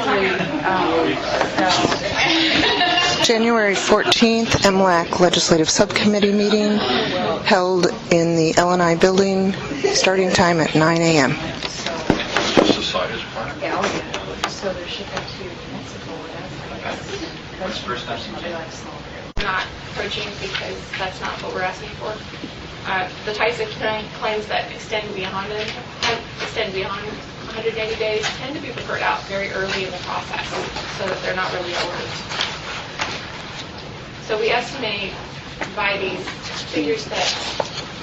actually January 14th, MLAC Legislative Subcommittee meeting held in the L&I building, starting time at 9 a.m. so they're shipping to Mexico or What's the first time? Not approaching because that's not what we're asking for. The types of claims that extend beyond 180 days tend to be referred out very early in the process, so that they're not really ordered. So we estimate by these figures that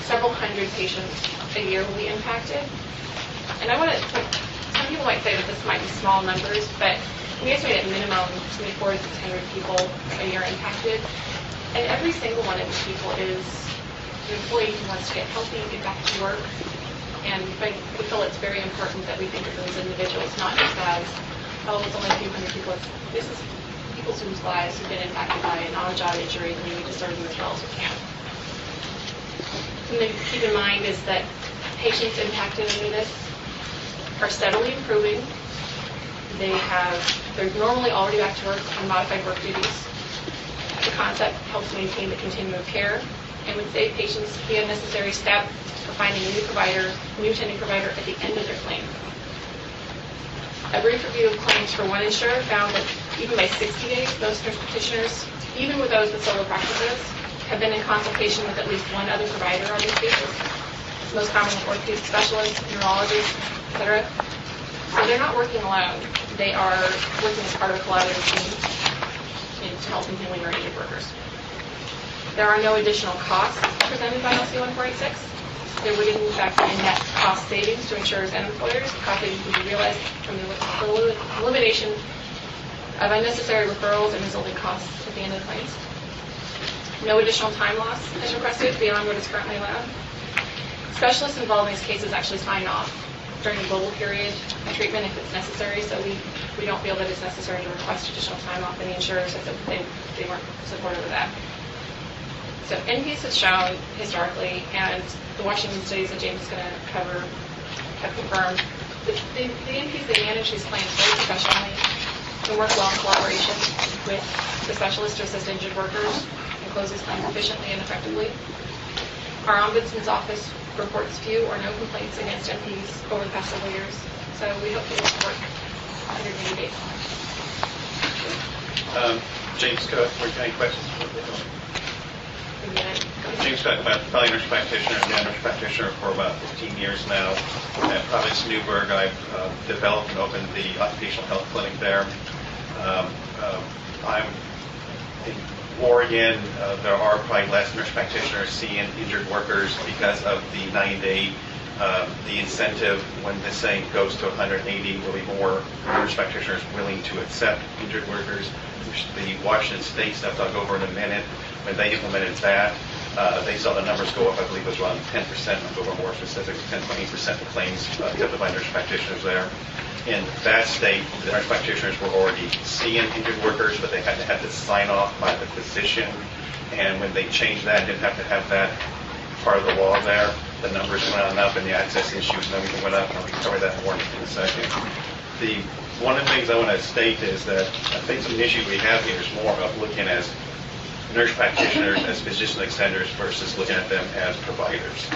several hundred patients a year will be impacted. And I want to, some people might say that this might be small numbers, but we estimate at minimum 400 to 600 people a year impacted. And every single one of these people is an employee who wants to get healthy and get back to work. And we feel it's very important that we think of those individuals not just as, oh, it's only a few hundred people. This is people whose lives have been impacted by an on-the-job injury, and we need to serve them as well as we can. Something to keep in mind is that patients impacted under this are steadily improving. They're normally already back to work on modified work duties. The concept helps maintain the continuum of care and would save patients the unnecessary step of finding a new attending provider at the end of their claim. A brief review of claims for one insurer found that even by 60 days, most nurse practitioners, even with those with solo practices, have been in consultation with at least one other provider on these cases. It's most common with orthopedic specialists, neurologists, etc. So they're not working alone. They are working as part of a collaborative team to help in healing our injured workers. There are no additional costs presented by LC 1486. There would in fact be net cost savings to insurers and employers. Cost savings would be realized from the elimination of unnecessary referrals and resulting costs at the end of the claims. No additional time loss is requested beyond what is currently allowed. Specialists involved in these cases actually sign off during the global period of treatment if it's necessary, so we don't feel that it's necessary to request additional time off, and the insurers said that they weren't supportive of that. So NPs has shown historically, and the Washington studies that James is going to cover have confirmed, the NPs that manage these claims very professionally and work well in collaboration with the specialists to assist injured workers and close these claims efficiently and effectively. Our Ombudsman's office reports few or no complaints against MPs over the past several years, so we hope it will work 180 days. James Scott, any questions? James Scott, I'm a family nurse practitioner. I've been a nurse practitioner for about 15 years now. At Providence Newburgh, I've developed and opened the occupational health clinic there. I'm in Oregon. There are probably less nurse practitioners seeing injured workers because of the 90-day. The incentive when this thing goes to 180 will be more nurse practitioners willing to accept injured workers. The Washington State stuff I'll go over in a minute. When they implemented that, they saw the numbers go up. I believe it was around 10%. I'll go over more specific, 10-20% of claims accepted by nurse practitioners there. In that state, the nurse practitioners were already seeing injured workers, but they had to have this sign off by the physician. And when they changed that, didn't have to have that part of the law there, the numbers went on up and the access issues and everything went up, and I'll cover that more in a second. One of the things I want to state is that I think the issue we have here is more of looking as nurse practitioners as physician extenders versus looking at them as providers.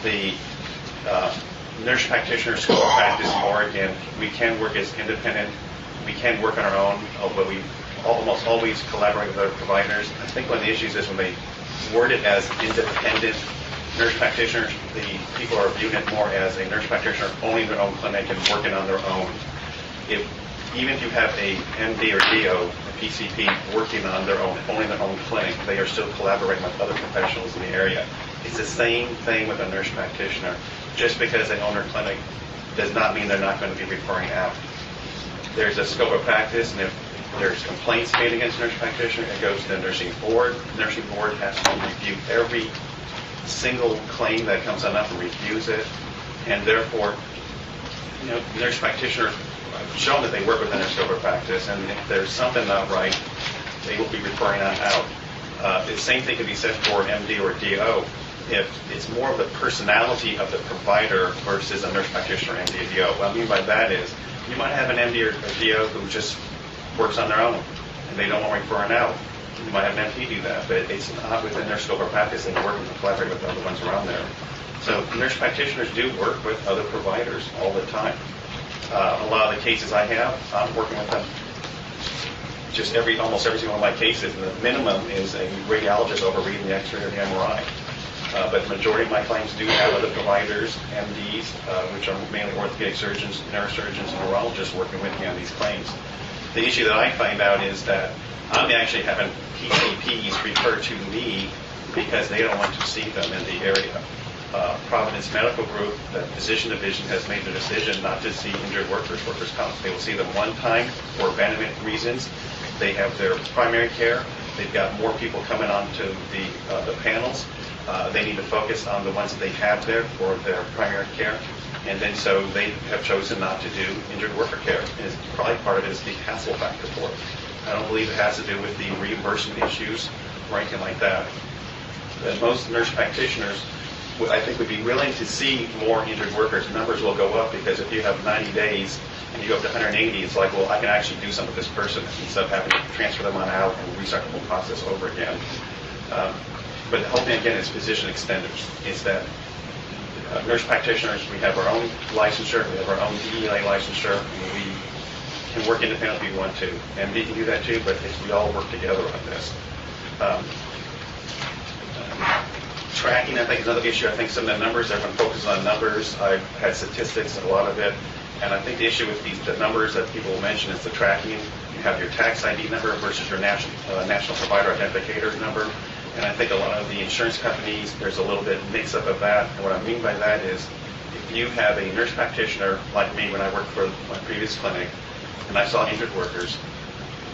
The nurse practitioner school of practice in Oregon, we can work as independent, we can work on our own, although we almost always collaborate with other providers. I think one of the issues is when they word it as independent nurse practitioners, the people are viewing it more as a nurse practitioner owning their own clinic and working on their own. Even if you have a MD or DO, a PCP, working on their own, owning their own clinic, they are still collaborating with other professionals in the area. It's the same thing with a nurse practitioner. Just because they own their clinic does not mean they're not going to be referring out. There's a scope of practice, and if there's complaints made against a nurse practitioner, it goes to the nursing board. The nursing board has to review every single claim that comes on up and reviews it, and therefore, nurse practitioners have shown that they work within their scope of practice, and if there's something not right, they will be referring on out. The same thing can be said for an MD or a DO. If it's more of the personality of the provider versus a nurse practitioner or MD or DO. What I mean by that is, You might have an MD or DO who just works on their own, and they don't want to refer an out. You might have an MP do that, but it's not within their scope of practice. They work and collaborate with the other ones around there. So nurse practitioners do work with other providers all the time. A lot of the cases I have, I'm working with them just almost every single one of my cases. And the minimum is a radiologist overreading the X-ray or the MRI. But the majority of my claims do have other providers, MDs, which are mainly orthopedic surgeons, neurosurgeons, and neurologists working with me on these claims. The issue that I find out is that I'm actually having PCPs refer to me because they don't want to see them in the area. Providence Medical Group, the physician division, has made the decision not to see injured workers comp. They will see them one time for abandonment reasons. They have their primary care. They've got more people coming onto the panels. They need to focus on the ones that they have there for their primary care. And then so they have chosen not to do injured worker care. And probably part of it is the hassle factor for it. I don't believe it has to do with the reimbursement issues or anything like that. But most nurse practitioners, I think, would be willing to see more injured workers. Numbers will go up because if you have 90 days and you go up to 180, it's like, well, I can actually do something with this person instead of having to transfer them on out and restart the whole process over again. But the whole thing, again, is physician extenders. Is that nurse practitioners, we have our own licensure, we have our own DEA licensure, and we can work independently if we want to. MD can do that too, but we all work together on this. Tracking, I think, is another issue. I think some of the numbers, everyone focuses on numbers. I've had statistics, a lot of it. And I think the issue with the numbers that people will mention is the tracking. You have your tax ID number versus your national provider identificator number. And I think a lot of the insurance companies, there's a little bit mix-up of that. And what I mean by that is if you have a nurse practitioner like me when I worked for my previous clinic and I saw injured workers,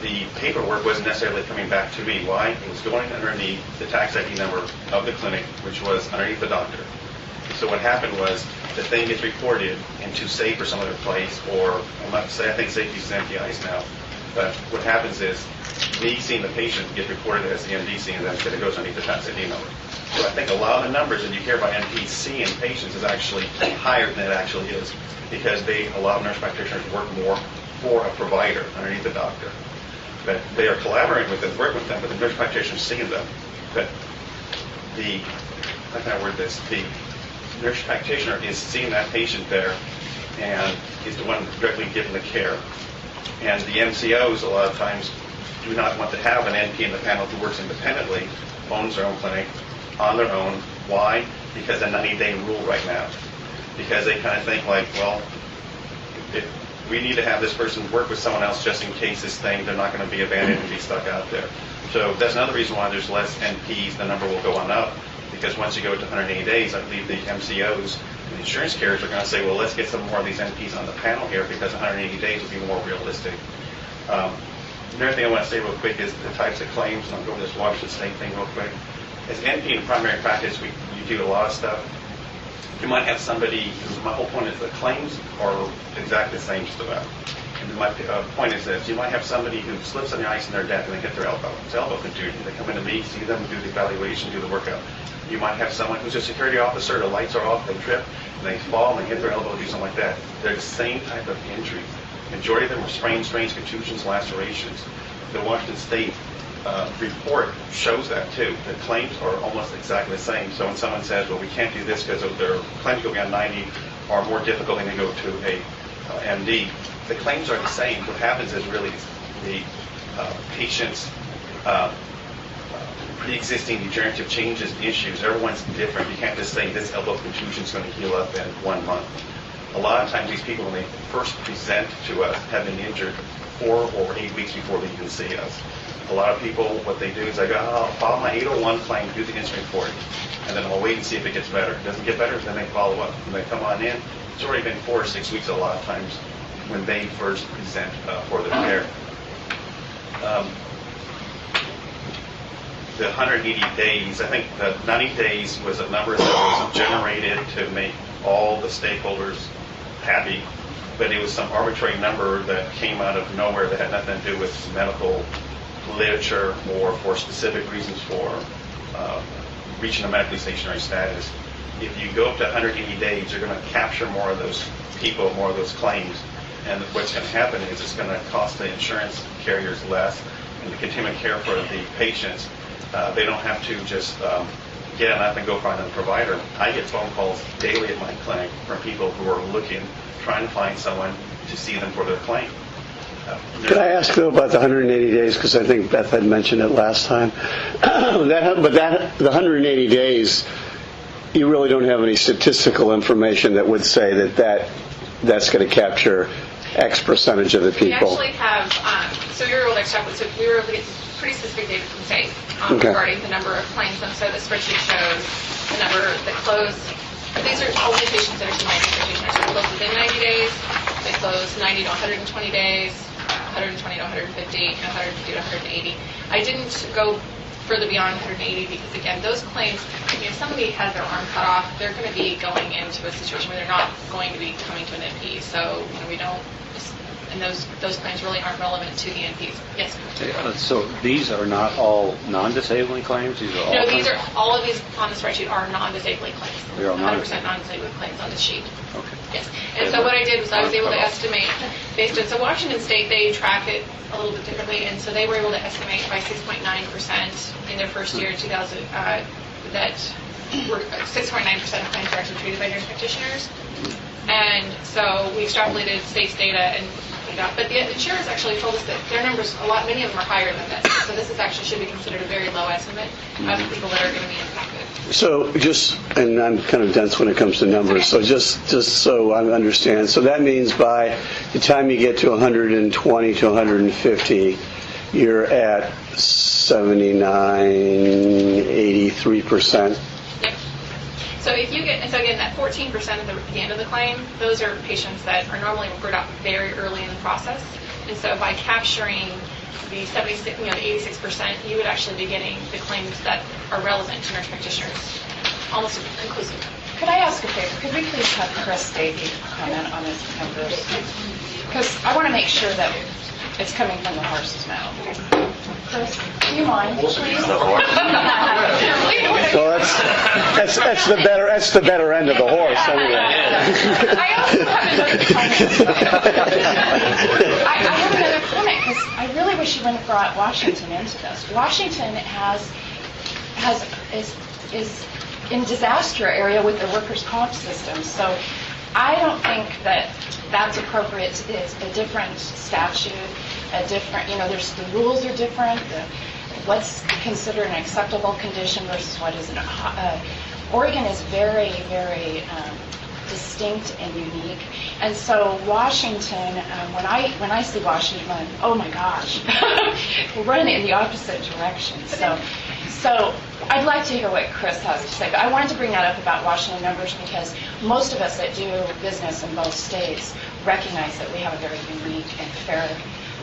the paperwork wasn't necessarily coming back to me. Why? It was going underneath the tax ID number of the clinic, which was underneath the doctor. So what happened was the thing gets reported into SAFE or some other place, or I think SAFE uses MPIs now. But what happens is me seeing the patient get reported as the MD seeing them, because it goes underneath the tax ID number. So I think a lot of the numbers that you hear about MPs seeing patients is actually higher than it actually is, because a lot of nurse practitioners work more for a provider underneath the doctor. But they are collaborating with them, working with them, but the nurse practitioner is seeing them. But how can I word this? The nurse practitioner is seeing that patient there and is the one directly giving the care. And the MCOs a lot of times do not want to have an NP in the panel who works independently, owns their own clinic, on their own. Why? Because the 90-day rule right now. Because they kind of think like, well, if we need to have this person work with someone else just in case this thing, they're not going to be abandoned and be stuck out there. So that's another reason why there's less NPs, the number will go on up, because once you go to 180 days, I believe the MCOs and insurance carriers are going to say, well, let's get some more of these NPs on the panel here because 180 days would be more realistic. Another thing I want to say real quick is the types of claims, and I'll go over this Washington State thing real quick. As an NP in primary practice, you do a lot of stuff. You might have somebody, my whole point is the claims are exactly the same just about. And my point is this, you might have somebody who slips on the ice in their deck and they hit their elbow. It's elbow contusion. They come into me, see them, do the evaluation, do the workup. You might have someone who's a security officer, the lights are off, they trip, and they fall and they hit their elbow, do something like that. They're the same type of injury. Majority of them are sprains, strains, contusions, lacerations. The Washington State report shows that too. The claims are almost exactly the same. So when someone says, well, we can't do this because of their claims go beyond 90 are more difficult than they go to a MD, the claims are the same. What happens is really the patient's pre-existing degenerative changes and issues. Everyone's different. You can't just say this elbow contusion is going to heal up in 1 month. A lot of times these people, when they first present to us, have been injured 4 or 8 weeks before they even see us. A lot of people, what they do is they go, I'll file my 801 claim, do the incident report, and then I'll wait and see if it gets better. If it doesn't get better, then they follow up. When they come on in, it's already been 4 or 6 weeks a lot of times when they first present for their care. The 180 days, I think the 90 days was a number that was generated to make all the stakeholders happy, but it was some arbitrary number that came out of nowhere that had nothing to do with medical literature or for specific reasons for reaching a medically stationary status. If you go up to 180 days, you're going to capture more of those people, more of those claims, And what's going to happen is it's going to cost the insurance carriers less, and the continuing care for the patients, they don't have to just get up and go find a provider. I get phone calls daily at my clinic from people who are looking, trying to find someone to see them for their claim. Could I ask, though, about the 180 days, because I think Beth had mentioned it last time. The 180 days, you really don't have any statistical information that would say that's going to capture X percentage of the people. We actually have, so we were able to extrapolate, so we were able to get pretty specific data from states Okay. regarding the number of claims. And so the spreadsheet shows the number that close. These are only patients that are seen by institutions that close within 90 days. They close 90 to 120 days, 120 to 150, and 150 to 180. I didn't go further beyond 180 because, again, those claims, if somebody has their arm cut off, they're going to be going into a situation where they're not going to be coming to an NP. So we don't, and those claims really aren't relevant to the NPs. Yes? So these are not all non-disabling claims? These are all No, claims? all of these on the spreadsheet are non-disabling claims. They're all 100% non-disabling claims on the sheet. Okay. Yes. And so what I did was I was able to estimate based on, so Washington State, they track it a little bit differently, and so they were able to estimate by 6.9% in their first year, 2000, that 6.9% of claims were actually treated by nurse practitioners. And so we extrapolated state's data and we got, but the insurers actually told us that their numbers, many of them are higher than this. So this is actually should be considered a very low estimate of the people that are going to be impacted. So and I'm kind of dense when it comes to numbers, so just so I understand. So that means by the time you get to 120 to 150, you're at 79, 83%. Yep. So if you get, and so again, that 14% at the end of the claim, those are patients that are normally referred out very early in the process. And so by capturing the 76, the 86%, you would actually be getting the claims that are relevant to nurse practitioners, almost inclusive. Could I ask a favor? Could we please have Chris Davey comment on this numbers? Because I want to make sure that it's coming from the horse's mouth. Chris, do you mind, please? Well, that's the better end of the horse, anyway. I also have another comment. I have another comment because I really wish you wouldn't have brought Washington into this. Washington is in disaster area with the workers' comp system, so I don't think that that's appropriate. It's a different statute, there's the rules are different. What's considered an acceptable condition versus what isn't. Oregon is very, very distinct and unique, and so Washington. When I see Washington, oh my gosh, we're running in the opposite direction. So I'd like to hear what Chris has to say, but I wanted to bring that up about Washington numbers because most of us that do business in both states recognize that we have a very unique and fair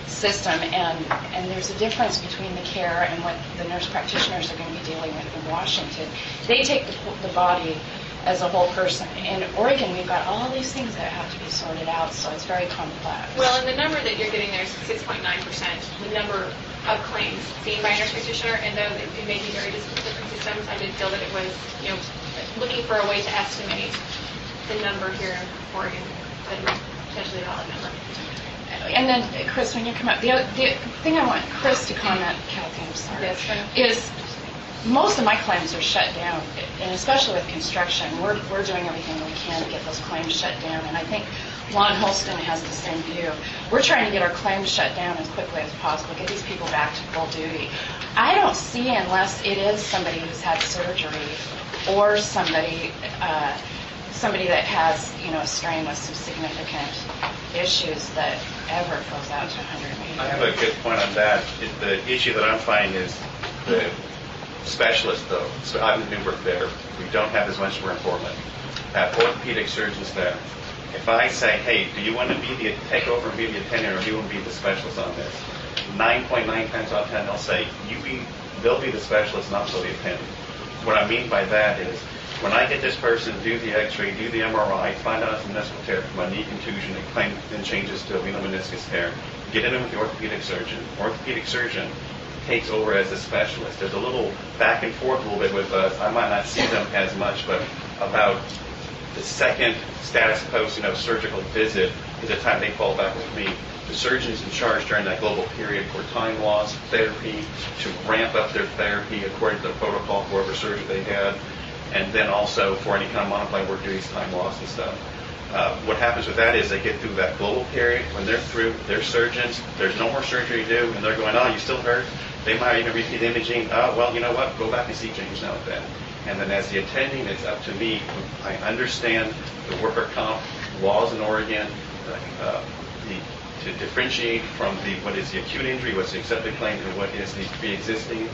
system, and there's a difference between the care and what the nurse practitioners are going to be dealing with in Washington. They take the body as a whole person. In Oregon, we've got all these things that have to be sorted out, so it's very complex. Well, and the number that you're getting there is 6.9%, the number of claims seen by a nurse practitioner, and though it may be very different systems, I did feel that it was, looking for a way to estimate the number here in Oregon, that is potentially a valid number. And then, Chris, when you come up, the thing I want Chris to comment, Kathy, I'm sorry, is most of my claims are shut down, and especially with construction, we're doing everything we can to get those claims shut down, and I think Lon Holston has the same view. We're trying to get our claims shut down as quickly as possible, get these people back to full duty. I don't see, unless it is somebody who's had surgery or somebody that has, a strain with some significant issues that ever goes out to 180. I have a good point on that. The issue that I'm finding is the specialists, though. So I'm in Newburgh there. We don't have as much room for them. I have orthopedic surgeons there. If I say, hey, do you want to take over and be the attendant, or do you want to be the specialist on this? 9.9 times out of 10, they'll say, they'll be the specialist, not so the attendant. What I mean by that is, when I get this person, do the x-ray, do the MRI, find out it's a meniscal tear from a knee contusion, and claim then changes to a venous meniscus tear, get it in with the orthopedic surgeon. Orthopedic surgeon takes over as a specialist. There's a little back and forth a little bit with us. I might not see them as much, but about the second status post, surgical visit, is the time they fall back with me. The surgeon's in charge during that global period for time loss, therapy, to ramp up their therapy according to the protocol for whatever surgery they had, and then also for any kind of modified work duties, time loss and stuff. What happens with that is they get through that global period. When they're through, they're surgeons. There's no more surgery to do, and they're going, oh, you still hurt? They might even repeat imaging. Oh, well, you know what? Go back and see James now and then. And then as the attending, it's up to me. I understand the worker comp laws in Oregon, to differentiate from what is the acute injury, what's the accepted claim, and what is the pre-existing.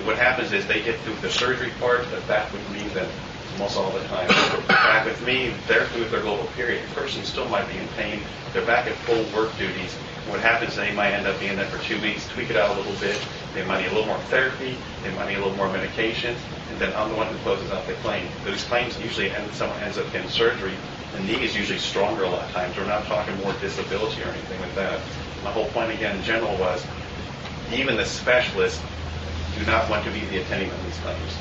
What happens is they get through the surgery part, but back with me then almost all the time. Back with me, they're through their global period. The person still might be in pain. They're back at full work duties. What happens, they might end up being there for 2 weeks, tweak it out a little bit. They might need a little more therapy. They might need a little more medication. And then I'm the one who closes out the claim. Those claims usually someone ends up getting surgery. The knee is usually stronger a lot of times. We're not talking more disability or anything like that. My whole point again in general was even the specialists do not want to be the attending on these claims.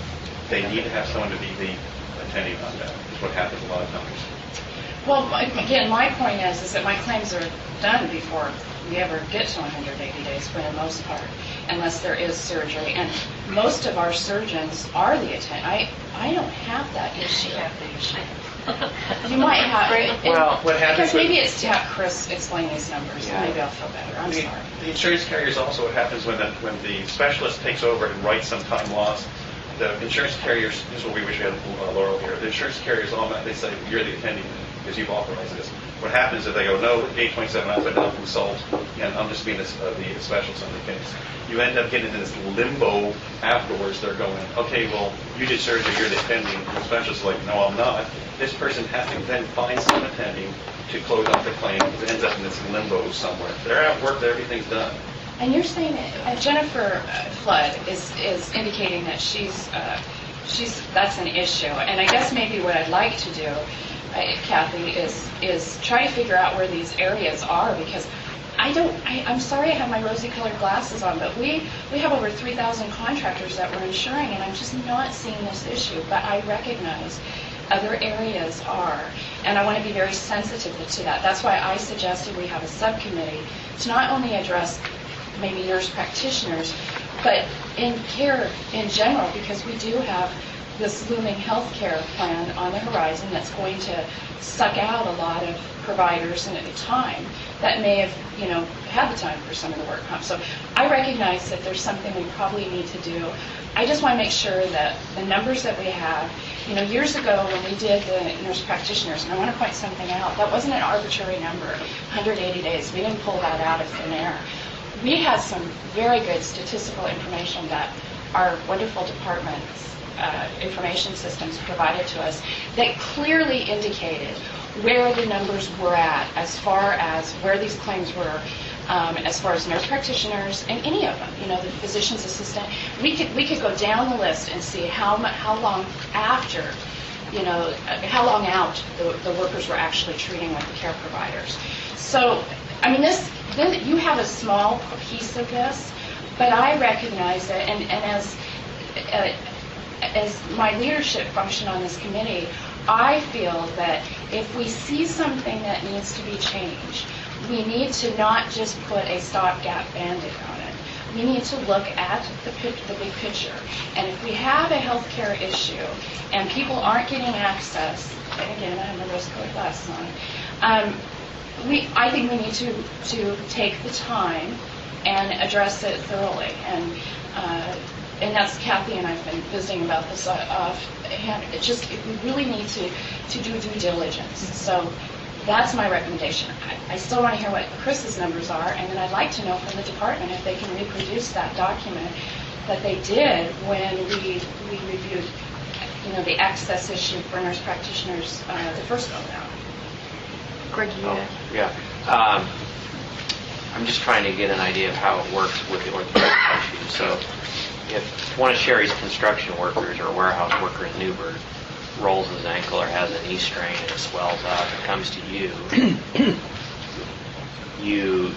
They need to have someone to be the attending on that. Is what happens a lot of times. Well, again, my point is that my claims are done before we ever get to 180 days for the most part, unless there is surgery. And most of our surgeons are the attending. I don't have that issue. You might have it. Well, what happens because maybe it's to have Chris explain these numbers. Yeah. Maybe I'll feel better. I'm sorry. The insurance carriers also, what happens when the specialist takes over and writes some time loss, the insurance carriers, this is what we wish we had Laurel here, the insurance carriers they say, you're the attending because you've authorized this. What happens is they go, no, 827, I've been out consult, and I'm just being the specialist on the case. You end up getting into this limbo afterwards. They're going, okay, well, you did surgery, you're the attending. And the specialist is like, no, I'm not. This person has to then find some attending to close out the claim because it ends up in this limbo somewhere. They're at work, everything's done. And you're saying that Jennifer Flood is indicating that that's an issue. And I guess maybe what I'd like to do, Kathy, is try to figure out where these areas are, because I'm sorry I have my rosy-colored glasses on, but we have over 3,000 contractors that we're insuring, and I'm just not seeing this issue. But I recognize other areas are, and I want to be very sensitive to that. That's why I suggested we have a subcommittee to not only address maybe nurse practitioners, but in care in general, because we do have this looming health care plan on the horizon that's going to suck out a lot of providers and at the time that may have, had the time for some of the work comp. So I recognize that there's something we probably need to do. I just want to make sure that the numbers that we have, years ago when we did the nurse practitioners, and I want to point something out, that wasn't an arbitrary number, 180 days. We didn't pull that out of thin air. We had some very good statistical information that our wonderful department's information systems provided to us that clearly indicated where the numbers were at as far as where these claims were, as far as nurse practitioners and any of them, the physician's assistant. We could go down the list and see how long after, how long out the workers were actually treating with the care providers. So, then you have a small piece of this, but I recognize it, and as my leadership function on this committee, I feel that if we see something that needs to be changed, we need to not just put a stopgap Band-Aid on it. We need to look at the big picture. And if we have a healthcare issue and people aren't getting access, and again, I have my rose-colored glasses on, I think we need to take the time and address it thoroughly. And that's Kathy and I've been visiting about this offhand. We really need to do due diligence. So that's my recommendation. I still want to hear what Chris's numbers are, and then I'd like to know from the department if they can reproduce that document that they did when we reviewed, the access issue for nurse practitioners the first go round. Greg, Yeah. I'm just trying to get an idea of how it works with the orthopedic issue. So if one of Sherry's construction workers or a warehouse worker in Newburgh rolls his ankle or has a knee strain and it swells up and comes to you, you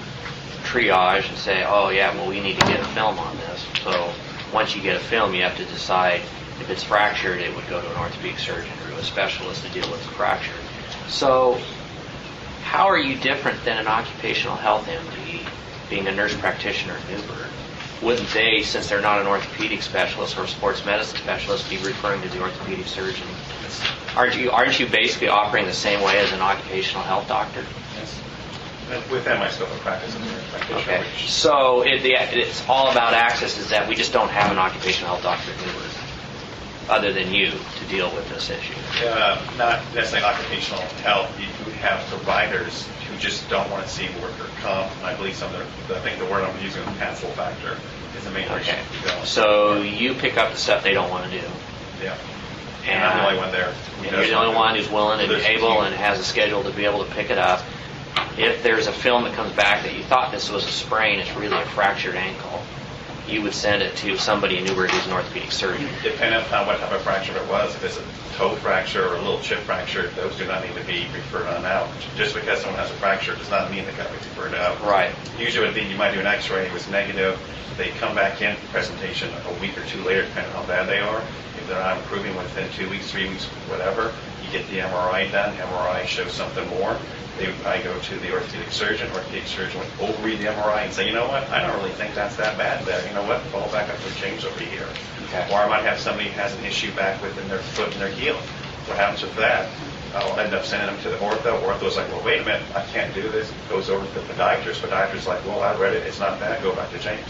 triage and say, oh yeah, well we need to get a film on this. So once you get a film, you have to decide if it's fractured, it would go to an orthopedic surgeon or to a specialist to deal with the fracture. So how are you different than an occupational health MD being a nurse practitioner at Newburgh? Wouldn't they, since they're not an orthopedic specialist or sports medicine specialist, be referring to the orthopedic surgeon? Aren't you basically operating the same way as an occupational health doctor? Yes. Within my scope of practice as a nurse practitioner. Okay. So it's all about access, is that we just don't have an occupational health doctor at Newburgh, other than you, to deal with this issue. Not necessarily occupational health. You have providers who just don't want to see worker comp. I believe I think the word I'm using is hassle factor is the main reason. Okay. So you pick up the stuff they don't want to do. Yeah. And I'm the only one there. And you're the only one who's willing and able and has a schedule to be able to pick it up. If there's a film that comes back that you thought this was a sprain, it's really a fractured ankle, you would send it to somebody in Newburgh who's an orthopedic surgeon. Depending on what type of fracture it was, if it's a toe fracture or a little chip fracture, those do not need to be referred on out. Just because someone has a fracture does not mean they got to be referred out. Right. Usually it would be you might do an x-ray, it was negative, they come back in presentation a week or two later, depending on how bad they are. If they're not improving within 2 weeks, 3 weeks, whatever, you get the MRI done, MRI shows something more. I go to the orthopedic surgeon would overread the MRI and say, you know what, I don't really think that's that bad there. You know what, fall back up to change over here. Okay. Or I might have somebody who has an issue back within their foot and their heel. What happens with that? I'll end up sending them to the ortho. Ortho's like, well, wait a minute, I can't do this. Goes over to the podiatrist. Podiatrist's like, well, I read it, it's not bad, go back to James.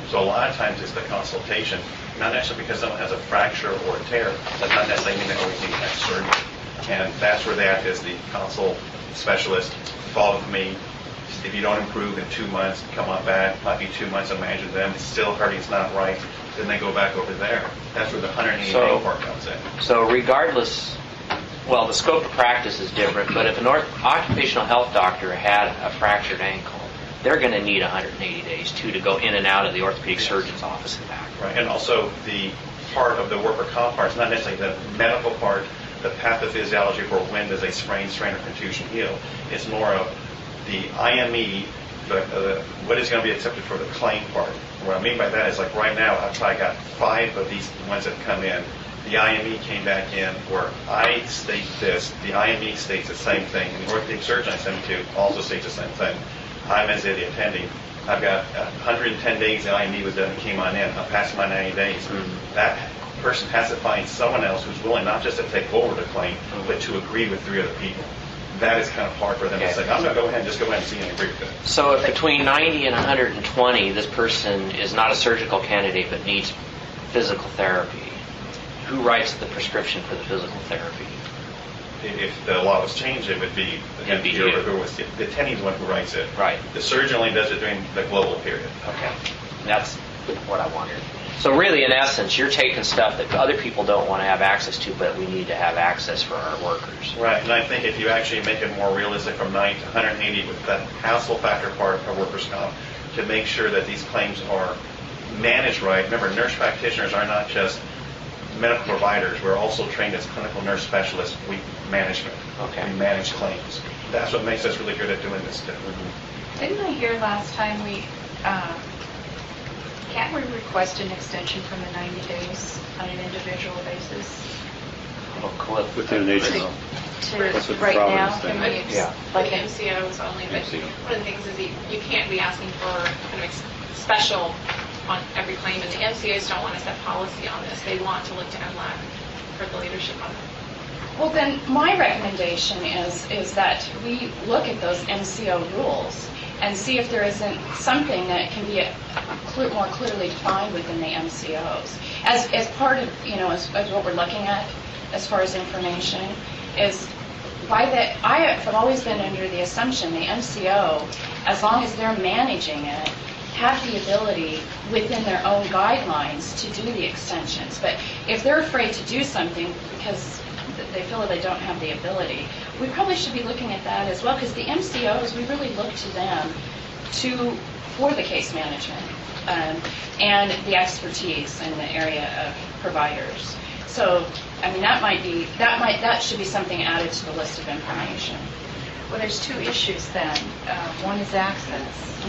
So a lot of times it's the consultation, not necessarily because someone has a fracture or a tear, does not necessarily mean they always need to have surgery. And that's where that is the consult specialist. Follow with me. If you don't improve in 2 months, come on back. Might be 2 months, imagine them. It's still hurting, it's not right. Then they go back over there. That's where the 180-day part comes in. So regardless, well, the scope of practice is different, but if an occupational health doctor had a fractured ankle, they're going to need 180 days, too, to go in and out of the orthopedic surgeon's office and back. Right. And also the part of the worker comp part is not necessarily the medical part, the pathophysiology for when does a sprain, strain, or contusion heal. It's more of the IME, what is going to be accepted for the claim part. And what I mean by that is, like right now, I've probably got 5 of these ones that come in. The IME came back in where I state this, the IME states the same thing, and the orthopedic surgeon I sent to also states the same thing. I'm as the attending. I've got 110 days the IME was done and came on in. I'm passing my 90 days. Mm-hmm. That person has to find someone else who's willing not just to take over the claim, but to agree with 3 other people. That is kind of hard for them to say, I'm going to go ahead and see and agree with it. So if between 90 and 120, this person is not a surgical candidate but needs physical therapy, who writes the prescription for the physical therapy? If the law was changed, it would be the attending is the one who writes it. Right. The surgeon only does it during the global period. Okay. That's what I wondered. So really, in essence, you're taking stuff that other people don't want to have access to, but we need to have access for our workers. Right, and I think if you actually make it more realistic from 90 to 180 with the hassle factor part of workers' comp, to make sure that these claims are managed right. Remember, nurse practitioners are not just medical providers. We're also trained as clinical nurse specialists. We management. Okay. We manage claims. That's what makes us really good at doing this stuff. Didn't I hear last time can't we request an extension from the 90 days on an individual basis? Little clip. Within an agency. That's what the Right problem now, is then. can we, Yeah. Like MCOs only, but MCO. one of the things is you can't be asking for kind of special on every claim, and the MCOs don't want to set policy on this. They want to look to MLAC for the leadership on it. Well, then, my recommendation is that we look at those MCO rules and see if there isn't something that can be more clearly defined within the MCOs. As part of, as what we're looking at as far as information, is why that I have always been under the assumption the MCO, as long as they're managing it, have the ability within their own guidelines to do the extensions. But if they're afraid to do something because they feel that they don't have the ability, we probably should be looking at that as well, because the MCOs, we really look to them for the case management and the expertise in the area of providers. So, I mean, that should be something added to the list of information. Well, there's 2 issues then. One is access,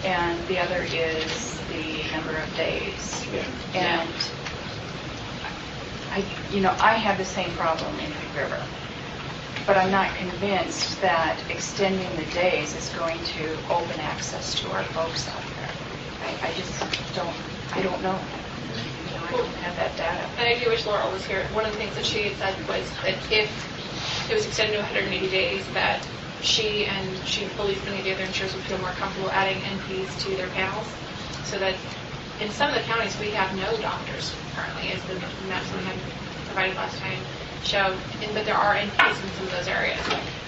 and the other is the number of days. Yeah. And I have the same problem in Big River. But I'm not convinced that extending the days is going to open access to our folks out there. I just don't, I don't know. I don't have that data. And I do wish Laurel was here. One of the things that she had said was that if it was extended to 180 days, that she and believes many of the other insurers would feel more comfortable adding NPs to their panels, so that in some of the counties we have no doctors currently, as the maps we had provided last time showed, but there are NPs in some of those areas.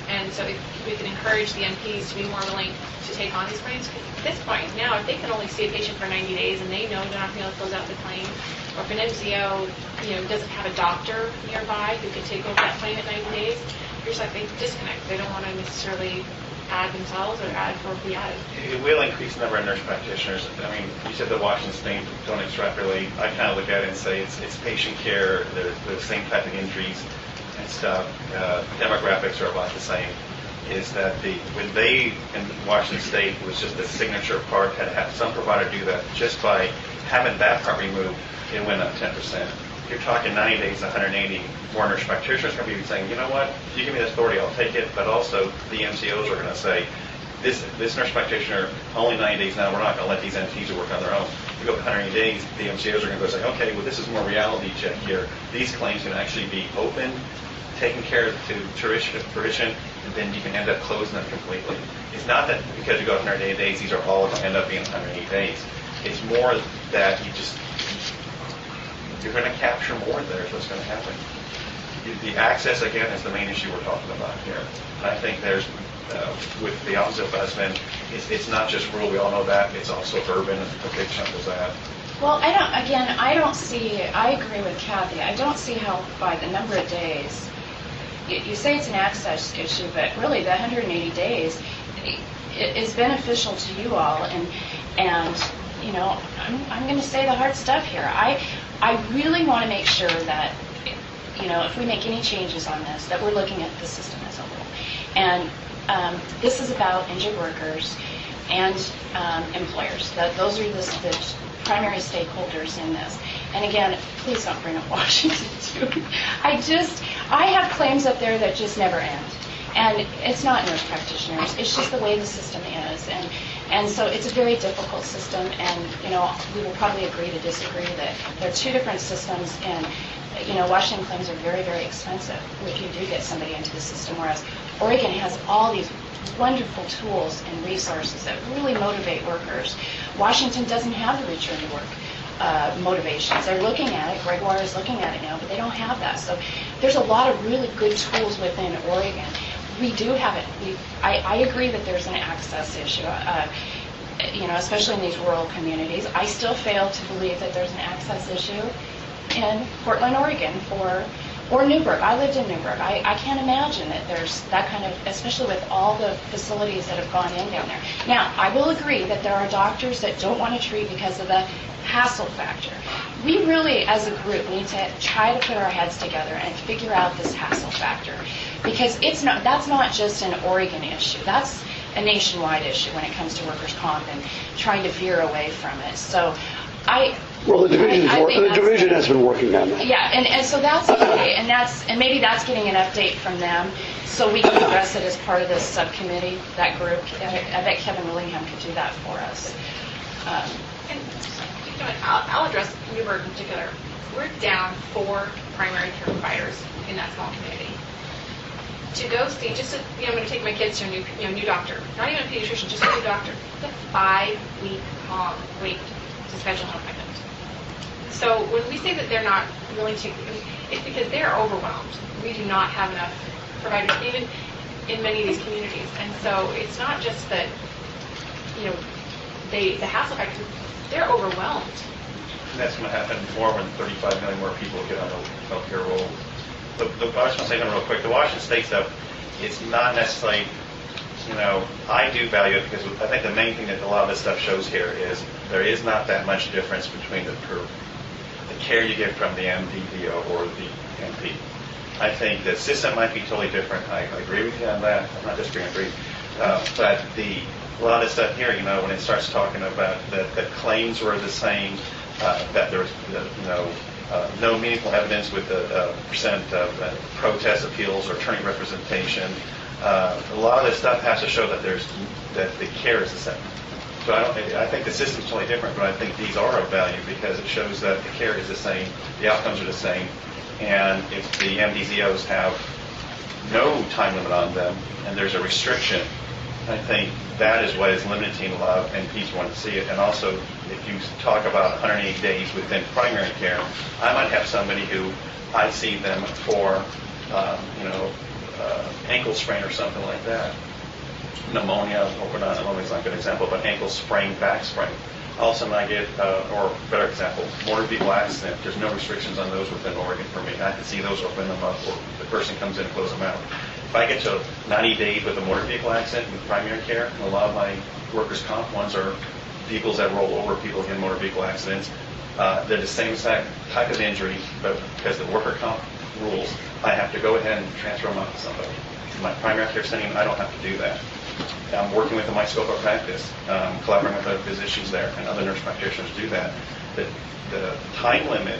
And so if we can encourage the NPs to be more willing to take on these claims, because at this point now, if they can only see a patient for 90 days and they know they're not going to be able to close out the claim, or if an MCO, doesn't have a doctor nearby who can take over that claim at 90 days, you're just like, they disconnect. They don't want to necessarily add themselves or add or be added. It will increase the number of nurse practitioners. I mean, you said the Washington State don't extrapolate. I kind of look at it and say it's patient care. They're the same type of injuries and stuff. Demographics are about the same. Is that when they in Washington State was just the signature part, had to have some provider do that. Just by having that part removed, it went up 10%. You're talking 90 days, 180. More nurse practitioners are going to be saying, you know what, if you give me the authority, I'll take it. But also the MCOs are going to say, this nurse practitioner, only 90 days now, we're not going to let these NPs work on their own. If you go 180 days, the MCOs are going to go say, okay, well, this is more reality check here. These claims can actually be open, taken care of to fruition, and then you can end up closing them completely. It's not that because you go 180 days, these are all going to end up being 180 days. It's more that you're going to capture more there is what's going to happen. The access, again, is the main issue we're talking about here. And I think there's, with the Office of Ombudsman, it's not just rural, we all know that, it's also urban, a big chunk of that. Well, I agree with Kathy. I don't see how by the number of days, you say it's an access issue, but really the 180 days is beneficial to you all. And I'm going to say the hard stuff here. I really want to make sure that, if we make any changes on this, that we're looking at the system as a whole. And this is about injured workers and employers. Those are the primary stakeholders in this. And again, please don't bring up Washington too. I have claims up there that just never end. And it's not nurse practitioners. It's just the way the system is. And so it's a very difficult system. And, we will probably agree to disagree that there are two different systems. And, Washington claims are very, very expensive if you do get somebody into the system, whereas Oregon has all these wonderful tools and resources that really motivate workers. Washington doesn't have the return to work motivations. They're looking at it. Gregoire is looking at it now, but they don't have that. So there's a lot of really good tools within Oregon. We do have it. I agree that there's an access issue, especially in these rural communities. I still fail to believe that there's an access issue in Portland, Oregon, or Newburgh. I lived in Newburgh. I can't imagine that there's that kind of, especially with all the facilities that have gone in down there. Now, I will agree that there are doctors that don't want to treat because of the hassle factor. We really, as a group, need to try to put our heads together and figure out this hassle factor, because that's not just an Oregon issue. That's a nationwide issue when it comes to workers' comp and trying to veer away from it. So the division has been working on that. Yeah, and so that's okay, and maybe that's getting an update from them, so we can address it as part of this subcommittee, that group. I bet Kevin Willingham could do that for us. And I'll address Newburgh in particular. We're down 4 primary care providers in that small community. To go see, I'm going to take my kids to a new doctor, not even a pediatrician, just a new doctor. It's a 5-week long wait to schedule an appointment. So when we say that they're not willing to, it's because they're overwhelmed. We do not have enough providers, even in many of these communities. And so it's not just that, the hassle factor, they're overwhelmed. And that's going to happen more when 35 million more people get on the healthcare roll. I just want to say something real quick. The Washington State stuff, it's not necessarily, I do value it because I think the main thing that a lot of this stuff shows here is there is not that much difference between the care you get from the MDVO or the MP. I think the system might be totally different. I agree with you on that. I'm not disagreeing, but a lot of this stuff here, when it starts talking about that claims were the same, that there was, no meaningful evidence with the percent of protest appeals or attorney representation. A lot of this stuff has to show that the care is the same. So I think the system's totally different, but I think these are of value because it shows that the care is the same, the outcomes are the same, and if the MDZOs have no time limit on them and there's a restriction, I think that is what is limiting a lot of NPs who want to see it. And also, if you talk about 180 days within primary care, I might have somebody who I see them for, ankle sprain or something like that. Pneumonia, pneumonia is not a good example, but ankle sprain, back sprain. All of a sudden I get, or better example, motor vehicle accident. There's no restrictions on those within Oregon for me. I can see those, open them up, or the person comes in and close them out. If I get to 90 days with a motor vehicle accident in primary care, and a lot of my workers' comp ones are vehicles that roll over people in motor vehicle accidents, they're the same exact type of injury, but because the worker comp rules, I have to go ahead and transfer them out to somebody. In my primary care setting, I don't have to do that. I'm working with my scope of practice, collaborating with other physicians there, and other nurse practitioners do that. The time limit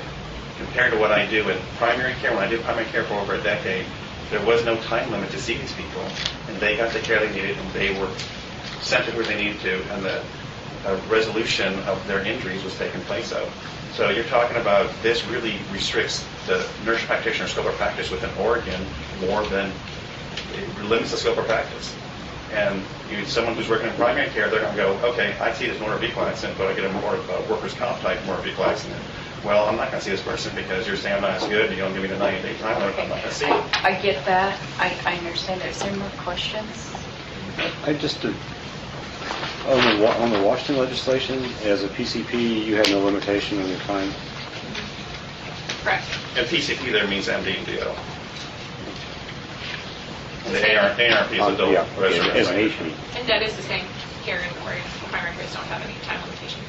compared to what I do in primary care, when I did primary care for over a decade, there was no time limit to see these people, and they got the care they needed, and they were sent to where they needed to, and the resolution of their injuries was taken place of. So you're talking about this really restricts the nurse practitioner scope of practice within Oregon more than it limits the scope of practice. And someone who's working in primary care, they're going to go, okay, I see this motor vehicle accident, but I get a more workers' comp type motor vehicle accident. Well, I'm not going to see this person because you're saying I'm not as good, and you don't give me the 90-day time limit, I'm not going to see it. I get that. I understand that. Is there more questions? I just, on the Washington legislation, as a PCP, you had no limitation on your time. Correct. And PCP there means MD and DO. And the ARP is adult resident. As an HP. And that is the same here in Oregon. Primary cares don't have any time limitation.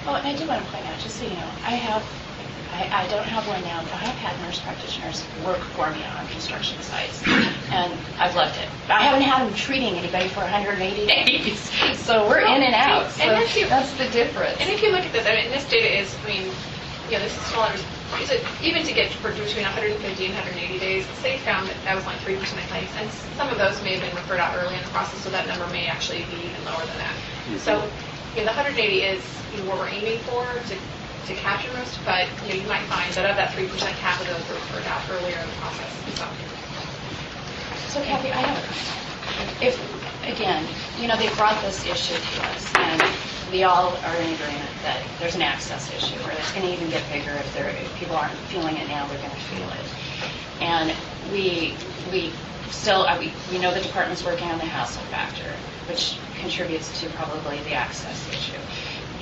Oh, and I do want to point out, just so you know, I don't have one now, but I have had nurse practitioners work for me on construction sites, and I've loved it. I haven't had them treating anybody for 180 days, so we're in and out. So And that's the difference. And if you look at this, I mean, this data is, this is smaller. Even to get between 150 and 180 days, the state found that was like 3% of claims, and some of those may have been referred out early in the process, so that number may actually be even lower than that. Mm-hmm. So, the 180 is what we're aiming for to capture most, but you might find that of that 3%, half of those were referred out earlier in the process. So, Kathy, I have a question. If, again, they brought this issue to us, and we all are in agreement that there's an access issue, or it's going to even get bigger if people aren't feeling it now, they're going to feel it. And we know the department's working on the hassle factor, which contributes to probably the access issue.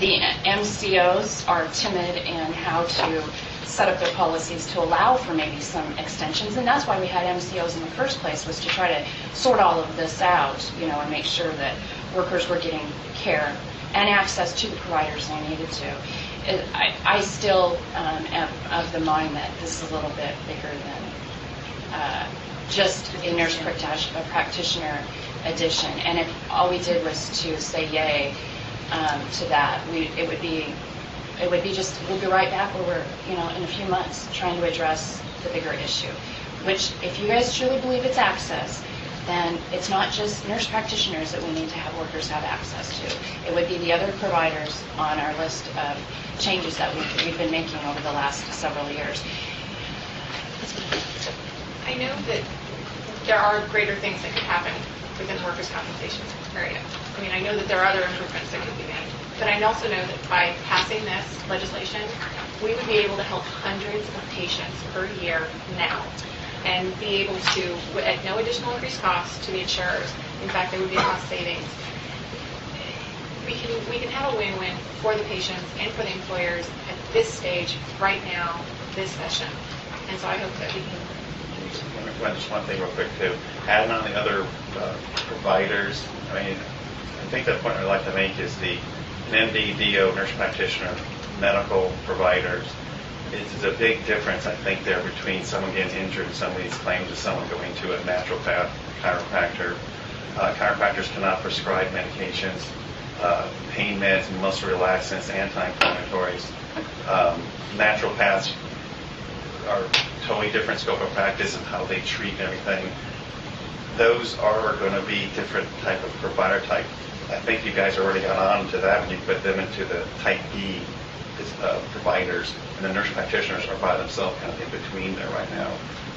The MCOs are timid in how to set up their policies to allow for maybe some extensions, and that's why we had MCOs in the first place, was to try to sort all of this out, and make sure that workers were getting care and access to the providers they needed to. I still am of the mind that this is a little bit bigger than just a nurse practitioner addition. And if all we did was to say yay to that, it would be we'll be right back where we're, in a few months trying to address the bigger issue. Which, if you guys truly believe it's access, then it's not just nurse practitioners that we need to have workers have access to. It would be the other providers on our list of changes that we've been making over the last several years. I know that there are greater things that could happen within the workers' compensation area. I know that there are other improvements that could be made. But I also know that by passing this legislation, we would be able to help hundreds of patients per year now, and be able to, at no additional increased cost to the insurers. In fact, there would be a cost savings. We can have a win-win for the patients and for the employers at this stage, right now, this session. And so I hope that we can. Just one thing real quick too. Adding on the other providers, I think the point I'd like to make is an MD, DO, nurse practitioner, medical providers. It's a big difference, I think, there between someone getting injured and some of these claims of someone going to a naturopath, chiropractor. Chiropractors cannot prescribe medications. pain meds, muscle relaxants, anti-inflammatories. Naturopaths are totally different scope of practice and how they treat everything. Those are going to be different type of provider type. I think you guys already got on to that when you put them into the type B providers, and the nurse practitioners are by themselves kind of in between there right now.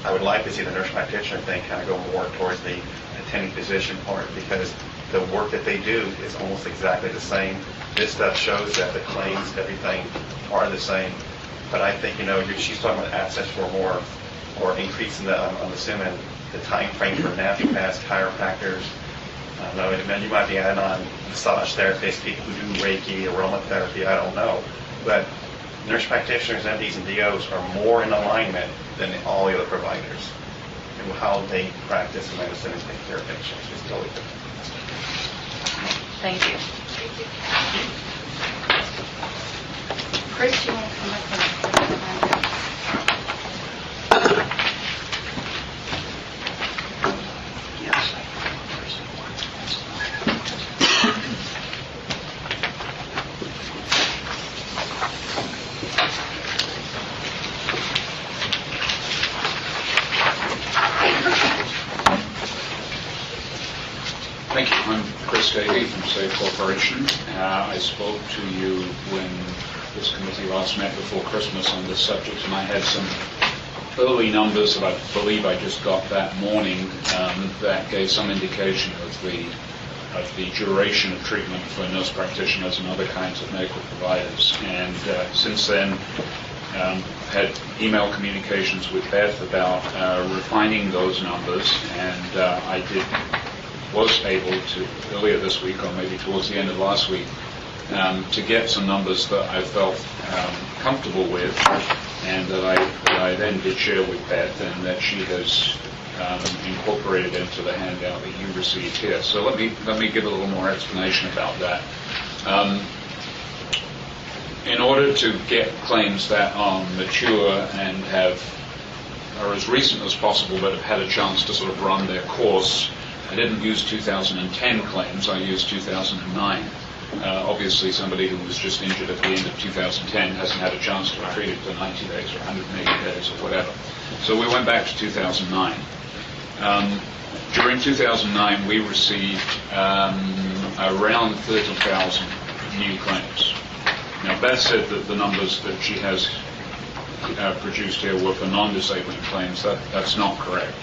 I would like to see the nurse practitioner thing kind of go more towards the attending physician part, because the work that they do is almost exactly the same. This stuff shows that the claims, everything are the same. But I think, she's talking about access for more, or increasing the, I'm assuming, the time frame for naturopaths, chiropractors. I don't know, and then you might be adding on massage therapists, people who do Reiki, aromatherapy, I don't know. But nurse practitioners, MDs, and DOs are more in alignment than all the other providers. And how they practice medicine and take care of patients is totally different. Thank you. Chris, you want to come up and Thank you. I'm Chris Davey from Safe Corporation. I spoke to you when this committee last met before Christmas on this subject, and I had some early numbers that I believe I just got that morning that gave some indication of the duration of treatment for nurse practitioners and other kinds of medical providers. And since then, had email communications with Beth about refining those numbers, and I was able to, earlier this week or maybe towards the end of last week, to get some numbers that I felt comfortable with, and that I then did share with Beth, and that she has incorporated into the handout that you received here. So let me give a little more explanation about that. In order to get claims that are mature and are as recent as possible, but have had a chance to sort of run their course, I didn't use 2010 claims, I used 2009. Obviously, somebody who was just injured at the end of 2010 hasn't had a chance to be treated for 90 days or 180 days or whatever. So we went back to 2009. During 2009, we received around 30,000 new claims. Now, Beth said that the numbers that she has produced here were for non-disabling claims. That's not correct.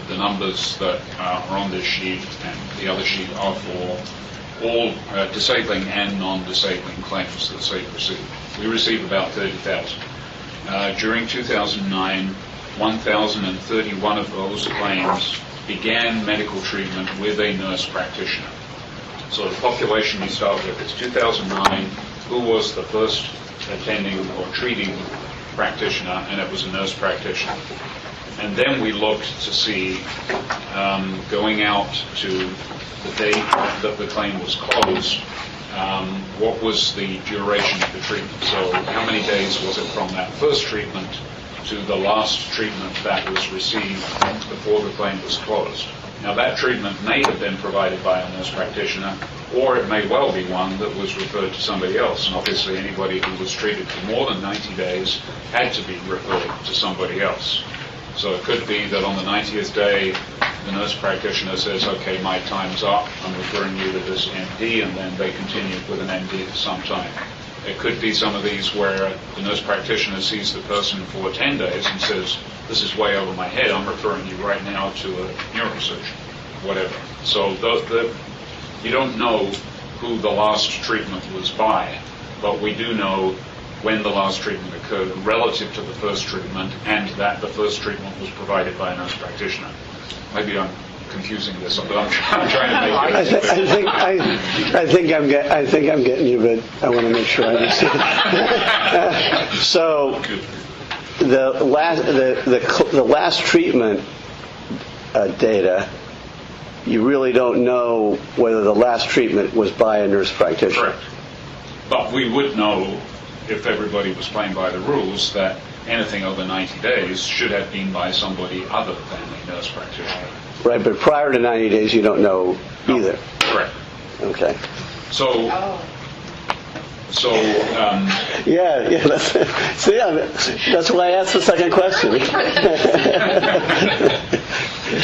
The numbers that are on this sheet and the other sheet are for all disabling and non-disabling claims that SAFE received. We received about 30,000. During 2009, 1,031 of those claims began medical treatment with a nurse practitioner. So the population we start with is 2009, who was the first attending or treating practitioner, and it was a nurse practitioner. And then we looked to see, going out to the date that the claim was closed, what was the duration of the treatment. So how many days was it from that first treatment to the last treatment that was received before the claim was closed. Now, that treatment may have been provided by a nurse practitioner, or it may well be one that was referred to somebody else. And obviously, anybody who was treated for more than 90 days had to be referred to somebody else. So it could be that on the 90th day, the nurse practitioner says, okay, my time's up, I'm referring you to this MD, and then they continue with an MD for some time. It could be some of these where the nurse practitioner sees the person for 10 days and says, this is way over my head, I'm referring you right now to a neurosurgeon, whatever. So you don't know who the last treatment was by, but we do know when the last treatment occurred relative to the first treatment, and that the first treatment was provided by a nurse practitioner. Maybe I'm confusing this, but I'm trying to make it. I think I'm getting you, but I want to make sure I understand. So the last treatment data, you really don't know whether the last treatment was by a nurse practitioner. Correct. But we would know, if everybody was playing by the rules, that anything over 90 days should have been by somebody other than a nurse practitioner. Right, but prior to 90 days, you don't know either. Correct. Okay. So, Oh. Yeah, that's why I asked the second question.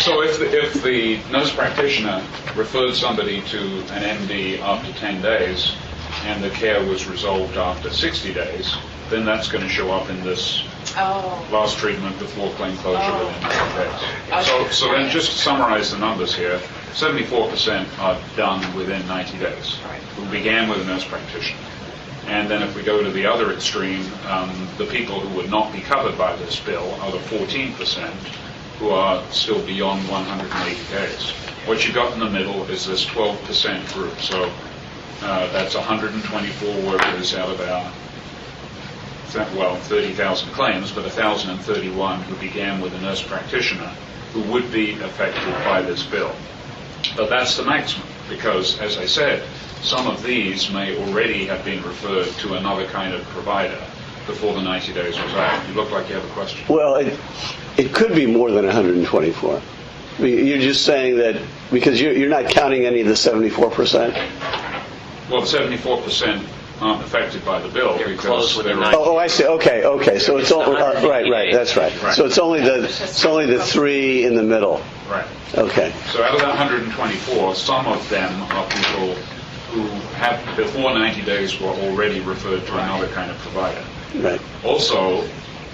So if the nurse practitioner referred somebody to an MD after 10 days and the care was resolved after 60 days, then that's going to show up in this Oh. last treatment before claim closure within 90 days. Okay. So then just to summarize the numbers here, 74% are done within 90 days, who began with a nurse practitioner. And then if we go to the other extreme, the people who would not be covered by this bill are the 14% who are still beyond 180 days. What you got in the middle is this 12% group. So that's 124 workers out of our 30,000 claims, but 1,031 who began with a nurse practitioner who would be affected by this bill. But that's the maximum, because, as I said, some of these may already have been referred to another kind of provider before the 90 days was out. You look like you have a question. Well, it could be more than 124. You're just saying that because you're not counting any of the 74%? Well, the 74% aren't affected by the bill They're because close with the they're 90. Oh, I see. Okay. So it's all right. That's right. Right. So it's only the three in the middle. right. Okay. So out of that 124, some of them are people who have, before 90 days, were already referred to another kind of provider. Right. Also,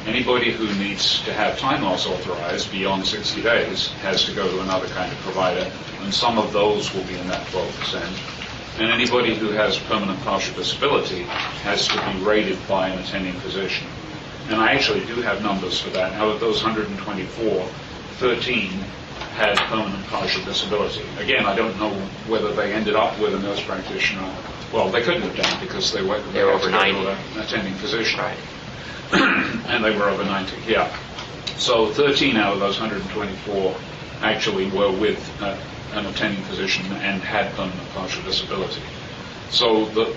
anybody who needs to have time loss authorized beyond 60 days has to go to another kind of provider, and some of those will be in that 12%. And anybody who has permanent partial disability has to be rated by an attending physician. And I actually do have numbers for that. Out of those 124, 13 had permanent partial disability. Again, I don't know whether they ended up with a nurse practitioner. Well, they couldn't have done because they were over 90. an attending physician. Right. And they were over 90, yeah. So 13 out of those 124 actually were with an attending physician and had permanent partial disability. So the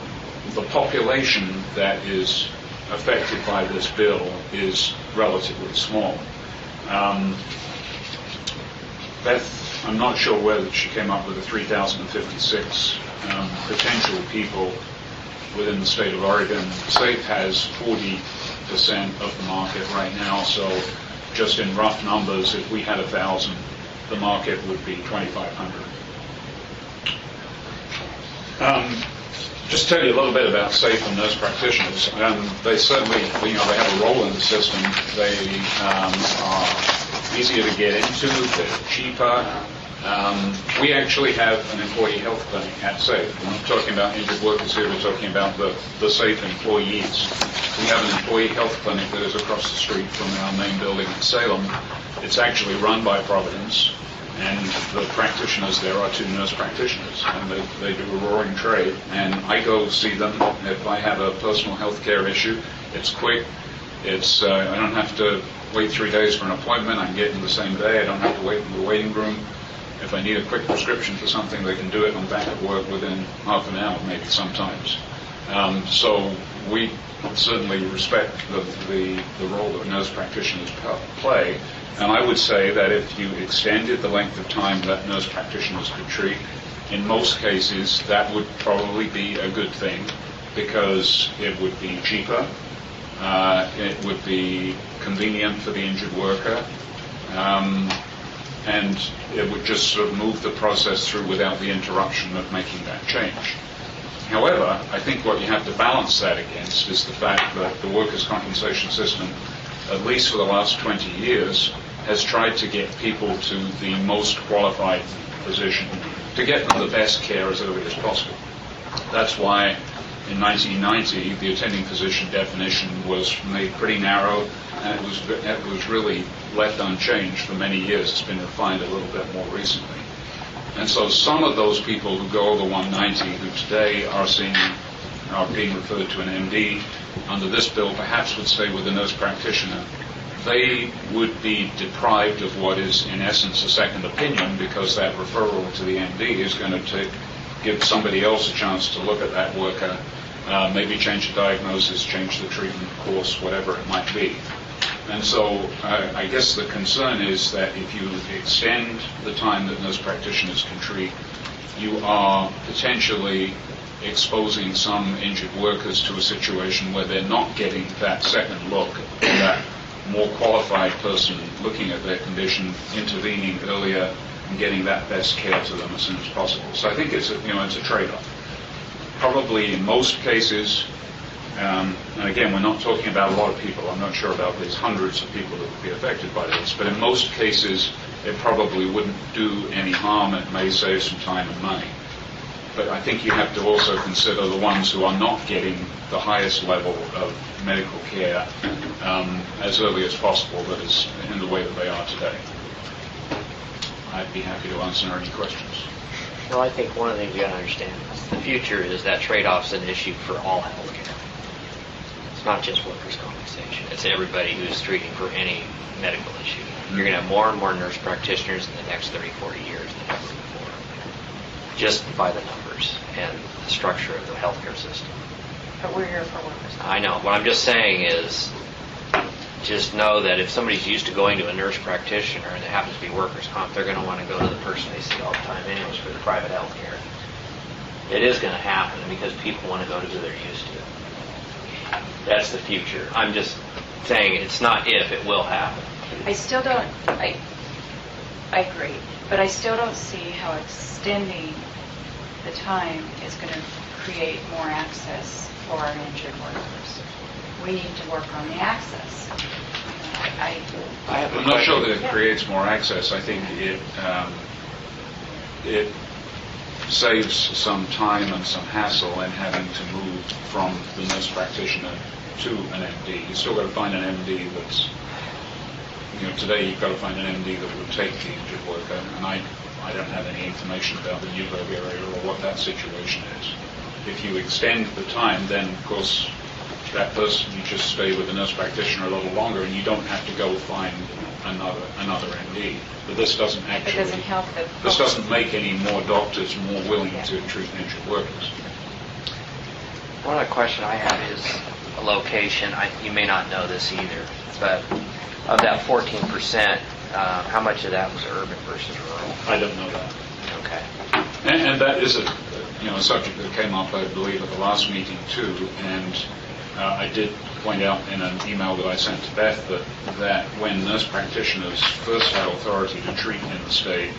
population that is affected by this bill is relatively small. Beth, I'm not sure whether she came up with the 3,056 potential people within the state of Oregon. SAFE has 40% of the market right now, so just in rough numbers, if we had 1,000, the market would be 2,500. Just tell you a little bit about SAFE and nurse practitioners. They certainly, they have a role in the system. They are easier to get into, they're cheaper. We actually have an employee health clinic at SAFE. We're not talking about injured workers here, we're talking about the SAFE employees. We have an employee health clinic that is across the street from our main building in Salem. It's actually run by Providence, and the practitioners there are 2 nurse practitioners, and they do a roaring trade. And I go see them if I have a personal health care issue. It's quick. It's I don't have to wait 3 days for an appointment. I can get in the same day. I don't have to wait in the waiting room. If I need a quick prescription for something, they can do it. I'm back at work within half an hour, maybe sometimes. So we certainly respect the role that nurse practitioners play. And I would say that if you extended the length of time that nurse practitioners could treat, in most cases that would probably be a good thing, because it would be cheaper, it would be convenient for the injured worker, and it would just sort of move the process through without the interruption of making that change. However, I think what you have to balance that against is the fact that the workers' compensation system, at least for the last 20 years, has tried to get people to the most qualified physician, to get them the best care as early as possible. That's why in 1990 the attending physician definition was made pretty narrow, and it was really left unchanged for many years. It's been refined a little bit more recently. And so some of those people who go over 190, who today are being referred to an MD, under this bill perhaps would stay with a nurse practitioner, they would be deprived of what is in essence a second opinion, because that referral to the MD is going to give somebody else a chance to look at that worker, maybe change the diagnosis, change the treatment course, whatever it might be. And so I guess the concern is that if you extend the time that nurse practitioners can treat you are potentially exposing some injured workers to a situation where they're not getting that second look, or that more qualified person looking at their condition, intervening earlier, and getting that best care to them as soon as possible. So I think it's a trade-off. Probably in most cases, and again, we're not talking about a lot of people. I'm not sure about these hundreds of people that would be affected by this, but in most cases, it probably wouldn't do any harm. It may save some time and money. But I think you have to also consider the ones who are not getting the highest level of medical care as early as possible, that is, in the way that they are today. I'd be happy to answer any questions. Well, I think one of the things you got to understand is the future is that trade-off's an issue for all healthcare. It's not just workers' compensation. It's everybody who's treating for any medical issue. You're going to have more and more nurse practitioners in the next 30, 40 years than ever before, just by the numbers and the structure of the healthcare system. But we're here for workers. I know. What I'm just saying is, just know that if somebody's used to going to a nurse practitioner and it happens to be workers' comp, they're going to want to go to the person they see all the time anyways for the private health care. It is going to happen because people want to go to who they're used to. That's the future. I'm just saying it's not if, it will happen. I still don't, I agree, but I still don't see how extending the time is going to create more access for our injured workers. We need to work on the access. I'm not sure that it creates more access. I think it saves some time and some hassle in having to move from the nurse practitioner to an MD. You've still got to find an MD that's, today you've got to find an MD that would take the injured worker, and I don't have any information about the Newburgh area or what that situation is. If you extend the time, then of course that person, you just stay with the nurse practitioner a little longer, and you don't have to go find another MD. But this doesn't actually. It doesn't help the. This doesn't make any more doctors more willing to treat injured workers. One other question I have is a location. You may not know this either, but of that 14%, how much of that was urban versus rural? I don't know that. Okay. And that is a subject that came up, I believe, at the last meeting too. And I did point out in an email that I sent to Beth that when nurse practitioners first had authority to treat in the state,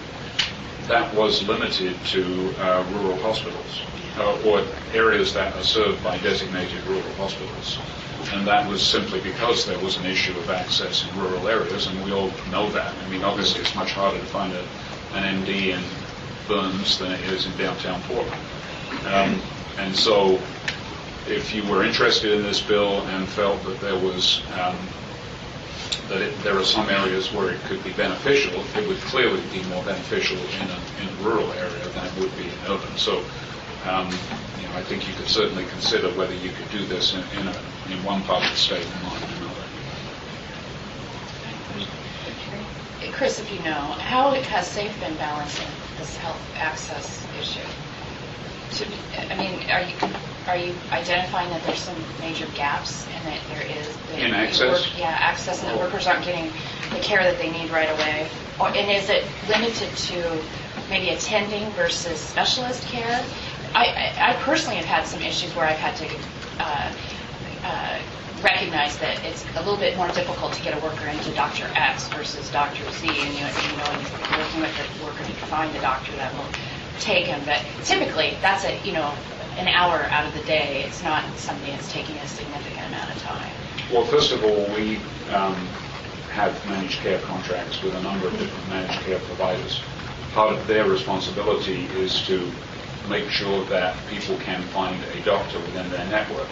that was limited to rural hospitals or areas that are served by designated rural hospitals. And that was simply because there was an issue of access in rural areas, and we all know that. I mean, obviously it's much harder to find an MD in Burns than it is in downtown Portland. And so if you were interested in this bill and felt that there was there are some areas where it could be beneficial, it would clearly be more beneficial in a rural area than it would be in urban. So I think you could certainly consider whether you could do this in one part of the state and not in another. Chris, if you know, how has SAFE been balancing this health access issue? Are you identifying that there's some major gaps and that there is in access? Access, and that workers aren't getting the care that they need right away? And is it limited to maybe attending versus specialist care? I personally have had some issues where I've had to recognize that it's a little bit more difficult to get a worker into Dr. X versus Dr. Z, and you're working with the worker to find the doctor that will take him. But typically, that's an hour out of the day. It's not something that's taking a significant amount of time. Well, first of all, we have managed care contracts with a number of different managed care providers. Part of their responsibility is to make sure that people can find a doctor within their network.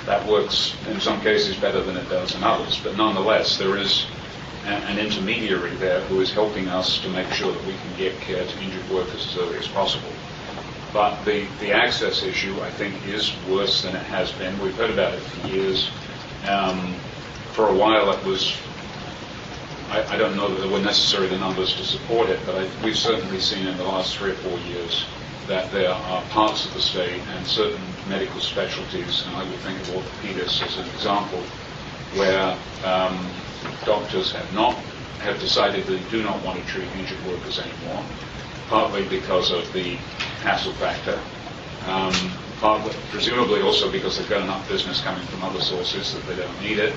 That works in some cases better than it does in others, but nonetheless, there is an intermediary there who is helping us to make sure that we can get care to injured workers as early as possible. But the access issue, I think, is worse than it has been. We've heard about it for years. For a while, it was, I don't know that there were necessarily the numbers to support it, but we've certainly seen in the last 3 or 4 years that there are parts of the state and certain medical specialties, and I would think of orthopedics as an example, where doctors have decided they do not want to treat injured workers anymore, partly because of the hassle factor. Presumably also because they've got enough business coming from other sources that they don't need it,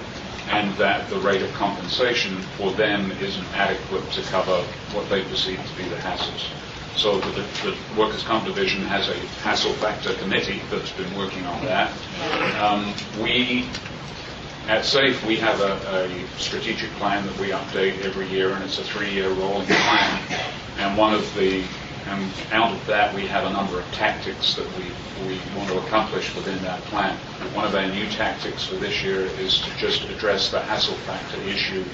and that the rate of compensation for them isn't adequate to cover what they perceive to be the hassles. So the Workers' Comp Division has a hassle factor committee that's been working on that. We, at SAFE, we have a strategic plan that we update every year, and it's a 3-year rolling plan. And out of that, we have a number of tactics that we want to accomplish within that plan. One of our new tactics for this year is to just address the hassle factor issue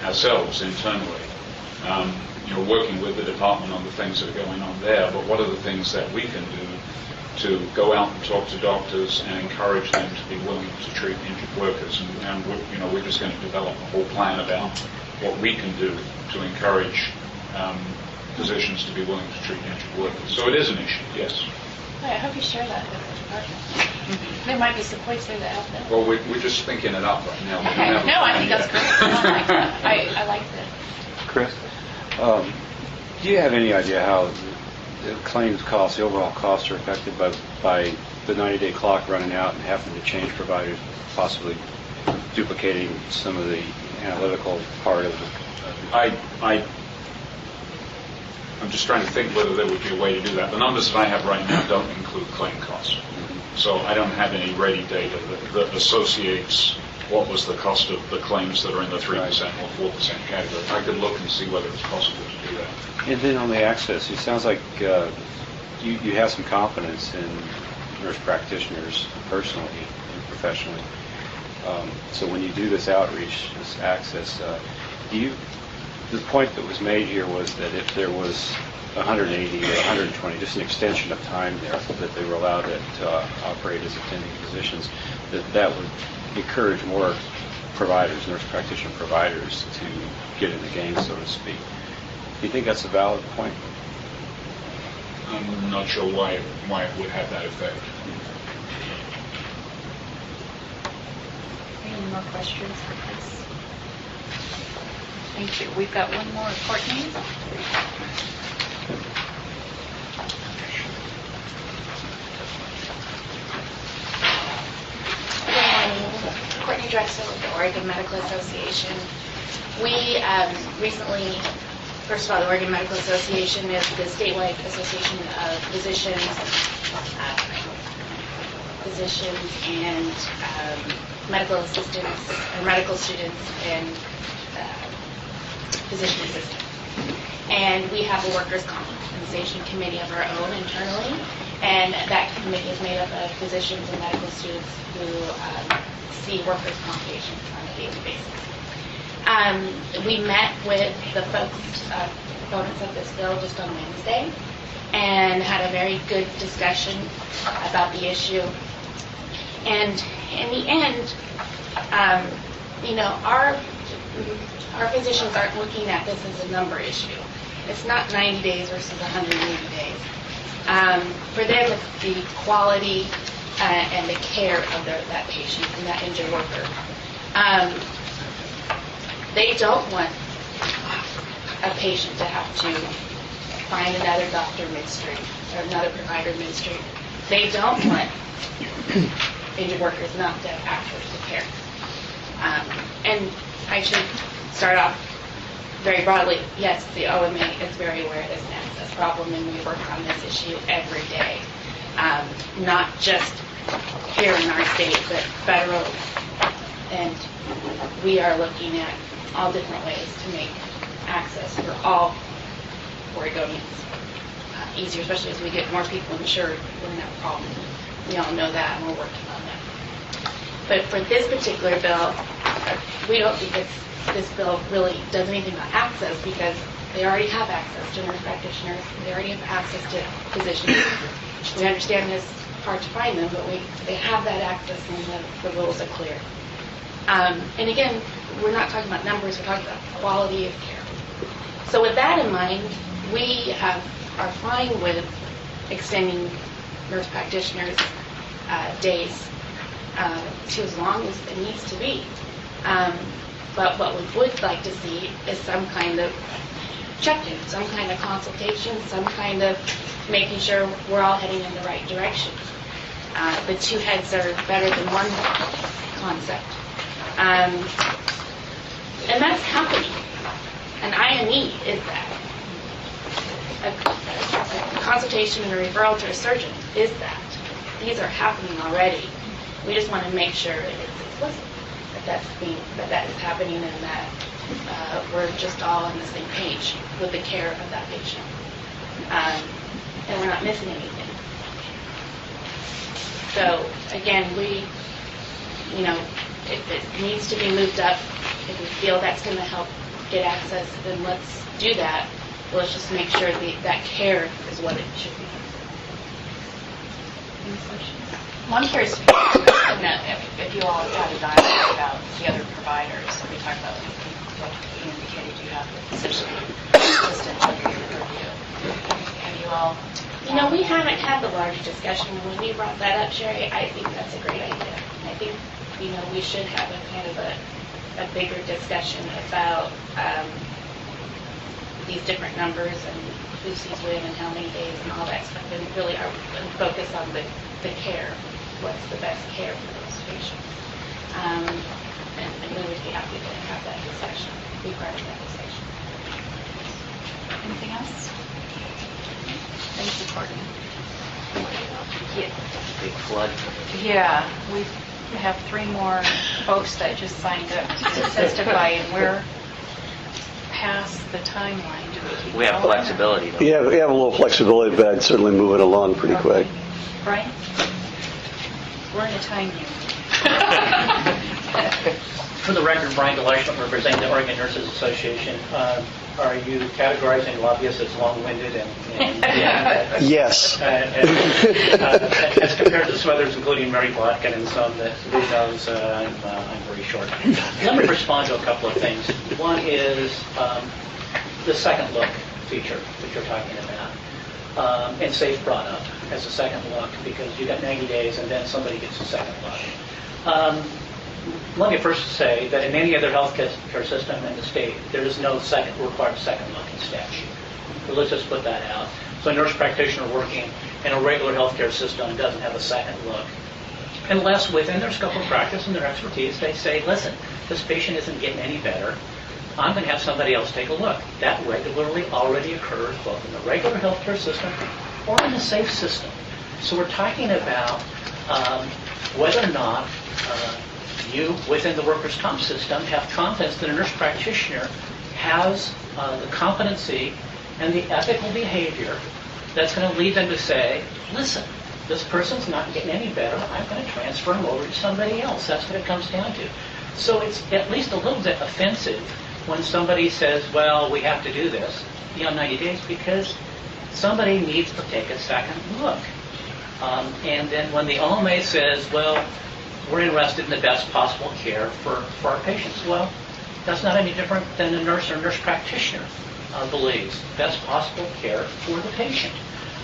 ourselves internally. Working with the department on the things that are going on there, but what are the things that we can do to go out and talk to doctors and encourage them to be willing to treat injured workers? And we're just going to develop a whole plan about what we can do to encourage physicians to be willing to treat injured workers. So it is an issue, yes. I hope you share that with the department. There might be some points there that help them. Well, we're just thinking it up right now. Okay. No, I think that's great. I like that. Chris, do you have any idea how the claims costs, the overall costs are affected by the 90-day clock running out and having to change providers, possibly duplicating some of the analytical part of it? I'm just trying to think whether there would be a way to do that. The numbers that I have right now don't include claim costs. So I don't have any ready data that associates what was the cost of the claims that are in the 3% or 4% category. I could look and see whether it's possible to do that. And then on the access, it sounds like you have some confidence in nurse practitioners personally and professionally. So when you do this outreach, this access, the point that was made here was that if there was 180 or 120, just an extension of time there, that they were allowed to operate as attending physicians, that would encourage more providers, nurse practitioner providers, to get in the game, so to speak. Do you think that's a valid point? I'm not sure why it would have that effect. Any more questions for Chris? Thank you. We've got one more. Courtney? Courtney Drexel with the Oregon Medical Association. We recently, first of all, the Oregon Medical Association is the statewide association of physicians and medical assistants, or medical students, and physician assistants. And we have a workers' compensation committee of our own internally, and that committee is made up of physicians and medical students who see workers' comp patients on a daily basis. We met with the folks, proponents of this bill, just on Wednesday, and had a very good discussion about the issue. And in the end, our physicians aren't looking at this as a number issue. It's not 90 days versus 180 days. For them, it's the quality and the care of that patient and that injured worker. They don't want a patient to have to find another doctor midstream or another provider midstream. They don't want injured workers not to have access to care. And I should start off very broadly. Yes, the OMA is very aware there's an access problem, and we work on this issue every day. Not just here in our state, but federal. And we are looking at all different ways to make access for all Oregonians easier, especially as we get more people insured. We're going to have a problem. We all know that, and we're working on that. But for this particular bill, we don't think this bill really does anything about access, because they already have access to nurse practitioners. They already have access to physicians. We understand it's hard to find them, but they have that access, and the rules are clear. And again, we're not talking about numbers. We're talking about quality of care. So with that in mind, we are fine with extending nurse practitioners' days to as long as it needs to be. But what we would like to see is some kind of check-in, some kind of consultation, some kind of making sure we're all heading in the right direction. The two heads are better than one concept. And that's happening. An IME is that. A consultation and a referral to a surgeon is that. These are happening already. We just want to make sure that it's explicit, that is happening, and that we're just all on the same page with the care of that patient. And we're not missing anything. So, again, if it needs to be moved up, if we feel that's going to help get access, then let's do that. Let's just make sure that care is what it should be. Any questions? Well, I'm curious if you all have had a dialogue about the other providers. We talked about, like you indicated, you have the physician assistant under your purview. Have you all? We haven't had the large discussion. When you brought that up, Sherry, I think that's a great idea. I think, we should have a kind of a bigger discussion about these different numbers and who sees when and how many days and all that stuff, and really focus on the care. What's the best care for those patients? And we would be happy to have that discussion, be part of that discussion. Anything else? Thank you, Courtney. Big flood. Yeah, we have 3 more folks that just signed up to testify, and we're past the timeline. Do we keep We have going? flexibility, though. Yeah, we have a little flexibility, but I'd certainly move it along pretty quick. Brian? We're in a time here. For the record, Brian DeLeischman, representing the Oregon Nurses Association. Are you categorizing lobbyists as long-winded and Yes. as compared to some others, including Mary Botkin and some that Lou knows, I'm very short. Let me respond to a couple of things. One is the second look feature that you're talking about. And SAFE brought up as a second look because you got 90 days and then somebody gets a second look. Let me first say that in any other health care system in the state, there is no required second look in statute. So let's just put that out. So a nurse practitioner working in a regular health care system doesn't have a second look. Unless within their scope of practice and their expertise, they say, listen, this patient isn't getting any better. I'm going to have somebody else take a look. That regularly already occurs both in the regular health care system or in the SAFE system. So we're talking about whether or not you, within the workers' comp system, have confidence that a nurse practitioner has the competency and the ethical behavior that's going to lead them to say, listen, this person's not getting any better. I'm going to transfer them over to somebody else. That's what it comes down to. So it's at least a little bit offensive when somebody says, well, we have to do this beyond 90 days because somebody needs to take a second look. And then when the OMA says, well, we're interested in the best possible care for our patients. Well, that's not any different than a nurse or nurse practitioner believes. Best possible care for the patient.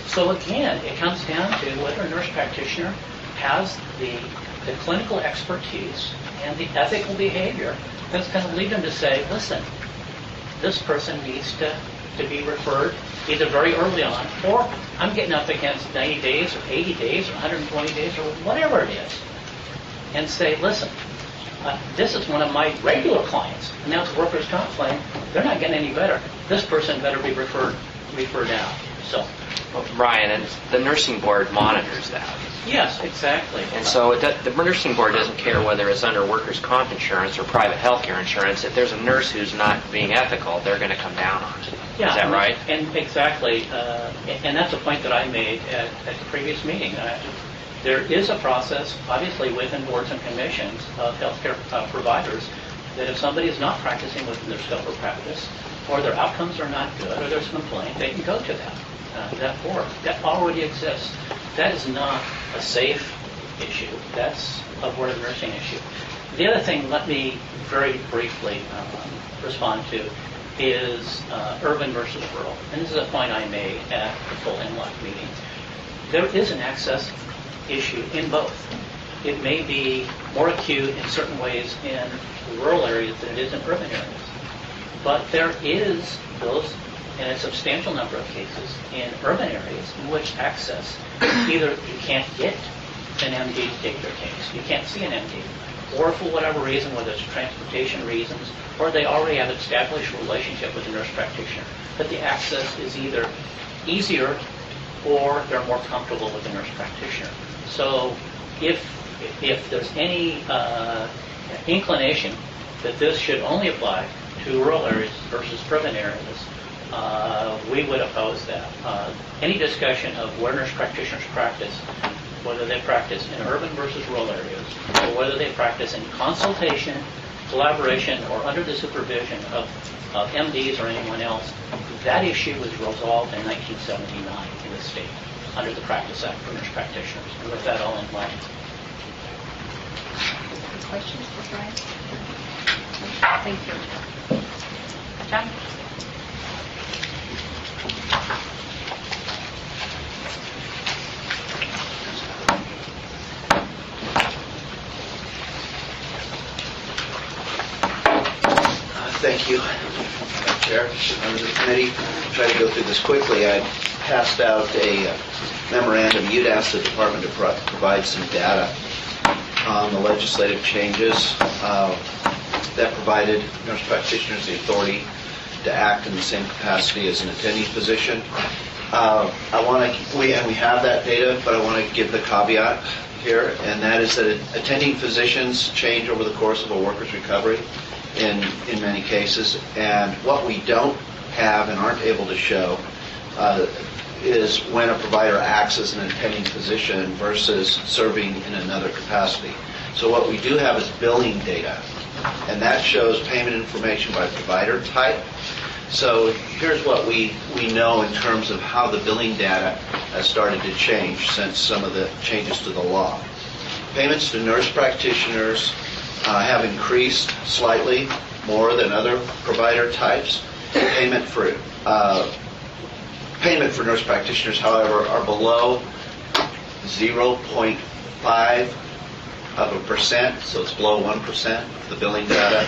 So again, it comes down to whether a nurse practitioner has the clinical expertise and the ethical behavior that's going to lead them to say, listen, this person needs to be referred either very early on, or I'm getting up against 90 days or 80 days or 120 days or whatever it is, and say, listen, this is one of my regular clients, and now it's a workers' comp claim. They're not getting any better. This person better be referred out. So, Well, Brian, and the nursing board monitors that. yes, exactly. And so the nursing board doesn't care whether it's under workers' comp insurance or private health care insurance. If there's a nurse who's not being ethical, they're going to come down on it. Yeah, Is that right? And exactly, and that's a point that I made at the previous meeting. There is a process, obviously, within boards and commissions of healthcare providers that if somebody is not practicing within their scope of practice, or their outcomes are not good, or there's a complaint, they can go to that board. That already exists. That is not a SAFE issue. That's a board of nursing issue. The other thing, let me very briefly respond to, is urban versus rural. And this is a point I made at the full MLAC meeting. There is an access issue in both. It may be more acute in certain ways in rural areas than it is in urban areas. But there is those in a substantial number of cases in urban areas in which access, either you can't get an MD to take their case, you can't see an MD, or for whatever reason, whether it's transportation reasons, or they already have established a relationship with a nurse practitioner, but the access is either easier or they're more comfortable with the nurse practitioner. So if there's any inclination that this should only apply to rural areas versus urban areas, we would oppose that. Any discussion of where nurse practitioners practice, whether they practice in urban versus rural areas, or whether they practice in consultation, collaboration, or under the supervision of MDs or anyone else, that issue was resolved in 1979 in the state under the Practice Act for nurse practitioners. And with that, I'll end my Questions for Brian? Thank you. John? Thank you, Madam Chair, members of the committee. I'll try to go through this quickly. I passed out a memorandum. You'd asked the department to provide some data on the legislative changes that provided nurse practitioners the authority to act in the same capacity as an attending physician. We have that data, but I want to give the caveat here, and that is that attending physicians change over the course of a worker's recovery in many cases, and what we don't have and aren't able to show is when a provider acts as an attending physician versus serving in another capacity. So what we do have is billing data, and that shows payment information by provider type. So here's what we know in terms of how the billing data has started to change since some of the changes to the law. Payments to nurse practitioners have increased slightly more than other provider types. Payment for nurse practitioners, however, are below 0.5%, so it's below 1% of the billing data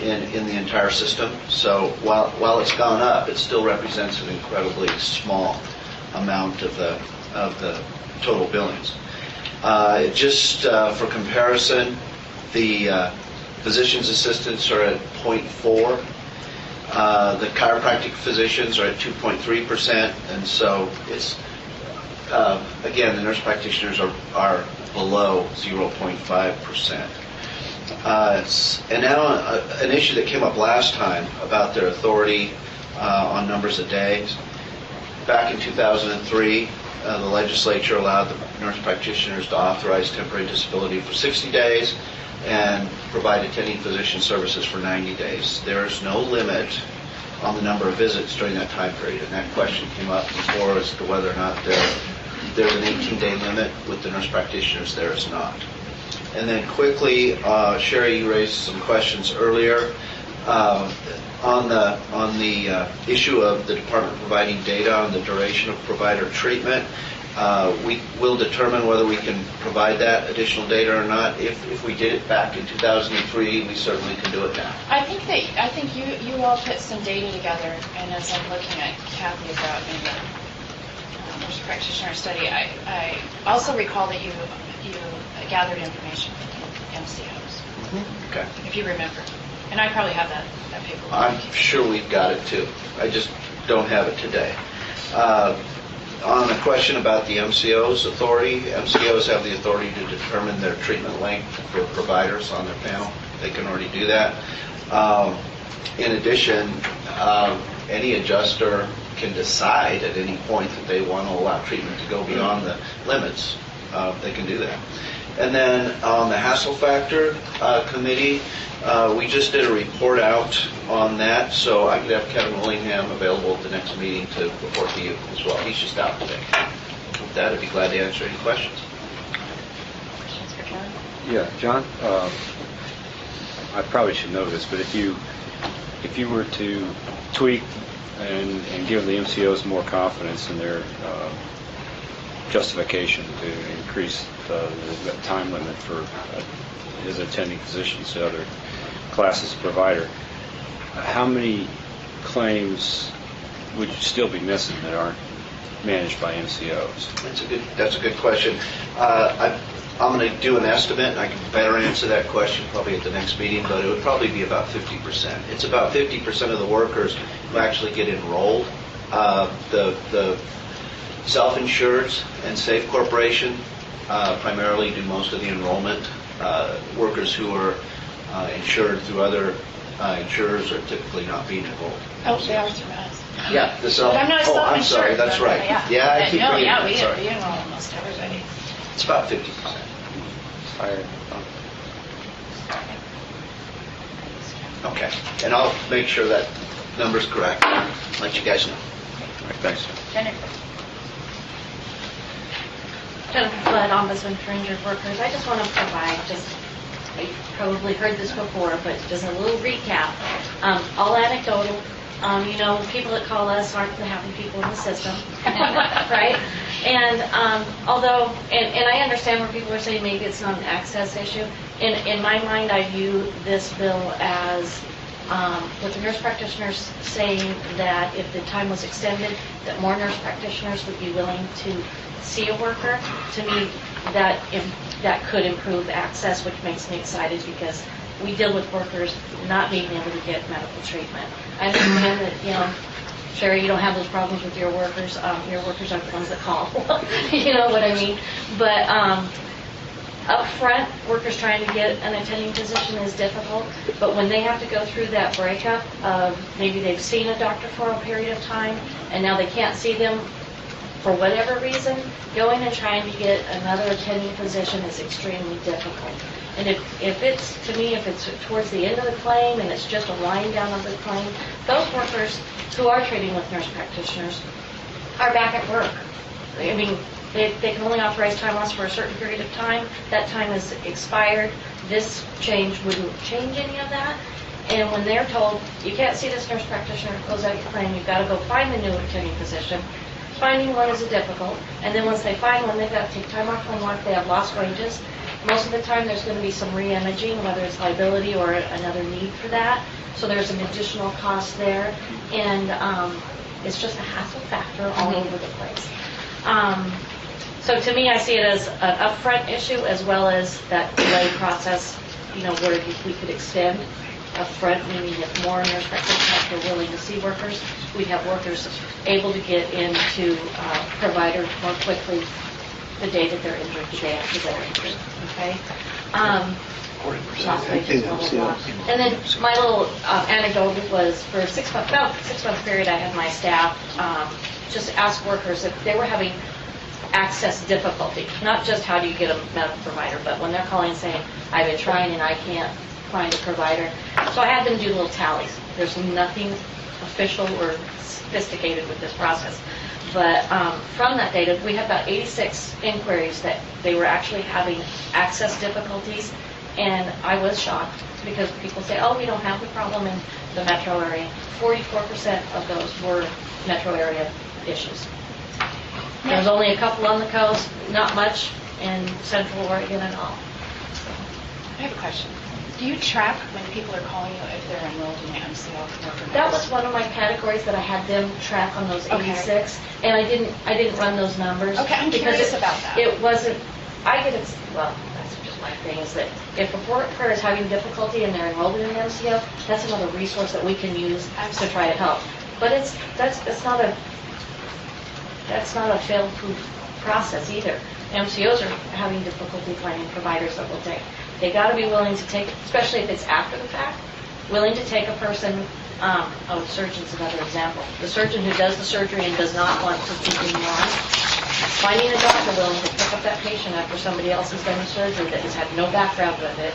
in the entire system. So while it's gone up, it still represents an incredibly small amount of the total billings. Just for comparison, the physician's assistants are at 0.4. The chiropractic physicians are at 2.3%, and so it's again, the nurse practitioners are below 0.5%. And now an issue that came up last time about their authority on numbers of days. Back in 2003, the legislature allowed the nurse practitioners to authorize temporary disability for 60 days and provide attending physician services for 90 days. There is no limit on the number of visits during that time period, and that question came up before as to whether or not there's an 18-day limit. With the nurse practitioners, there is not. And then quickly, Sherry, you raised some questions earlier on the issue of the department providing data on the duration of provider treatment. We will determine whether we can provide that additional data or not. If we did it back in 2003, we certainly can do it now. I think you all put some data together, and as I'm looking at Kathy about in the nurse practitioner study, I also recall that you gathered information from MCOs. Okay. If you remember, and I probably have that paper. I'm sure we've got it too. I just don't have it today. On the question about the MCO's authority, MCOs have the authority to determine their treatment length for providers on their panel. They can already do that. In addition, any adjuster can decide at any point that they want to allow treatment to go beyond the limits. They can do that. And then on the hassle factor committee, we just did a report out on that, so I could have Kevin Willingham available at the next meeting to report to you as well. He's just out today. With that, I'd be glad to answer any questions. Questions for Kevin? Yeah, John, I probably should know this, but if you were to tweak and give the MCOs more confidence in their justification to increase the time limit for his attending physicians to other classes of provider, how many claims would you still be missing that aren't managed by MCOs? That's a good question. I'm going to do an estimate. I can better answer that question probably at the next meeting, but it would probably be about 50%. It's about 50% of the workers who actually get enrolled. The self-insureds and Safe Corporation primarily do most of the enrollment. Workers who are insured through other insurers are typically not being enrolled. Oh, they are through us. Yeah, the self. But I'm not Oh, I'm sorry. self-insured. That's right. Yeah, I keep No, reading. yeah, we Sorry. enroll almost everybody. It's about 50%. Higher. Okay, and I'll make sure that number's correct. Let you guys know. All right, thanks, sir. Jennifer. Jennifer Flood, Ombudsman for Injured Workers. I just want to provide, you've probably heard this before, but just a little recap. All anecdotal. People that call us aren't the happy people in the system, right? And although, and I understand where people are saying maybe it's not an access issue. In my mind, I view this bill as with the nurse practitioners saying that if the time was extended, that more nurse practitioners would be willing to see a worker. To me, that could improve access, which makes me excited because we deal with workers not being able to get medical treatment. I understand that, Sherry, you don't have those problems with your workers. Your workers aren't the ones that call. You know what I mean? But up front, workers trying to get an attending position is difficult. But when they have to go through that breakup of maybe they've seen a doctor for a period of time and now they can't see them for whatever reason, going and trying to get another attending position is extremely difficult. And if it's towards the end of the claim and it's just a line down of the claim, those workers who are treating with nurse practitioners are back at work. I mean, they can only authorize time loss for a certain period of time. That time is expired. This change wouldn't change any of that. And when they're told, you can't see this nurse practitioner to close out your claim, you've got to go find the new attending position. Finding one is difficult. And then once they find one, they've got to take time off from work. They have lost wages. Most of the time, there's going to be some re-imaging, whether it's liability or another need for that. So there's an additional cost there. And it's just a hassle factor all over the place. So to me, I see it as an upfront issue as well as that delay process, where we could extend upfront, meaning if more nurse practitioners were willing to see workers, we'd have workers able to get into provider more quickly the day that they're injured, the day after they're injured. Okay? Lost wages, blah, blah, blah. And then my little anecdote was for about 6 month period, I had my staff just ask workers if they were having access difficulty, not just how do you get a medical provider, but when they're calling saying, I've been trying and I can't find a provider. So I had them do little tallies. There's nothing official or sophisticated with this process. But from that data, we had about 86 inquiries that they were actually having access difficulties, and I was shocked because people say, oh, we don't have the problem in the metro area. 44% of those were metro area issues. There's only a couple on the coast, not much in Central Oregon at all. I have a question. Do you track when people are calling you if they're enrolled in the MCL worker? That was one of my categories that I had them track on those 86, and I didn't run those numbers. Okay, I'm curious about that. It wasn't. That's just my thing is that if a worker is having difficulty and they're enrolled in an MCO, that's another resource that we can use to try to help. But that's not a fail-proof process either. MCOs are having difficulty finding providers that will take. They got to be willing to take, especially if it's after the fact, willing to take a person. Surgeon's another example. The surgeon who does the surgery and does not want to continue on, finding a doctor willing to pick up that patient after somebody else has done the surgery that has had no background with it.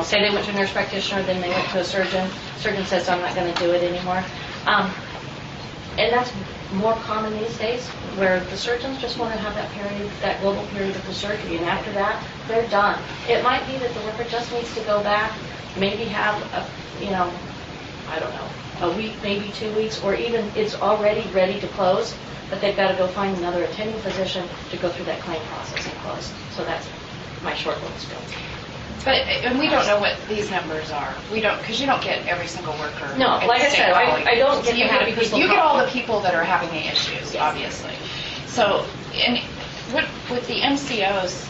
Say they went to a nurse practitioner, then they went to a surgeon. Surgeon says, I'm not going to do it anymore. And that's more common these days, where the surgeons just want to have that global period of the surgery, and after that, they're done. It might be that the worker just needs to go back, maybe have a week, maybe 2 weeks, or even it's already ready to close, but they've got to go find another attending physician to go through that claim process and close. So that's my short little spiel. And we don't know what these numbers are. We don't, because you don't get every single worker. No, in like the I state said, hall. I don't get So you the happy people You get all call. the people that are having the issues, obviously. So, and with the MCOs,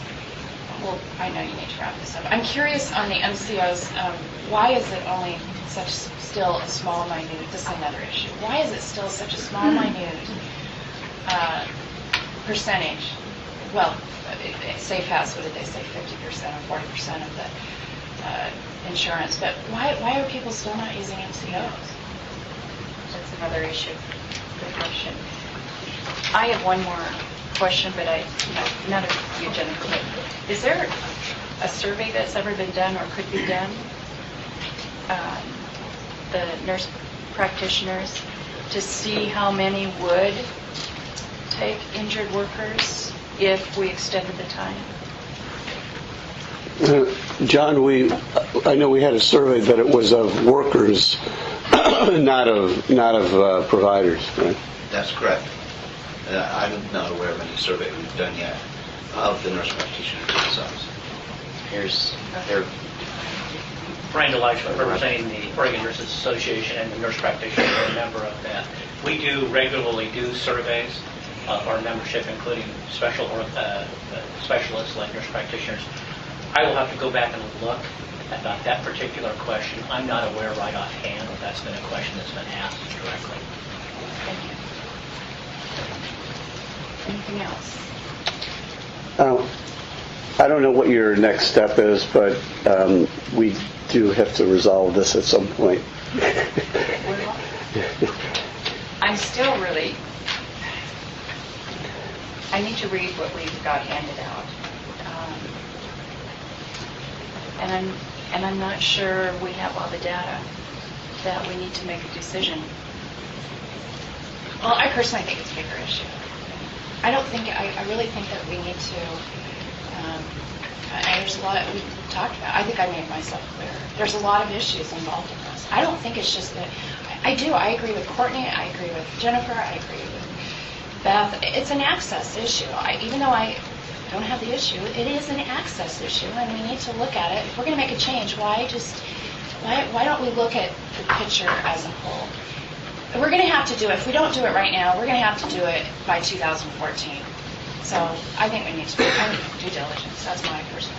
well, I know you need to wrap this up. I'm curious on the MCOs, why is it only still a small, minute, this is another issue. Why is it still such a small, minute percentage? Well, Safe has, what did they say, 50% or 40% of the insurance, but why are people still not using MCOs? That's another issue. Good question. I have one more question, but none of you, Jennifer. But is there a survey that's ever been done or could be done, the nurse practitioners, to see how many would take injured workers if we extended the time? John, I know we had a survey, but it was of workers, not of providers, right? That's correct. I'm not aware of any survey we've done yet of the nurse practitioners themselves. Brian DeLight, representing the Oregon Nurses Association and the nurse practitioners, are a member of that. We do regularly do surveys of our membership, including specialists like nurse practitioners. I will have to go back and look about that particular question. I'm not aware right offhand if that's been a question that's been asked directly. Thank you. Anything else? I don't know what your next step is, but we do have to resolve this at some point. I'm still really, I need to read what we've got handed out. And I'm not sure we have all the data that we need to make a decision. Well, I personally think it's a bigger issue. I really think that we need to, there's a lot we talked about. I think I made myself clear. There's a lot of issues involved in this. I don't think it's just that, I agree with Courtney, I agree with Jennifer, I agree with Beth. It's an access issue. Even though I don't have the issue, it is an access issue, and we need to look at it. If we're going to make a change, why don't we look at the picture as a whole? We're going to have to do it. If we don't do it right now, we're going to have to do it by 2014. So I think we need to do due diligence. That's my personal.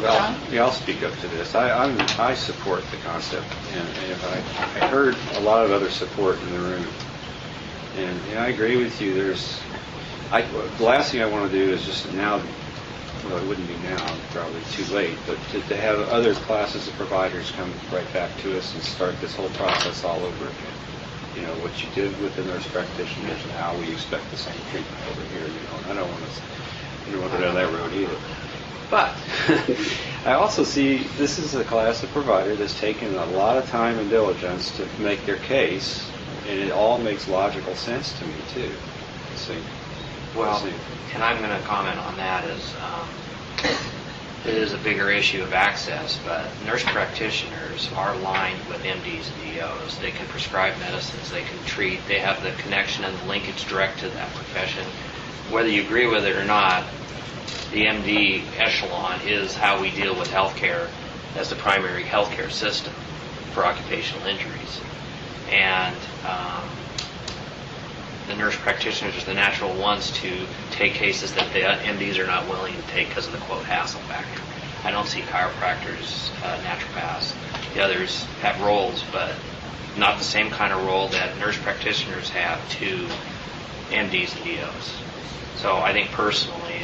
John? Yeah, I'll speak up to this. I support the concept, and I heard a lot of other support in the room. And I agree with you. The last thing I want to do is just now, well, it wouldn't be now, probably too late, but to have other classes of providers come right back to us and start this whole process all over again. You know, what you did with the nurse practitioners and how we expect the same treatment over here. And I don't want to go down that road either. But I also see this is a class of provider that's taken a lot of time and diligence to make their case, and it all makes logical sense to me, too. And I'm going to comment on that as it is a bigger issue of access, but nurse practitioners are aligned with MDs and DOs. They can prescribe medicines, they can treat, they have the connection and the linkage direct to that profession. Whether you agree with it or not, the MD echelon is how we deal with healthcare as the primary healthcare system for occupational injuries. And the nurse practitioners are the natural ones to take cases that the MDs are not willing to take because of the, quote, hassle factor. I don't see chiropractors, naturopaths. The others have roles, but not the same kind of role that nurse practitioners have to MDs and DOs. So I think personally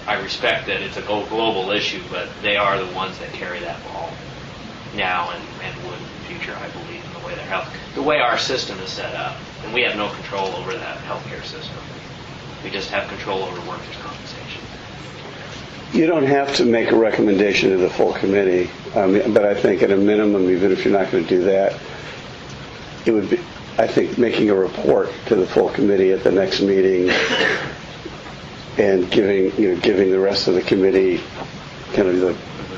I respect that it's a global issue, but they are the ones that carry that ball now and would in the future, I believe, in the way our system is set up. And we have no control over that healthcare system. We just have control over workers' compensation. You don't have to make a recommendation to the full committee, but I think at a minimum, even if you're not going to do that, it would be, I think, making a report to the full committee at the next meeting and giving the rest of the committee kind of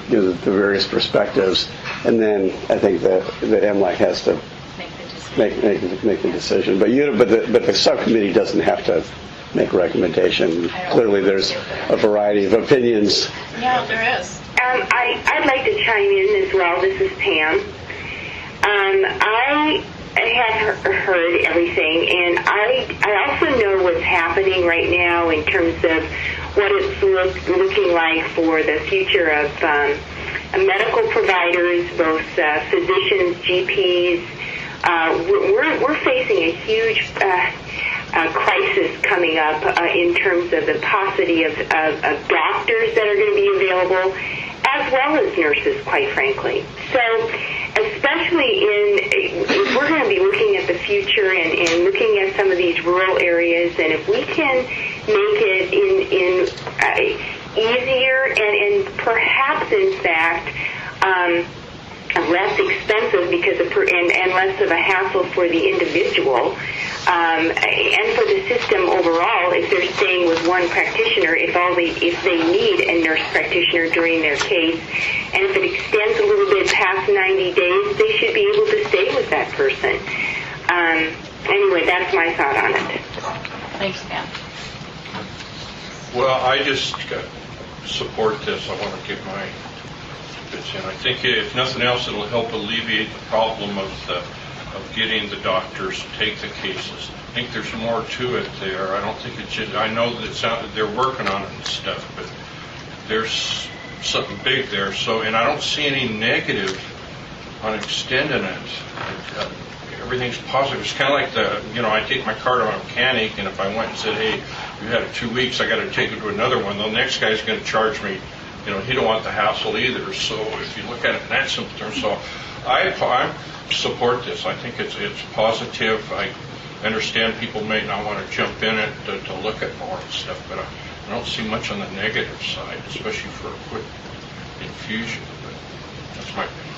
the various perspectives, and then I think that MLAC has to make the decision. But the subcommittee doesn't have to make a recommendation. Clearly, there's a variety of opinions. Yeah, there is. I'd like to chime in as well. This is Pam. I have heard everything, and I also know what's happening right now in terms of what it's looking like for the future of medical providers, both physicians, GPs. We're facing a huge crisis coming up in terms of the paucity of doctors that are going to be available, as well as nurses, quite frankly. So, especially if we're going to be looking at the future and looking at some of these rural areas, and if we can make it easier and perhaps, in fact, less expensive because and less of a hassle for the individual and for the system overall, if they're staying with one practitioner, if they need a nurse practitioner during their case, and if it extends a little bit past 90 days, they should be able to stay with that person. Anyway, that's my thought on it. Thanks, Pam. Well, I just support this. I want to give my bits in. I think if nothing else, it'll help alleviate the problem of getting the doctors to take the cases. I think there's more to it there. I don't think it's just, I know that they're working on it and stuff, but there's something big there. So, and I don't see any negative on extending it. Everything's positive. It's kind of like I take my car to a mechanic, and if I went and said, hey, you had it 2 weeks, I got to take it to another one, the next guy's going to charge me. He don't want the hassle either. So if you look at it in that simple term, so I support this. I think it's positive. I understand people may not want to jump in it to look at more and stuff, but I don't see much on the negative side, especially for a quick infusion. But that's my opinion.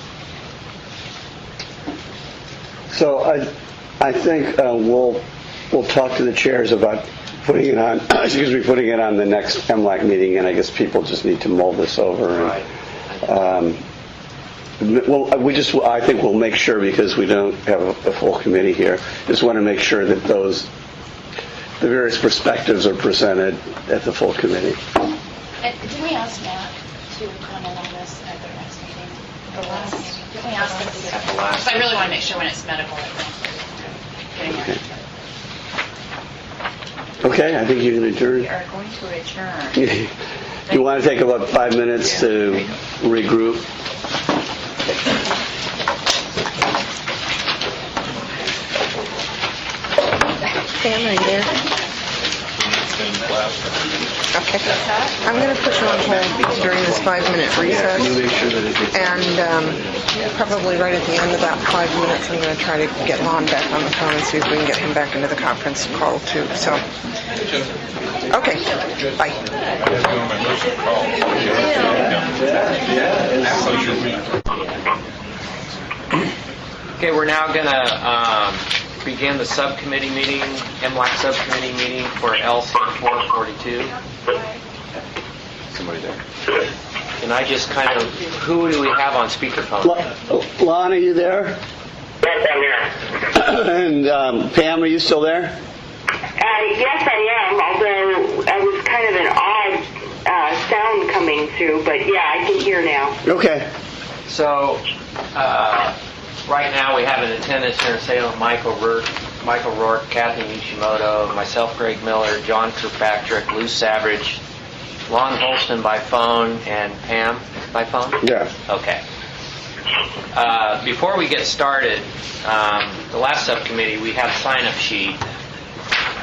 So I think we'll talk to the chairs about putting it on the next MLAC meeting, and I guess people just need to mull this over. Right. I think we'll make sure, because we don't have a full committee here, just want to make sure that the various perspectives are presented at the full committee. Did we ask Matt to comment on this at their next meeting? The last meeting? Did we ask them to do that? Because I really want to make sure when it's medical, getting more into it. Okay, I think you can adjourn. We are going to adjourn. Do you want to take about 5 minutes to regroup? Pam, are you there? Okay. I'm going to put you on hold during this 5-minute recess. And probably right at the end of that 5 minutes, I'm going to try to get Lon back on the phone and see if we can get him back into the conference call, too. So, okay. Bye. Okay, we're now going to begin the subcommittee meeting, MLAC subcommittee meeting for LC 442. Somebody there. Can I just who do we have on speakerphone? Lon, are you there? Yes, I'm there. And Pam, are you still there? Yes, I am, although it was kind of an odd sound coming through, but yeah, I can hear now. Okay. So, right now we have in attendance here in Salem Michael Rourke, Kathy Nishimoto, myself, Greg Miller, John Kirkpatrick, Lou Savage, Lon Holston by phone, and Pam by phone? Yeah. Okay. Before we get started, the last subcommittee, we had a sign-up sheet,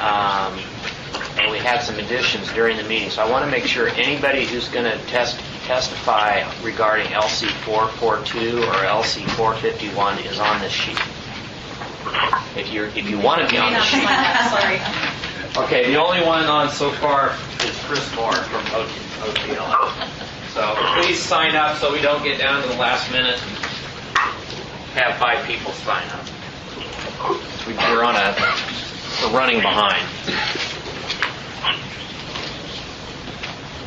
and we had some additions during the meeting. So I want to make sure anybody who's going to testify regarding LC 442 or LC 451 is on this sheet. If you want to be on the sheet. Sorry. Okay, the only one on so far is Chris Moore from OTLS. So please sign up so we don't get down to the last minute and have 5 people sign up. We're running behind.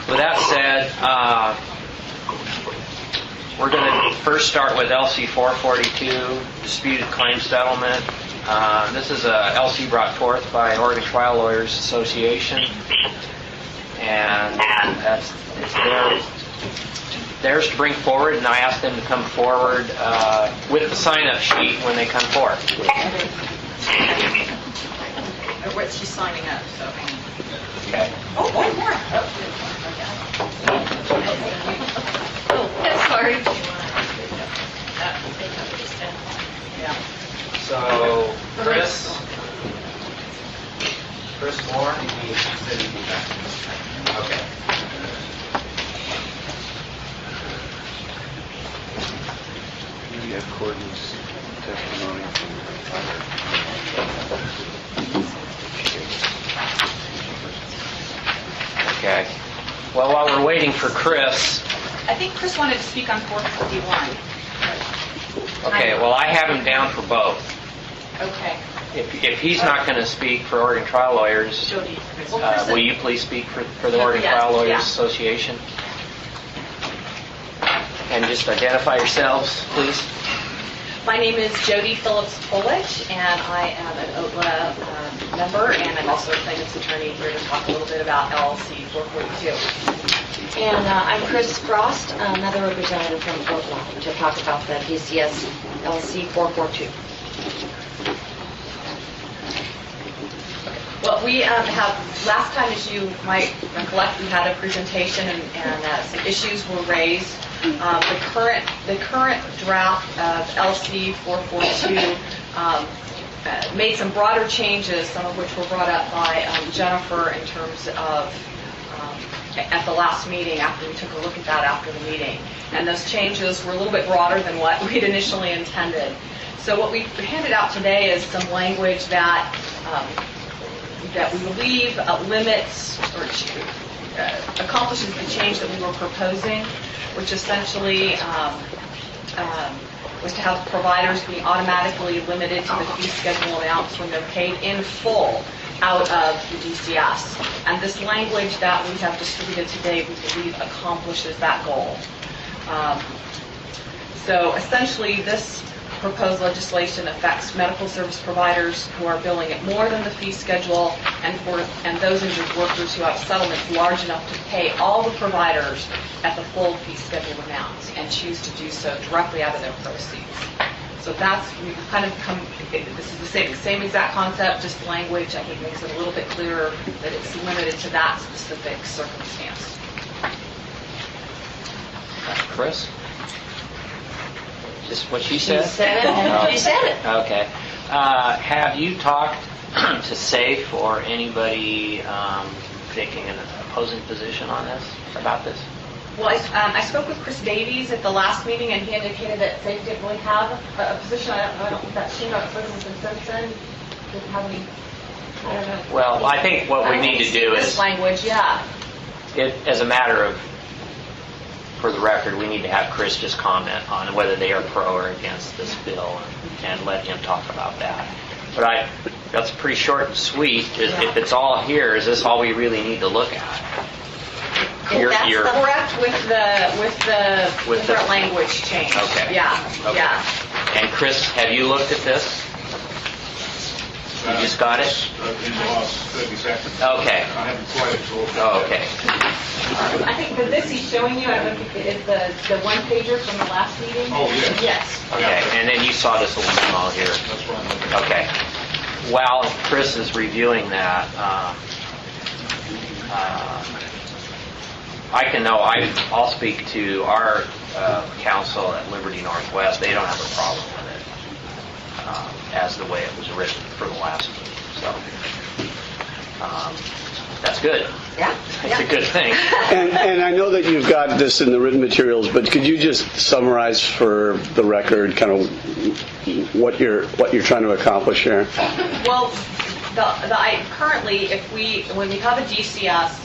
With that said, we're going to first start with LC 442, disputed claim settlement. This is a LC brought forth by Oregon Trial Lawyers Association, and it's theirs to bring forward, and I asked them to come forward with the sign-up sheet when they come forward. What's she signing up, so. Okay. Oh, one more. Oh, sorry. Yeah. So, Chris Moore? Okay. You have Courtney's testimony Okay. Well, while we're waiting for Chris, I think Chris wanted to speak on 451. okay, well, I have him down for both. Okay. If he's not going to speak for Oregon Trial Lawyers, Jody. will you please speak for the Oregon Yes, Trial Lawyers yeah. Association? And just identify yourselves, please. My name is Jody Phillips-Polich, and I am an OTLA member, and I'm also a plaintiff's attorney here to talk a little bit about LLC 442. And I'm Chris Frost, another representative from OTLA, to talk about the DCS LC 442. Well, we have, last time, as you might recollect, we had a presentation and some issues were raised. The current draft of LC 442 made some broader changes, some of which were brought up by Jennifer in terms of at the last meeting, after we took a look at that after the meeting. And those changes were a little bit broader than what we'd initially intended. So what we handed out today is some language that we believe limits or accomplishes the change that we were proposing, which essentially was to have providers be automatically limited to the fee schedule amounts when they're paid in full out of the DCS. And this language that we have distributed today, we believe, accomplishes that goal. So essentially, this proposed legislation affects medical service providers who are billing at more than the fee schedule, and those injured workers who have settlements large enough to pay all the providers at the full fee schedule amounts and choose to do so directly out of their proceeds. So we've kind of come, this is the same exact concept, just language, I think, makes it a little bit clearer that it's limited to that specific circumstance. Chris? Just what she said? She said it. She said it. Okay. Have you talked to SAFE or anybody taking an opposing position on this, about this? Well, I spoke with Chris Davies at the last meeting, and he indicated that SAFE didn't really have a position. I don't think that Sheena Simpson didn't have any. I don't know. Well, I think what we need to do this is, language, yeah. as a matter of, for the record, we need to have Chris just comment on whether they are pro or against this bill and let him talk about that. But that's pretty short and sweet. If it's all here, is this all we really need to look at? That's correct with the different language change. Okay. Yeah. Okay. Yeah. And Chris, have you looked at this? You just got it? In the last 30 seconds. Okay. I haven't quite absorbed it. Oh, okay. I think that this he's showing you, I don't know if it is the one-pager from the last meeting. Oh, yes. Yes. Okay, and then you saw this little memo here. That's what I'm looking at. Okay. While Chris is reviewing that, I'll speak to our counsel at Liberty Northwest. They don't have a problem with it as the way it was written for the last meeting. So that's good. Yeah. It's a good thing. And I know that you've got this in the written materials, but could you just summarize for the record kind of what you're trying to accomplish here? Well, currently, when we have a DCS,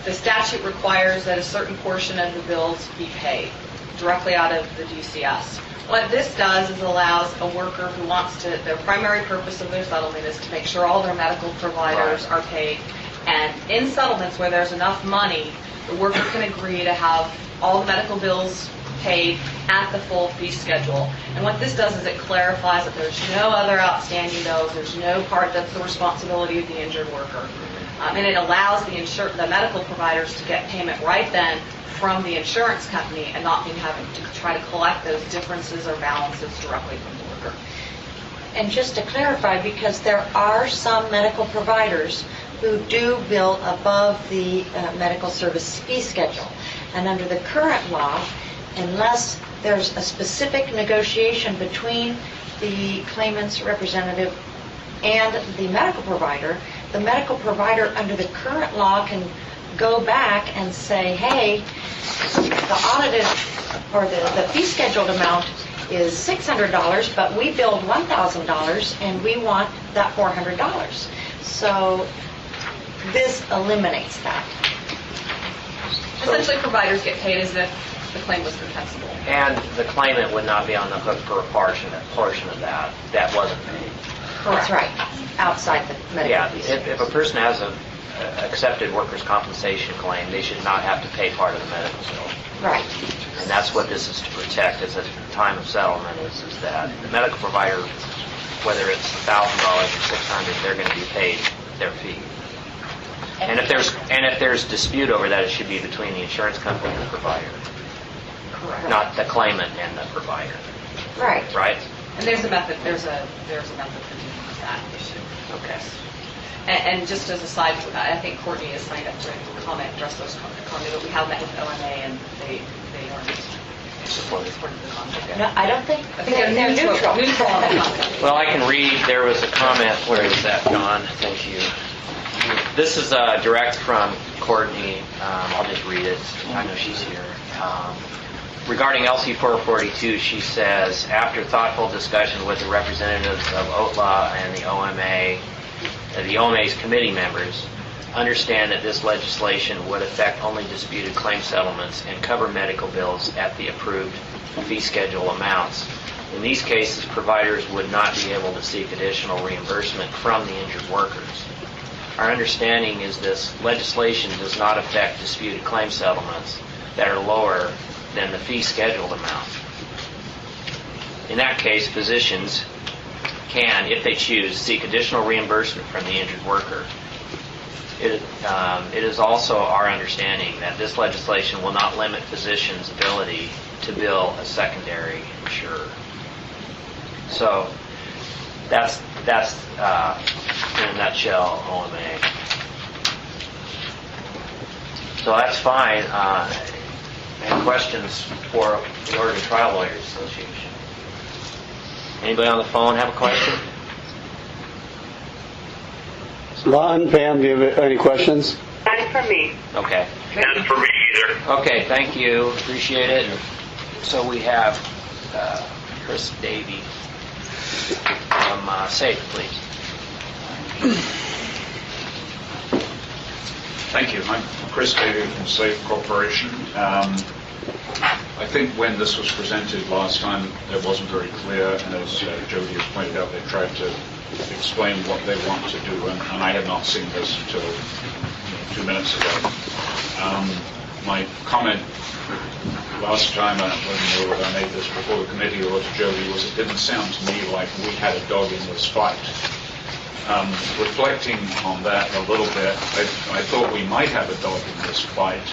the statute requires that a certain portion of the bills be paid directly out of the DCS. What this does is allows a worker who wants to, their primary purpose of their settlement is to make sure all their medical providers are paid. And in settlements where there's enough money, the worker can agree to have all the medical bills paid at the full fee schedule. And what this does is it clarifies that there's no other outstanding bills, there's no part that's the responsibility of the injured worker. And it allows the medical providers to get payment right then from the insurance company and not be having to try to collect those differences or balances directly from the worker. And just to clarify, because there are some medical providers who do bill above the medical service fee schedule. And under the current law, unless there's a specific negotiation between the claimant's representative and the medical provider under the current law can go back and say, hey, the audited or the fee scheduled amount is $600, but we billed $1,000 and we want that $400. So this eliminates that. Essentially, providers get paid as if the claim was compensable. And the claimant would not be on the hook for a portion of that. That wasn't paid. Correct. That's right. Outside the medical Yeah, fee if a person has a accepted workers' compensation claim, they should not have to pay part of the medical bill. Right. And that's what this is to protect, is at the time of settlement, is that the medical provider, whether it's $1,000 or $600, they're going to be paid their fee. And if there's dispute over that, it should be between the insurance company and the provider. Correct. Not the claimant and the provider. Right. Right? And there's a method for dealing with that issue. Okay. And just as a side, I think Courtney has signed up to address those comments, but we have met with OMA and they aren't supportive of the concept. No, I don't think they're neutral. Neutral on the concept. Well, I can read, there was a comment, where is that, John? Thank you. This is direct from Courtney. I'll just read it. I know she's here. Regarding LC 442, she says, after thoughtful discussion with the representatives of OTLA and the OMA's committee members, understand that this legislation would affect only disputed claim settlements and cover medical bills at the approved fee schedule amounts. In these cases, providers would not be able to seek additional reimbursement from the injured workers. Our understanding is this legislation does not affect disputed claim settlements that are lower than the fee scheduled amount. In that case, physicians can, if they choose, seek additional reimbursement from the injured worker. It is also our understanding that this legislation will not limit physicians' ability to bill a secondary insurer. So that's in a nutshell OMA. So that's fine. Any questions for the Oregon Trial Lawyers Association? Anybody on the phone have a question? Lon, Pam, do you have any questions? Not for me. Okay. Not for me either. Okay, thank you. Appreciate it. So we have Chris Davey from SAFE, please. Thank you. I'm Chris Davey from SAFE Corporation. I think when this was presented last time, it wasn't very clear, and as Jody has pointed out, they tried to explain what they want to do, and I had not seen this until 2 minutes ago. My comment last time, I don't know whether I made this before the committee or to Jody, was it didn't sound to me like we had a dog in this fight. Reflecting on that a little bit, I thought we might have a dog in this fight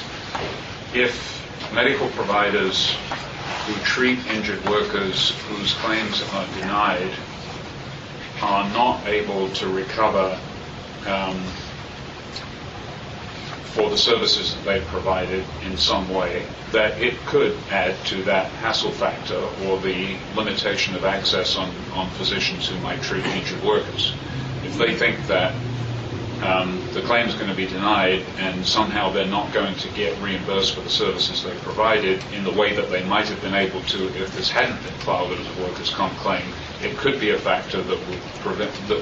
if medical providers who treat injured workers whose claims are denied are not able to recover for the services that they've provided in some way, that it could add to that hassle factor or the limitation of access on physicians who might treat injured workers. If they think that the claim is going to be denied and somehow they're not going to get reimbursed for the services they provided in the way that they might have been able to if this hadn't been filed as a workers' comp claim, it could be a factor that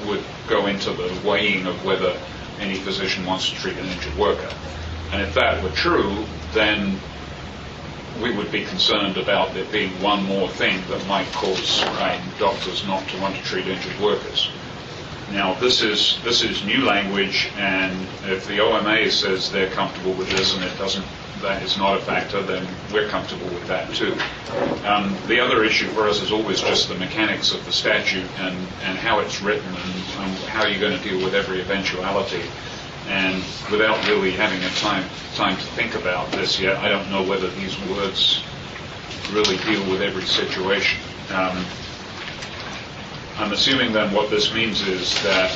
would go into the weighing of whether any physician wants to treat an injured worker. And if that were true, then we would be concerned about there being one more thing that might cause doctors not to want to treat injured workers. Now, this is new language, and if the OMA says they're comfortable with this and that is not a factor, then we're comfortable with that too. The other issue for us is always just the mechanics of the statute and how it's written and how you're going to deal with every eventuality. And without really having a time to think about this yet, I don't know whether these words really deal with every situation. I'm assuming then what this means is that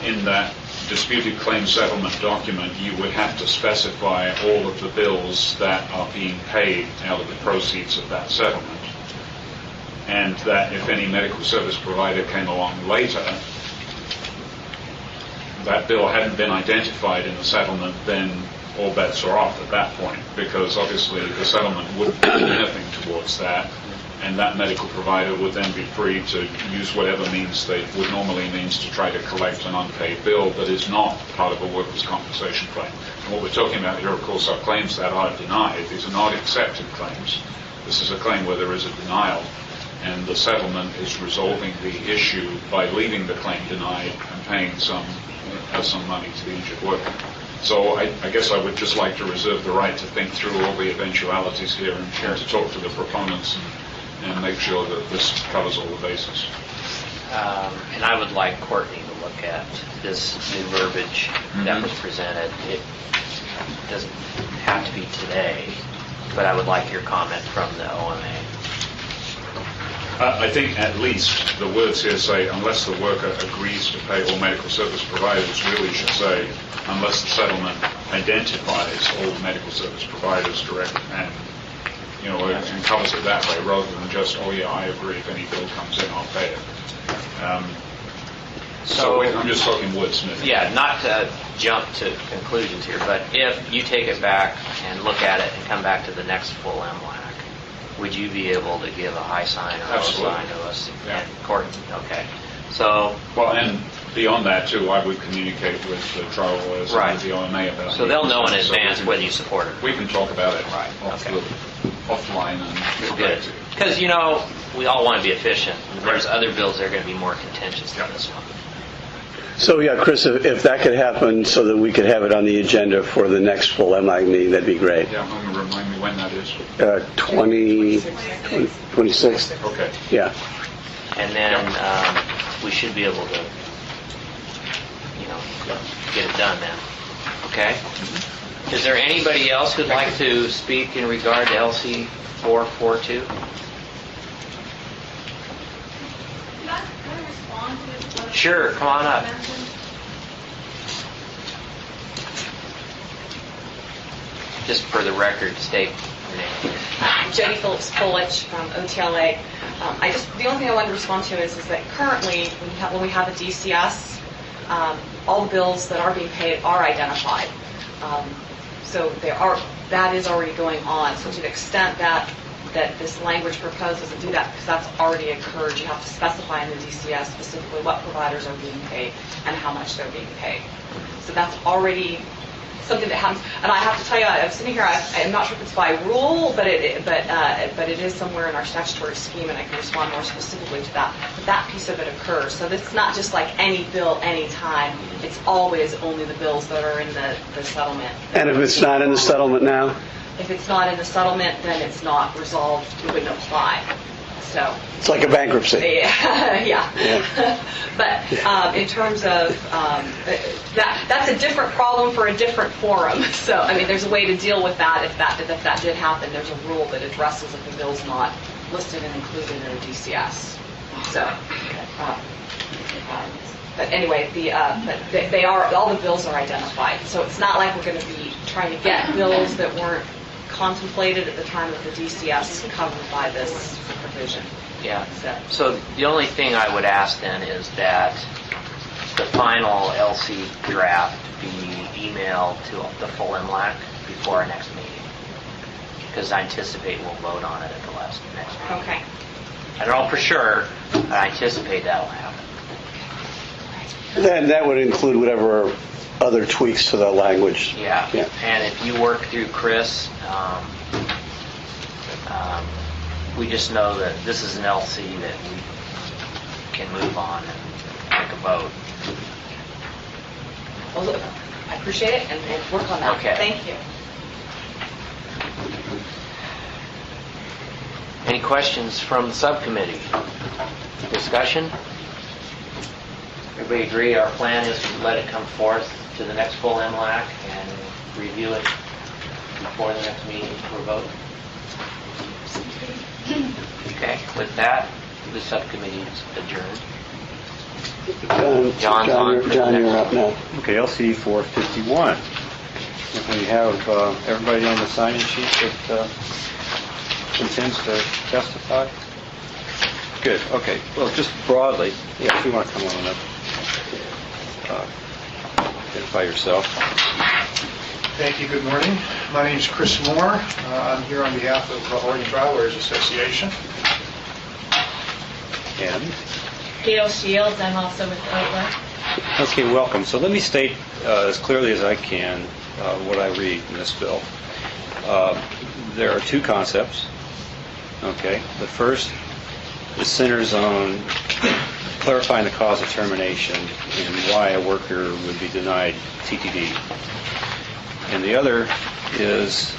in that disputed claim settlement document, you would have to specify all of the bills that are being paid out of the proceeds of that settlement. And that if any medical service provider came along later, that bill hadn't been identified in the settlement, then all bets are off at that point, because obviously the settlement wouldn't do anything towards that, and that medical provider would then be free to use whatever means they would normally means to try to collect an unpaid bill that is not part of a workers' compensation claim. And what we're talking about here, of course, are claims that are denied. These are not accepted claims. This is a claim where there is a denial, and the settlement is resolving the issue by leaving the claim denied and paying some money to the injured worker. So I guess I would just like to reserve the right to think through all the eventualities here and to talk to the proponents and make sure that this covers all the bases. And I would like Courtney to look at this new verbiage that was presented. It doesn't have to be today, but I would like your comment from the OMA. I think at least the words here say, unless the worker agrees to pay all medical service providers, really should say, unless the settlement identifies all medical service providers directly, and and covers it that way, rather than just, oh yeah, I agree, if any bill comes in, I'll pay it. So I'm just talking wordsmithing. Yeah, not to jump to conclusions here, but if you take it back and look at it and come back to the next full MLAC, would you be able to give a high sign or a low sign to us? Yeah. And Courtney, okay. So, well, and beyond that too, I would communicate with the trial lawyers and with the OMA about it. So they'll know in advance whether you support it. We can talk about it offline and good. Because, we all want to be efficient. There's other bills that are going to be more contentious than this one. So, yeah, Chris, if that could happen so that we could have it on the agenda for the next full MLAC meeting, that'd be great. Yeah, I'm going to remind me when that is. 26th. Okay. Yeah. And then we should be able to, get it done then. Okay? Mm-hmm. Is there anybody else who'd like to speak in regard to LC 442? Sure, come on up. Just for the record, state your name, please. Jenny Phillips-Polich from OTLA. The only thing I wanted to respond to is that currently, when we have a DCS, all the bills that are being paid are identified. So that is already going on. So to the extent that this language proposed doesn't do that, because that's already occurred, you have to specify in the DCS specifically what providers are being paid and how much they're being paid. So that's already something that happens. And I have to tell you, I'm sitting here, I'm not sure if it's by rule, but it is somewhere in our statutory scheme, and I can respond more specifically to that. But that piece of it occurs. So this is not just like any bill, any time. It's always only the bills that are in the settlement. And if it's not in the settlement now? If it's not in the settlement, then it's not resolved. It wouldn't apply. So it's like a bankruptcy. Yeah. But in terms of that's a different problem for a different forum. So there's a way to deal with that if that did happen. There's a rule that addresses if the bill's not listed and included in a DCS. So. But anyway, they are all the bills are identified. So it's not like we're going to be trying to get bills that weren't contemplated at the time of the DCS covered by this provision. Yeah. So the only thing I would ask then is that the final LC draft be emailed to the full MLAC before our next meeting, because I anticipate we'll vote on it at the next meeting. Okay. I don't know for sure, but I anticipate that'll happen. Then that would include whatever other tweaks to the language. Yeah. And if you work through Chris, we just know that this is an LC that we can move on and like a vote? Well, look, I appreciate it, and we'll work on that. Okay. Thank you. Any questions from the subcommittee? Discussion? Everybody agree our plan is to let it come forth to the next full MLAC and review it before the next meeting for a vote? Okay, with that, the subcommittee is adjourned. John's on for the John, next you're up now. Okay, LC 451. If we have everybody on the sign-in sheet that intends to testify? Good, okay. Well, just broadly, yeah, if you want to come on up, identify yourself. Thank you. Good morning. My name is Chris Moore. I'm here on behalf of the Oregon Trial Lawyers Association. And? Gail Shields, I'm also with Oakland. Okay, welcome. So let me state as clearly as I can what I read in this bill. There are two concepts. Okay, the first is centers on clarifying the cause of termination and why a worker would be denied TTD. And the other is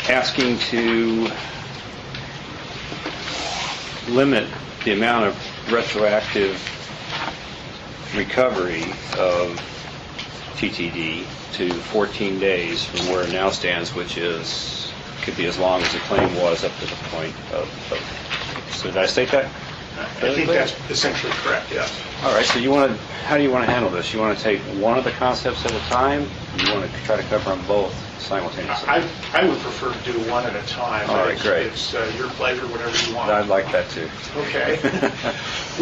asking to limit the amount of retroactive recovery of TTD to 14 days from where it now stands, which is could be as long as the claim was up to the point of so did I state that? I think that's essentially correct, yes. All right, so how do you want to handle this? You want to take one of the concepts at a time? Or you want to try to cover them both simultaneously? I would prefer to do one at a time. All right, great. It's your pleasure, whatever you want. I'd like that too. Okay.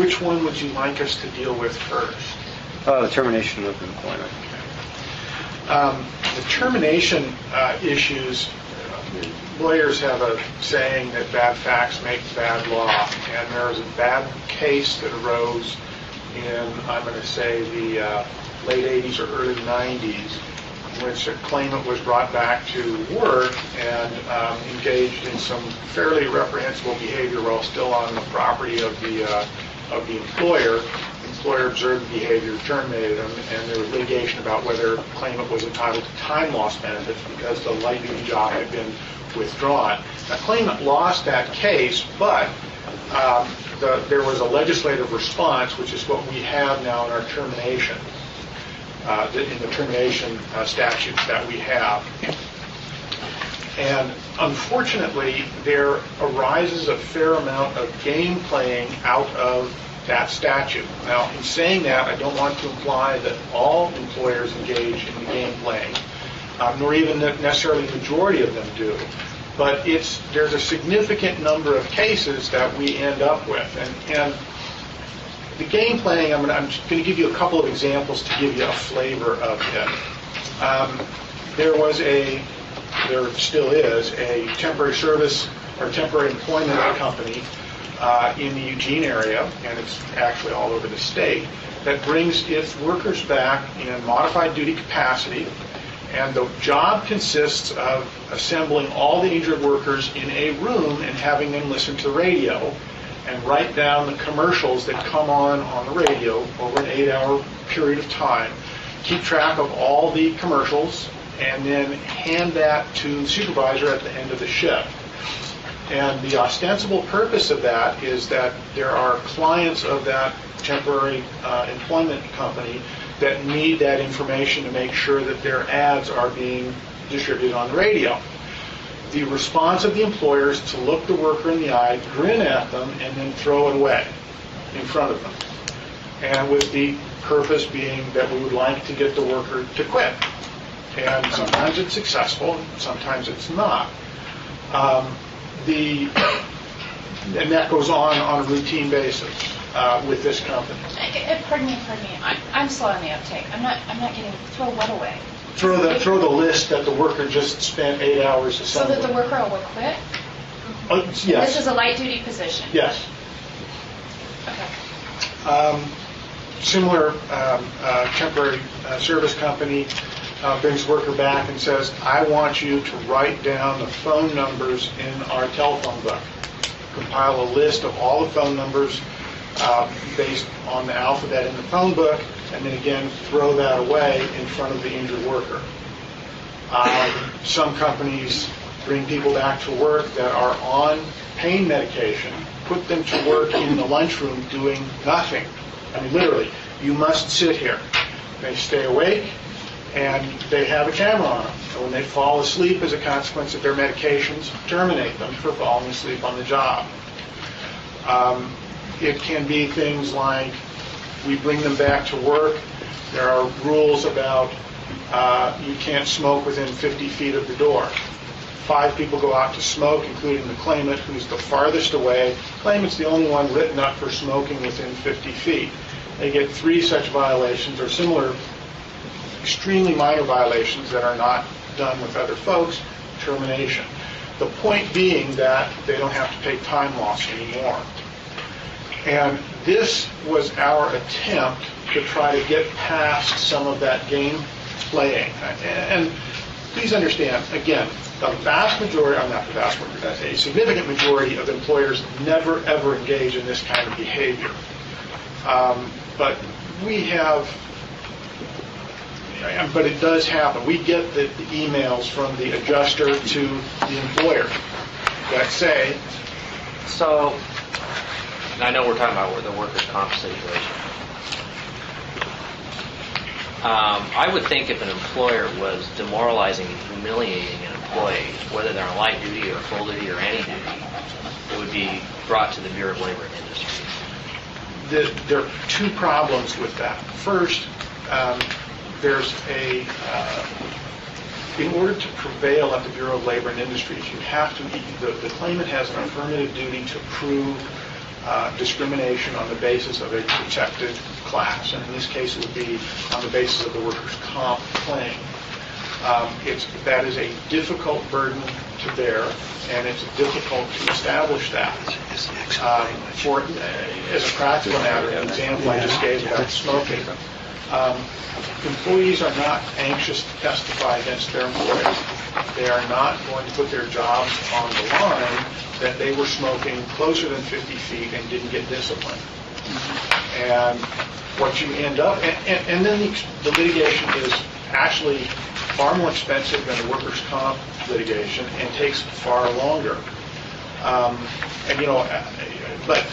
Which one would you like us to deal with first? The termination of employment. The termination issues, lawyers have a saying that bad facts make bad law, and there was a bad case that arose in, I'm going to say, the late 80s or early 90s, in which a claimant was brought back to work and engaged in some fairly reprehensible behavior while still on the property of the employer. The employer observed the behavior, terminated him, and there was litigation about whether the claimant was entitled to time loss benefits because the light duty job had been withdrawn. The claimant lost that case, but there was a legislative response, which is what we have now in our termination, in the termination statutes that we have. And unfortunately, there arises a fair amount of game playing out of that statute. Now, in saying that, I don't want to imply that all employers engage in the game playing, nor even that necessarily the majority of them do. But there's a significant number of cases that we end up with. And the game playing, I'm just going to give you a couple of examples to give you a flavor of it. There still is a temporary service or temporary employment company in the Eugene area, and it's actually all over the state, that brings its workers back in modified duty capacity. And the job consists of assembling all the injured workers in a room and having them listen to the radio and write down the commercials that come on the radio over an 8-hour period of time, keep track of all the commercials, and then hand that to the supervisor at the end of the shift. And the ostensible purpose of that is that there are clients of that temporary employment company that need that information to make sure that their ads are being distributed on the radio. The response of the employer is to look the worker in the eye, grin at them, and then throw it away in front of them. And with the purpose being that we would like to get the worker to quit. And sometimes it's successful, sometimes it's not. And that goes on a routine basis with this company. Pardon me. I'm slow on the uptake. I'm not getting throw what away. Throw the list that the worker just spent 8 hours assembling. So that the worker will quit? Yes. This is a light duty position? Yes. Okay. Similar temporary service company brings worker back and says, I want you to write down the phone numbers in our telephone book. Compile a list of all the phone numbers based on the alphabet in the phone book, and then again throw that away in front of the injured worker. Some companies bring people back to work that are on pain medication, put them to work in the lunchroom doing nothing. I mean, literally, you must sit here. They stay awake, and they have a camera on them. And when they fall asleep as a consequence of their medications, terminate them for falling asleep on the job. It can be things like we bring them back to work. There are rules about you can't smoke within 50 feet of the door. 5 people go out to smoke, including the claimant, who's the farthest away. Claimant's the only one written up for smoking within 50 feet. They get 3 such violations or similar extremely minor violations that are not done with other folks, termination. The point being that they don't have to pay time loss anymore. And this was our attempt to try to get past some of that game playing. And please understand, again, the vast majority, not the vast majority, a significant majority of employers never ever engage in this kind of behavior. But we have, but it does happen. We get the emails from the adjuster to the employer that say, So, I know we're talking about the workers' comp situation. I would think if an employer was demoralizing and humiliating an employee, whether they're on light duty or full duty or any duty, it would be brought to the Bureau of Labor and Industries. there are 2 problems with that. First, there's in order to prevail at the Bureau of Labor and Industries, you have to the claimant has an affirmative duty to prove discrimination on the basis of a protected class, and in this case it would be on the basis of the workers' comp claim. That is a difficult burden to bear, and it's difficult to establish that. As a practical matter, an example I just gave about smoking, employees are not anxious to testify against their employers. They are not going to put their jobs on the line that they were smoking closer than 50 feet and didn't get disciplined. And what you end up, and then the litigation is actually far more expensive than the workers' comp litigation and takes far longer. But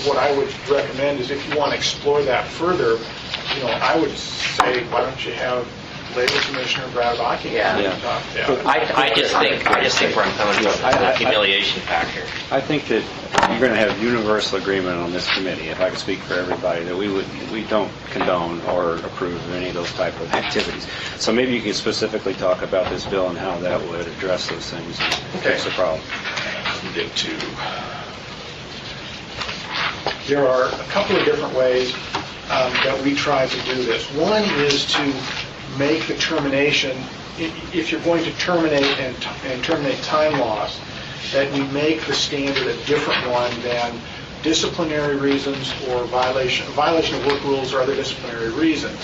what I would recommend is if you want to explore that further, I would say, why don't you have Labor Commissioner Brad Bocking talk to? I just think where I'm coming from is the humiliation factor. I think that you're going to have universal agreement on this committee, if I could speak for everybody, that we don't condone or approve of any of those type of activities. So maybe you can specifically talk about this bill and how that would address those things and fix the problem. There are a couple of different ways that we try to do this. One is to make the termination, if you're going to terminate and terminate time loss, that we make the standard a different one than disciplinary reasons or violation of work rules or other disciplinary reasons.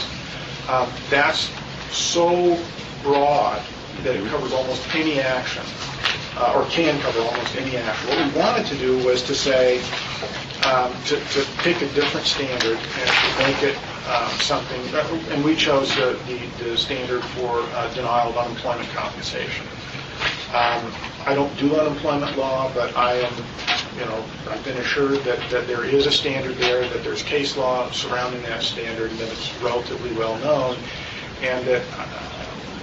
That's so broad that it covers almost any action, or can cover almost any action. What we wanted to do was to say, to pick a different standard and to make it something, and we chose the standard for denial of unemployment compensation. I don't do unemployment law, but I am, I've been assured that there is a standard there, that there's case law surrounding that standard, and that it's relatively well known, and that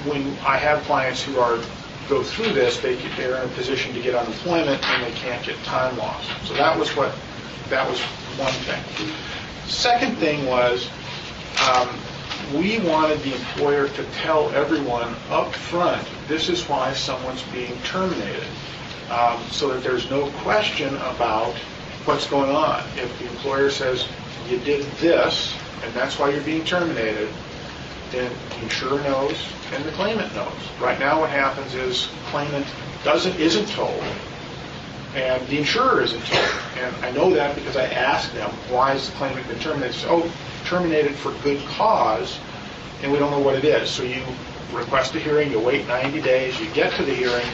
when I have clients who go through this, they're in a position to get unemployment and they can't get time loss. So that was one thing. Second thing was we wanted the employer to tell everyone up front, this is why someone's being terminated, so that there's no question about what's going on. If the employer says, you did this, and that's why you're being terminated, then the insurer knows and the claimant knows. Right now what happens is the claimant isn't told, and the insurer isn't told. And I know that because I asked them, why has the claimant been terminated? So, terminated for good cause, and we don't know what it is. So you request a hearing, you wait 90 days, you get to the hearing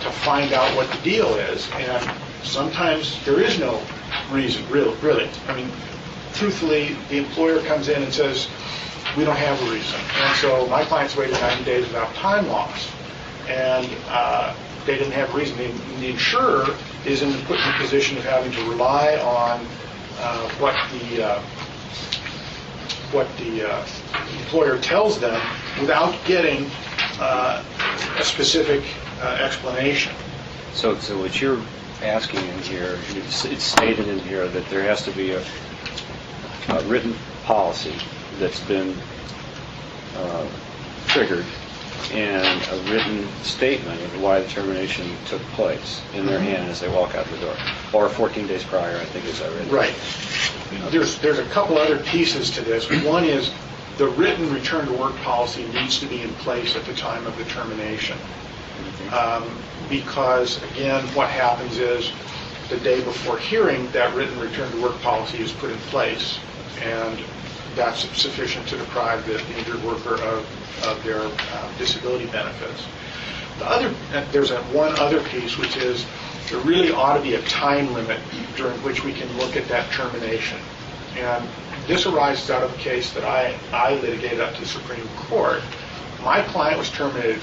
to find out what the deal is, and sometimes there is no reason, really. I mean, truthfully, the employer comes in and says, we don't have a reason. And so my clients waited 90 days without time loss. And they didn't have a reason. The insurer is put in the position of having to rely on what the employer tells them without getting a specific explanation. So what you're asking in here, it's stated in here that there has to be a written policy that's been triggered and a written statement of why the termination took place in their hand as they walk out the door, or 14 days prior, I think, as I read. Right. There's a couple other pieces to this. One is the written return to work policy needs to be in place at the time of the termination. Because, again, what happens is the day before hearing, that written return to work policy is put in place, and that's sufficient to deprive the injured worker of their disability benefits. There's one other piece, which is there really ought to be a time limit during which we can look at that termination. And this arises out of a case that I litigated up to the Supreme Court. My client was terminated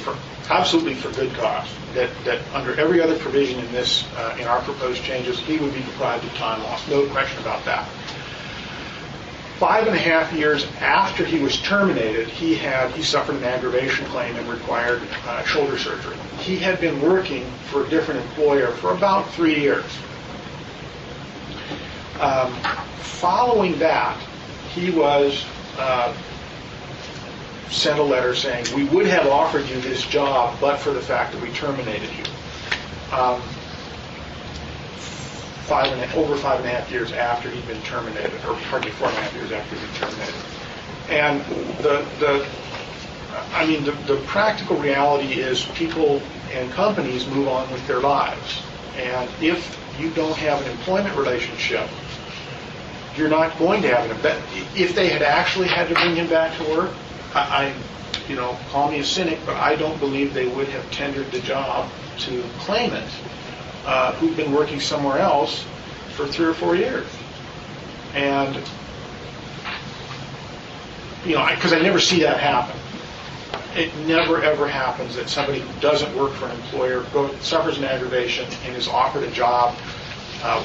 absolutely for good cause. That under every other provision in this, in our proposed changes, he would be deprived of time loss. No question about that. 5.5 years after he was terminated, he suffered an aggravation claim and required shoulder surgery. He had been working for a different employer for about 3 years. Following that, he was sent a letter saying, we would have offered you this job, but for the fact that we terminated you. Over 5.5 years after he'd been terminated, or hardly 4.5 years after he'd been terminated. And the practical reality is people and companies move on with their lives. And if you don't have an employment relationship, you're not going to have an. If they had actually had to bring him back to work, call me a cynic, but I don't believe they would have tendered the job to claimant who'd been working somewhere else for 3 or 4 years. And, because I never see that happen. It never, ever happens that somebody who doesn't work for an employer suffers an aggravation and is offered a job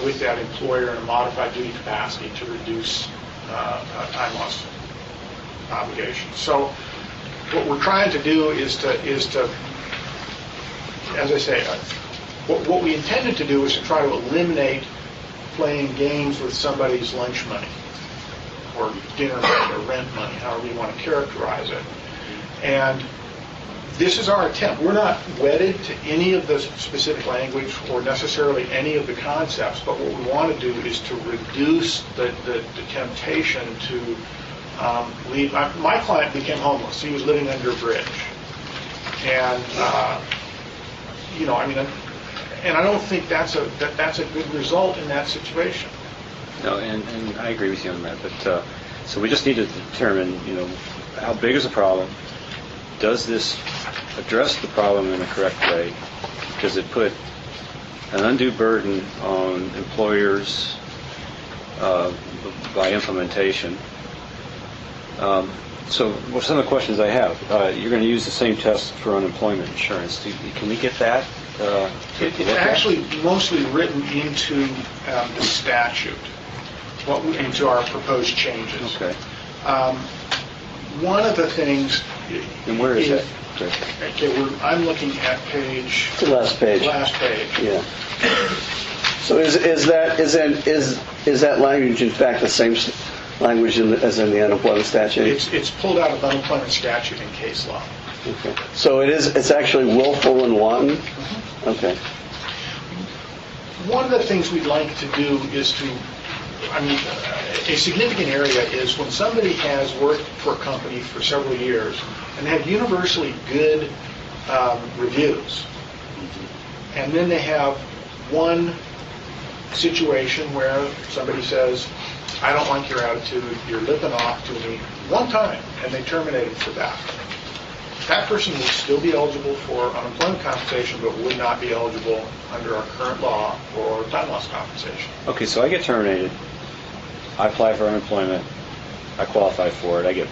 with that employer in a modified duty capacity to reduce time loss obligations. So what we're trying to do is to as I say, what we intended to do is to try to eliminate playing games with somebody's lunch money or dinner money or rent money, however you want to characterize it. And this is our attempt. We're not wedded to any of the specific language or necessarily any of the concepts, but what we want to do is to reduce the temptation to leave. My client became homeless. He was living under a bridge. And, and I don't think that's a good result in that situation. No, and I agree with you on that. But so we just need to determine, how big is the problem? Does this address the problem in the correct way? Does it put an undue burden on employers by implementation? So some of the questions I have, you're going to use the same test for unemployment insurance. Can we get that? It's actually mostly written into the statute, into our proposed changes. Okay. One of the things. And where is that? Okay, I'm looking at page. The last page. Last page. Yeah. So is that language in fact the same language as in the unemployment statute? It's pulled out of unemployment statute and case law. Okay. So it's actually willful and wanton? Mm-hmm. Okay. One of the things we'd like to do is a significant area is when somebody has worked for a company for several years and have universally good reviews, and then they have one situation where somebody says, I don't like your attitude, you're lipping off to me one time, and they terminate them for that. that person would still be eligible for unemployment compensation, but would not be eligible under our current law for time loss compensation. Okay, so I get terminated. I apply for unemployment. I qualify for it. I get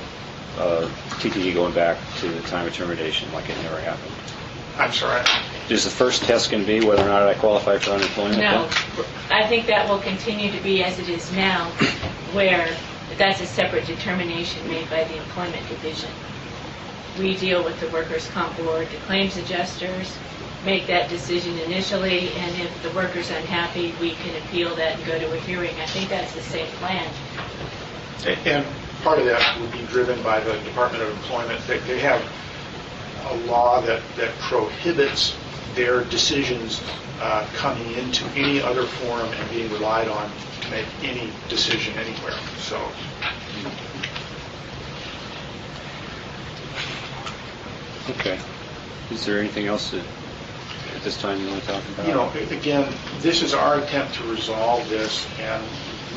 TTE going back to the time of termination like it never happened. I'm sorry. Is the first test going to be whether or not I qualify for unemployment? No. I think that will continue to be as it is now, where that's a separate determination made by the employment division. We deal with the workers' comp board, the claims adjusters make that decision initially, and if the worker's unhappy, we can appeal that and go to a hearing. I think that's the same plan. And part of that would be driven by the Department of Employment. They have a law that prohibits their decisions coming into any other forum and being relied on to make any decision anywhere. So. Okay. Is there anything else that at this time you want to talk about? You know, again, this is our attempt to resolve this, and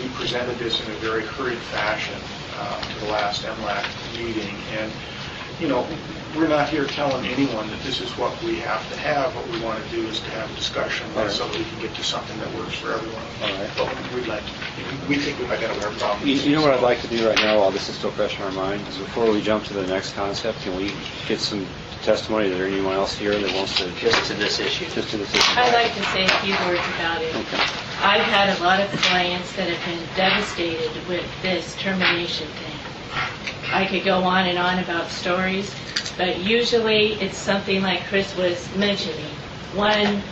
we presented this in a very hurried fashion to the last MLAC meeting. And, you know, we're not here telling anyone that this is what we have to have. What we want to do is to have a discussion so that we can get to something that works for everyone. All right. But we think we might have a problem. You know what I'd like to do right now, while this is still fresh in our mind, is before we jump to the next concept, can we get some testimony? Is there anyone else here that wants to... Just to this issue. Just to this issue. I'd like to say a few words about it. Okay. I've had a lot of clients that have been devastated with this termination thing. I could go on and on about stories, but usually it's something like Chris was mentioning. One,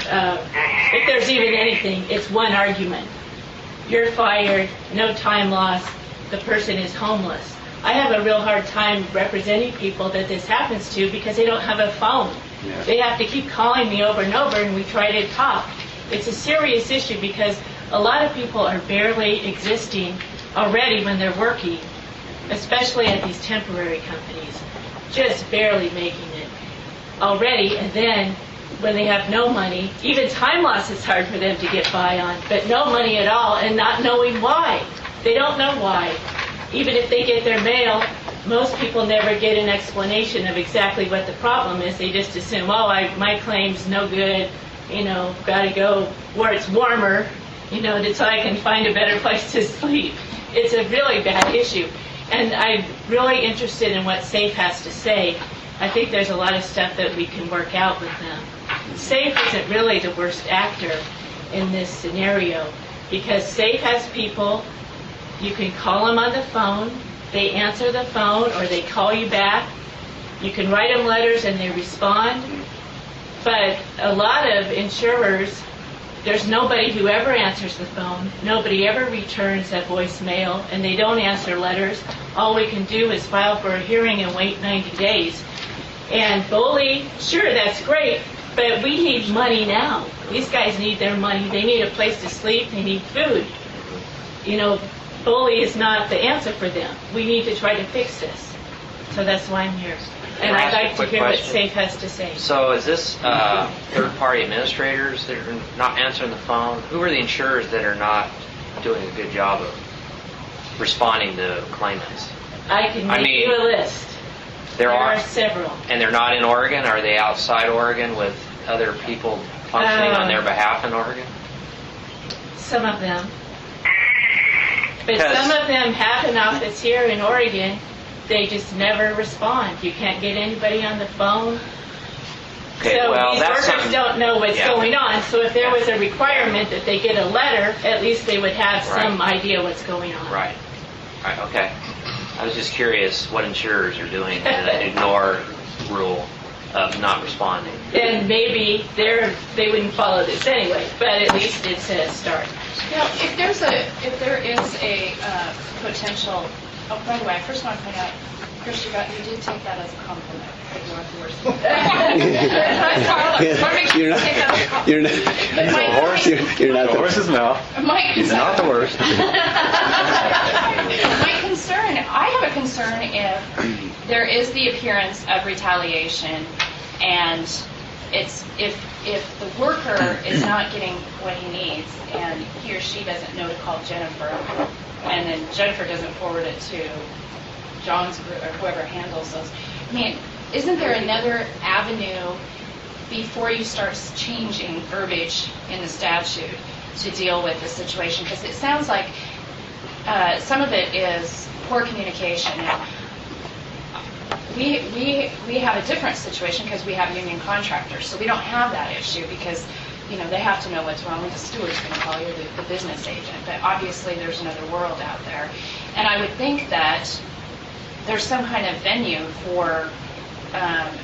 if there's even anything, it's one argument. You're fired, no time lost, the person is homeless. I have a real hard time representing people that this happens to because they don't have a phone. Yeah. They have to keep calling me over and over, and we try to talk. It's a serious issue because a lot of people are barely existing already when they're working, especially at these temporary companies, just barely making it already. And then when they have no money, even time loss is hard for them to get by on, but no money at all and not knowing why. They don't know why. Even if they get their mail, most people never get an explanation of exactly what the problem is. They just assume, oh, my claim's no good, got to go where it's warmer, so I can find a better place to sleep. It's a really bad issue. And I'm really interested in what SAFE has to say. I think there's a lot of stuff that we can work out with them. SAFE isn't really the worst actor in this scenario because SAFE has people, you can call them on the phone, they answer the phone or they call you back. You can write them letters and they respond. But a lot of insurers, there's nobody who ever answers the phone. Nobody ever returns that voicemail, and they don't answer letters. All we can do is file for a hearing and wait 90 days. And BOLI, sure, that's great, but we need money now. These guys need their money. They need a place to sleep. They need food. BOLI is not the answer for them. We need to try to fix this. So that's why I'm here. And I'd like to hear what SAFE has to say. So is this third-party administrators that are not answering the phone? Who are the insurers that are not doing a good job of responding to claimants? I can make you a list. There are several. And they're not in Oregon? Are they outside Oregon with other people functioning on their behalf in Oregon? Some of them. But some of them have an office here in Oregon. They just never respond. You can't get anybody on the phone. Okay, so well, these workers don't know what's going on. So if there was a requirement that they get a letter, at least they would have some idea what's going on. Right. Okay. I was just curious what insurers are doing to ignore rule of not responding. And maybe they wouldn't follow this anyway, but at least it's a start. If there is a potential. Oh, by the way, I first want to point out, Chris, you did take that as a compliment. You weren't the worst. You're not the horse's mouth. He's not the worst. My concern, I have a concern if there is the appearance of retaliation and if the worker is not getting what he needs and he or she doesn't know to call Jennifer, and then Jennifer doesn't forward it to John's group or whoever handles those. mean, isn't there another avenue before you start changing verbiage in the statute to deal with the situation? Because it sounds like some of it is poor communication. Now, we have a different situation because we have union contractors, so we don't have that issue because, you know, they have to know what's wrong with the steward's going to call you the business agent. But obviously there's another world out there. And I would think that there's some kind of venue for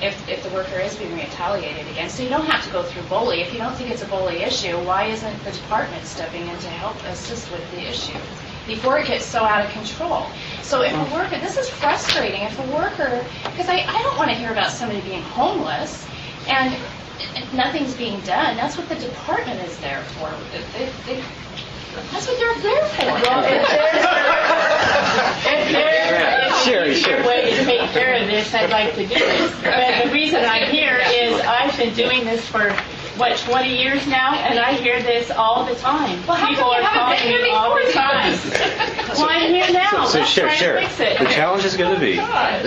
if the worker is being retaliated against. So you don't have to go through bully. If you don't think it's a bully issue, why isn't the department stepping in to help assist with the issue before it gets so out of control? So if a worker, this is frustrating, if a worker, because I don't want to hear about somebody being homeless and nothing's being done. That's what the department is there for. That's what they're there for. Well, if there's a way to take care of this, I'd like to do it. But the reason I'm here is I've been doing this for, 20 years now, and I hear this all the time. Well, people are calling me all the time. Well, I'm here now. So Let's try and fix it. The challenge is going to be, Yeah.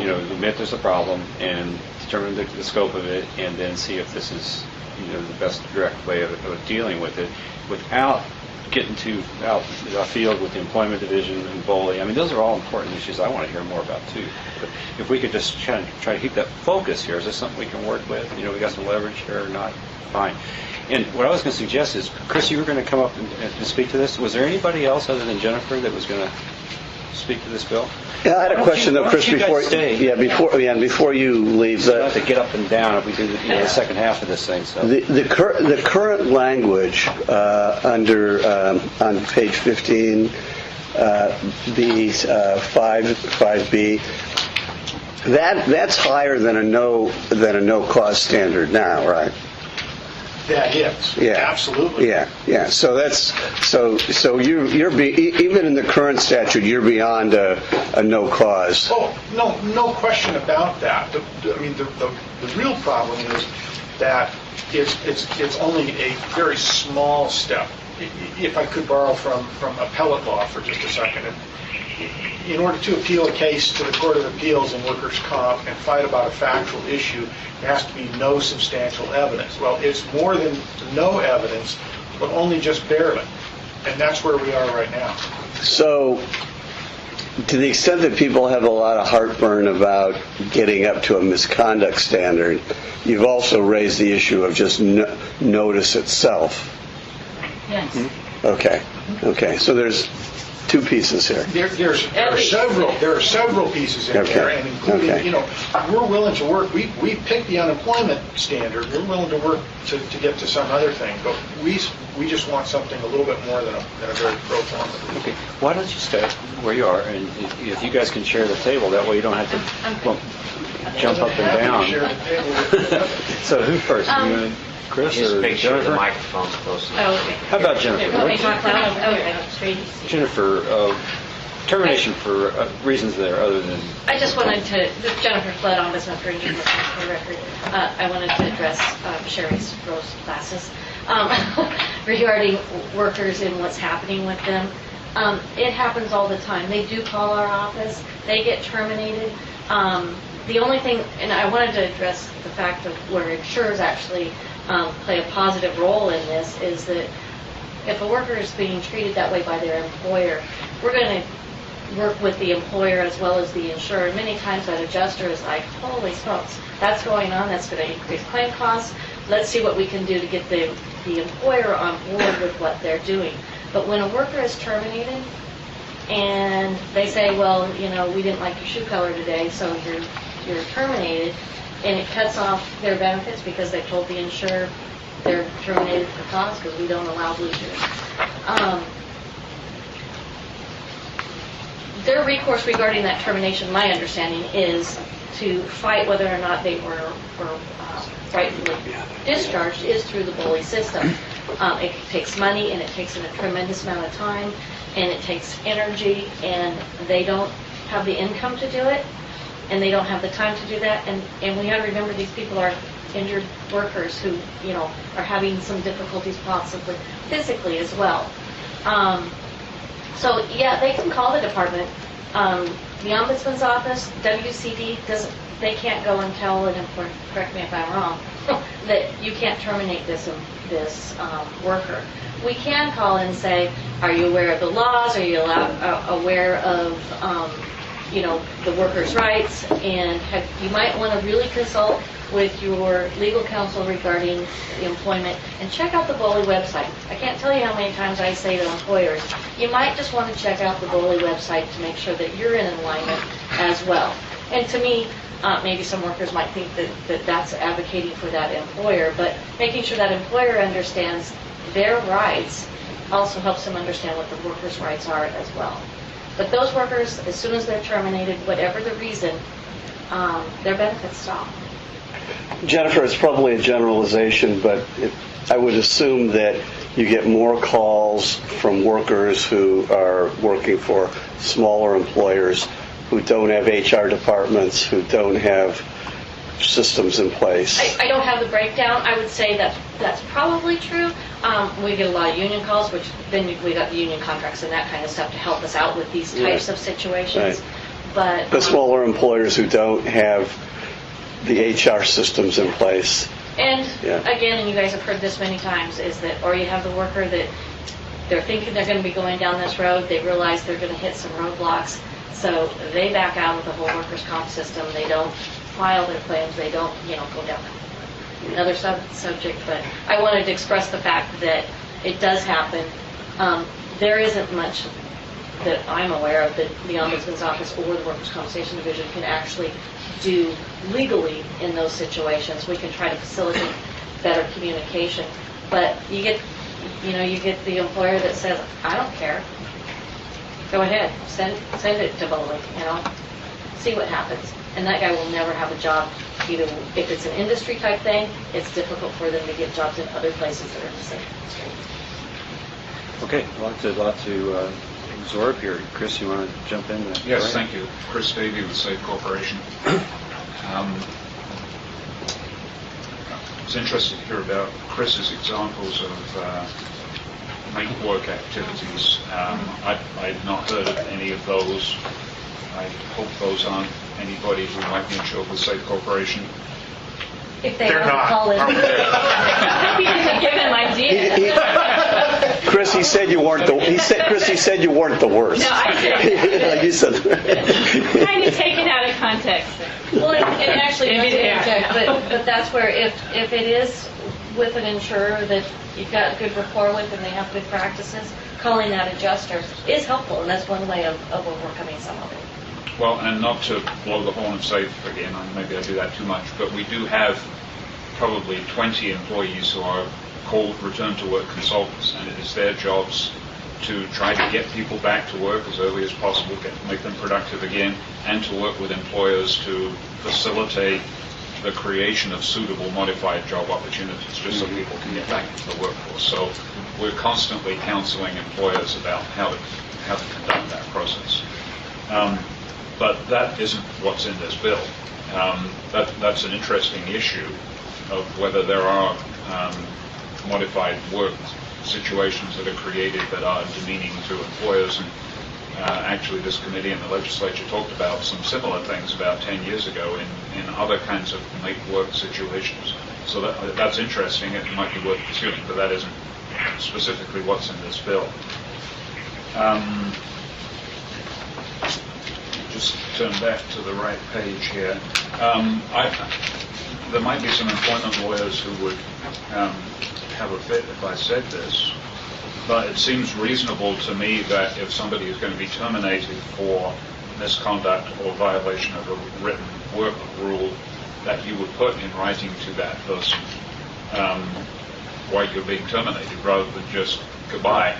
to admit there's a problem and determine the scope of it, and then see if this is, the best direct way of dealing with it, without getting too out the field with the employment division and bully. I mean, those are all important issues I want to hear more about too. But if we could just try to keep that focus here, is this something we can work with? We got some leverage here or not? Fine. And what I was going to suggest is, Chris, you were going to come up and speak to this. Was there anybody else other than Jennifer that was going to speak to this bill? Yeah, I had a question though, Chris, before you leave. So have to get up and down if we do the second half of this thing. So The current language under on page 15, B 5B, that's higher than a no cause standard now, right? That is. Yeah. Absolutely. Yeah. So you're even in the current statute, you're beyond a no cause. Oh, no question about that. The real problem is that it's only a very small step. If I could borrow from appellate law for just a second, in order to appeal a case to the Court of Appeals in workers' comp and fight about a factual issue, there has to be no substantial evidence. Well, it's more than no evidence, but only just barely. And that's where we are right now. So, to the extent that people have a lot of heartburn about getting up to a misconduct standard, you've also raised the issue of just notice itself. Yes. Okay. So there's two pieces here. There are several pieces in there, and including, we're willing to work. We picked the unemployment standard. We're willing to work to get to some other thing, but we just want something a little bit more than a very pro forma. Okay. Why don't you stay where you are, and if you guys can share the table, that way you don't have to jump up and down. So who first? You and Chris Just or make sure Jennifer? the microphone's close enough. Oh, okay. How about Jennifer? Jennifer, termination for reasons that are other than... I just wanted to, Jennifer Flood, Ombudsman for Injured Workers, for the record. I wanted to address Sherry's rose glasses regarding workers and what's happening with them. It happens all the time. They do call our office. They get terminated. The only thing, and I wanted to address the fact of where insurers actually play a positive role in this, is that if a worker is being treated that way by their employer, we're going to work with the employer as well as the insurer. Many times that adjuster is like, holy smokes, that's going on, that's going to increase claim costs. Let's see what we can do to get the employer on board with what they're doing. But when a worker is terminated and they say, well, we didn't like your shoe color today, so you're terminated, and it cuts off their benefits because they told the insurer they're terminated for cause because we don't allow blue shirts. Their recourse regarding that termination, my understanding, is to fight whether or not they were rightfully discharged is through the bully system. It takes money and it takes a tremendous amount of time and it takes energy, and they don't have the income to do it and they don't have the time to do that. And we got to remember these people are injured workers who are having some difficulties possibly physically as well. So yeah, they can call the department The Ombudsman's Office, WCD, they can't go and tell an employer, correct me if I'm wrong, that you can't terminate this worker. We can call and say, are you aware of the laws? Are you aware of the workers' rights? And you might want to really consult with your legal counsel regarding the employment, and check out the BOLI website. I can't tell you how many times I say to employers, you might just want to check out the BOLI website to make sure that you're in alignment as well. And to me, maybe some workers might think that that's advocating for that employer, but making sure that employer understands their rights also helps them understand what the workers' rights are as well. But those workers, as soon as they're terminated, whatever the reason, their benefits stop. Jennifer, it's probably a generalization, but I would assume that you get more calls from workers who are working for smaller employers who don't have HR departments, who don't have systems in place. I don't have the breakdown. I would say that that's probably true. We get a lot of union calls, which then we got the union contracts and that kind of stuff to help us out with these types of situations. Right. But the smaller employers who don't have the HR systems in place. And again, and you guys have heard this many times, is that, or you have the worker that they're thinking they're going to be going down this road, they realize they're going to hit some roadblocks, so they back out of the whole workers' comp system. They don't file their claims. They don't, go down another subject. But I wanted to express the fact that it does happen. There isn't much that I'm aware of that the Ombudsman's Office or the Workers' Compensation Division can actually do legally in those situations. We can try to facilitate better communication, but you get the employer that says, I don't care. Go ahead, send it to BOLI, see what happens. And that guy will never have a job. Either if it's an industry type thing, it's difficult for them to get jobs in other places that are in the same industry. Okay, a lot to absorb here. Chris, you want to jump in? Yes, thank you. Chris Davey with Safe Corporation. I was interested to hear about Chris's examples of make work activities. I've not heard of any of those. I hope those aren't anybody who might be insured with Safe Corporation. If they want to call in. Happy to give him ideas. Chris, he said you weren't the worst. No, I said you said kind of taken out of context. Well, and actually, but that's where if it is with an insurer that you've got good rapport with and they have good practices, calling that adjuster is helpful, and that's one way of overcoming some of it. Well, and not to blow the horn of Safe again, maybe I do that too much, but we do have probably 20 employees who are called return-to-work consultants, and it is their jobs to try to get people back to work as early as possible, make them productive again, and to work with employers to facilitate the creation of suitable modified job opportunities just so people can get back into the workforce. So we're constantly counseling employers about how to conduct that process. But that isn't what's in this bill. That's an interesting issue of whether there are modified work situations that are created that are demeaning to employers. And actually, this committee and the legislature talked about some similar things about 10 years ago in other kinds of make work situations. So that's interesting. It might be worth pursuing, but that isn't specifically what's in this bill. Just turn back to the right page here. There might be some employment lawyers who would have a fit if I said this, but it seems reasonable to me that if somebody is going to be terminated for misconduct or violation of a written work rule, that you would put in writing to that person why you're being terminated rather than just goodbye.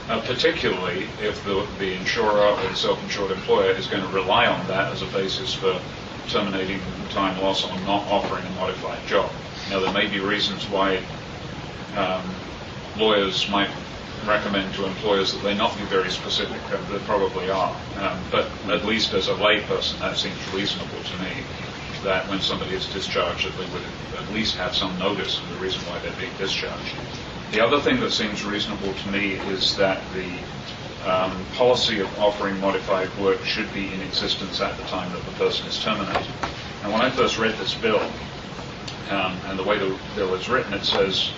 Particularly if the insurer or the self-insured employer is going to rely on that as a basis for terminating time loss or not offering a modified job. Now, there may be reasons why lawyers might recommend to employers that they not be very specific. There probably are. But at least as a layperson, that seems reasonable to me, that when somebody is discharged, that they would at least have some notice of the reason why they're being discharged. The other thing that seems reasonable to me is that the policy of offering modified work should be in existence at the time that the person is terminated. And when I first read this bill, and the way the bill is written, it says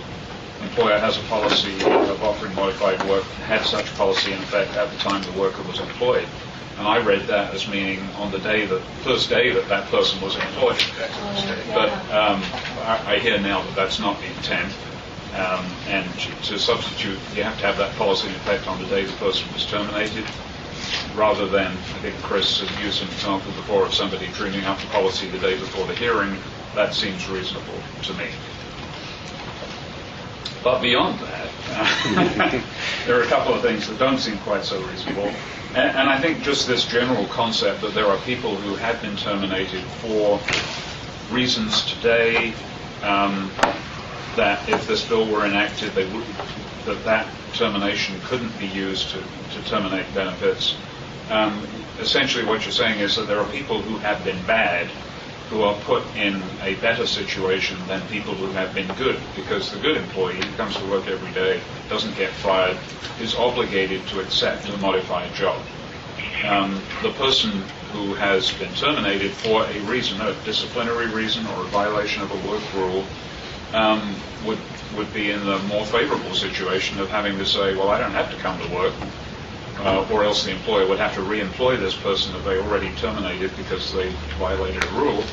employer has a policy of offering modified work, had such policy in effect at the time the worker was employed. And I read that as meaning on the first day that that person was employed. But I hear now that that's not the intent. And to substitute, you have to have that policy in effect on the day the person was terminated, rather than, I think Chris has used an example before of somebody dreaming up the policy the day before the hearing. That seems reasonable to me. But beyond that, there are a couple of things that don't seem quite so reasonable. And I think just this general concept that there are people who have been terminated for reasons today that if this bill were enacted, that termination couldn't be used to terminate benefits. Essentially what you're saying is that there are people who have been bad who are put in a better situation than people who have been good, because the good employee who comes to work every day, doesn't get fired, is obligated to accept a modified job. The person who has been terminated for a reason, a disciplinary reason or a violation of a work rule, would be in the more favorable situation of having to say, well, I don't have to come to work, or else the employer would have to re-employ this person that they already terminated because they violated a rule.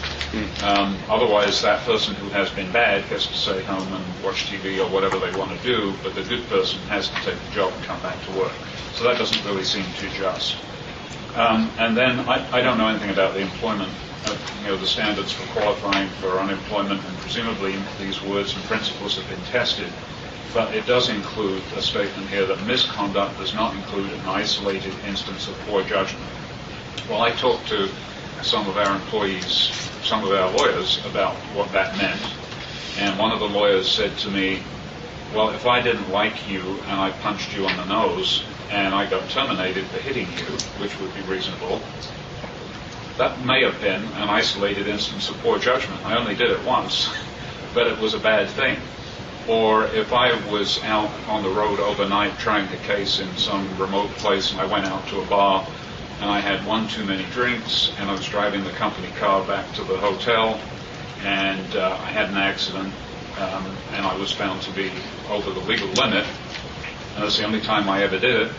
Otherwise, that person who has been bad gets to stay home and watch TV or whatever they want to do, but the good person has to take the job and come back to work. So that doesn't really seem too just. And then I don't know anything about the employment, the standards for qualifying for unemployment, and presumably these words and principles have been tested. But it does include a statement here that misconduct does not include an isolated instance of poor judgment. Well, I talked to some of our employees, some of our lawyers, about what that meant. And one of the lawyers said to me, well, if I didn't like you and I punched you on the nose and I got terminated for hitting you, which would be reasonable, that may have been an isolated instance of poor judgment. I only did it once, but it was a bad thing. Or if I was out on the road overnight trying a case in some remote place and I went out to a bar and I had one too many drinks and I was driving the company car back to the hotel and I had an accident and I was found to be over the legal limit, and that's the only time I ever did it,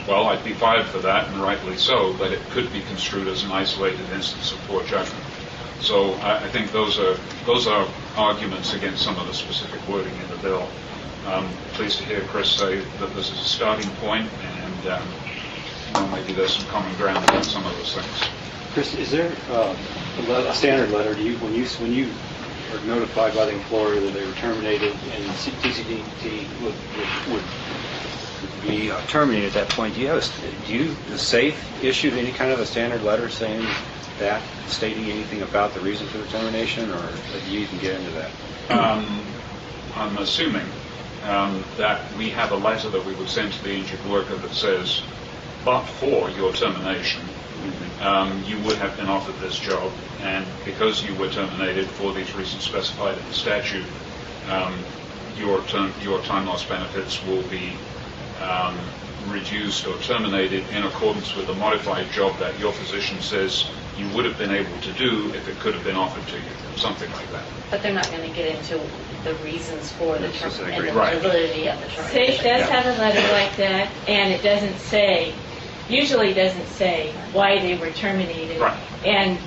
well, I'd be fired for that, and rightly so, but it could be construed as an isolated instance of poor judgment. So I think those are arguments against some of the specific wording in the bill. Pleased to hear Chris say that this is a starting point, and maybe there's some common ground about some of those things. Chris, is there a standard letter? When you are notified by the employer that they were terminated and TCDT would be terminated at that point, do you the SAFE issued any kind of a standard letter saying that, stating anything about the reason for the termination, or do you even get into that? I'm assuming that we have a letter that we would send to the injured worker that says, but for your termination, you would have been offered this job, and because you were terminated for these reasons specified in the statute, your time loss benefits will be reduced or terminated in accordance with the modified job that your physician says you would have been able to do if it could have been offered to you, something like that. But they're not going to get into the reasons for the termination and the Right. validity of the termination. SAFE does have a letter like that, and it doesn't say, usually doesn't say why they were terminated. Right. And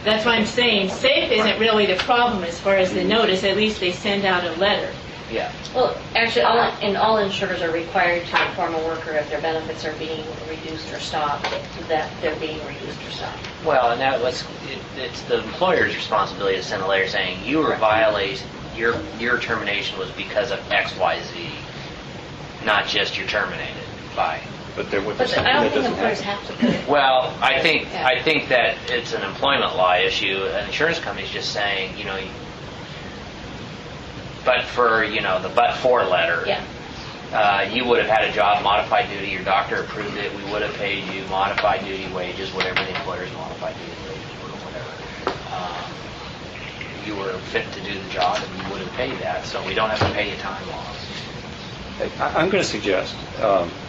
that's why I'm saying SAFE isn't really the problem as far as the notice. At least they send out a letter. Yeah. Well, actually, all insurers are required to inform a worker if their benefits are being reduced or stopped, that they're being reduced or stopped. Well, and it's the employer's responsibility to send a letter saying you were violated, your termination was because of X, Y, Z, not just you're terminated by. But I don't think employers have to put it. Well, I think that it's an employment law issue. An insurance company's just saying, but for, the but-for letter, you would have had a job, modified duty, your doctor approved it, we would have paid you modified duty wages, whatever the employer's modified duty wages were, whatever. You were fit to do the job, and you would have paid that, so we don't have to pay you time loss. I'm going to suggest,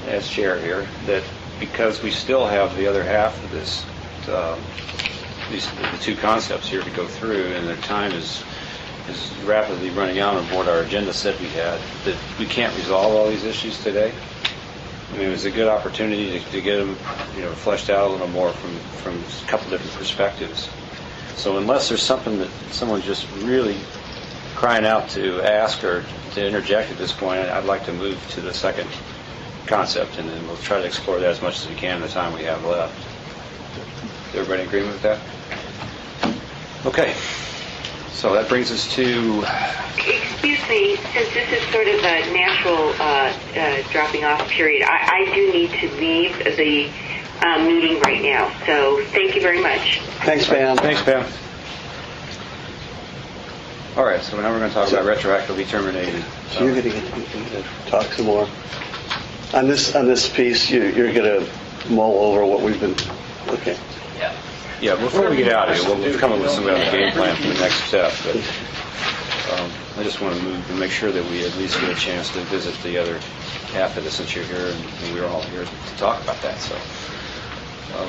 as chair here, that because we still have the other half of this, the two concepts here to go through, and the time is rapidly running out on what our agenda said we had, that we can't resolve all these issues today. I mean, it was a good opportunity to get them, fleshed out a little more from a couple different perspectives. So unless there's something that someone's just really crying out to ask or to interject at this point, I'd like to move to the second concept, and then we'll try to explore that as much as we can in the time we have left. Is everybody in agreement with that? Okay. So that brings us to... Excuse me, since this is sort of a natural dropping off period, I do need to leave the meeting right now. So thank you very much. Thanks, Pam. Thanks, Pam. All right, so now we're going to talk about retroactively terminated. So you're going to talk some more. On this piece, you're going to mull over what we've been... Okay. Yeah, before we get out of here, we'll come up with some kind of game plan for the next step. But I just want to move and make sure that we at least get a chance to visit the other half of this since you're here, and we're all here to talk about that. So,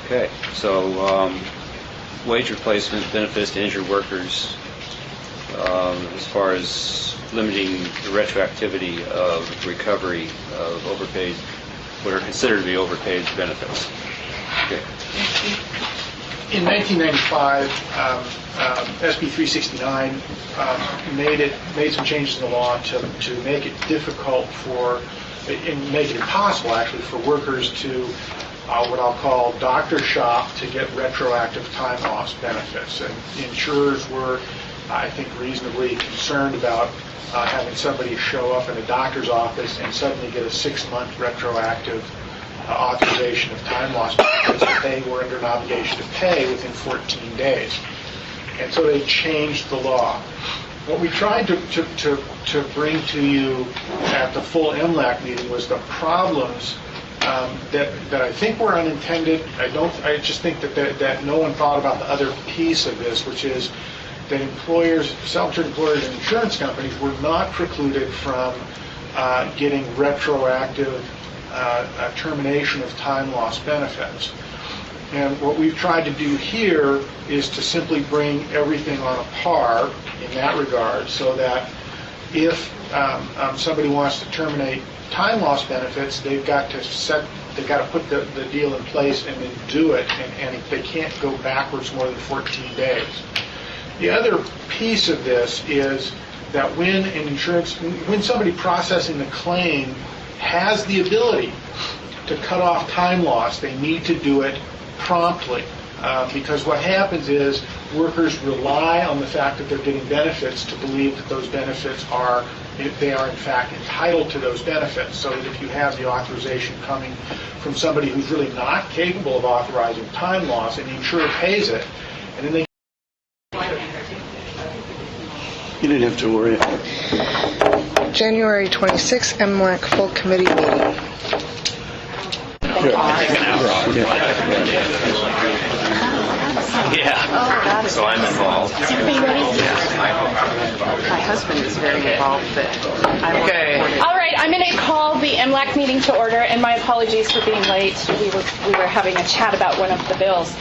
okay. So, wage replacement benefits to injured workers, as far as limiting the retroactivity of recovery of overpaid, what are considered to be overpaid benefits. Okay. In 1995, SB 369 made some changes in the law to make it difficult and make it impossible, actually, for workers to what I'll call doctor shop to get retroactive time loss benefits. And the insurers were, I think, reasonably concerned about having somebody show up in a doctor's office and suddenly get a 6-month retroactive authorization of time loss benefits that they were under an obligation to pay within 14 days. And so they changed the law. What we tried to bring to you at the full MLAC meeting was the problems that I think were unintended. I just think that no one thought about the other piece of this, which is that employers, self-insured employers and insurance companies were not precluded from getting retroactive termination of time loss benefits. And what we've tried to do here is to simply bring everything on a par in that regard, so that if somebody wants to terminate time loss benefits, they've got to put the deal in place and then do it, and they can't go backwards more than 14 days. The other piece of this is that when somebody processing the claim has the ability to cut off time loss, they need to do it promptly. Because what happens is workers rely on the fact that they're getting benefits to believe that those benefits they are in fact entitled to those benefits. So that if you have the authorization coming from somebody who's really not capable of authorizing time loss, and the insurer pays it, and then they... You didn't have to worry. January 26th, MLAC full committee meeting. Yeah. So I'm involved. Is everybody ready? My husband is very involved, but I'm okay. All right, I'm going to call the MLAC meeting to order, and my apologies for being late. We were having a chat about one of the bills.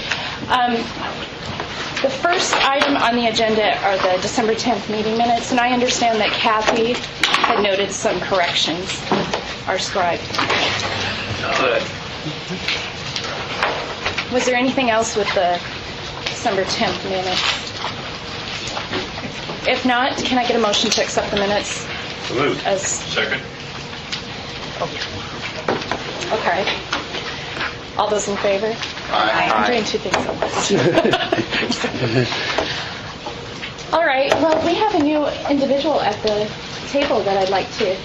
The first item on the agenda are the December 10th meeting minutes, and I understand that Kathy had noted some corrections. Our scribe. Good. Was there anything else with the December 10th minutes? If not, can I get a motion to accept the minutes? So moved. Second. Okay. All those in favor? Aye. I'm doing two things at once. All right. Well, we have a new individual at the table that I'd like to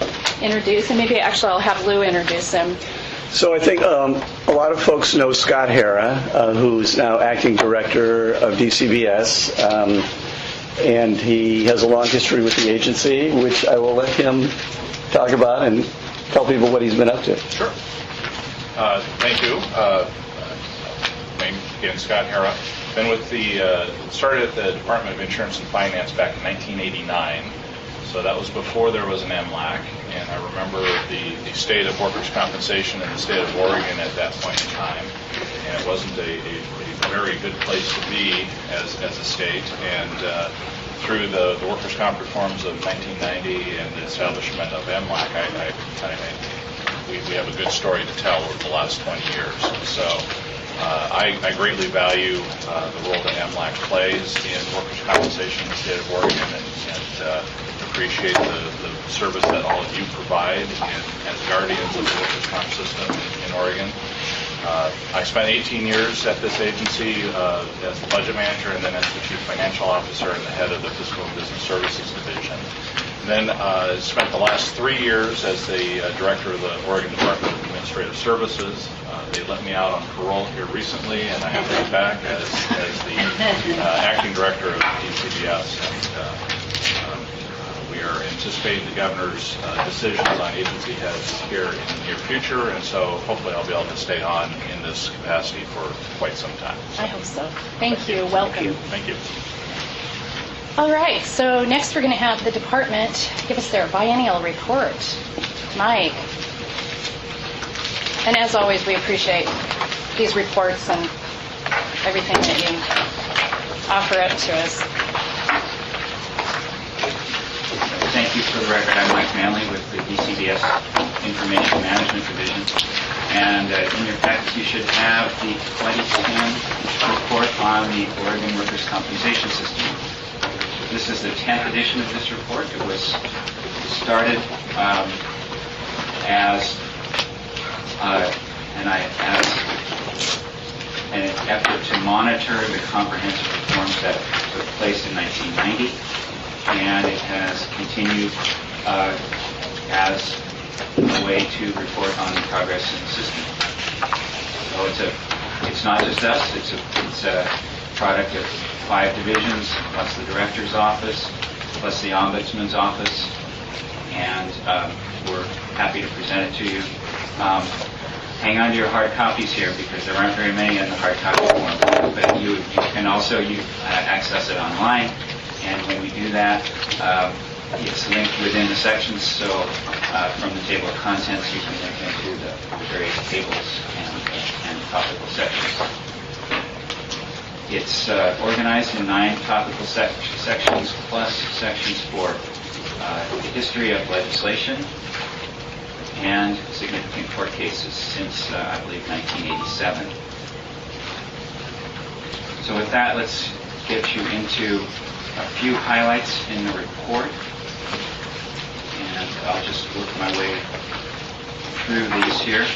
introduce, and maybe actually I'll have Lou introduce him. So I think a lot of folks know Scott Hara, who's now acting director of DCBS, and he has a long history with the agency, which I will let him talk about and tell people what he's been up to. Sure. Thank you. Name again, Scott Hara. Been with started at the Department of Insurance and Finance back in 1989. So that was before there was an MLAC, and I remember the state of workers' compensation in the state of Oregon at that point in time, and it wasn't a very good place to be as a state. And through the workers' comp reforms of 1990 and the establishment of MLAC, we have a good story to tell over the last 20 years. So I greatly value the role that MLAC plays in workers' compensation in the state of Oregon, and appreciate the service that all of you provide as guardians of the workers' comp system in Oregon. I spent 18 years at this agency as the budget manager and then as the chief financial officer and the head of the Fiscal and Business Services Division. Then spent the last 3 years as the director of the Oregon Department of Administrative Services. They let me out on parole here recently, and I have to be back as the acting director of DCBS. And we are anticipating the governor's decisions on agency heads here in the near future, and so hopefully I'll be able to stay on in this capacity for quite some time. I hope so. Thank you. Welcome. Thank you. All right, so next we're going to have the department give us their biennial report. Mike. And as always, we appreciate these reports and everything that you offer up to us. Thank you. For the record, I'm Mike Manley with the DCBS Information Management Division. And in your packets, you should have the 2010 report on the Oregon Workers' Compensation System. This is the 10th edition of this report. It was started as an effort to monitor the comprehensive reforms that took place in 1990, and it has continued as a way to report on the progress in the system. So it's not just us. It's a product of 5 divisions, plus the director's office, plus the ombudsman's office, and we're happy to present it to you. Hang on to your hard copies here because there aren't very many in the hard copy form, but you can also access it online, and when we do that, it's linked within the sections, so from the table of contents you can link into the various tables and topical sections. It's organized in 9 topical sections plus sections for the history of legislation and significant court cases since, I believe, 1987. So with that, let's get you into a few highlights in the report. And I'll just work my way through these here.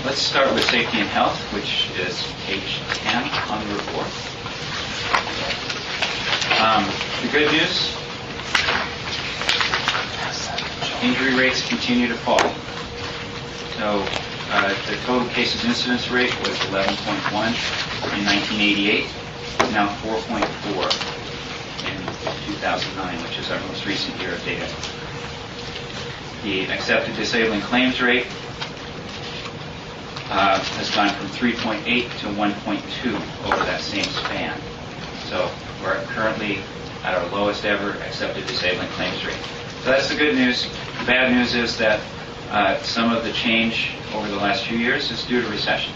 Let's start with safety and health, which is page 10 on the report. The good news, injury rates continue to fall. So the total cases incidence rate was 11.1 in 1988, now 4.4 in 2009, which is our most recent year of data. The accepted disabling claims rate has gone from 3.8 to 1.2 over that same span. So we're currently at our lowest ever accepted disabling claims rate. So that's the good news. The bad news is that some of the change over the last few years is due to recession.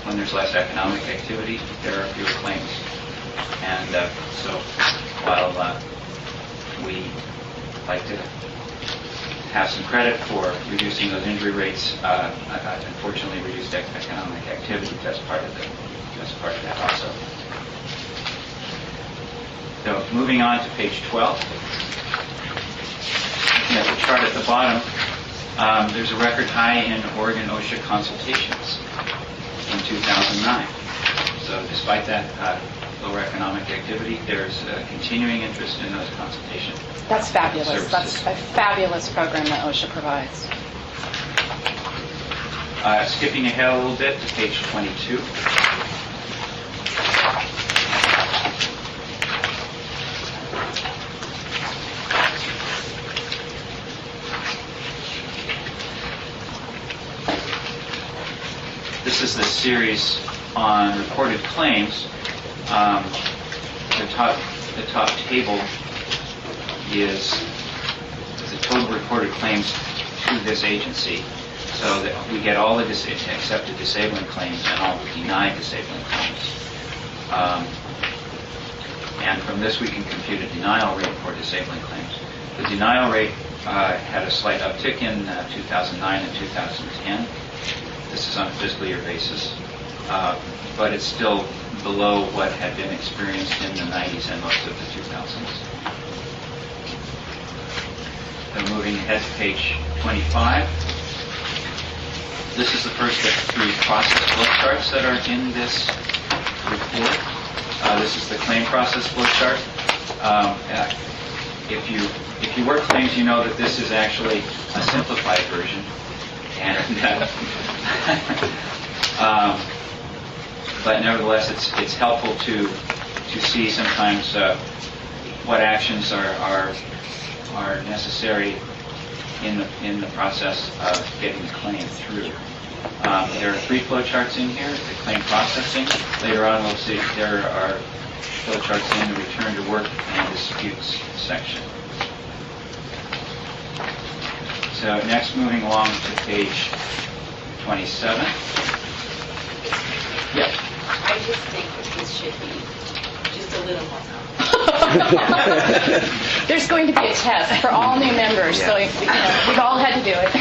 When there's less economic activity, there are fewer claims. And so while we like to have some credit for reducing those injury rates, unfortunately reduced economic activity, that's part of that also. So moving on to page 12. Looking at the chart at the bottom, there's a record high in Oregon OSHA consultations in 2009. So despite that lower economic activity, there's continuing interest in those consultation That's fabulous. services. That's a fabulous program that OSHA provides. Skipping ahead a little bit to page 22. This is the series on reported claims. The top table is the total reported claims to this agency, so that we get all the accepted disabling claims and all the denied disabling claims. And from this we can compute a denial rate for disabling claims. The denial rate had a slight uptick in 2009 and 2010. This is on a fiscal year basis, but it's still below what had been experienced in the 90s and most of the 2000s. So moving ahead to page 25. This is the first of 3 process flowcharts that are in this report. This is the claim process flowchart. If you work claims, you know that this is actually a simplified version, and but nevertheless, it's helpful to see sometimes what actions are necessary in the process of getting the claim through. There are 3 flowcharts in here: the claim processing. Later on, we'll see there are flowcharts in the return to work and disputes section. So next, moving along to page 27. Yep. I just think that this should be just a little more There's going to be a test for all new members, so we've all had to do it.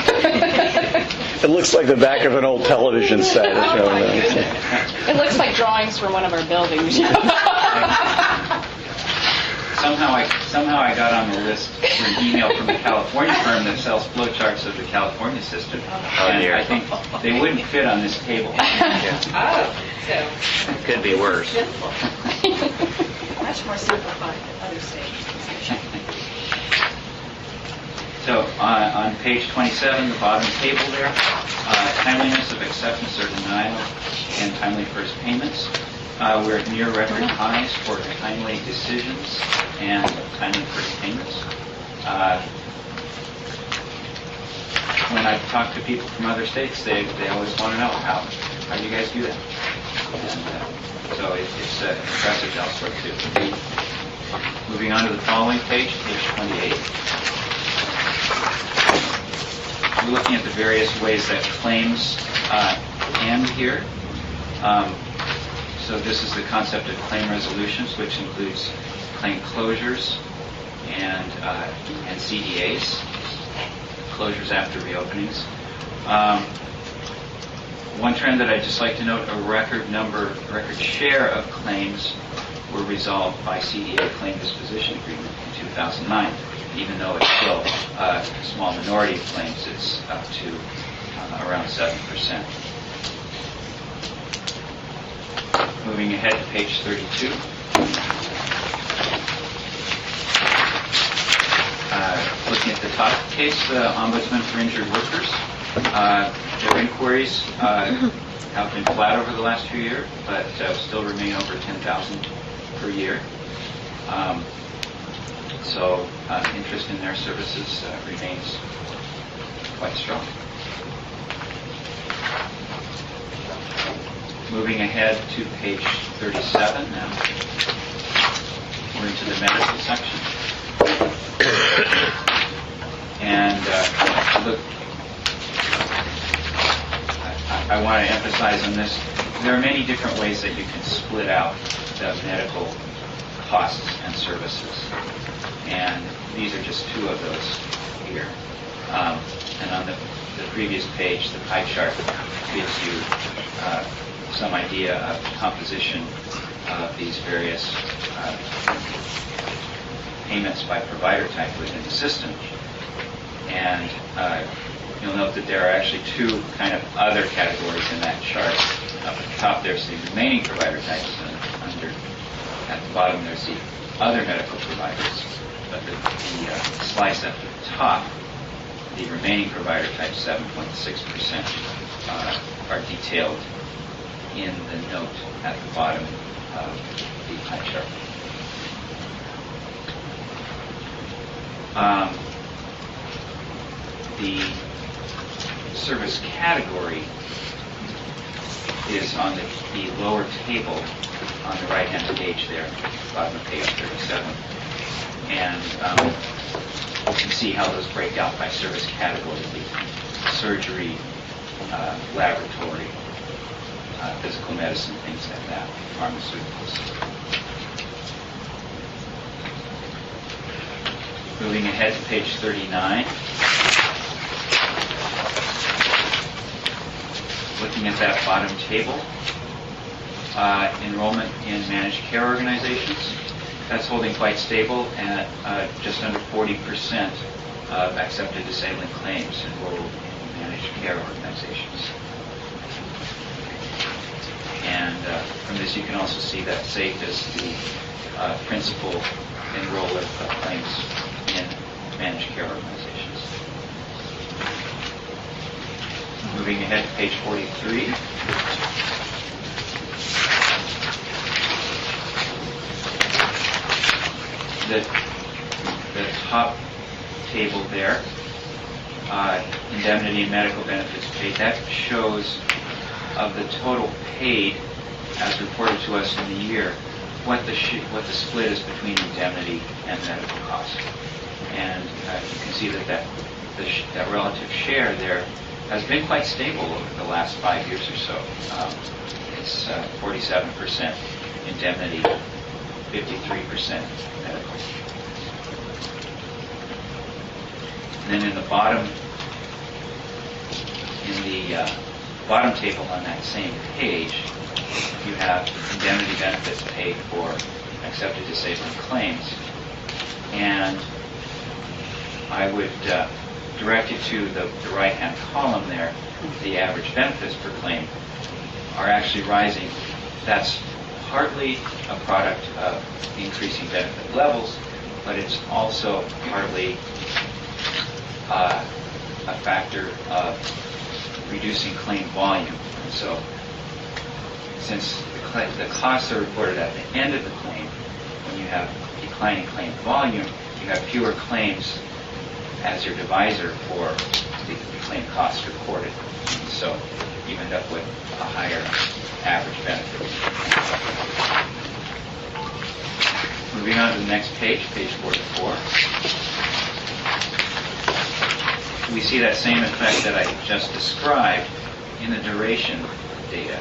It looks like the back of an old television set. Oh my goodness. It looks like drawings from one of our buildings. Somehow I got on the list for an email from a California firm that sells flowcharts of the California system, and I think they wouldn't fit on this table. Oh, so Could be worse. simple. Much more simplified than other states. So on page 27, the bottom table there, timeliness of acceptance or denial and timely first payments. We're at near record highs for timely decisions and timely first payments. When I've talked to people from other states, they always want to know how do you guys do that? And, so it's impressive elsewhere too. Moving on to the following page 28. We're looking at the various ways that claims end here. So this is the concept of claim resolutions, which includes claim closures and CDAs, closures after reopenings. One trend that I'd just like to note: a record share of claims were resolved by CDA claim disposition agreement in 2009. Even though it's still a small minority of claims, it's up to around 7%. Moving ahead to page 32. Looking at the top case, the Ombudsman for Injured Workers. Their inquiries have been flat over the last few years, but still remain over 10,000 per year. So interest in their services remains quite strong. Moving ahead to page 37 now. We're into the medical section. And look, I want to emphasize on this, there are many different ways that you can split out the medical costs and services. And these are just 2 of those here. And on the previous page, the pie chart gives you some idea of the composition of these various payments by provider type within the system. And you'll note that there are actually 2 kind of other categories in that chart. Up at the top there's the remaining provider types, and at the bottom there's the other medical providers. But the slice at the top, the remaining provider types, 7.6%, are detailed in the note at the bottom of the pie chart. The service category is on the lower table on the right-hand page there, bottom of page 37. And you can see how those break out by service category, the surgery, laboratory, physical medicine, things like that, pharmaceuticals. Moving ahead to page 39. Looking at that bottom table, enrollment in managed care organizations. That's holding quite stable at just under 40% of accepted disabling claims enrolled in managed care organizations. And from this you can also see that SAFE is the principal enroller of claims in managed care organizations. Moving ahead to page 43. The top table there, indemnity and medical benefits paid, that shows of the total paid as reported to us in the year, what the split is between indemnity and medical costs. And you can see that relative share there has been quite stable over the last 5 years or so. It's 47% indemnity, 53% medical. And then in the bottom table on that same page, you have indemnity benefits paid for accepted disabling claims. And I would direct you to the right-hand column there. The average benefits per claim are actually rising. That's partly a product of increasing benefit levels, but it's also partly a factor of reducing claim volume. And so, since the costs are reported at the end of the claim, when you have declining claim volume, you have fewer claims as your divisor for the claim costs reported. And so you end up with a higher average benefit. Moving on to the next page, page 44. We see that same effect that I just described in the duration data.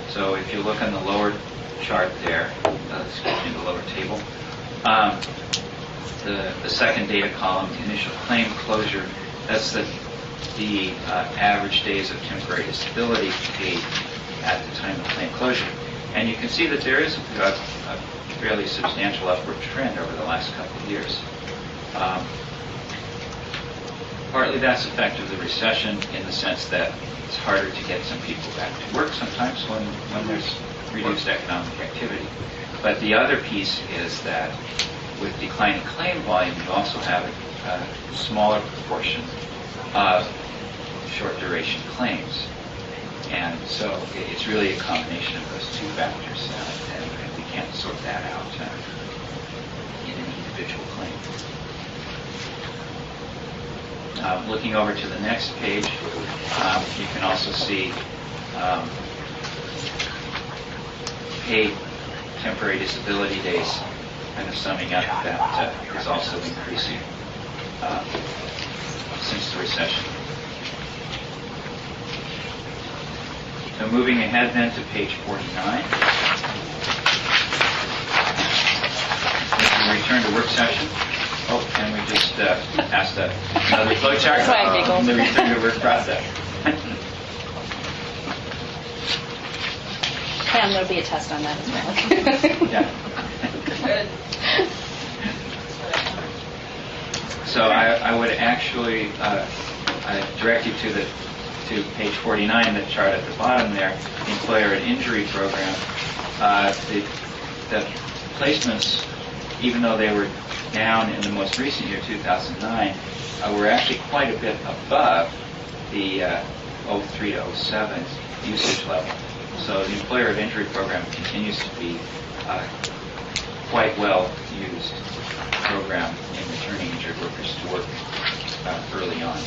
So if you look on the lower chart there, the lower table, the second data column, the initial claim closure, that's the average days of temporary disability paid at the time of claim closure. And you can see that there is a fairly substantial upward trend over the last couple of years. Partly that's effect of the recession in the sense that it's harder to get some people back to work sometimes when there's reduced economic activity. But the other piece is that with declining claim volume, you also have a smaller proportion of short duration claims. And so it's really a combination of those two factors, and we can't sort that out in an individual claim. Looking over to the next page, you can also see paid temporary disability days, kind of summing up that is also increasing since the recession. So moving ahead then to page 49. We return to work session. Oh, and we just passed another flow chart on the return to work process. Pam, there'll be a test on that as well. Yeah. So I would actually direct you to page 49, the chart at the bottom there, the employer and injury program. The placements, even though they were down in the most recent year, 2009, were actually quite a bit above the 03 to 07 usage level. So the employer of injury program continues to be quite well used program in returning injured workers to work early on.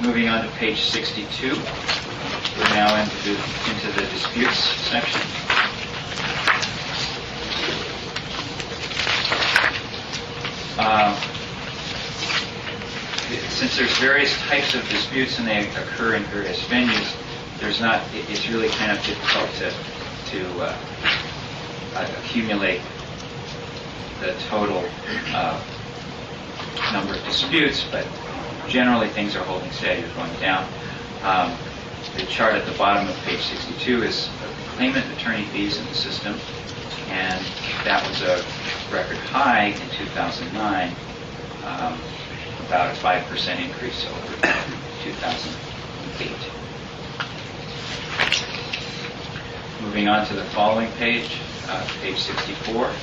Moving on to page 62, we're now into the disputes section. Since there's various types of disputes and they occur in various venues, it's really kind of difficult to accumulate the total number of disputes, but generally things are holding steady or going down. The chart at the bottom of page 62 is claimant attorney fees in the system, and that was a record high in 2009, about a 5% increase over 2008. Moving on to the following page, page 64.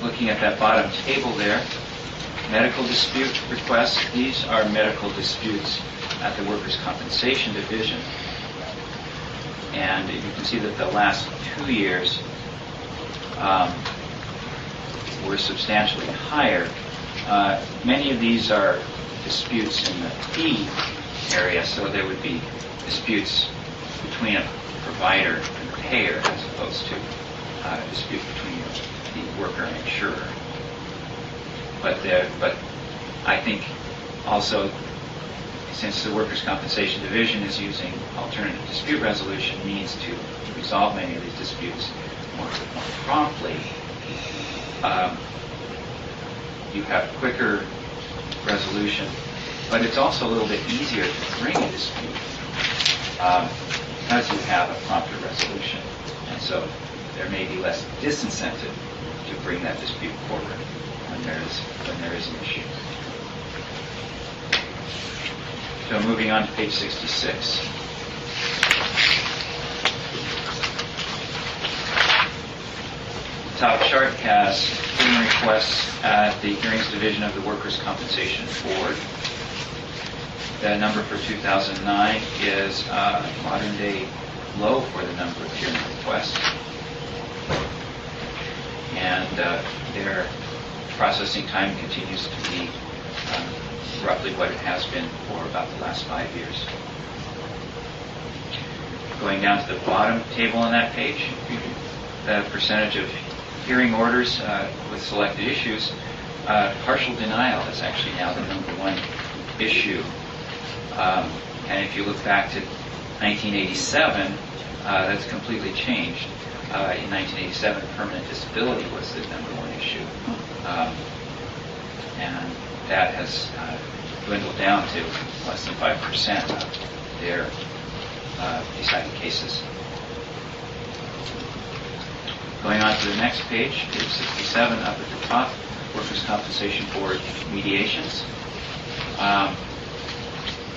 Looking at that bottom table there, medical dispute requests. These are medical disputes at the Workers' Compensation Division. And you can see that the last 2 years were substantially higher. Many of these are disputes in the fee area, so there would be disputes between a provider and a payer as opposed to a dispute between the worker and insurer. But I think also, since the Workers' Compensation Division is using alternative dispute resolution means to resolve many of these disputes more promptly, you have quicker resolution, but it's also a little bit easier to bring a dispute because you have a prompter resolution, and so there may be less disincentive to bring that dispute forward when there is an issue. So moving on to page 66. The top chart has hearing requests at the Hearings Division of the Workers' Compensation Board. The number for 2009 is a modern-day low for the number of hearing requests. And their processing time continues to be roughly what it has been for about the last 5 years. Going down to the bottom table on that page, the percentage of hearing orders with selected issues, partial denial is actually now the number one issue. And if you look back to 1987, that's completely changed. In 1987, permanent disability was the number one issue. And that has dwindled down to less than 5% of their decided cases. Going on to the next page, page 67, up at the top, Workers' Compensation Board mediations.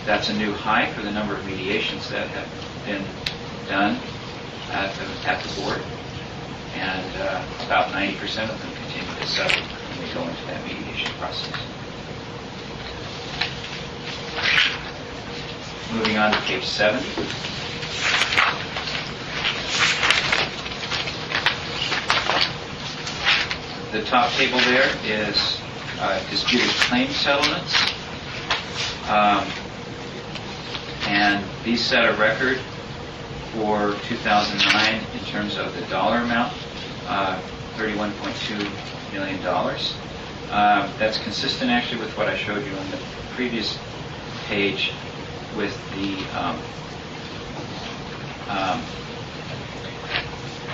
That's a new high for the number of mediations that have been done at the board, and about 90% of them continue to settle when they go into that mediation process. Moving on to page 70. The top table there is disputed claim settlements. And these set a record for 2009 in terms of the dollar amount, $31.2 million. That's consistent actually with what I showed you on the previous page with the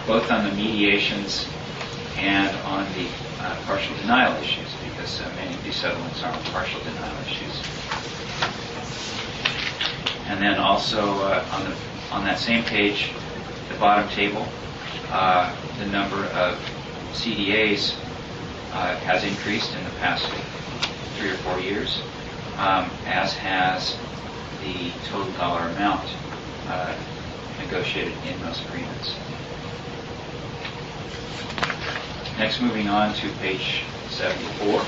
both on the mediations and on the partial denial issues, because many of these settlements are on partial denial issues. And then also on that same page, the bottom table, the number of CDAs has increased in the past 3 or 4 years, as has the total dollar amount negotiated in those agreements. Next, moving on to page 74.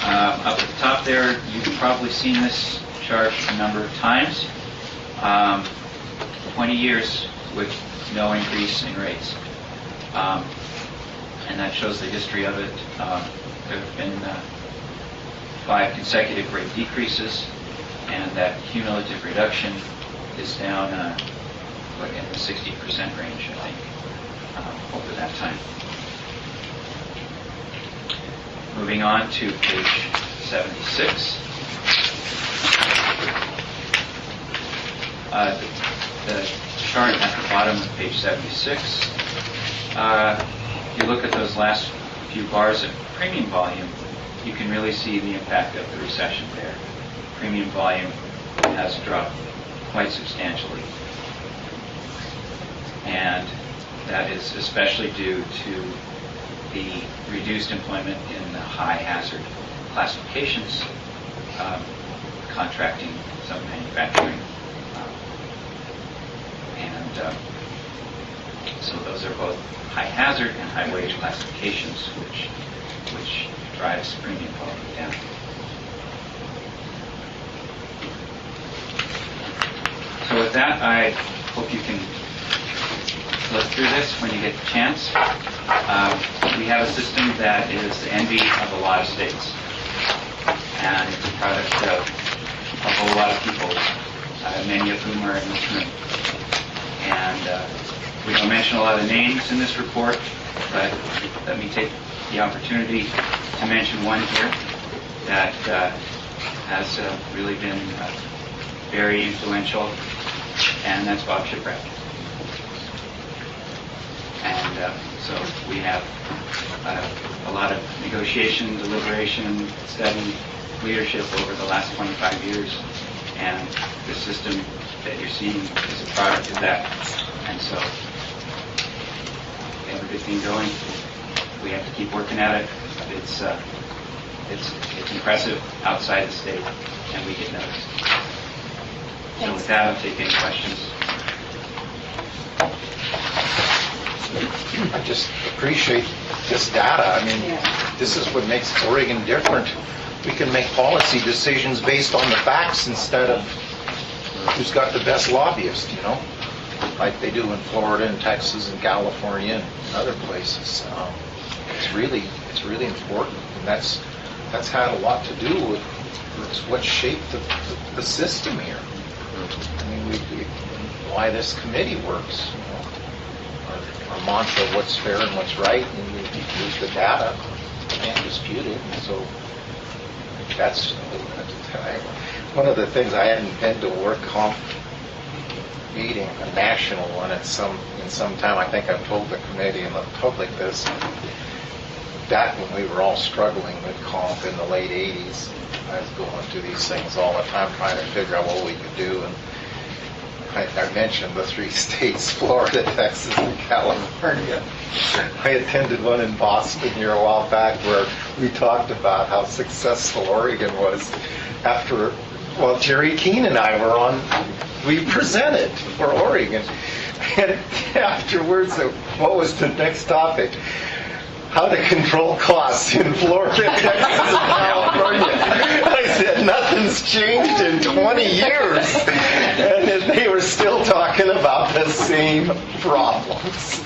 Up at the top there, you've probably seen this chart a number of times. 20 years with no increase in rates. And that shows the history of it. There have been 5 consecutive rate decreases, and that cumulative reduction is down in the 60% range, I think, over that time. Moving on to page 76. The chart at the bottom of page 76, you look at those last few bars of premium volume, you can really see the impact of the recession there. Premium volume has dropped quite substantially. And that is especially due to the reduced employment in the high hazard classifications, contracting, some manufacturing. So those are both high hazard and high wage classifications, which drives premium volume down. So with that, I hope you can look through this when you get the chance. We have a system that is the envy of a lot of states, and it's a product of a whole lot of people, many of whom are in this room. And we don't mention a lot of names in this report, but let me take the opportunity to mention one here that has really been very influential, and that's Bob Shipwreck. And so we have a lot of negotiation, deliberation, study, leadership over the last 25 years, and the system that you're seeing is a product of that. And so we have a good thing going. We have to keep working at it. It's impressive outside the state, and we get noticed. So with that, I'll take any questions. I just appreciate this data. I mean, this is what makes Oregon different. We can make policy decisions based on the facts instead of who's got the best lobbyist, you know, like they do in Florida and Texas and California and other places. It's really important, and that's had a lot to do with what shaped the system here. I mean, why this committee works. You know, our mantra, what's fair and what's right, and we use the data, can't dispute it. And so that's one of the things. I hadn't been to a work comp meeting, a national one, in some time. I think I've told the committee and the public this. Back when we were all struggling with comp in the late 80s, I was going through these things all the time, trying to figure out what we could do. And I mentioned the 3 states, Florida, Texas, and California. I attended one in Boston here a while back where we talked about how successful Oregon was after, well, Jerry Keene and I were on, we presented for Oregon. And afterwards, what was the next topic? How to control costs in Florida, Texas, and California. I said, nothing's changed in 20 years. And they were still talking about the same problems.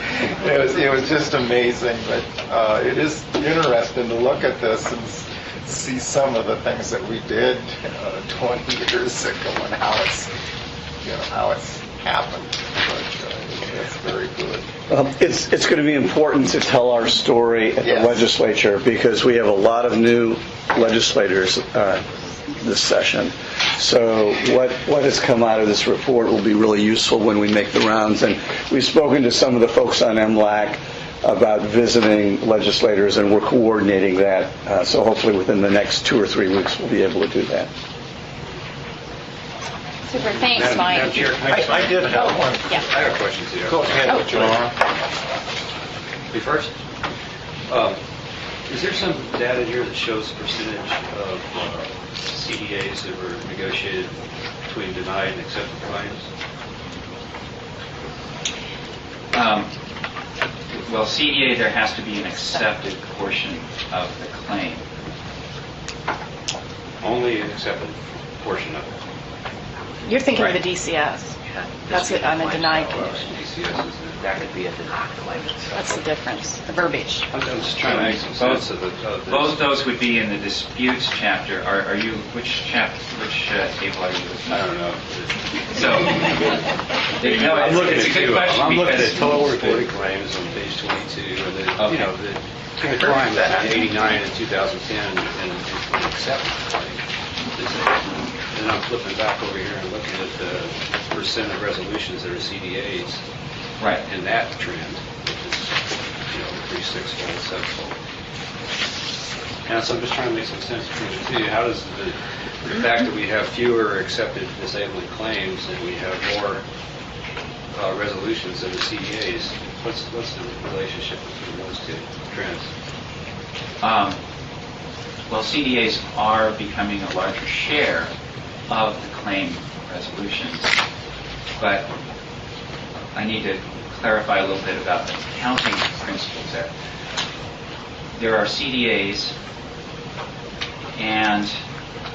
It was just amazing. But it is interesting to look at this and see some of the things that we did 20 years ago and how it's happened. But it's very good. It's going to be important to tell our story at the legislature because we have a lot of new legislators this session. So what has come out of this report will be really useful when we make the rounds. And we've spoken to some of the folks on MLAC about visiting legislators, and we're coordinating that. So hopefully within the next 2 or 3 weeks we'll be able to do that. Super. Thanks, Mike. I did have one. Yeah. I have a question too. Go ahead, John. Me first. Is there some data here that shows the percentage of CDAs that were negotiated between denied and accepted claims? Well, CDA, there has to be an accepted portion of the claim. Only an accepted portion of it. You're thinking of Right. the DCS. That's it, on a denied condition. That could be a denied claim. That's the difference, the verbiage. I'm just trying to make some sense of this. Both those would be in the disputes chapter. Are you, which table are you looking I at? don't know. So, no, I'm looking it's at a good two of them. question I'm looking because at total reported claims on page 22, and the decline between 89 and 2010 and accepted claims. Then I'm flipping back over here and looking at the percent of resolutions that are CDAs. Right. And that trend, which is, increased sixfold, sevenfold. And so I'm just trying to make some sense between the two. How does the fact that we have fewer accepted disabling claims and we have more resolutions than the CDAs, what's the relationship between those two trends? Well, CDAs are becoming a larger share of the claim resolutions, but I need to clarify a little bit about the counting principles there. There are CDAs, and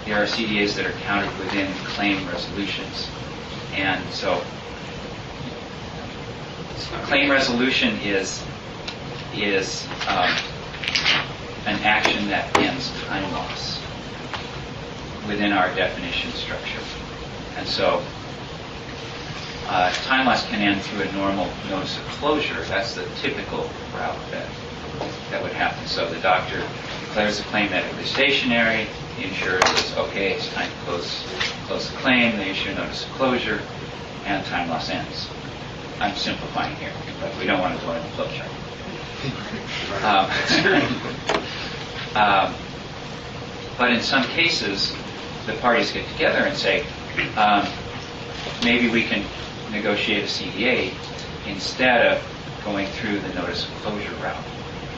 there are CDAs that are counted within claim resolutions. And so claim resolution is an action that ends time loss within our definition structure. And so time loss can end through a normal notice of closure. That's the typical route that would happen. So the doctor declares the claim medically stationary. The insurer says, okay, it's time to close the claim. They issue a notice of closure, and time loss ends. I'm simplifying here, but we don't want to go into the flow chart. But in some cases, the parties get together and say, maybe we can negotiate a CDA instead of going through the notice of closure route.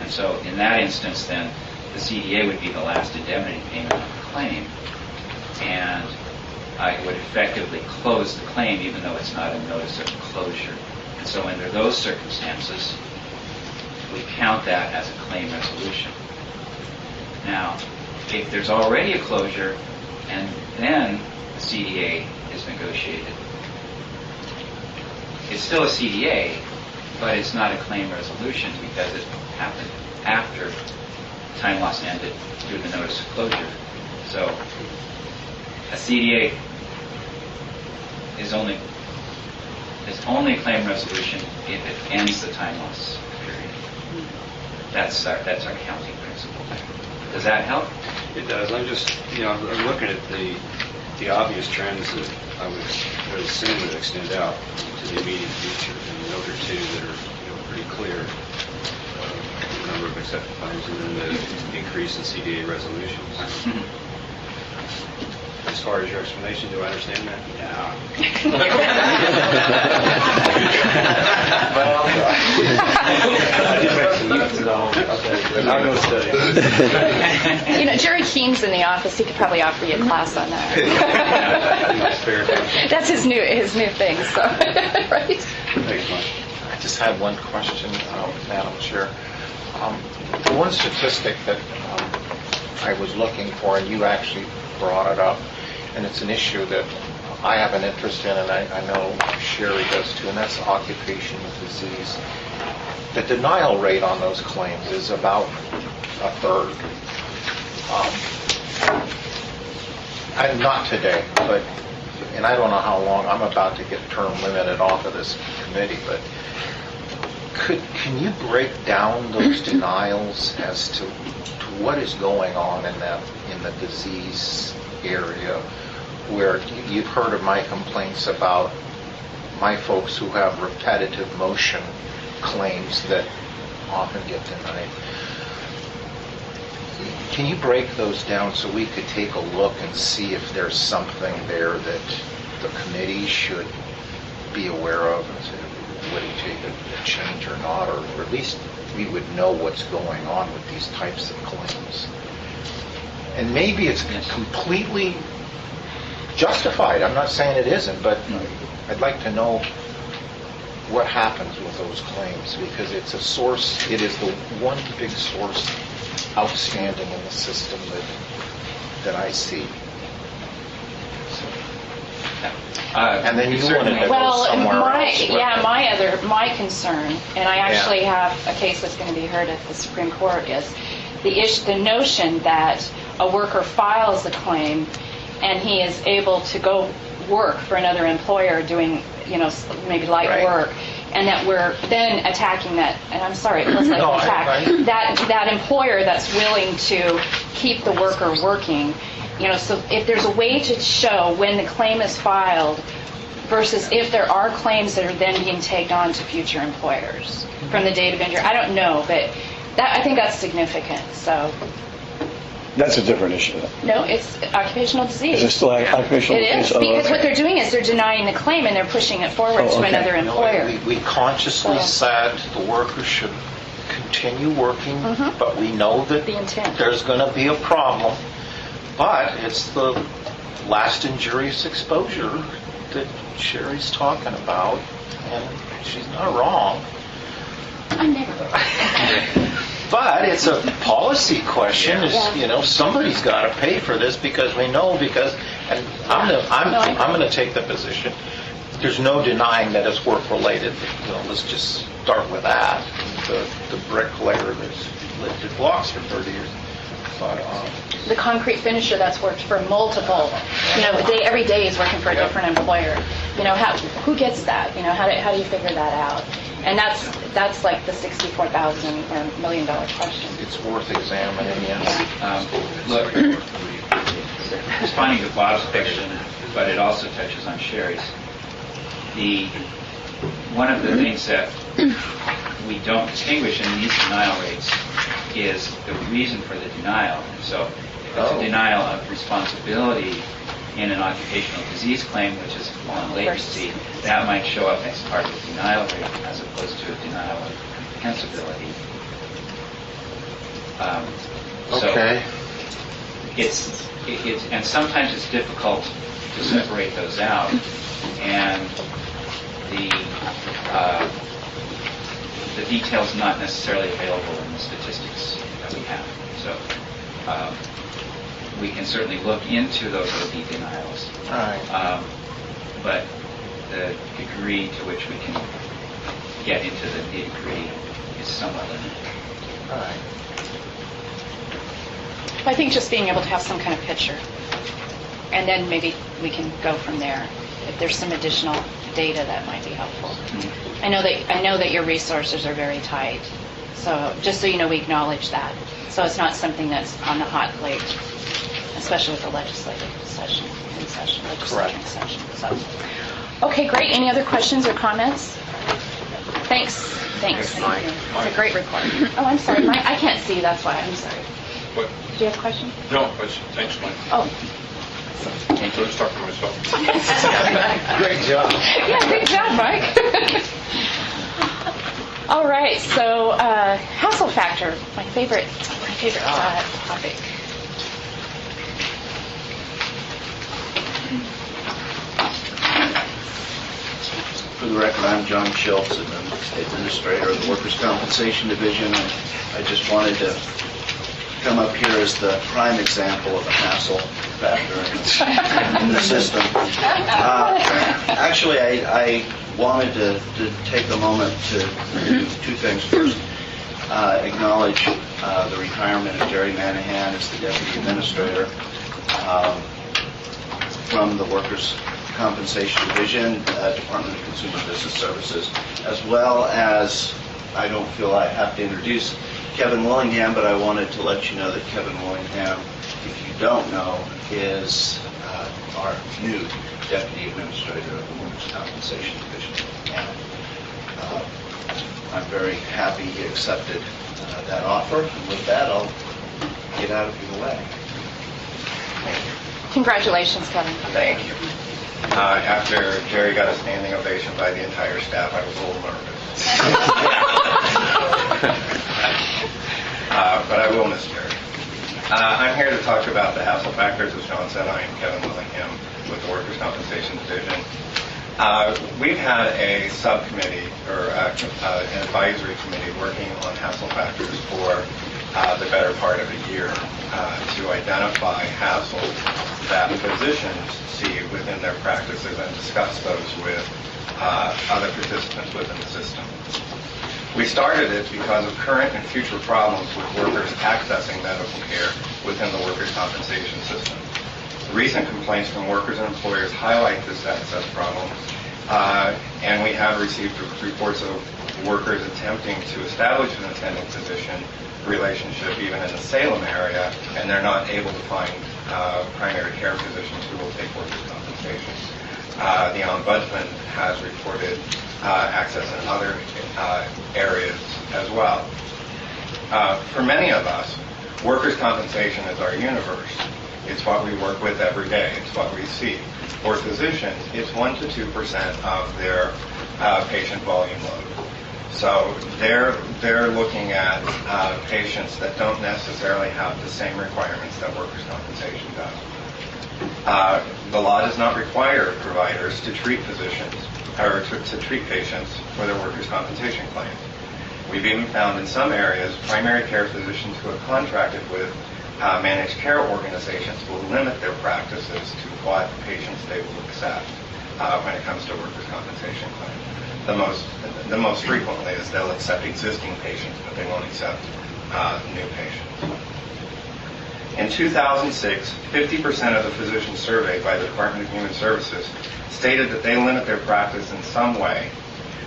And so in that instance, then, the CDA would be the last indemnity payment on the claim, and I would effectively close the claim even though it's not a notice of closure. And so under those circumstances, we count that as a claim resolution. Now, if there's already a closure and then the CDA is negotiated, it's still a CDA, but it's not a claim resolution because it happened after time loss ended through the notice of closure. So a CDA is only a claim resolution if it ends the time loss period. That's our counting principle. Does that help? It does. I'm just, I'm looking at the obvious trends that I would assume would extend out to the immediate future, and note or two that are, pretty clear. The number of accepted claims, and then the increase in CDA resolutions. As far as your explanation, do I understand that? I'll go study. Jerry Keene's in the office. He could probably offer you a class on that. That's his new thing. So, right? Thanks, Mike. I just had one question, Madam Chair. One statistic that I was looking for, and you actually brought it up, and it's an issue that I have an interest in, and I know Sherry does too, and that's occupational disease. The denial rate on those claims is about a third. Not today, but, and I don't know how long, I'm about to get term limited off of this committee, but can you break down those denials as to what is going on in the disease area, where you've heard of my complaints about my folks who have repetitive motion claims that often get denied. Can you break those down so we could take a look and see if there's something there that the committee should be aware of, and say, would it take a change or not, or at least we would know what's going on with these types of claims? And maybe it's completely justified. I'm not saying it isn't, but I'd like to know what happens with those claims, because it's a source, it is the one big source outstanding in the system that I see. So. And then you wanted to go Well, somewhere else. with it. my concern, and I actually have a case that's going to be heard at the Supreme Court, is the notion that a worker files a claim and he is able to go work for another employer doing, maybe light Right. work, and that we're then attacking that, and I'm sorry, it feels like No, an attack, I- that employer that's willing to keep the worker working. So if there's a way to show when the claim is filed versus if there are claims that are then being taken on to future employers from the date of injury, I don't know, but I think that's significant. So, That's a different issue. no, it's occupational disease. Is it still occupational It is, disease? Oh, because okay. what they're doing is they're denying the claim and they're pushing it forward Oh, to okay. another employer. We consciously So- said the worker should continue working, but we know that The intent. there's going to be a problem. But it's the last injurious exposure that Sherry's talking about, and she's not wrong. I never. But it's a policy question. Yeah. Somebody's got to pay for this because we know and I'm going to take the position. There's no denying that it's work related. Let's just start with that. The bricklayer that's lifted blocks for 30 years. But The concrete finisher that's worked for multiple, every day is working for a different employer. Who gets that? How do you figure that out? And that's like the $64,000 or $1 million question. it's worth examining, yes. Look, responding to Bob's picture, but it also touches on Sherry's. One of the things that we don't distinguish in these denial rates is the reason for the denial. So if it's a denial of responsibility in an occupational disease claim, which is long latency, that might show up as part of the denial rate as opposed to a denial of compensability. Okay. And sometimes it's difficult to separate those out, and the detail's not necessarily available in the statistics that we have. So we can certainly look into those OD denials, Right. but the degree to which we can get into the nitty-gritty is somewhat limited. Right. I think just being able to have some kind of picture, and then maybe we can go from there. If there's some additional data that might be helpful. I know that your resources are very tight, so just so you know, we acknowledge that. So it's not something that's on the hot plate, especially with the legislative session, legislative session. So, okay, great. Any other questions or comments? Thanks. Yes, Mike. It's a great report. Oh, I'm sorry, Mike. I can't see. That's why. I'm sorry. What? Do you have a question? No, thanks, Mike. Oh. I'm just talking to myself. Great job. Yeah, great job, Mike. All right, so hassle factor, my favorite topic. For the record, I'm John Schultz, Administrator of the Workers' Compensation Division, and I just wanted to come up here as the prime example of a hassle factor in the system. Actually, I wanted to take a moment to do two things. First, acknowledge the retirement of Jerry Manahan as the Deputy Administrator from the Workers' Compensation Division, Department of Consumer Business Services, as well as, I don't feel I have to introduce Kevin Willingham, but I wanted to let you know that Kevin Willingham, if you don't know, is our new Deputy Administrator of the Workers' Compensation Division. And I'm very happy he accepted that offer. And with that, I'll get out of your way. Congratulations, Kevin. Thank you. After Jerry got a standing ovation by the entire staff, I was a little nervous. But I will miss Jerry. I'm here to talk about the hassle factors, as Sean said. I am Kevin Willingham with the Workers' Compensation Division. We've had a subcommittee, or an advisory committee, working on hassle factors for the better part of a year to identify hassles that physicians see within their practices and discuss those with other participants within the system. We started it because of current and future problems with workers accessing medical care within the workers' compensation system. Recent complaints from workers and employers highlight this access problem, and we have received reports of workers attempting to establish an attending physician relationship even in the Salem area, and they're not able to find primary care physicians who will take workers' compensation. The Ombudsman has reported access in other areas as well. For many of us, workers' compensation is our universe. It's what we work with every day. It's what we see. For physicians, it's 1 to 2% of their patient volume load. So they're looking at patients that don't necessarily have the same requirements that workers' compensation does. The law does not require providers to treat physicians or to treat patients for their workers' compensation claims. We've even found in some areas primary care physicians who have contracted with managed care organizations will limit their practices to what patients they will accept when it comes to workers' compensation claims. The most frequently is they'll accept existing patients, but they won't accept new patients. In 2006, 50% of the physicians surveyed by the Department of Human Services stated that they limit their practice in some way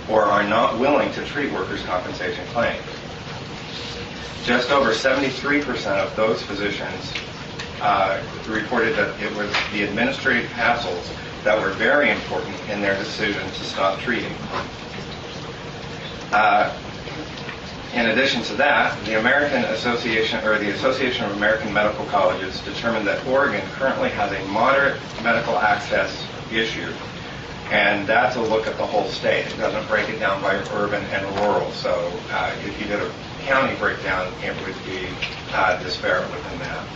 or are not willing to treat workers' compensation claims. Just over 73% of those physicians reported that it was the administrative hassles that were very important in their decision to stop treating. In addition to that, the Association of American Medical Colleges determined that Oregon currently has a moderate medical access issue, and that's a look at the whole state. It doesn't break it down by urban and rural. So if you did a county breakdown, it would be disparate within that.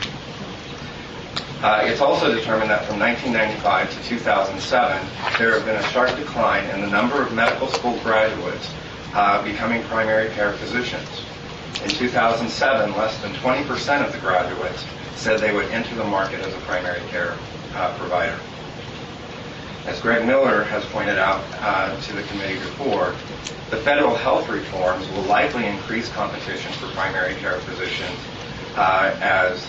It's also determined that from 1995 to 2007, there have been a sharp decline in the number of medical school graduates becoming primary care physicians. In 2007, less than 20% of the graduates said they would enter the market as a primary care provider. As Greg Miller has pointed out to the committee before, the federal health reforms will likely increase competition for primary care physicians as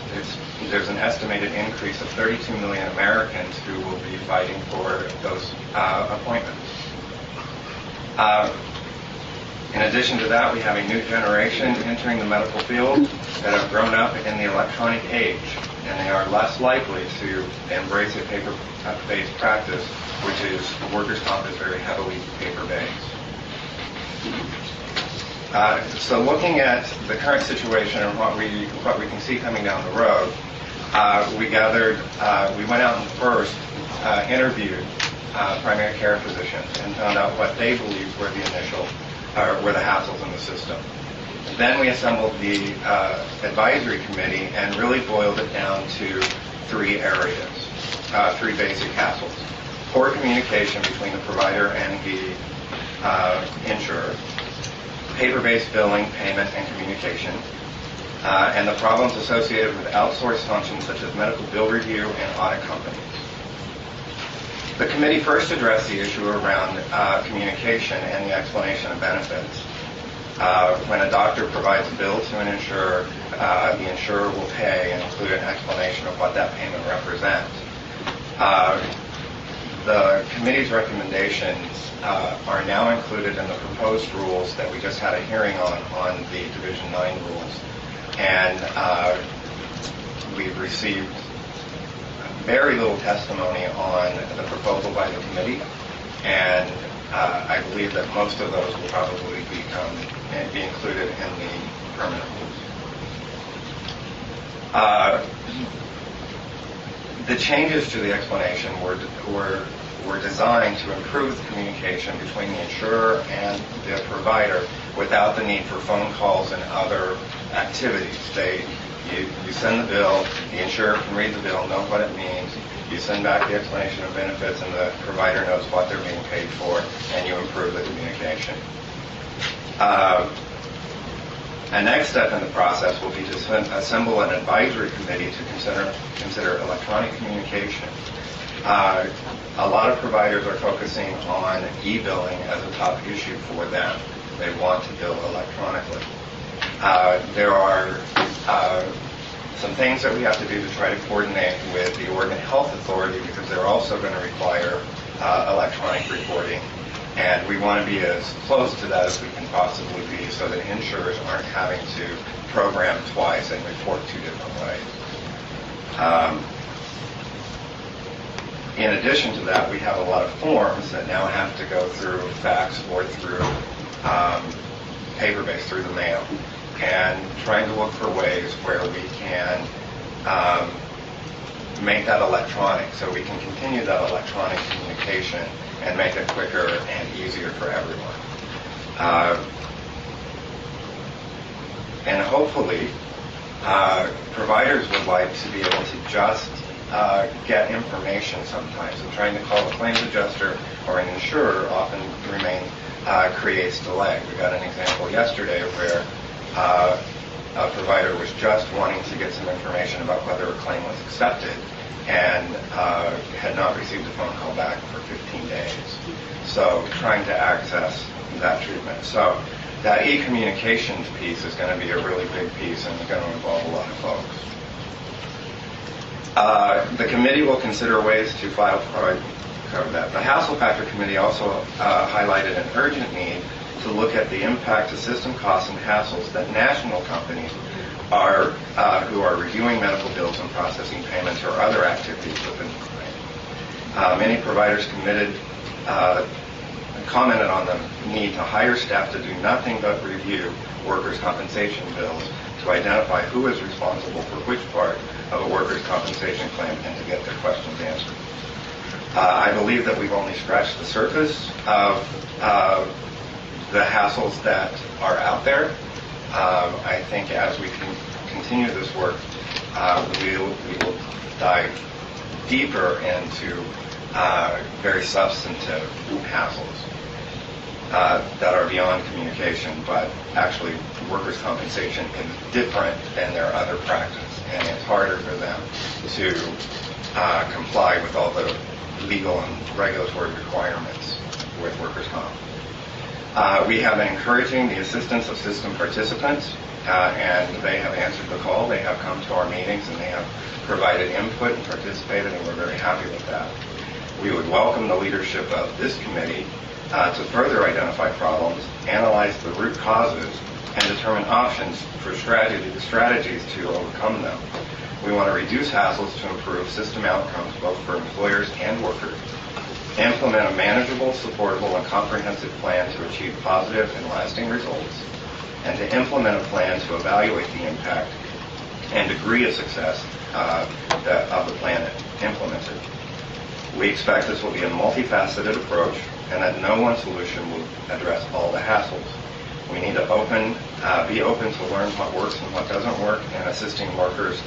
there's an estimated increase of 32 million Americans who will be fighting for those appointments. In addition to that, we have a new generation entering the medical field that have grown up in the electronic age, and they are less likely to embrace a paper-based practice, which is workers' comp is very heavily paper-based. So looking at the current situation and what we can see coming down the road, we went out and first interviewed primary care physicians and found out what they believed were the hassles in the system. Then we assembled the advisory committee and really boiled it down to three areas, three basic hassles. Poor communication between the provider and the insurer, paper-based billing, payment, and communication, and the problems associated with outsourced functions such as medical bill review and audit companies. The committee first addressed the issue around communication and the explanation of benefits. When a doctor provides a bill to an insurer, the insurer will pay and include an explanation of what that payment represents. The committee's recommendations are now included in the proposed rules that we just had a hearing on the Division 9 rules. And we've received very little testimony on the proposal by the committee, and I believe that most of those will probably be included in the permanent rules. The changes to the explanation were designed to improve the communication between the insurer and the provider without the need for phone calls and other activities. You send the bill, the insurer can read the bill, know what it means, you send back the explanation of benefits, and the provider knows what they're being paid for, and you improve the communication. A next step in the process will be to assemble an advisory committee to consider electronic communication. A lot of providers are focusing on e-billing as a top issue for them. They want to bill electronically. There are some things that we have to do to try to coordinate with the Oregon Health Authority because they're also going to require electronic reporting. And we want to be as close to that as we can possibly be so that insurers aren't having to program twice and report two different ways. In addition to that, we have a lot of forms that now have to go through fax or through paper-based, through the mail, and trying to look for ways where we can make that electronic so we can continue that electronic communication and make it quicker and easier for everyone. And hopefully, providers would like to be able to just get information sometimes. And trying to call a claims adjuster or an insurer often creates delay. We got an example yesterday where a provider was just wanting to get some information about whether a claim was accepted and had not received a phone call back for 15 days. So trying to access that treatment. So that e-communications piece is going to be a really big piece and it's going to involve a lot of folks. The committee will consider ways to file for cover that. The Hassle Factor Committee also highlighted an urgent need to look at the impact to system costs and hassles that national companies who are reviewing medical bills and processing payments or other activities within the claim. Many providers commented on the need to hire staff to do nothing but review workers' compensation bills to identify who is responsible for which part of a workers' compensation claim and to get their questions answered. I believe that we've only scratched the surface of the hassles that are out there. I think as we continue this work, we will dive deeper into very substantive hassles that are beyond communication, but actually workers' compensation is different than their other practice, and it's harder for them to comply with all the legal and regulatory requirements with workers' comp. We have been encouraging the assistance of system participants, and they have answered the call. They have come to our meetings, and they have provided input and participated, and we're very happy with that. We would welcome the leadership of this committee to further identify problems, analyze the root causes, and determine options for strategies to overcome them. We want to reduce hassles to improve system outcomes both for employers and workers, implement a manageable, supportable, and comprehensive plan to achieve positive and lasting results, and to implement a plan to evaluate the impact and degree of success of the plan implemented. We expect this will be a multifaceted approach and that no one solution will address all the hassles. We need to be open to learn what works and what doesn't work, and assisting workers,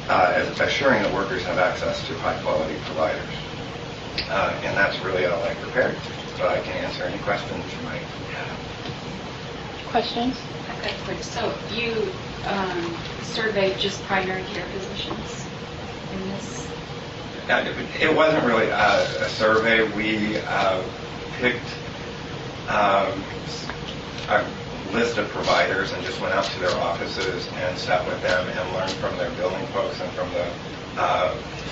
assuring that workers have access to high-quality providers. And that's really all I prepared. So I can answer any questions you might have. Questions? So you surveyed just primary care physicians in this? It wasn't really a survey. We picked a list of providers and just went out to their offices and sat with them and learned from their billing folks and from the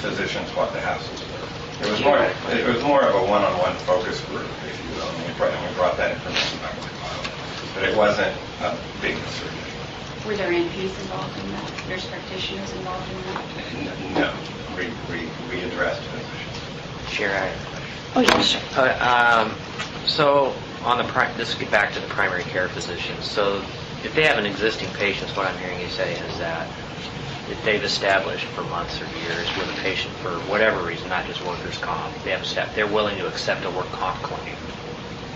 physicians what the hassles were. It was more of a one-on-one focus group, if you will, and we brought that information back to the file. But it wasn't a big survey. Were there NPs involved in that? Nurse practitioners involved in that? No. We addressed physicians. Chair, I have a question. Oh, yeah, sure. So on this get back to the primary care physicians. So if they have an existing patient, what I'm hearing you say is that if they've established for months or years with a patient for whatever reason, not just workers' comp, they're willing to accept a work comp claim.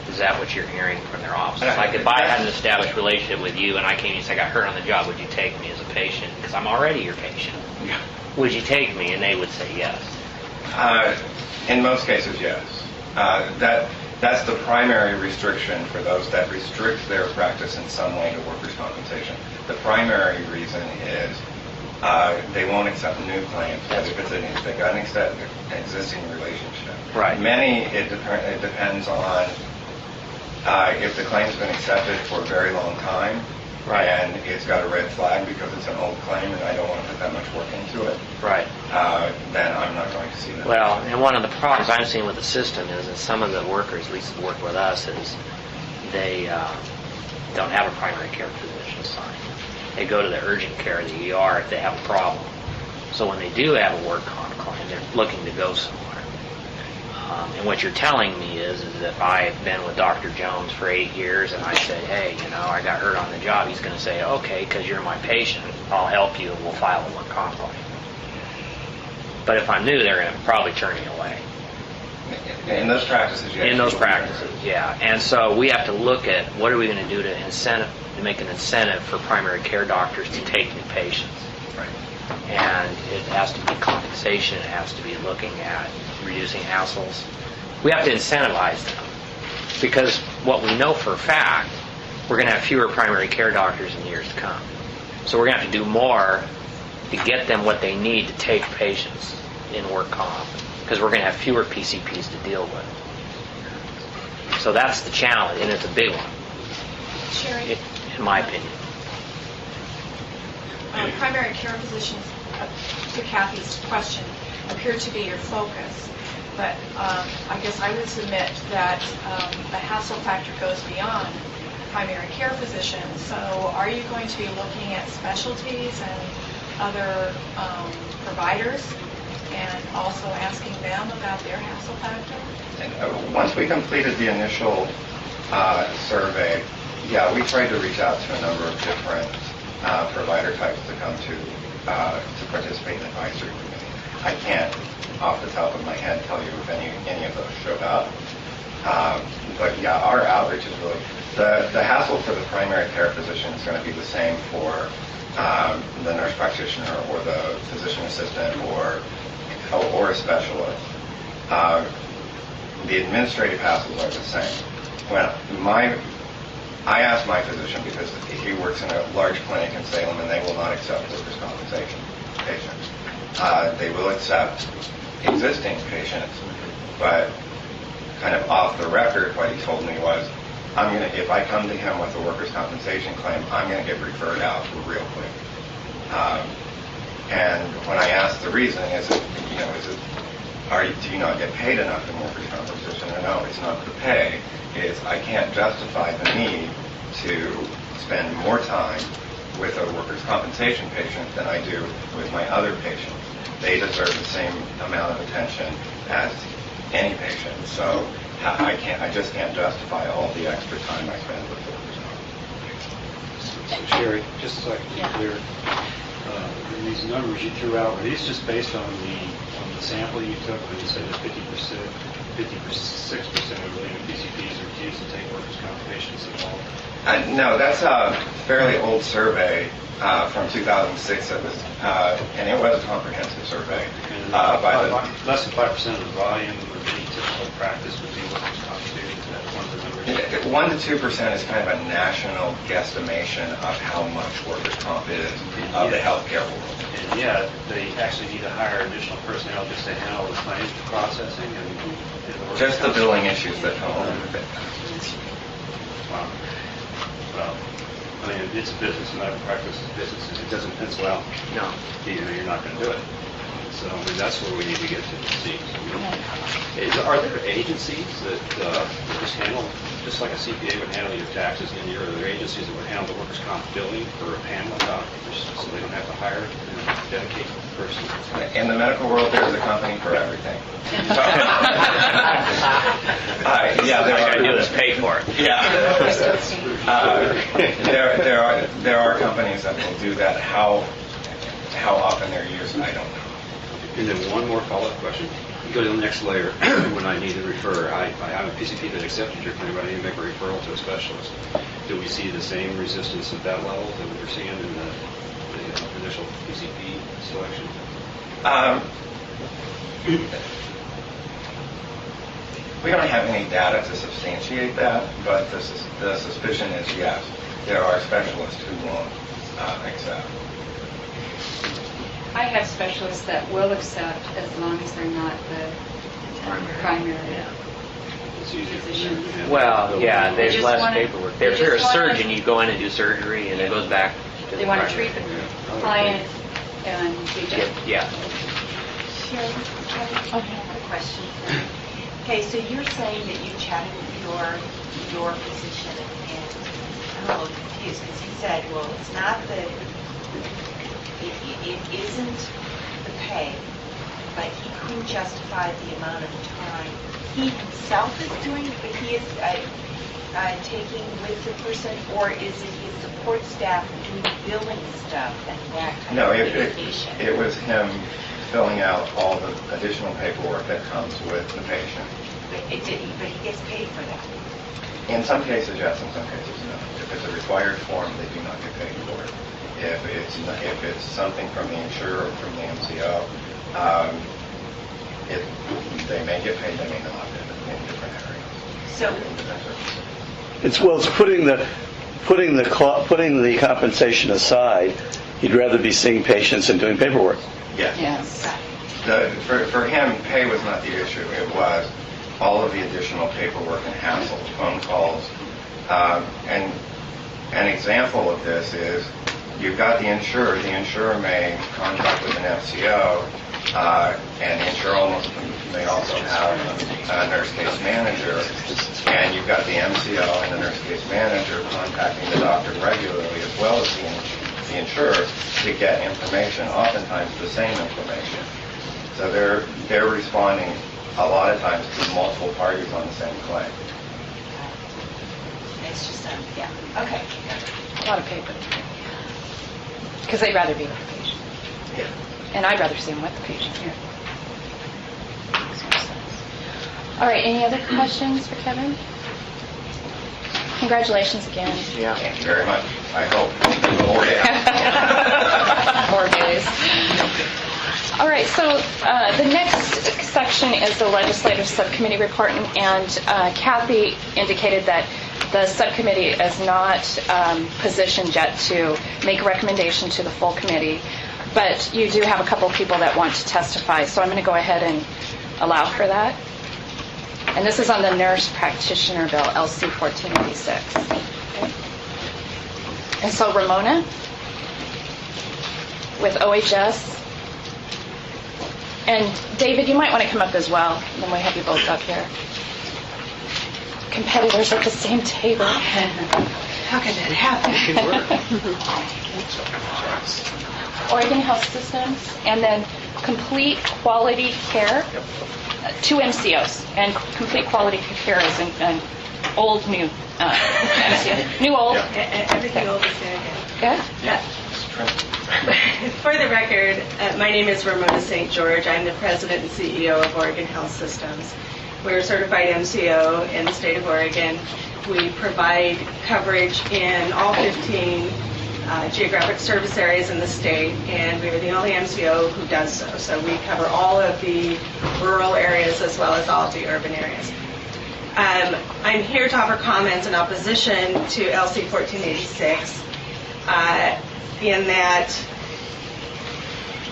Is that what you're hearing from their office? Like if I had an established relationship with you and I came and said I got hurt on the job, would you take me as a patient? Because I'm already your patient. Yeah. Would you take me? And they would say yes. In most cases, yes. That That's the primary restriction for those that restrict their practice in some way to workers' compensation. The primary reason is they won't accept new claims because they've got an existing relationship. Right. Many, it depends on if the claim's been accepted for a very long time, Right. and it's got a red flag because it's an old claim and I don't want to put that much work into it, Right. then I'm not going to see that. Well, and one of the problems I'm seeing with the system is that some of the workers, at least that work with us, is they don't have a primary care physician assigned. They go to the urgent care, the ER, if they have a problem. So when they do have a work comp claim, they're looking to go somewhere. And what you're telling me is if I've been with Dr. Jones for 8 years and I say, hey, I got hurt on the job, he's going to say, okay, because you're my patient, I'll help you and we'll file a work comp claim. But if I'm new, they're going to probably turn me away. In those practices, In those practices, yeah. And so we have to look at what are we going to do to make an incentive for primary care doctors to take new patients. Right. And it has to be compensation. It has to be looking at reducing hassles. We have to incentivize them because what we know for a fact, we're going to have fewer primary care doctors in years to come. So we're going to have to do more to get them what they need to take patients in work comp because we're going to have fewer PCPs to deal with. So that's the challenge, and it's a big one, Sherry? in my opinion. Primary care physicians, to Kathy's question, appear to be your focus. But I guess I would submit that the hassle factor goes beyond primary care physicians. So are you going to be looking at specialties and other providers and also asking them about their hassle factor? And, once we completed the initial survey, we tried to reach out to a number of different provider types to come to participate in the advisory committee. I can't, off the top of my head, tell you if any of those showed up. But our outreach is really the hassle for the primary care physician is going to be the same for the nurse practitioner or the physician assistant or a specialist. The administrative hassles are the same. I asked my physician because he works in a large clinic in Salem and they will not accept workers' compensation patients. They will accept existing patients, but kind of off the record, what he told me was, if I come to him with a workers' compensation claim, I'm going to get referred out real quick. And when I asked the reason, do you not get paid enough in workers' compensation? And no, it's not the pay. It's I can't justify the need to spend more time with a workers' compensation patient than I do with my other patients. They deserve the same amount of attention as any patient. So I just can't justify all the extra time I spend with workers' compensation. So Sherry, just so I can be clear, these numbers you threw out, were these just based on the sample you took when you said that 56% of the PCPs refused to take workers' comp patients at all? No, that's a fairly old survey from 2006. And it was a comprehensive survey. Less than 5% of the volume of any typical practice would be workers' comp patients. That's one of the numbers. 1 to 2% is kind of a national guesstimation of how much workers' comp is of the healthcare world. And they actually need to hire additional personnel just to handle the claims processing and just the billing issues that come along with it. Wow. Well, it's a business, not a practice business. It doesn't pencil out. No. You're not going to do it. So that's where we need to get to see. Are there agencies that just handle, just like a CPA would handle your taxes, and are there agencies that would handle the workers' comp billing for a panel of doctors so they don't have to hire a dedicated person? In the medical world, there's a company for everything. There are. Do is pay for it. There are companies that will do that. How often they're used, I don't know. And then one more follow-up question. You go to the next layer when I need to refer. I have a PCP that accepted your claim, but I need to make a referral to a specialist. Do we see the same resistance at that level that we're seeing in the initial PCP selection? We don't have any data to substantiate that, but the suspicion is yes, there are specialists who won't accept. I have specialists that will accept as long as they're not the primary physician. Well, yeah, They there's just less wanna- paperwork. they If you're a just wanna- surgeon, you go in and do surgery, and it goes back to They the want to primary. treat the client and be done. Yeah. Sherry, I have a question for you. Okay, so you're saying that you chatted with your physician, and I'm a little confused because he said, well, it's not the, it isn't the pay, but he couldn't justify the amount of time he himself is doing, but he is taking with the person, or is it his support staff doing billing stuff and that kind No, of it communication? was him filling out all the additional paperwork that comes with the patient. But he gets paid for that. In some cases, yes. In some cases, no. If it's a required form, they do not get paid for it. If it's something from the insurer or from the MCO, they may get paid, they may not in different areas. So It's putting the compensation aside. He'd rather be seeing patients and doing paperwork. Yes. For him, pay was not the issue. It was all of the additional paperwork and hassle, phone calls. And an example of this is you've got the insurer. The insurer may contract with an MCO, and the insurer may also have a nurse case manager. And you've got the MCO and the nurse case manager contacting the doctor regularly, as well as the insurer, to get information, oftentimes the same information. So they're responding a lot of times to multiple parties on the same claim. it's just, yeah, okay. A lot of paper. Because they'd rather be with the patient. Yeah. And I'd rather see them with the patient. Makes more sense. All right, any other questions for Kevin? Congratulations again. Yeah. Thank you very much. I hope more 4 days. All right, so the next section is the legislative subcommittee report, and Kathy indicated that the subcommittee is not positioned yet to make a recommendation to the full committee, but you do have a couple people that want to testify, so I'm going to go ahead and allow for that. And this is on the nurse practitioner bill, LC 1486. And so Ramona with OHS. And David, you might want to come up as well. Then we have you both up here. Competitors at the same table. How can that happen? Oregon Health Systems, and then Complete Quality Care. 2 MCOs, and Complete Quality Care is an old, new MCO. New, old. Everything old is new again. Yeah? For the record, my name is Ramona St. George. I'm the president and CEO of Oregon Health Systems. We're a certified MCO in the state of Oregon. We provide coverage in all 15 geographic service areas in the state, and we are the only MCO who does so. So we cover all of the rural areas as well as all of the urban areas. I'm here to offer comments in opposition to LC 1486 in that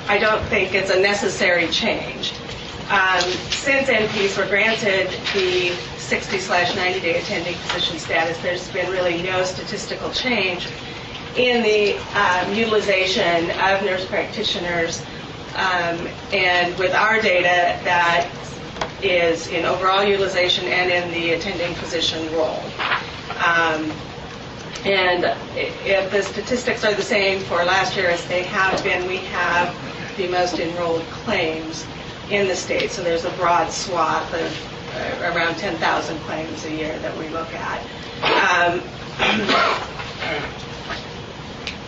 I don't think it's a necessary change. Since NPs were granted the 60/90-day attending physician status, there's been really no statistical change in the utilization of nurse practitioners, and with our data, that is in overall utilization and in the attending physician role. And if the statistics are the same for last year as they have been, we have the most enrolled claims in the state. So there's a broad swath of around 10,000 claims a year that we look at.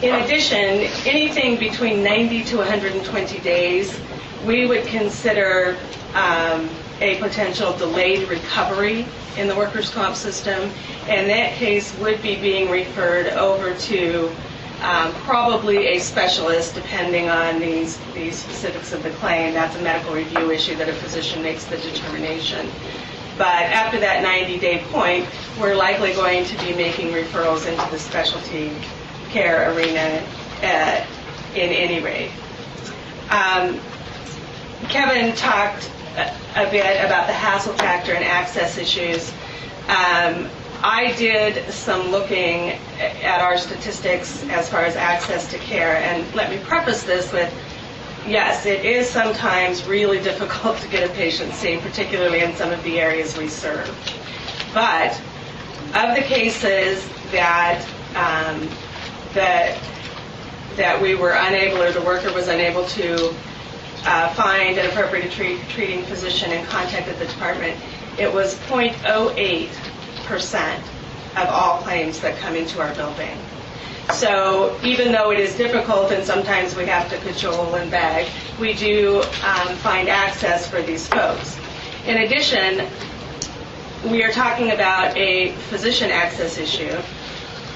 In addition, anything between 90 to 120 days, we would consider a potential delayed recovery in the workers' comp system, and that case would be being referred over to probably a specialist, depending on these specifics of the claim. That's a medical review issue that a physician makes the determination. But after that 90-day point, we're likely going to be making referrals into the specialty care arena in any rate. Kevin talked a bit about the hassle factor and access issues. I did some looking at our statistics as far as access to care, and let me preface this with, yes, it is sometimes really difficult to get a patient seen, particularly in some of the areas we serve. But of the cases that we were unable, or the worker was unable to find an appropriate treating physician and contacted the department, it was 0.08% of all claims that come into our building. So even though it is difficult and sometimes we have to cajole and beg, we do find access for these folks. In addition, we are talking about a physician access issue,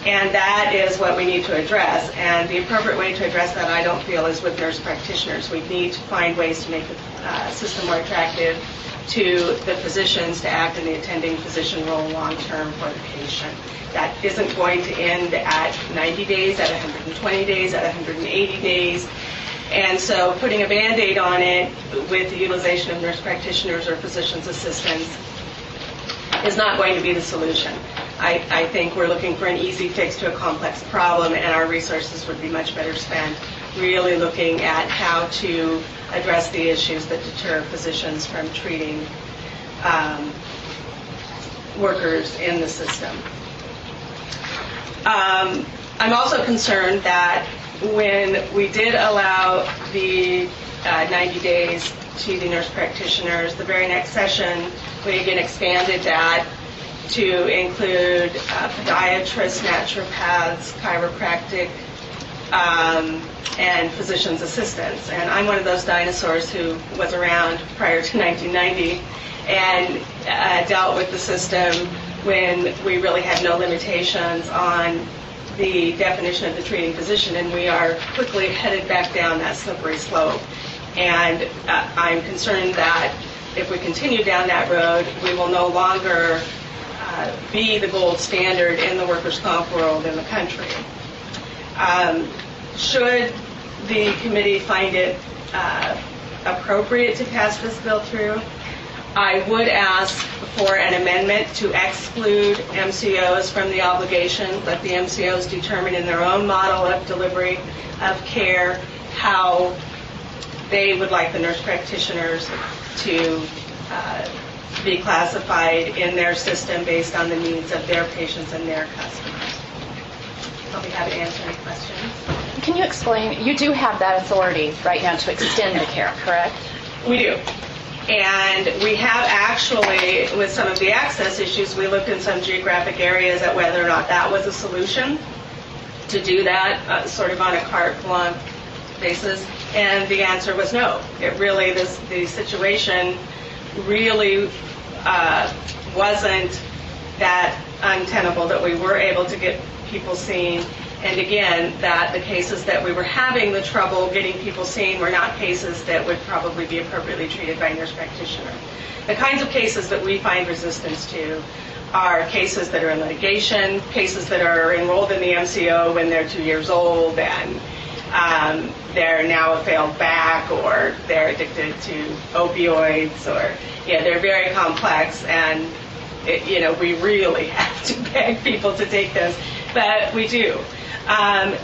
and that is what we need to address. And the appropriate way to address that, I don't feel, is with nurse practitioners. We need to find ways to make the system more attractive to the physicians to act in the attending physician role long-term for the patient. That isn't going to end at 90 days, at 120 days, at 180 days. And so putting a Band-Aid on it with the utilization of nurse practitioners or physician's assistants is not going to be the solution. I think we're looking for an easy fix to a complex problem, and our resources would be much better spent really looking at how to address the issues that deter physicians from treating workers in the system. I'm also concerned that when we did allow the 90 days to the nurse practitioners, the very next session we again expanded that to include podiatrists, naturopaths, chiropractic, and physician's assistants. And I'm one of those dinosaurs who was around prior to 1990 and dealt with the system when we really had no limitations on the definition of the treating physician, and we are quickly headed back down that slippery slope. And I'm concerned that if we continue down that road, we will no longer be the gold standard in the workers' comp world in the country. Should the committee find it appropriate to pass this bill through, I would ask for an amendment to exclude MCOs from the obligation. Let the MCOs determine in their own model of delivery of care how they would like the nurse practitioners to be classified in their system based on the needs of their patients and their customers. I'll be happy to answer any questions. Can you explain, you do have that authority right now to extend the care, correct? We do. And we have actually, with some of the access issues, we looked in some geographic areas at whether or not that was a solution to do that sort of on a carte blanche basis, and the answer was no. It really, the situation really wasn't that untenable that we were able to get people seen. And again, that the cases that we were having the trouble getting people seen were not cases that would probably be appropriately treated by a nurse practitioner. The kinds of cases that we find resistance to are cases that are in litigation, cases that are enrolled in the MCO when they're 2 years old and they're now a failed back, or they're addicted to opioids, or they're very complex, and we really have to beg people to take those, but we do.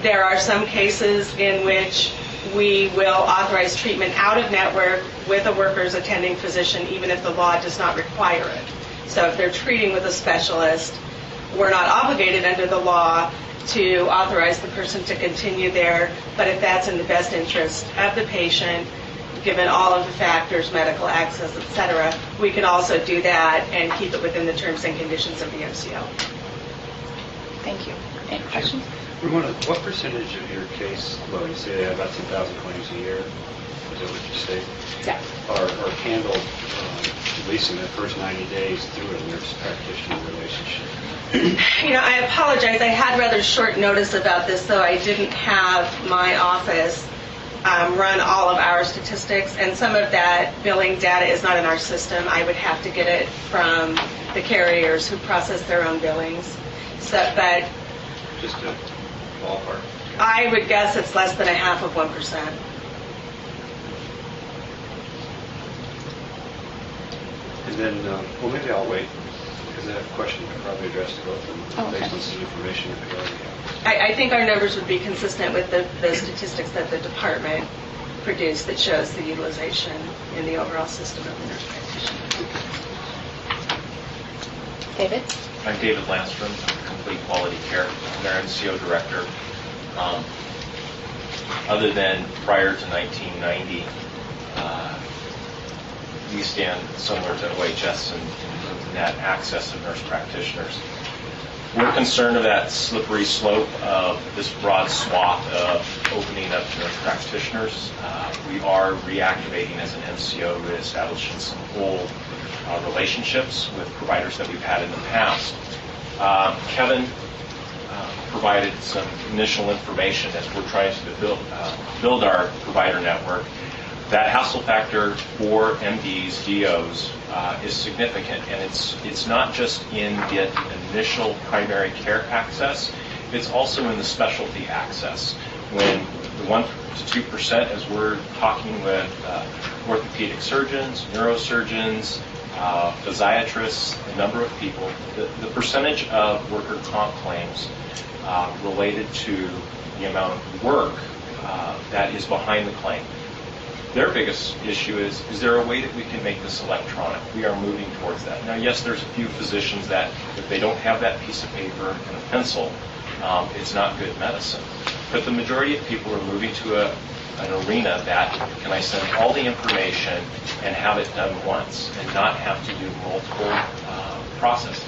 There are some cases in which we will authorize treatment out of network with a worker's attending physician, even if the law does not require it. So if they're treating with a specialist, we're not obligated under the law to authorize the person to continue there, but if that's in the best interest of the patient, given all of the factors, medical access, etc., we can also do that and keep it within the terms and conditions of the MCO. Thank you. Any questions? What percentage of your case, well, you say they have about 10,000 claims a year, is that what you say? Yeah. Are handled, at least in the first 90 days, through a nurse practitioner relationship? I apologize. I had rather short notice about this, so I didn't have my office run all of our statistics, and some of that billing data is not in our system. I would have to get it from the carriers who process their own billings. But Just a ballpark. I would guess it's less than 0.5%. And then, well, maybe I'll wait, because I have a question to probably address to both of them, based on some information that we already have. I think our numbers would be consistent with the statistics that the department produced that shows the utilization in the overall system of the nurse practitioner. David? I'm David Landstrom, Complete Quality Care. I'm their NCO director. Other than prior to 1990, we stand similar to OHS in that access of nurse practitioners. We're concerned of that slippery slope of this broad swath of opening up to nurse practitioners. We are reactivating as an MCO, reestablishing some old relationships with providers that we've had in the past. Kevin provided some initial information as we're trying to build our provider network. That hassle factor for MDs, DOs is significant, and it's not just in the initial primary care access, it's also in the specialty access. When the 1 to 2%, as we're talking with orthopedic surgeons, neurosurgeons, physiatrists, a number of people, the percentage of worker comp claims related to the amount of work that is behind the claim. Their biggest issue is there a way that we can make this electronic? We are moving towards that. Now, yes, there's a few physicians that if they don't have that piece of paper and a pencil, it's not good medicine. But the majority of people are moving to an arena that can I send all the information and have it done once and not have to do multiple processes.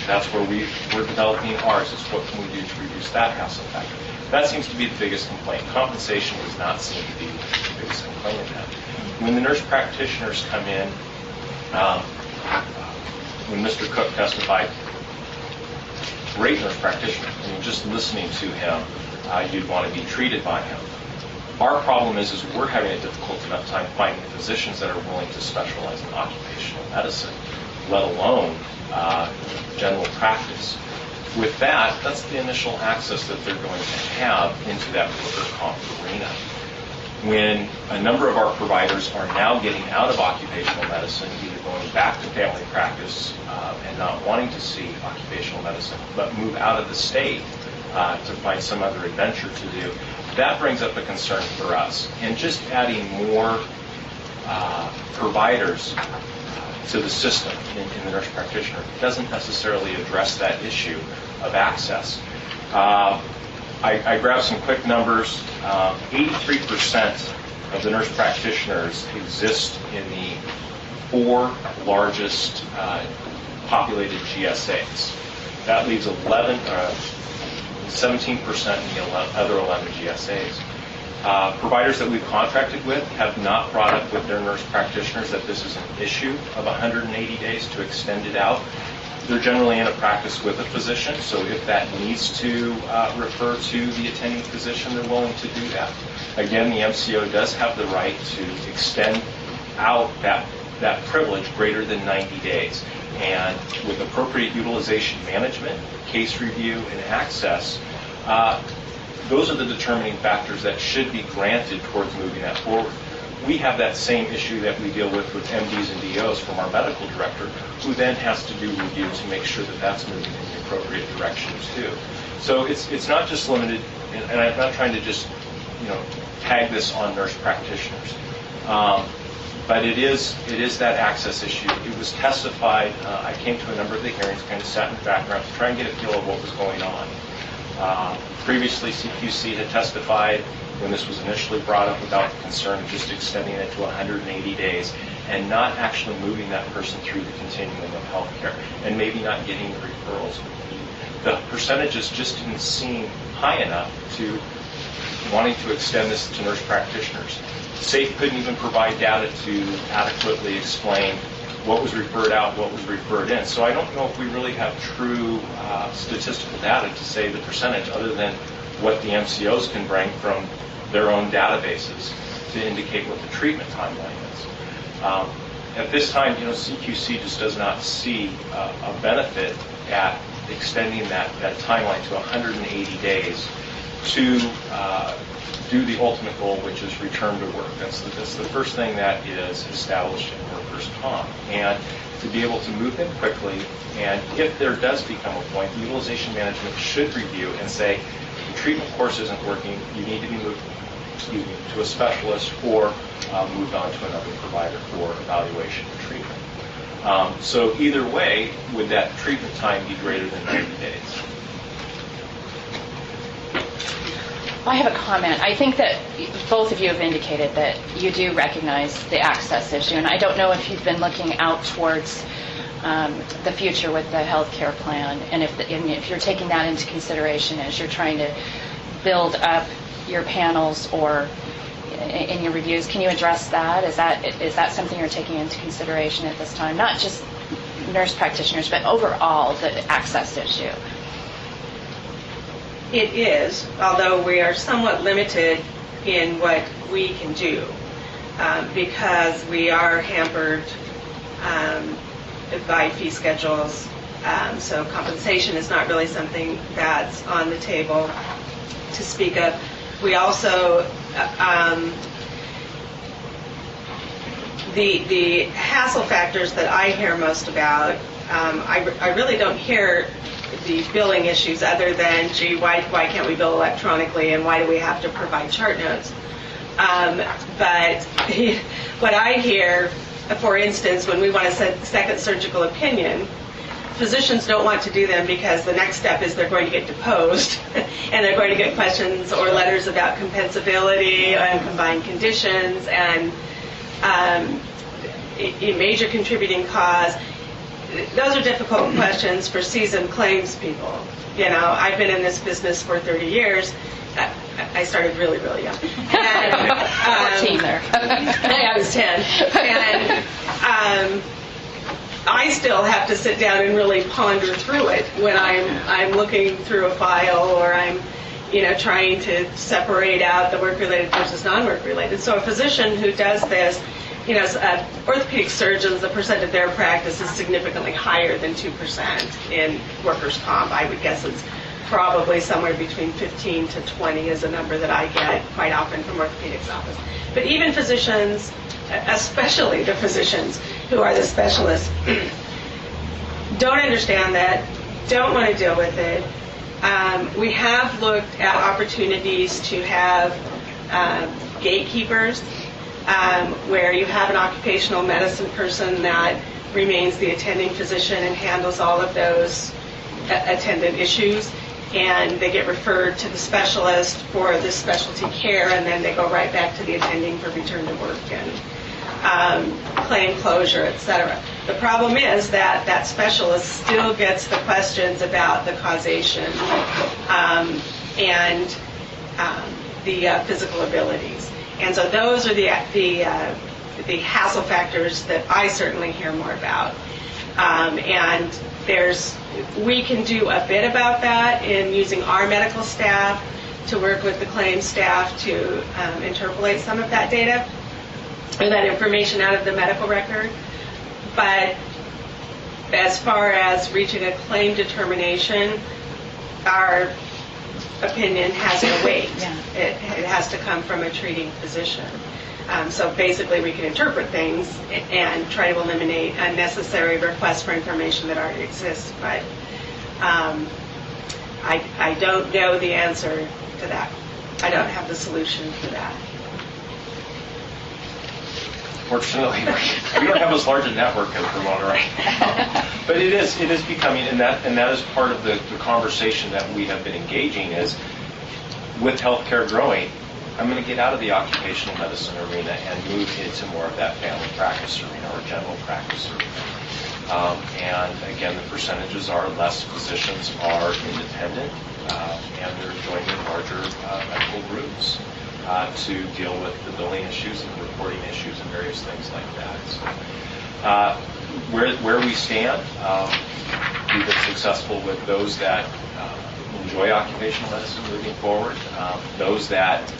That's where we're developing ours, is what can we do to reduce that hassle factor. That seems to be the biggest complaint. Compensation does not seem to be the biggest complaint in that. When the nurse practitioners come in, when Mr. Cook testified, great nurse practitioner, I mean, just listening to him, you'd want to be treated by him. Our problem is we're having a difficult enough time finding physicians that are willing to specialize in occupational medicine, let alone general practice. With that, that's the initial access that they're going to have into that worker comp arena. When a number of our providers are now getting out of occupational medicine, either going back to family practice and not wanting to see occupational medicine, but move out of the state to find some other adventure to do, that brings up a concern for us. And just adding more providers to the system in the nurse practitioner doesn't necessarily address that issue of access. I grabbed some quick numbers. 83% of the nurse practitioners exist in the 4 largest populated GSAs. That leaves 17% in the other 11 GSAs. Providers that we've contracted with have not brought up with their nurse practitioners that this is an issue of 180 days to extend it out. They're generally in a practice with a physician, so if that needs to refer to the attending physician, they're willing to do that. Again, the MCO does have the right to extend out that privilege greater than 90 days. And with appropriate utilization management, case review, and access, those are the determining factors that should be granted towards moving that forward. We have that same issue that we deal with MDs and DOs from our medical director, who then has to do review to make sure that that's moving in the appropriate directions too. So it's not just limited, and I'm not trying to just tag this on nurse practitioners, but it is that access issue. It was testified. I came to a number of the hearings, kind of sat in the background to try and get a feel of what was going on. Previously, CQC had testified when this was initially brought up about the concern of just extending it to 180 days and not actually moving that person through the continuum of health care and maybe not getting the referrals. The percentages just didn't seem high enough to wanting to extend this to nurse practitioners. SAFE couldn't even provide data to adequately explain what was referred out, what was referred in. So I don't know if we really have true statistical data to say the percentage other than what the MCOs can bring from their own databases to indicate what the treatment timeline is. At this time, CQC just does not see a benefit at extending that timeline to 180 days to do the ultimate goal, which is return to work. That's the first thing that is established in workers' comp. And to be able to move in quickly, and if there does become a point, utilization management should review and say, the treatment course isn't working, you need to be moved to a specialist or moved on to another provider for evaluation and treatment. So either way, would that treatment time be greater than 90 days? I have a comment. I think that both of you have indicated that you do recognize the access issue, and I don't know if you've been looking out towards the future with the health care plan, and if you're taking that into consideration as you're trying to build up your panels or in your reviews. Can you address that? Is that something you're taking into consideration at this time? Not just nurse practitioners, but overall the access issue. It is, although we are somewhat limited in what we can do because we are hampered by fee schedules. So compensation is not really something that's on the table to speak of. We also, the hassle factors that I hear most about, I really don't hear the billing issues other than, gee, why can't we bill electronically and why do we have to provide chart notes? But what I hear, for instance, when we want a second surgical opinion, physicians don't want to do them because the next step is they're going to get deposed and they're going to get questions or letters about compensability and combined conditions and a major contributing cause. Those are difficult questions for seasoned claims people. I've been in this business for 30 years. I started really, really young. And, 14 there. I was 10. And I still have to sit down and really ponder through it when I'm looking through a file or I'm trying to separate out the work-related versus non-work-related. So a physician who does this, orthopedic surgeons, the percent of their practice is significantly higher than 2% in workers' comp. I would guess it's probably somewhere between 15 to 20 is a number that I get quite often from orthopedics office. But even physicians, especially the physicians who are the specialists, don't understand that, don't want to deal with it. We have looked at opportunities to have gatekeepers, where you have an occupational medicine person that remains the attending physician and handles all of those attendant issues, and they get referred to the specialist for the specialty care, and then they go right back to the attending for return to work and claim closure, etc. The problem is that that specialist still gets the questions about the causation and the physical abilities. And so those are the hassle factors that I certainly hear more about. And we can do a bit about that in using our medical staff to work with the claims staff to interpolate some of that data or that information out of the medical record. But as far as reaching a claim determination, our opinion has to wait. It has to come from a treating physician. So basically we can interpret things and try to eliminate unnecessary requests for information that already exists. But I don't know the answer to that. I don't have the solution for that. Fortunately, we don't have as large a network as Vermont right now. But it is becoming, and that is part of the conversation that we have been engaging is, with healthcare growing, I'm going to get out of the occupational medicine arena and move into more of that family practice arena or general practice arena. And again, the percentages are less physicians are independent, and they're joining larger medical groups to deal with the billing issues and the reporting issues and various things like that. So, where we stand, we've been successful with those that enjoy occupational medicine moving forward, those that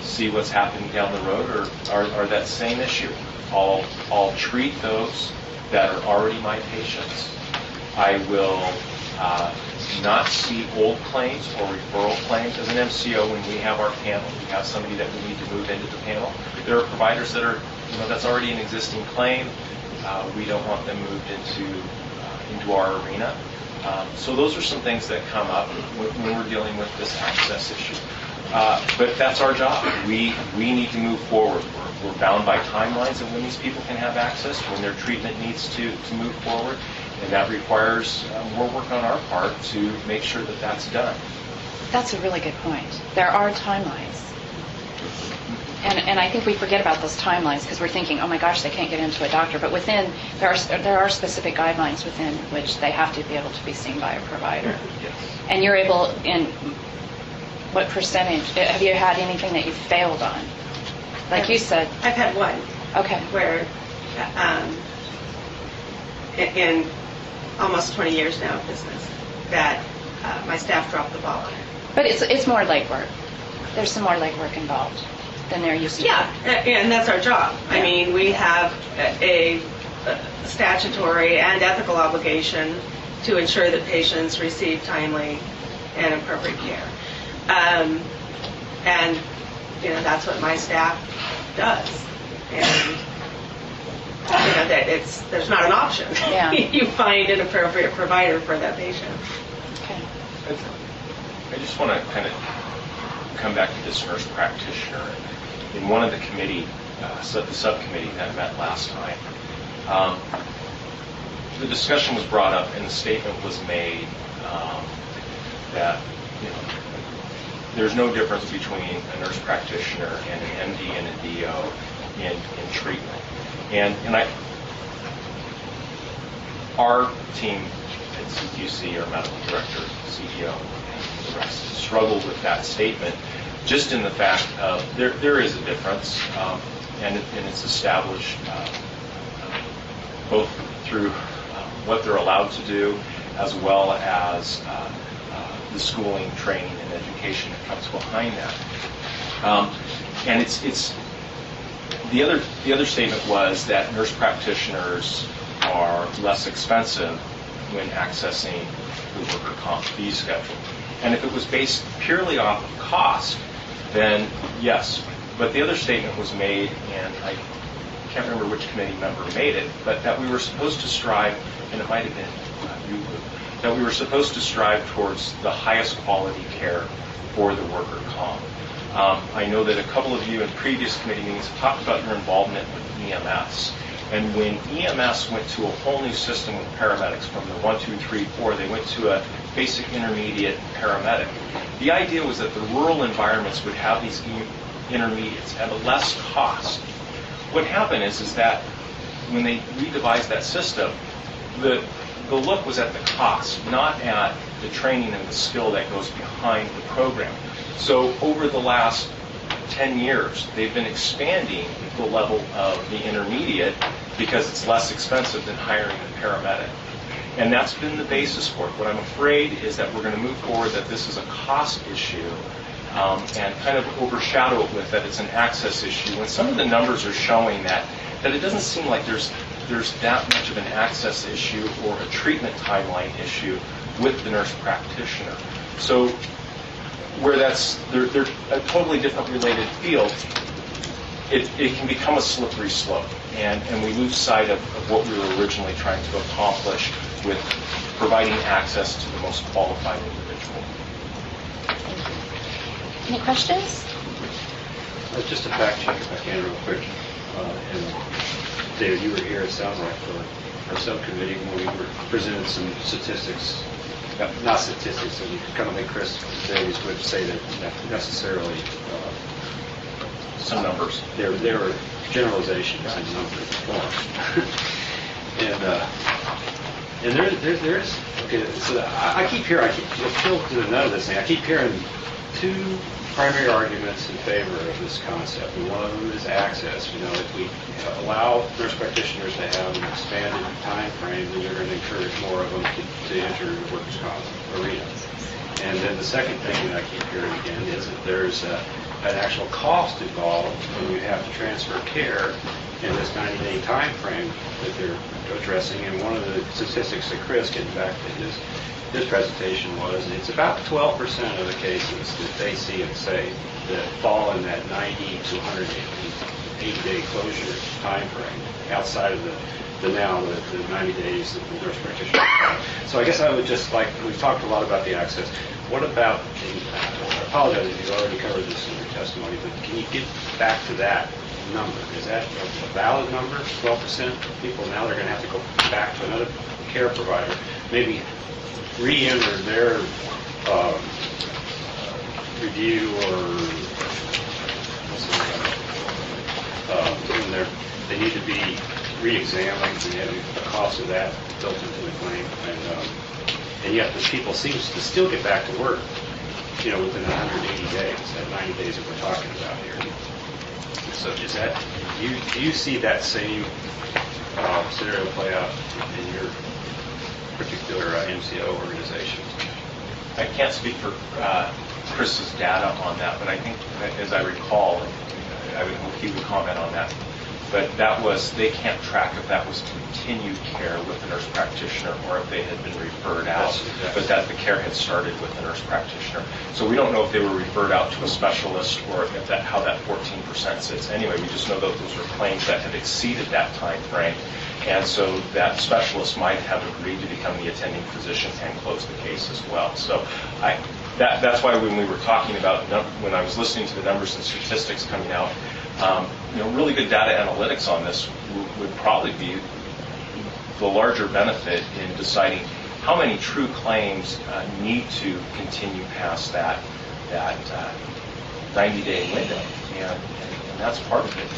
see what's happening down the road or that same issue. I'll treat those that are already my patients. I will not see old claims or referral claims. As an MCO, when we have our panel, we have somebody that we need to move into the panel. There are providers that are, that's already an existing claim. We don't want them moved into our arena. So those are some things that come up when we're dealing with this access issue. But that's our job. We need to move forward. We're bound by timelines of when these people can have access, when their treatment needs to move forward, and that requires more work on our part to make sure that that's done. That's a really good point. There are timelines. And I think we forget about those timelines because we're thinking, oh my gosh, they can't get into a doctor. But there are specific guidelines within which they have to be able to be seen by a provider. Yes. And you're able, in what percentage, have you had anything that you've failed on? Like you said. I've had one. Okay. Where in almost 20 years now of business, that my staff dropped the ball on it. But it's more legwork. There's some more legwork involved than there used to be. Yeah, and that's our job. Yeah. I mean, we have a statutory and ethical obligation to ensure that patients receive timely and appropriate care. And, that's what my staff does. And, that there's not an option. Yeah. You find an appropriate provider for that patient. Okay. I just want to kind of come back to this nurse practitioner. In one of the committee, the subcommittee that met last time, the discussion was brought up and the statement was made that there's no difference between a nurse practitioner and an MD and a DO in treatment. And our team at CQC, our medical director, CEO, and the rest struggled with that statement, just in the fact of there is a difference, and it's established both through what they're allowed to do, as well as the schooling, training, and education that comes behind that. And it's the other statement was that nurse practitioners are less expensive when accessing the worker comp fee schedule. And if it was based purely off of cost, then yes. But the other statement was made, and I can't remember which committee member made it, but that we were supposed to strive, and it might have been you, that we were supposed to strive towards the highest quality care for the worker comp. I know that a couple of you in previous committee meetings have talked about your involvement with EMS. And when EMS went to a whole new system with paramedics from the 1, 2, 3, 4, they went to a basic, intermediate, paramedic. The idea was that the rural environments would have these intermediates at a less cost. What happened is that when they redevised that system, the look was at the cost, not at the training and the skill that goes behind the program. So over the last 10 years, they've been expanding the level of the intermediate because it's less expensive than hiring a paramedic. And that's been the basis for it. What I'm afraid is that we're going to move forward that this is a cost issue and kind of overshadow it with that it's an access issue. When some of the numbers are showing that it doesn't seem like there's that much of an access issue or a treatment timeline issue with the nurse practitioner. So where they're a totally different related field, it can become a slippery slope, and we lose sight of what we were originally trying to accomplish with providing access to the most qualified individual. Any questions? Just to fact check if I can real quick. And David, you were here, it sounds like, for our subcommittee when we were presented some statistics. Not statistics, so you could kind of think Chris Davies would say that necessarily some numbers. There were generalizations in numbers forms. And there's okay. So I keep hearing, let's still to the nut of this thing. I keep hearing two primary arguments in favor of this concept, and one of them is access. If we allow nurse practitioners to have an expanded time frame, then you're going to encourage more of them to enter the workers' comp arena. And then the second thing that I keep hearing again is that there's an actual cost involved when you have to transfer care in this 90-day time frame that they're addressing. And one of the statistics that Chris, getting back to his presentation, was it's about 12% of the cases that they see and say that fall in that 90 to 180-day closure time frame outside of the 90 days that the nurse practitioner has. So I guess I would just like, we've talked a lot about the access. What about, I apologize if you already covered this in your testimony, but can you get back to that number? Is that a valid number, 12% of people now they're going to have to go back to another care provider, maybe re-enter their review or they need to be re-examined, and the cost of that built into the claim, and yet the people seems to still get back to work, within 180 days, that 90 days that we're talking about here. So is that, do you see that same scenario play out in your particular MCO organization? I can't speak for Chris's data on that, but I think, as I recall, I would hope he would comment on that. But they can't track if that was continued care with the nurse practitioner or if they had been referred out, but that the care had started with the nurse practitioner. So we don't know if they were referred out to a specialist or if how that 14% sits. Anyway, we just know that those were claims that had exceeded that time frame, and so that specialist might have agreed to become the attending physician and close the case as well. So that's why when we were talking about, when I was listening to the numbers and statistics coming out, really good data analytics on this would probably be the larger benefit in deciding how many true claims need to continue past that 90-day window. And that's part of it.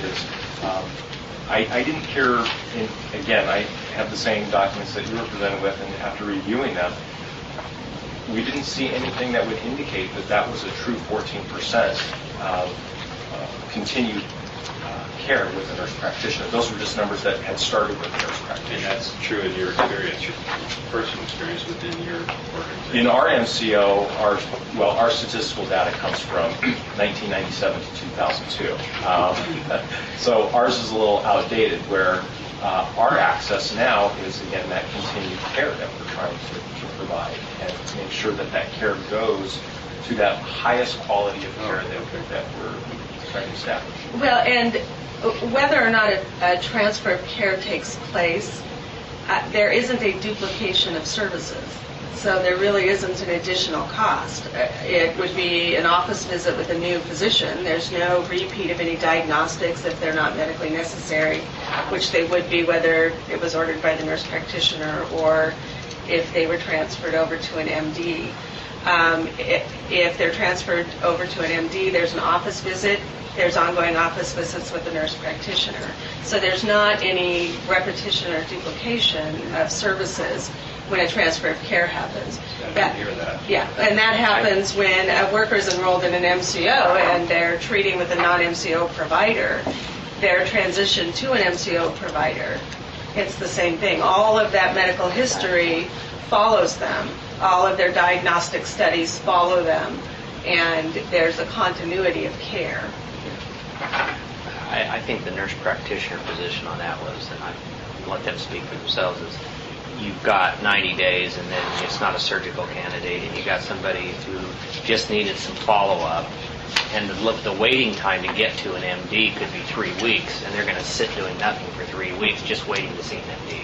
I didn't hear, again, I have the same documents that you were presented with, and after reviewing them, we didn't see anything that would indicate that that was a true 14% of continued care with a nurse practitioner. Those were just numbers that had started with a nurse practitioner. And that's true in your experience, your personal experience within your organization? In our MCO, our statistical data comes from 1997 to 2002. So ours is a little outdated, where our access now is, again, that continued care that we're trying to provide and make sure that that care goes to that highest quality of care that we're trying to establish. Well, and whether or not a transfer of care takes place, there isn't a duplication of services. So there really isn't an additional cost. It would be an office visit with a new physician. There's no repeat of any diagnostics if they're not medically necessary, which they would be whether it was ordered by the nurse practitioner or if they were transferred over to an MD. If they're transferred over to an MD, there's an office visit. There's ongoing office visits with the nurse practitioner. So there's not any repetition or duplication of services when a transfer of care happens. I didn't hear that. Yeah, and that happens when a worker is enrolled in an MCO and they're treating with a non-MCO provider. They're transitioned to an MCO provider. It's the same thing. All of that medical history follows them. All of their diagnostic studies follow them. And there's a continuity of care. I think the nurse practitioner position on that was, and I let them speak for themselves, is you've got 90 days and then it's not a surgical candidate and you got somebody who just needed some follow-up, and the waiting time to get to an MD could be 3 weeks, and they're going to sit doing nothing for 3 weeks just waiting to see an MD.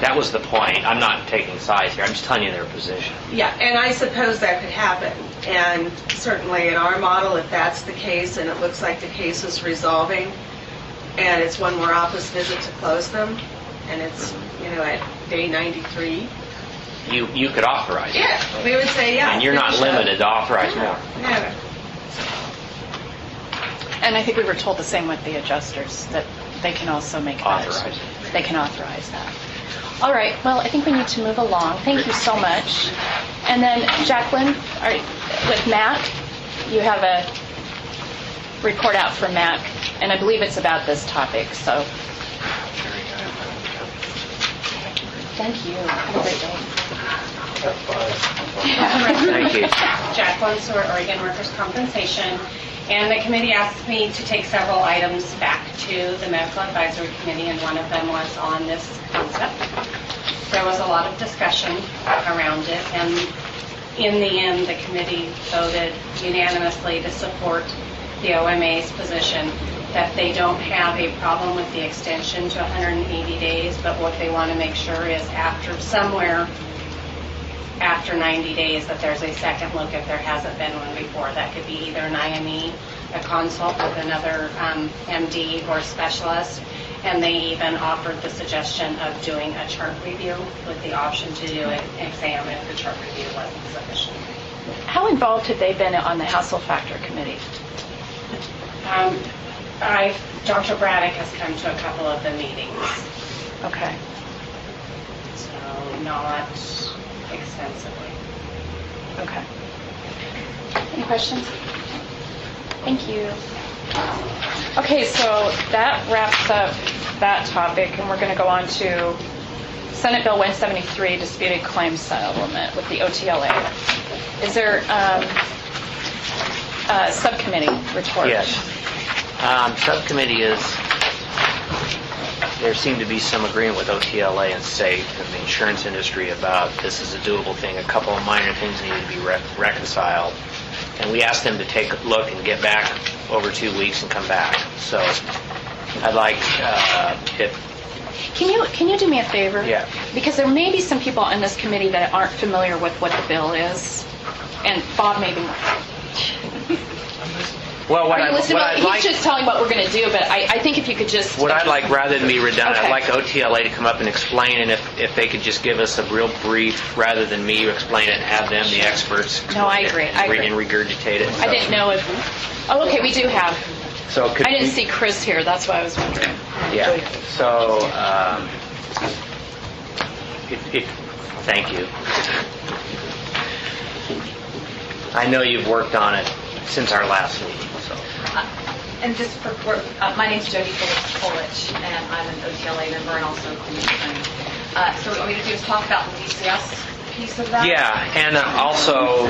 That was the point. I'm not taking sides here. I'm just telling you their position. Yeah, and I suppose that could happen. And certainly in our model, if that's the case and it looks like the case is resolving and it's one more office visit to close them, and it's, at day 93. You could authorize it. Yeah, we would say, yeah. And you're not limited to authorize more. Never. And I think we were told the same with the adjusters, that they can also make Authorize. They can authorize that. All right, well, I think we need to move along. Thank you so much. And then, Jacqueline, with MAC, you have a report out from MAC, and I believe it's about this topic, so. Thank you. Have a great day. Thank you. Jacqueline Seward, Oregon Workers' Compensation. And the committee asked me to take several items back to the Medical Advisory Committee, and one of them was on this concept. There was a lot of discussion around it, and in the end, the committee voted unanimously to support the OMA's position that they don't have a problem with the extension to 180 days, but what they want to make sure is after 90 days that there's a second look if there hasn't been one before. That could be either an IME, a consult with another MD or specialist, and they even offered the suggestion of doing a chart review with the option to do an exam if the chart review wasn't sufficient. How involved have they been on the hassle factor committee? Dr. Braddock has come to a couple of the meetings. Okay. So not extensively. Okay. Any questions? Thank you. Okay, so that wraps up that topic, and we're going to go on to Senate Bill 173, disputed claims settlement with the OTLA. Is there a subcommittee report? Yes. Subcommittee there seemed to be some agreement with OTLA and SAFE and the insurance industry about this is a doable thing. A couple of minor things need to be reconciled. And we asked them to take a look and get back over 2 weeks and come back. So I'd like if... Can you do me a favor? Yeah. Because there may be some people on this committee that aren't familiar with what the bill is. And Bob maybe... Well, what Are you listening? I'd He's like... just telling what we're going to do, but I think if you could just... What I'd like, rather than be redundant, Okay. I'd like OTLA to come up and explain, and if they could just give us a real brief, rather than me explain it and have them, the experts, No, I agree. and regurgitate it. I didn't know if... Oh, okay, we do have... So could I didn't we- see Chris here, that's why I was wondering. Yeah. So, thank you. I know you've worked on it since our last meeting, so. And just for, my name's Jody Polich, and I'm an OTLA member and also a claims attorney. So what we need to do is talk about the DCS piece of that. Yeah, and also,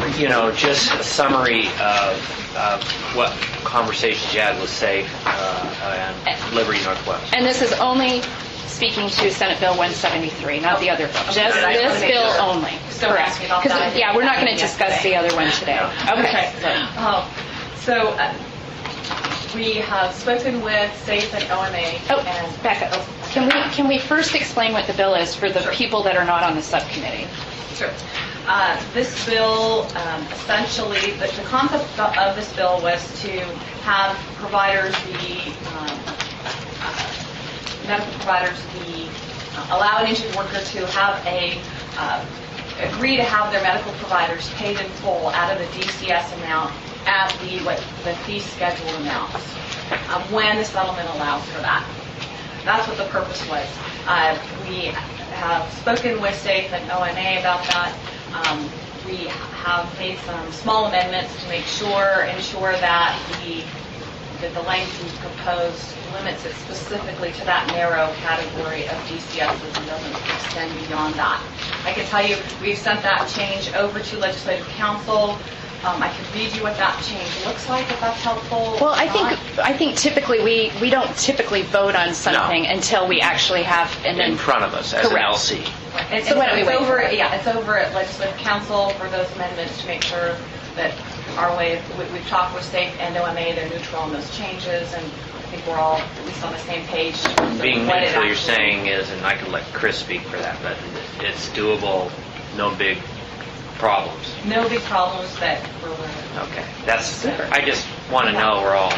just a summary of what conversations you had with SAFE and Liberty Northwest. And this is only speaking to Senate Bill 173, not the other bill. Just this bill only. Still Correct. ask me about that. Yeah, we're not going to discuss the other one today. Okay. So we have spoken with SAFE and OMA. And back up. Can we first explain what the bill is for the people that are not on the subcommittee? Sure. This bill, essentially, the concept of this bill was to have providers medical providers allow an injured worker to have agree to have their medical providers paid in full out of the DCS amount at the fee schedule amounts when the settlement allows for that. That's what the purpose was. We have spoken with SAFE and OMA about that. We have made some small amendments to ensure that the language we proposed limits it specifically to that narrow category of DCSs and doesn't extend beyond that. I can tell you we've sent that change over to Legislative Council. I can read you what that change looks like if that's helpful. Well, I think typically we don't typically vote on something until we actually have in front of us as an LC. And So why don't we wait for it? it's over at Legislative Council for those amendments to make sure that our way, we've talked with SAFE and OMA, they're neutral on those changes, and I think we're all at least on the same page. Being neutral, you're saying is, and I can let Chris speak for that, but it's doable, no big problems. No big problems that we're aware of. Okay, I just want to know we're all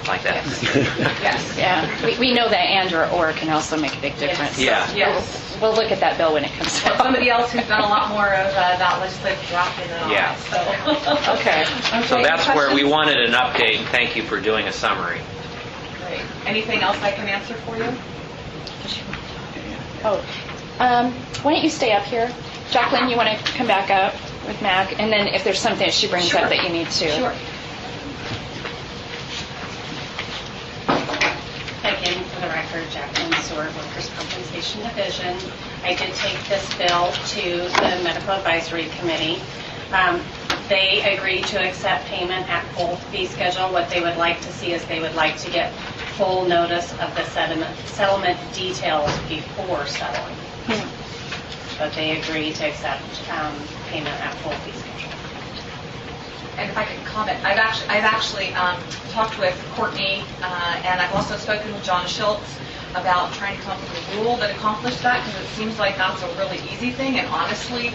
like that. Yes. Yeah, we know that and or can also make a big difference. Yeah. Yes. We'll look at that bill when it comes And out. somebody else who's done a lot more of that legislative drafting than Yeah. I. So. Okay. So that's where we questions? wanted an update, and thank you for doing a summary. Great. Anything else I can answer for you? Why don't you stay up here? Jacqueline, you want to come back up with Mac? And then if there's something that she brings up that you need to. Sure. Again, for the record, Jacqueline Seward, Workers' Compensation. Compensation Division. I did take this bill to the Medical Advisory Committee. They agreed to accept payment at full fee schedule. What they would like to see is they would like to get full notice of the settlement details before settling. But they agreed to accept payment at full fee schedule. And if I could comment, I've actually talked with Courtney, and I've also spoken with John Schultz about trying to come up with a rule that accomplished that, because it seems like that's a really easy thing, and honestly,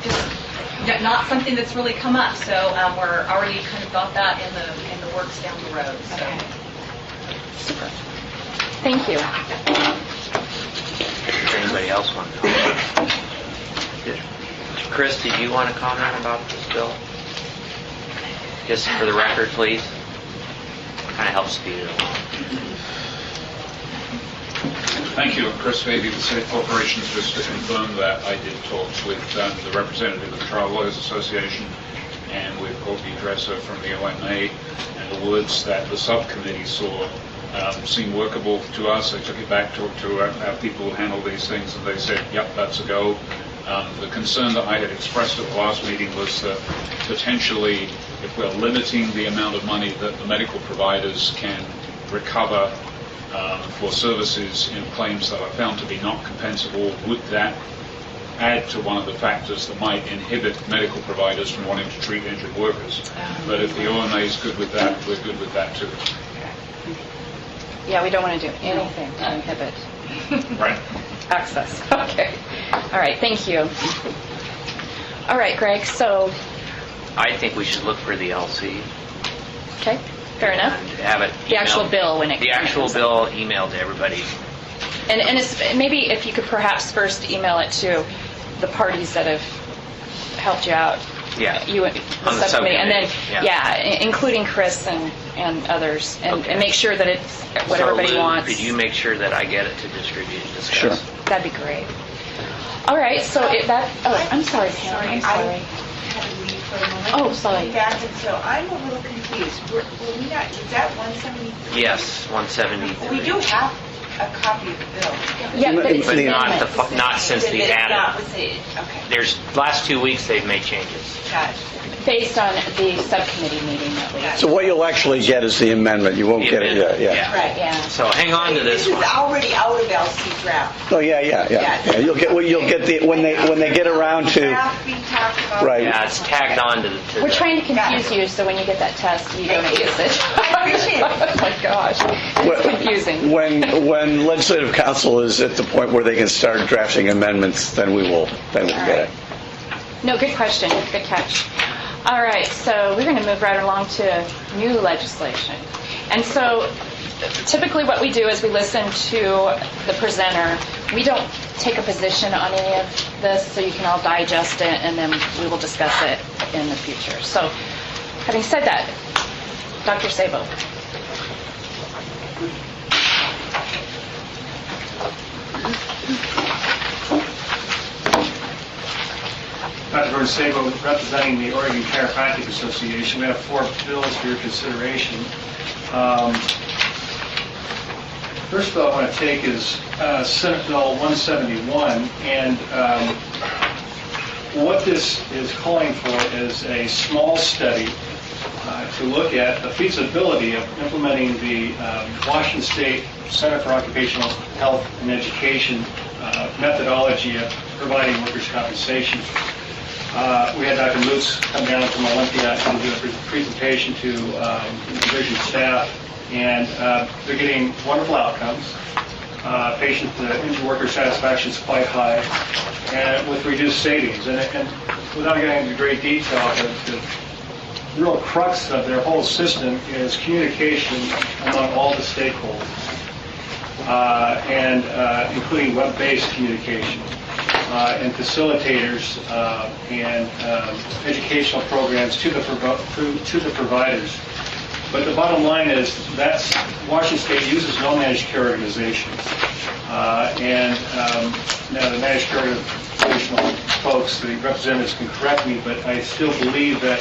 just not something that's really come up. So we're already kind of got that in the works down the road. So. Okay. Super. Thank you. Does anybody else want to comment? Chris, did you want to comment about this bill? Just for the record, please. Kind of helps speed it along. Thank you. Chris Vavey with Safe Corporations. Just to confirm that I did talk with the representative of the Trial Lawyers Association and with Courtney Dresser from the OMA, and the words that the subcommittee saw seemed workable to us. I took it back, talked to our people who handle these things, and they said, yep, that's a go. The concern that I had expressed at the last meeting was that potentially, if we're limiting the amount of money that the medical providers can recover for services in claims that are found to be not compensable, would that add to one of the factors that might inhibit medical providers from wanting to treat injured workers? But if the OMA is good with that, we're good with that too. Yeah, we don't want to do anything to inhibit Right. access. Okay. All right, thank you. All right, Greg, so, I think we should look for the LC. okay, fair enough. And have it The actual emailed- bill when it The actual comes. bill emailed to everybody. And it's, maybe if you could perhaps first email it to the parties that have helped you out. Yeah. You, the On the subcommittee, and then, subcommittee, yeah. including Chris and others, and make sure that it's what So, everybody Lou, wants. could you make sure that I get it to distribute and discuss? Sure. That'd be great. All right, so I'm sorry, Pam, I'm sorry. Had to leave for a moment. Oh, sorry. Came back, and so I'm a little confused. Were we not, is that 173? Yes, 173. We do have a copy of the bill. Yeah, but it's But amendments. not since the It's not added. with the- Okay, There's, last 2 weeks, they've made changes. got it. Based on the subcommittee meeting at least. So what you'll actually get is the amendment. You won't get it yet. Yeah. Right. Yeah. So hang on to this This one. is already out of LC draft. Oh yeah. You'll get the when they get around to Draft being talked about. right. Yeah, it's tagged on to the... We're trying to confuse you, so when you get that test, you don't use it. I appreciate it. Oh my gosh, it's confusing. When legislative council is at the point where they can start drafting amendments, then we'll get it. No, good question, good catch. All right, so we're going to move right along to new legislation. And so typically what we do is we listen to the presenter. We don't take a position on any of this, so you can all digest it, and then we will discuss it in the future. So having said that, Dr. Sabo. Dr. Gordon Sabo, representing the Oregon Chiropractic Association. We have 4 bills for your consideration. First bill I want to take is Senate Bill 171, and what this is calling for is a small study to look at the feasibility of implementing the Washington State Center for Occupational Health and Education methodology of providing workers' compensation. We had Dr. Lutz come down from Olympia and do a presentation to the division staff, and they're getting wonderful outcomes. Patient injured worker satisfaction is quite high, and with reduced savings. And without getting into great detail, the real crux of their whole system is communication among all the stakeholders, and including web-based communication. And facilitators and educational programs to the providers. But the bottom line is that Washington State uses no managed care organizations. And now the managed care organizational folks, the representatives can correct me, but I still believe that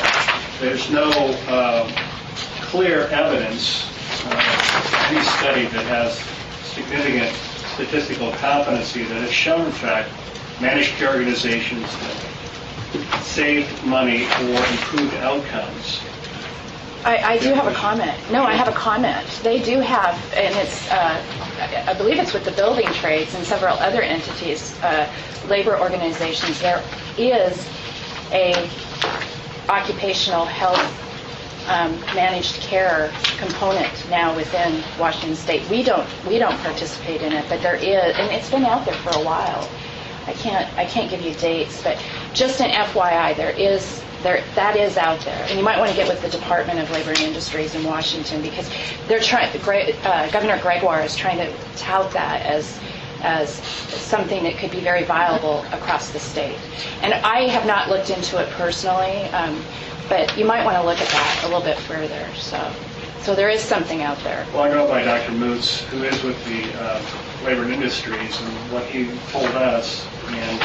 there's no clear evidence, any study that has significant statistical competency that has shown, in fact, managed care organizations that saved money or improved outcomes. I do have a comment. No, I have a comment. They do have, and it's, I believe it's with the building trades and several other entities, labor organizations. There is a occupational health managed care component now within Washington State. We don't participate in it, but there is, and it's been out there for a while. I can't give you dates, but just an FYI, that is out there, and you might want to get with the Department of Labor and Industries in Washington because they're trying. Governor Gregoire is trying to tout that as something that could be very viable across the state. And I have not looked into it personally, but you might want to look at that a little bit further. So there is something out there. Well, I know by Dr. Moots, who is with the Labor and Industries, and what he told us. And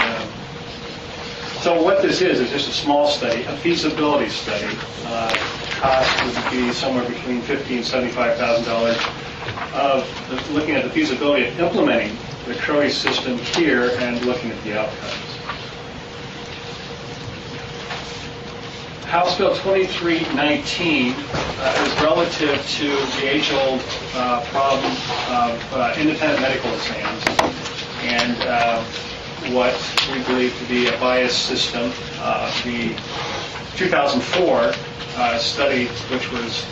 so what this is just a small study, a feasibility study. Cost would be somewhere between $50,000 and $75,000 of looking at the feasibility of implementing the CROI system here and looking at the outcomes. House Bill 2319 is relative to the age-old problem of independent medical exams and what we believe to be a biased system. The 2004 study, which was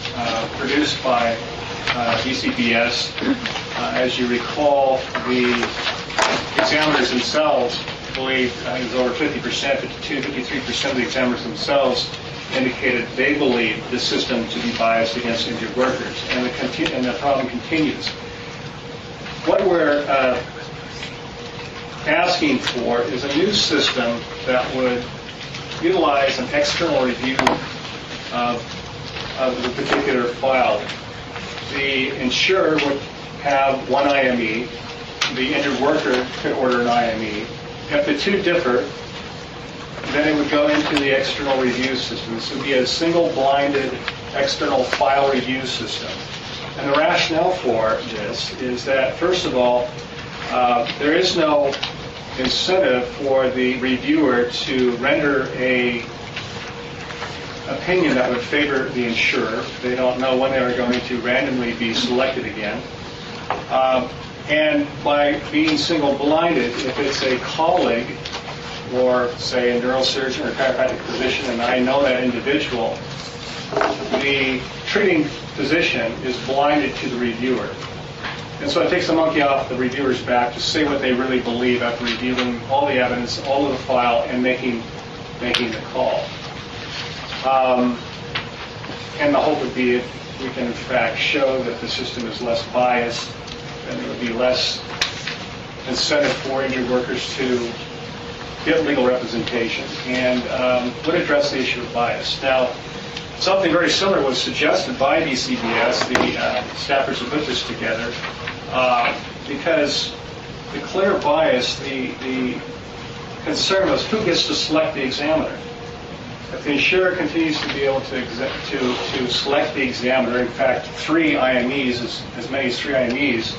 produced by DCBS, as you recall, the examiners themselves believed, it was over 50%, 52, 53% of the examiners themselves indicated they believed the system to be biased against injured workers, and the problem continues. What we're asking for is a new system that would utilize an external review of the particular file. The insurer would have one IME. The injured worker could order an IME. If the two differ, then it would go into the external review system. This would be a single blinded external file review system. And the rationale for this is that, first of all, there is no incentive for the reviewer to render a opinion that would favor the insurer. They don't know when they are going to randomly be selected again. And by being single-blinded, if it's a colleague or, say, a neurosurgeon or chiropractic physician, and I know that individual, the treating physician is blinded to the reviewer. And so it takes the monkey off the reviewer's back to say what they really believe after reviewing all the evidence, all of the file, and making the call. And the hope would be if we can, in fact, show that the system is less biased, then there would be less incentive for injured workers to get legal representation and would address the issue of bias. Now, something very similar was suggested by DCBS, the staffers who put this together, because the clear bias, the concern was who gets to select the examiner. If the insurer continues to be able to select the examiner, in fact, 3 IMEs, as many as 3 IMEs,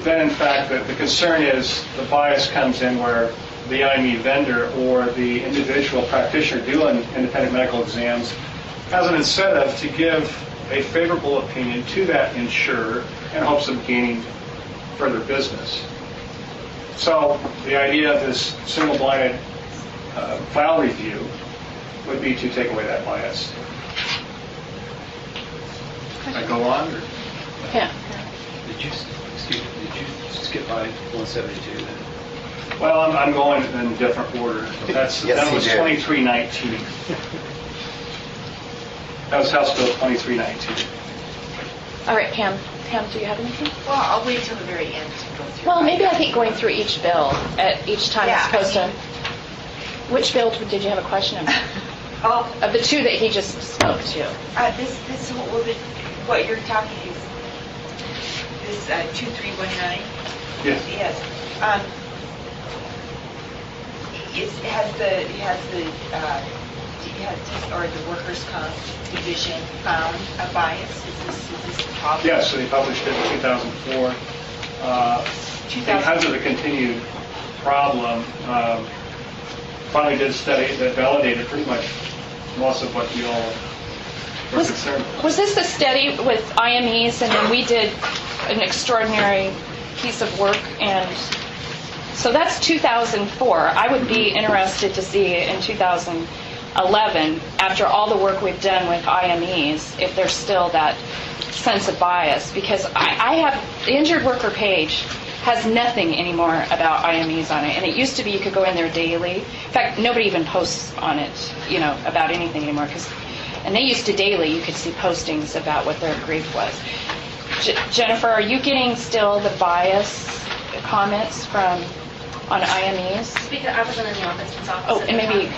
then in fact the concern is the bias comes in where the IME vendor or the individual practitioner doing independent medical exams has an incentive to give a favorable opinion to that insurer in hopes of gaining further business. So the idea of this single-blinded file review would be to take away that bias. Can I go on? Or? Yeah. Did you skip by 172 then? Well, I'm going in a different order. That was 2319. That was House Bill 2319. All right, Pam. Pam, do you have anything? Well, I'll wait till the very end to go through. Well, maybe I think going through each bill at each time as opposed to... Which bill did you have a question about? Oh. Of the 2 that he just spoke to. This what you're talking is 2319? Yes. Yes. Has the workers' comp division found a bias? Is this the problem? Yes, so they published it in 2004. because of the continued problem, finally did a study that validated pretty much most of what you all were concerned with. Was this the study with IMEs, and then we did an extraordinary piece of work, and so that's 2004. I would be interested to see in 2011, after all the work we've done with IMEs, if there's still that sense of bias, because I have, the injured worker page has nothing anymore about IMEs on it, and it used to be you could go in there daily. In fact, nobody even posts on it, about anything anymore, and they used to daily, you could see postings about what their grief was. Jennifer, are you getting still the bias comments on IMEs? Because I wasn't in the ombudsman's office. Oh, and maybe.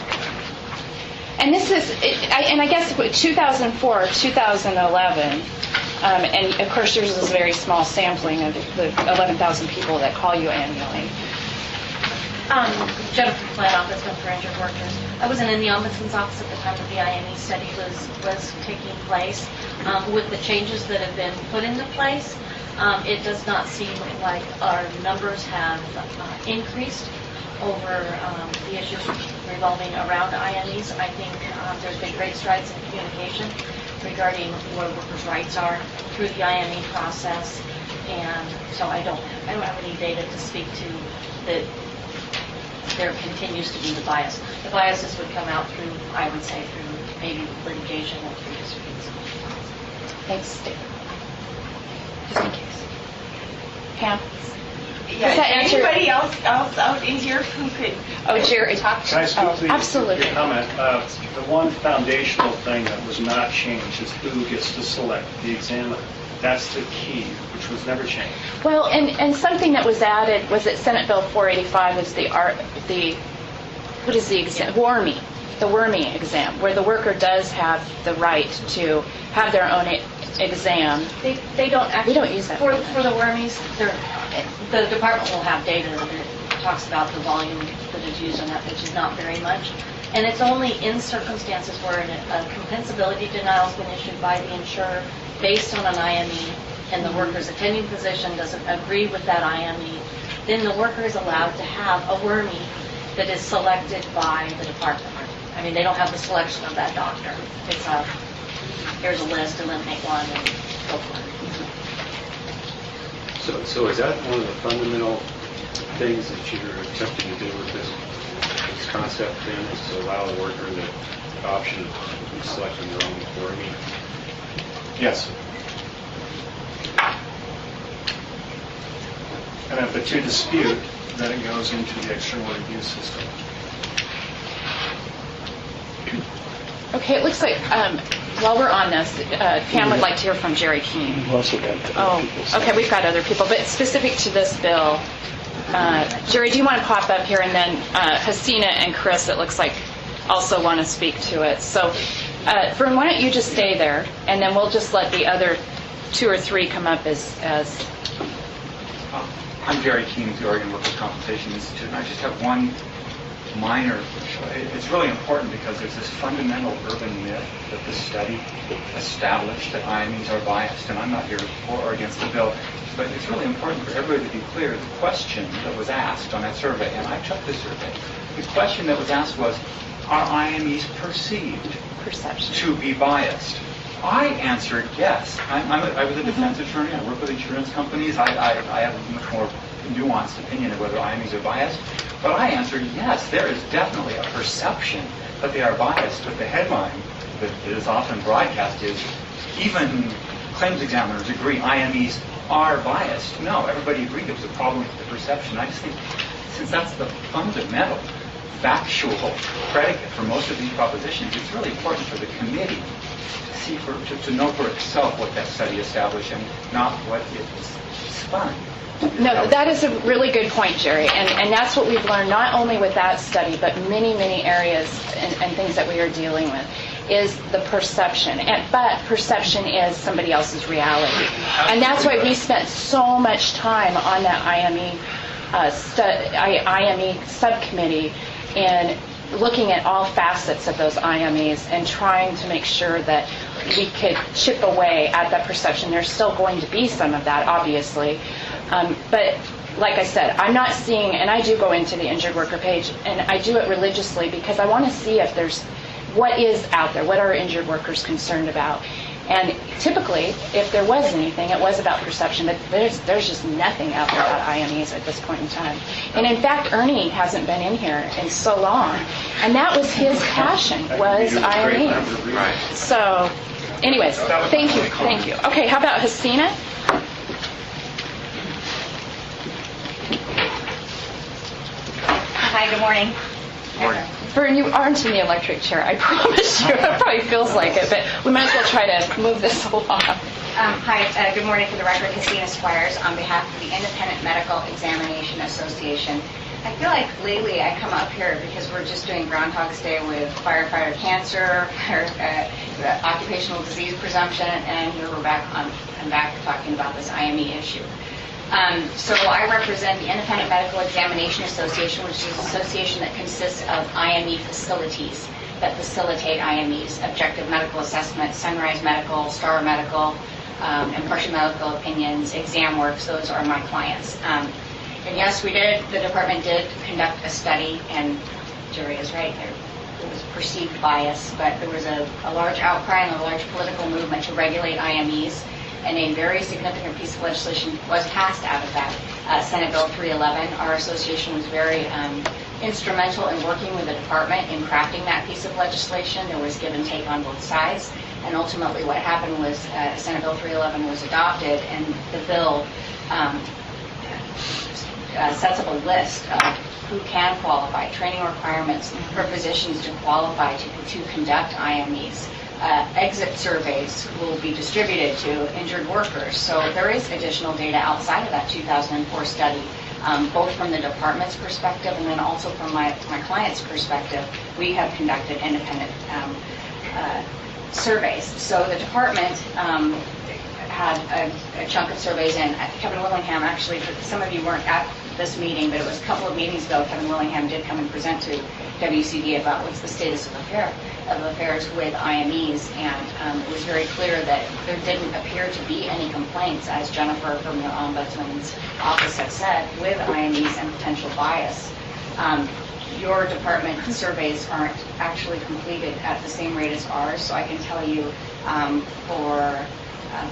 And this is, and I guess 2004, 2011, and of course yours is a very small sampling of the 11,000 people that call you annually. Jennifer Flynn, Ombudsman for Injured Workers. I wasn't in the Ombudsman's office at the time that the IME study was taking place. With the changes that have been put into place, it does not seem like our numbers have increased over the issues revolving around IMEs. I think there's been great strides in communication regarding where workers' rights are through the IME process, and so I don't have any data to speak to that there continues to be the bias. The biases would come out through, I would say, through maybe litigation or through disputes. Thanks, Dave. Just in case. Pam? Yeah, Does that is answer- there anybody else out in here who could Jerry. talk Can I speak to absolutely. your comment? The one foundational thing that was not changed is who gets to select the examiner. That's the key, which was never changed. Well, and something that was added was that Senate Bill 485 was the what is the exam? WORMI, the WORMI exam, where the worker does have the right to have their own exam. They don't actually. We don't use that. For the wormies, the department will have data that talks about the volume that is used on that, which is not very much. And it's only in circumstances where a compensability denial has been issued by the insurer based on an IME, and the worker's attending physician doesn't agree with that IME, then the worker is allowed to have a WORMI that is selected by the department. I mean, they don't have the selection of that doctor. It's here's a list, eliminate one, and go for it. So is that one of the fundamental things that you're attempting to do with this concept then, is to allow the worker the option of selecting their own WORMI? Yes. And if the two dispute, then it goes into the external review system. Okay, it looks like while we're on this, Pam would like to hear from Jerry Keene. We've also got other people. Okay, we've got other people, but specific to this bill, Jerry, do you want to pop up here? And then Hasina and Chris, it looks like, also want to speak to it. So, Vern, why don't you just stay there, and then we'll just let the other two or three come up as I'm Jerry Keene with the Oregon Workers' Compensation Institute, and I just have one minor. It's really important because there's this fundamental urban myth that this study established that IMEs are biased, and I'm not here for or against the bill, but it's really important for everybody to be clear. The question that was asked on that survey, and I took the survey, the question that was asked was, are IMEs perceived to be biased? I answered yes. I was a defense attorney. I work with insurance companies. I have a much more nuanced opinion of whether IMEs are biased. But I answered yes. There is definitely a perception that they are biased. But the headline that is often broadcast is, even claims examiners agree IMEs are biased. No, everybody agreed there was a problem with the perception. I just think, since that's the fundamental factual predicate for most of these propositions, it's really important for the committee to know for itself what that study established and not what it spun. No, that is a really good point, Jerry, and that's what we've learned not only with that study, but many, many areas and things that we are dealing with, is the perception. But perception is somebody else's reality. And that's why we spent so much time on that IME subcommittee in looking at all facets of those IMEs and trying to make sure that we could chip away at that perception. There's still going to be some of that, obviously, But like I said, I'm not seeing, and I do go into the injured worker page, and I do it religiously because I want to see if there's, what is out there, what are injured workers concerned about. And typically, if there was anything, it was about perception, but there's just nothing out there about IMEs at this point in time. And in fact, Ernie hasn't been in here in so long, and that was his passion, was IMEs. Right. So, anyways, thank you. Okay, how about Hasina? Hi, good morning. Vern, you aren't in the electric chair, I promise you. It probably feels like it, but we might as well try to move this along. Hi, good morning. For the record, Hasina Squires on behalf of the Independent Medical Examination Association. I feel like lately I come up here because we're just doing Groundhog's Day with firefighter cancer, occupational disease presumption, and here I'm back talking about this IME issue. So I represent the Independent Medical Examination Association, which is an association that consists of IME facilities that facilitate IMEs, objective medical assessment, Sunrise Medical, Star Medical, impartial medical opinions, exam works. Those are my clients. And yes, the department did conduct a study, and Jerry is right, there was perceived bias, but there was a large outcry and a large political movement to regulate IMEs. And a very significant piece of legislation was passed out of that, Senate Bill 311. Our association was very instrumental in working with the department in crafting that piece of legislation. There was give and take on both sides. And ultimately what happened was Senate Bill 311 was adopted, and the bill sets up a list of who can qualify, training requirements for physicians to qualify to conduct IMEs. Exit surveys will be distributed to injured workers. So there is additional data outside of that 2004 study, both from the department's perspective and then also from my client's perspective. We have conducted independent surveys. So the department had a chunk of surveys in. Kevin Willingham, actually, some of you weren't at this meeting, but it was a couple of meetings ago, Kevin Willingham did come and present to WCD about what's the status of affairs with IMEs, and it was very clear that there didn't appear to be any complaints, as Jennifer from the Ombudsman's office had said, with IMEs and potential bias. Your department surveys aren't actually completed at the same rate as ours, so I can tell you for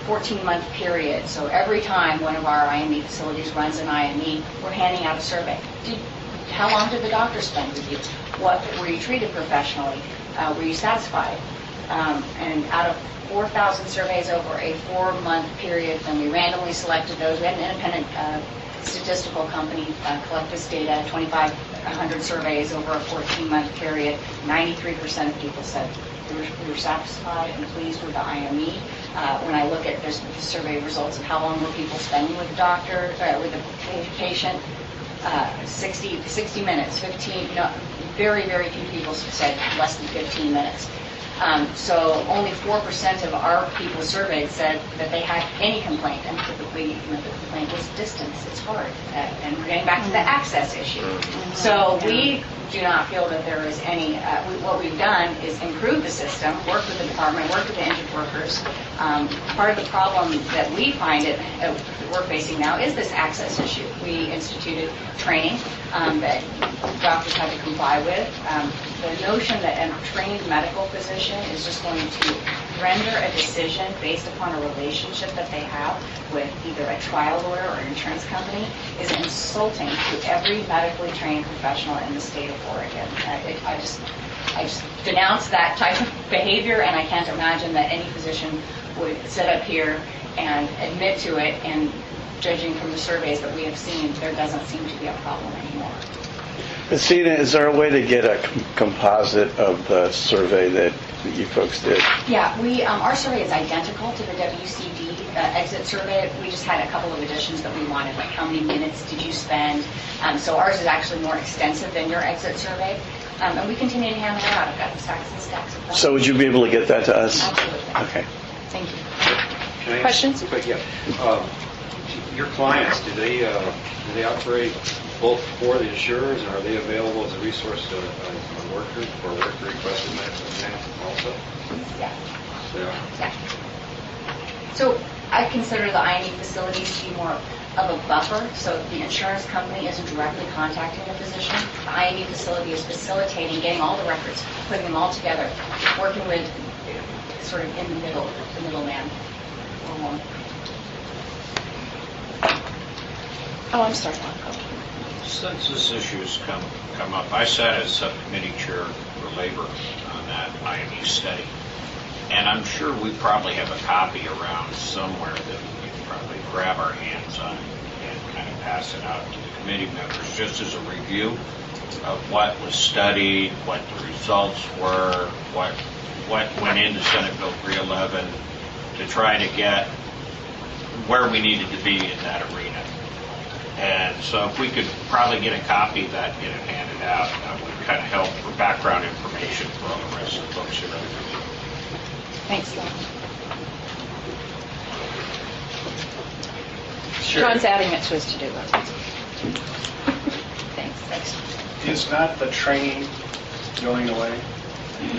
14-month period. So every time one of our IME facilities runs an IME, we're handing out a survey. How long did the doctor spend with you? What were you treated professionally? Were you satisfied? And out of 4,000 surveys over a 4-month period, then we randomly selected those. We had an independent statistical company collect this data, 2,500 surveys over a 14-month period. 93% of people said we were satisfied and pleased with the IME. When I look at the survey results of how long were people spending with the doctor, with the patient, 60 minutes, 15, very, very few people said less than 15 minutes. So only 4% of our people surveyed said that they had any complaint, and typically the complaint was distance. It's hard. And we're getting back to the access issue. So we do not feel that there is any, what we've done is improve the system, work with the department, work with the injured workers. Part of the problem that we find we're facing now is this access issue. We instituted training that doctors had to comply with. The notion that a trained medical physician is just going to render a decision based upon a relationship that they have with either a trial lawyer or an insurance company is insulting to every medically trained professional in the state of Oregon. I just denounce that type of behavior, and I can't imagine that any physician would sit up here and admit to it, and judging from the surveys that we have seen, there doesn't seem to be a problem anymore. Hasina, is there a way to get a composite of the survey that you folks did? Yeah, our survey is identical to the WCD exit survey. We just had a couple of additions that we wanted, like how many minutes did you spend? So ours is actually more extensive than your exit survey. And we continue to hand that out. I've got the stacks and stacks of them. So would you be able to get that to us? Absolutely. Okay. Thank you. Can I ask Questions? quick, yeah. Your clients, do they operate both for the insurers, and are they available as a resource to workers for worker requested medical exam also? Yeah. Yeah. Yeah. So I consider the IME facilities to be more of a buffer, so the insurance company isn't directly contacting the physician. The IME facility is facilitating getting all the records, putting them all together, working with sort of in the middle, the middleman or woman. Oh, I'm sorry. Since this issue's come up, I sat as subcommittee chair for labor on that IME study. And I'm sure we probably have a copy around somewhere that we can probably grab our hands on and kind of pass it out to the committee members just as a review of what was studied, what the results were, what went into Senate Bill 311 to try to get where we needed to be in that arena. And so if we could probably get a copy of that, get it handed out, that would kind of help for background information for all the rest of the folks here. Thanks, Lon. Sure. John's adding it to his to-do list. Thanks. Is not the training going away?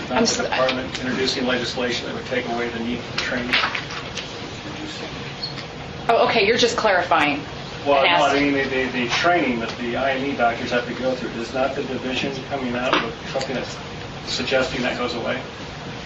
Not the department introducing legislation that would take away the need for training? Oh, okay, you're just clarifying. Well, no, I mean, the training that the IME doctors have to go through, is not the division coming out with something that's suggesting that goes away?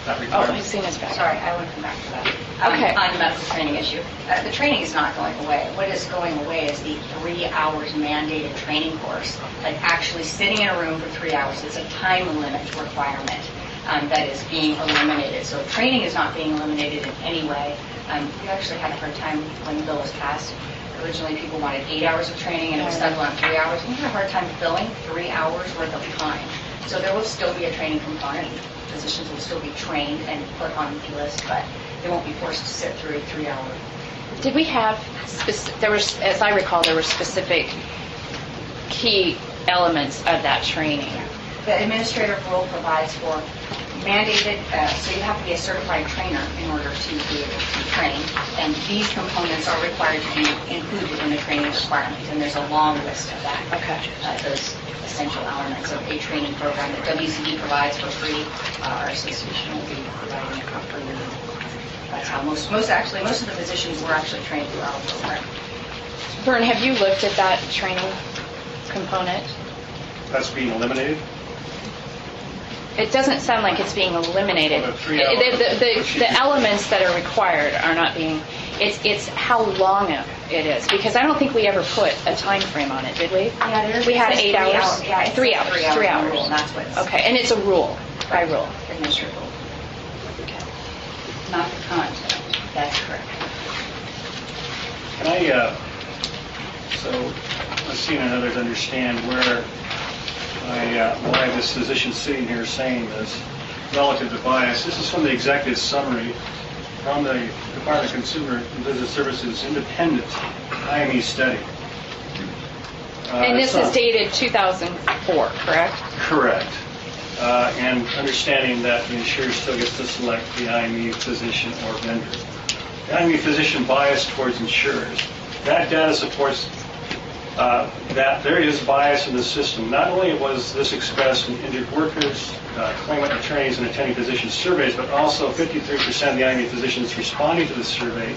That requirement? I've seen his back. Sorry, I want to come back to that. Okay. On the medical training issue. The training is not going away. What is going away is the 3 hours mandated training course, like actually sitting in a room for 3 hours. It's a time limit requirement that is being eliminated. So training is not being eliminated in any way. We actually had a hard time when the bill was passed. Originally, people wanted 8 hours of training, and it was settled on 3 hours. We had a hard time filling 3 hours worth of time. So there will still be a training component. Physicians will still be trained and put on the list, but they won't be forced to sit through a 3-hour. Did we have, there was, as I recall, there were specific key elements of that training? The administrative rule provides for mandated, so you have to be a certified trainer in order to be able to train, and these components are required to be included in the training requirements, and there's a long list of that. Okay. Those essential elements of a training program that WCD provides for free. Our association will be providing it for free. That's how most of the physicians were actually trained through our program. Vern, have you looked at that training component? That's being eliminated? It doesn't sound like it's being eliminated. Well, the elements that are required are not being, it's how long it is, because I don't think we ever put a time frame on it, did we? Yeah, we had 8 hours? Yeah, it's 3 hours. 3 hours. Rule, that's what's okay, and it's a rule, by rule. Administrative rule. Okay. Not the content. That's correct. Can I, so let's see and others understand why this physician sitting here saying this relative to bias. This is from the executive summary from the Department of Consumer and Business Services independent IME study. And this is dated 2004, correct? Correct. And understanding that the insurer still gets to select the IME physician or vendor. The IME physician bias towards insurers. That data supports that there is bias in the system. Not only was this expressed in injured workers, claimant attorneys, and attending physician surveys, but also 53% of the IME physicians responding to the survey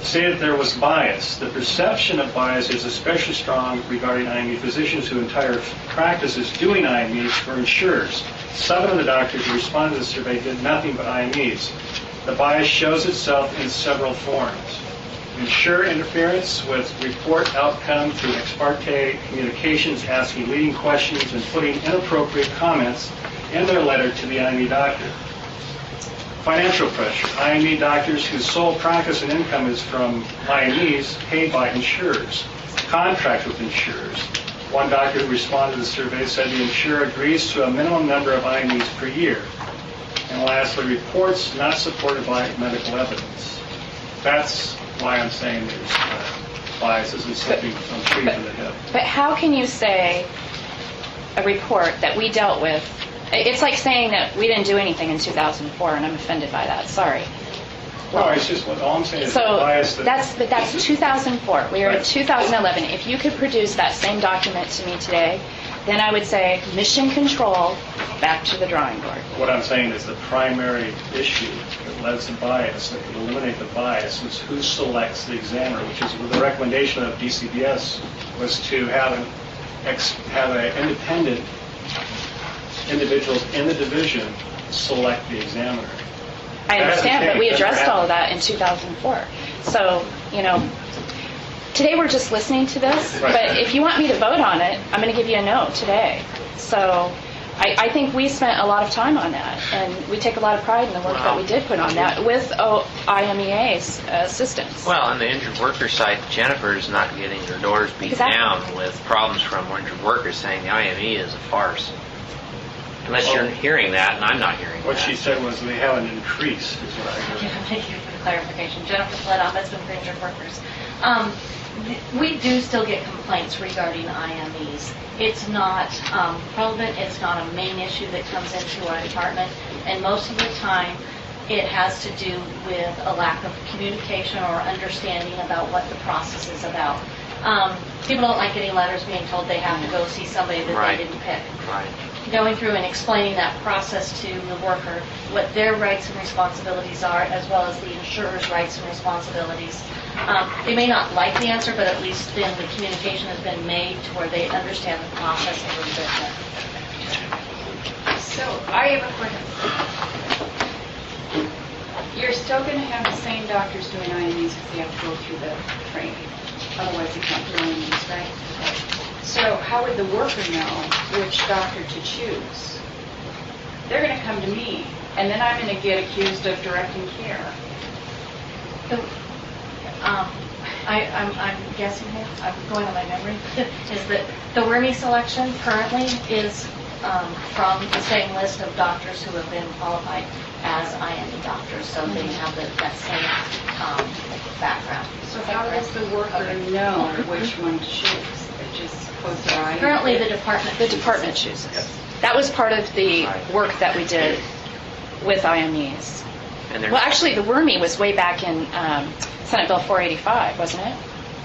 stated there was bias. The perception of bias is especially strong regarding IME physicians whose entire practice is doing IMEs for insurers. 7 of the doctors who responded to the survey did nothing but IMEs. The bias shows itself in several forms. Insurer interference with report outcome through ex parte communications, asking leading questions and putting inappropriate comments in their letter to the IME doctor. Financial pressure. IME doctors whose sole practice and income is from IMEs paid by insurers. Contract with insurers. One doctor who responded to the survey said the insurer agrees to a minimum number of IMEs per year. And lastly, reports not supported by medical evidence. That's why I'm saying there's biases and something I'm treating from the hip. But how can you say a report that we dealt with, it's like saying that we didn't do anything in 2004, and I'm offended by that. Sorry. No, it's just all I'm saying is so bias. That's 2004. We are in 2011. If you could produce that same document to me today, then I would say mission control, back to the drawing board. What I'm saying is the primary issue that led to bias, that could eliminate the bias, is who selects the examiner, which is the recommendation of DCBS was to have an independent individuals in the division select the examiner. I understand, but we addressed all of that in 2004. So, today we're just listening to this, but if you want me to vote on it, I'm going to give you a no today. So I think we spent a lot of time on that, and we take a lot of pride in the work that we did put on that with IMEA's assistance. Well, on the injured worker side, Jennifer's not getting her doors beat down with problems from injured workers saying the IME is a farce. Unless you're hearing that, and I'm not hearing What that. she said was they haven't increased, is what I heard. Thank you for the clarification. Jennifer Flett, Ombudsman for Injured Workers. We do still get complaints regarding IMEs. It's not relevant, it's not a main issue that comes into our department, and most of the time it has to do with a lack of communication or understanding about what the process is about. People don't like getting letters being told they have to go see somebody that they didn't pick. Right. Going through and explaining that process to the worker, what their rights and responsibilities are, as well as the insurer's rights and responsibilities. They may not like the answer, but at least then the communication has been made to where they understand the process a little bit better. So I have a question. You're still going to have the same doctors doing IMEs if they have to go through the training. Otherwise, you can't do IMEs, right? So how would the worker know which doctor to choose? They're going to come to me, and then I'm going to get accused of directing care. I'm guessing here, I'm going on my memory, is that the WRME selection currently is from the same list of doctors who have been qualified as IME doctors, so they have that same background. So how does the worker know which one to choose? It just goes to IME? Currently, the department chooses. That was part of the work that we did with IMEs. Well, actually, the WRME was way back in Senate Bill 485, wasn't it?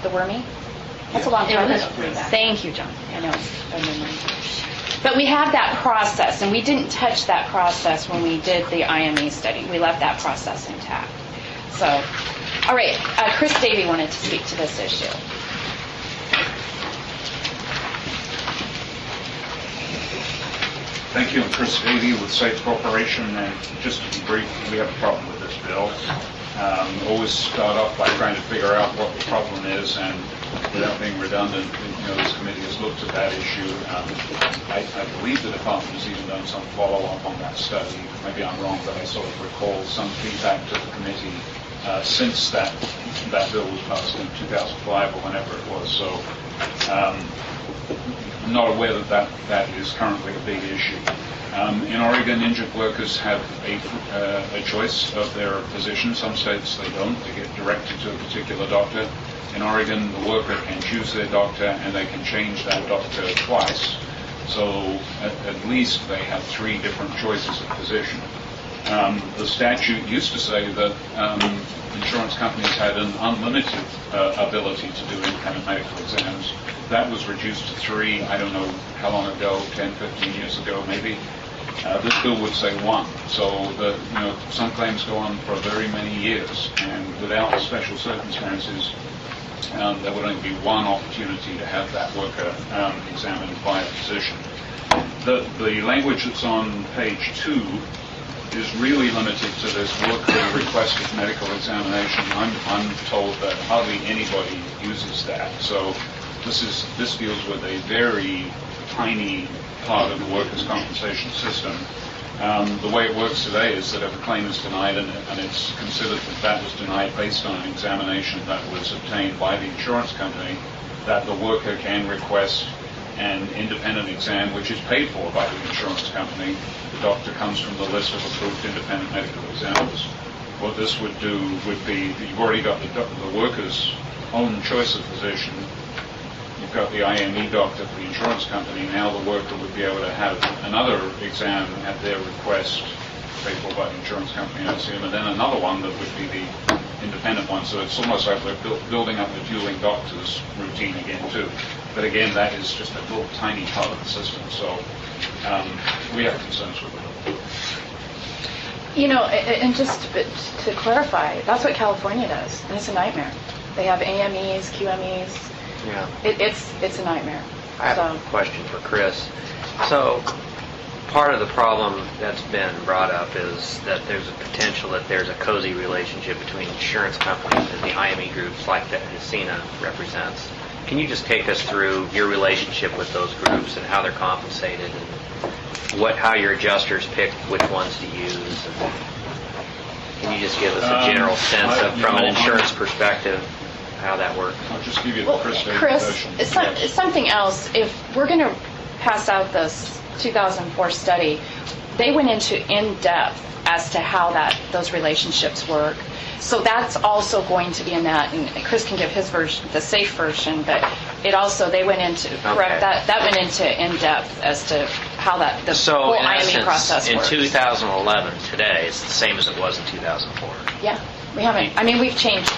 The WRME? That's a long time ago. Thank you, John. I know. But we have that process, and we didn't touch that process when we did the IME study. We left that process intact. So, all right, Chris Davey wanted to speak to this issue. Thank you. I'm Chris Davey with Safe Corporation, and just to be brief, we have a problem with this bill. Always start off by trying to figure out what the problem is, and without being redundant, this committee has looked at that issue. I believe the department has even done some follow-up on that study. Maybe I'm wrong, but I sort of recall some feedback to the committee since that bill was passed in 2005 or whenever it was. So I'm not aware that is currently a big issue. In Oregon, injured workers have a choice of their physician. Some states they don't. They get directed to a particular doctor. In Oregon, the worker can choose their doctor, and they can change that doctor twice. So at least they have 3 different choices of physician. The statute used to say that insurance companies had an unlimited ability to do independent medical exams. That was reduced to 3, I don't know how long ago, 10, 15 years ago maybe. This bill would say 1. So some claims go on for very many years, and without special circumstances, there would only be 1 opportunity to have that worker examined by a physician. The language that's on page 2 is really limited to this worker requested medical examination. I'm told that hardly anybody uses that. So this deals with a very tiny part of the workers' compensation system. The way it works today is that if a claim is denied and it's considered that was denied based on an examination that was obtained by the insurance company, that the worker can request an independent exam which is paid for by the insurance company. The doctor comes from the list of approved independent medical examiners. What this would do would be that you've already got the worker's own choice of physician. You've got the IME doctor for the insurance company. Now the worker would be able to have another exam at their request, paid for by the insurance company, I assume, and then another one that would be the independent one, so it's almost like we're building up the dueling doctors routine again too. But again, that is just a little tiny part of the system, so we have concerns with it. You know, and just to clarify, that's what California does, and it's a nightmare. They have AMEs, QMEs. Yeah. It's a nightmare. I have a question for Chris. So, part of the problem that's been brought up is that there's a potential that there's a cozy relationship between insurance companies and the IME groups like that Hasina represents. Can you just take us through your relationship with those groups and how they're compensated and how your adjusters pick which ones to use? And can you just give us a general sense of, from an insurance perspective, how that works? I'll just give you the Chris, it's something else. If we're going to pass out this 2004 study, they went into in-depth as to how those relationships work. So that's also going to be in that, and Chris can give his version, the safe version, but they went into, correct, that went into in-depth as to how the whole IME process works. In 2011, today, it's the same as it was in 2004. Yeah, we haven't, we've changed.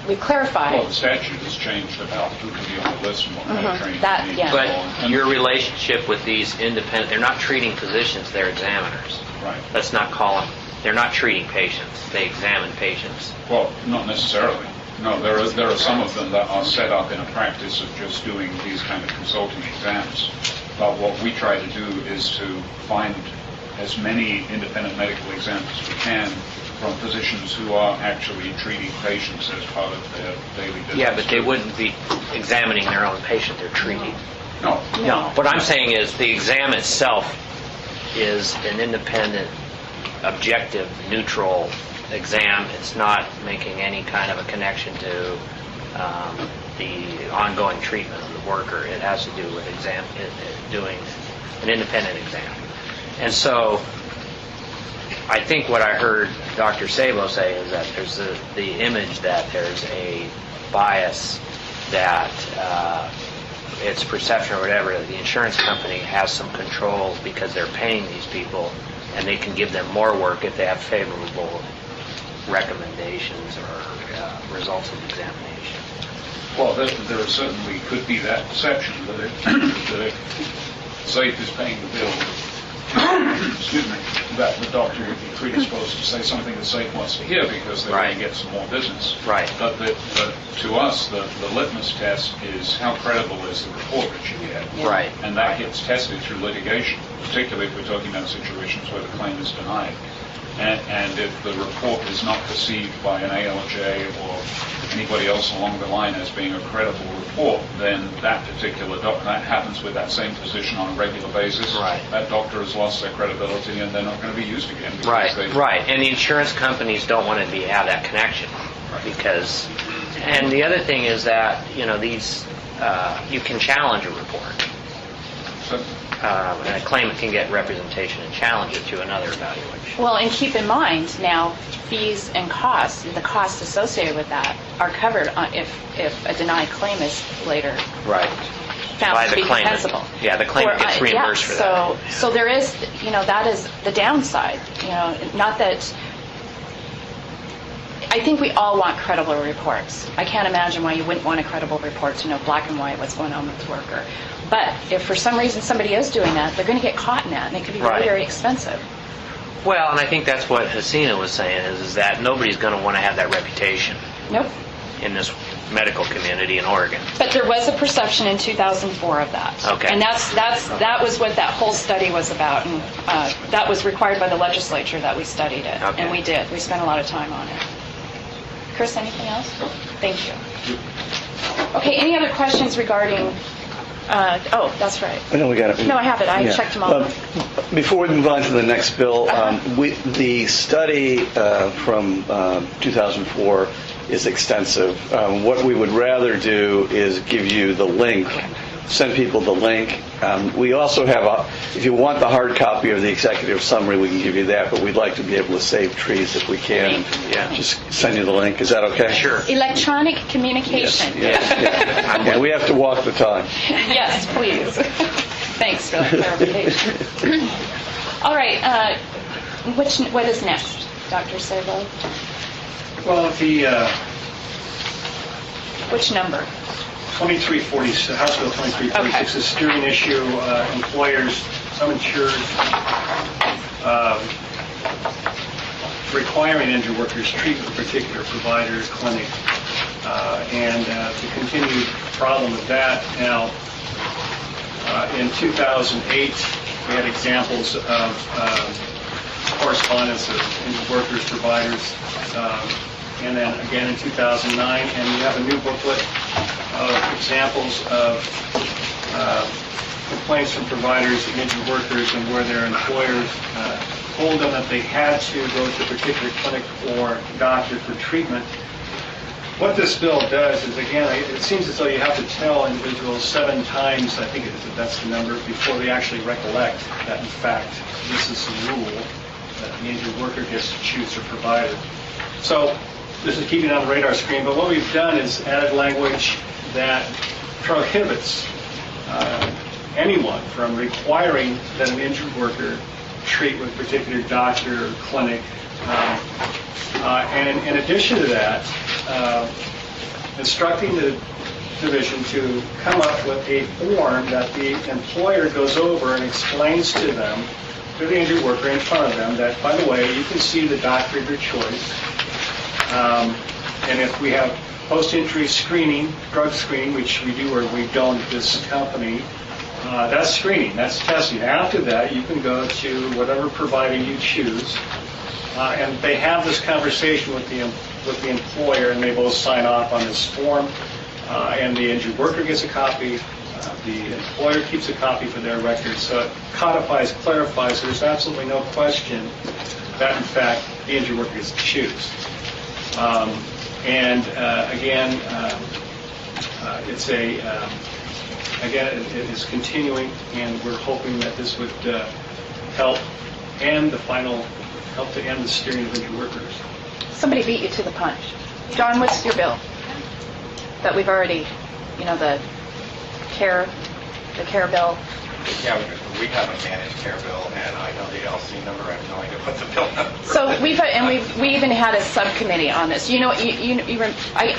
We've clarified. Well, the statute has changed about who can be on the list and what kind of training they need. But your relationship with these independent, they're not treating physicians, they're examiners. Right. Let's not call them, they're not treating patients, they examine patients. Well, not necessarily. No, there are some of them that are set up in a practice of just doing these kind of consulting exams. But what we try to do is to find as many independent medical exams as we can from physicians who are actually treating patients as part of their daily business. Yeah, but they wouldn't be examining their own patient, they're treating. No. What I'm saying is the exam itself is an independent, objective, neutral exam. It's not making any kind of a connection to the ongoing treatment of the worker. It has to do with doing an independent exam. And so I think what I heard Dr. Sabo say is that there's the image that there's a bias, that it's perception or whatever, that the insurance company has some control because they're paying these people and they can give them more work if they have favorable recommendations or results of examination. Well, there certainly could be that perception that if SAFE is paying the bill, excuse me, that the doctor would be predisposed to say something that SAFE wants to hear because they're going to get some more business. Right. But to us, the litmus test is how credible is the report that you get. Right. And that gets tested through litigation, particularly if we're talking about situations where the claim is denied. And if the report is not perceived by an ALJ or anybody else along the line as being a credible report, then that particular doctor, that happens with that same physician on a regular basis. Right. That doctor has lost their credibility and they're not going to be used again. Right. And the insurance companies don't want to have that connection because. And the other thing is that these you can challenge a report. And a claimant can get representation and challenge it to another evaluation. Well, and keep in mind now, fees and costs, the costs associated with that are covered if a denied claim is later found to be compensable. Yeah, the claimant gets reimbursed for that. So there is, that is the downside. Not that. I think we all want credible reports. I can't imagine why you wouldn't want a credible report to know black and white what's going on with the worker. But if for some reason somebody is doing that, they're going to get caught in that, and it could be very, very expensive. Well, and I think that's what Hasina was saying is that nobody's going to want to have that reputation. Nope. In this medical community in Oregon. But there was a perception in 2004 of that. Okay. And that was what that whole study was about, and that was required by the legislature that we studied it, and we did. We spent a lot of time on it. Chris, anything else? Thank you. Okay, any other questions regarding... that's right. No, we got it. No, I have it. I checked them all. Before we move on to the next bill, the study from 2004 is extensive. What we would rather do is give you the link, send people the link. We also have if you want the hard copy of the executive summary, we can give you that, but we'd like to be able to save trees if we can. Just send you the link. Is that okay? Sure. Electronic communication. Yes. We have to walk the talk. Yes, please. Thanks for that clarification. All right. What is next, Dr. Sabo? Well, the Which number? 2346, House Bill 2346 is a steering issue. Employers, some insurers, requiring injured workers treat with a particular provider, clinic, and the continued problem with that. Now, in 2008, we had examples of correspondence of injured workers, providers, and then again in 2009, and we have a new booklet of examples of complaints from providers and injured workers and where their employers told them that they had to go to a particular clinic or doctor for treatment. What this bill does is, again, it seems as though you have to tell individuals 7 times, I think that's the number, before they actually recollect that, in fact, this is the rule, that the injured worker gets to choose their provider. So this is keeping it on the radar screen, but what we've done is added language that prohibits anyone from requiring that an injured worker treat with a particular doctor or clinic. And in addition to that, instructing the division to come up with a form that the employer goes over and explains to them, to the injured worker in front of them, that, by the way, you can see the doctor of your choice. And if we have post-injury screening, drug screening, which we do or we don't at this company, that's screening, that's testing. After that, you can go to whatever provider you choose, and they have this conversation with the employer, and they both sign off on this form, and the injured worker gets a copy, the employer keeps a copy for their records, so it codifies, clarifies, there's absolutely no question that, in fact, the injured worker gets to choose. Again, it is continuing, and we're hoping that this would help to end the steering of injured workers. Somebody beat you to the punch. John, what's your bill? That we've already, the care bill. Yeah, we have a managed care bill, and I know the LC number. I have no idea what the bill number is. So we even had a subcommittee on this. I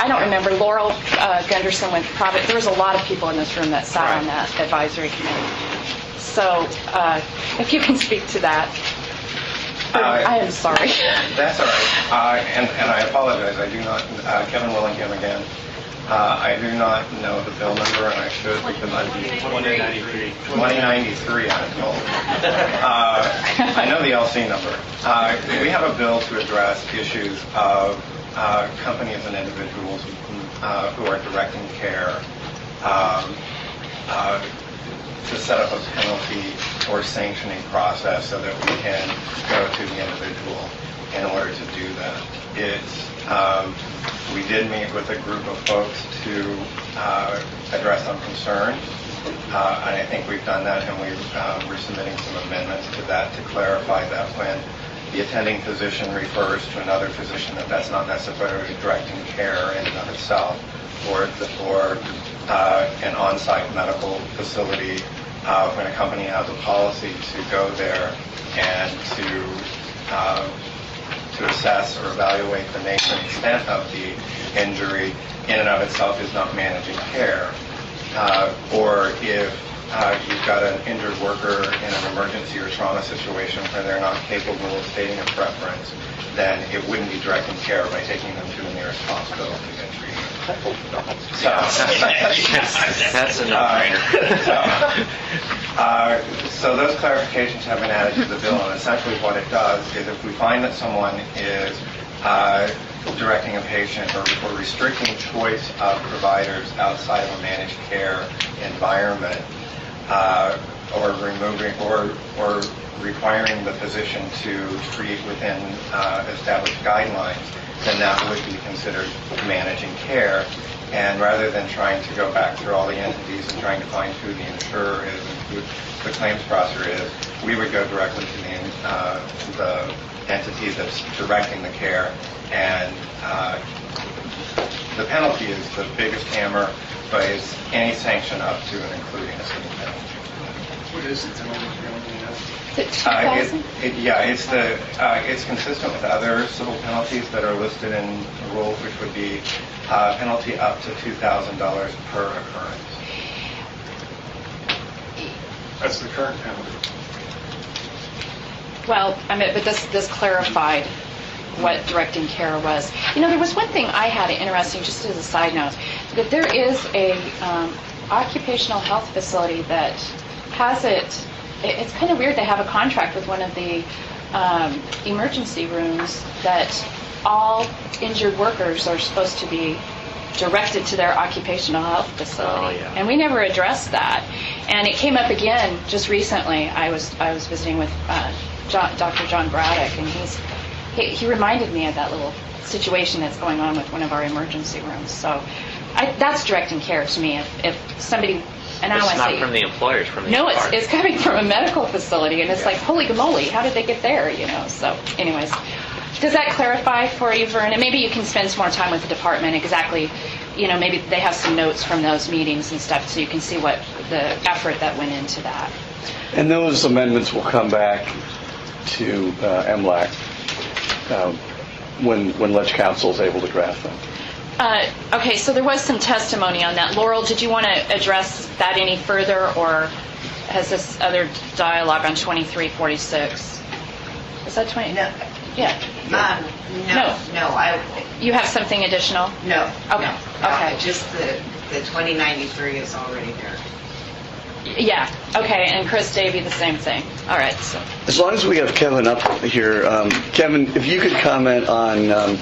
don't remember. Laurel Gunderson went private. There was a lot of people in this room that sat on that advisory committee. So if you can speak to that. I am sorry. That's all right. And I apologize. I do not, Kevin Willingham again. I do not know the bill number, and I should because I'm 2093. 2093, I'm told. I know the LC number. We have a bill to address issues of companies and individuals who are directing care to set up a penalty or sanctioning process so that we can go to the individual in order to do that. We did meet with a group of folks to address some concerns, and I think we've done that, and we're submitting some amendments to that to clarify that when the attending physician refers to another physician, that's not necessarily directing care in and of itself, or an on-site medical facility when a company has a policy to go there and to assess or evaluate the nature and extent of the injury in and of itself is not managing care. Or if you've got an injured worker in an emergency or trauma situation where they're not capable of stating a preference, then it wouldn't be directing care by taking them to the nearest hospital to get treatment. That's a no-brainer. So those clarifications have been added to the bill, and essentially what it does is if we find that someone is directing a patient or restricting choice of providers outside of a managed care environment, or removing or requiring the physician to treat within established guidelines, then that would be considered managing care. And rather than trying to go back through all the entities and trying to find who the insurer is and who the claims processor is, we would go directly to the entity that's directing the care. And the penalty is the biggest hammer, but it's any sanction up to and including a civil penalty. What is it? Is it 2,000? It's consistent with other civil penalties that are listed in the rules, which would be penalty up to $2,000 per occurrence. That's the current penalty. Well, I mean, but this clarified what directing care was. There was one thing I had interesting, just as a side note, that there is a occupational health facility that has it. It's kind of weird. They have a contract with one of the emergency rooms that all injured workers are supposed to be directed to their occupational health facility. And we never addressed that. And it came up again just recently. I was visiting with Dr. John Braddock, and he reminded me of that little situation that's going on with one of our emergency rooms. So that's directing care to me. If somebody, and I It's want to not say, from the employers, from the no, department. it's coming from a medical facility, and it's like, holy moly, how did they get there? So anyways, does that clarify for you, Vern? And maybe you can spend some more time with the department exactly. Maybe they have some notes from those meetings and stuff, so you can see what the effort that went into that. And those amendments will come back to MLAC when Ledge Council is able to draft them. Okay, so there was some testimony on that. Laurel, did you want to address that any further, or has this other dialogue on 2346? Is that 20? No. Yeah. No. You have something additional? No. Okay. No, Okay. just the 2093 is already there. Yeah. Okay. And Chris Davey, the same thing. All right. So. As long as we have Kevin up here, Kevin, if you could comment on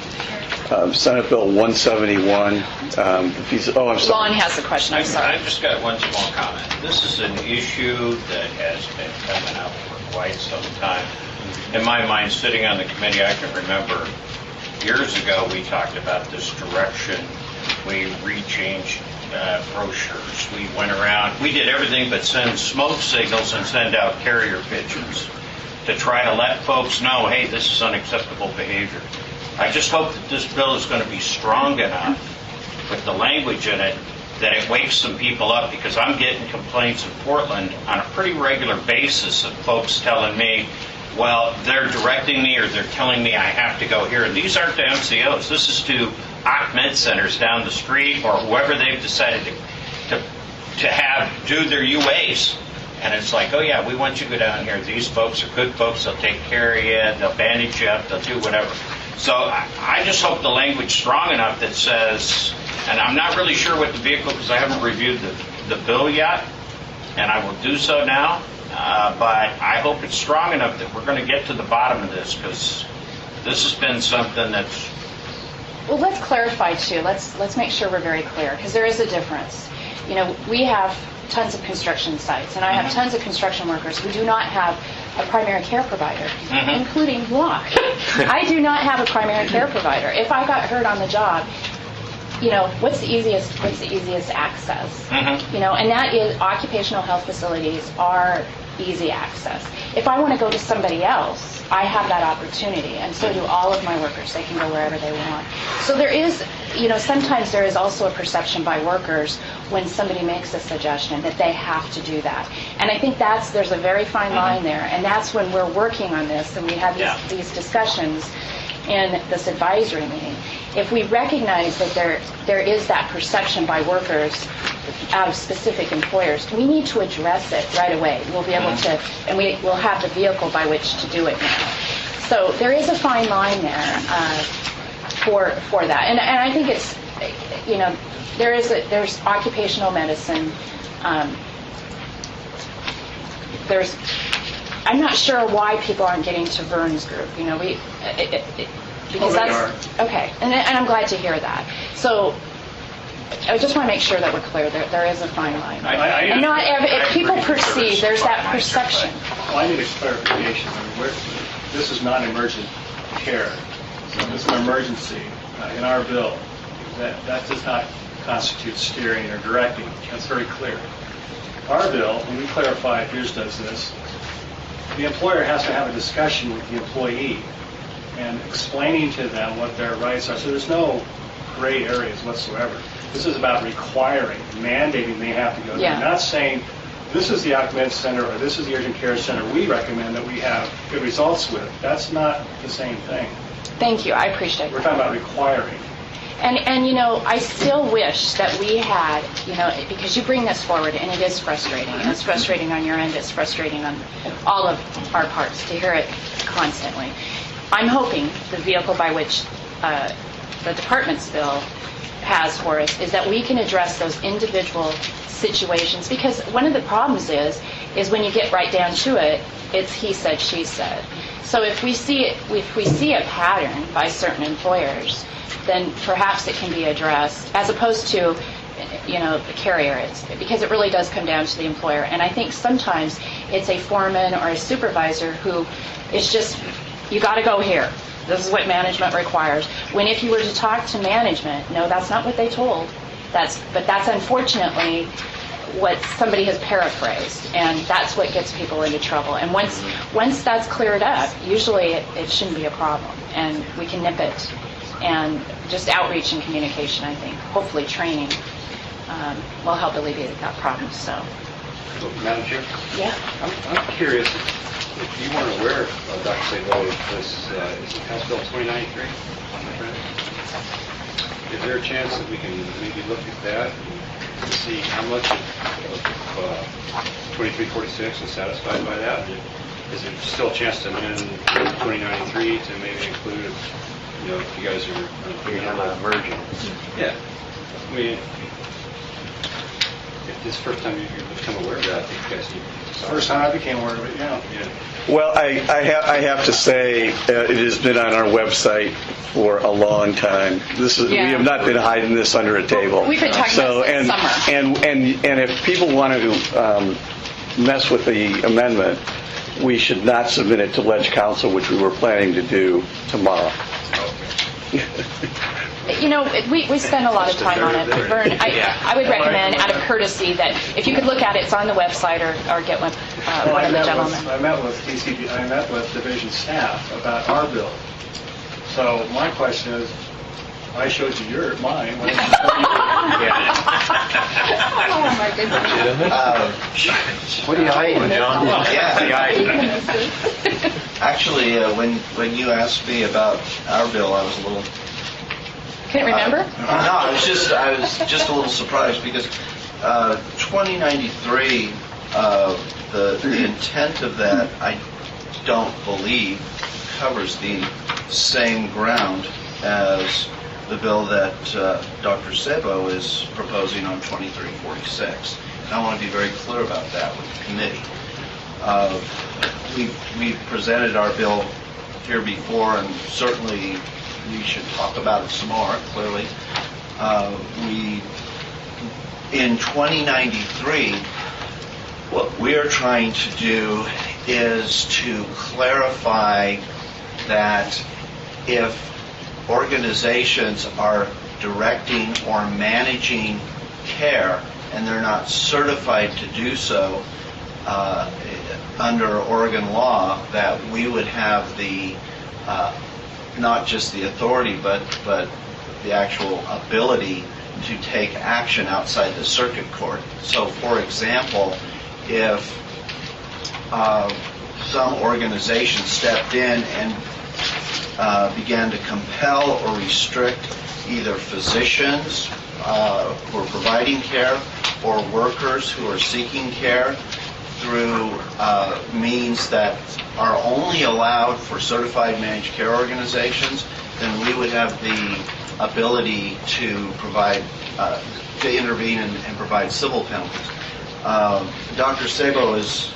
Senate Bill 171. I'm sorry. Lon has a question. I'm sorry. I've just got one small comment. This is an issue that has been coming up for quite some time. In my mind, sitting on the committee, I can remember years ago we talked about this direction. We rechanged brochures. We went around. We did everything but send smoke signals and send out carrier pigeons to try to let folks know, hey, this is unacceptable behavior. I just hope that this bill is going to be strong enough with the language in it that it wakes some people up, because I'm getting complaints in Portland on a pretty regular basis of folks telling me, well, they're directing me or they're telling me I have to go here. And these aren't to MCOs. This is to OCMED centers down the street or whoever they've decided to have do their UAs. And it's like, oh, yeah, we want you to go down here. These folks are good folks. They'll take care of you. They'll bandage you up. They'll do whatever. So I just hope the language is strong enough that says, and I'm not really sure what the vehicle, because I haven't reviewed the bill yet, and I will do so now. But I hope it's strong enough that we're going to get to the bottom of this, because this has been something that's... Well, let's clarify, too. Let's make sure we're very clear, because there is a difference. We have tons of construction sites, and I have tons of construction workers who do not have a primary care provider, including MLAC. I do not have a primary care provider. If I got hurt on the job, what's the easiest access? And that is occupational health facilities are easy access. If I want to go to somebody else, I have that opportunity, and so do all of my workers. They can go wherever they want. So there is, sometimes there is also a perception by workers when somebody makes a suggestion that they have to do that. And I think there's a very fine line there, and that's when we're working on this and we have these discussions in this advisory meeting. If we recognize that there is that perception by workers out of specific employers, we need to address it right away. We'll be able to, and we will have the vehicle by which to do it now. So there is a fine line there for that. And I think it's, there's occupational medicine. I'm not sure why people aren't getting to Vern's group. Because that's okay, and I'm glad to hear that. So I just want to make sure that we're clear. There is a fine line, and not if people perceive there's that perception. Well, I need a clarification. This is not emergent care. So this is an emergency in our bill. That does not constitute steering or directing. That's very clear. Our bill, when we clarify, yours does this, the employer has to have a discussion with the employee and explaining to them what their rights are. So there's no gray areas whatsoever. This is about requiring, mandating they have to go. Yeah. They're not saying this is the Augment Center, or this is the urgent care center we recommend that we have good results with. That's not the same thing. Thank you, I appreciate We're that. talking about requiring. And, you know, I still wish that we had, you know, because you bring this forward, and it is frustrating. And it's frustrating on your end, it's frustrating on all of our parts to hear it constantly. I'm hoping the vehicle by which the department's bill has for us is that we can address those individual situations, because one of the problems is when you get right down to it, it's he said, she said. So if we see a pattern by certain employers, then perhaps it can be addressed, as opposed to, you know, the carrier, because it really does come down to the employer. And I think sometimes it's a foreman or a supervisor who is just, you got to go here. This is what management requires. When if you were to talk to management, no, that's not what they told. But that's unfortunately what somebody has paraphrased, and that's what gets people into trouble. And once that's cleared up, usually it shouldn't be a problem, and we can nip it. And just outreach and communication, I think, hopefully training, will help alleviate that problem. So, Madam Chair? yeah. I'm curious if you weren't aware of Dr. Sabo, this is it House Bill 2093? Is there a chance that we can maybe look at that and see how much of 2346 is satisfied by that? Is there still a chance to amend 2093 to maybe include, you know, if you guys are thinking about merging? Yeah. I mean, if this is the first time you've become aware of that, I think you guys need to... First time I became aware of it, yeah. Well, I have to say, it has been on our website for a long time. We have not been hiding this under a table. We've been talking about this summer. And if people want to mess with the amendment, we should not submit it to Ledge Council, which we were planning to do tomorrow. You know, we spend a lot of time on it. But Vern, I would recommend, out of courtey, that if you could look at it, it's on the website, or get one of the gentlemen. I met with DCB, I met with division staff about our bill. So my question is, I showed you mine. Why didn't you show yours? Oh, my goodness. What are you hiding, John? Actually, when you asked me about our bill, I was a little... Couldn't remember? No, I was just a little surprised, because 2093, the intent of that, I don't believe covers the same ground as the bill that Dr. Sabo is proposing on 2346. And I want to be very clear about that with the committee. We've presented our bill here before, and certainly we should talk about it some more, clearly. In 2093, what we are trying to do is to clarify that if organizations are directing or managing care and they're not certified to do so under Oregon law, that we would have the not just the authority, but the actual ability to take action outside the circuit court. So, for example, if some organization stepped in and began to compel or restrict either physicians who are providing care or workers who are seeking care through means that are only allowed for certified managed care organizations, then we would have the ability to provide, to intervene and provide civil penalties. Dr. Sabo is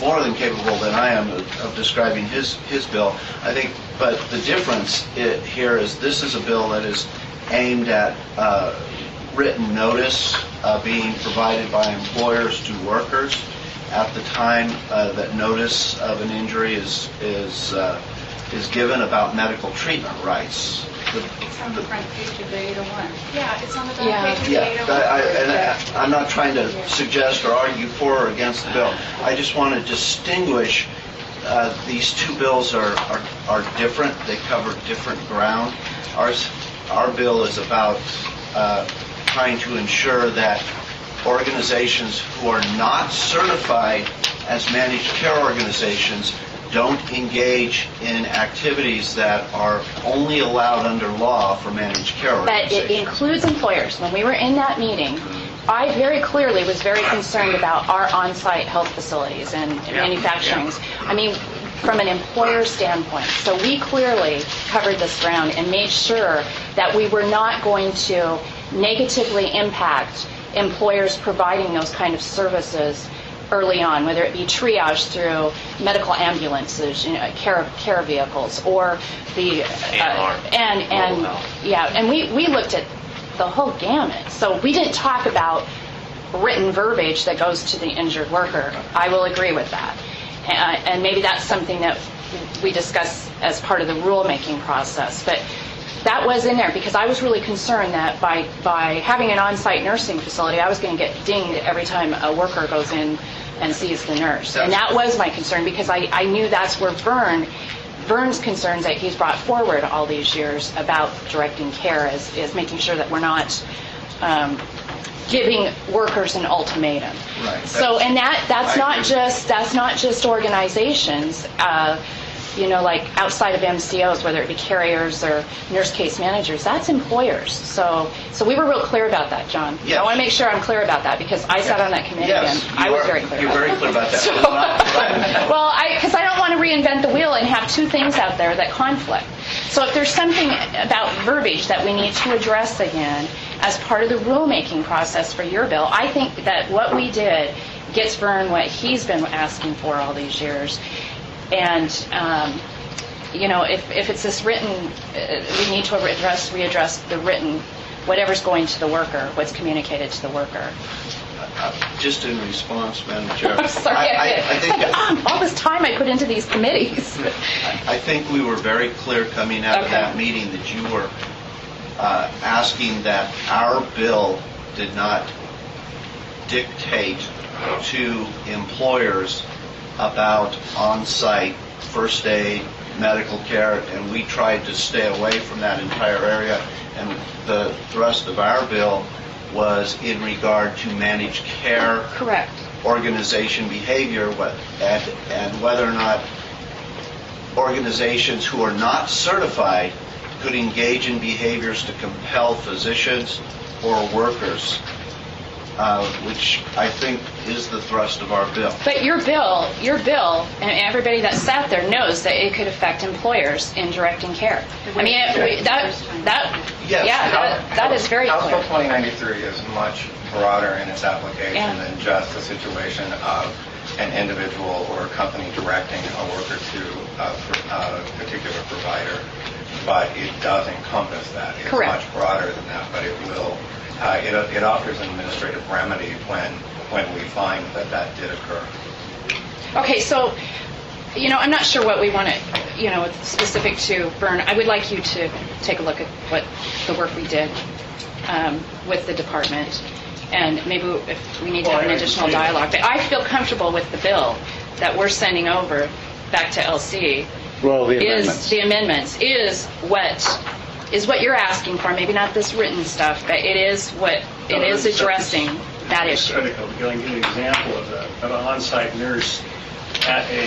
more than capable than I am of describing his bill. I think, but the difference here is this is a bill that is aimed at written notice being provided by employers to workers at the time that notice of an injury is given about medical treatment rights. It's on the front page of the 801. Yeah, it's on the back page of the 801. I'm not trying to suggest or argue for or against the bill. I just want to distinguish these two bills are different. They cover different ground. Our bill is about trying to ensure that organizations who are not certified as managed care organizations don't engage in activities that are only allowed under law for managed care But organizations. it includes employers. When we were in that meeting, I very clearly was very concerned about our on-site health facilities and manufacturing. I mean, from an employer standpoint. So we clearly covered this ground and made sure that we were not going to negatively impact employers providing those kind of services early on, whether it be triage through medical ambulances, care vehicles, or the and we looked at the whole gamut. So we didn't talk about written verbiage that goes to the injured worker. I will agree with that, and maybe that's something that we discuss as part of the rulemaking process, but. That was in there because I was really concerned that by having an on-site nursing facility, I was going to get dinged every time a worker goes in and sees the nurse. And that was my concern because I knew that's where Vern's concerns that he's brought forward all these years about directing care is making sure that we're not giving workers an ultimatum. Right. So, and that's not just organizations. Like outside of MCOs, whether it be carriers or nurse case managers, that's employers. So we were real clear about that, John. Yes. I want to make sure I'm clear about that because I sat on that committee and I was very clear. You're about very that. clear about that. Well, because I don't want to reinvent the wheel and have two things out there that conflict. So if there's something about verbiage that we need to address again as part of the rulemaking process for your bill, I think that what we did gets Vern what he's been asking for all these years. And, if it's this written, we need to readdress the written, whatever's going to the worker, what's communicated to the worker. Just in response, Madam Chair. I'm sorry, I think all this time I put into these committees. I think we were very clear coming out of that meeting that you were asking that our bill did not dictate to employers about on-site first aid, medical care, and we tried to stay away from that entire area. And the thrust of our bill was in regard to managed care, correct, organization behavior, and whether or not organizations who are not certified could engage in behaviors to compel physicians or workers, which I think is the thrust of our bill. But your bill, and everybody that sat there knows that it could affect employers in directing care. I mean, that is very House Bill clear. 2093 is much broader in its application than just a situation of an individual or a company directing a worker to a particular provider, but it does encompass that. It's Correct. much broader than that, but it will. It offers an administrative remedy when we find that did occur. Okay, so, I'm not sure what we want to, specific to Vern. I would like you to take a look at what the work we did with the department, and maybe if we need to have an additional dialogue. But I feel comfortable with the bill that we're sending over back to LC. Well, the amendments is what you're asking for. Maybe not this written stuff, but it is addressing that It's issue. critical. We're going to give you an example of an on-site nurse at a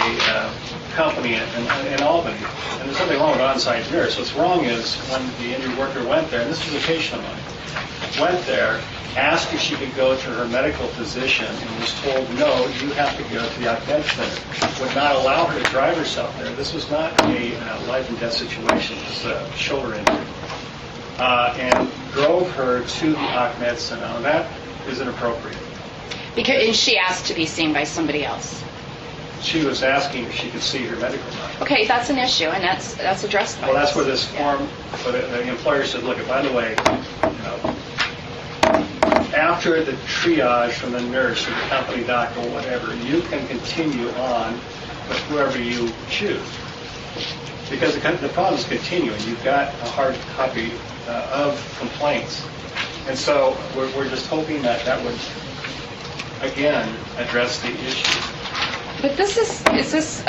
company in Albany. And there's something wrong with an on-site nurse. What's wrong is when the injured worker went there, and this was a patient of mine, went there, asked if she could go to her medical physician, and was told, no, you have to go to the Ocmed Center. Would not allow her to drive herself there. This was not a life and death situation. It was a shoulder injury. And drove her to the Ocmed Center. Now, that is inappropriate. And she asked to be seen by somebody else. She was asking if she could see her medical doctor. Okay, that's an issue, and that's addressed by Well, that's us. where this form, the employer said, look, by the way, after the triage from the nurse or the company doctor or whatever, you can continue on with whoever you choose. Because the problem is continuing. You've got a hard copy of complaints. And so we're just hoping that would, again, address the issue. But is this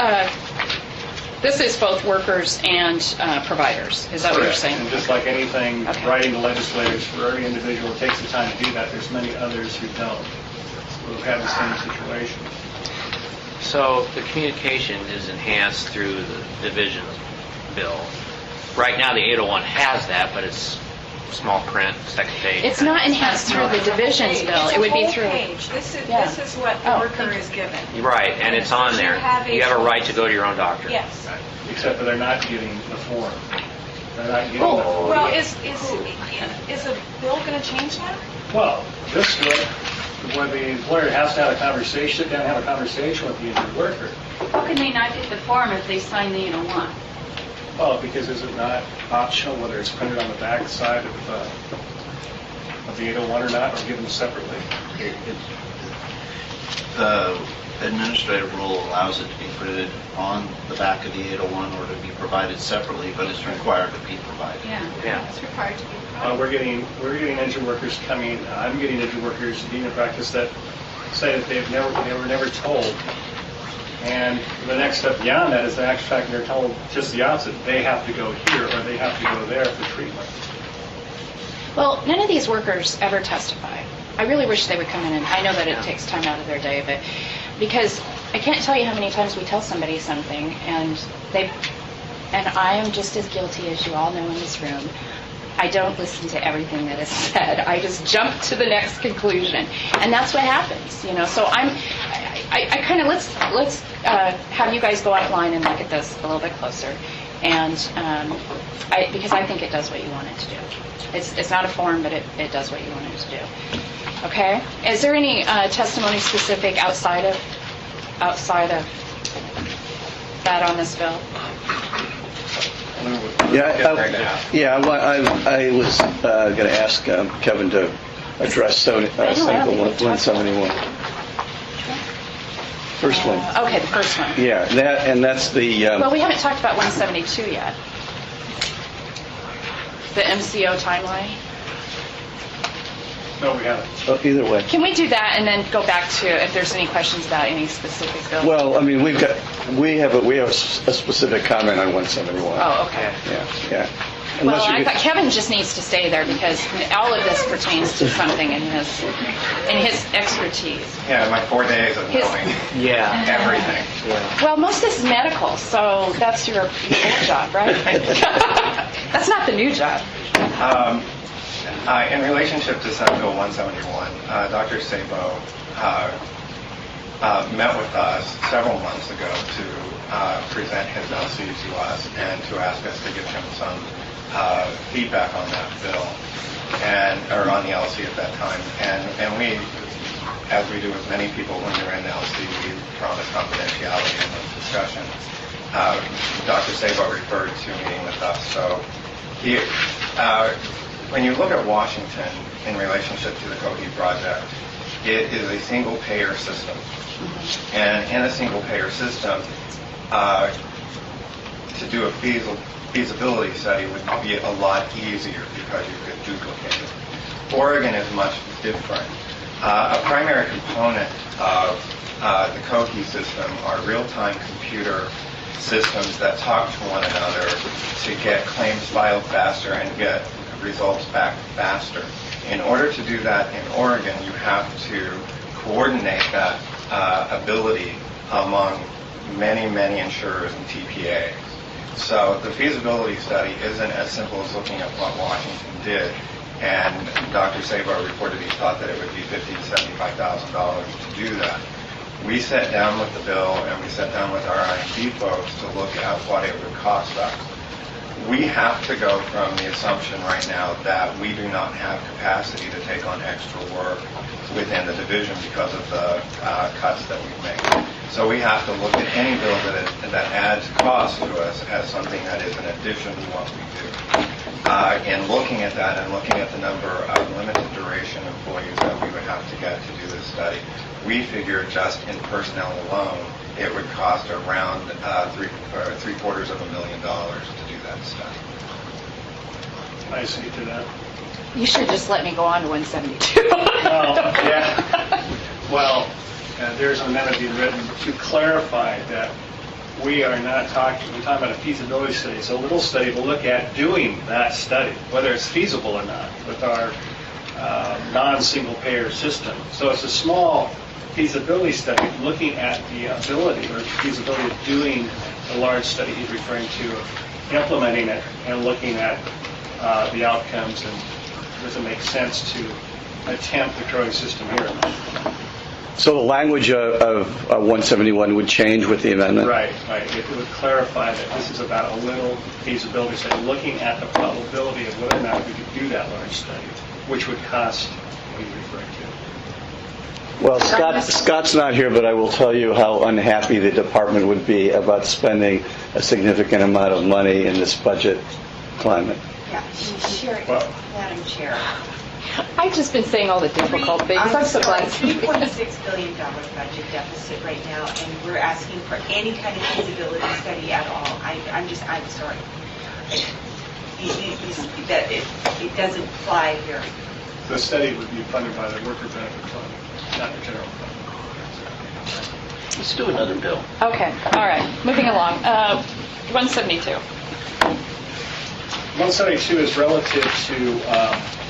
This is both workers and providers. Is that what you're saying? And just like anything, Okay. writing to legislators, for every individual who takes the time to do that, there's many others who don't, who have the same situation. So the communication is enhanced through the division bill. Right now, the 801 has that, but it's small print, second page. It's not enhanced through the divisions bill. It would be through. This is, Yeah. this is what the Oh, worker thank you. is given. Right, and it's on there. You have a right to go to your own doctor. Yes. Except that they're not getting the form. They're not getting the form. Well, is a bill going to change that? Well, this would, where the employer has to have a conversation, sit down and have a conversation with the injured worker. How can they not get the form if they sign the 801? Well, because is it not optional whether it's printed on the back side of the 801 or not, or given separately? The administrative rule allows it to be printed on the back of the 801 or to be provided separately, but it's required to be provided. Yeah. It's required to be. We're getting injured workers coming. I'm getting injured workers in union practice that say that they were never told. And the next step beyond that is the actual fact they're told just the opposite. They have to go here or they have to go there for treatment. Well, none of these workers ever testify. I really wish they would come in, and I know that it takes time out of their day, but because I can't tell you how many times we tell somebody something, and I am just as guilty as you all know in this room. I don't listen to everything that is said. I just jump to the next conclusion, and that's what happens, you know. So I kind of let's have you guys go offline and look at this a little bit closer, and because I think it does what you want it to do. It's not a form, but it does what you want it to do. Okay. Is there any testimony specific outside of that on this bill? I was going to ask Kevin to address Senate Bill 171. First one. Okay, the first one. Yeah, that's the. Well, we haven't talked about 172 yet. The MCO timeline. No, we haven't. Either way. Can we do that and then go back to if there's any questions about any specific bill? Well, I mean, we have a specific comment on 171. Oh, okay. Yeah. Well, I thought Kevin just needs to stay there because all of this pertains to something in his expertise. Yeah, like 4 days of knowing everything. Yeah. Well, most of this is medical, so that's your old job, right? That's not the new job. In relationship to Senate Bill 171, Dr. Sabo met with us several months ago to present his LC to us and to ask us to give him some feedback on that bill or on the LC at that time. And we, as we do with many people when they're in the LC, we promise confidentiality in those discussions. Dr. Sabo referred to meeting with us. So when you look at Washington in relationship to the Cohe project, it is a single-payer system. And in a single-payer system, to do a feasibility study would be a lot easier because you could duplicate it. Oregon is much different. A primary component of the Cohe system are real-time computer systems that talk to one another to get claims filed faster and get results back faster. In order to do that in Oregon, you have to coordinate that ability among many, many insurers and TPAs. So the feasibility study isn't as simple as looking at what Washington did. And Dr. Sabo reported he thought that it would be $50,000 to $75,000 to do that. We sat down with the bill and we sat down with our IMD folks to look at what it would cost us. We have to go from the assumption right now that we do not have capacity to take on extra work within the division because of the cuts that we've made. So we have to look at any bill that adds cost to us as something that is in addition to what we do. And looking at that and looking at the number of limited duration employees that we would have to get to do this study, we figured just in personnel alone, it would cost around $750,000 to do that study. I see to that. You should just let me go on to 172. Well, there's an amendment being written to clarify that we are not talking, we're talking about a feasibility study. So a little study will look at doing that study, whether it's feasible or not, with our non-single payer system. So it's a small feasibility study looking at the ability or feasibility of doing the large study he's referring to, of implementing it and looking at the outcomes, and does it make sense to attempt the Troy system here? So the language of 171 would change with the amendment? Right. It would clarify that this is about a little feasibility study, looking at the probability of whether or not we could do that large study, which would cost what you're referring to. Well, Scott's not here, but I will tell you how unhappy the department would be about spending a significant amount of money in this budget climate. Yeah, Sherry, Well- Madam Chair. I've just been saying all the difficult things. I'm so glad. $3.6 billion budget deficit right now, and we're asking for any kind of feasibility study at all. I'm sorry. It doesn't fly here. The study would be funded by the worker benefit fund, not the general fund. Let's do another bill. Okay, all right, moving along. 172. 172 is relative to,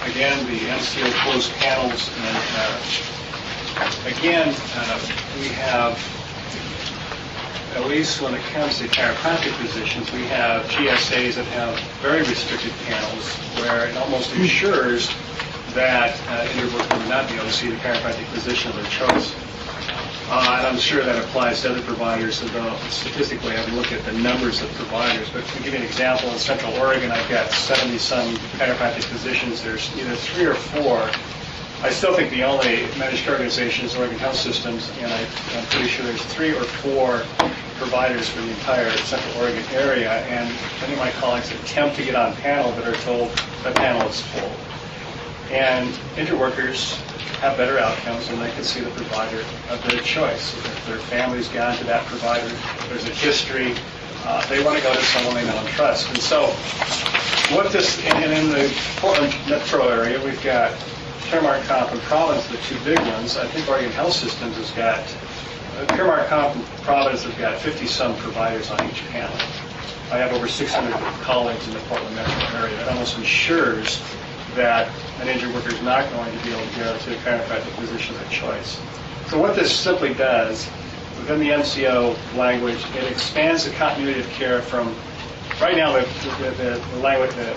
again, the MCO closed panels. And again, we have, at least when it comes to chiropractic physicians, we have GSAs that have very restricted panels where it almost ensures that injured worker would not be able to see the chiropractic physician of their choice. And I'm sure that applies to other providers, although statistically I haven't looked at the numbers of providers. But to give you an example, in Central Oregon, I've got 70-some chiropractic physicians. There's either 3 or 4. I still think the only managed care organization is Oregon Health Systems, and I'm pretty sure there's 3 or 4 providers for the entire Central Oregon area. And many of my colleagues attempt to get on panel but are told the panel is full. And injured workers have better outcomes when they can see the provider of their choice. If their family's gone to that provider, there's a history, they want to go to someone they know and trust. And so what this, and in the Portland metro area, we've got Caremark Comp and Providence, the 2 big ones. I think Oregon Health Systems has got, Caremark Comp and Providence have got 50-some providers on each panel. I have over 600 colleagues in the Portland metro area. That almost ensures that an injured worker is not going to be able to go to a chiropractic physician of choice. So what this simply does, within the MCO language, it expands the continuity of care from, right now the language, the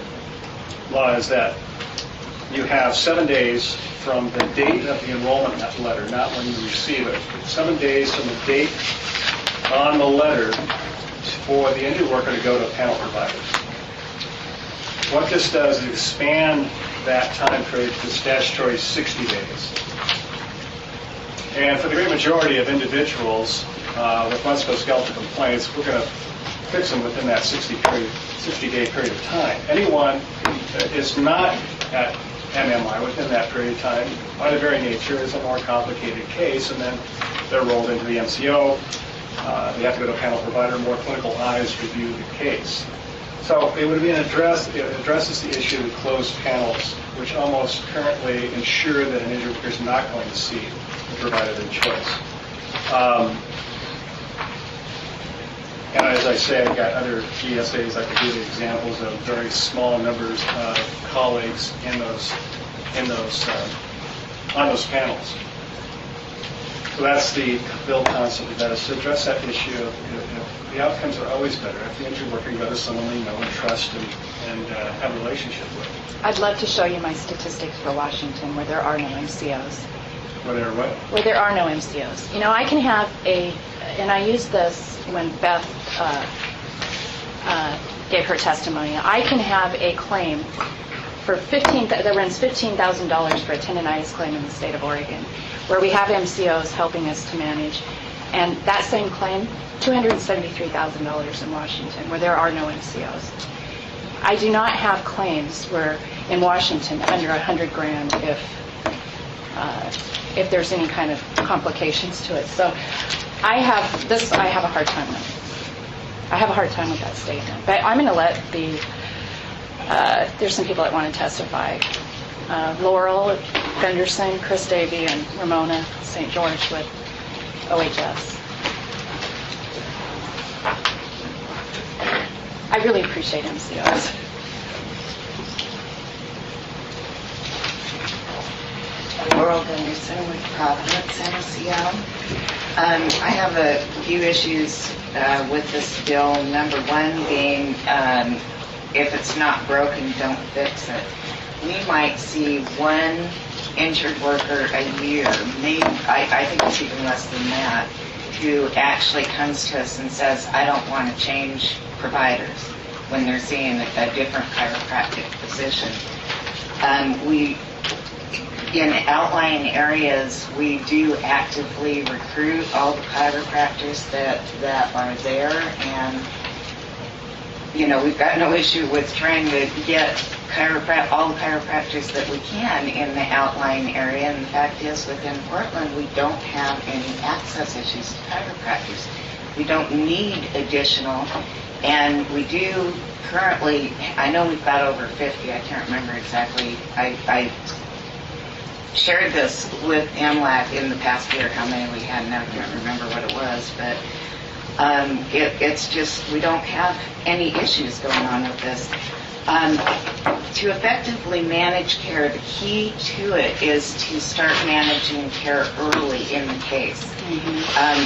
law is that you have 7 days from the date of the enrollment letter, not when you receive it. 7 days from the date on the letter for the injured worker to go to a panel provider. What this does is expand that time period to statutory 60 days. And for the great majority of individuals with musculoskeletal complaints, we're going to fix them within that 60-day period of time. Anyone who is not at MMI within that period of time, by the very nature, is a more complicated case, and then they're rolled into the MCO. They have to go to a panel provider, more clinical eyes review the case. So it would be it addresses the issue of closed panels, which almost currently ensure that an injured worker is not going to see the provider of their choice. And as I say, I've got other GSAs I could give you examples of very small numbers of colleagues on those panels. So that's the bill concept, that is to address that issue. The outcomes are always better if the injured worker can go to someone they know and trust and have a relationship with. I'd love to show you my statistics for Washington where there are no MCOs. Where there are what? Where there are no MCOs. You know, I can have and I used this when Beth gave her testimony. I can have a claim for that runs $15,000 for a tendonitis claim in the state of Oregon, where we have MCOs helping us to manage. And that same claim, $273,000 in Washington, where there are no MCOs. I do not have claims where in Washington under $100,000 if there's any kind of complications to it. So I have a hard time with. I have a hard time with that statement. But I'm going to let there's some people that want to testify. Laurel Fenderson, Chris Davey, and Ramona St. George with OHS. I really appreciate MCOs. Laurel Gunderson with Providence, MCO. I have a few issues with this bill. Number one being, if it's not broken, don't fix it. We might see one injured worker a year, maybe, I think it's even less than that, who actually comes to us and says, I don't want to change providers when they're seeing a different chiropractic physician. In outlying areas, we do actively recruit all the chiropractors that are there, and we've got no issue with trying to get all the chiropractors that we can in the outlying area. And the fact is, within Portland, we don't have any access issues to chiropractors. We don't need additional, and we do currently, I know we've got over 50, I can't remember exactly. I shared this with MLAC in the past year, how many we had, and I can't remember what it was, but it's just, we don't have any issues going on with this. To effectively manage care, the key to it is to start managing care early in the case.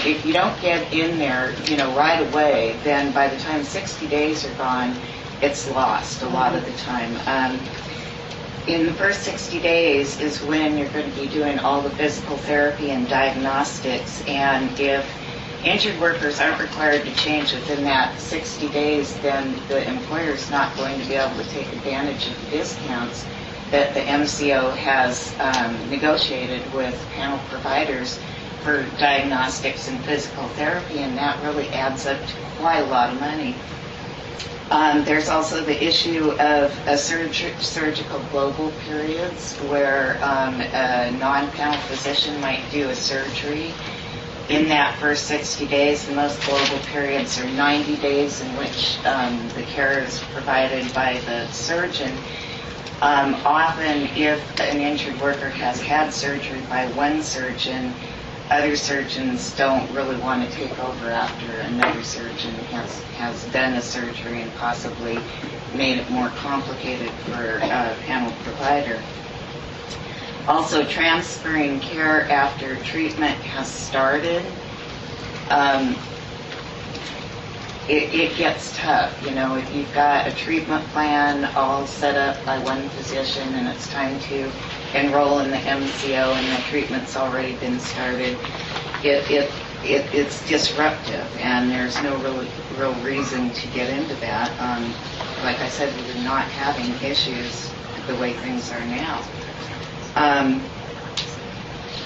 If you don't get in there, right away, then by the time 60 days are gone, it's lost a lot of the time. In the first 60 days is when you're going to be doing all the physical therapy and diagnostics, and if injured workers aren't required to change within that 60 days, then the employer's not going to be able to take advantage of the discounts that the MCO has negotiated with panel providers for diagnostics and physical therapy, and that really adds up to quite a lot of money. There's also the issue of surgical global periods where a non-panel physician might do a surgery in that first 60 days. The most global periods are 90 days in which the care is provided by the surgeon. Often, if an injured worker has had surgery by one surgeon, other surgeons don't really want to take over after another surgeon has done a surgery and possibly made it more complicated for a panel provider. Also, transferring care after treatment has started, it gets tough. If you've got a treatment plan all set up by one physician and it's time to enroll in the MCO and the treatment's already been started, it's disruptive, and there's no real reason to get into that. Like I said, we're not having issues the way things are now.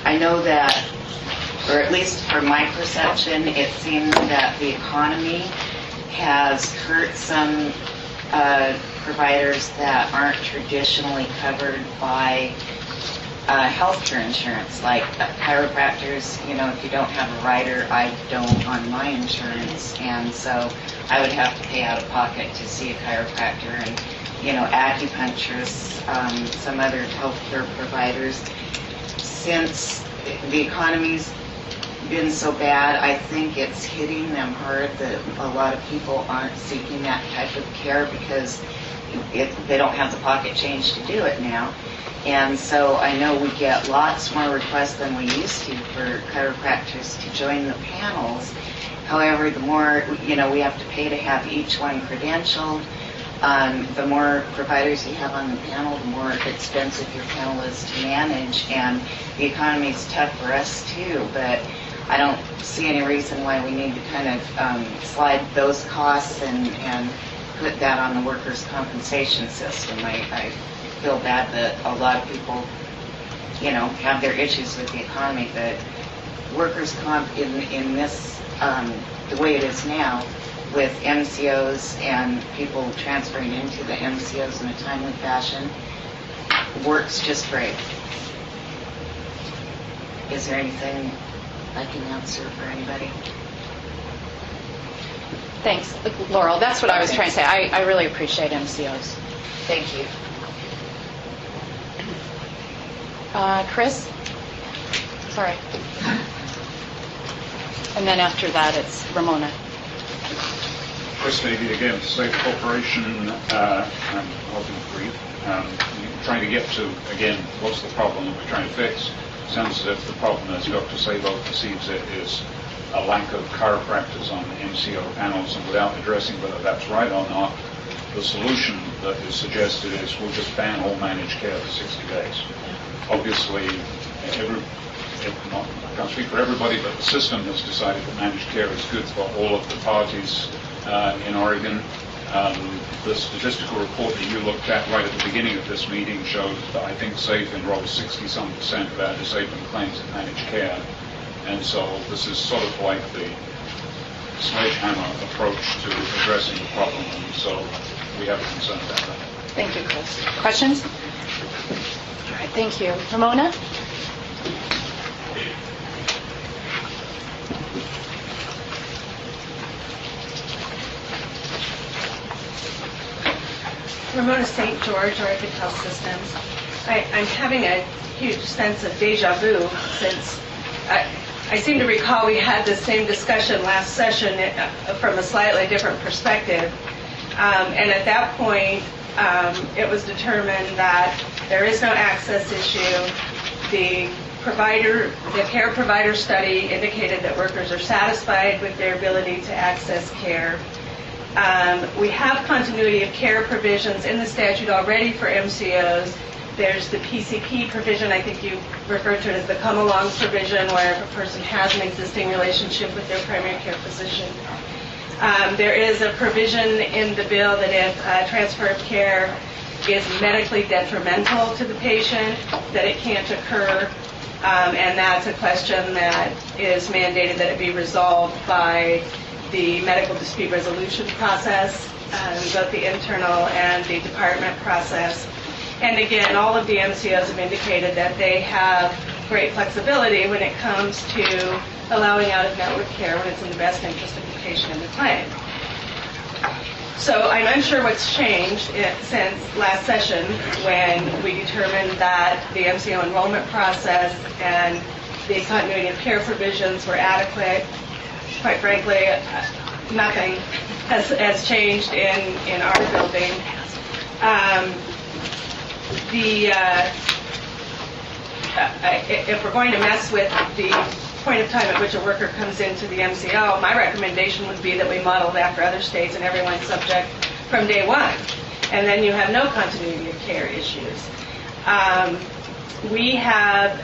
I know that, or at least from my perception, it seems that the economy has hurt some providers that aren't traditionally covered by healthcare insurance, like chiropractors. If you don't have a rider, I don't on my insurance, and so I would have to pay out of pocket to see a chiropractor, and acupuncturists, some other healthcare providers. Since the economy's been so bad, I think it's hitting them hard that a lot of people aren't seeking that type of care because they don't have the pocket change to do it now. And so I know we get lots more requests than we used to for chiropractors to join the panels. However, the more, we have to pay to have each one credentialed. The more providers you have on the panel, the more expensive your panel is to manage, and the economy is tough for us too, but I don't see any reason why we need to kind of slide those costs and put that on the workers' compensation system. I feel bad that a lot of people, have their issues with the economy, but workers' comp in this, the way it is now, with MCOs and people transferring into the MCOs in a timely fashion, works just great. Is there anything I can answer for anybody? Thanks, Laurel. That's what I was trying to say. I really appreciate MCOs. Thank you. Chris? Sorry. And then after that, it's Ramona. Chris Mabey again, Safe Corporation. I'll be brief. Trying to get to, again, what's the problem that we're trying to fix? Sounds as if the problem, as Dr. Sabo perceives it, is a lack of chiropractors on MCO panels, and without addressing whether that's right or not, the solution that is suggested is we'll just ban all managed care for 60 days. Obviously, I can't speak for everybody, but the system has decided that managed care is good for all of the parties in Oregon. The statistical report that you looked at right at the beginning of this meeting showed that I think SAFE enrolls 60-some% of our disabling claims in managed care. And so this is sort of like the sledgehammer approach to addressing the problem, and so we have a concern about that. Thank you, Chris. Questions? All right, thank you. Ramona? Ramona St. George, Oregon Health Systems. I'm having a huge sense of deja vu since I seem to recall we had the same discussion last session from a slightly different perspective. And at that point, it was determined that there is no access issue. The care provider study indicated that workers are satisfied with their ability to access care. We have continuity of care provisions in the statute already for MCOs. There's the PCP provision, I think you referred to it as the come-along provision, where if a person has an existing relationship with their primary care physician. There is a provision in the bill that if transfer of care is medically detrimental to the patient, that it can't occur, and that's a question that is mandated that it be resolved by the medical dispute resolution process, both the internal and the department process. And again, all of the MCOs have indicated that they have great flexibility when it comes to allowing out-of-network care when it's in the best interest of the patient and the client. So I'm unsure what's changed since last session when we determined that the MCO enrollment process and the continuity of care provisions were adequate. Quite frankly, nothing has changed in our building. If we're going to mess with the point of time at which a worker comes into the MCO, my recommendation would be that we modeled after other states and everyone's subject from day one. And then you have no continuity of care issues. We have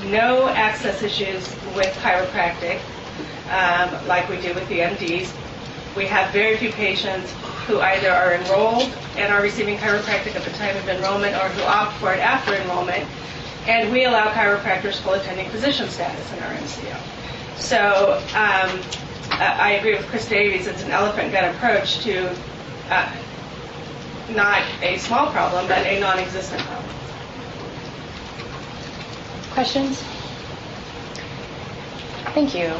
no access issues with chiropractic like we do with the MDs. We have very few patients who either are enrolled and are receiving chiropractic at the time of enrollment or who opt for it after enrollment. And we allow chiropractors full attending physician status in our MCO. So I agree with Chris Davies. It's an elephant gun approach to not a small problem, but a non-existent problem. Questions? Thank you.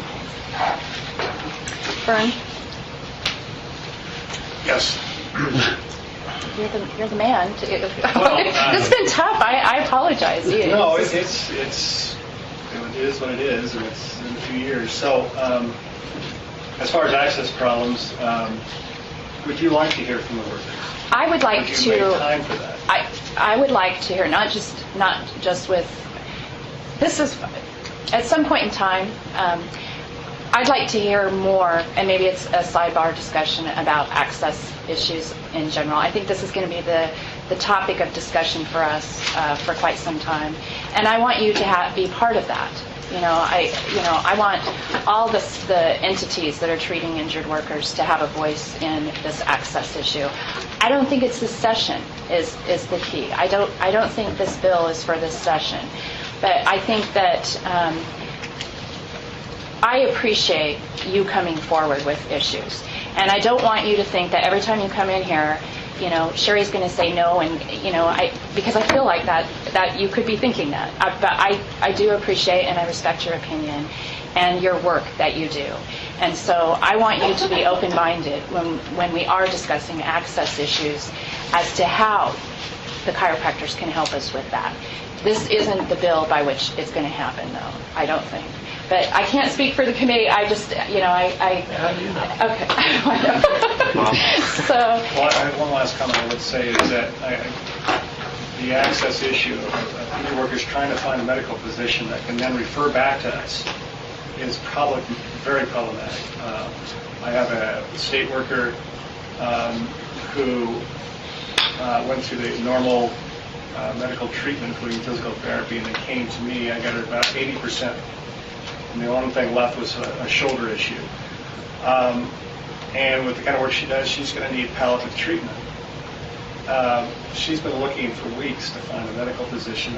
Vern? Yes. You're the man. It's been tough. I apologize. No, it is what it is, and it's in a few years. So, as far as access problems, would you like to hear from the workers? I would like Would you to. make time for that? I would like to hear not just with. This is at some point in time. I'd like to hear more, and maybe it's a sidebar discussion about access issues in general. I think this is going to be the topic of discussion for us for quite some time, and I want you to be part of that. I want all the entities that are treating injured workers to have a voice in this access issue. I don't think it's this session is the key. I don't think this bill is for this session, but I think that. I appreciate you coming forward with issues. And I don't want you to think that every time you come in here, Sherry's going to say no, and, because I feel like that you could be thinking that. But I do appreciate and I respect your opinion and your work that you do. And so I want you to be open-minded when we are discussing access issues as to how the chiropractors can help us with that. This isn't the bill by which it's going to happen, though, I don't think. But I can't speak for the committee. I just, okay. So. Well, I have one last comment I would say is that the access issue of community workers trying to find a medical physician that can then refer back to us is probably very problematic. I have a state worker who went through the normal medical treatment, including physical therapy, and then came to me. I got her about 80%. And the only thing left was a shoulder issue. And with the kind of work she does, she's going to need palliative treatment. She's been looking for weeks to find a medical physician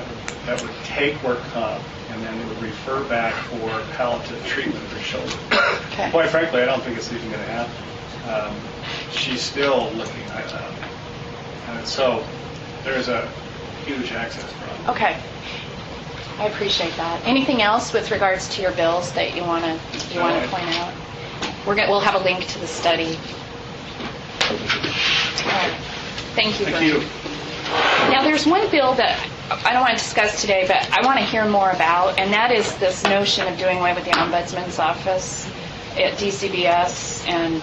that would take work comp and then would refer back for palliative treatment of her shoulder. Okay. Quite frankly, I don't think it's even going to happen. She's still looking. And so there's a huge access problem. Okay. I appreciate that. Anything else with regards to your bills that you want to point out? We'll have a link to the study. All right. Thank you. Thank you. Now, there's one bill that I don't want to discuss today, but I want to hear more about, and that is this notion of doing away with the Ombudsman's office at DCBS and,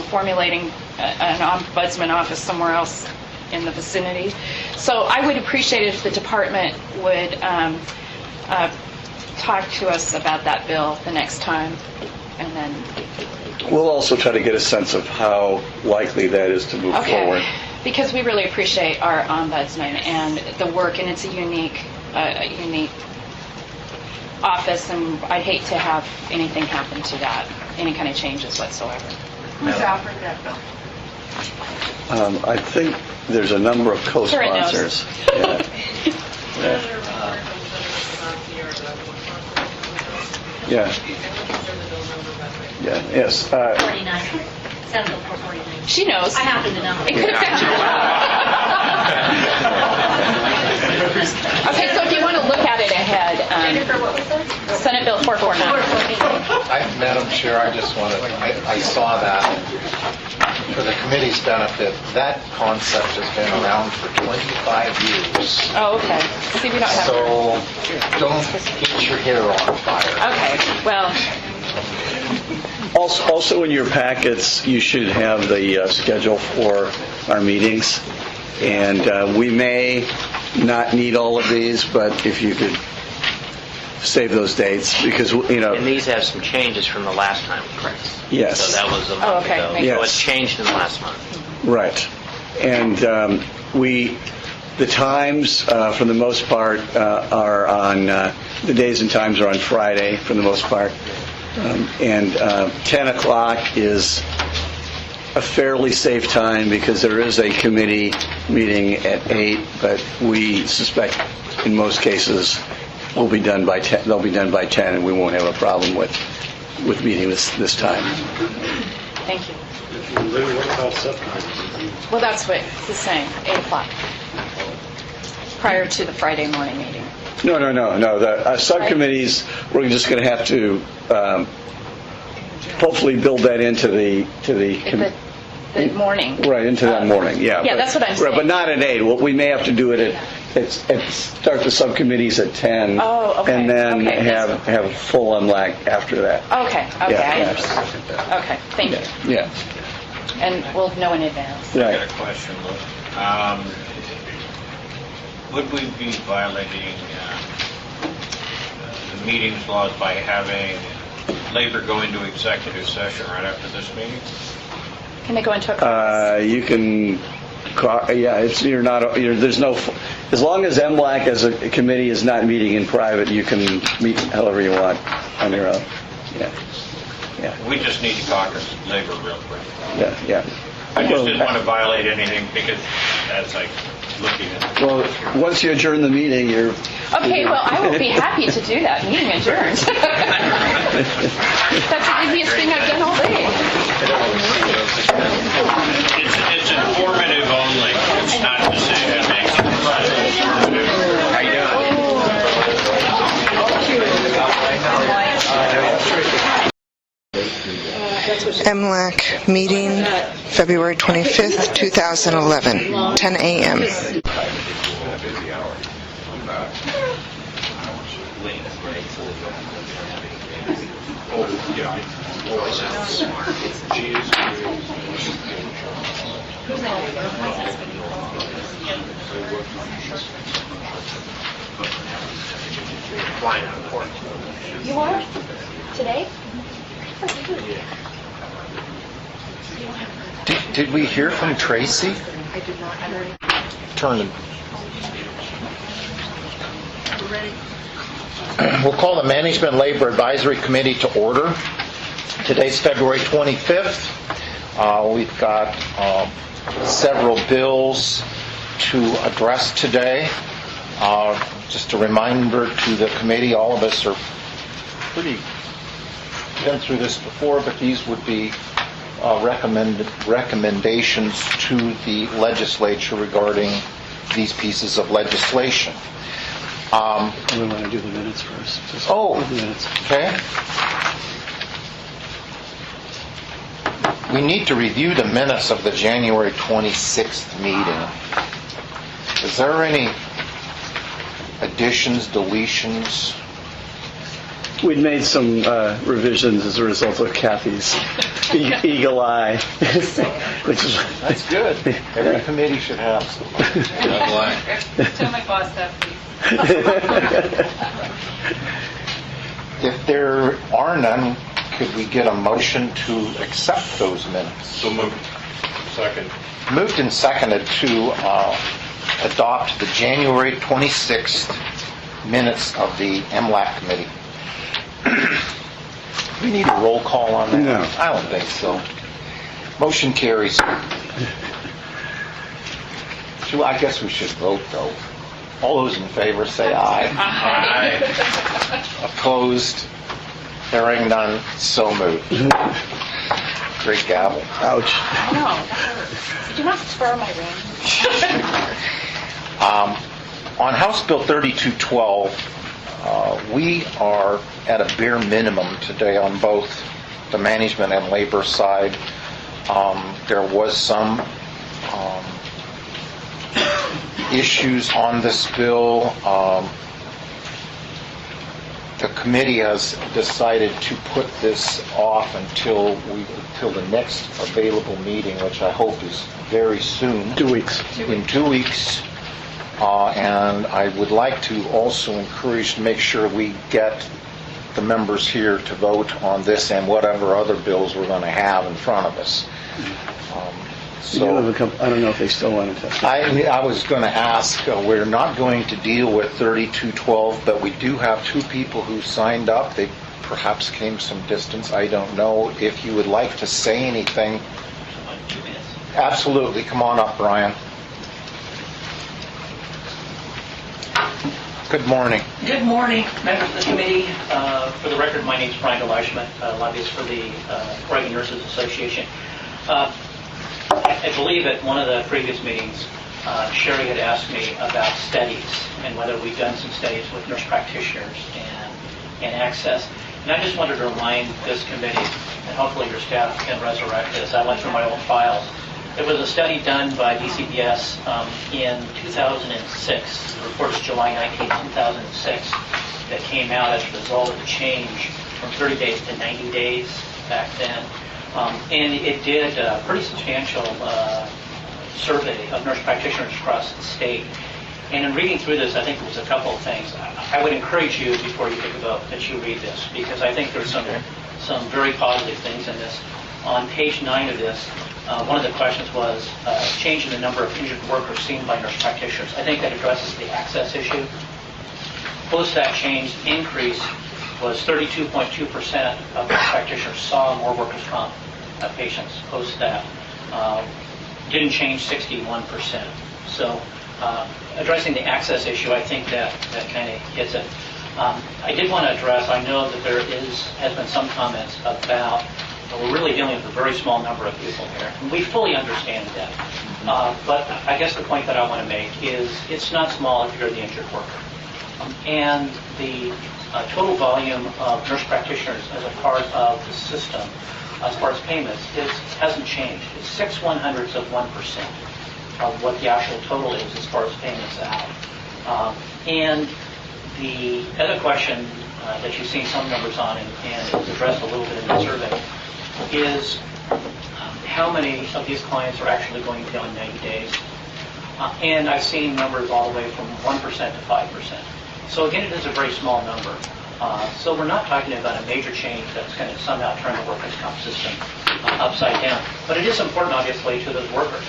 formulating an Ombudsman office somewhere else in the vicinity. So I would appreciate it if the department would talk to us about that bill the next time, and then... We'll also try to get a sense of how likely that is to move forward. Because we really appreciate our ombudsman and the work, and it's a unique office, and I'd hate to have anything happen to that, any kind of changes whatsoever. Who's offered that bill? I think there's a number of co-sponsors. Yeah. Yes. 49. Senate Bill 449. She knows. I happen to know. It could have been. Okay, so if you want to look at it ahead. Jennifer, what was that? Senate Bill 449. Madam Chair, I just wanted, I saw that for the committee's benefit, that concept has been around for 25 years. Oh, okay. See, we don't have... So don't get your hair on fire. Okay, well... Also in your packets, you should have the schedule for our meetings. And we may not need all of these, but if you could save those dates, because, And these have some changes from the last time, correct? Yes. So that was a month ago. Yes. So it's changed in the last month. Right. And the times, for the most part, are on, the days and times are on Friday, for the most part. And 10 o'clock is a fairly safe time because there is a committee meeting at 8, but we suspect in most cases will be done by 10. They'll be done by 10, and we won't have a problem with meeting this time. Thank you. What about subcommittees? Well, that's what it's the same, 8 o'clock, prior to the Friday morning meeting. No. The subcommittees, we're just going to have to hopefully build that into the morning. Right, into that morning, yeah. Yeah, that's what I'm saying. Right, but not at 8. Well, we may have to do it start the subcommittees at 10. Oh, okay. And then Okay. have a full MLAC after that. Okay, I understand. Okay, thank you. Yeah. And we'll know in advance. I got a question, Lou. Would we be violating the meetings laws by having labor go into executive session right after this meeting? Can they go into a... You can... there's no... As long as MLAC as a committee is not meeting in private, you can meet however you want on your own. Yeah. We just need to caucus labor real quick. Yeah. I just didn't want to violate anything because as I looking at it. Well, once you adjourn the meeting, you're... Okay, well, I will be happy to do that. Meeting adjourned. That's the easiest thing I've done all day. It's informative only. It's not decision making. How you MLAC meeting, February 25th, 2011, 10 a.m. Yeah, I always have smart. She is Flying out of court. You are? Today? Did we hear from Tracy? I did not. I'm ready. Turn it. We'll call the Management Labor Advisory Committee to order. Today's February 25th. We've got several bills to address today. Just a reminder to the committee, all of us are pretty been through this before, but these would be recommendations to the legislature regarding these pieces of legislation. We want to do the minutes first. The minutes. Okay. We need to review the minutes of the January 26th meeting. Is there any additions, deletions? We'd made some revisions as a result of Kathy's eagle eye. Which is That's good. Every committee should have some. Tell my boss that, please. If there are none, could we get a motion to accept those minutes? So moved. Second. Moved and seconded to adopt the January 26th minutes of the MLAC committee. We need a roll call on that? No. I don't think so. Motion carries. I guess we should vote, though. All those in favor say aye. Aye. Opposed? Hearing none, so moved. Great gavel. Ouch. I know. That hurts. Did you not spur my ring? On House Bill 3212, we are at a bare minimum today on both the management and labor side. There was some issues on this bill. The committee has decided to put this off until the next available meeting, which I hope is very soon. 2 weeks. In 2 weeks. And I would like to also encourage to make sure we get the members here to vote on this and whatever other bills we're going to have in front of us. I don't know if they still want to testify. I was going to ask, we're not going to deal with 3212, but we do have two people who signed up. They perhaps came some distance. I don't know if you would like to say anything. Absolutely. Come on up, Brian. Good morning. Good morning, members of the committee. For the record, my name is Brian Delashman, lobbyist for the Oregon Nurses Association. I believe at one of the previous meetings, Sherry had asked me about studies and whether we've done some studies with nurse practitioners and access. And I just wanted to remind this committee, and hopefully your staff can resurrect this. I went through my old files. There was a study done by DCPS in 2006. The report is July 19, 2006, that came out as a result of the change from 30 days to 90 days back then. And it did a pretty substantial survey of nurse practitioners across the state. And in reading through this, I think there was a couple of things. I would encourage you, before you take a vote, that you read this, because I think there's some very positive things in this. On page 9 of this, one of the questions was change in the number of injured workers seen by nurse practitioners. I think that addresses the access issue. Post that change, increase was 32.2% of nurse practitioners saw more workers' comp patients post that. Didn't change 61%. So addressing the access issue, I think that kind of hits it. I did want to address, I know that there has been some comments about we're really dealing with a very small number of people here. And we fully understand that. But I guess the point that I want to make is it's not small if you're the injured worker. And the total volume of nurse practitioners as a part of the system, as far as payments, hasn't changed. It's 0.06% of what the actual total is as far as payments out. And the other question that you've seen some numbers on and it was addressed a little bit in the survey, is how many of these clients are actually going beyond 90 days. And I've seen numbers all the way from 1% to 5%. So again, it is a very small number. So we're not talking about a major change that's going to somehow turn the workers' comp system upside down. But it is important, obviously, to those workers,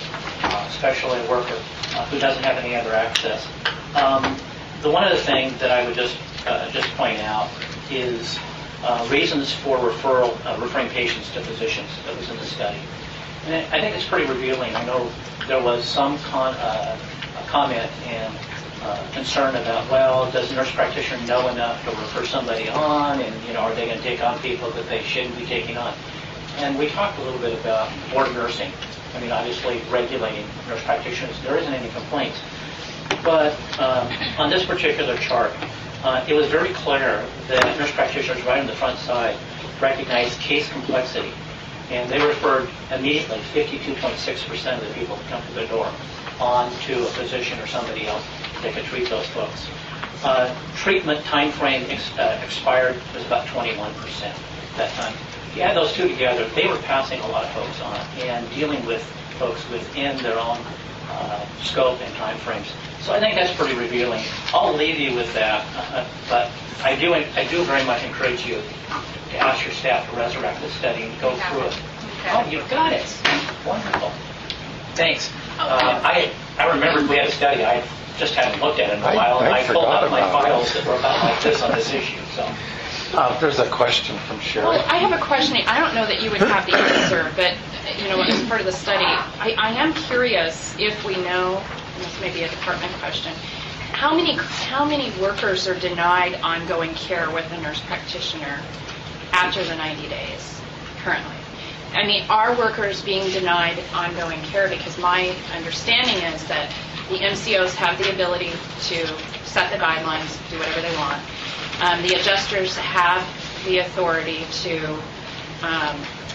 especially a worker who doesn't have any other access. The one other thing that I would just point out is reasons for referring patients to physicians that was in the study. And I think it's pretty revealing. I know there was some comment and concern about, well, does a nurse practitioner know enough to refer somebody on, and are they going to take on people that they shouldn't be taking on? And we talked a little bit about board nursing. I mean, obviously regulating nurse practitioners. There isn't any complaints. But on this particular chart, it was very clear that nurse practitioners right on the front side recognized case complexity. And they referred immediately 52.6% of the people who come to their door on to a physician or somebody else that could treat those folks. Treatment time frame expired was about 21% that time. If you add those two together, they were passing a lot of folks on and dealing with folks within their own scope and time frames. So I think that's pretty revealing. I'll leave you with that, but I do very much encourage you to ask your staff to resurrect the study and go through it. Oh, you've got it. Wonderful. Thanks. I remembered we had a study. I just hadn't looked at it in a while, and I pulled up my files that were about like this on this issue. So. There's a question from Sherry. Well, I have a question. I don't know that you would have the answer, but as part of the study, I am curious if we know, and this may be a department question, how many workers are denied ongoing care with a nurse practitioner after the 90 days currently? I mean, are workers being denied ongoing care? Because my understanding is that the MCOs have the ability to set the guidelines, do whatever they want. The adjusters have the authority to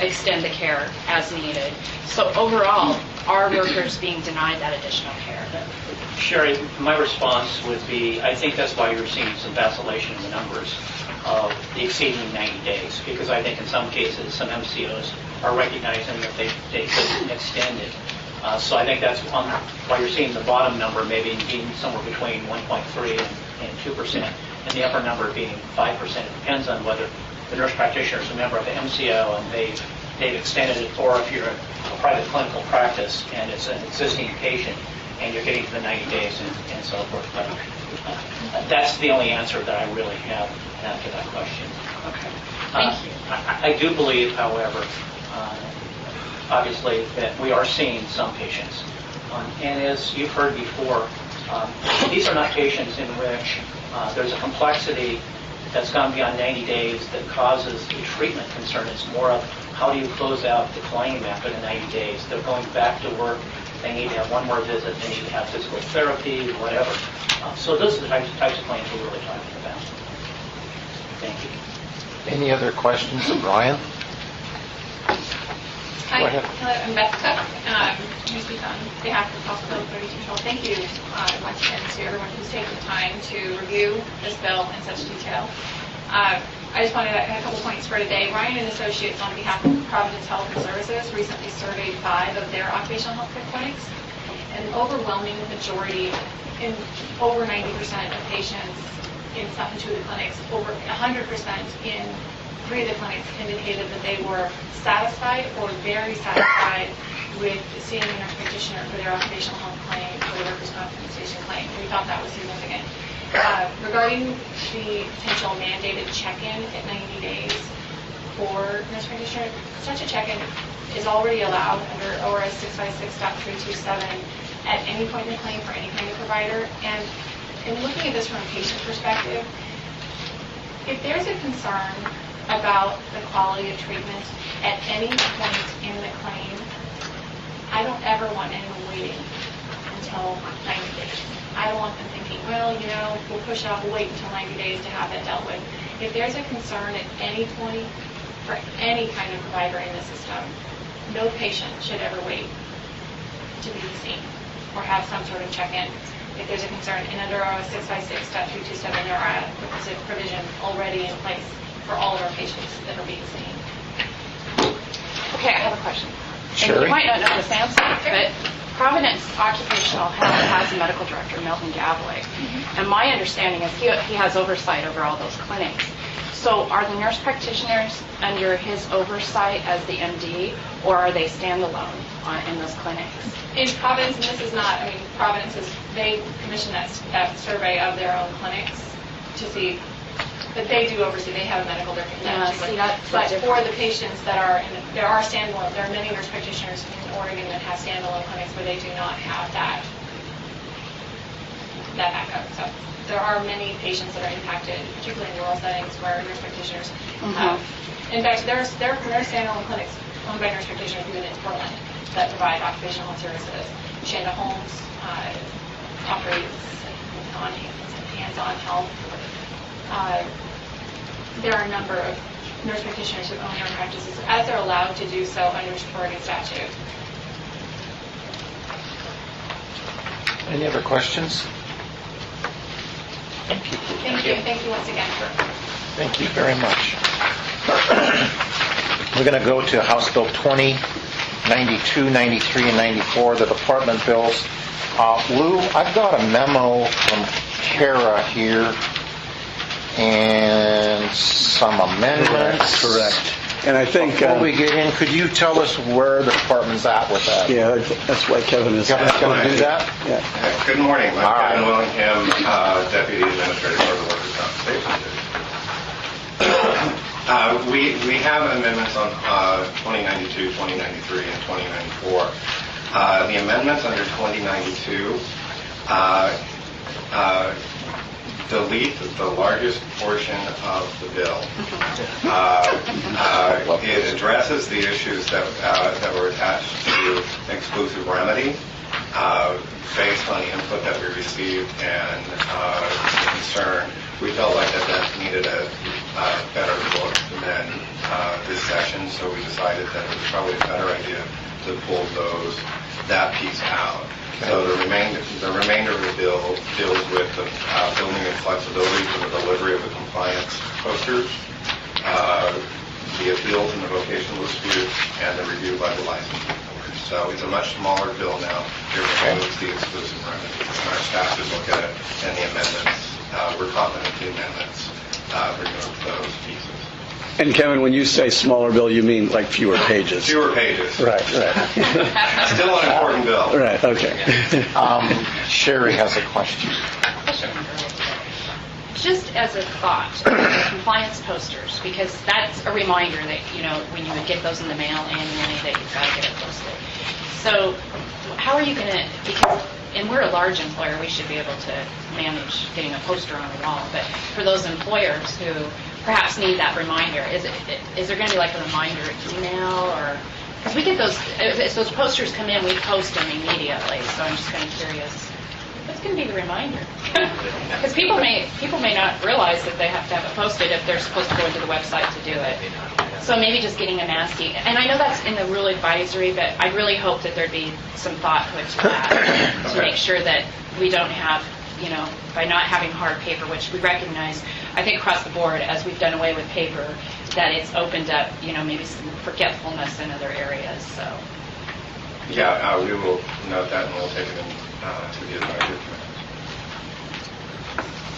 extend the care as needed. So overall, are workers being denied that additional care? Sherry, my response would be, I think that's why you're seeing some vacillation in the numbers of the exceeding 90 days, because I think in some cases, some MCOs are recognizing that they could extend it. So I think that's why you're seeing the bottom number maybe being somewhere between 1.3 and 2%, and the upper number being 5%. It depends on whether the nurse practitioner is a member of the MCO and they've extended it, or if you're a private clinical practice and it's an existing patient and you're getting to the 90 days and so forth. But that's the only answer that I really have to that question. Okay. Thank you. I do believe, however, obviously, that we are seeing some patients. And as you've heard before, these are not patients in which there's a complexity that's gone beyond 90 days that causes a treatment concern. It's more of how do you close out the claim after the 90 days. They're going back to work. They need to have one more visit. They need to have physical therapy, whatever. So those are the types of claims we're really talking about. Thank you. Any other questions of Brian? Hi, hello, I'm Beth Cook. I'm going to speak on behalf of Hospital 3212. Thank you once again to everyone who's taken the time to review this bill in such detail. I just wanted to add a couple points for today. Ryan and Associates, on behalf of Providence Health and Services, recently surveyed 5 of their occupational health care clinics. An overwhelming majority, in over 90% of patients in 2 of the clinics, over 100% in 3 of the clinics indicated that they were satisfied or very satisfied with seeing a nurse practitioner for their occupational health claim, for their workers' compensation claim. We thought that was significant. Regarding the potential mandated check-in at 90 days for nurse practitioner, such a check-in is already allowed under ORS 656.327 at any point in the claim for any kind of provider. And in looking at this from a patient perspective, if there's a concern about the quality of treatment at any point in the claim, I don't ever want anyone waiting until 90 days. I don't want them thinking, well, we'll push it off, we'll wait until 90 days to have that dealt with. If there's a concern at any point for any kind of provider in the system, no patient should ever wait to be seen or have some sort of check-in. if there's a concern. And under our 656.327, there are a provision already in place for all of our patients that are being seen. Okay, I have a question. Sure. And you might not know this answer, but Providence Occupational Health has a medical director, Melvin Gavlik. And my understanding is he has oversight over all those clinics. So are the nurse practitioners under his oversight as the MD, or are they standalone in those clinics? In Providence, and this is not, I mean, Providence is, they commission that survey of their own clinics to see, but they do oversee, they have a medical director. But for the patients that are, there are standalone, there are many nurse practitioners in Oregon that have standalone clinics where they do not have that backup. So there are many patients that are impacted, particularly in rural settings where nurse practitioners have. In fact, there are standalone clinics owned by nurse practitioners even in Portland that provide occupational health services. Shanda Holmes operates on hands-on health. There are a number of nurse practitioners who own their own practices as they're allowed to do so under Oregon statute. Any other questions? Thank you once again for. Thank you very much. We're going to go to House Bill 2092, 93, and 94, the department bills. Lou, I've got a memo from Kara here and some amendments. Correct. And I think... Before we get in, could you tell us where the department's at with that? Yeah, that's why Kevin's going to do that? Yeah. Good morning. I'm Kevin Willingham, Deputy Administrator for the Workers' Compensation Division. We have amendments on 2092, 2093, and 2094. The amendments under 2092 delete the largest portion of the bill. It addresses the issues that were attached to exclusive remedy based on the input that we received and concern. We felt like that needed a better look than this session, so we decided that it was probably a better idea to pull that piece out. So the remainder of the bill deals with the building and flexibility for the delivery of the compliance posters, the appeals and the vocational dispute, and the review by the licensing board. So it's a much smaller bill now. It removes the exclusive remedy. Our staff should look at it, and the amendments, we're confident the amendments remove those pieces. And Kevin, when you say smaller bill, you mean like fewer pages? Fewer pages. Right. Still an important bill. Right, okay. Sherry has a question. Just as a thought, compliance posters, because that's a reminder that, when you would get those in the mail annually, that you've got to get it posted. So how are you going to, and we're a large employer, we should be able to manage getting a poster on the wall, but for those employers who perhaps need that reminder, is there going to be like a reminder email, or, because we get those, as those posters come in, we post them immediately, so I'm just kind of curious. What's going to be the reminder? Because people may not realize that they have to have it posted if they're supposed to go into the website to do it. So maybe just getting a nasty, and I know that's in the rule advisory, but I really hope that there'd be some thought put to that to make sure that we don't have, by not having hard paper, which we recognize, I think across the board, as we've done away with paper, that it's opened up, maybe some forgetfulness in other areas. So. Yeah, we will note that and we'll take it to the advisory committee.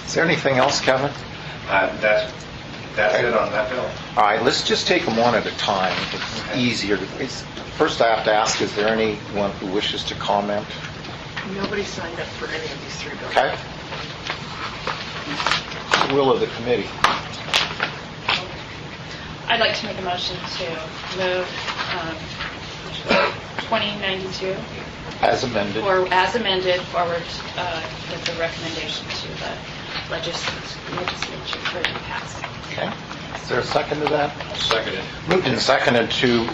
Is there anything else, Kevin? That's it on that bill. All right, let's just take them one at a time. It's easier. First, I have to ask, is there anyone who wishes to comment? Nobody signed up for any of these three bills. Okay. The will of the committee. I'd like to make a motion to move 2092 as amended, or as amended forward with the recommendation to the legislature for it to pass. Okay. Is there a second to that? Seconded. Moved and seconded to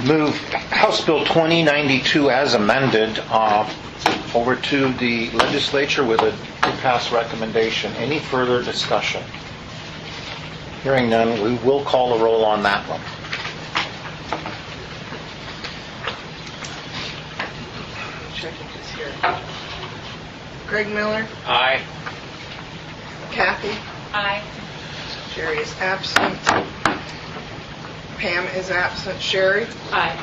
move House Bill 2092 as amended over to the legislature with a pass recommendation. Any further discussion? Hearing none, we will call a roll on that one. Greg Miller, Aye. Kathy, Aye. Jerry is absent. Pam is absent. Sherry, Aye.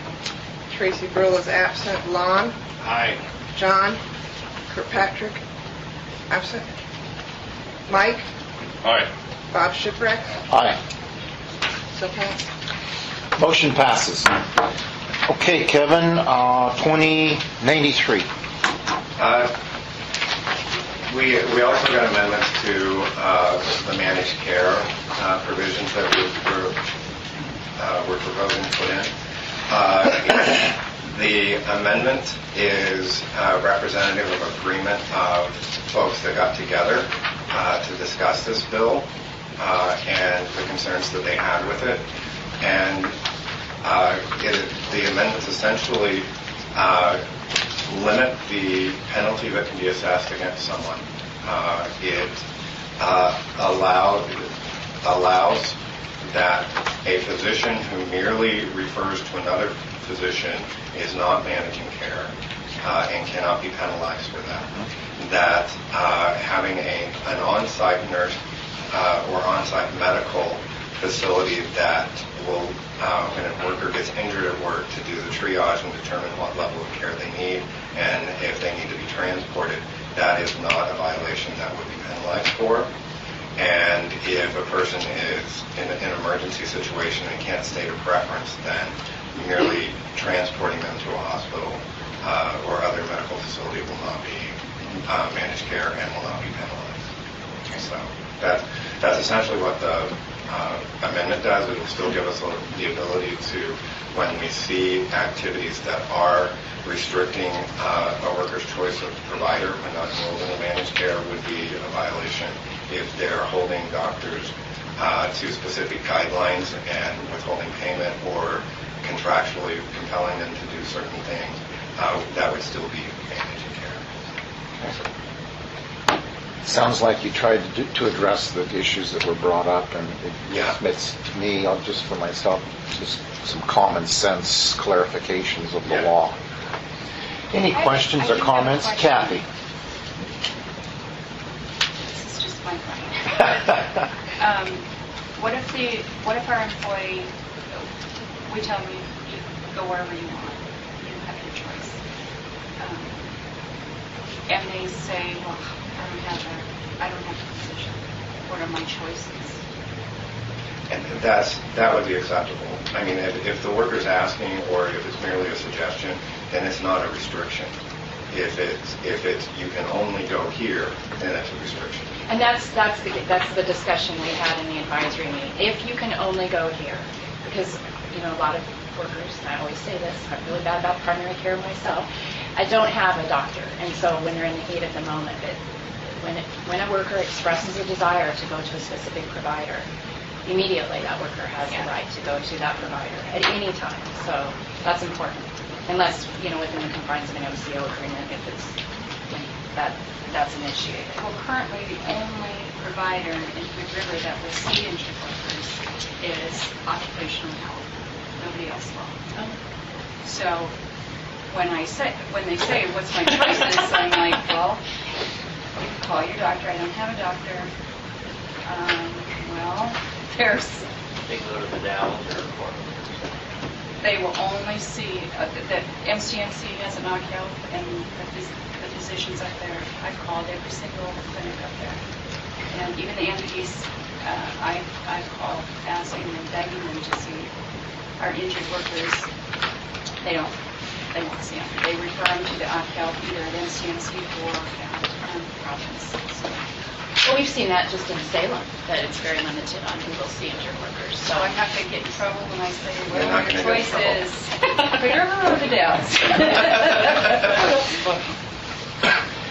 Tracy Brill is absent. Lon, Aye. John, Kirkpatrick, absent. Mike, Aye. Bob Shipwreck, Aye. so passed. Motion passes. Okay, Kevin, 2093. We also got amendments to the managed care provisions that we're proposing to put in. The amendment is representative of agreement of folks that got together to discuss this bill and the concerns that they had with it. And the amendments essentially limit the penalty that can be assessed against someone. It allows that a physician who merely refers to another physician is not managing care and cannot be penalized for that. That having an on-site nurse or on-site medical facility that will, when a worker gets injured at work, to do the triage and determine what level of care they need and if they need to be transported, that is not a violation that would be penalized for. And if a person is in an emergency situation and can't state a preference, then merely transporting them to a hospital or other medical facility will not be managed care and will not be penalized. So that's essentially what the amendment does. It will still give us the ability to, when we see activities that are restricting a worker's choice of provider when not enrolled in a managed care, would be a violation if they're holding doctors to specific guidelines and withholding payment or contractually compelling them to do certain things. That would still be managing care. Sounds like you tried to address the issues that were brought up, and it's to me, just for myself, just some common sense clarifications of the law. Any questions or comments? Kathy? This is just my brain. What if our employee, we tell them you go wherever you want, you have your choice, and they say, well, I don't have a position. What are my choices? And that would be acceptable. I mean, if the worker's asking or if it's merely a suggestion, then it's not a restriction. If it's you can only go here, then it's a restriction. And that's the discussion we had in the advisory meeting. If you can only go here, because a lot of workers, and I always say this, I'm really bad about primary care myself, I don't have a doctor, and so when they're in the heat of the moment, when a worker expresses a desire to go to a specific provider, immediately that worker has the right to go to that provider at any time. So that's important, unless within the confines of an MCO agreement, if it's that's initiated. Well, currently the only provider in Hood River that will see injured workers is occupational health. Nobody else will. So when they say, what's my choices, I'm like, well, you can call your doctor. I don't have a doctor. There's... They go to the Dallas or They will only see, that MCMC has an OC Health, and the physicians up there, I've called every single clinic up there. And even the MDs, I've called asking and begging them to see our injured workers. They won't see them. They refer them to the OC Health, either at MCMC or province. Well, we've seen that just in Salem, that it's very limited on who will see injured workers. So I'm not going to get in trouble when I say, well, your choice is Hood River or the Dalles.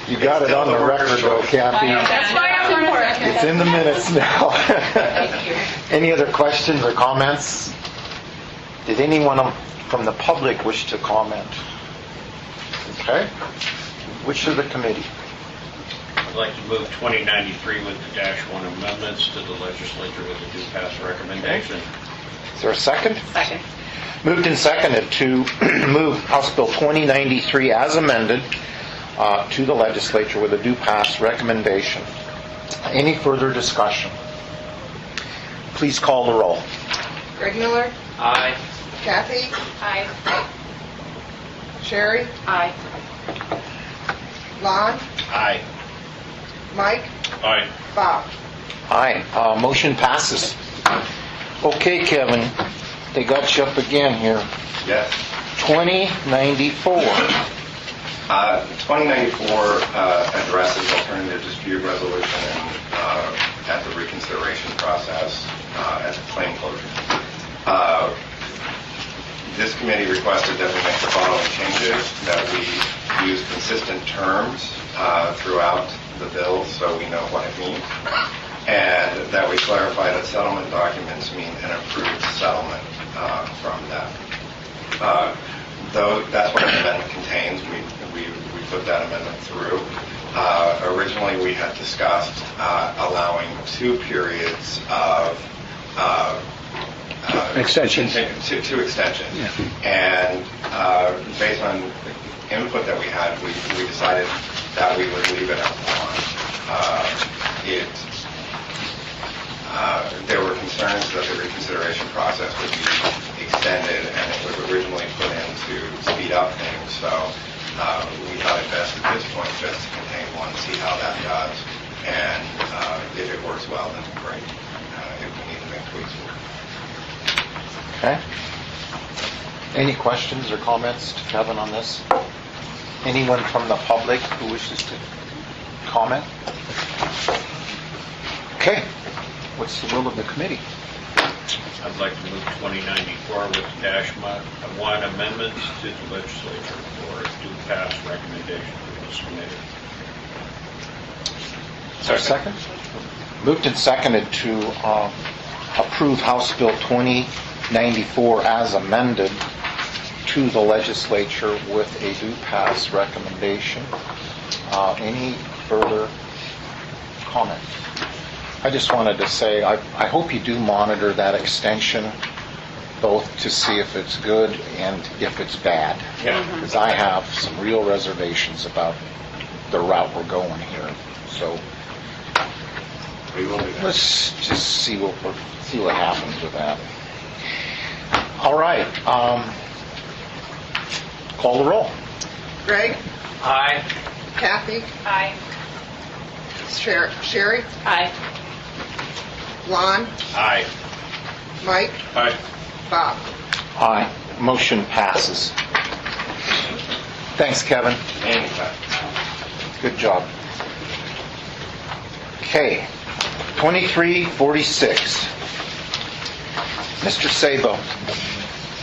You got it on the record, though, Kathy. That's why I'm on a record. It's in the minutes now. Thank you. Any other questions or comments? Did anyone from the public wish to comment? Okay. Which of the committee? I'd like to move 2093 with the -1 amendments to the legislature with a due pass recommendation. Is there a second? Second. Moved and seconded to move House Bill 2093 as amended to the legislature with a do pass recommendation. Any further discussion? Please call the roll. Greg Miller, Aye. Kathy, Aye. Sherry, Aye. Lon, Aye. Mike, Aye. Bob. Aye. Motion passes. Okay, Kevin, they got you up again here. Yes. 2094. 2094 addresses alternative dispute resolution at the reconsideration process at the claim closure. This committee requested that we make the following changes, that we use consistent terms throughout the bill so we know what it means, and that we clarify that settlement documents mean an approved settlement from that. Though that's what the amendment contains, we put that amendment through. Originally, we had discussed allowing 2 periods of Extensions. Two extensions. Yeah. And based on input that we had, we decided that we would leave it at 1. There were concerns that the reconsideration process would be extended, and it was originally put in to speed up things. So we thought it best at this point just to contain 1, see how that does, and if it works well, then great. If we need to make tweaks, we'll. Okay. Any questions or comments to Kevin on this? Anyone from the public who wishes to comment? Okay. What's the will of the committee? I'd like to move 2094 with -1 amendments to the legislature for do pass recommendation to this committee. Is there a second? Moved and seconded to approve House Bill 2094 as amended to the legislature with a do pass recommendation. Any further comment? I just wanted to say I hope you do monitor that extension, both to see if it's good and if it's bad. Yeah. Because I have some real reservations about the route we're going here. So We will do that. let's just see what happens with that. All right. Call the roll. Greg, Aye. Kathy, Aye. Sherry, Aye. Lon, Aye. Mike, Aye. Bob. Aye. Motion passes. Thanks, Kevin. Anytime. Good job. Okay. 2346. Mr. Sabo,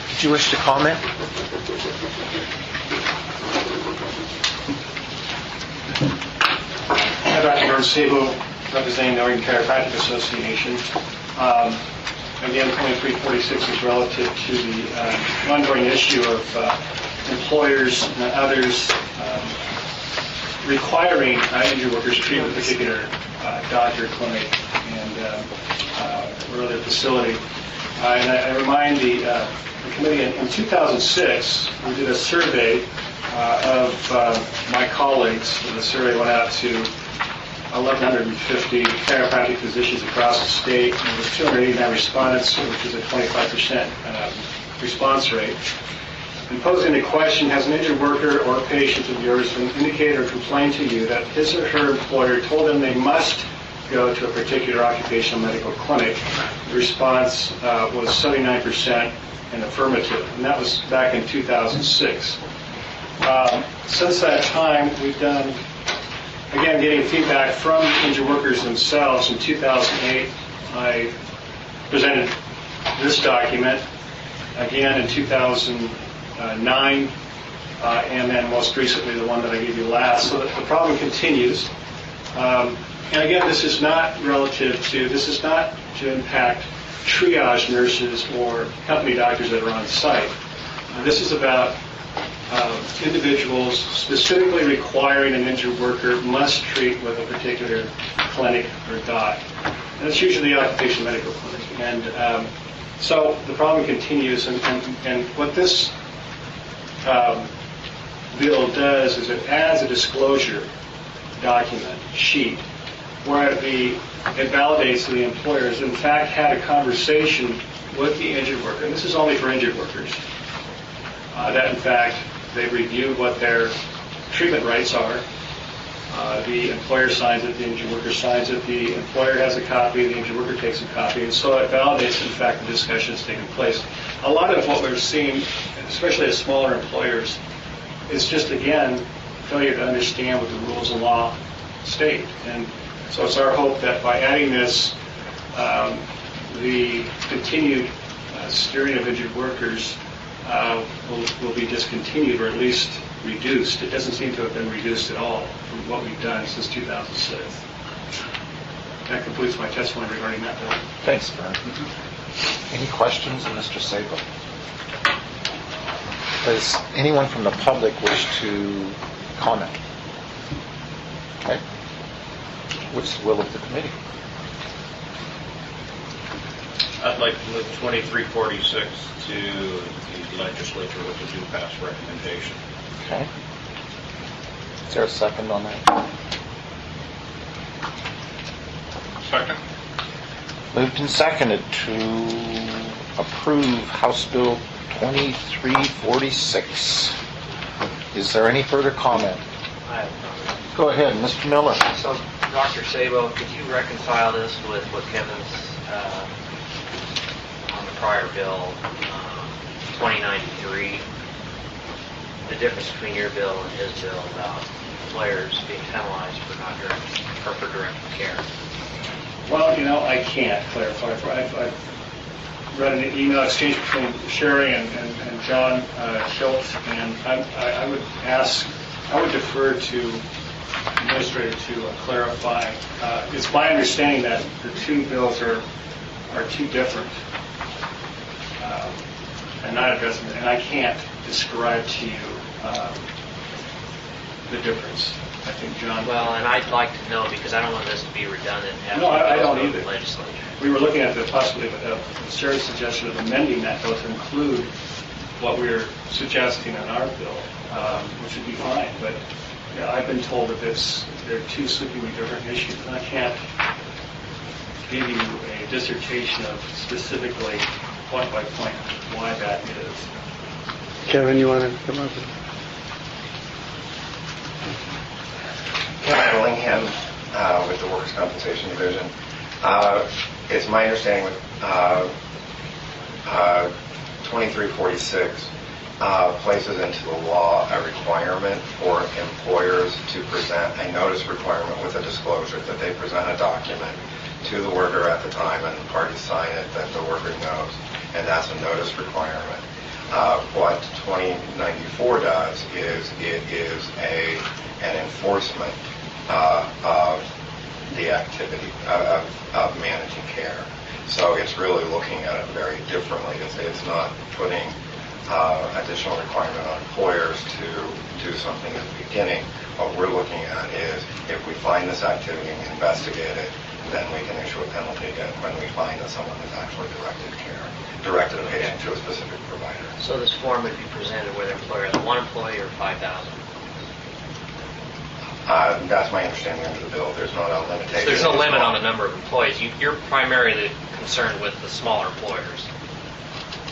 did you wish to comment? I'm Dr. George Sabo, representing the Oregon Chiropractic Association. Again, 2346 is relative to the ongoing issue of employers and others requiring injured workers treat with a particular doctor, clinic, and or other facility. And I remind the committee, in 2006, we did a survey of my colleagues. The survey went out to 1,150 chiropractic physicians across the state, and there was 289 respondents, which is a 25% response rate. And posing the question, has an injured worker or patient of yours indicated or complained to you that his or her employer told them they must go to a particular occupational medical clinic? The response was 79% in affirmative, and that was back in 2006. Since that time, we've done, again, getting feedback from injured workers themselves. In 2008, I presented this document. Again, in 2009, and then most recently the one that I gave you last. So the problem continues. And again, this is not to impact triage nurses or company doctors that are on site. This is about individuals specifically requiring an injured worker must treat with a particular clinic or doc. And it's usually the occupational medical clinic. And so the problem continues. And what this bill does is it adds a disclosure document sheet where it validates the employers in fact had a conversation with the injured worker, and this is only for injured workers, that in fact they reviewed what their treatment rights are. The employer signs it, the injured worker signs it, the employer has a copy, the injured worker takes a copy, and so it validates in fact the discussion that's taking place. A lot of what we're seeing, especially at smaller employers, is just again failure to understand what the rules of law state. And so it's our hope that by adding this, the continued steering of injured workers will be discontinued or at least reduced. It doesn't seem to have been reduced at all from what we've done since 2006. That completes my testimony regarding that bill. Thanks, Vern. Any questions of Mr. Sabo? Does anyone from the public wish to comment? Okay. What's the will of the committee? I'd like to move 2346 to the legislature with a due pass recommendation. Okay. Is there a second on that? Second. Moved and seconded to approve House Bill 2346. Is there any further comment? I have a comment. Go ahead, Mr. Miller. So, Dr. Sabo, could you reconcile this with what Kevin's on the prior bill, 2093, the difference between your bill and his bill about employers being penalized for not direct or for direct care? Well, I can't clarify. I've read an email exchange between Sherry and John Schultz, and I would defer to administrator to clarify. It's my understanding that the two bills are too different, and not addressing it. And I can't describe to you the difference. I think John. Well, and I'd like to know because I don't want this to be redundant. No, I don't either. The legislature. We were looking at the possibility of Sherry's suggestion of amending that bill to include what we're suggesting in our bill, which would be fine. But I've been told that they're two sweepingly different issues, and I can't give you a dissertation of specifically point by point why that is. Kevin, you want to come up? Kevin Willingham with the Workers' Compensation Division. It's my understanding with 2346 places into the law a requirement for employers to present a notice requirement with a disclosure that they present a document to the worker at the time and the parties sign it that the worker knows, and that's a notice requirement. What 2094 does is it is an enforcement of the activity of managing care. So it's really looking at it very differently. It's not putting additional requirement on employers to do something at the beginning. What we're looking at is if we find this activity and investigate it, then we can issue a penalty when we find that someone has actually directed a patient to a specific provider. So this form would be presented whether employer has one employee or 5,000? That's my understanding of the bill. There's not a limitation. So there's no limit on the number of employees. You're primarily concerned with the smaller employers.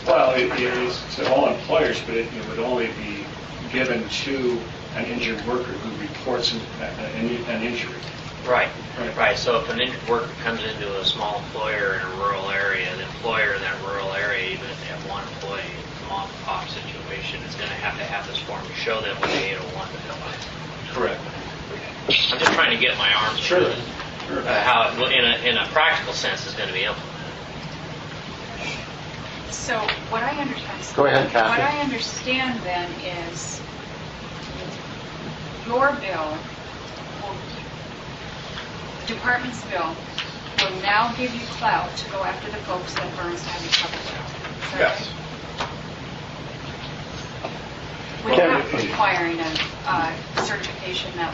Well, it's all employers, but it would only be given to an injured worker who reports an injury. Right. So if an injured worker comes into a small employer in a rural area, the employer in that rural area, even if they have one employee, mom and pop situation, is going to have this form to show them what the 801 to fill out. Correct. I'm just trying to get my arms around how it, in a practical sense, is going to be implemented. So what I understand. Go ahead, Kathy. What I understand then is your bill, department's bill, will now give you clout to go after the folks that Burns haven't covered. Yes. Without requiring a certification that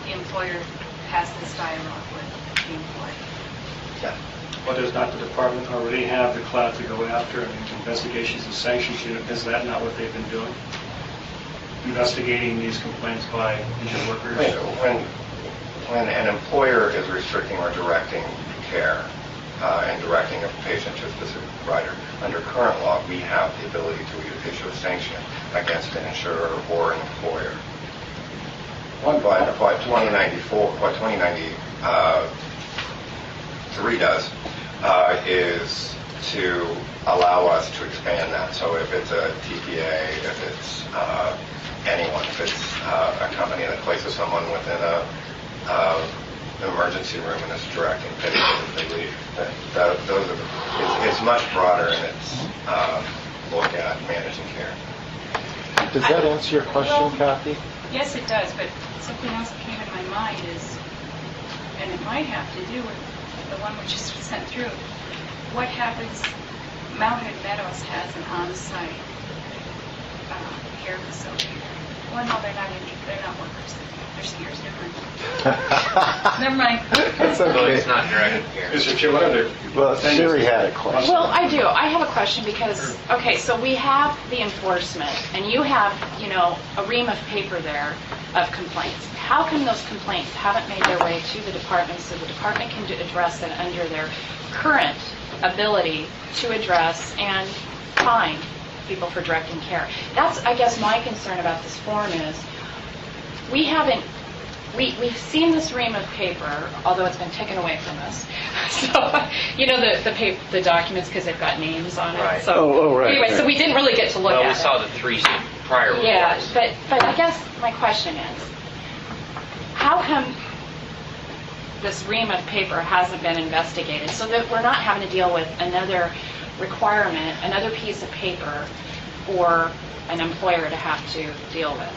the employer has this dialogue with the employee. Yeah. Well, does not the department already have the clout to go after investigations and sanctions unit? Is that not what they've been doing? investigating these complaints by injured workers? When an employer is restricting or directing care and directing a patient to a specific provider, under current law, we have the ability to issue a sanction against an insurer or an employer. What 2093 does is to allow us to expand that. So if it's a TPA, if it's anyone, if it's a company that places someone within an emergency room and is directing patients as they leave, it's much broader in its look at managing care. Does that answer your question, Kathy? Yes, it does, but something else that came in my mind is, and it might have to do with the one we just sent through, what happens, Mountain Meadows has an on-site care facility. Well, no, they're not workers. They're skiers, never mind. Never mind. That's okay. So it's not direct care. Mr. Chair, what other? Well, Sherry had a question. Well, I do. I have a question because, okay, so we have the enforcement, and you have, a ream of paper there of complaints. How come those complaints haven't made their way to the department so the department can address it under their current ability to address and fine people for directing care? That's, I guess, my concern about this form is we've seen this ream of paper, although it's been taken away from us. So, the documents, because they've got names on it. Right. So, right. Anyway, so we didn't really get to look at it. Well, we saw the 3 prior reports. Yeah, but I guess my question is, how come this ream of paper hasn't been investigated so that we're not having to deal with another requirement, another piece of paper for an employer to have to deal with?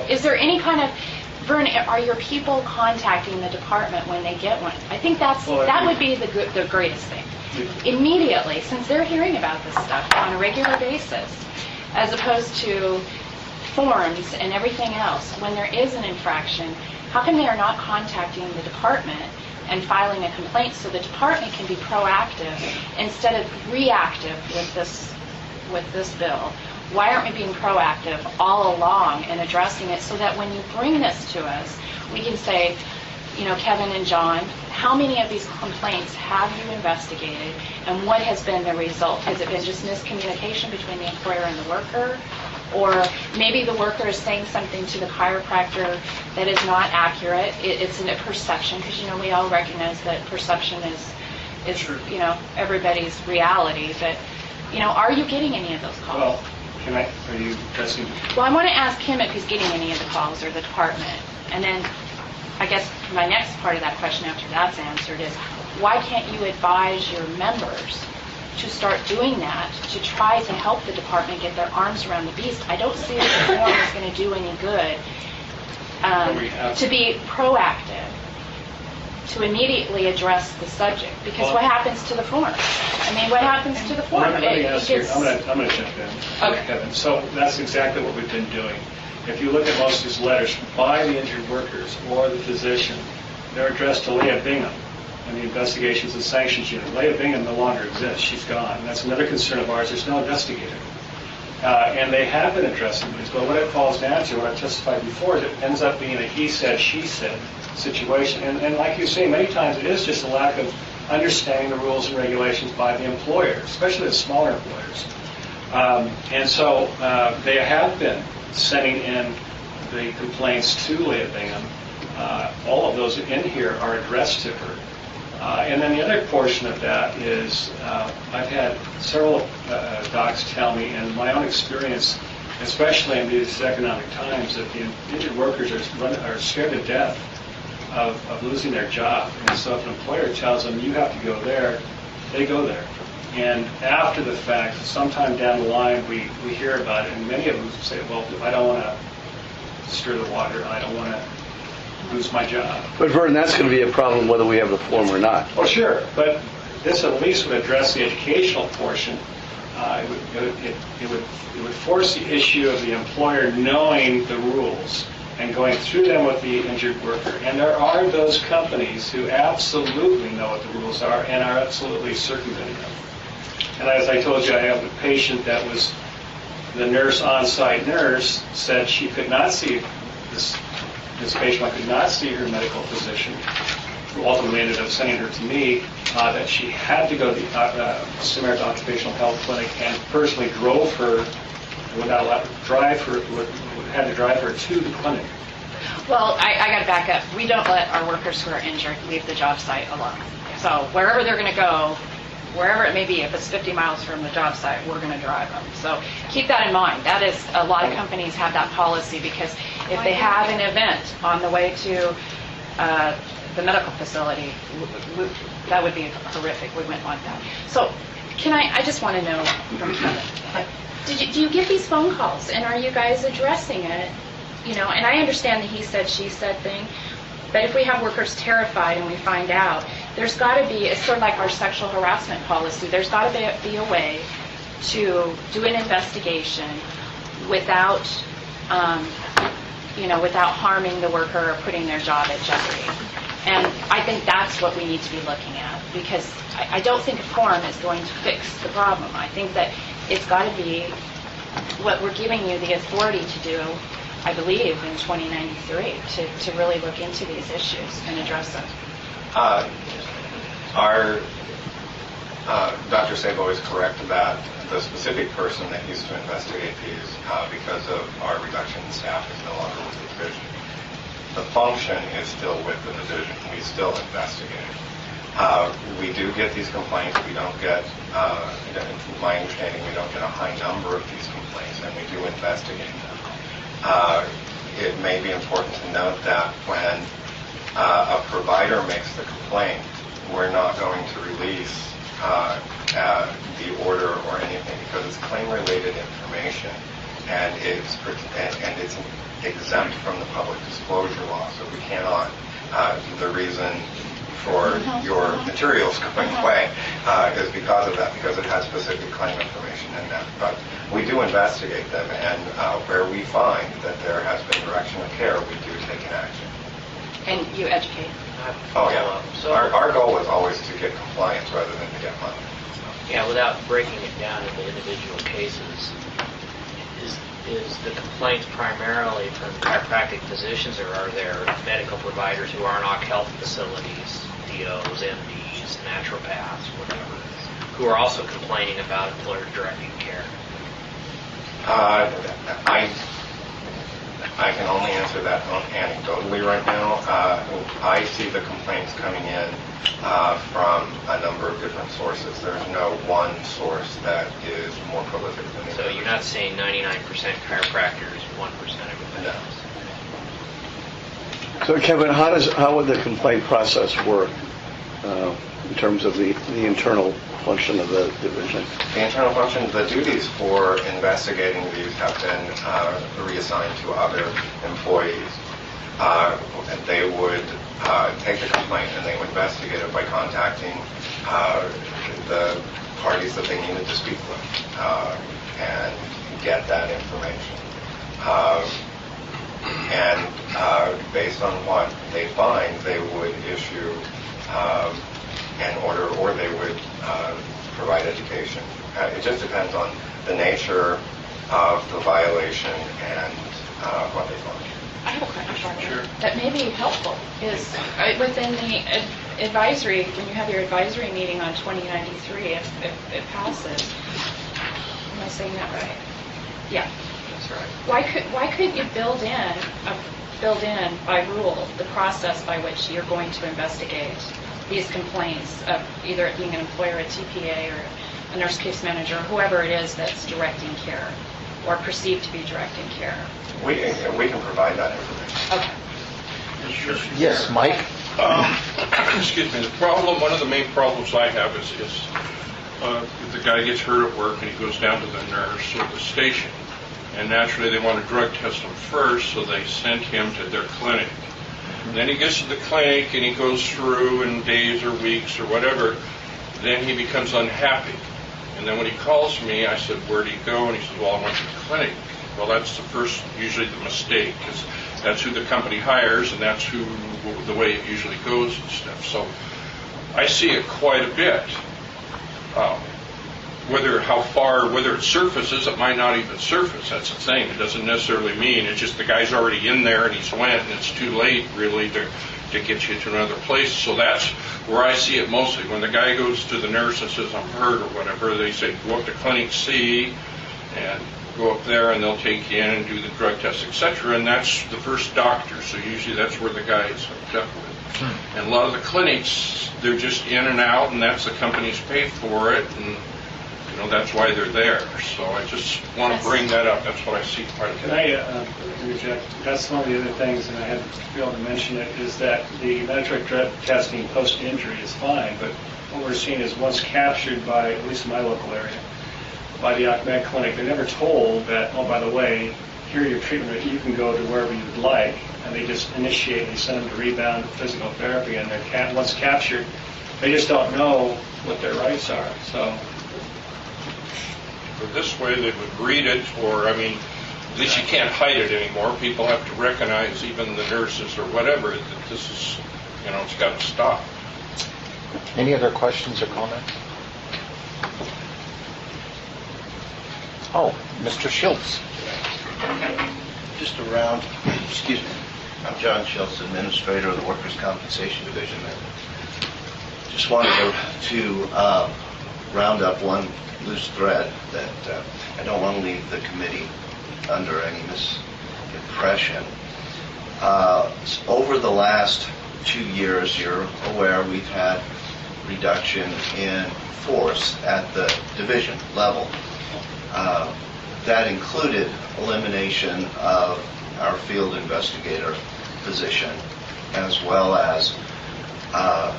Is there any kind of, Vern, are your people contacting the department when they get one? I think that would be the greatest thing. Immediately, since they're hearing about this stuff on a regular basis, as opposed to forms and everything else, when there is an infraction, how come they are not contacting the department and filing a complaint so the department can be proactive instead of reactive with this bill? Why aren't we being proactive all along and addressing it so that when you bring this to us, we can say, Kevin and John, how many of these complaints have you investigated and what has been the result? Has it been just miscommunication between the employer and the worker? Or maybe the worker is saying something to the chiropractor that is not accurate. It's a perception, because we all recognize that perception is everybody's reality. But are you getting any of those calls? Well, are you addressing? Well, I want to ask him if he's getting any of the calls, or the department. And then I guess my next part of that question after that's answered is, why can't you advise your members to start doing that, to try to help the department get their arms around the beast? I don't see that the form is going to do any good to be proactive, to immediately address the subject. Because what happens to the form? What happens to the form? Let me ask you, I'm going to jump in, Okay. Kevin. So that's exactly what we've been doing. If you look at most of these letters by the injured workers or the physician, they're addressed to Leah Bingham and the Investigations and Sanctions Unit. Leah Bingham no longer exists. She's gone. That's another concern of ours. There's no investigator. And they have been addressing these, but what it falls down to, what I testified before, is it ends up being a he said, she said situation. And like you say, many times it is just a lack of understanding the rules and regulations by the employer, especially the smaller employers. And so they have been sending in the complaints to Leah Bingham. All of those in here are addressed to her. And then the other portion of that is I've had several docs tell me, in my own experience, especially in these economic times, that the injured workers are scared to death of losing their job. And so if an employer tells them, you have to go there, they go there. And after the fact, sometime down the line, we hear about it, and many of them say, well, I don't want to stir the water, I don't want to lose my job. But Vern, that's going to be a problem whether we have the form or not. Well, sure, but this at least would address the educational portion. It would force the issue of the employer knowing the rules and going through them with the injured worker. And there are those companies who absolutely know what the rules are and are absolutely circumventing them. And as I told you, I have a patient that was the nurse, on-site nurse, said she could not see this patient, could not see her medical physician, who ultimately ended up sending her to me, that she had to go to the Samaritan Occupational Health Clinic and personally drove her, would not allow to drive her, had to drive her to the clinic. Well, I got to back up. We don't let our workers who are injured leave the job site alone. So wherever they're going to go, wherever it may be, if it's 50 miles from the job site, we're going to drive them. So keep that in mind. That is, a lot of companies have that policy because if they have an event on the way to the medical facility, that would be horrific. We wouldn't want that. So I just want to know from Kevin, do you get these phone calls and are you guys addressing it? You know, and I understand the he said, she said thing, but if we have workers terrified and we find out, there's got to be, it's sort of like our sexual harassment policy, there's got to be a way to do an investigation without, without harming the worker or putting their job at jeopardy. And I think that's what we need to be looking at, because I don't think a form is going to fix the problem. I think that it's got to be what we're giving you the authority to do, I believe, in 2093, to really look into these issues and address them. Dr. Sabo is correct that the specific person that used to investigate these, because of our reduction in staff, is no longer with the division. The function is still with the division. We still investigate. We do get these complaints. We don't get, in my understanding, we don't get a high number of these complaints, and we do investigate them. It may be important to note that when a provider makes the complaint, we're not going to release the order or anything because it's claim-related information and it's exempt from the public disclosure law. So we cannot. The reason for your materials going away is because of that, because it has specific claim information in that. But we do investigate them, and where we find that there has been direction of care, we do take an action. And you educate. Oh, yeah. So our goal is always to get compliance rather than to get money. Yeah, without breaking it down into individual cases, is the complaints primarily from chiropractic physicians, or are there medical providers who aren't health facilities, DOs, MDs, naturopaths, whatever, who are also complaining about employer directing care? I can only answer that anecdotally right now. I see the complaints coming in from a number of different sources. There's no one source that is more prolific than the other. So you're not saying 99% chiropractors, 1% everybody else? So Kevin, how would the complaint process work in terms of the internal function of the division? The internal function, the duties for investigating these have been reassigned to other employees. And they would take the complaint and they would investigate it by contacting the parties that they needed to speak with and get that information. And based on what they find, they would issue an order, or they would provide education. It just depends on the nature of the violation and what they find. I have a question that may be helpful. Is within the advisory, when you have your advisory meeting on 2093, if it passes, am I saying that right? Yeah. That's right. Why couldn't you build in by rule the process by which you're going to investigate these complaints of either it being an employer, a TPA, or a nurse case manager, whoever it is that's directing care or perceived to be directing care? We can provide that information. Okay. Sure. Yes, Mike? Excuse me. One of the main problems I have is if the guy gets hurt at work and he goes down to the nurse or the station, and naturally they want to drug test him first, so they send him to their clinic. And then he gets to the clinic and he goes through in days or weeks or whatever, then he becomes unhappy. And then when he calls me, I said, where do you go? And he says, well, I went to the clinic. Well, that's usually the mistake, because that's who the company hires, and that's the way it usually goes and stuff. So I see it quite a bit. whether it surfaces, it might not even surface. That's the thing. It doesn't necessarily mean, it's just the guy's already in there and he's went, and it's too late really to get you to another place. So that's where I see it mostly. When the guy goes to the nurse and says, I'm hurt or whatever, they say, go up to Clinic C and go up there and they'll take you in and do the drug test, etc. And that's the first doctor. So usually that's where the guy is hooked up with. And a lot of the clinics, they're just in and out, and that's the companies pay for it, and that's why they're there. So I just want to bring that up. That's what I see quite a bit. Can I interject? That's one of the other things, and I haven't been able to mention it, is that the nitric drug testing post-injury is fine, but what we're seeing is once captured by, at least in my local area, by the ACMED clinic, they're never told that, oh, by the way, here are your treatment rate, you can go to wherever you'd like, and they just initiate, they send them to rebound physical therapy, and they're once captured, they just don't know what their rights are. So this way they would read it, or at least you can't hide it anymore. People have to recognize, even the nurses or whatever, that this is, it's got to stop. Any other questions or comments? Oh, Mr. Schultz. Just around, excuse me, I'm John Schultz, Administrator of the Workers' Compensation Division. Just wanted to round up one loose thread that I don't want to leave the committee under any misimpression. Over the last 2 years, you're aware we've had reduction in force at the division level. That included elimination of our field investigator position, as well as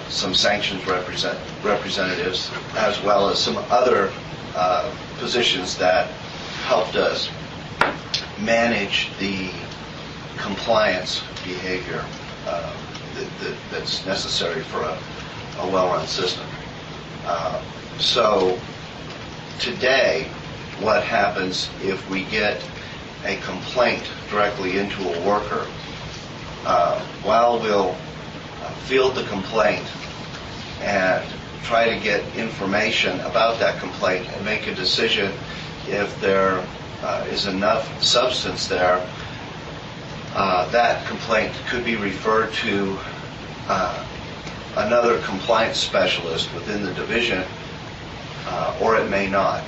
some sanctions representatives, as well as some other positions that helped us manage the compliance behavior that's necessary for a well-run system. So today, what happens if we get a complaint directly into a worker? While we'll field the complaint and try to get information about that complaint and make a decision if there is enough substance there, that complaint could be referred to another compliance specialist within the division, or it may not.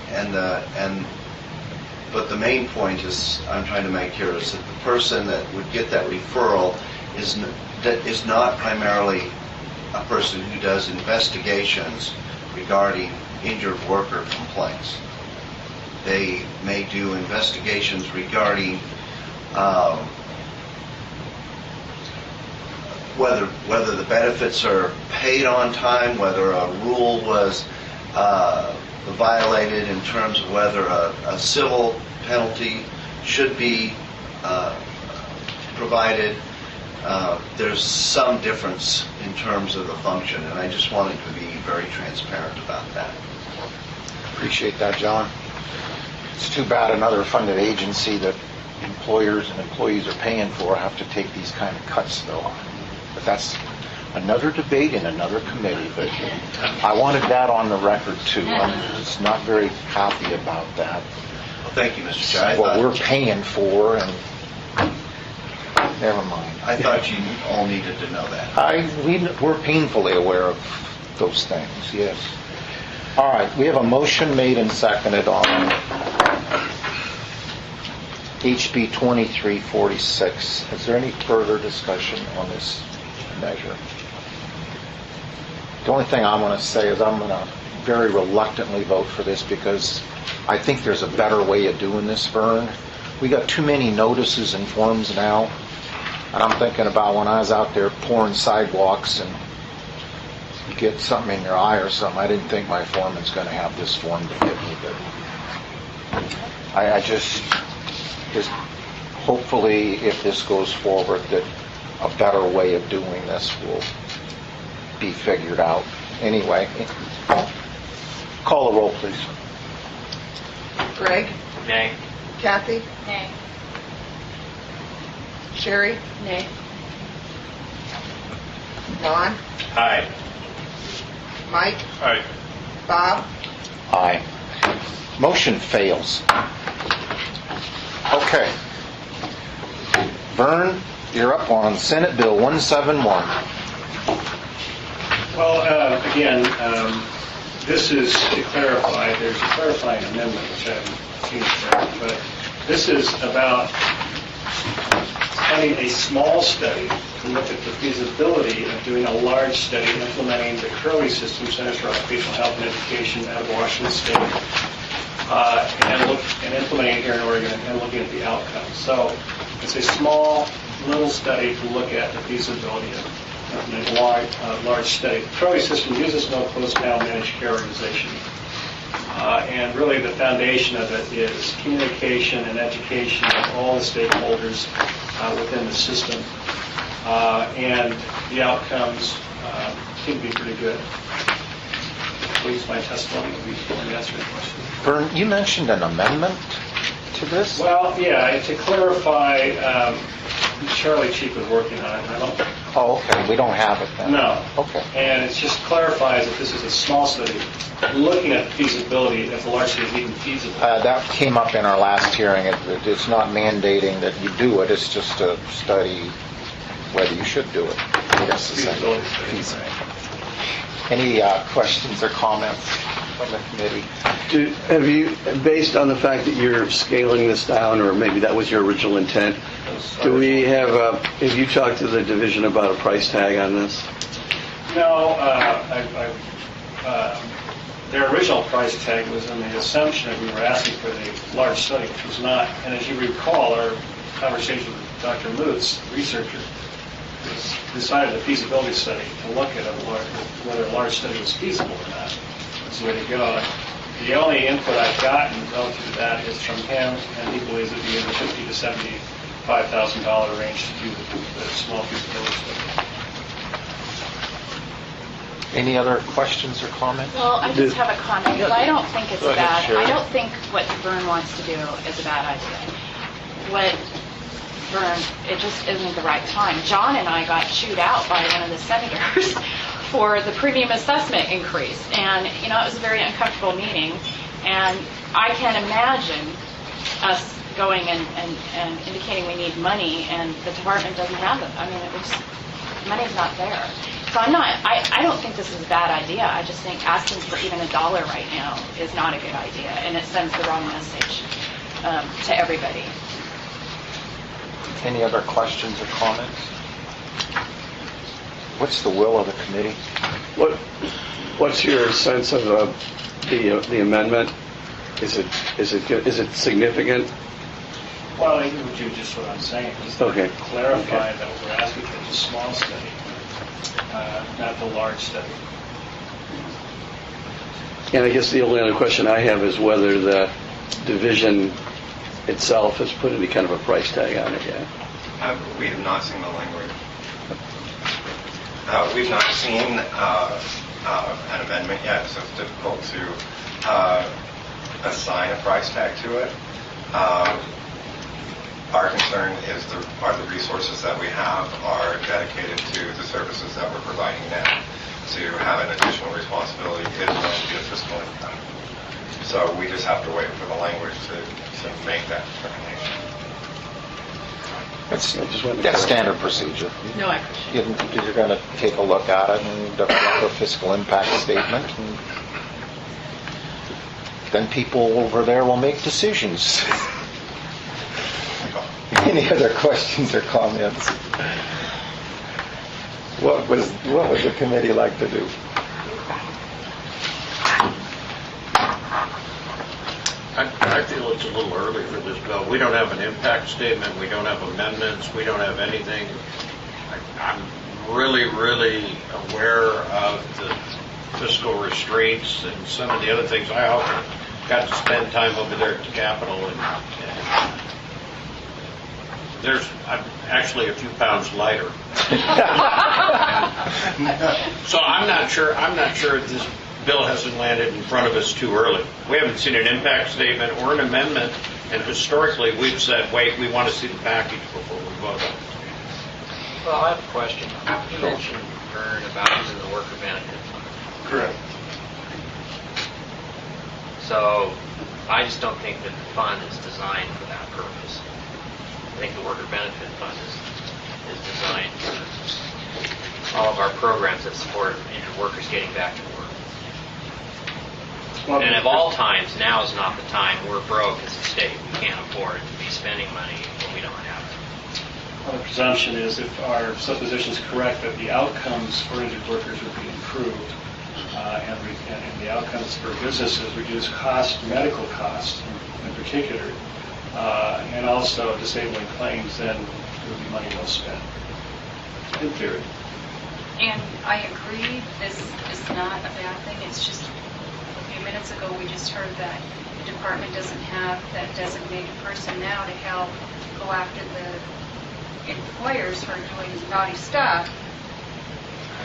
But the main point I'm trying to make here is that the person that would get that referral is not primarily a person who does investigations regarding injured worker complaints. They may do investigations regarding whether the benefits are paid on time, whether a rule was violated in terms of whether a civil penalty should be provided. There's some difference in terms of the function, and I just wanted to be very transparent about that. Appreciate that, John. It's too bad another funded agency that employers and employees are paying for have to take these kind of cuts, though. But that's another debate in another committee. But I wanted that on the record, too. I'm just not very happy about that. Well, thank you, Mr. Chair. What we're paying for, and never mind. I thought you all needed to know that. We're painfully aware of those things, yes. All right, we have a motion made and seconded on HB 2346. Is there any further discussion on this measure? The only thing I'm going to say is I'm going to very reluctantly vote for this because I think there's a better way of doing this, Vern. We got too many notices and forms now. And I'm thinking about when I was out there pouring sidewalks and you get something in your eye or something. I didn't think my foreman's going to have this form to give me, but I just hopefully if this goes forward that a better way of doing this will be figured out. Anyway, call the roll, please. Greg? Nay. Kathy? Nay. Sherry? Nay. Ron? Aye. Mike? Aye. Bob? Aye. Motion fails. Okay. Vern, you're up on Senate Bill 171. Well, again, this is to clarify, there's a clarifying amendment, which I haven't seen there, but this is about having a small study to look at the feasibility of doing a large study implementing the Curley System, Centers for Occupational Health and Education out of Washington State, and implementing it here in Oregon and looking at the outcomes. So it's a small, little study to look at the feasibility of a large study. The Curley System uses no closed panel managed care organization. And really the foundation of it is communication and education of all the stakeholders within the system. And the outcomes seem to be pretty good. At least my testimony will be for answering the question. Vern, you mentioned an amendment to this? Well, yeah, to clarify, Charlie Cheek was working on it. Oh, okay. We don't have it then. No. Okay. And it just clarifies that this is a small study looking at the feasibility if the large study is even feasible. That came up in our last hearing. It's not mandating that you do it. It's just a study whether you should do it. Yes, Feasibility study. Any questions or comments from the committee? Have you, based on the fact that you're scaling this down, or maybe that was your original intent, have you talked to the division about a price tag on this? No, their original price tag was on the assumption that we were asking for the large study, which was not. And as you recall, our conversation with Dr. Moots, the researcher, decided a feasibility study to look at whether a large study was feasible or not. That's the way to go. The only input I've gotten relative to that is from him, and he believes it would be in the $50,000 to $75,000 range to do the small feasibility study. Any other questions or comments? Well, I just have a comment. Yeah. I don't think it's Go ahead, bad. Sherry. I don't think what Vern wants to do is a bad idea. What Vern, it just isn't the right time. John and I got chewed out by one of the senators for the premium assessment increase. And, it was a very uncomfortable meeting. And I can imagine us going and indicating we need money, and the department doesn't have it. I mean, money's not there. So I don't think this is a bad idea. I just think asking for even $1 right now is not a good idea, and it sends the wrong message to everybody. Any other questions or comments? What's the will of the committee? What's your sense of the amendment? Is it significant? Well, I would do just what I'm saying. Just clarify that what we're asking for is a small study, not the large study. And I guess the only other question I have is whether the division itself has put any kind of a price tag on it yet. We have not seen the language. We've not seen an amendment yet, so it's difficult to assign a price tag to it. Our concern is the resources that we have are dedicated to the services that we're providing now. To have an additional responsibility is going to be a fiscal impact. So we just have to wait for the language to make that determination. That's standard procedure. No, I appreciate it. You're going to take a look at it and develop a fiscal impact statement, and then people over there will make decisions. Any other questions or comments? What would the committee like to do? I feel it's a little early for this bill. We don't have an impact statement. We don't have amendments. We don't have anything. I'm really, really aware of the fiscal restraints and some of the other things. I also got to spend time over there at the Capitol, and I'm actually a few pounds lighter. So I'm not sure this bill hasn't landed in front of us too early. We haven't seen an impact statement or an amendment, and historically we've said, wait, we want to see the package before we vote on it. Well, I have a question. You mentioned, Vern, about using the worker benefit fund. Correct. So I just don't think that the fund is designed for that purpose. I think the worker benefit fund is designed for all of our programs that support injured workers getting back to work. And of all times, now is not the time. We're broke as a state. We can't afford to be spending money when we don't have it. Well, the presumption is, if our supposition is correct, that the outcomes for injured workers would be improved, and the outcomes for businesses reduce medical costs in particular, and also disabling claims, then it would be money well spent, in theory. And I agree, this is not a bad thing. It's just, a few minutes ago, we just heard that the department doesn't have that designated person now to help go after the employers who are doing naughty stuff.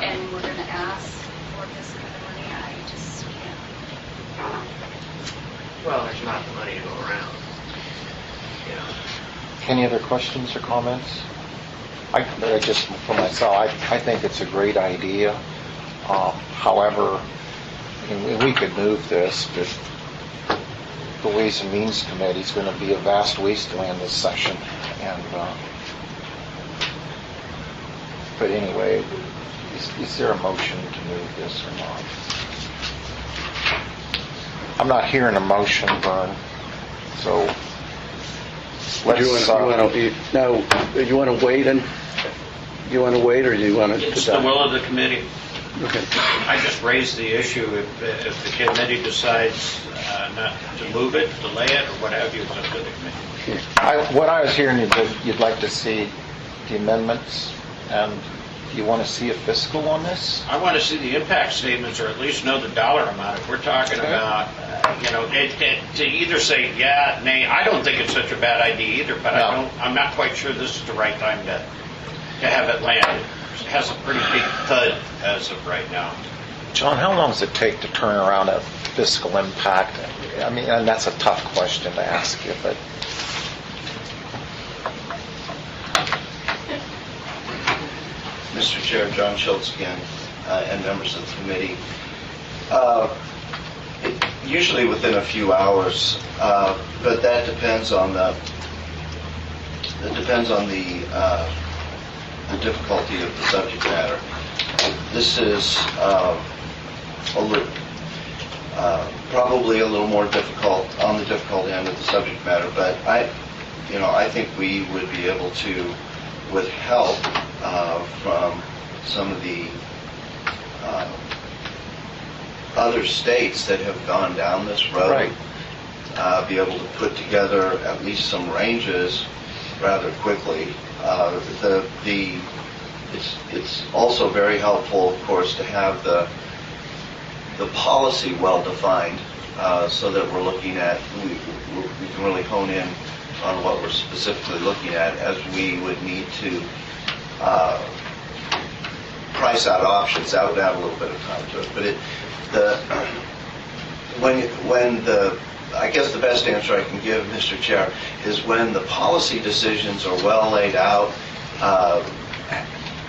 And we're going to ask for this kind of money. I just can't. Well, there's not the money to go around. Any other questions or comments? Just for myself, I think it's a great idea. However, we could move this, but the Ways and Means Committee is going to be a vast wasteland this session. And but anyway, is there a motion to move this or not? I'm not hearing a motion, Vern. So let's. Do you want to wait or do you want to? It's the will of the committee. Okay. I just raised the issue. If the committee decides not to move it, delay it, or what have you, it's up to the committee. What I was hearing, you'd like to see the amendments, and you want to see a fiscal on this? I want to see the impact statements, or at least know the dollar amount. If we're talking about, to either say yeah, nay, I don't think it's such a bad idea either, but I'm not quite sure this is the right time to have it land. It has a pretty big thud as of right now. John, how long does it take to turn around a fiscal impact? I mean, and that's a tough question to ask you, but. Mr. Chair, John Schultz again, and members of the committee. Usually within a few hours, but that depends on the difficulty of the subject matter. This is probably a little more difficult, on the difficult end of the subject matter, but I think we would be able to, with help from some of the other states that have gone down this road, be able to put together at least some ranges rather quickly. It's also very helpful, of course, to have the policy well defined, so that we're looking at, we can really hone in on what we're specifically looking at, as we would need to price out options. That would add a little bit of time to it. But I guess the best answer I can give, Mr. Chair, is when the policy decisions are well laid out,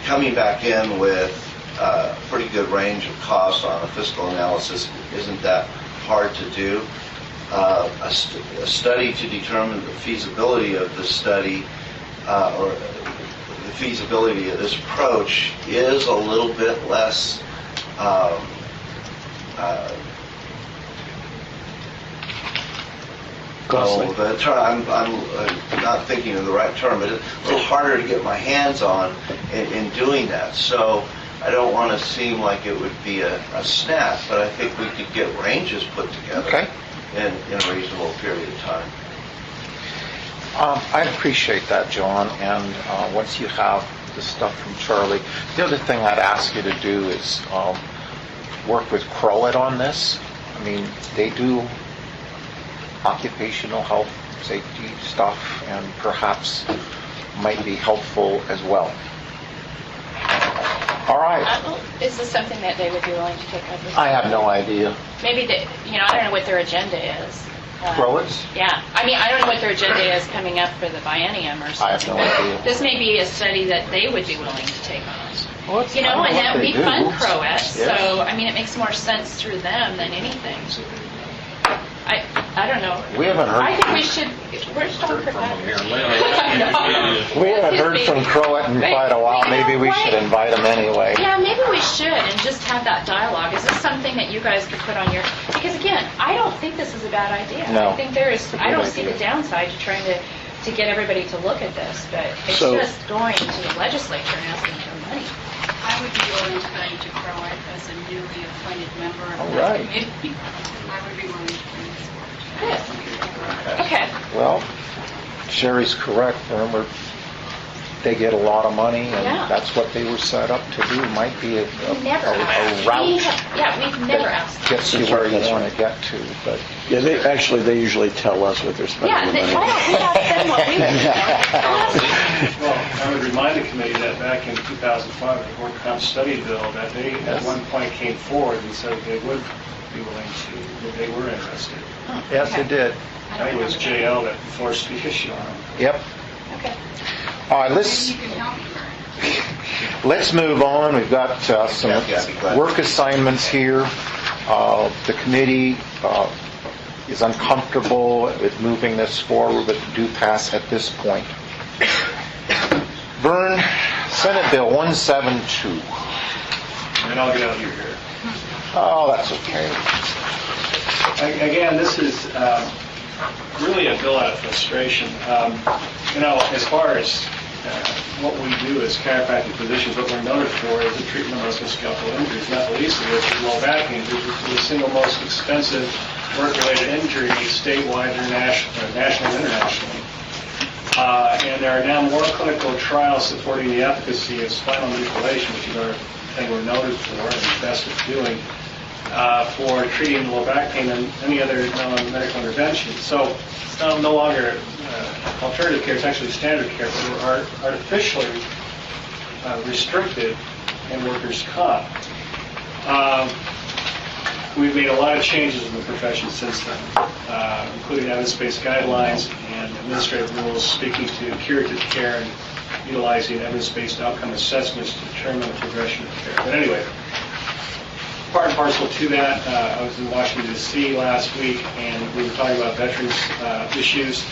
coming back in with a pretty good range of costs on a fiscal analysis isn't that hard to do. A study to determine the feasibility of the study, or the feasibility of this approach, is a little bit less costly. The term, I'm not thinking of the right term, but it's a little harder to get my hands on in doing that. So I don't want to seem like it would be a snap, but I think we could get ranges put together in a reasonable period of time. I appreciate that, John, and once you have the stuff from Charlie, the other thing I'd ask you to do is work with Crowett on this. I mean, they do occupational health safety stuff, and perhaps might be helpful as well. All right. Is this something that they would be willing to take up? I have no idea. Maybe I don't know what their agenda is. Crowett's? Yeah. I mean, I don't know what their agenda is coming up for the biennium or something. I have no idea. This may be a study that they would be willing to take on. Well, and that would be fun, Crowett. Yes. So, I mean, it makes more sense through them than anything. I don't know. We haven't heard I think from- we should, where's Dr. We haven't heard from Croat in quite a while. Maybe we should invite him anyway. Yeah, maybe we should, and just have that dialogue. Is this something that you guys could put on your, because again, I don't think this is a bad idea. No. I think I don't see the downside to trying to get everybody to look at this, but it's So- just going to the legislature and asking for money. I would be willing to bring to Croat as a newly appointed member of All that right. committee. I would be willing to bring this forward. Okay. Well, Sherry's correct. Remember, they get a lot of money, and Yeah. that's what they were set up to do. Might be a We never asked. route We've never that asked. gets you where you want to get to. But Yeah, they usually tell us what they're spending Yeah, the why money don't we ask them what we would Well, I would remind the committee that back in 2005, the Work Comp Study Bill, that they at one point came forward and said they would be willing to, that they were interested. yes, it did. I think it was JL that forced the issue on them. Yep. Okay. All right, Maybe you can help me. let's move on. We've got some work assignments here. The committee is uncomfortable with moving this forward, but do pass at this point. Vern, Senate Bill 172. And I'll get out of your hair. Oh, that's okay. Again, this is really a bill out of frustration. As far as what we do as chiropractic physicians, what we're noted for is the treatment of musculoskeletal injuries, not the least of which is low back injuries, which is the single most expensive work-related injury statewide or national and internationally. And there are now more clinical trials supporting the efficacy of spinal manipulation, which is our thing we're noted for and best at doing, for treating low back pain than any other non-medical intervention. So it's no longer alternative care, it's actually standard care, but we're artificially restricted in workers' comp. We've made a lot of changes in the profession since then, including evidence-based guidelines and administrative rules speaking to curative care and utilizing evidence-based outcome assessments to determine the progression of care. But anyway, part and parcel to that, I was in Washington, D.C. last week, and we were talking about veterans issues,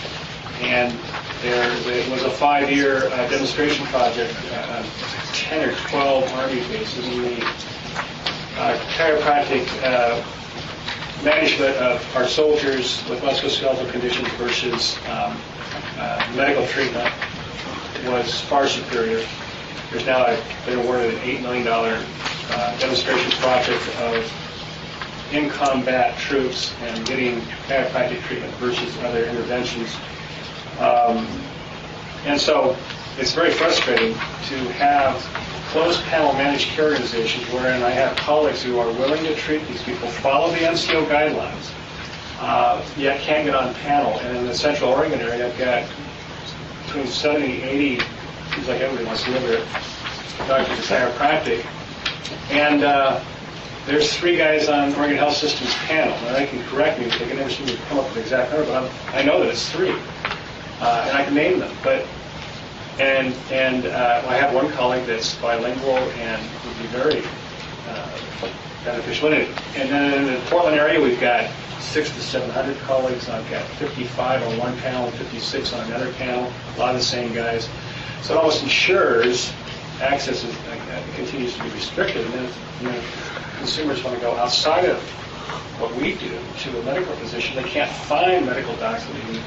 and there was a 5-year demonstration project, 10 or 12 Army bases, and the chiropractic management of our soldiers with musculoskeletal conditions versus medical treatment was far superior. There's now been awarded an $8 million demonstration project of in-combat troops and getting chiropractic treatment versus other interventions. And so it's very frustrating to have closed panel managed care organizations wherein I have colleagues who are willing to treat these people, follow the MCO guidelines, yet can't get on panel. And in the Central Oregon area, I've got between 70 and 80, seems like everybody wants to live there, doctors of chiropractic. And there's 3 guys on Oregon Health System's panel. And they can correct me if they can never seem to come up with the exact number, but I know that it's 3. And I can name them. And I have one colleague that's bilingual and would be very beneficial in it. And then in the Portland area, we've got 600 to 700 colleagues. I've got 55 on one panel and 56 on another panel, a lot of the same guys. So it almost ensures access continues to be restricted. And then consumers want to go outside of what we do to a medical physician. They can't find medical docs that they need.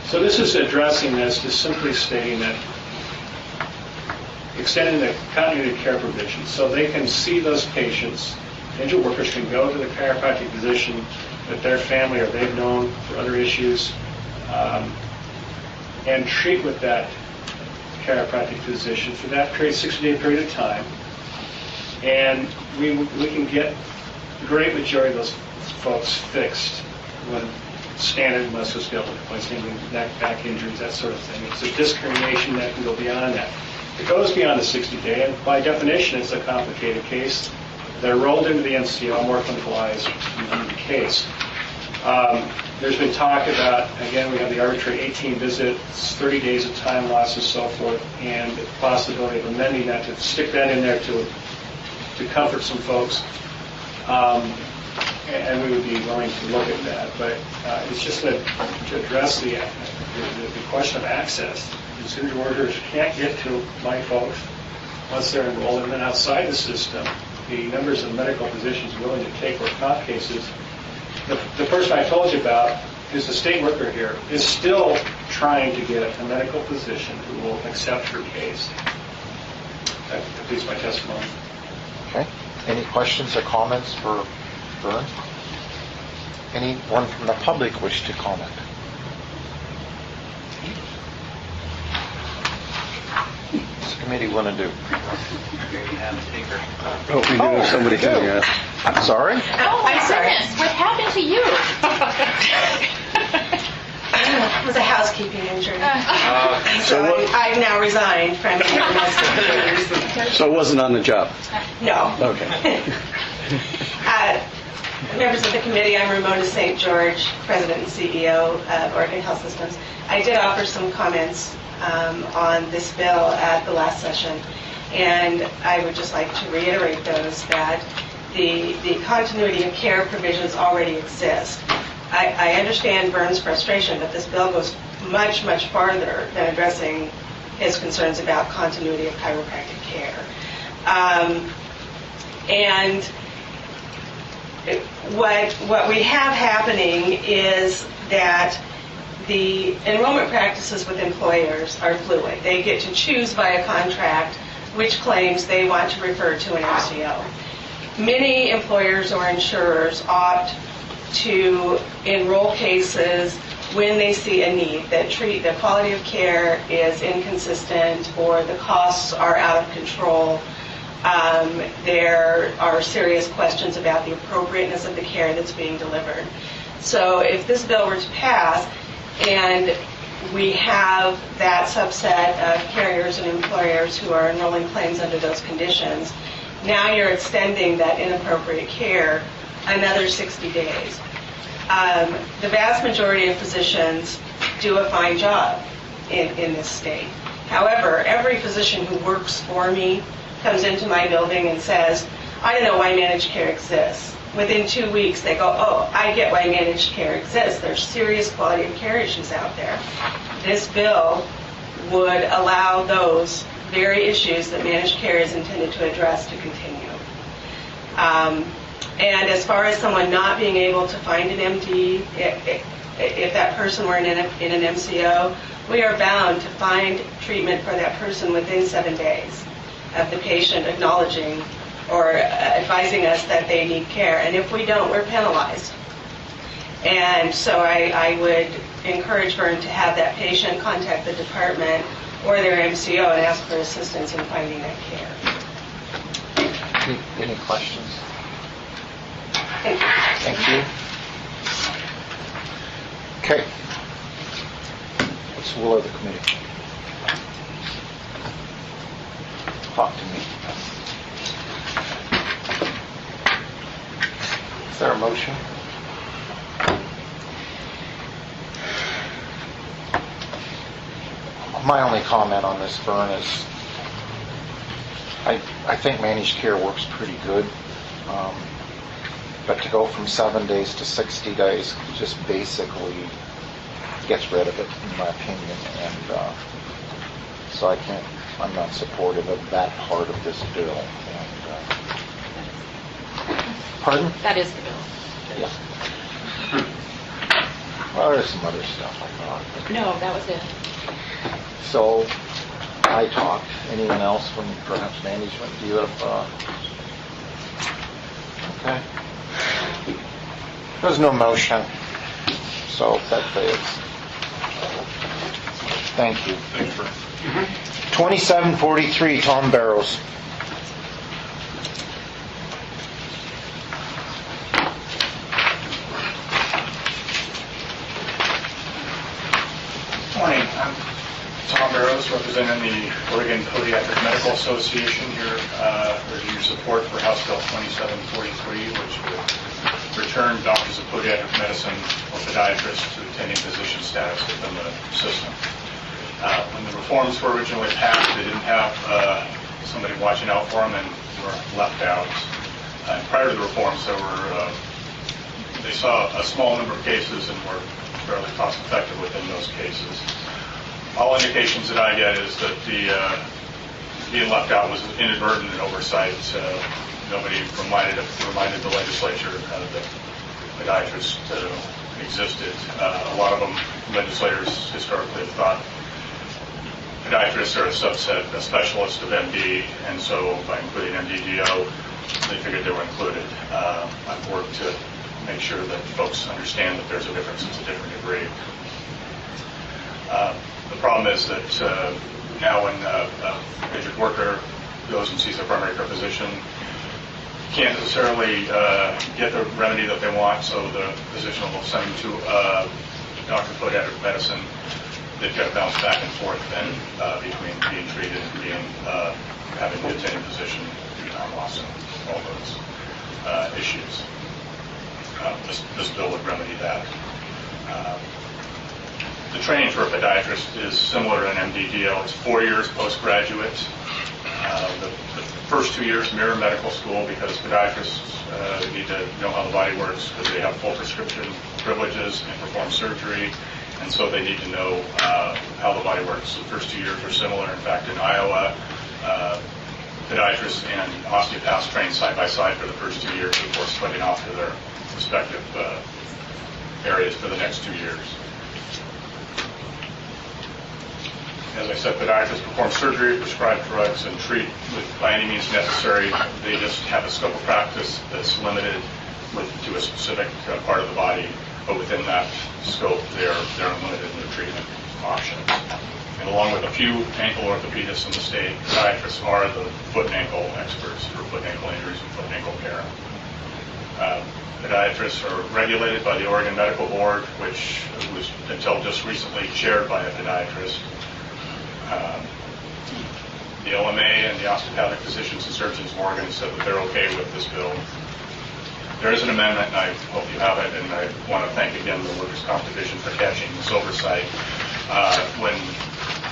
So this is addressing this, just simply stating that extending the continuity of care provisions so they can see those patients. Injured workers can go to the chiropractic physician that their family or they've known for other issues and treat with that chiropractic physician for that period, 60-day period of time. And we can get the great majority of those folks fixed when standard musculoskeletal complaints, namely neck, back injuries, that sort of thing. It's a discrimination that can go beyond that. It goes beyond the 60-day, and by definition, it's a complicated case. They're rolled into the MCO, more clinicalized review the case. There's been talk about, again, we have the arbitrary 18 visits, 30 days of time loss and so forth, and the possibility of amending that to stick that in there to comfort some folks. and we would be willing to look at that. But it's just that to address the question of access, injured workers can't get to my folks once they're enrolled, and then outside the system, the numbers of medical physicians willing to take work comp cases. The person I told you about, who's a state worker here, is still trying to get a medical physician who will accept her case. That completes my testimony. Okay. Any questions or comments for Vern? Anyone from the public wish to comment? What's the committee want to do? Oh, we do have somebody coming out. I'm sorry? Oh, my goodness, what happened to you? It was a housekeeping injury. So what- I've now resigned from So it wasn't on the job? No. Okay. Members of the committee, I'm Ramona St. George, President and CEO of Oregon Health Systems. I did offer some comments on this bill at the last session, and I would just like to reiterate those, that the continuity of care provisions already exist. I understand Vern's frustration, but this bill goes much, much farther than addressing his concerns about continuity of chiropractic care. And what we have happening is that the enrollment practices with employers are fluid. They get to choose via contract which claims they want to refer to an MCO. Many employers or insurers opt to enroll cases when they see a need, that the quality of care is inconsistent or the costs are out of control. There are serious questions about the appropriateness of the care that's being delivered. So if this bill were to pass and we have that subset of carriers and employers who are enrolling claims under those conditions, now you're extending that inappropriate care another 60 days. The vast majority of physicians do a fine job in this state. However, every physician who works for me comes into my building and says, I don't know why managed care exists. Within 2 weeks, they go, oh, I get why managed care exists. There's serious quality of care issues out there. This bill would allow those very issues that managed care is intended to address to continue. And as far as someone not being able to find an MD, if that person were in an MCO, we are bound to find treatment for that person within 7 days of the patient acknowledging or advising us that they need care. And if we don't, we're penalized. And so I would encourage Vern to have that patient contact the department or their MCO and ask for assistance in finding that care. Any questions? Thank you. Thank you. Okay. What's the will of the committee? Talk to me. Is there a motion? My only comment on this, Vern, is I think managed care works pretty good. But to go from 7 days to 60 days just basically gets rid of it, in my opinion. And so I'm not supportive of that part of this bill. And, pardon? That is the bill. Yeah. Well, there's some other stuff I thought. No, that was it. So I talked. Anyone else from perhaps management? Do you have... Okay. There's no motion, so that fails. Thank you. Thanks, Vern. 2743, Tom Barrows. Morning. I'm Tom Barrows, representing the Oregon Podiatric Medical Association here, urging your support for House Bill 2743, which would return doctors of podiatric medicine or podiatrists to attending physician status within the system. When the reforms were originally passed, they didn't have somebody watching out for them and were left out. Prior to the reforms, there were they saw a small number of cases and were fairly cost effective within those cases. All indications that I get is that the being left out was inadvertent and oversight. Nobody reminded the legislature that podiatrists existed. A lot of them, legislators historically have thought podiatrists are a subset, a specialist of MD, and so by including MDDO, they figured they were included. I've worked to make sure that folks understand that there's a difference to a different degree. The problem is that now when an injured worker goes and sees a primary care physician, can't necessarily get the remedy that they want, so the physician will send them to Dr. Podiatric Medicine. They've got to bounce back and forth then between being treated and being having the attending physician do time loss and all those issues. This bill would remedy that. The training for a podiatrist is similar to an MDDL. It's 4 years postgraduate. The first 2 years mirror medical school because podiatrists need to know how the body works because they have full prescription privileges and perform surgery, and so they need to know how the body works. The first 2 years are similar. In fact, in Iowa, podiatrists and osteopaths train side by side for the first 2 years before splitting off to their respective areas for the next 2 years. As I said, podiatrists perform surgery, prescribe drugs, and treat by any means necessary. They just have a scope of practice that's limited to a specific part of the body, but within that scope, they're unlimited in their treatment options. And along with a few ankle orthopedists in the state, podiatrists are the foot and ankle experts for foot and ankle injuries and foot and ankle care. Podiatrists are regulated by the Oregon Medical Board, which was until just recently chaired by a podiatrist. The OMA and the Osteopathic Physicians and Surgeons of Oregon said that they're okay with this bill. There is an amendment, and I hope you have it, and I want to thank again the Workers' Comp Division for catching this oversight. When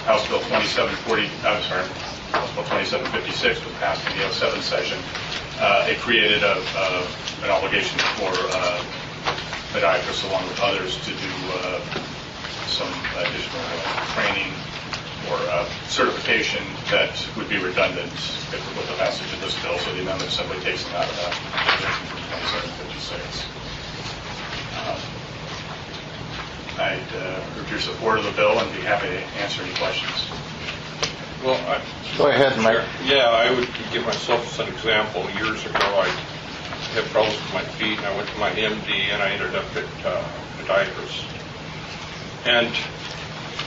House Bill 2756 was passed in the 07 session, it created an obligation for podiatrists, along with others, to do some additional training or certification that would be redundant with the passage of this bill, so the amendment simply takes them out of that provision from 2756. I'd urge your support of the bill and be happy to answer any questions. Well, Go ahead, Mike. Yeah, I would give myself as an example. Years ago, I had problems with my feet, and I went to my MD, and I ended up at podiatrist. And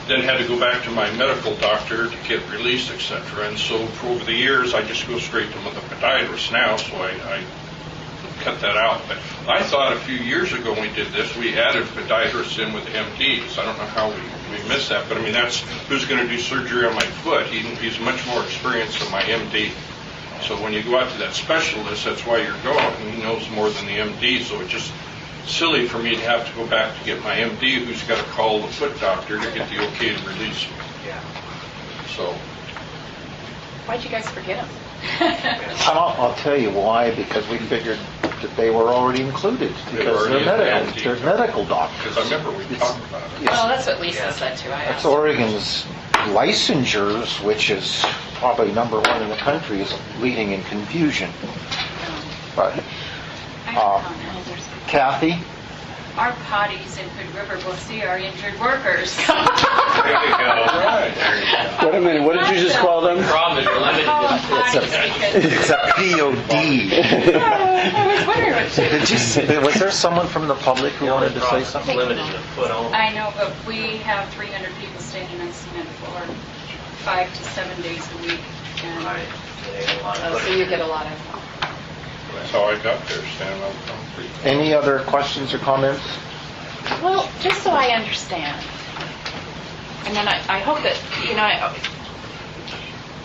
then had to go back to my medical doctor to get released, etc. And so for over the years, I just go straight to the podiatrist now, so I cut that out. But I thought a few years ago when we did this, we added podiatrists in with MDs. I don't know how we missed that, but I mean, that's who's going to do surgery on my foot. He's much more experienced than my MD. So when you go out to that specialist, that's why you're going, and he knows more than the MD, so it's just silly for me to have to go back to get my MD, who's got to call the foot doctor to get the okay to release me. So. Why'd you guys forget them? I'll tell you why, because we figured that they were already included, because they're medical doctors. Because I remember we talked about it. Well, that's what Lisa said too. That's Oregon's licensures, which is probably number one in the country, is leading in confusion. But Kathy? Our potties in Hood River will see our injured workers. Wait a minute, what did you just call them? It's a POD. I was wondering what Was there someone from the public who wanted to say something? I know, but we have 300 people standing on cement floor 5 to 7 days a week. And so you get a lot of. That's how I got there, standing on concrete. Any other questions or comments? Well, just so I understand, and then I hope that,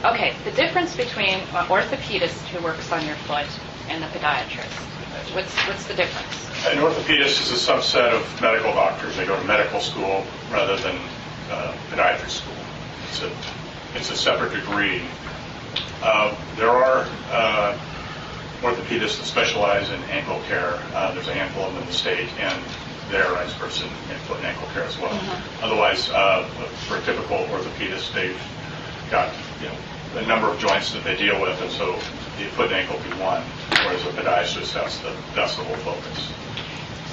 okay, the difference between an orthopedist who works on your foot and the podiatrist, what's the difference? An orthopedist is a subset of medical doctors. They go to medical school rather than podiatry school. It's a separate degree. There are orthopedists that specialize in ankle care. There's a handful of them in the state, and they're experts in foot and ankle care as well. Otherwise, for a typical orthopedist, they've got a number of joints that they deal with, and so the foot and ankle be one, whereas a podiatrist, that's the whole focus.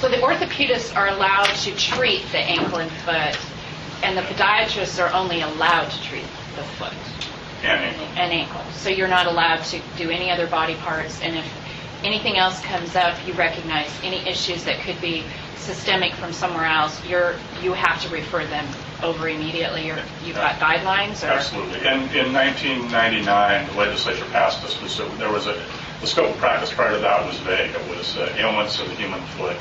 So the orthopedists are allowed to treat the ankle and foot, and the podiatrists are only allowed to treat the foot And ankle. So you're not allowed to do any other body parts, and if anything else comes up, you recognize any issues that could be systemic from somewhere else, you have to refer them over immediately, or you've got guidelines? Or? Absolutely. And in 1999, the legislature passed this. There was the scope of practice prior to that was vague. It was ailments of the human foot.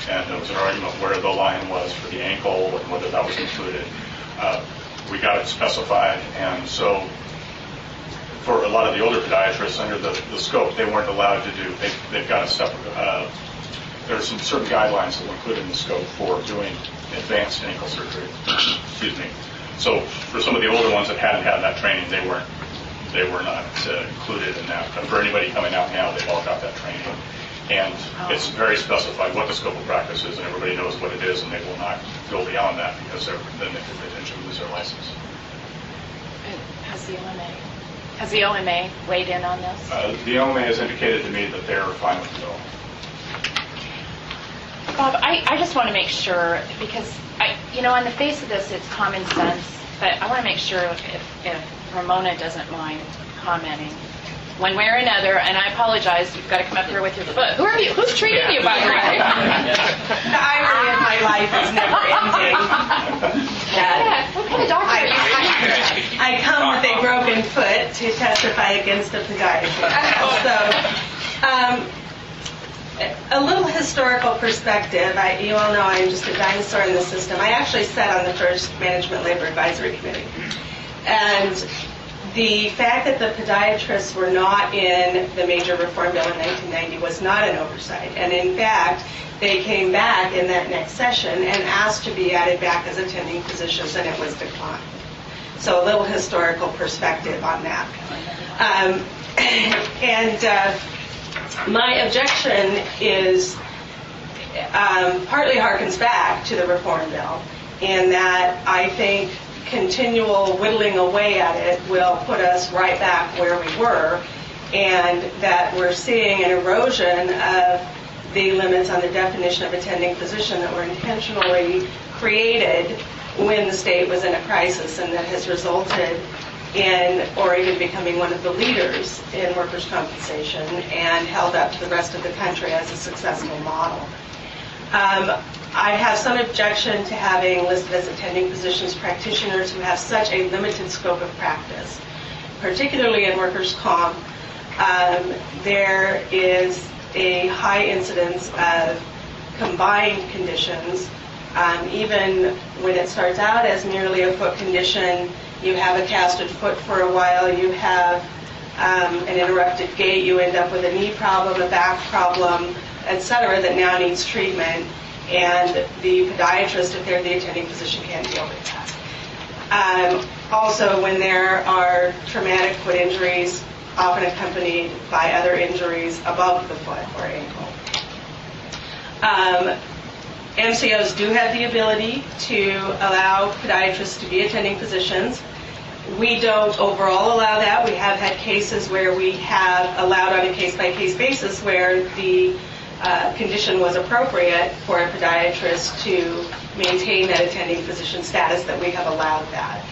And there was an argument where the line was for the ankle and whether that was included. We got it specified, and so for a lot of the older podiatrists under the scope, they weren't allowed to do. They've got a separate. There are some certain guidelines that were included in the scope for doing advanced ankle surgery. Excuse me. So for some of the older ones that hadn't had that training, they were not included in that. But for anybody coming out now, they've all got that training. And it's very specified what the scope of practice is, and everybody knows what it is, and they will not go beyond that because then they could potentially lose their license. Has the OMA weighed in on this? The OMA has indicated to me that they're fine with the bill. Bob, I just want to make sure, because on the face of this, it's common sense, but I want to make sure if Ramona doesn't mind commenting one way or another, and I apologize, you've got to come up here with your foot. Who are you? Who's treating you, by the way? The irony of my life is never ending. What kind of doctor are you? I come with a broken foot to testify against a podiatrist. So, a little historical perspective. You all know I'm just a dinosaur in the system. I actually sat on the first Management Labor Advisory Committee. And the fact that the podiatrists were not in the major reform bill in 1990 was not an oversight. And in fact, they came back in that next session and asked to be added back as attending physicians, and it was declined. So a little historical perspective on that. My objection is partly harkens back to the reform bill in that I think continual whittling away at it will put us right back where we were, and that we're seeing an erosion of the limits on the definition of attending physician that were intentionally created when the state was in a crisis, and that has resulted in Oregon becoming one of the leaders in workers' compensation and held up to the rest of the country as a successful model. I have some objection to having listed as attending physicians practitioners who have such a limited scope of practice, particularly in workers' comp. There is a high incidence of combined conditions. Even when it starts out as merely a foot condition, you have a casted foot for a while, you have an interrupted gait, you end up with a knee problem, a back problem, etc., that now needs treatment, and the podiatrist, if they're the attending physician, can't deal with that. Also, when there are traumatic foot injuries, often accompanied by other injuries above the foot or ankle. MCOs do have the ability to allow podiatrists to be attending physicians. We don't overall allow that. We have had cases where we have allowed on a case-by-case basis where the condition was appropriate for a podiatrist to maintain that attending physician status, that we have allowed that.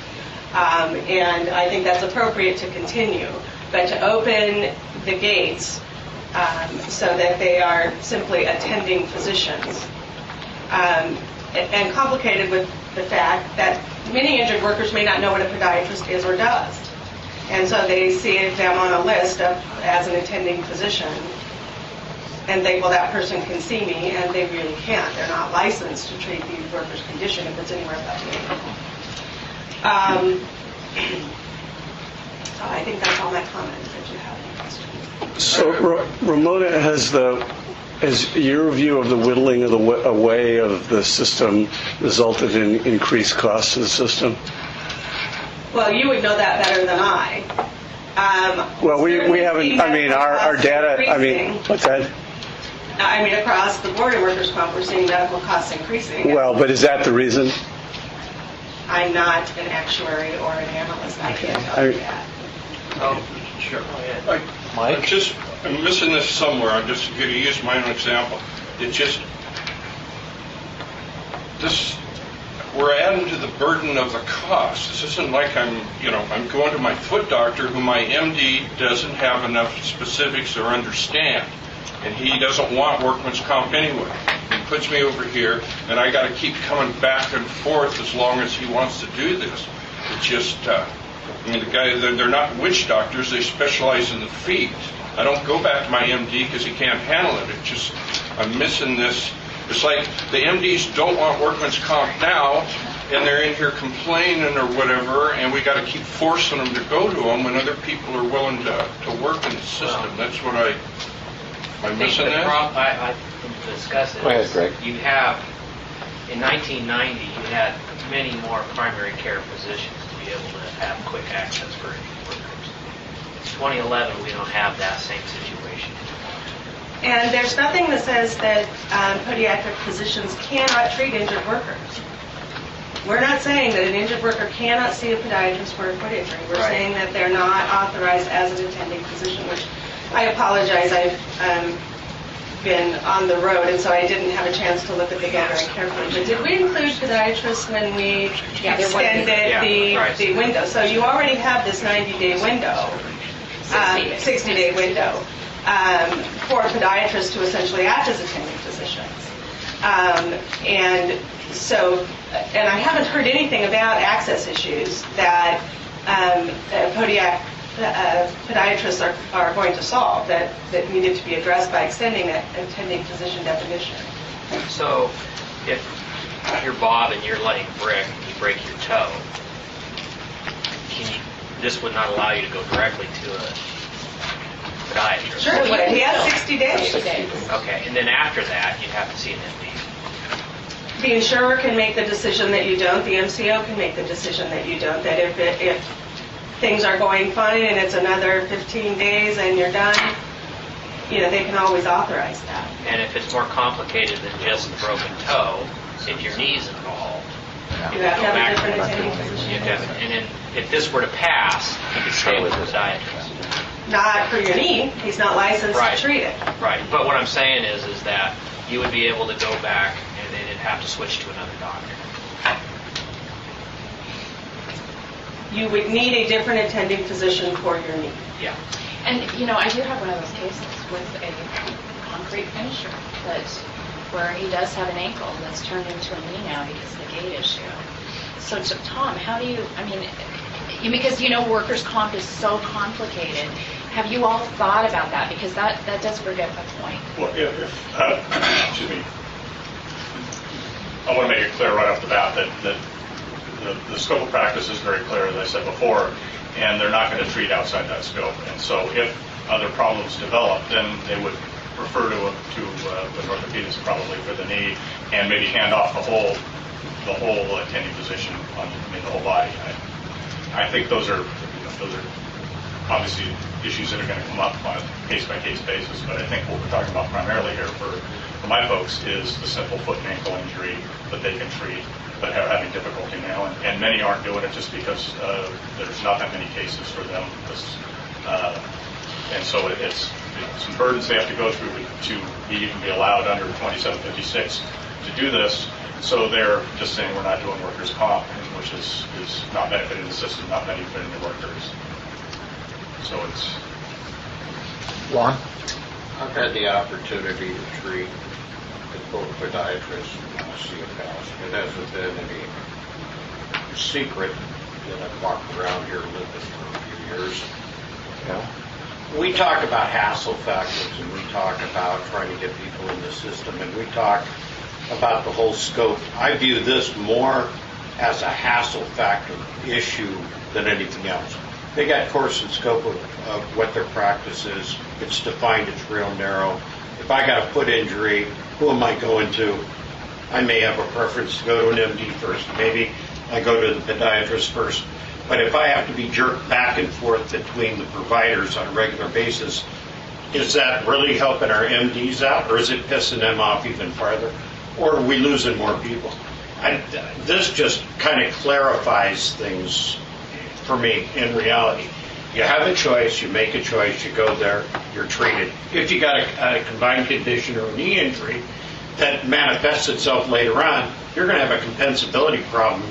And I think that's appropriate to continue. But to open the gates so that they are simply attending physicians, and complicated with the fact that many injured workers may not know what a podiatrist is or does. And so they see them on a list as an attending physician and think, well, that person can see me, and they really can't. They're not licensed to treat the worker's condition if it's anywhere but the ankle. So I think that's all my comments. If you have any questions. So, Ramona, has your view of the whittling of away of the system resulted in increased costs to the system? Well, you would know that better than I. Well, we haven't, I mean, our data, I mean, what's that? I mean, across the board in workers' comp, we're seeing medical costs increasing. Well, but is that the reason? I'm not an actuary or an analyst. I can't tell you that. Sure. I'm missing this somewhere. I'm just going to use my own example. We're adding to the burden of the cost. This isn't like I'm going to my foot doctor who my MD doesn't have enough specifics or understand. And he doesn't want workman's comp anyway. He puts me over here, and I got to keep coming back and forth as long as he wants to do this. It's just, the guy, they're not witch doctors. They specialize in the feet. I don't go back to my MD because he can't handle it. It's just, I'm missing this. It's like the MDs don't want workman's comp now, and they're in here complaining or whatever, and we got to keep forcing them to go to them when other people are willing to work in the system. That's what am I missing that? I discussed it. Go ahead, Greg. You have, in 1990, you had many more primary care physicians to be able to have quick access for injured workers. It's 2011, we don't have that same situation. And there's nothing that says that podiatric physicians cannot treat injured workers. We're not saying that an injured worker cannot see a podiatrist for a foot injury. We're saying that they're not authorized as an attending physician, which I apologize. I've been on the road, and so I didn't have a chance to look at the data very carefully. But did we include podiatrists when we extended the window? So you already have this 90-day window, 60-day window for podiatrists to essentially act as attending physicians. And I haven't heard anything about access issues that podiatrists are going to solve that needed to be addressed by extending that attending physician definition. So if you're Bob and you're laying brick and you break your toe, this would not allow you to go directly to a podiatrist? Sure, he has 60 days. Okay, and then after that, you'd have to see an MD. The insurer can make the decision that you don't. The MCO can make the decision that you don't. That if things are going fine and it's another 15 days and you're done, they can always authorize that. And if it's more complicated than just the broken toe, if your knee's involved, you have to have a different attending physician. And then if this were to pass, you could stay with the podiatrist. Not for your knee. He's not licensed to treat it. Right. But what I'm saying is that you would be able to go back and then it'd have to switch to another doctor. You would need a different attending physician for your knee. Yeah. And, I do have one of those cases with a concrete finisher where he does have an ankle that's turned into a knee now because of the gait issue. So, Tom, how do you, because, workers' comp is so complicated. Have you all thought about that? Because that does bring up a point. Well, excuse me. I want to make it clear right off the bat that the scope of practice is very clear, as I said before, and they're not going to treat outside that scope. And so if other problems develop, then they would refer to an orthopedist probably for the knee and maybe hand off the whole attending physician on the whole body. I think those are obviously issues that are going to come up on a case-by-case basis, but I think what we're talking about primarily here for my folks is the simple foot and ankle injury that they can treat but are having difficulty now, and many aren't doing it just because there's not that many cases for them. And so it's some burdens they have to go through to even be allowed under 2756 to do this. So they're just saying we're not doing workers' comp, which is not benefiting the system, not benefiting the workers. So it's... Lon? I've had the opportunity to treat both podiatrists and CFLs. It hasn't been any secret that I've walked around here and lived for a few years. Yeah. We talk about hassle factors, and we talk about trying to get people in the system, and we talk about the whole scope. I view this more as a hassle factor issue than anything else. They got course and scope of what their practice is. It's defined, it's real narrow. If I got a foot injury, who am I going to? I may have a preference to go to an MD first. Maybe I go to the podiatrist first. But if I have to be jerked back and forth between the providers on a regular basis, is that really helping our MDs out, or is it pissing them off even farther? Or are we losing more people? This just kind of clarifies things for me in reality. You have a choice, you make a choice, you go there, you're treated. If you got a combined condition or a knee injury that manifests itself later on, you're going to have a compensability problem.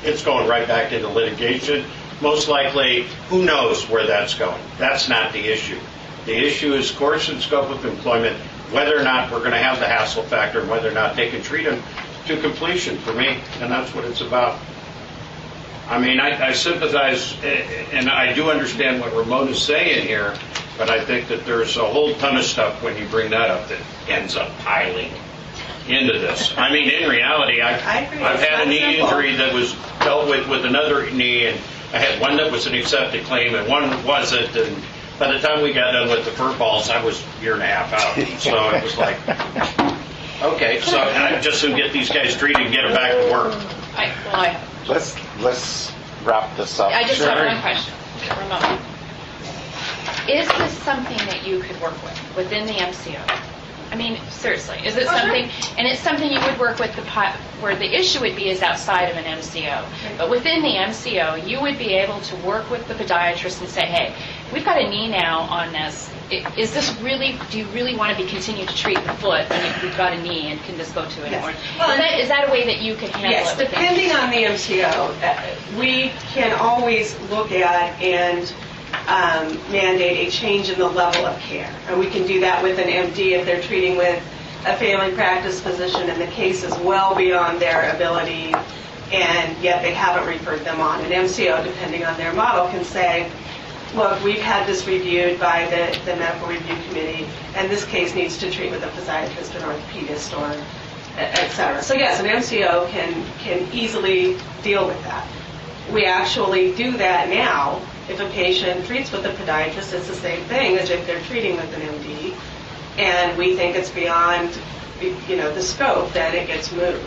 It's going right back into litigation. Most likely, who knows where that's going? That's not the issue. The issue is course and scope of employment, whether or not we're going to have the hassle factor, and whether or not they can treat them to completion for me, and that's what it's about. I mean, I sympathize, and I do understand what Ramona's saying here, but I think that there's a whole ton of stuff when you bring that up that ends up piling into this. I mean, in reality, I've had a knee injury that was dealt with another knee, and I had one that was an accepted claim and one that wasn't, and by the time we got done with the fur balls, I was a year and a half out. So it was like, okay, so I just soon get these guys treated and get them back to work. Let's wrap this up. I just have one question, Ramona. Is this something that you could work with within the MCO? I mean, seriously, is it something, and it's something you would work with where the issue would be is outside of an MCO, but within the MCO, you would be able to work with the podiatrist and say, hey, we've got a knee now on this. Is this really, do you really want to be continued to treat the foot when you've got a knee and can just go to it? Yes. Is that a way that you could handle Yes, it? depending on the MCO, we can always look at and mandate a change in the level of care. And we can do that with an MD if they're treating with a family practice physician and the case is well beyond their ability and yet they haven't referred them on. An MCO, depending on their model, can say, look, we've had this reviewed by the medical review committee and this case needs to treat with a physiatrist, an orthopedist, or et cetera. So yes, an MCO can easily deal with that. We actually do that now. If a patient treats with a podiatrist, it's the same thing as if they're treating with an MD, and we think it's beyond, the scope, then it gets moved.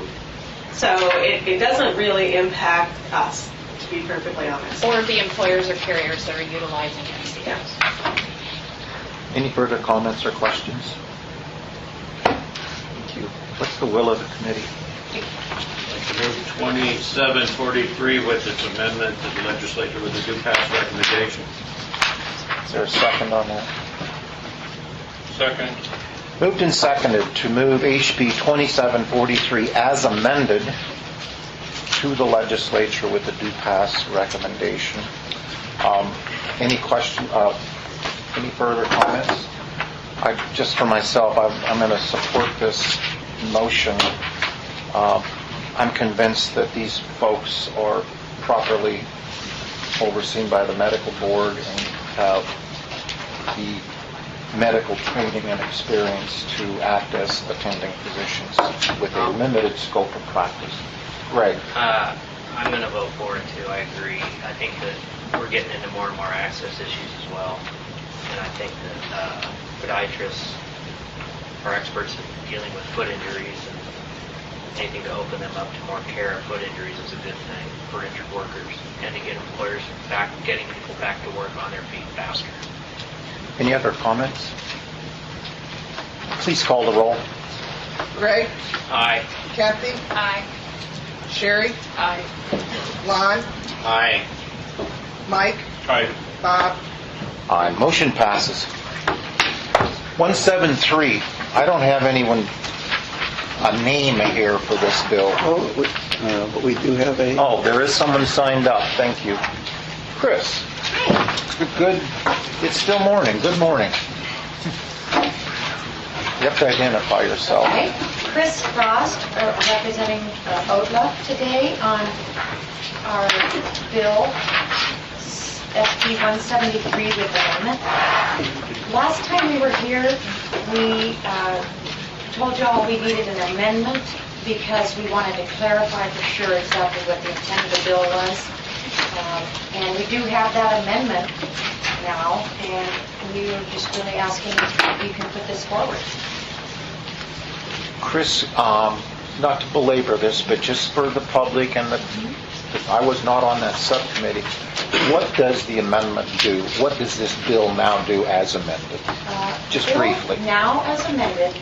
So it doesn't really impact us, to be perfectly honest. Or the employers or carriers that are utilizing MCOs. Any further comments or questions? Thank you. What's the will of the committee? Move 2743 with its amendment to the legislature with a due pass recommendation. Is there a second on that? Second. Moved and seconded to move HB 2743 as amended to the legislature with a due pass recommendation. Any further comments? Just for myself, I'm going to support this motion. I'm convinced that these folks are properly overseen by the medical board and have the medical training and experience to act as attending physicians with a limited scope of practice. Greg? I'm going to vote for it too. I agree. I think that we're getting into more and more access issues as well. And I think that podiatrists are experts in dealing with foot injuries, and anything to open them up to more care of foot injuries is a good thing for injured workers and to get employers getting people back to work on their feet faster. Any other comments? Please call the roll. Greg? Aye. Kathy? Aye. Sherry? Aye. Lon? Aye. Mike? Aye. Bob? Aye. Motion passes. 173. I don't have a name here for this bill. But we do have a... Oh, there is someone signed up. Thank you. Chris. Good. It's still morning. Good morning. You have to identify yourself. Okay. Chris Frost, representing ODLA today on our bill SB 173 with amendment. Last time we were here, we told y'all we needed an amendment because we wanted to clarify for sure exactly what the intent of the bill was. And we do have that amendment now, and we were just really asking if you can put this forward. Chris, not to belabor this, but just for the public and the I was not on that subcommittee. What does the amendment do? What does this bill now do as amended? Just Bill briefly. Now as amended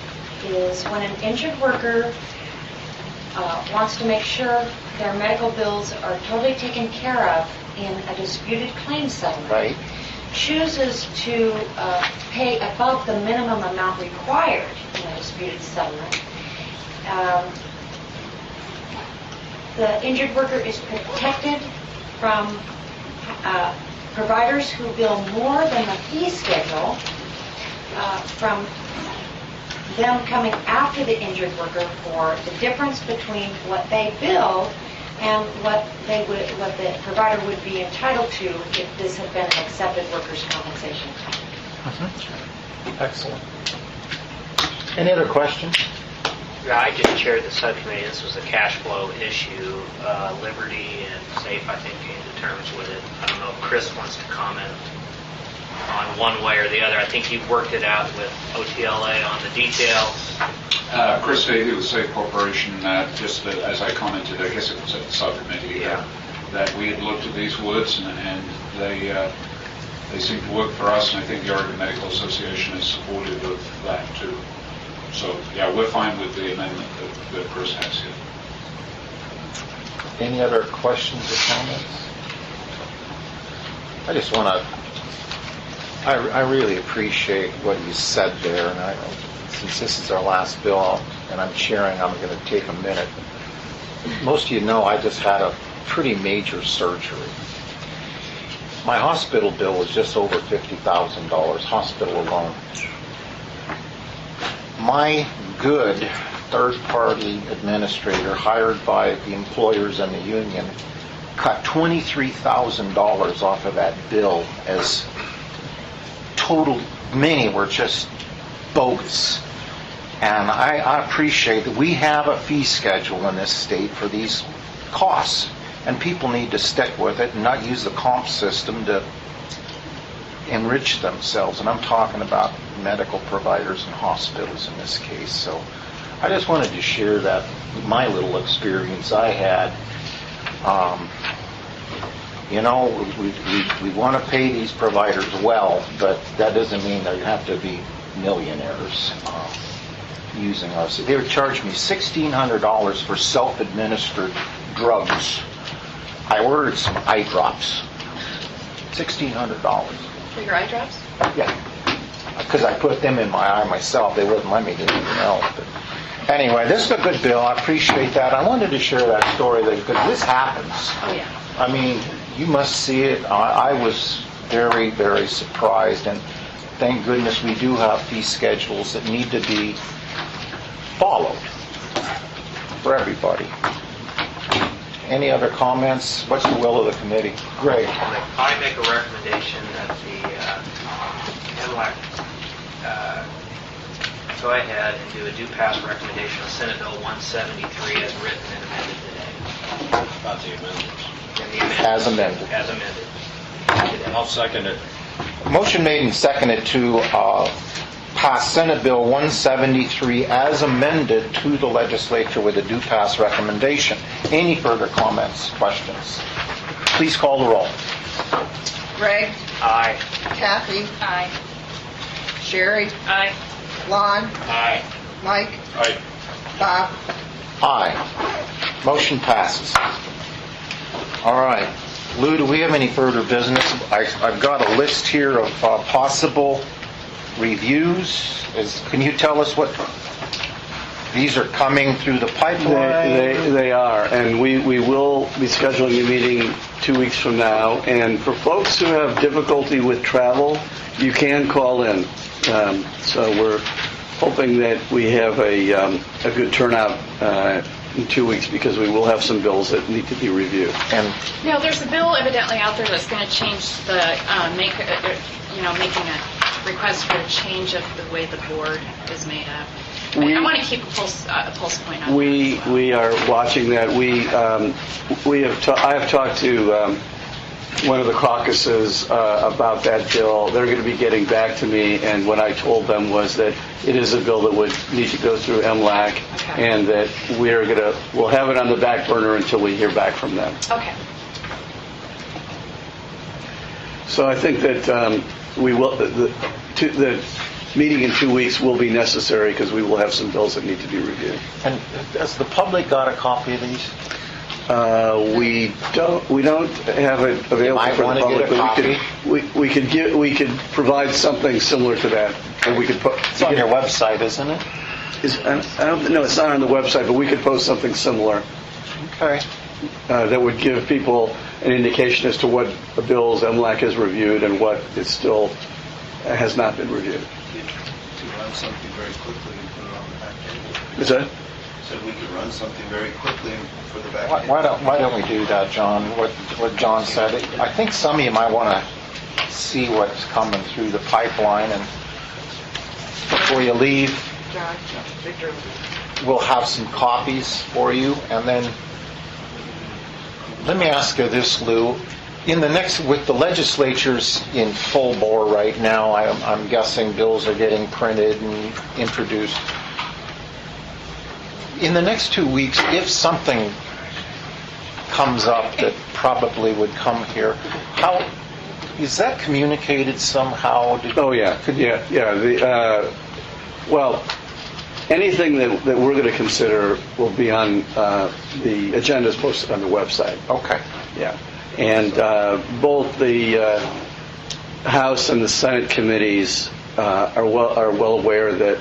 is when an injured worker wants to make sure their medical bills are totally taken care of in a disputed claim settlement, Right. chooses to pay above the minimum amount required in a disputed settlement, the injured worker is protected from providers who bill more than the fee schedule, from them coming after the injured worker for the difference between what they bill and what the provider would be entitled to if this had been an accepted workers' compensation claim. Excellent. Any other questions? Yeah, I just chaired the subcommittee. This was a cash flow issue. Liberty and SAFE, I think, came to terms with it. I don't know if Chris wants to comment on one way or the other. I think you've worked it out with OTLA on the details. Chris Davey with Safe Corporation, just that, as I commented, I guess it was at the subcommittee, that we had looked at these woods and they seem to work for us, and I think the Oregon Medical Association is supportive of that too. So, yeah, we're fine with the amendment that Chris has here. Any other questions or comments? I just want to, I really appreciate what you said there, and since this is our last bill and I'm chairing, I'm going to take a minute. Most of you know I just had a pretty major surgery. My hospital bill was just over $50,000, hospital alone. My good third-party administrator hired by the employers and the union cut $23,000 off of that bill as total. Many were just bogus. And I appreciate that we have a fee schedule in this state for these costs, and people need to stick with it and not use the comp system to enrich themselves. And I'm talking about medical providers and hospitals in this case. So I just wanted to share that, my little experience I had. We want to pay these providers well, but that doesn't mean they have to be millionaires using us. They would charge me $1,600 for self-administered drugs. I ordered some eye drops. $1,600. For your eye drops? Yeah, because I put them in my eye myself. They wouldn't let me do anything else. But anyway, this is a good bill. I appreciate that. I wanted to share that story because this happens. Oh, yeah. I mean, you must see it. I was very, very surprised, and thank goodness we do have fee schedules that need to be followed for everybody. Any other comments? What's the will of the committee? Greg. I make a recommendation that the MLAC go ahead and do a due pass recommendation on Senate Bill 173 as written and amended today. About the amendments. As amended. As amended. I'll second it. Motion made and seconded to pass Senate Bill 173 as amended to the legislature with a due pass recommendation. Any further comments, questions? Please call the roll. Greg? Aye. Kathy? Aye. Sherry? Aye. Lon? Aye. Mike? Aye. Bob? Aye. Motion passes. All right. Lou, do we have any further business? I've got a list here of possible reviews. Can you tell us what these are coming through the pipeline? They are, and we will be scheduling a meeting 2 weeks from now. And for folks who have difficulty with travel, you can call in. So we're hoping that we have a good turnout in 2 weeks, because we will have some bills that need to be reviewed. And There's a bill evidently out there that's going to change the making a request for a change of the way the board is made up. I want to keep a pulse point on that. We are watching that. I have talked to one of the caucuses about that bill. They're going to be getting back to me, and what I told them was that it is a bill that would need to go through MLAC, and that we'll have it on the back burner until we hear back from them. Okay. So I think that we will. The meeting in 2 weeks will be necessary because we will have some bills that need to be reviewed. And has the public got a copy of these? We don't have it available might for the wanna public, get a but we could provide something similar to that, and we could put. It's on your website, isn't it? I don't know. It's not on the website, but we could post something similar. Okay. That would give people an indication as to what the bills MLAC has reviewed and what it still has not been reviewed. To run something very quickly and put it on the back table. Is that? So we could run something very quickly for the back table. Why don't we do that, John? What John said. I think some of you might want to see what's coming through the pipeline, and before you leave, we'll have some copies for you. And then let me ask you this, Lou. With the legislatures in full bore right now, I'm guessing bills are getting printed and introduced. In the next 2 weeks, if something comes up that probably would come here, how is that communicated somehow? Oh yeah. Well, anything that we're going to consider will be on the agendas posted on the website. Okay. Yeah. And both the House and the Senate committees are well aware that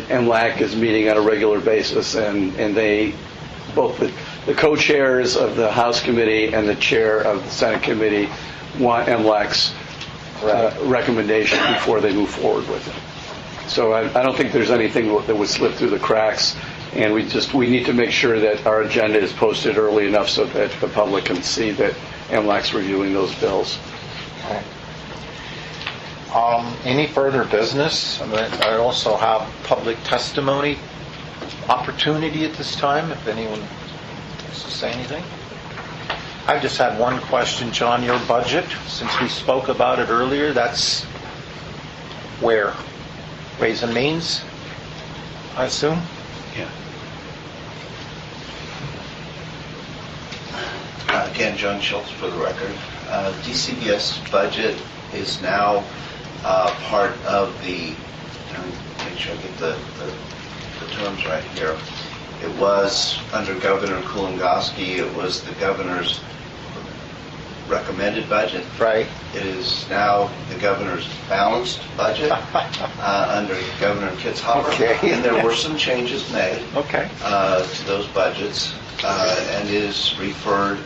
MLAC is meeting on a regular basis, and they, both the co-chairs of the House committee and the chair of the Senate committee want MLAC's recommendation before they move forward with it. So I don't think there's anything that would slip through the cracks, and we need to make sure that our agenda is posted early enough so that the public can see that MLAC's reviewing those bills. Okay. Any further business? I also have public testimony opportunity at this time, if anyone wants to say anything. I just had one question, John. Your budget, since we spoke about it earlier, that's where? Ways and Means, I assume? Yeah. Again, John Schultz for the record. DCBS budget is now part of the, make sure I get the terms right here. It was under Governor Kulongoski, it was the governor's recommended budget. Right. It is now the governor's balanced budget under Governor Kitzhaber. Okay. And there were some changes made to those budgets, and is referred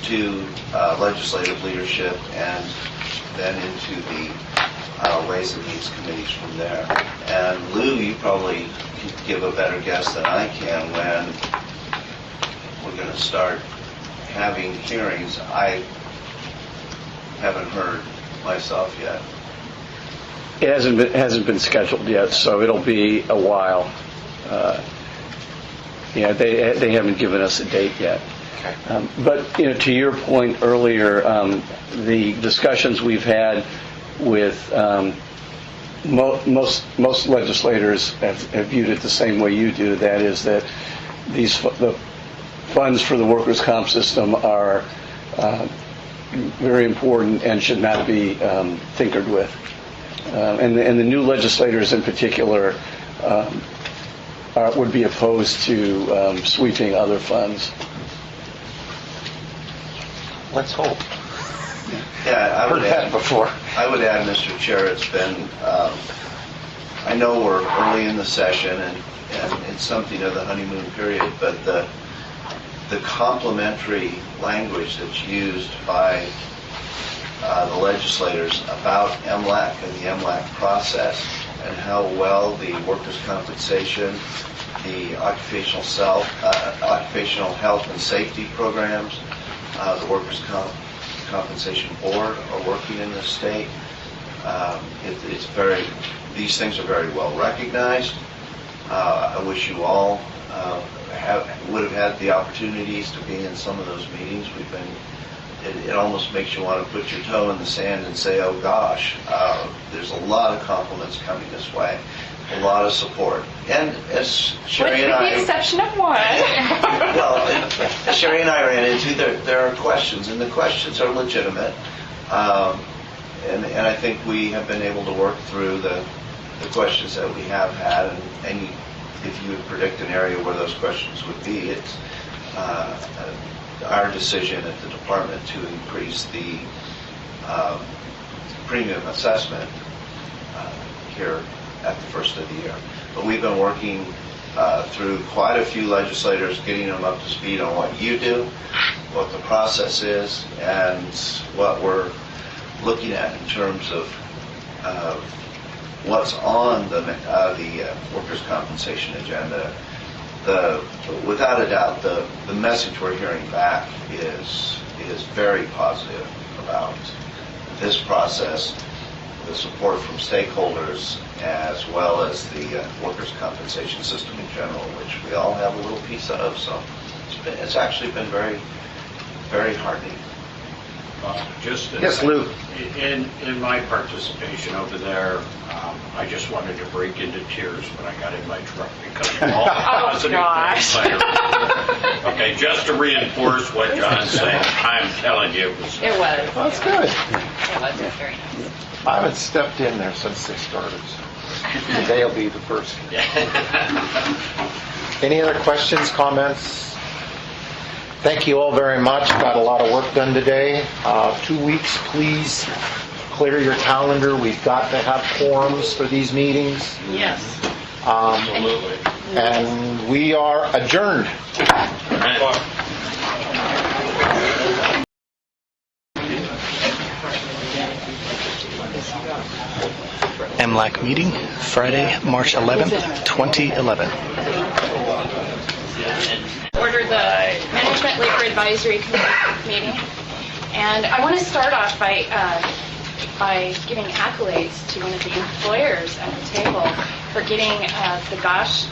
to legislative leadership and then into the Ways and Means committees from there. And Lou, you probably can give a better guess than I can when we're going to start having hearings. I haven't heard myself yet. It hasn't been scheduled yet, so it'll be a while. They haven't given us a date yet. But to your point earlier, the discussions we've had with most legislators have viewed it the same way you do. That is that the funds for the workers' comp system are very important and should not be tinkered with. And the new legislators in particular would be opposed to sweeping other funds. Let's hope. Yeah, Heard that before. I would add, Mr. Chair, it's been, I know we're early in the session and it's something of the honeymoon period, but the complementary language that's used by the legislators about MLAC and the MLAC process and how well the workers' compensation, the occupational health and safety programs, the workers' compensation board are working in the state. These things are very well recognized. I wish you all would have had the opportunities to be in some of those meetings. We've been it almost makes you want to put your toe in the sand and say, oh gosh, there's a lot of compliments coming this way, a lot of support. And as Sherry and I... With the exception of one. Well, Sherry and I ran into, there are questions, and the questions are legitimate. And I think we have been able to work through the questions that we have had, and if you would predict an area where those questions would be, it's our decision at the department to increase the premium assessment here at the first of the year. But we've been working through quite a few legislators, getting them up to speed on what you do, what the process is, and what we're looking at in terms of what's on the workers' compensation agenda. Without a doubt, the message we're hearing back is very positive about this process, the support from stakeholders, as well as the workers' compensation system in general, which we all have a little piece of. So it's actually been very, very heartening. Yes, Lou. In my participation over there, I just wanted to break into tears when I got in my truck because of all the positive things I heard. Okay, just to reinforce what John's saying, I'm telling you, it was. It was. Well, that's good. It was very nice. I haven't stepped in there since they started, so today will be the first. Any other questions, comments? Thank you all very much. Got a lot of work done today. 2 weeks, please clear your calendar. We've got to have quorums for these meetings. Yes. Absolutely. And we are adjourned. MLAC meeting, Friday, March 11th, 2011. Order the Management Labor Advisory Committee meeting. And I want to start off by giving accolades to one of the employers at the table for getting the GOSH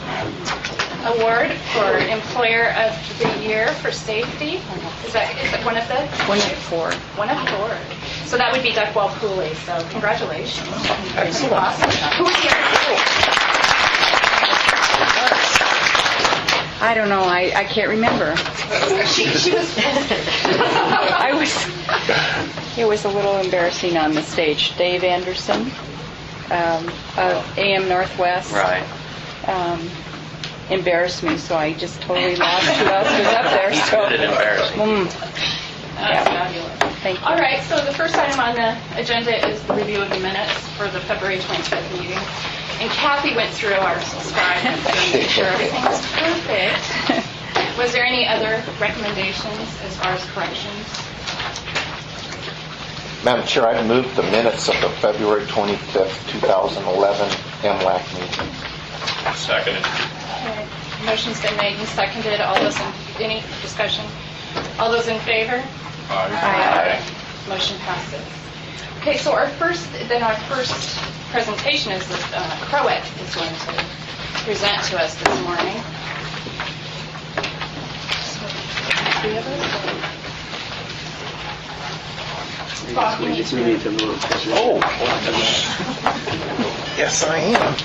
Award for Employer of the Year for Safety. Is it one of the? One of four. One of four. So that would be Duckwall Cooley. So congratulations. Excellent. Awesome. Who was the other? I don't know. I can't remember. She was. It was a little embarrassing on the stage. Dave Anderson of AM Northwest. Right. Embarrassed me, so I just totally lost who else was up there. He's So, good at embarrassing. That's fabulous. Thank you. All right, so the first item on the agenda is the review of the minutes for the February 25th meeting. And Kathy went through our scribe to make sure everything was perfect. Was there any other recommendations as far as corrections? Madam Chair, I move the minutes of the February 25th, 2011 MLAC meeting. Seconded. Okay. Motion's been made and seconded. Any discussion? All those in favor? Aye. Motion passes. Okay, so our first presentation is that Crowett is going to present to us this morning. Three of us? Bob, you need to move. Oh, yes, I am.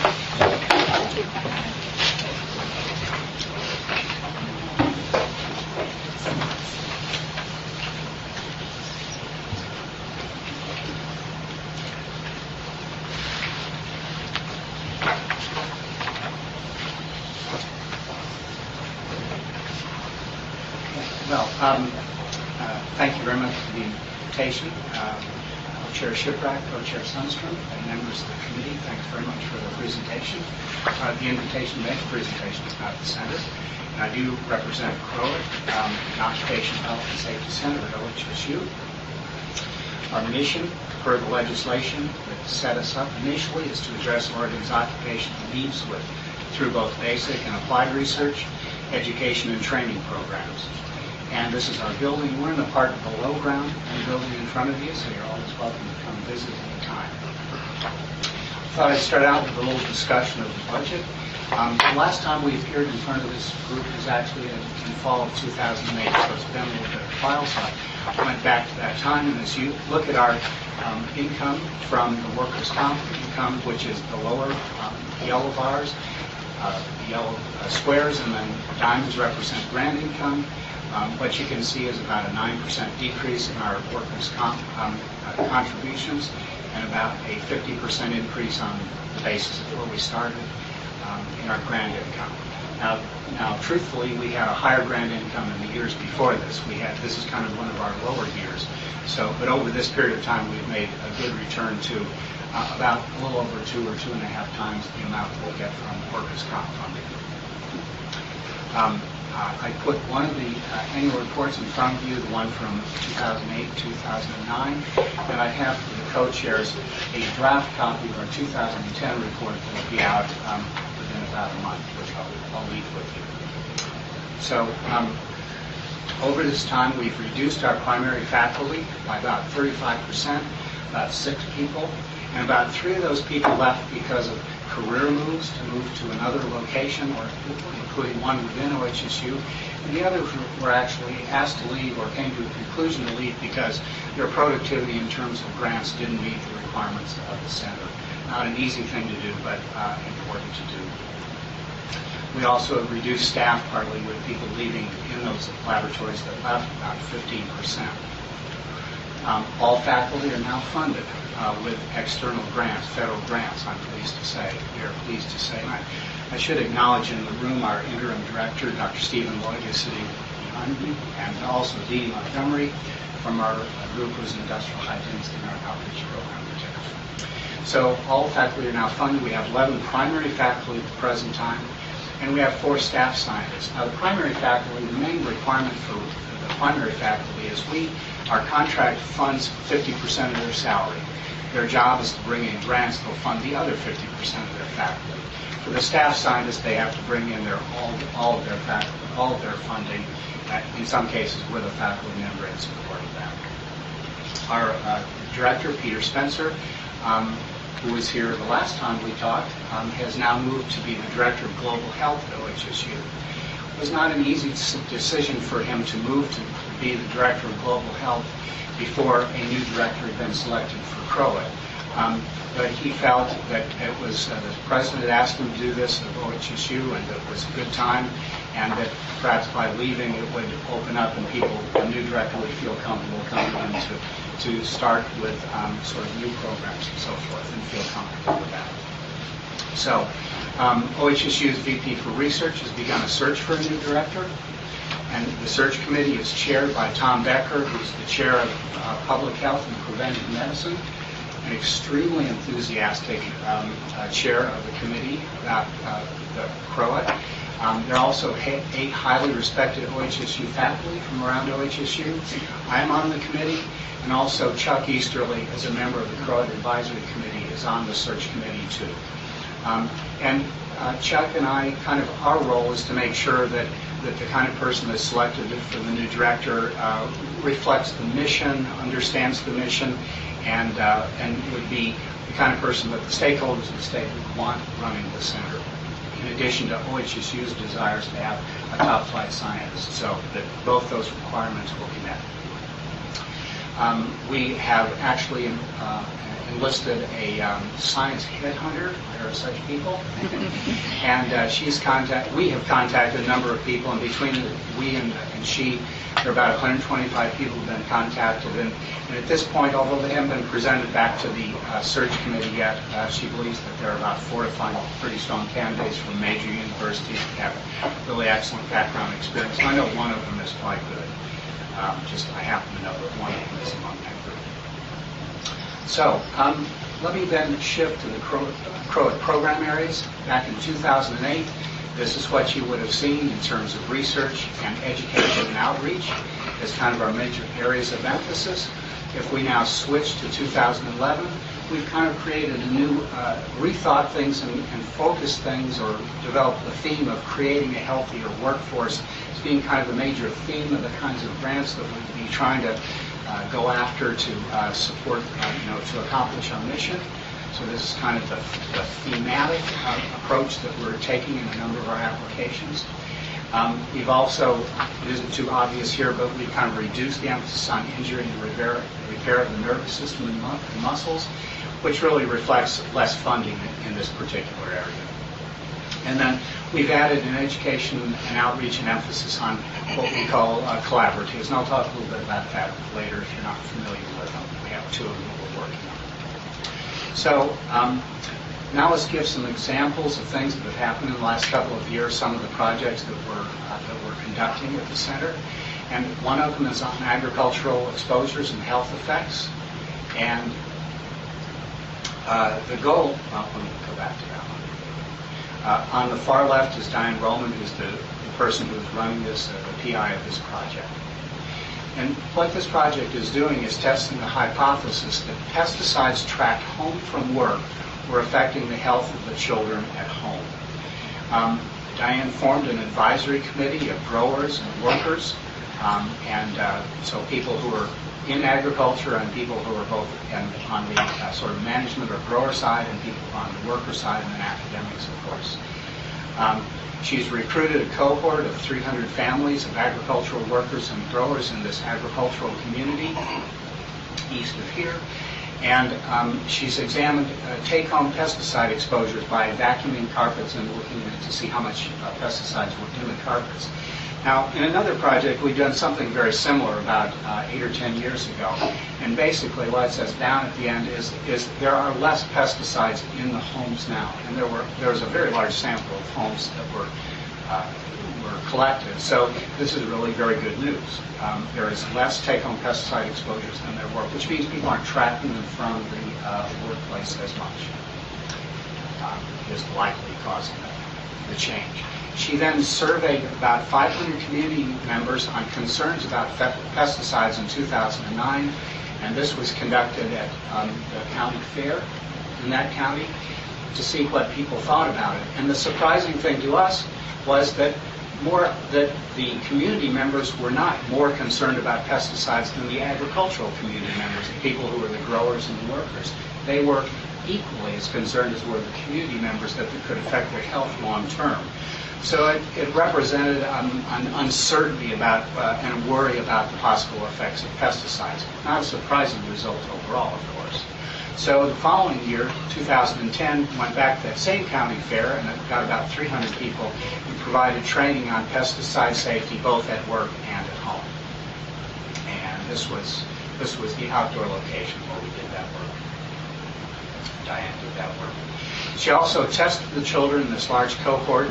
Well, thank you very much for the invitation. Co-Chair Shiprack, Co-Chair Sundstrom, and members of the committee, thanks very much for the presentation. The invitation to make the presentation is not the center. And I do represent Crowett, an occupational health and safety center at OHSU. Our mission, per the legislation that set us up initially, is to address Oregon's occupational needs through both basic and applied research, education, and training programs. And this is our building. We're in the part below ground in the building in front of you, so you're always welcome to come visit anytime. I thought I'd start out with a little discussion of the budget. The last time we appeared in front of this group was actually in fall of 2008, so it's been a little bit of a while. So went back to that time. And as you look at our income from the workers' comp income, which is the lower yellow bars, yellow squares, and then diamonds represent grand income. What you can see is about a 9% decrease in our workers' comp contributions and about a 50% increase on the basis of where we started in our grand income. Now, truthfully, we had a higher grand income in the years before this. This is kind of one of our lower years. But over this period of time, we've made a good return to about a little over 2 or 2.5 times the amount we'll get from workers' comp funding. I put one of the annual reports in front of you, the one from 2008, 2009, and I have for the co-chairs a draft copy of our 2010 report that will be out within about a month, which I'll leave with you. So over this time, we've reduced our primary faculty by about 35%, about 6 people, and about 3 of those people left because of career moves to move to another location, or including one within OHSU, and the others were actually asked to leave or came to a conclusion to leave because their productivity in terms of grants didn't meet the requirements of the center. Not an easy thing to do, but important to do. We also have reduced staff partly with people leaving in those laboratories that left, about 15%. All faculty are now funded with external grants, federal grants, I'm pleased to say. We are pleased to say. I should acknowledge in the room our interim director, Dr. Stephen Lloyd, is sitting behind me, and also Dee Montgomery from our group who's an industrial hygienist in our outreach program. So all faculty are now funded. We have 11 primary faculty at the present time, and we have 4 staff scientists. Now the primary faculty, the main requirement for the primary faculty is our contract funds 50% of their salary. Their job is to bring in grants that will fund the other 50% of their faculty. For the staff scientists, they have to bring in all of their funding, in some cases with a faculty member in support of that. Our director, Peter Spencer, who was here the last time we talked, has now moved to be the director of global health at OHSU. It was not an easy decision for him to move to be the director of global health before a new director had been selected for CROA. But he felt that it was the president had asked him to do this at OHSU, and that it was a good time, and that perhaps by leaving it would open up and a new director would feel comfortable coming in to start with sort of new programs and so forth, and feel comfortable with that. So OHSU's VP for Research has begun a search for a new director, and the search committee is chaired by Tom Becker, who's the chair of Public Health and Preventive Medicine, an extremely enthusiastic chair of the committee about the CROA. There are also 8 highly respected OHSU faculty from around OHSU. I'm on the committee, and also Chuck Easterly, as a member of the CROA Advisory Committee, is on the search committee too. And Chuck and I, our role is to make sure that the kind of person that's selected for the new director reflects the mission, understands the mission, and would be the kind of person that the stakeholders of the state would want running the center, in addition to OHSU's desires to have a top-flight scientist, so that both those requirements will be met. We have actually enlisted a science headhunter. There are such people. And we have contacted a number of people, and between we and she, there are about 125 people who have been contacted. And at this point, although they haven't been presented back to the search committee yet, she believes that there are about 4 to 5 pretty strong candidates from major universities that have really excellent background experience. And I know one of them is quite good. I happen to know that one of them is among that group. So let me then shift to the CROA program areas. Back in 2008, this is what you would have seen in terms of research and education and outreach as kind of our major areas of emphasis. If we now switch to 2011, we've kind of created a new, rethought things and focused things, or developed the theme of creating a healthier workforce as being kind of the major theme of the kinds of grants that we'll be trying to go after to support, to accomplish our mission. So this is kind of the thematic approach that we're taking in a number of our applications. We've also, it isn't too obvious here, but we've kind of reduced the emphasis on injury and repair of the nervous system and muscles, which really reflects less funding in this particular area. And then we've added an education and outreach and emphasis on what we call collaboratives, and I'll talk a little bit about that later if you're not familiar with them. We have two of them that we're working on. So now let's give some examples of things that have happened in the last couple of years, some of the projects that we're conducting at the center. And one of them is on agricultural exposures and health effects. And the goal, let me go back to that one. On the far left is Diane Roman, who's the person who's running this, the PI of this project. And what this project is doing is testing the hypothesis that pesticides tracked home from work were affecting the health of the children at home. Diane formed an advisory committee of growers and workers, so people who are in agriculture and people who are both on the sort of management or grower side and people on the worker side and then academics, of course. She's recruited a cohort of 300 families of agricultural workers and growers in this agricultural community east of here. And she's examined take-home pesticide exposures by vacuuming carpets and looking to see how much pesticides were in the carpets. Now, in another project, we've done something very similar about 8 or 10 years ago. And basically what it says down at the end is there are less pesticides in the homes now. And there was a very large sample of homes that were collected. So this is really very good news. There is less take-home pesticide exposures than there were, which means people aren't tracking them from the workplace as much. Is likely causing the change. She then surveyed about 500 community members on concerns about pesticides in 2009, and this was conducted at the county fair in that county to see what people thought about it. And the surprising thing to us was that the community members were not more concerned about pesticides than the agricultural community members, the people who were the growers and the workers. They were equally as concerned as were the community members that it could affect their health long term. So it represented an uncertainty about and a worry about the possible effects of pesticides. Not a surprising result overall, of course. So the following year, 2010, went back to that same county fair and it got about 300 people and provided training on pesticide safety both at work and at home. And this was the outdoor location where we did that work. Diane did that work. She also tested the children in this large cohort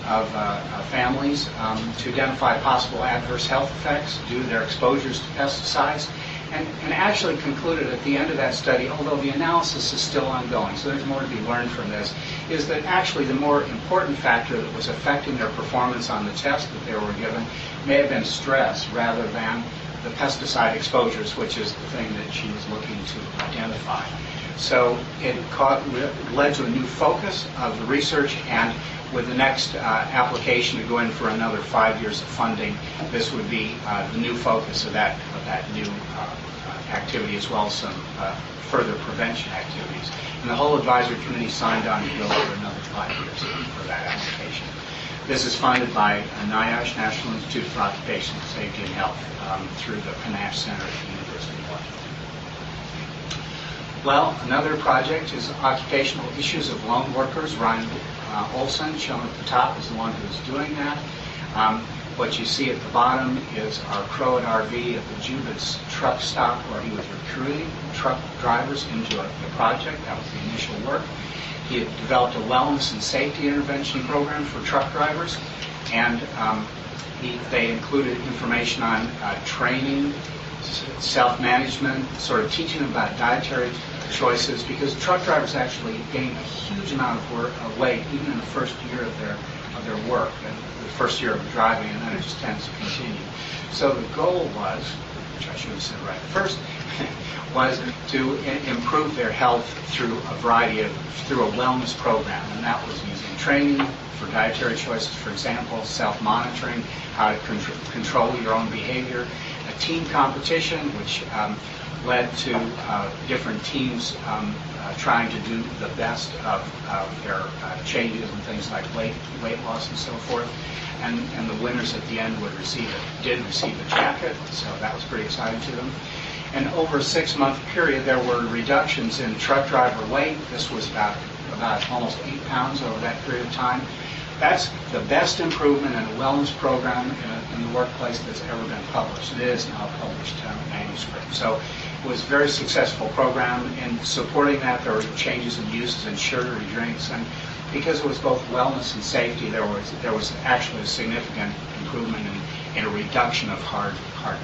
of families to identify possible adverse health effects due to their exposures to pesticides, and actually concluded at the end of that study, although the analysis is still ongoing, so there's more to be learned from this, is that actually the more important factor that was affecting their performance on the test that they were given may have been stress rather than the pesticide exposures, which is the thing that she was looking to identify. So it led to a new focus of the research, and with the next application to go in for another 5 years of funding, this would be the new focus of that new activity, as well as some further prevention activities. And the whole advisory committee signed on to go for another 5 years for that application. This is funded by NIOSH, National Institute for Occupational Safety and Health, through the Panache Center at the University of Washington. Well, another project is occupational issues of lone workers. Ryan Olson, shown at the top, is the one who's doing that. What you see at the bottom is our Croat RV at the Jubitz truck stop, where he was recruiting truck drivers into the project. That was the initial work. He had developed a wellness and safety intervention program for truck drivers, and they included information on training, self-management, sort of teaching them about dietary choices, because truck drivers actually gain a huge amount of weight even in the first year of their work, and the first year of driving, and then it just tends to continue. So the goal was, which I should have said right first, was to improve their health through a wellness program, and that was using training for dietary choices, for example, self-monitoring, how to control your own behavior, a team competition, which led to different teams trying to do the best of their changes and things like weight loss and so forth. And the winners at the end did receive a jacket, so that was pretty exciting to them. And over a 6-month period, there were reductions in truck driver weight. This was about almost 8 pounds over that period of time. That's the best improvement in a wellness program in the workplace that's ever been published. It is now a published manuscript. So it was a very successful program. In supporting that, there were changes in uses in sugary drinks, and because it was both wellness and safety, there was actually a significant improvement in a reduction of hard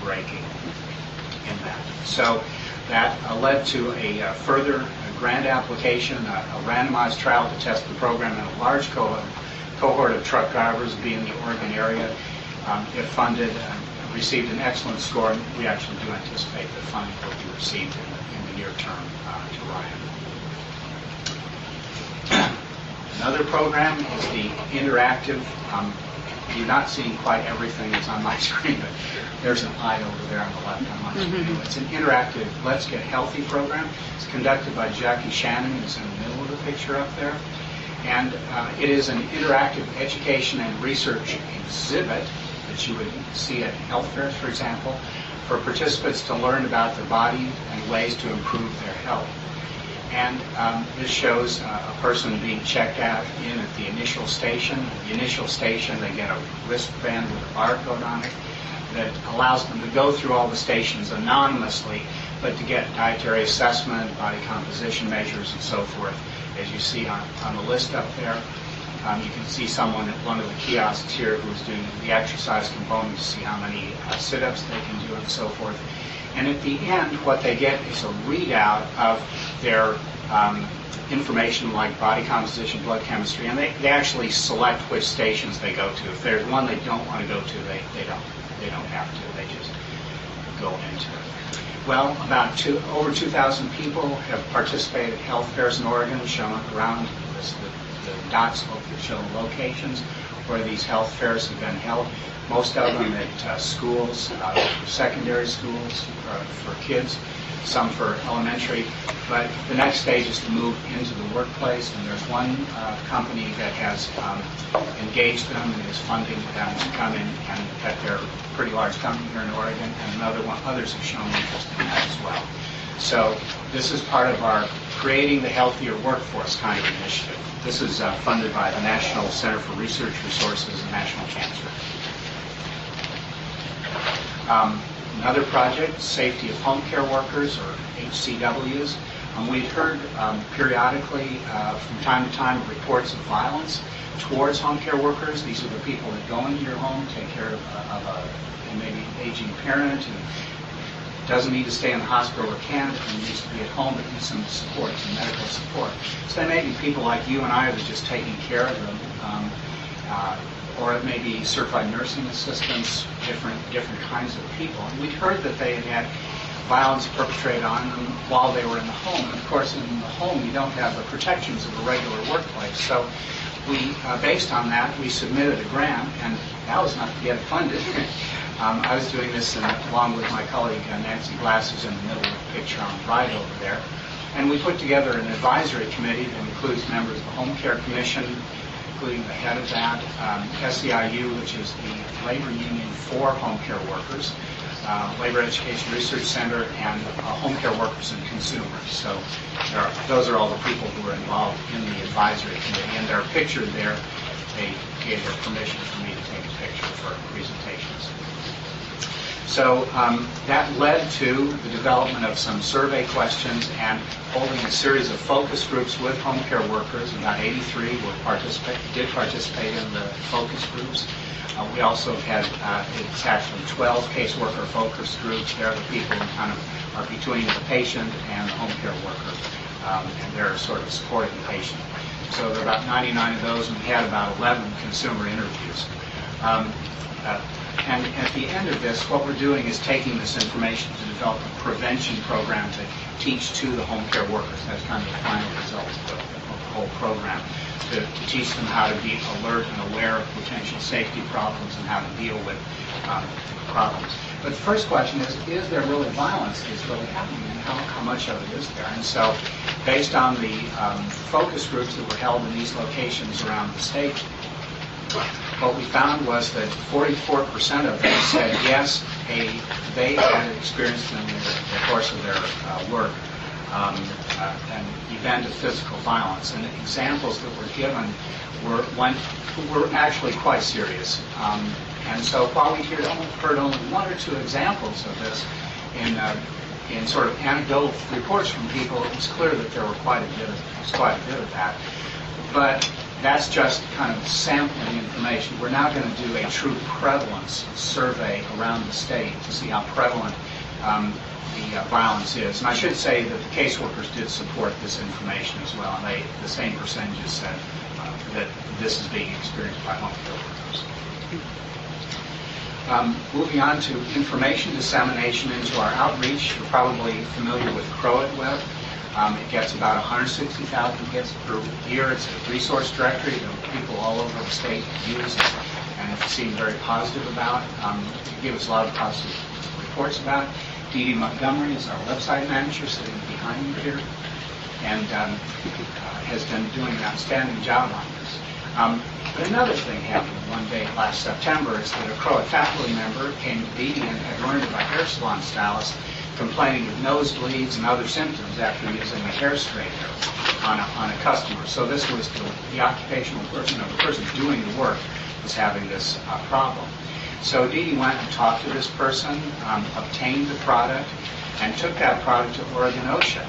braking in that. So that led to a further grant application, a randomized trial to test the program in a large cohort of truck drivers in the Oregon area. If funded, received an excellent score, and we actually do anticipate that funding will be received in the near term to Ryan. Another program is the interactive. You're not seeing quite everything that's on my screen, but there's an eye over there on the left on my screen. It's an interactive Let's Get Healthy program. It's conducted by Jackie Shannon, who's in the middle of the picture up there. And it is an interactive education and research exhibit that you would see at health fairs, for example, for participants to learn about their body and ways to improve their health. And this shows a person being checked out in at the initial station. At the initial station, they get a wristband with a barcode on it that allows them to go through all the stations anonymously, but to get dietary assessment, body composition measures, and so forth. As you see on the list up there, you can see someone at one of the kiosks here who's doing the exercise component to see how many sit-ups they can do and so forth. And at the end, what they get is a readout of their information like body composition, blood chemistry, and they actually select which stations they go to. If there's one they don't want to go to, they don't have to. They just go into it. Well, over 2,000 people have participated at health fairs in Oregon, shown around the dots show locations where these health fairs have been held. Most of them at schools, secondary schools for kids, some for elementary. But the next stage is to move into the workplace, and there's one company that has engaged them and is funding them to come in and at their pretty large company here in Oregon, and others have shown interest in that as well. So this is part of our Creating the Healthier Workforce kind of initiative. This is funded by the National Center for Research Resources and National Cancer. Another project, Safety of Home Care Workers, or HCWs. We've heard periodically, from time to time, reports of violence towards home care workers. These are the people that go into your home, take care of a maybe aging parent who doesn't need to stay in the hospital or can't, and needs to be at home but needs some support, some medical support. So they may be people like you and I that are just taking care of them, or it may be certified nursing assistants, different kinds of people. And we'd heard that they had violence perpetrated on them while they were in the home. And of course, in the home, you don't have the protections of a regular workplace. So we, based on that, we submitted a grant, and that was not to get funded. I was doing this along with my colleague Nancy Glass, who's in the middle of the picture on the right over there. And we put together an advisory committee that includes members of the Home Care Commission, including the head of that, SEIU, which is the labor union for home care workers, Labor Education Research Center, and Home Care Workers and Consumers. So those are all the people who are involved in the advisory committee. And they're pictured there. They gave their permission for me to take a picture for presentations. So that led to the development of some survey questions and holding a series of focus groups with home care workers. About 83 did participate in the focus groups. We also had, it's actually 12 caseworker focus groups. They're the people who kind of are between the patient and the home care worker, and they're sort of supporting the patient. So there are about 99 of those, and we had about 11 consumer interviews. And at the end of this, what we're doing is taking this information to develop a prevention program to teach to the home care workers. That's kind of the final result of the whole program, to teach them how to be alert and aware of potential safety problems and how to deal with problems. But the first question is there really violence that's really happening, and how much of it is there? And so based on the focus groups that were held in these locations around the state, what we found was that 44% of them said yes, they had experienced in the course of their work an event of physical violence. And examples that were given were actually quite serious. And so while we heard only one or two examples of this in sort of anecdotal reports from people, it's clear that there were quite a bit of that. But that's just kind of sampling information. We're now going to do a true prevalence survey around the state to see how prevalent the violence is. And I should say that the caseworkers did support this information as well, and the same percentages said that this is being experienced by home care workers. Moving on to information dissemination into our outreach, you're probably familiar with Crowit Web. It gets about 160,000 hits per year. It's a resource directory that people all over the state use and have seen very positive about. It gives us a lot of positive reports about it. Dee Dee Montgomery is our website manager sitting behind me here and has been doing an outstanding job on this. But another thing happened one day last September is that a Crowit faculty member came to Dee Dee and had learned about hair salon stylists complaining of nosebleeds and other symptoms after using a hair straightener on a customer. So this was the occupational person, or the person doing the work, was having this problem. So Dee Dee went and talked to this person, obtained the product, and took that product to Oregon OSHA.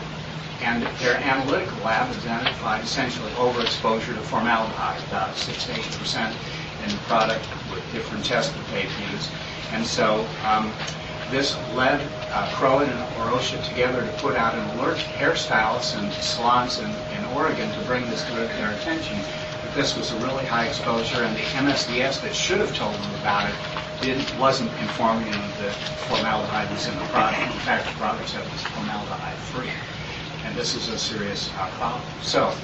And their analytical lab identified essentially overexposure to formaldehyde, about 6 to 8% in the product with different tests that they've used. And so this led Crowit and OSHA together to put out an alert to hairstylists and salons in Oregon to bring this to their attention. That this was a really high exposure, and the MSDS that should have told them about it wasn't informing them that formaldehyde was in the product. In fact, the product said it was formaldehyde-free. And this is a serious problem. So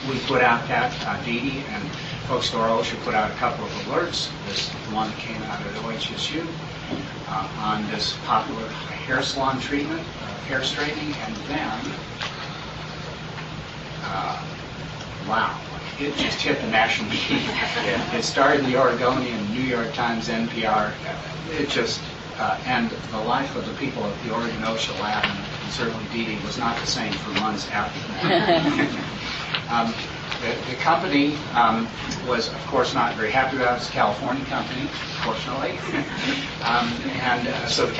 we put out that, Dee Dee and folks at OSHA put out a couple of alerts. This one that came out of OHSU on this popular hair salon treatment, hair straightening, and then, wow, it just hit the national media. It started in the Oregonian, New York Times, NPR. It just, and the life of the people at the Oregon OSHA lab, and certainly Dee Dee, was not the same for months after that. The company was, of course, not very happy about it. It's a California company, fortunately. So the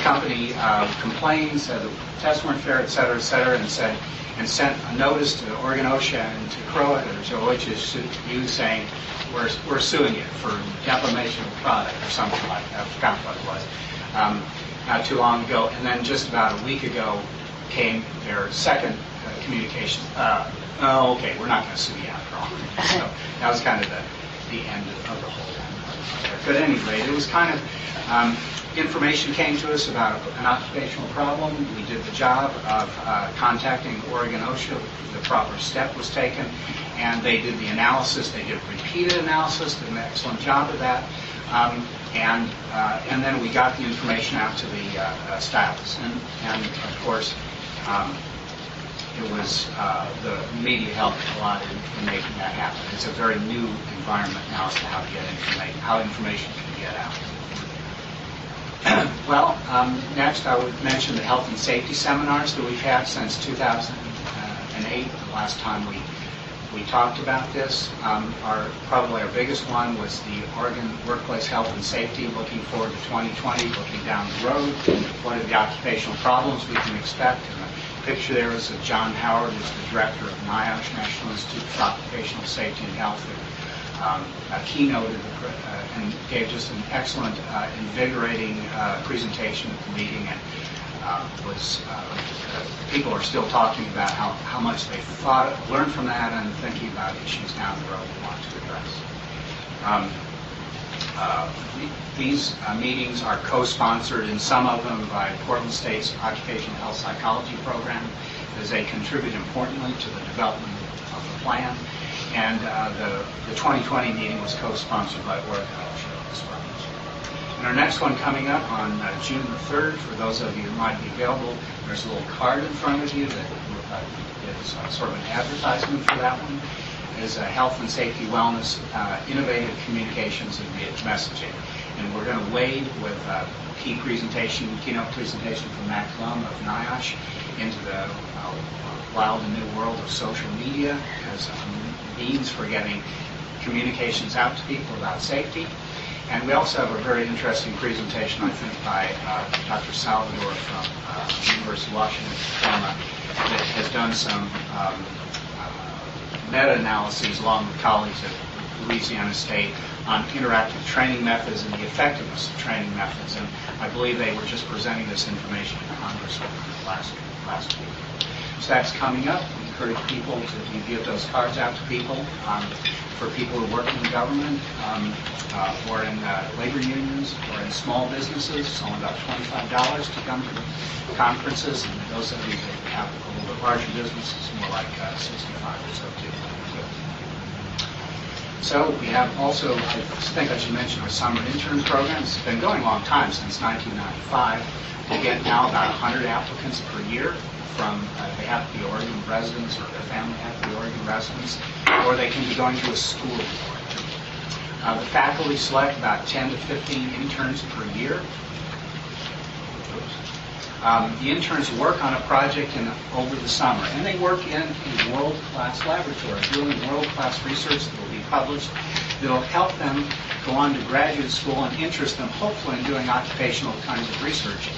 company complained, said the tests weren't fair, et cetera, and sent a notice to Oregon OSHA and to Crowit or to OHSU saying, we're suing you for defamation of product or something like that. I forgot what it was. Not too long ago. And then just about a week ago came their second communication. Okay, we're not going to sue you after all. So that was kind of the end of the whole. But at any rate, it was kind of information came to us about an occupational problem. We did the job of contacting Oregon OSHA. The proper step was taken, and they did the analysis. They did repeated analysis, did an excellent job of that. And then we got the information out to the stylists. And of course, it was the media helped a lot in making that happen. It's a very new environment now as to how information can get out. Well, next I would mention the health and safety seminars that we've had since 2008, the last time we talked about this. Probably our biggest one was the Oregon Workplace Health and Safety, looking forward to 2020, looking down the road. What are the occupational problems we can expect? And the picture there is of John Howard, who's the director of NIOSH, National Institute for Occupational Safety and Health, who keynoted and gave just an excellent, invigorating presentation at the meeting. And people are still talking about how much they learned from that and thinking about issues down the road they want to address. These meetings are co-sponsored in some of them by Portland State's Occupational Health Psychology Program, as they contribute importantly to the development of the plan. And the 2020 meeting was co-sponsored by Oregon OSHA as well. And our next one coming up on June the 3rd, for those of you who might be available, there's a little card in front of you that will is sort of an advertisement for that one, is Health and Safety Wellness, Innovative Communications and Messaging. And we're going to lead with a keynote presentation from Matt Klum of NIOSH into the wild and new world of social media as a means for getting communications out to people about safety. And we also have a very interesting presentation, I think, by Dr. Salvador from University of Washington, Tacoma, that has done some meta-analyses along with colleagues at Louisiana State on interactive training methods and the effectiveness of training methods. And I believe they were just presenting this information in Congress last week. So that's coming up. We encourage people to give those cards out to people. For people who work in the government or in labor unions or in small businesses, it's only about $25 to come to the conferences. And those of you that have a little bit larger businesses, more like $65 or so too. So we have also, I think I should mention, our summer intern program. It's been going a long time, since 1995. We get now about 100 applicants per year. They have to be Oregon residents, or their family have to be Oregon residents, or they can be going to a school in Oregon. The faculty select about 10 to 15 interns per year. The interns work on a project over the summer, and they work in a world-class laboratory, doing world-class research that will be published, that will help them go on to graduate school and interest them, hopefully, in doing occupational kinds of research,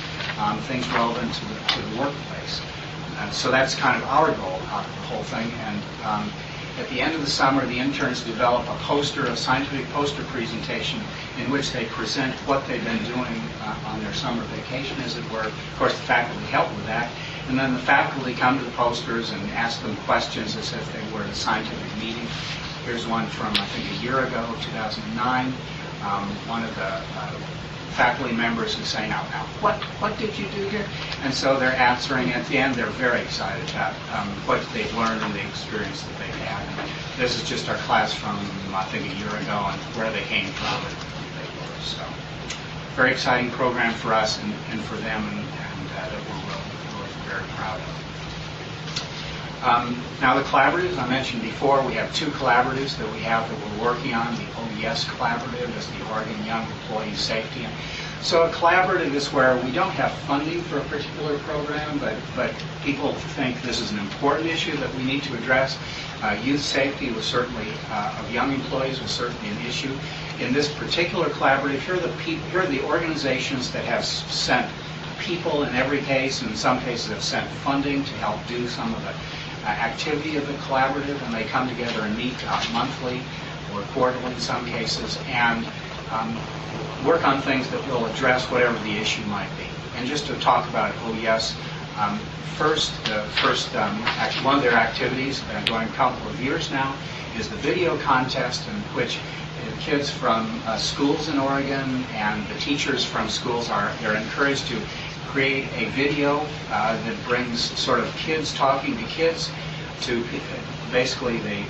things relevant to the workplace. So that's kind of our goal out of the whole thing. And at the end of the summer, the interns develop a scientific poster presentation in which they present what they've been doing on their summer vacation, as it were. Of course, the faculty help with that. And then the faculty come to the posters and ask them questions as if they were at a scientific meeting. Here's one from, I think, a year ago, 2009. One of the faculty members is saying, now, what did you do here? And so they're answering. At the end, they're very excited about what they've learned and the experience that they've had. And this is just our class from, I think, a year ago, and where they came from and who they were. So, very exciting program for us and for them, and that we're really very proud of. Now, the collaboratives, I mentioned before, we have two collaboratives that we have that we're working on. The OES collaborative is the Oregon Young Employee Safety. So a collaborative is where we don't have funding for a particular program, but people think this is an important issue that we need to address. Youth safety was certainly, of young employees, was certainly an issue. In this particular collaborative, here are the organizations that have sent people in every case, and in some cases have sent funding to help do some of the activity of the collaborative, and they come together and meet monthly or quarterly in some cases, and work on things that will address whatever the issue might be. And just to talk about OES, one of their activities, going a couple of years now, is the video contest, in which kids from schools in Oregon and the teachers from schools they're encouraged to create a video that brings sort of kids talking to kids. Basically, they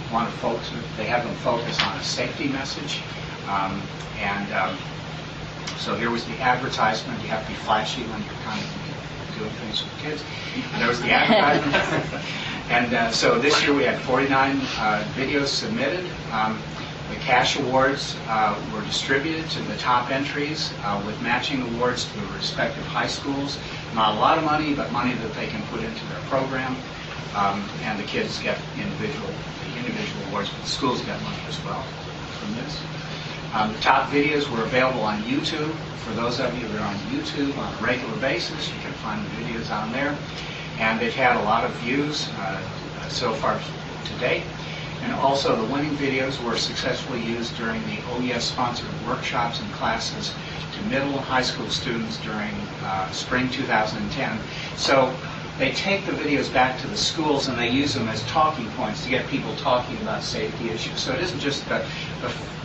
have them focus on a safety message. So here was the advertisement. You have to be flashy when you're kind of doing things with kids. And there was the advertisement. And so this year we had 49 videos submitted. The cash awards were distributed to the top entries with matching awards to the respective high schools. Not a lot of money, but money that they can put into their program. And the kids get individual awards, but the schools get money as well from this. The top videos were available on YouTube. For those of you that are on YouTube on a regular basis, you can find the videos on there. And they've had a lot of views so far to date. And also the winning videos were successfully used during the OES-sponsored workshops and classes to middle and high school students during spring 2010. So they take the videos back to the schools and they use them as talking points to get people talking about safety issues. So it isn't just the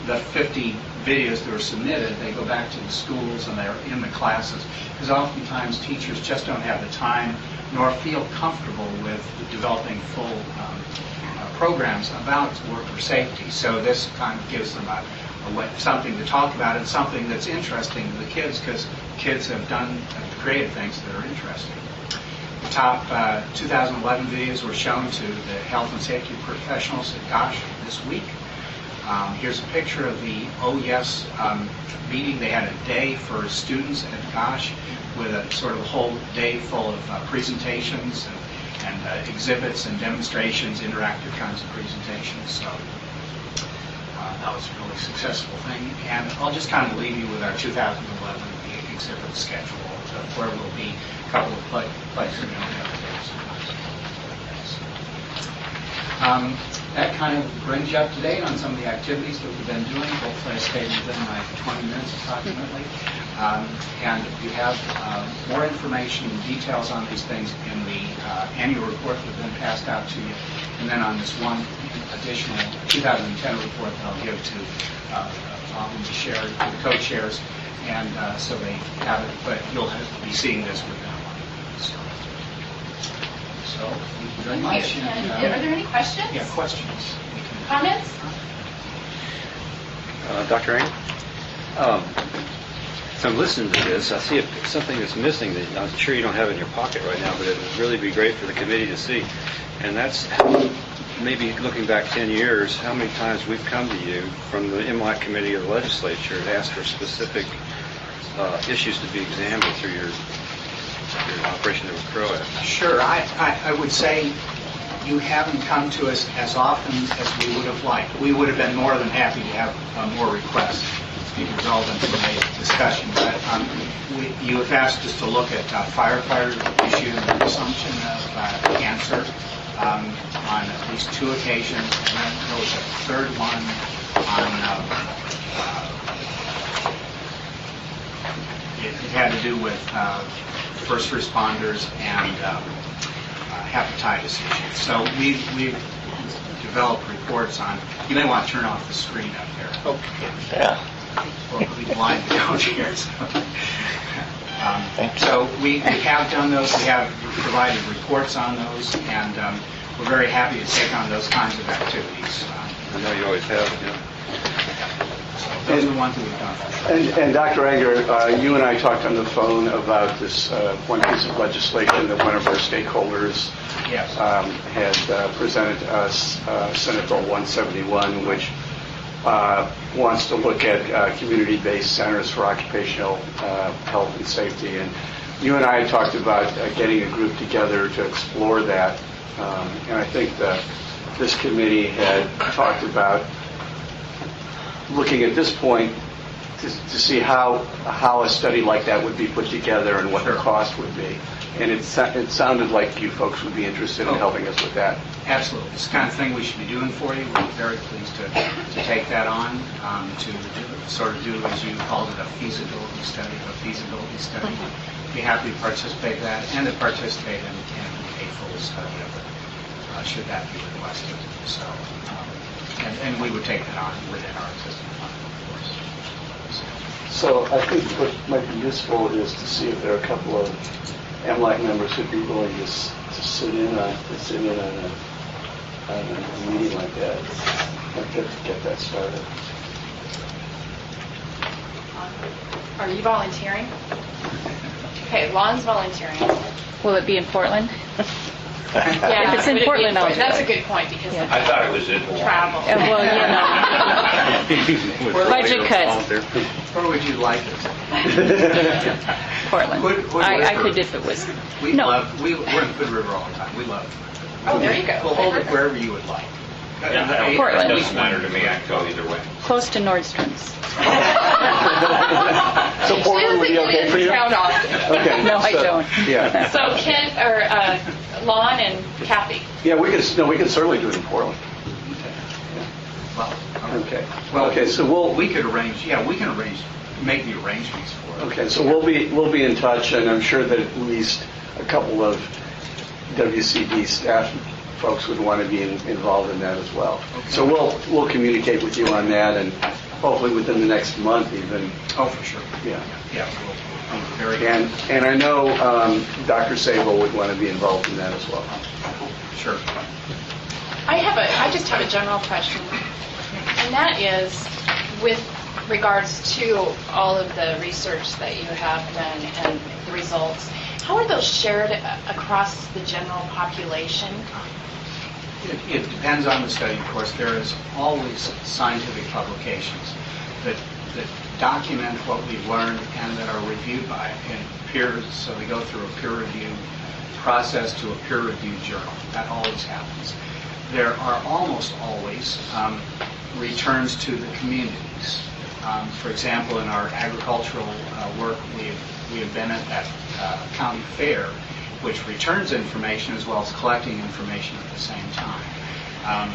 50 videos that were submitted. They go back to the schools and they're in the classes, because oftentimes teachers just don't have the time nor feel comfortable with developing full programs about worker safety. So this kind of gives them something to talk about and something that's interesting to the kids, because kids have created things that are interesting. top 2011 videos were shown to the health and safety professionals at GOSH this week. Here's a picture of the Oh Yes meeting. They had a day for students at GOSH with a sort of whole day full of presentations and exhibits and demonstrations, interactive kinds of presentations. So that was a really successful thing. And I'll just kind of leave you with our 2011 exhibit schedule, where we'll be a couple of places. That kind of brings you up to date on some of the activities that we've been doing. Hopefully I stayed within my 20 minutes approximately. And you have more information and details on these things in the annual report that's been passed out to you. And then on this one additional 2010 report that I'll give to the share, the co-chairs, and so they have it, but you'll be seeing this within a month. So thank you very much. And, are there any questions? Yeah, questions. Comments? Dr. Ang? So I'm listening to this. I see something that's missing that I'm sure you don't have in your pocket right now, but it would really be great for the committee to see. And that's how, maybe looking back 10 years, how many times we've come to you from the MLAC committee of the legislature and asked for specific issues to be examined through your operation of CROA. Sure. I would say you haven't come to us as often as we would have liked. We would have been more than happy to have more requests to be relevant to the discussion. But you have asked us to look at firefighter issue and consumption of cancer on at least 2 occasions. And then there was a third one on it had to do with first responders and hepatitis issues. So we've developed reports on. You may want to turn off the screen up there. Okay. Yeah. Or we blind the co-chairs. So we have done those. We have provided reports on those, and we're very happy to take on those kinds of activities. I know you always have. Yeah. So those are the ones that we've done. And Dr. Egger, you and I talked on the phone about this one piece of legislation that one of our stakeholders had presented to us, Senate Bill 171, which wants to look at community-based centers for occupational health and safety. And you and I talked about getting a group together to explore that. And I think this committee had talked about looking at this point to see how a study like that would be put together and what the cost would be. And it sounded like you folks would be interested in helping us with that. Absolutely. It's the kind of thing we should be doing for you. We're very pleased to take that on, to sort of do, as you called it, a feasibility study. Be happy to participate in that and to participate in a full study of it, should that be requested. So, and we would take that on within our existing fund, of course. So I think what might be useful is to see if there are a couple of MLAC members who'd be willing to sit in on a meeting like that and get that started. Are you volunteering? Okay, Lon's volunteering. Will it be in Portland? Yeah, if it's in Portland, I'll do that's it. a good point because of I thought it was in Hawaii. travel. Well, budget cuts. Where would you like it? Portland. I could if it was. We're in Hood River all the time. We love it. Oh, there you go. We'll hold it wherever you would like. Portland. It doesn't matter to me. I can go either way. Close to Nordstrom's. So Portland would be okay for you? Town often. Okay. No, I don't. Yeah. So Kent or Lon and Kathy. Yeah, we can certainly do it in Portland. Well, Okay. Well, Okay, so we could arrange. Yeah, we can make the arrangements for it. Okay, so we'll be in touch, and I'm sure that at least a couple of WCD staff folks would want to be involved in that as well. Okay. So we'll communicate with you on that, and hopefully within the next month even. Oh, for sure. Yeah. Yeah. We'll very. And I know Dr. Sable would want to be involved in that as well. Sure. I just have a general question, and that is with regards to all of the research that you have done and the results. How are those shared across the general population? It depends on the study, of course. There is always scientific publications that document what we've learned and that are reviewed by peers. So we go through a peer review process to a peer-reviewed journal. That always happens. There are almost always returns to the communities. For example, in our agricultural work, we have been at that county fair, which returns information as well as collecting information at the same time.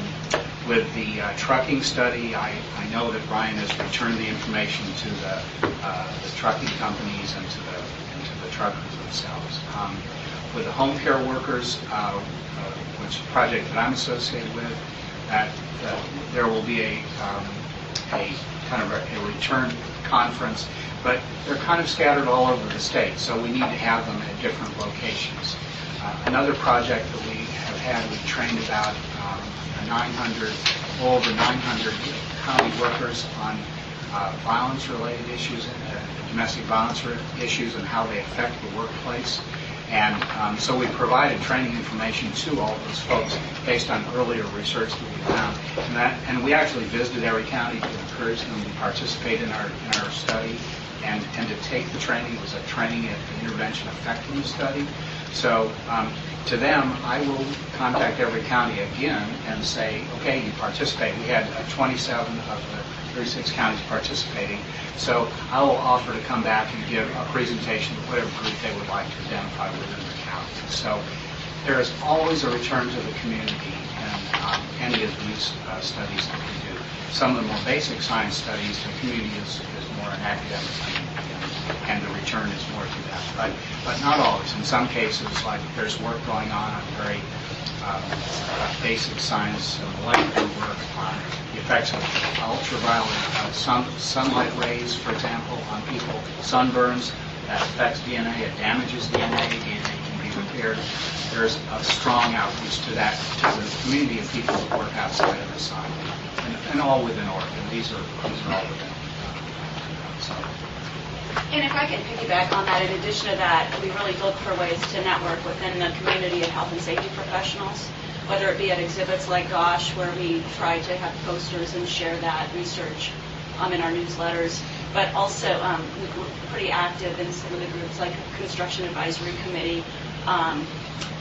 With the trucking study, I know that Brian has returned the information to the trucking companies and to the truckers themselves. With the home care workers, which is a project that I'm associated with, that there will be a kind of a return conference, but they're kind of scattered all over the state, so we need to have them at different locations. Another project that we have had, we trained about over 900 county workers on violence-related issues, domestic violence issues, and how they affect the workplace. And so we provided training information to all those folks based on earlier research that we found. And we actually visited every county to encourage them to participate in our study and to take the training. It was a training at the intervention effectiveness study. So to them, I will contact every county again and say, okay, you participate. We had 27 of the 36 counties participating. So I will offer to come back and give a presentation to whatever group they would like to identify within the county. So there is always a return to the community in any of these studies that we do. Some of the more basic science studies, the community is more an academic community, and the return is more to that. But not always. In some cases, like there's work going on very basic science, molecular work on the effects of ultraviolet sunlight rays, for example, on people, sunburns, that affects DNA, it damages DNA can be repaired. There's a strong outreach to that, to the community of people that work outside of the site, and all within Oregon. These are all within site. And if I can piggyback on that, in addition to that, we really look for ways to network within the community of health and safety professionals, whether it be at exhibits like GOSH, where we try to have posters and share that research in our newsletters, but also we're pretty active in some of the groups like Construction Advisory Committee,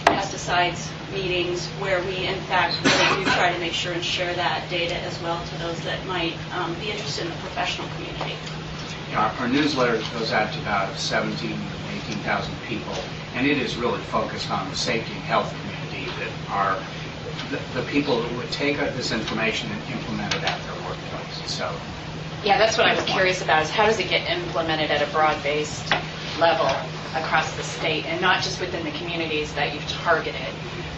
pesticides meetings, where we in fact really do try to make sure and share that data as well to those that might be interested in the professional community. Our newsletter goes out to about 17,000 to 18,000 people, and it is really focused on the safety and health community that are the people who would take this information and implement it at their workplace. So, yeah, that's what I was curious about, is how does it get implemented at a broad-based level across the state, and not just within the communities that you've targeted.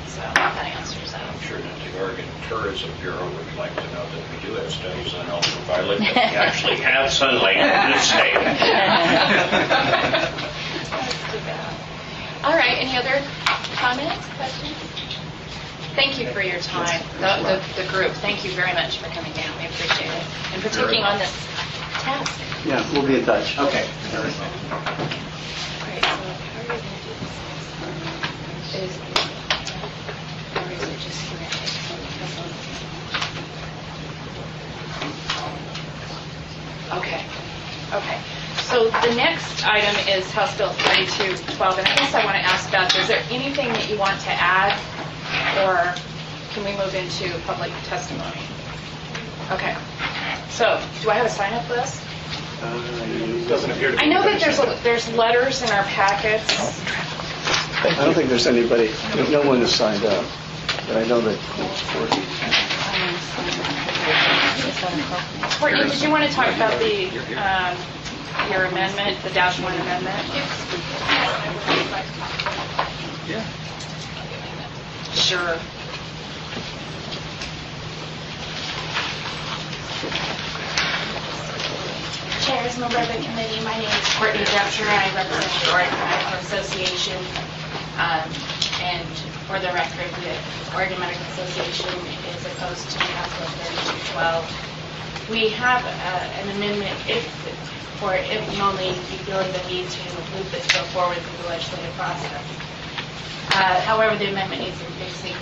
So that answers that. I'm sure that the Oregon Tourism Bureau would like to know that we do have studies on ultraviolet, that we actually have sunlight in this state. All right, any other comments, questions? Thank you for your time, the group. Thank you very much for coming down. We appreciate it. And for taking on this task. Yeah, we'll be in touch. Okay. All right, so how are you going to do this? Or is it just here? Okay. Okay. So the next item is House Bill 3212, and I guess I want to ask Beth, is there anything that you want to add, or can we move into public testimony? Okay. So, do I have a sign-up list? Doesn't appear to be. I know that there's letters in our packets. I don't think there's anybody, no one has signed up, but I know that. Courtney, did you want to talk about the your amendment, the -1 amendment? Yeah. Sure. Chairs, member of the committee, my name is Courtney Dempster. I represent the Oregon Medical Association. And for the record, the Oregon Medical Association is opposed to House Bill 3212. we have an amendment if only you feel the need to move this bill forward through the legislative process. However, the amendment needs some fixing.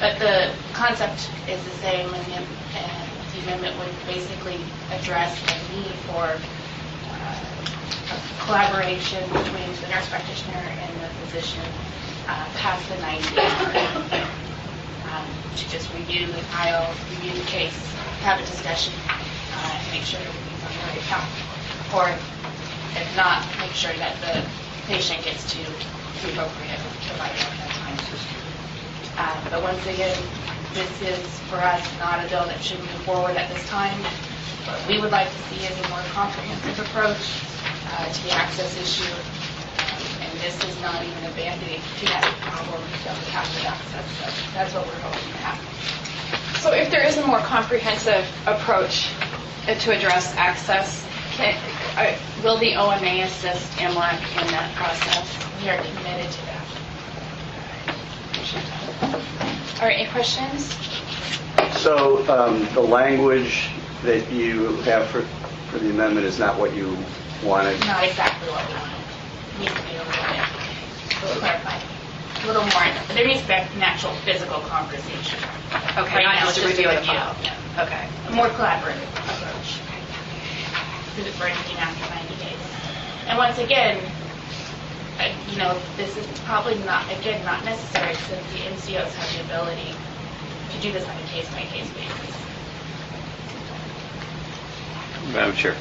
But the concept is the same, and the amendment would basically address the need for collaboration between the nurse practitioner and the physician past the 90-day mark. To just review the file, review the case, have a discussion, and make sure everything's on the right path. Or, if not, make sure that the patient gets to the appropriate provider at that time. But once again, this is, for us, not a bill that should move forward at this time. What we would like to see is a more comprehensive approach to the access issue. And this is not even a band-aid to that problem that we have with access. So that's what we're hoping to happen. So if there is a more comprehensive approach to address access, will the OMA assist MLAC in that process? We are committed to that. All right, any questions? So the language that you have for the amendment is not what you wanted? Not exactly what we wanted. It needs to be a little clarified. A little more. There needs to be an actual physical conversation. Okay, Right not now just it's a review of the review. file. Yeah. Okay. A more collaborative approach for anything after 90 days. And once again, this is probably not necessary since the NCOs have the ability to do this on a case-by-case basis. Madam Chair.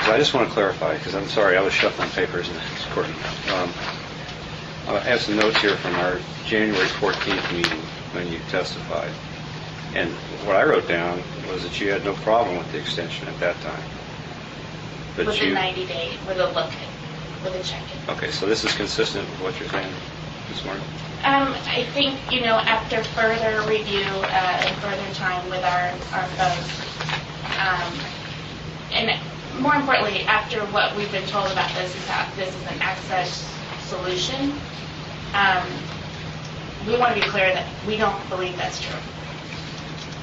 So I just want to clarify, because I'm sorry, I was shuffling papers in this court. I have some notes here from our January 14th meeting when you testified. And what I wrote down was that you had no problem with the extension at that time. But With the 90-day, with a look at, with a check-in. Okay, so this is consistent with what you're saying this morning? I think, after further review and further time with our folks, and more importantly, after what we've been told about this is an access solution, we want to be clear that we don't believe that's true.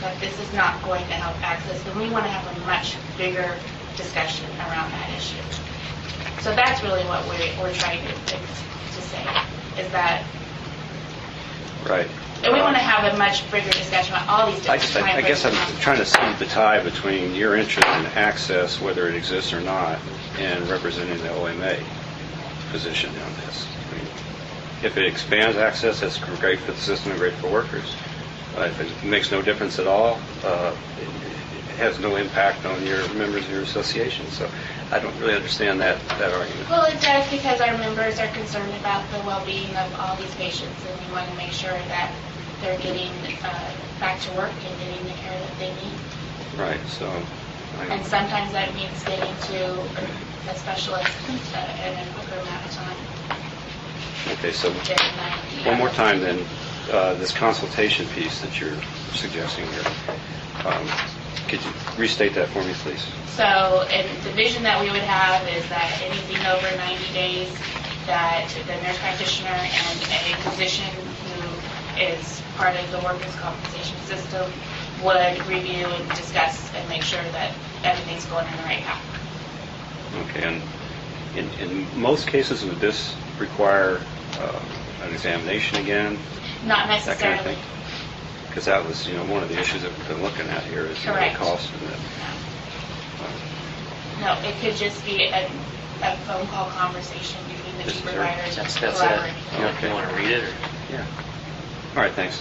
That this is not going to help access, and we want to have a much bigger discussion around that issue. So that's really what we're trying to say, is that Right. and we want to have a much bigger discussion about all these different I guess I'm trying to see the tie between your interest in access, whether it exists or not, and representing the OMA position on this. I mean, if it expands access, that's great for the system and great for workers. If it makes no difference at all, it has no impact on your members of your association. So I don't really understand that argument. Well, it does, because our members are concerned about the well-being of all these patients, and we want to make sure that they're getting back to work and getting the care that they need. Right, so... And sometimes that means getting to a specialist in a quicker amount of time. Okay, so one more time then, this consultation piece that you're suggesting here, could you restate that for me, please? So, and the vision that we would have is that anything over 90 days, that the nurse practitioner and a physician who is part of the workers' compensation system would review and discuss and make sure that everything's going in the right path. Okay, and in most cases, would this require an examination again? Not That kind of necessarily. thing? Because that was, one of the issues that we've been looking at here is the Correct. cost of it. No, it could just be a phone call conversation between the two providers. That's collaborating. it. You want to read it? Or? Yeah. All right, thanks.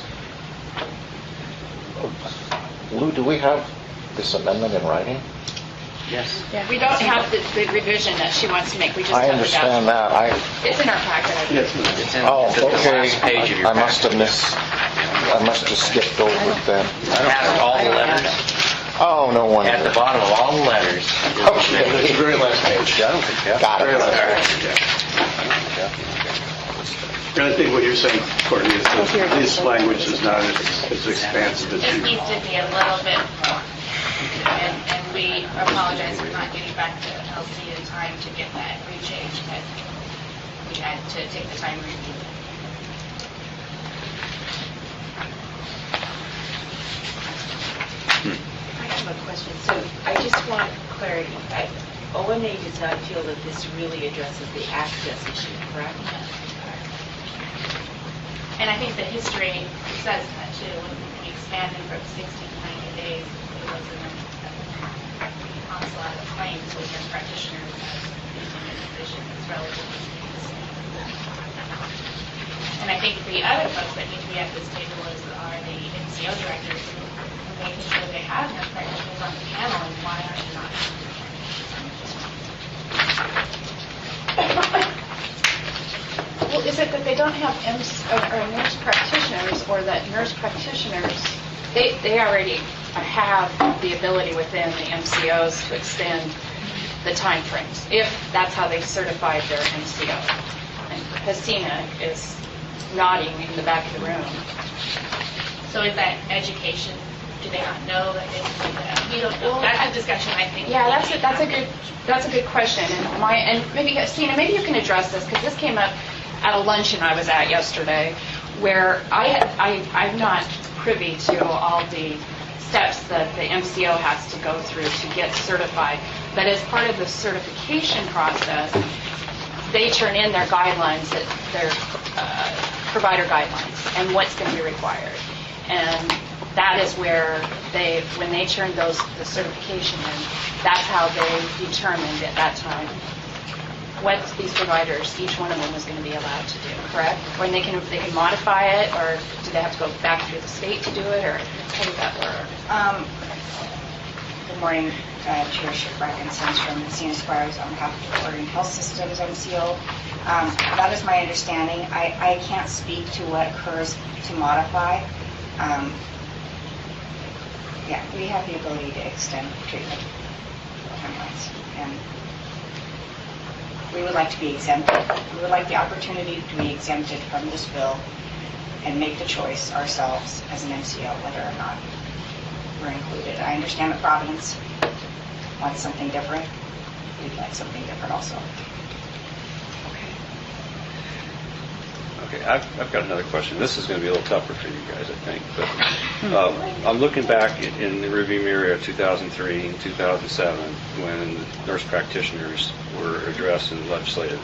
Lou, do we have this amendment in writing? Yes. Yeah, we don't have the revision that she wants to make. We just I have understand the that. It's in our packet. I think. It's in Oh, the okay. last page of your I must have packet. I must have skipped over it then. Have all the letters. Oh, no wonder. At the bottom of all the letters. Okay, the very last page. I don't think that. Got it. And I think what you're saying, Courtney, is that this language is not as expansive as This you... needs to be a little bit more. And we apologize for not getting back to LC in time to get that rechanged, but we had to take the time to review it. have a question. So I just want clarity. OMA does not feel that this really addresses the access issue, correct? And I think the history says that too. When we expanded from 60 to 90 days, it was an onslaught of claims with nurse practitioners as using a decision that's relatively the same. And I think the other folks that need to be at this table are the MCO directors, and making sure they have nurse practitioners on the panel, and why are they not? Well, is it that they don't have nurse practitioners, or that nurse practitioners, they already have the ability within the MCOs to extend the time frames, if that's how they certified their MCO? And Hasina is nodding in the back of the room. So is that education? Do they not know that they can do that? You don't know. That's a discussion, I think. Yeah, that's a good question. And maybe Hasina, maybe you can address this, because this came up at a luncheon I was at yesterday, where I'm not privy to all the steps that the MCO has to go through to get certified. But as part of the certification process, they turn in their guidelines, their provider guidelines, and what's going to be required. And that is where when they turn the certification in, that's how they determined at that time what these providers, each one of them, was going to be allowed to do, correct? Or they can modify it, or do they have to go back through the state to do it, or how does that work? Good morning, Chair Shiprack and Sundstrom and Senior Squires on behalf of the Oregon Health Systems MCO. That is my understanding. I can't speak to what occurs to modify. Yeah, we have the ability to extend treatment timelines, and we would like to be exempted. We would like the opportunity to be exempted from this bill and make the choice ourselves as an MCO whether or not we're included. I understand that Providence wants something different. We'd like something different also. Okay, I've got another question. This is going to be a little tougher for you guys, I think. But I'm looking back in the rearview mirror of 2003 and 2007 when nurse practitioners were addressed in the legislative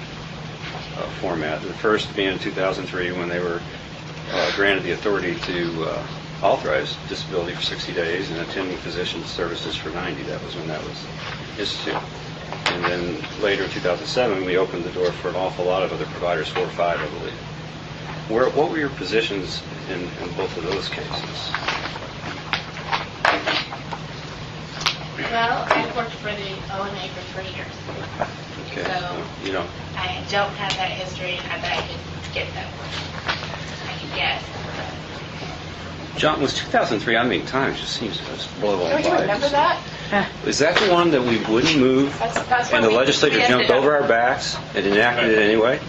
format. The first being in 2003 when they were granted the authority to authorize disability for 60 days and attending physician services for 90. That was when that was instituted. And then later in 2007, we opened the door for an awful lot of other providers, 4 or 5, I believe. What were your positions in both of those cases? Well, I've worked for the OMA for 3 years. Okay. So you know, I don't have that history that I could get that. I can guess. John, was 2003, I mean, time just seems to just blow on by. Don't you remember that? Is that the one that we wouldn't move That's and the legislature jumped over our backs and enacted it anyway?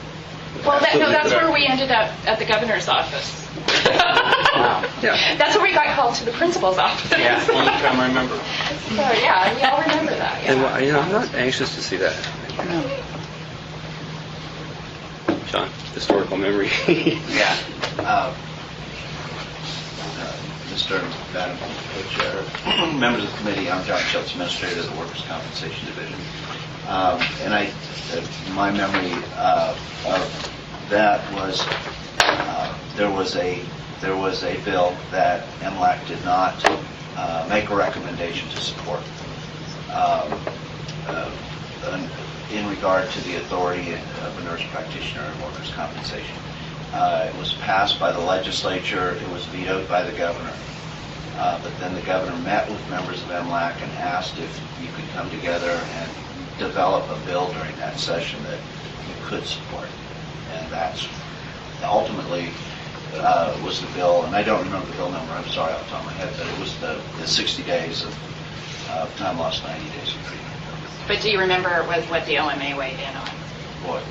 Well, that's where we ended up at the governor's office. Yeah. That's where we got called to the principal's office. Yeah, only time I remember. So, yeah, we all remember that. Yeah. And you know, I'm not anxious to see that. John, historical memory. Yeah. Mr. Madam Co-Chair, members of the committee, I'm John Schultz, Administrator of the Workers' Compensation Division. And my memory of that was there was a bill that MLAC did not make a recommendation to support in regard to the authority of a nurse practitioner in workers' compensation. It was passed by the legislature. It was vetoed by the governor. But then the governor met with members of MLAC and asked if you could come together and develop a bill during that session that you could support. And that's ultimately was the bill, and I don't remember the bill number, I'm sorry off the top of my head, but it was the 60 days of time lost, 90 days of treatment. But do you remember what the OMA weighed in on? Boy,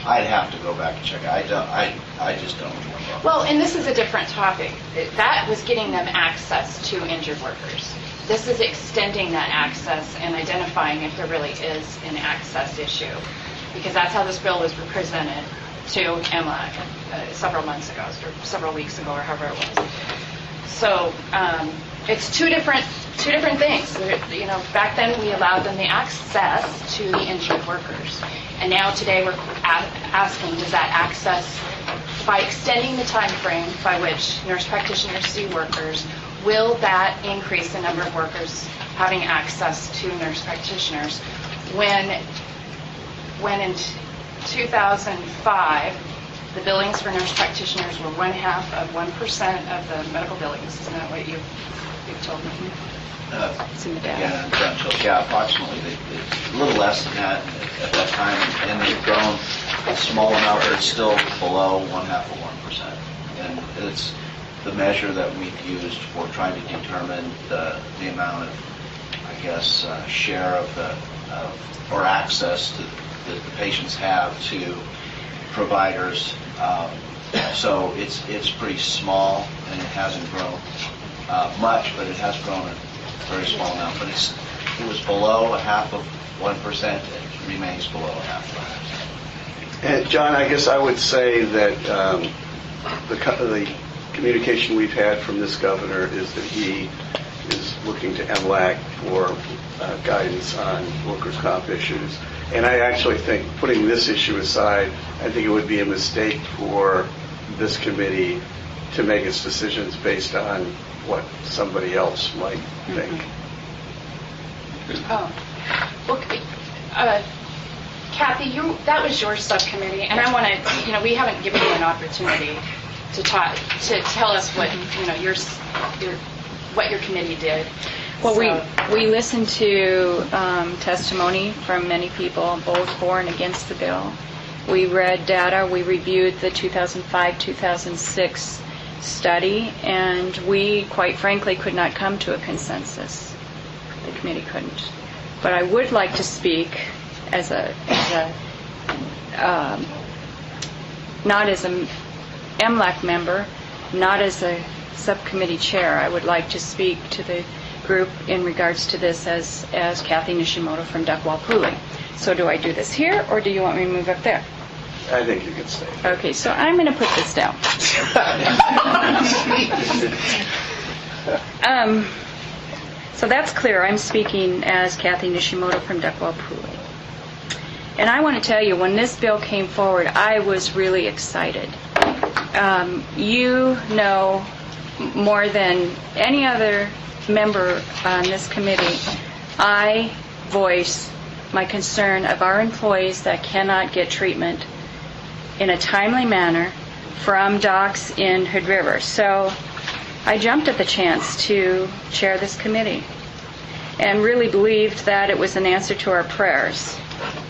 I'd have to go back and check it. I just don't remember. Well, and this is a different topic. That was getting them access to injured workers. This is extending that access and identifying if there really is an access issue, because that's how this bill was presented to MLAC several months ago, or several weeks ago, or however it was. So it's two different things. You know, back then we allowed them the access to the injured workers, and now today we're asking, does that access, by extending the time frame by which nurse practitioners see workers, will that increase the number of workers having access to nurse practitioners? When in 2005, the billings for nurse practitioners were 0.5% of the medical billings. Isn't that what you've told me? It's in the data. Yeah, approximately. A little less than that at that time, and they've grown a small amount, but it's still below 0.5%. And it's the measure that we've used for trying to determine the amount of, I guess, share of or access that the patients have to providers. So it's pretty small, and it hasn't grown much, but it has grown a very small amount. But it was below 0.5%. It remains below 0.5%. And John, I guess I would say that the communication we've had from this governor is that he is looking to MLAC for guidance on workers' comp issues. And I actually think, putting this issue aside, I think it would be a mistake for this committee to make its decisions based on what somebody else might think. Oh, well, Kathy, that was your subcommittee, and I want to, we haven't given you an opportunity to talk, to tell us what, what your committee did. Well, we listened to testimony from many people, both for and against the bill. We read data. We reviewed the 2005-2006 study, and we, quite frankly, could not come to a consensus. The committee couldn't. But I would like to speak not as a MLAC member, not as a subcommittee chair. I would like to speak to the group in regards to this as Kathy Nishimoto from Duckwall-Pooley. So do I do this here, or do you want me to move up there? I think you can stay. Okay, so I'm going to put this down. So that's clear. I'm speaking as Kathy Nishimoto from Duckwall-Pooley. And I want to tell you, when this bill came forward, I was really excited. You know more than any other member on this committee, I voice my concern of our employees that cannot get treatment in a timely manner from docs in Hood River. So I jumped at the chance to chair this committee and really believed that it was an answer to our prayers.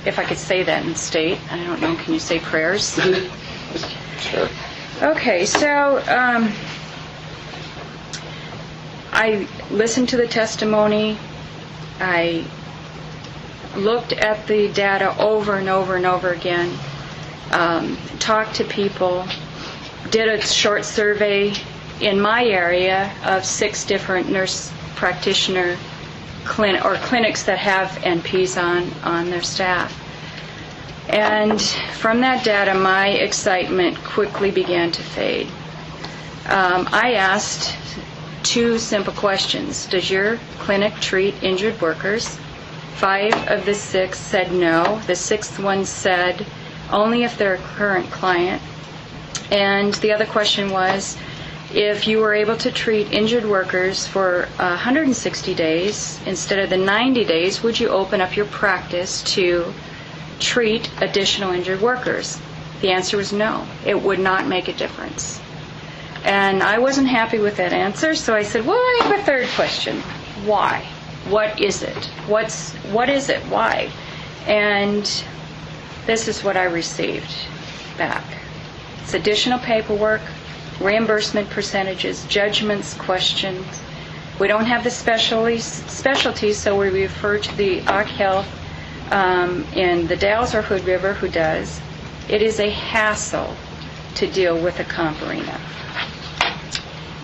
If I could say that in state. I don't know, can you say prayers? Sure. Okay, so I listened to the testimony. I looked at the data over and over and over again, talked to people, did a short survey in my area of 6 different nurse practitioner clinics that have NPs on their staff. And from that data, my excitement quickly began to fade. I asked 2 simple questions. Does your clinic treat injured workers? 5 of the 6 said no. The 6th one said only if they're a current client. And the other question was, if you were able to treat injured workers for 160 days instead of the 90 days, would you open up your practice to treat additional injured workers? The answer was no. It would not make a difference. And I wasn't happy with that answer, so I said, well, I have a 3rd question. Why? What is it? What is it? Why? And this is what I received back. It's additional paperwork, reimbursement percentages, judgments, questions. We don't have the specialties, so we refer to the OC Health in the Dalles or Hood River who does. It is a hassle to deal with a comp arena.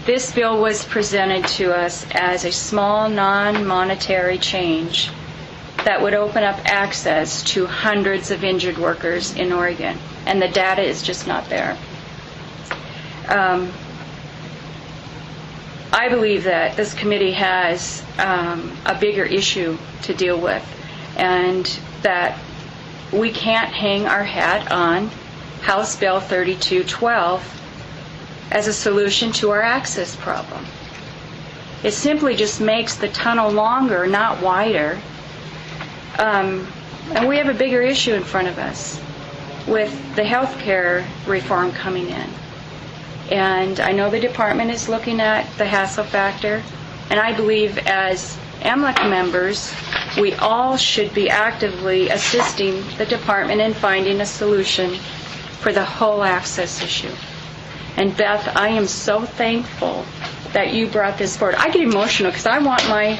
This bill was presented to us as a small, non-monetary change that would open up access to hundreds of injured workers in Oregon, and the data is just not there. I believe that this committee has a bigger issue to deal with, and that we can't hang our hat on House Bill 3212 as a solution to our access problem. It simply just makes the tunnel longer, not wider. And we have a bigger issue in front of us with the health care reform coming in. And I know the department is looking at the hassle factor, and I believe as MLAC members, we all should be actively assisting the department in finding a solution for the whole access issue. And Beth, I am so thankful that you brought this forward. I get emotional because I want my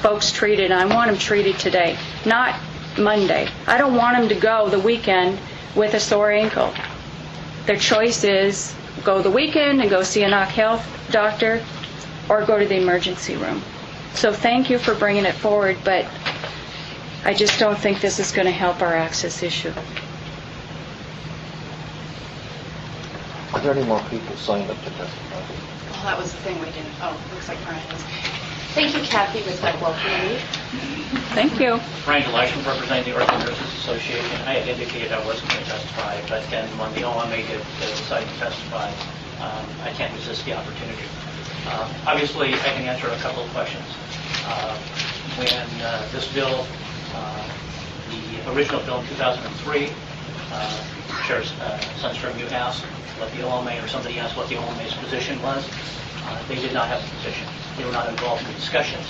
folks treated, and I want them treated today, not Monday. I don't want them to go the weekend with a sore ankle. Their choice is go the weekend and go see a knock health doctor or go to the emergency room. So thank you for bringing it forward, but I just don't think this is going to help our access issue. Are there any more people signed up to testify? Well, that was the thing we didn't. Oh, looks like Brian is. Thank you, Kathy, with that well committee. Thank you. Brian Deleichman, representing the Oregon Nurses Association. I had indicated I wasn't going to testify, but then when the OMA decided to testify, I can't resist the opportunity. Obviously, I can answer a couple of questions. When this bill, the original bill in 2003, Chair Sundstrom, you asked what the OMA, or somebody asked what the OMA's position was. They did not have a position. They were not involved in the discussions.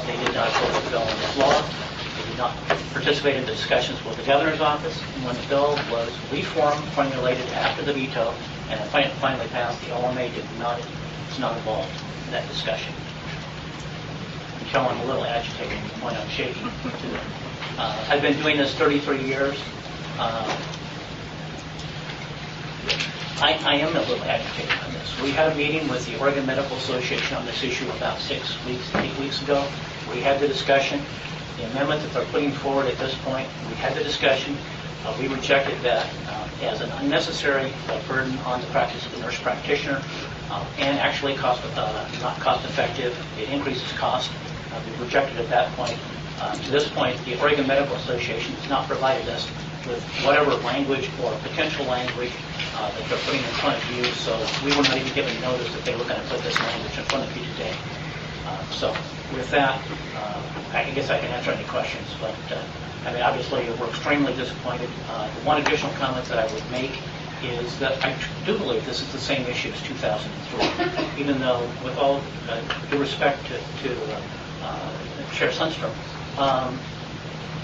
They did not vote the bill into law. They did not participate in the discussions with the governor's office. And when the bill was reformed, formulated after the veto, and finally passed, the OMA was not involved in that discussion. You can tell I'm a little agitated to the point I'm shaking. I've been doing this 33 years. I am a little agitated on this. We had a meeting with the Oregon Medical Association on this issue about 8 weeks ago. We had the discussion. The amendment that they're putting forward at this point, we had the discussion. We rejected that as an unnecessary burden on the practice of the nurse practitioner, and actually not cost effective. It increases cost. We rejected at that point. To this point, the Oregon Medical Association has not provided us with whatever language or potential language that they're putting in front of you, so we were not even given notice that they were going to put this language in front of you today. So with that, I guess I can answer any questions, but obviously we're extremely disappointed. The one additional comment that I would make is that I do believe this is the same issue as 2003, even though, with all due respect to Chair Sundstrom,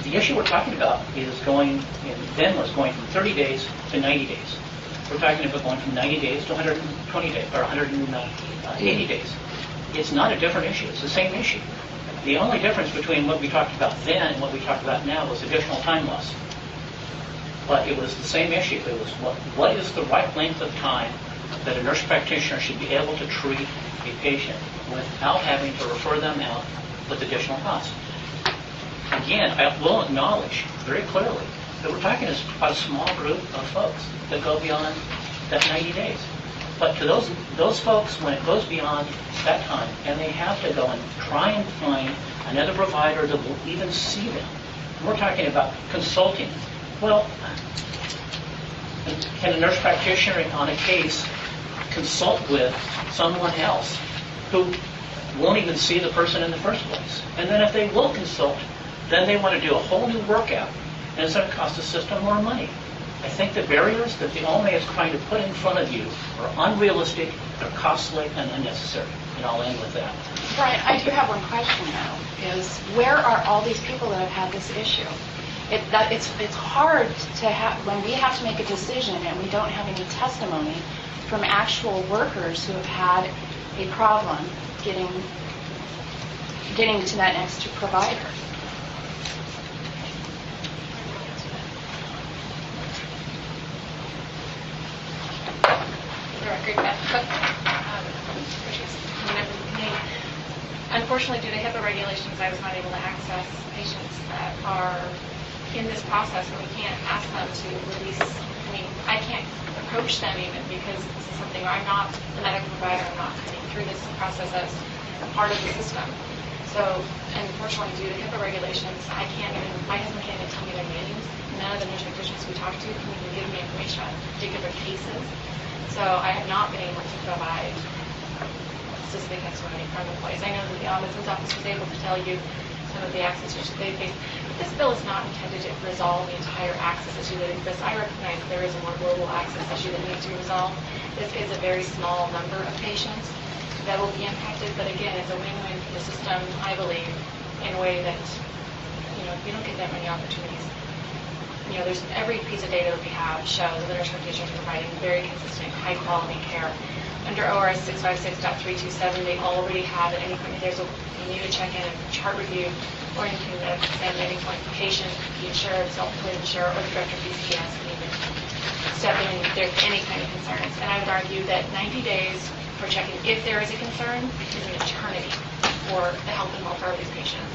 the issue we're talking about is going from 30 days to 90 days. We're talking about going from 90 days to 120 days, or 180 days. It's not a different issue. It's the same issue. The only difference between what we talked about then and what we talked about now was additional time loss. But it was the same issue. It was what is the right length of time that a nurse practitioner should be able to treat a patient without having to refer them out with additional costs. Again, I will acknowledge very clearly that we're talking about a small group of folks that go beyond that 90 days. But to those folks, when it goes beyond that time, and they have to go and try and find another provider that will even see them, and we're talking about consulting. Well, can a nurse practitioner on a case consult with someone else who won't even see the person in the first place? And then if they will consult, then they want to do a whole new workout, and it's going to cost the system more money. I think the barriers that the OMA is trying to put in front of you are unrealistic, they're costly, and unnecessary. And I'll end with that. Brian, I do have one question, though, is where are all these people that have had this issue? It's hard to have, when we have to make a decision and we don't have any testimony from actual workers who have had a problem getting to that next provider. Unfortunately, due to HIPAA regulations, I was not able to access patients that are in this process, and we can't ask them to release mean, I can't approach them even because this is something where I'm not the medical provider, I'm not cutting through this process as part of the system. So, unfortunately, due to HIPAA regulations, my husband can't even tell me their names. None of the nurse practitioners we talk to can even give me information on particular cases. So I have not been able to provide specific testimony from employees. I know that the Ombudsman's office was able to tell you some of the access issues they face. But this bill is not intended to resolve the entire access issue that exists. I recognize there is a more global access issue that needs to be resolved. This is a very small number of patients that will be impacted, but again, it's a win-win for the system, I believe, in a way that, you don't get that many opportunities. There's every piece of data that we have shows that the nurse practitioners are providing very consistent, high-quality care. Under ORS 656.327, they already have at any point you need to check in a chart review, or you can send at any point the patient, the insurer, self-employed insurer, or the director of BCS can even step in if there's any kind of concerns. And I would argue that 90 days for checking if there is a concern is an eternity for the health and welfare of these patients.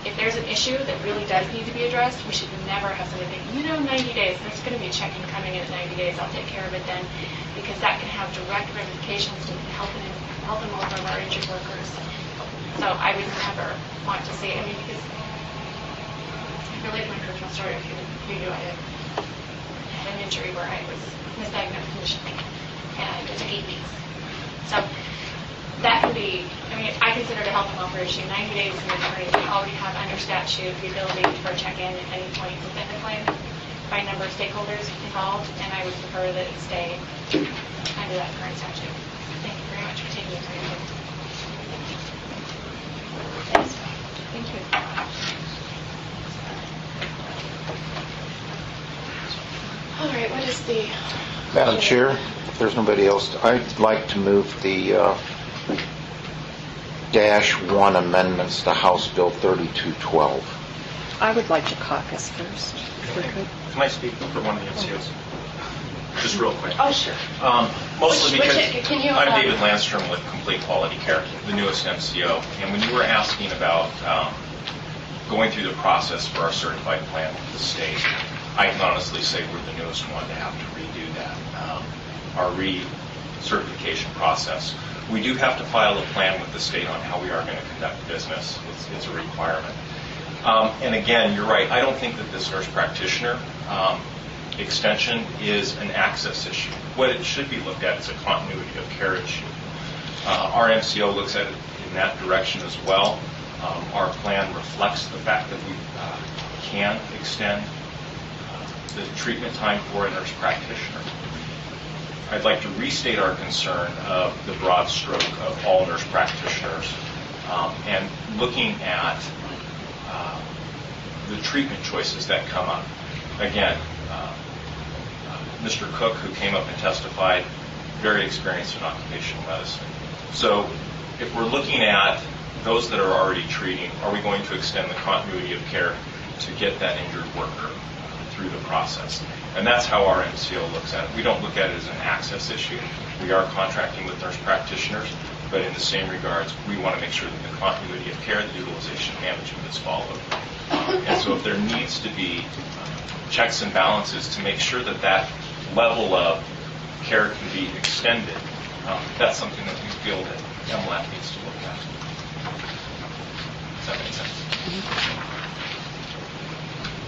If there's an issue that really does need to be addressed, we should never have somebody think, 90 days, there's going to be a check-in coming in at 90 days, I'll take care of it then, because that can have direct ramifications to the health and welfare of our injured workers. So I would never want to see, because I relate my personal story of you I had an injury where I was misdiagnosed initially, and it took 8 weeks. So that could be, I consider it a health and welfare issue. 90 days is an eternity. We already have under statute the ability for a check-in at any point within the claim by a number of stakeholders involved, and I would prefer that it stay under that current statute. Thank you very much for taking the time. Thank you. All right, what is the... Madam Chair, if there's nobody else, I'd like to move the -1 amendments to House Bill 3212. I would like to caucus first, if we could. Can I speak for one of the MCOs? Just real quick. Oh, sure. Mostly because can you, I'm David Landstrom with Complete Quality Care, the newest MCO. And when you were asking about going through the process for our certified plan with the state, I can honestly say we're the newest one to have to redo that, our re-certification process. We do have to file a plan with the state on how we are going to conduct business. It's a requirement. And again, you're right. I don't think that this nurse practitioner extension is an access issue. What it should be looked at is a continuity of care issue. Our MCO looks at it in that direction as well. Our plan reflects the fact that we can extend the treatment time for a nurse practitioner. I'd like to restate our concern of the broad stroke of all nurse practitioners and looking at the treatment choices that come up. Again, Mr. Cook, who came up and testified, very experienced in occupational medicine. So if we're looking at those that are already treating, are we going to extend the continuity of care to get that injured worker through the process? And that's how our MCO looks at it. We don't look at it as an access issue. We are contracting with nurse practitioners, but in the same regards, we want to make sure that the continuity of care, the utilization management is followed. And so if there needs to be checks and balances to make sure that that level of care can be extended, that's something that we feel that MLAC needs to look at. Does that make sense?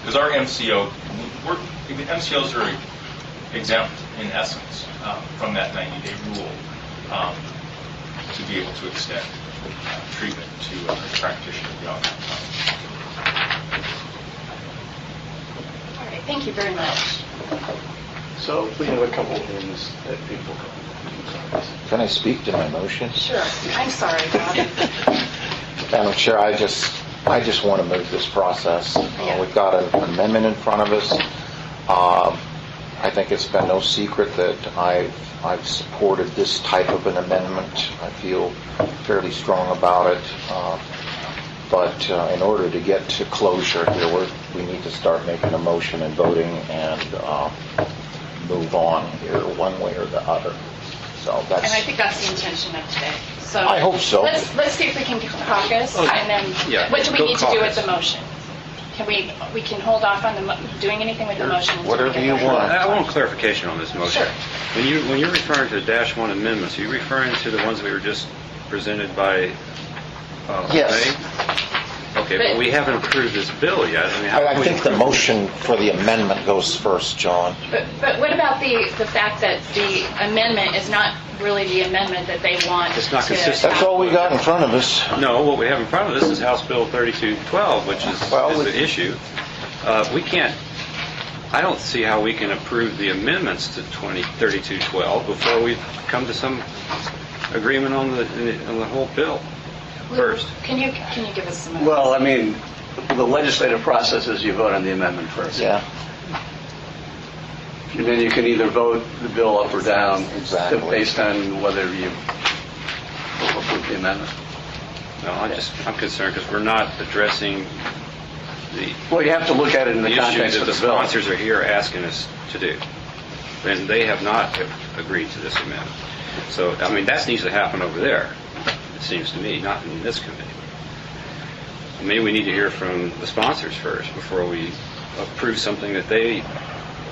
Because our MCO, MCOs are exempt in essence from that 90-day rule to be able to extend treatment to a nurse practitioner beyond that time. All right, thank you very much. So we have a couple of things that people can... Can I speak to my motion? Sure. I'm sorry, Bob. Madam Chair, I just want to move this process. We've got an amendment in front of us. I think it's been no secret that I've supported this type of an amendment. I feel fairly strong about it. But in order to get to closure here, we need to start making a motion and voting and move on here one way or the other. So that's. And I think that's the intention of today. So I hope so. Let's see if we can caucus, and then what do we need to do with the motion? Can we can hold off on doing anything with the motion? until we Whatever get you the- want. I want clarification on this motion. Sure. When you're referring to the Dash 1 amendments, are you referring to the ones that were just presented by Yes. May? Okay, but we haven't approved this bill yet. I mean, how I can we think the approve- motion for the amendment goes first, John. But what about the fact that the amendment is not really the amendment that they want? It's not to- consistent. That's all we got in front of us. No, what we have in front of us is House Bill 3212, which is the issue. We can't, I don't see how we can approve the amendments to 3212 before we come to some agreement on the whole bill first. Can you give us some? Well, I mean, the legislative process is you vote on the amendment first. Yeah. And then you can either vote the bill up or down. Exactly. Based on whether you approve the amendment. No, I'm concerned because we're not addressing the Well, you have to look at it in the issue context that of the the bill. sponsors are here asking us to do. And they have not agreed to this amendment. So, I mean, that needs to happen over there, it seems to me, not in this committee. Maybe we need to hear from the sponsors first before we approve something that they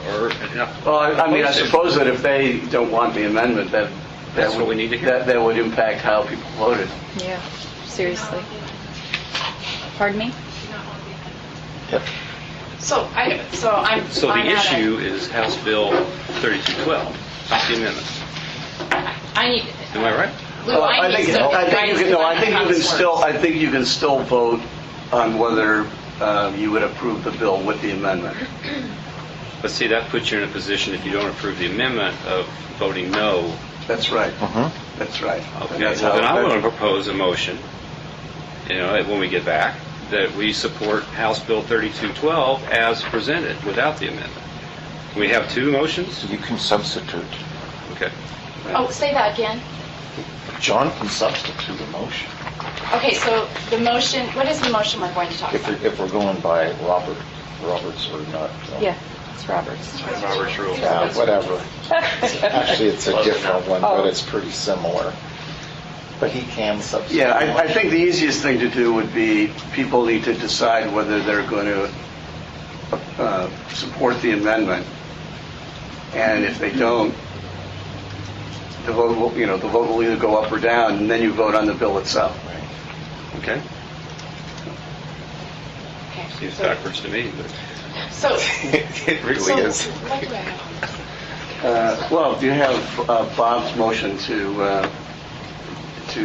are not. Well, I mean, I opposed to. suppose that if they don't want the amendment, That's what we need to hear. That would impact how people voted. Yeah, seriously. Pardon me? Yep. So I'm. So the I'm at a- issue is House Bill 3212, not the amendment. I need. Am I right? Lou, I need some guidance you can on how this works. I think you can still vote on whether you would approve the bill with the amendment. But see, that puts you in a position, if you don't approve the amendment, of voting no. That's right. That's right. Okay, And that's well, how then I'm it- going to propose a motion, when we get back, that we support House Bill 3212 as presented, without the amendment. We have two motions? You can substitute. Okay. Oh, say that again. John can substitute a motion. Okay, so the motion. What is the motion we're going to talk about? If we're going by Roberts or not. Yeah, it's Robert's. Robert's rules. Yeah, whatever. Actually, it's a different one, but it's pretty similar. But he can substitute. Yeah, I think the easiest thing to do would be people need to decide whether they're going to support the amendment, and if they don't, the vote will either go up or down, and then you vote on the bill itself. Okay. Okay. Seems backwards to me, but So. It really so is. What do I have? Well, you have Bob's motion to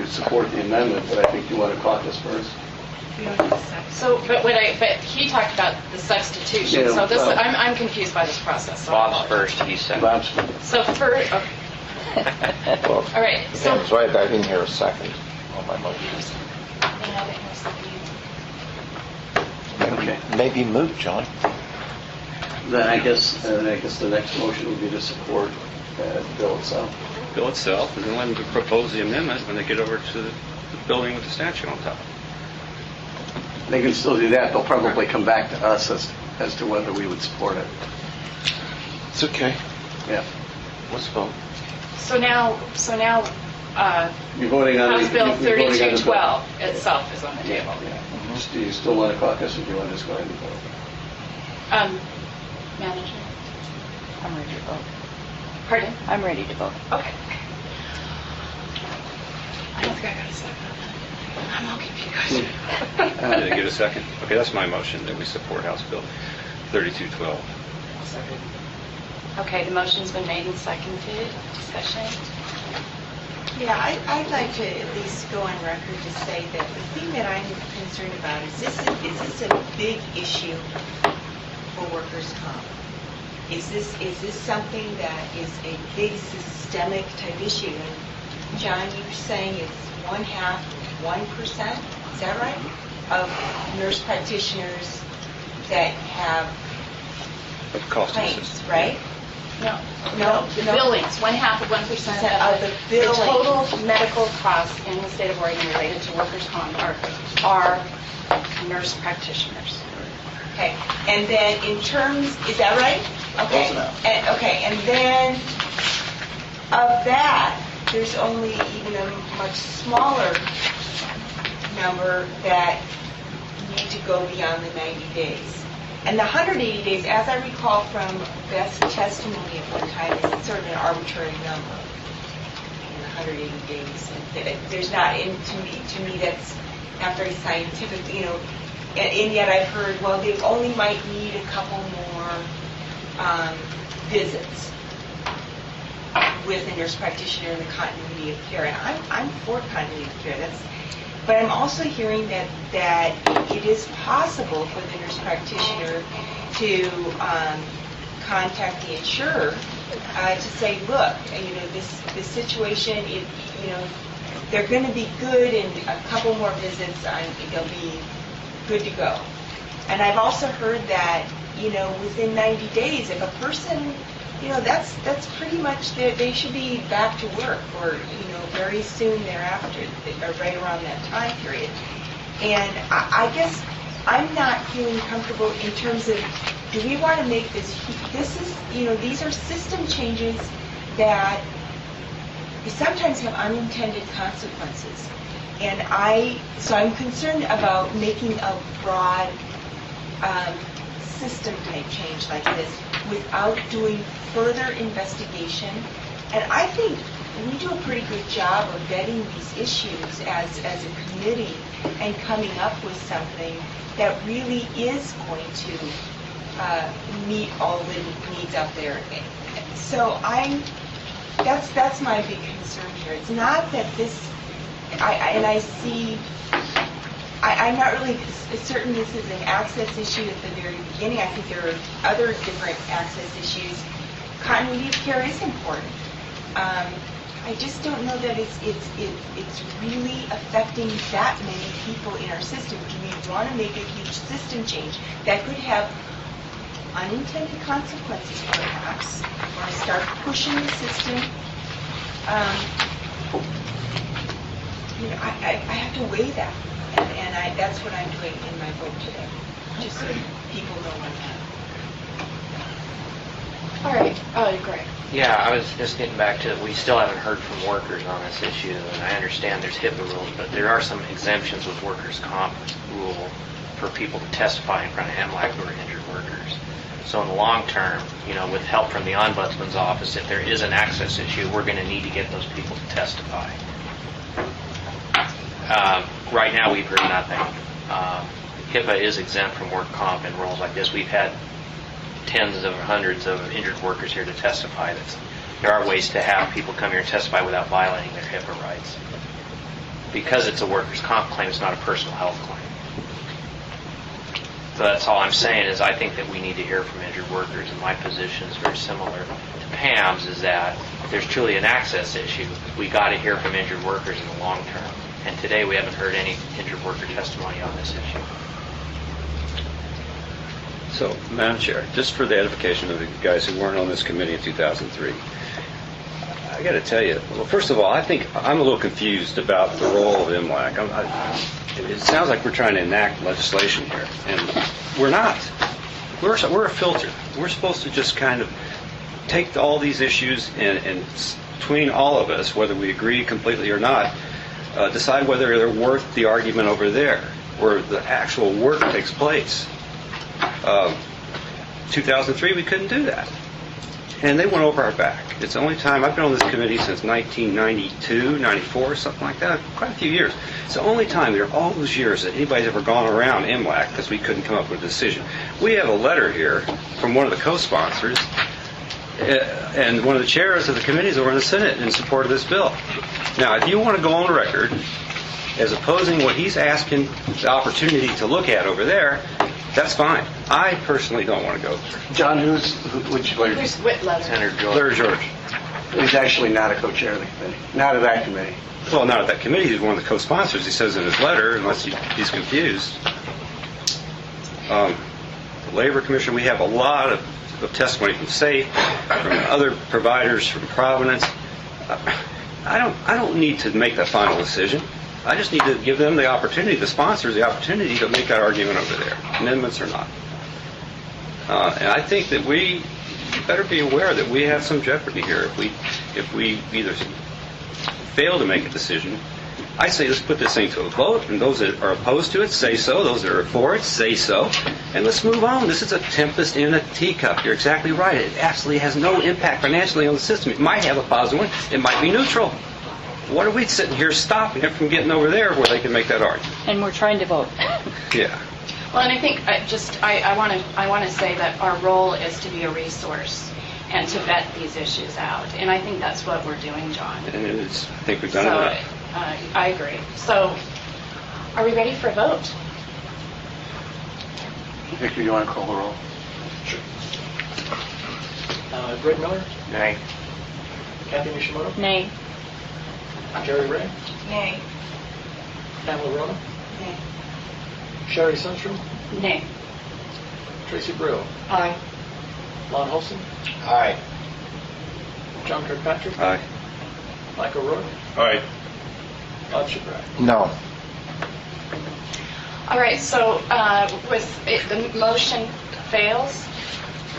support the amendment, but I think you want to caucus first. So, but he talked about the substitution. Yeah, So this, well- I'm confused by this process. So Bob's first, he's second. Bob's first. So first, okay. Well, All right. So. Dan's right, I didn't hear a second on my motion. Okay. Maybe moot, John. Then I guess the next motion would be to support the bill itself. bill itself, and then let them propose the amendment when they get over to the building with the statue on top. They can still do that. They'll probably come back to us as to whether we would support it. It's okay. Yeah. Let's vote. So now, You're voting on House Bill you're voting on the bill. 3212 itself is on the table. Do you still want to caucus, or do you want to just go ahead and vote? Manager. I'm ready to vote. Pardon? I'm ready to vote. Okay. I don't think I got a second. I'm all confused. Did I get a second? Okay, that's my motion, that we support House Bill 3212. Okay, the motion's been made and seconded. Discussion. Yeah, I'd like to at least go on record to say that the thing that I'm concerned about is this a big issue for workers' comp? Is this something that is a big systemic type issue? And John, you were saying it's 1/2, 1%, is that right? Of nurse practitioners that have claims, right? No, the billings, 1/2 of 1% of the billing. total medical costs in the state of Oregon related to workers' comp are nurse practitioners. Okay, and then in terms, is that right? Okay, and then of that, there's only even a much smaller number that need to go beyond the 90 days. And the 180 days, as I recall from Beth's testimony at one time, is sort of an arbitrary number. In 180 days, and there's not. And to me, that's not very scientific, you know. And yet I've heard, well, they only might need a couple more visits with a nurse practitioner in the continuity of care. And I'm for continuity of care. But I'm also hearing that it is possible for the nurse practitioner to contact the insurer to say, look, you know, this situation, you know, they're going to be good in a couple more visits, they'll be good to go. And I've also heard that, you know, within 90 days, if a person, you know, that's pretty much, they should be back to work, or, you know, very soon thereafter, or right around that time period. And I guess I'm not feeling comfortable in terms of, do we want to make this is, you know, these are system changes that sometimes have unintended consequences. And so I'm concerned about making a broad system type change like this without doing further investigation. And I think we do a pretty good job of vetting these issues as a committee and coming up with something that really is going to meet all the needs out there. So that's my big concern here. It's not that I'm not really certain this is an access issue at the very beginning. I think there are other different access issues. Continuity of care is important. I just don't know that it's really affecting that many people in our system. Do we want to make a huge system change that could have unintended consequences, perhaps, or start pushing the system? You know, I have to weigh that, and that's what I'm doing in my vote today, just so people know what I'm All right. Oh, great. Yeah, I was just getting back to, we still haven't heard from workers on this issue, and I understand there's HIPAA rules, but there are some exemptions with workers' comp rule for people to testify in front of MLAC who are injured workers. So in the long term, you know, with help from the Ombudsman's office, if there is an access issue, we're going to need to get those people to testify. Right now, we've heard nothing. HIPAA is exempt from work comp and rules like this. We've had tens of hundreds of injured workers here to testify. There are ways to have people come here and testify without violating their HIPAA rights. Because it's a workers' comp claim, it's not a personal health claim. So that's all I'm saying is I think that we need to hear from injured workers, and my position is very similar to Pam's, is that if there's truly an access issue, we got to hear from injured workers in the long term. And today we haven't heard any injured worker testimony on this issue. So, Madam Chair, just for the edification of the guys who weren't on this committee in 2003, I got to tell you, well, first of all, I think I'm a little confused about the role of MLAC. It sounds like we're trying to enact legislation here, and we're not. We're a filter. We're supposed to just kind of take all these issues and between all of us, whether we agree completely or not, decide whether they're worth the argument over there, where the actual work takes place. 2003, we couldn't do that. And they went over our back. It's the only time, I've been on this committee since 1992, 94, something like that, quite a few years. It's the only time there are all those years that anybody's ever gone around MLAC because we couldn't come up with a decision. We have a letter here from one of the co-sponsors and one of the chairs of the committees over in the Senate in support of this bill. Now, if you want to go on record as opposing what he's asking the opportunity to look at over there, that's fine. I personally don't want to go there. John, which Larry? Who's Whitleather? Senator George. Larry George. He's actually not a co-chair of the committee. Not of that committee. Well, not of that committee. He's one of the co-sponsors. He says in his letter, unless he's confused. The Labor Commission, we have a lot of testimony from SAFE, from other providers, from Providence. I don't need to make that final decision. I just need to give them the opportunity, the sponsors, the opportunity to make that argument over there, amendments or not. And I think that we better be aware that we have some jeopardy here if we either fail to make a decision I say let's put this thing to a vote, and those that are opposed to it, say so. Those that are for it, say so. And let's move on. This is a tempest in a teacup. You're exactly right. It absolutely has no impact financially on the system. It might have a positive one. It might be neutral. What are we sitting here stopping it from getting over there where they can make that argument? And we're trying to vote. Yeah. Well, and I think I want to say that our role is to be a resource and to vet these issues out. And I think that's what we're doing, John. And I think we've done enough. I agree. So, are we ready for a vote? Victor, you want to call the roll? Sure. Greg Miller, Nay. Kathy Nishimoto, Nay. Jerry Ray, Nay. Pamela Rona, Nay. Sherry Sundstrom, Nay. Tracy Brill, Aye. Lon Holson, Aye. John Kirkpatrick, Aye. Mike O'Rourke, Aye. Bob Shiprack. No. All right, so the motion fails.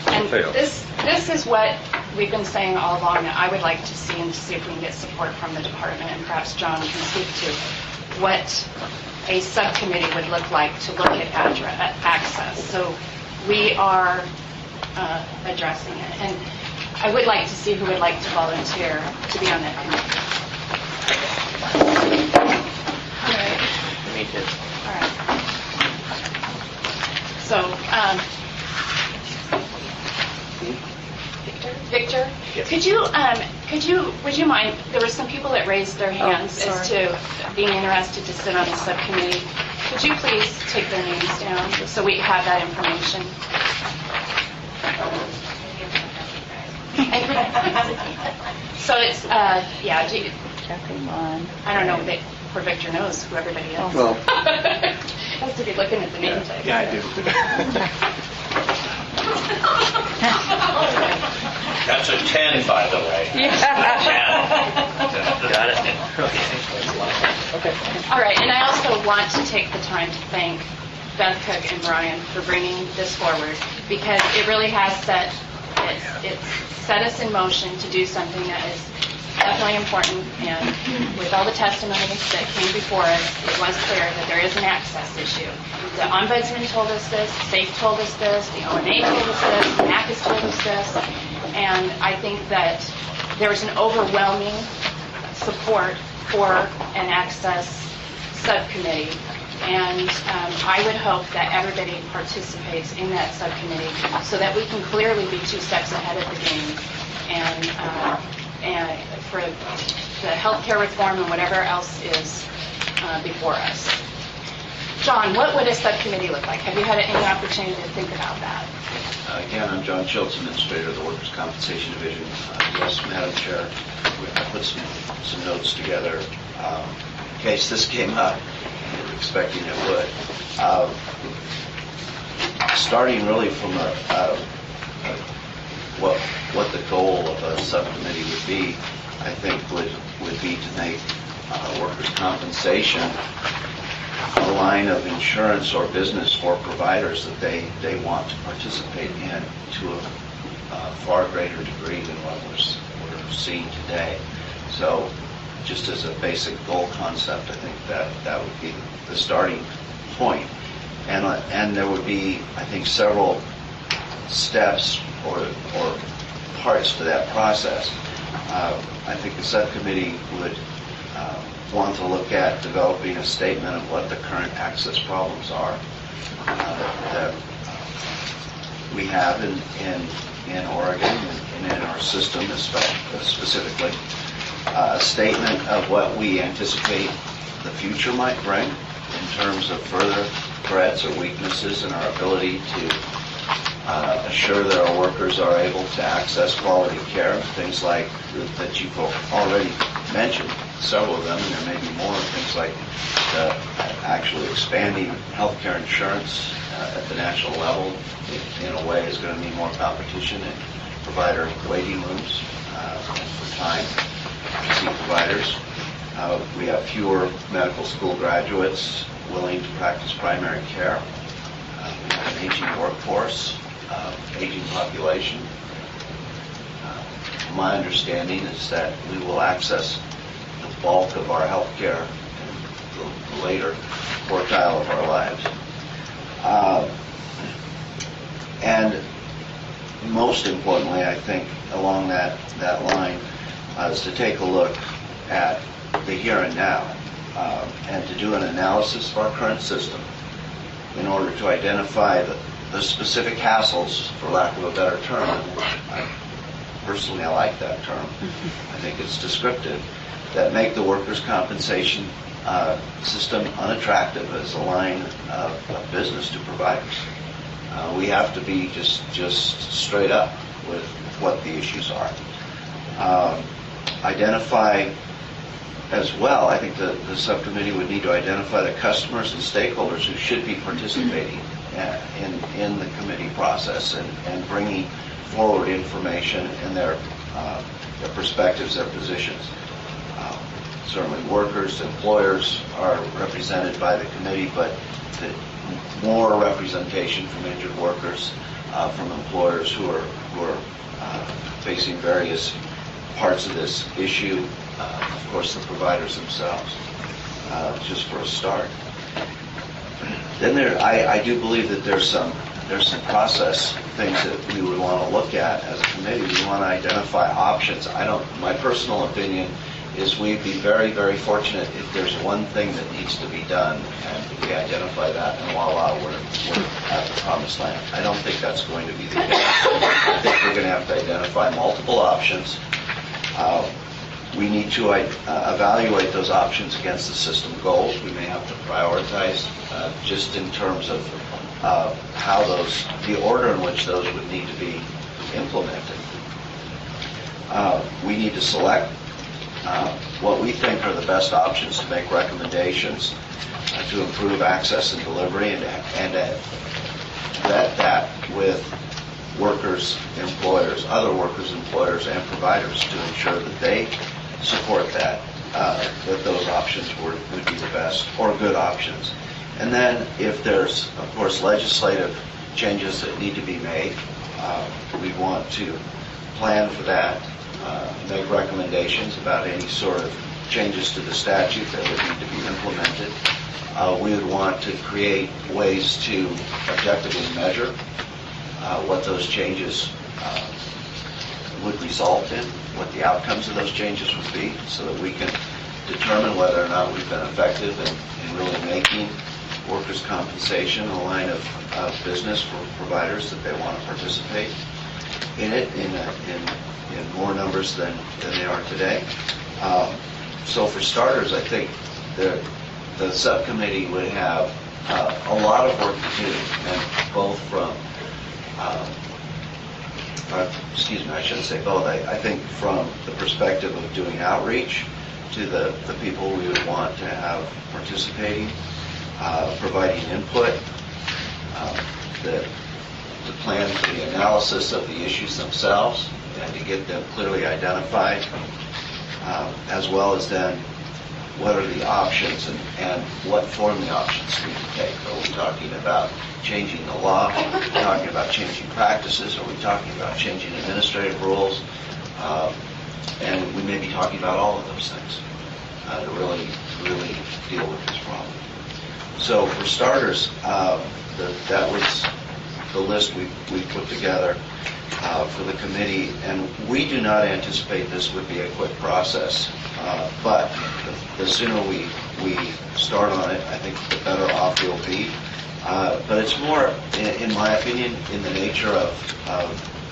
And Fails. this is what we've been saying all along that I would like to see, and to see if we can get support from the department, and perhaps John can speak to what a subcommittee would look like to look at access. So we are addressing it. And I would like to see who would like to volunteer to be on that committee. All right. Me too. All right. So, Victor, would you mind, there were some people that raised their hands as to being interested to sit on the subcommittee. Could you please take their names down so we have that information? So it's, I don't know where Victor knows who everybody is. Well, Has to be looking at the name tag. yeah, I do. That's a 10, by the way. Got it? Okay. All right, and I also want to take the time to thank Beth Cook and Brian for bringing this forward, because it really has set us in motion to do something that is definitely important, and with all the testimonies that came before us, it was clear that there is an access issue. The Ombudsman told us this, SAFE told us this, the ONA told us this, the MLAC has told us this, and I think that there's an overwhelming support for an access subcommittee, and I would hope that everybody participates in that subcommittee so that we can clearly be 2 steps ahead of the game, and for the healthcare reform and whatever else is before us. John, what would a subcommittee look like? Have you had any opportunity to think about that? Again, I'm John Schultz, Administrator of the Workers' Compensation Division. Yes, Madam Chair, I put some notes together in case this came up, expecting it would. Starting really from what the goal of a subcommittee would be, I think would be to make workers' compensation a line of insurance or business for providers that they want to participate in to a far greater degree than what we're seeing today. So just as a basic goal concept, I think that would be the starting point. And there would be, I think, several steps or parts to that process. I think the subcommittee would want to look at developing a statement of what the current access problems are that we have in Oregon and in our system specifically. A statement of what we anticipate the future might bring in terms of further threats or weaknesses in our ability to assure that our workers are able to access quality care, things like that you've already mentioned, several of them, and there may be more, things like actually expanding health care insurance at the national level in a way is going to mean more competition and provider waiting rooms for time to see providers. We have fewer medical school graduates willing to practice primary care. We have an aging workforce, aging population. My understanding is that we will access the bulk of our health care and the later quartile of our lives. And most importantly, I think, along that line, is to take a look at the here and now, and to do an analysis of our current system in order to identify the specific hassles, for lack of a better term. Personally, I like that term. I think it's descriptive, that make the workers' compensation system unattractive as a line of business to providers. We have to be just straight up with what the issues are. Identify as well, I think the subcommittee would need to identify the customers and stakeholders who should be participating in the committee process and bringing forward information and their perspectives, their positions. Certainly workers, employers are represented by the committee, but more representation from injured workers, from employers who are facing various parts of this issue, of course the providers themselves, just for a start. Then I do believe that there's some process things that we would want to look at as a committee. We want to identify options. My personal opinion is we'd be very, very fortunate if there's one thing that needs to be done and we identify that and voila, we're at the promised land. I don't think that's going to be the case. I think we're going to have to identify multiple options. We need to evaluate those options against the system goals. We may have to prioritize just in terms of how the order in which those would need to be implemented. We need to select what we think are the best options to make recommendations to improve access and delivery, and vet that with workers, employers, other workers, employers, and providers to ensure that they support that those options would be the best or good options. And then if there's, of course, legislative changes that need to be made, we want to plan for that, make recommendations about any sort of changes to the statute that would need to be implemented. We would want to create ways to objectively measure what those changes would result in, what the outcomes of those changes would be, so that we can determine whether or not we've been effective in really making workers' compensation a line of business for providers that they want to participate in it in more numbers than they are today. So for starters, I think the subcommittee would have a lot of work to do, and both from I shouldn't say both. I think from the perspective of doing outreach to the people we would want to have participating, providing input, the plan for the analysis of the issues themselves and to get them clearly identified, as well as then what are the options and what form the options we can take. Are we talking about changing the law? Are we talking about changing practices? Are we talking about changing administrative rules? And we may be talking about all of those things to really deal with this problem. So for starters, that was the list we put together for the committee, and we do not anticipate this would be a quick process, but the sooner we start on it, I think the better off we'll be. But it's more, in my opinion, in the nature of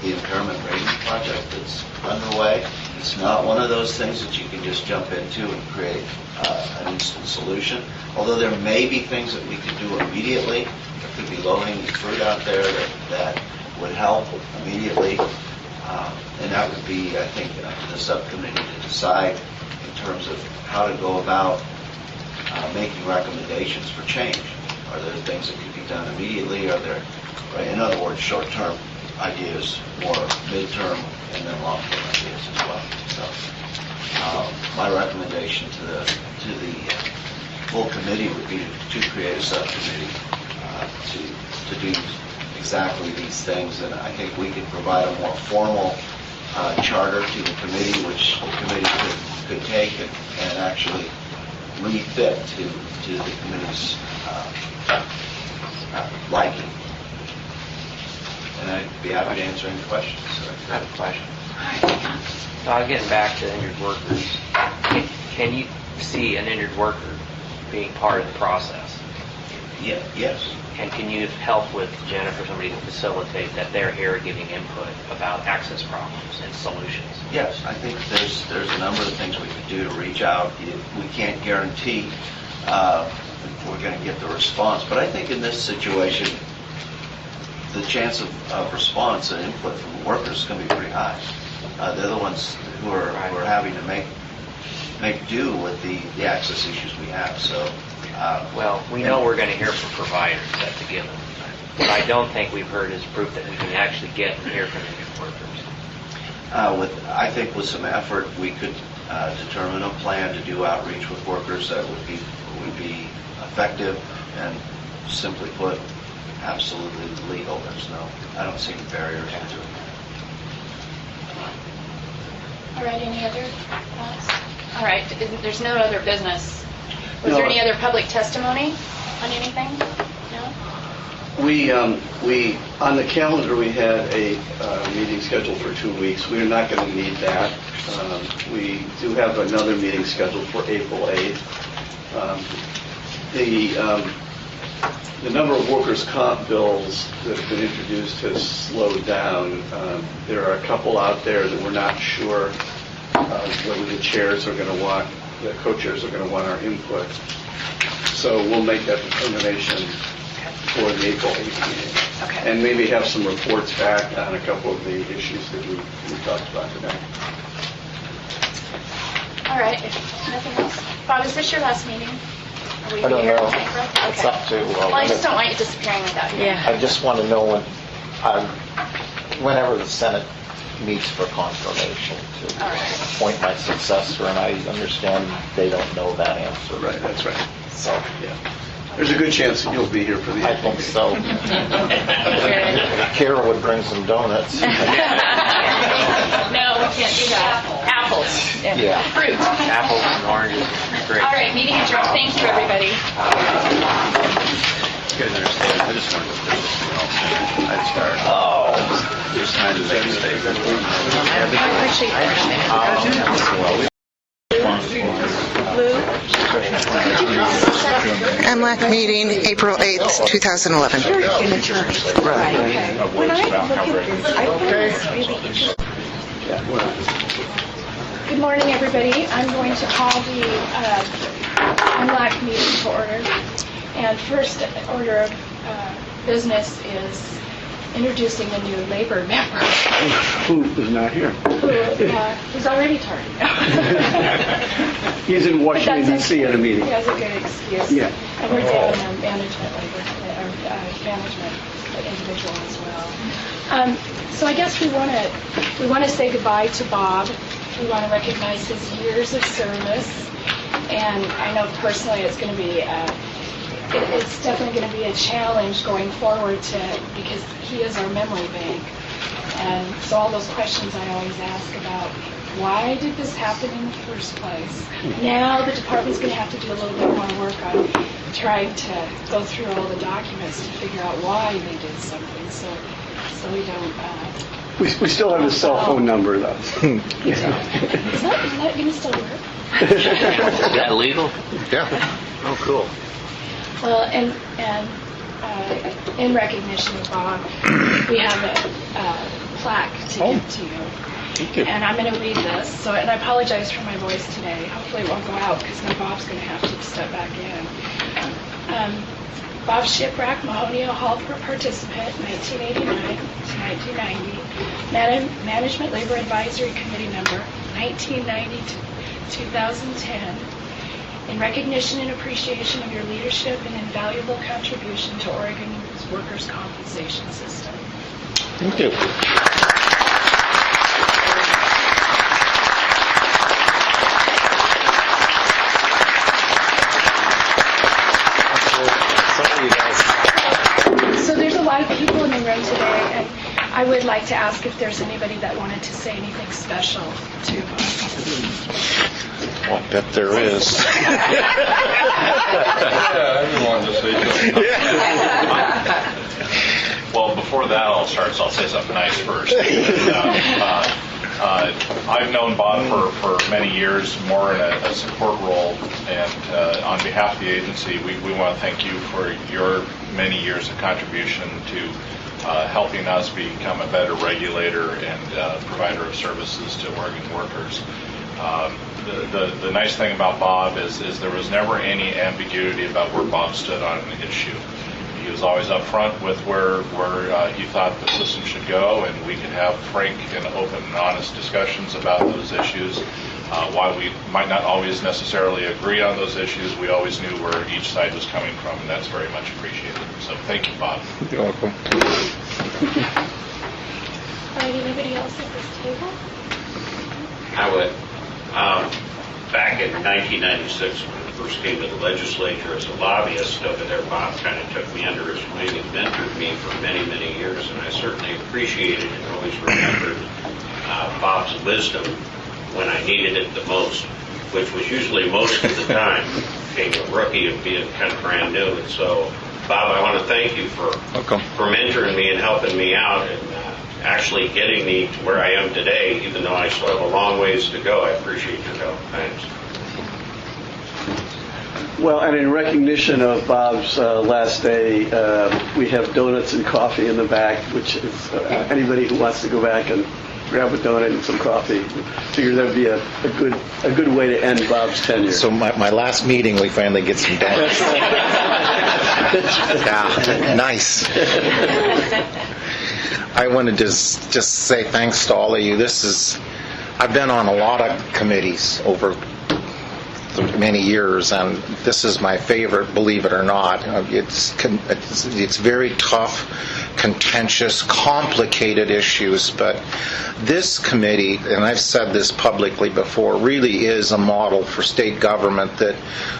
the impairment rating project that's underway. It's not one of those things that you can just jump into and create an instant solution. Although there may be things that we could do immediately. There could be low-hanging fruit out there that would help immediately. And that would be, I think, up to the subcommittee to decide in terms of how to go about making recommendations for change. Are there things that could be done immediately? Are there, in other words, short-term ideas, more mid-term, and then long-term ideas as well? So my recommendation to the full committee would be to create a subcommittee to do exactly these things, and I think we could provide a more formal charter to the committee, which the committee could take and actually we fit to the committee's liking. And I'd be happy to answer any questions. I have a question. Getting back to injured workers, can you see an injured worker being part of the process? Yeah, yes. And can you help with Jennifer, somebody to facilitate that they're here giving input about access problems and solutions? Yes, I think there's a number of things we could do to reach out. We can't guarantee we're going to get the response, but I think in this situation, the chance of response and input from the workers is going to be pretty high. They're the ones who are having to make do with the access issues we have. So, well, we know we're going to hear from providers. That's a given. What I don't think we've heard is proof that we can actually get and hear from injured workers. I think with some effort, we could determine a plan to do outreach with workers that would be effective and, simply put, absolutely legal. I don't see any barriers to it. All right, any other thoughts? All right, there's no other business. Was there any other public testimony on anything? No? We on the calendar, we had a meeting scheduled for 2 weeks. We are not going to need that. We do have another meeting scheduled for April 8th. The number of workers' comp bills that have been introduced has slowed down. There are a couple out there that we're not sure whether the chairs are going to want, the co-chairs are going to want our input. So we'll make that determination for the April 8th meeting. Okay. And maybe have some reports back on a couple of the issues that we talked about today. All right, if nothing else. Bob, is this your last meeting? I don't know. It's up to... Well, I just don't want you disappearing without hearing. I just want to know whenever the Senate meets for confirmation to appoint my successor, and I understand they don't know that answer. Right, that's right. So, yeah. There's a good chance that you'll be here for the... I think so. Kara would bring some donuts. No, we can't do that. Apples. Yeah. Fruit. Apples and oranges. Great. All right, meeting adjourned. Thank you, everybody. You guys understand, I just wanted to finish this. I'd start. There's time to make mistakes. MLAC meeting, April 8th, 2011. When I look at this, I find this really interesting. Good morning, everybody. I'm going to call the MLAC meeting to order. And first order of business is introducing a new labor member. Who is not here? Who's already tardy. He's in Washington, D.C. at a meeting. He has a good excuse. Yeah. And we're down on management labor, or management individual as well. So I guess we want to say goodbye to Bob. We want to recognize his years of service. And I know personally it's going to be it's definitely going to be a challenge going forward because he is our memory bank. And so all those questions I always ask about, why did this happen in the first place? Now the department's going to have to do a little bit more work on trying to go through all the documents to figure out why they did something, so we don't... We still have his cell phone number, though. Is that going to still work? Is that legal? Yeah. Oh, cool. Well, and in recognition of Bob, we have a plaque to give to you. Thank you. And I'm going to read this. And I apologize for my voice today. Hopefully it won't go out because then Bob's going to have to step back in. Bob Shiprack, Mahonia Hall participant, 1989 to 1990. Management Labor Advisory Committee member, 1990 to 2010. In recognition and appreciation of your leadership and invaluable contribution to Oregon's workers' compensation system. Thank you. So there's a lot of people in the room today, and I would like to ask if there's anybody that wanted to say anything special to us. I'll bet there is. Everyone just say Well, before that all starts, I'll say something nice first. I've known Bob for many years, more in a support role, and on behalf of the agency, we want to thank you for your many years of contribution to helping us become a better regulator and provider of services to Oregon workers. The nice thing about Bob is there was never any ambiguity about where Bob stood on an issue. He was always up front with where he thought the system should go, and we could have frank and open and honest discussions about those issues. While we might not always necessarily agree on those issues, we always knew where each side was coming from, and that's very much appreciated. So thank you, Bob. You're welcome. All right, anybody else at this table? I would. Back in 1996, when I first came to the legislature as a lobbyist over there, Bob kind of took me under his wing and mentored me for many, many years, and I certainly appreciated and always remembered Bob's wisdom when I needed it the most, which was usually most of the time, being a rookie and being kind of brand new. And so, Bob, I want to thank you for mentoring me and helping me out and actually getting me to where I am today, even though I still have a long ways to go. I appreciate your help. Thanks. Well, and in recognition of Bob's last day, we have donuts and coffee in the back, which is anybody who wants to go back and grab a donut and some coffee. Figure that would be a good way to end Bob's tenure. So my last meeting, we finally get some donuts. Yeah, nice. I want to just say thanks to all of you. I've been on a lot of committees over many years, and this is my favorite, believe it or not. It's very tough, contentious, complicated issues, but this committee, and I've said this publicly before, really is a model for state government that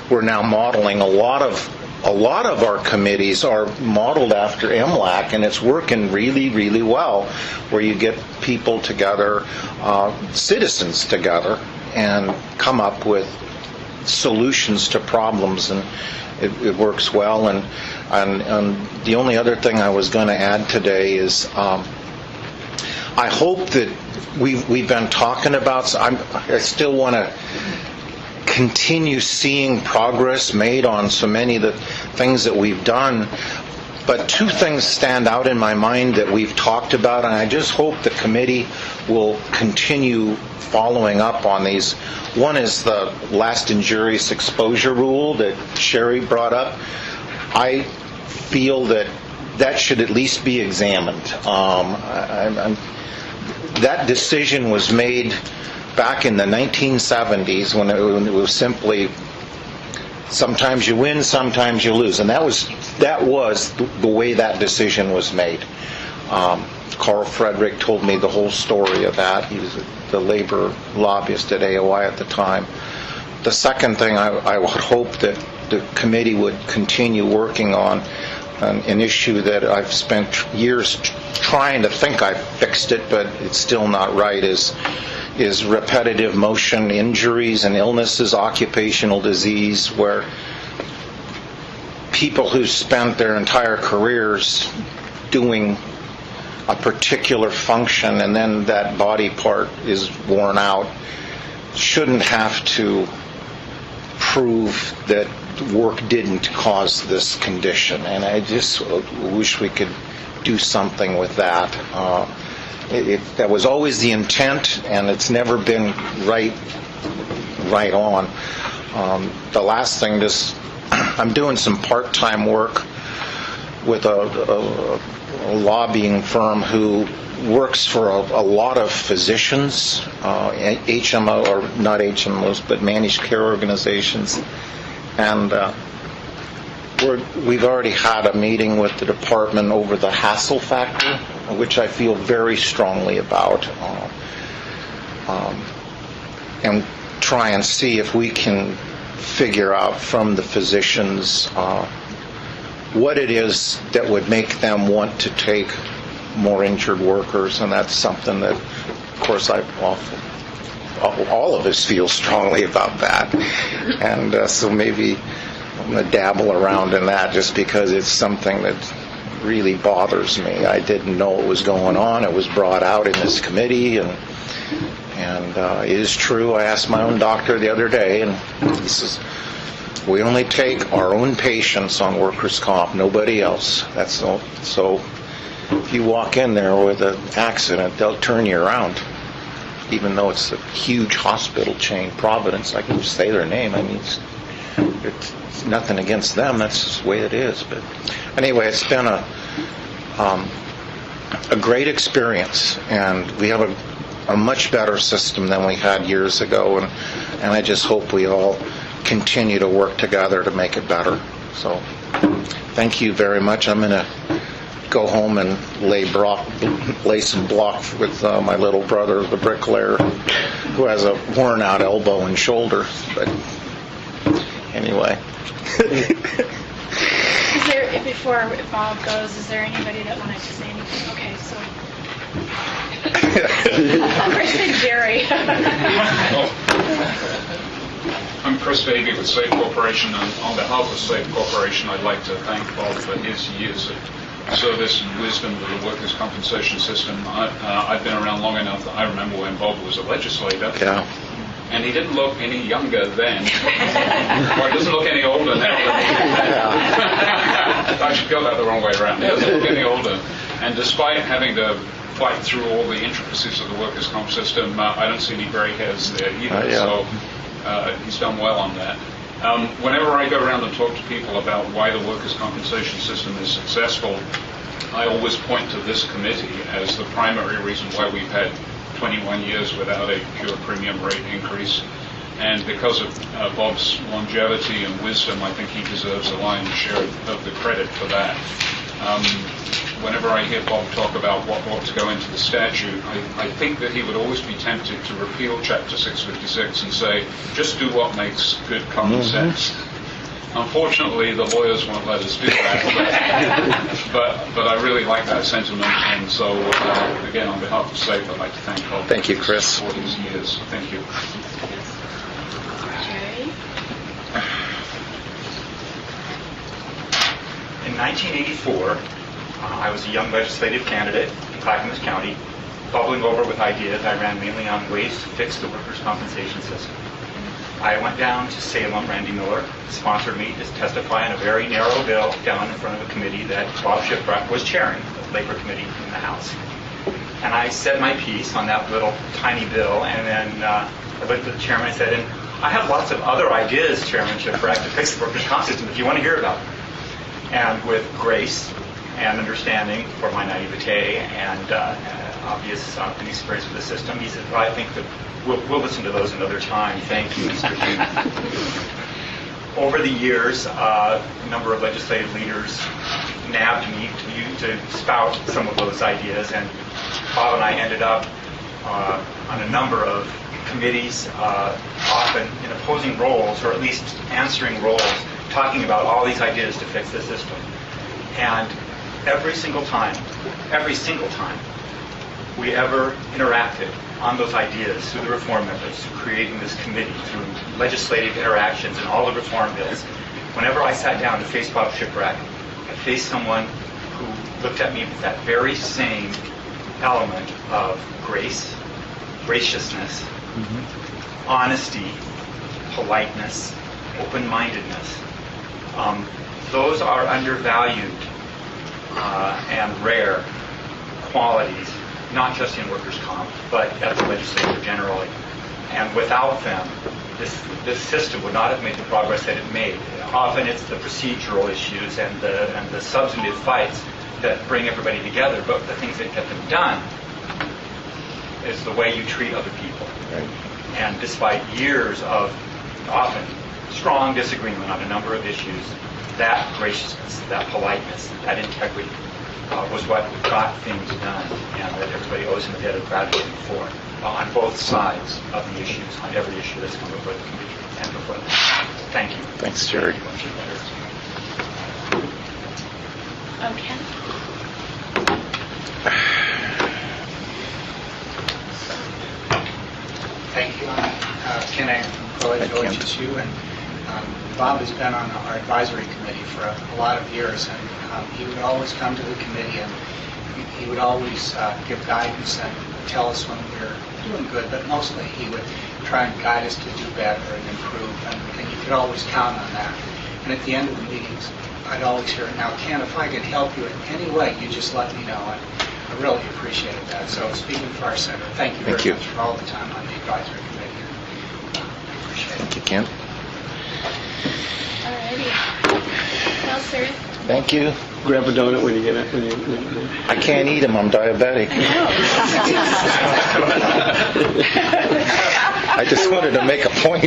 we're now modeling. A lot of our committees are modeled after MLAC, and it's working really, really well, where you get people together, citizens together, and come up with solutions to problems, and it works well. And the only other thing I was going to add today is I hope that we've been talking about, I still want to continue seeing progress made on so many of the things that we've done. But two things stand out in my mind that we've talked about, and I just hope the committee will continue following up on these. One is the last injurious exposure rule that Sherry brought up. I feel that should at least be examined. That decision was made back in the 1970s when it was simply sometimes you win, sometimes you lose, and that was the way that decision was made. Carl Frederick told me the whole story of that. He was the labor lobbyist at AOI at the time. The second thing I would hope that the committee would continue working on, an issue that I've spent years trying to think I fixed it, but it's still not right, is repetitive motion injuries and illnesses, occupational disease, where people who spent their entire careers doing a particular function and then that body part is worn out shouldn't have to prove that work didn't cause this condition. And I just wish we could do something with that. That was always the intent, and it's never been right on. The last thing, I'm doing some part-time work with a lobbying firm who works for a lot of physicians, HMO, or not HMOs, but managed care organizations. And we've already had a meeting with the department over the hassle factor, which I feel very strongly about, and try and see if we can figure out from the physicians what it is that would make them want to take more injured workers, and that's something that, of course, I've all of us feel strongly about that. And so maybe I'm going to dabble around in that just because it's something that really bothers me. I didn't know what was going on. It was brought out in this committee, and it is true. I asked my own doctor the other day, and he says, we only take our own patients on workers' comp, nobody else. That's all. So if you walk in there with an accident, they'll turn you around. Even though it's a huge hospital chain, Providence, I can just say their name. I mean, it's nothing against them. That's just the way it is. But anyway, it's been a great experience, and we have a much better system than we had years ago, and I just hope we all continue to work together to make it better. So thank you very much. I'm going to go home and lay some block with my little brother, the bricklayer, who has a worn out elbow and shoulder. But anyway. Is there, before Bob goes, is there anybody that wanted to say anything? Okay, so. Chris and Jerry. I'm Chris Baby with Slave Corporation, and on behalf of Slave Corporation, I'd like to thank Bob for his years of service and wisdom to the workers' compensation system. I've been around long enough that I remember when Bob was a legislator. Yeah. And he didn't look any younger then. Or he doesn't look any older now. I should go that the wrong way around. He doesn't look any older. And despite having to fight through all the intricacies of the workers' comp system, I don't see any gray hairs there either. So he's done well on that. Whenever I go around and talk to people about why the workers' compensation system is successful, I always point to this committee as the primary reason why we've had 21 years without a pure premium rate increase. And because of Bob's longevity and wisdom, I think he deserves a lion's share of the credit for that. Whenever I hear Bob talk about what ought to go into the statute, I think that he would always be tempted to repeal Chapter 656 and say, just do what makes good common sense. Unfortunately, the lawyers won't let us do that, but I really like that sentiment, and so, again, on behalf of SAFE, I'd like to thank Bob. Thank you, Chris. For his years. Thank you. In 1984, I was a young legislative candidate in Clackamas County, bubbling over with ideas. I ran mainly on ways to fix the workers' compensation system. I went down to Salem. Randy Miller sponsored me to testify in a very narrow bill down in front of a committee that Bob Shiprack was chairing, the Labor Committee in the House. And I said my piece on that little tiny bill, and then I looked at the chairman and said, and I have lots of other ideas, Chairman Shiprack, to fix the workers' comp system if you want to hear about them. And with grace and understanding for my naivete and obvious inexperience with the system, he said, well, I think that we'll listen to those another time. Thank you, Mr. King. Over the years, a number of legislative leaders nabbed me to spout some of those ideas, and Bob and I ended up on a number of committees, often in opposing roles, or at least answering roles, talking about all these ideas to fix the system. And every single time we ever interacted on those ideas through the reform efforts, creating this committee, through legislative interactions and all the reform bills, whenever I sat down to face Bob Shiprack, I faced someone who looked at me with that very same element of grace, graciousness, honesty, politeness, open-mindedness. Those are undervalued and rare qualities, not just in workers' comp, but at the legislature generally. And without them, this system would not have made the progress that it made. Often it's the procedural issues and the substantive fights that bring everybody together, but the things that get them done is the way you treat other people. Right. And despite years of often strong disagreement on a number of issues, that graciousness, that politeness, that integrity was what got things done, and that everybody owes him a debt of gratitude for on both sides of the issues, on every issue that's come before the committee and before them. Thank you. Thanks, Jerry. Okay. Thank you. Kent. as you. And Bob has been on our advisory committee for a lot of years, and he would always come to the committee, and he would always give guidance and tell us when we were doing good, but mostly he would try and guide us to do better and improve, and you could always count on that. And at the end of the meetings, I'd always hear, "Now, Ken, if I can help you in any way, you just let me know." And I really appreciated that. So speaking for our center, thank you very much for all the time on the advisory committee. I appreciate it. Thank you, Kent. All righty. Well, sir, Thank you. Grab a donut when you get it. I can't eat them. I'm diabetic. I just wanted to make a point.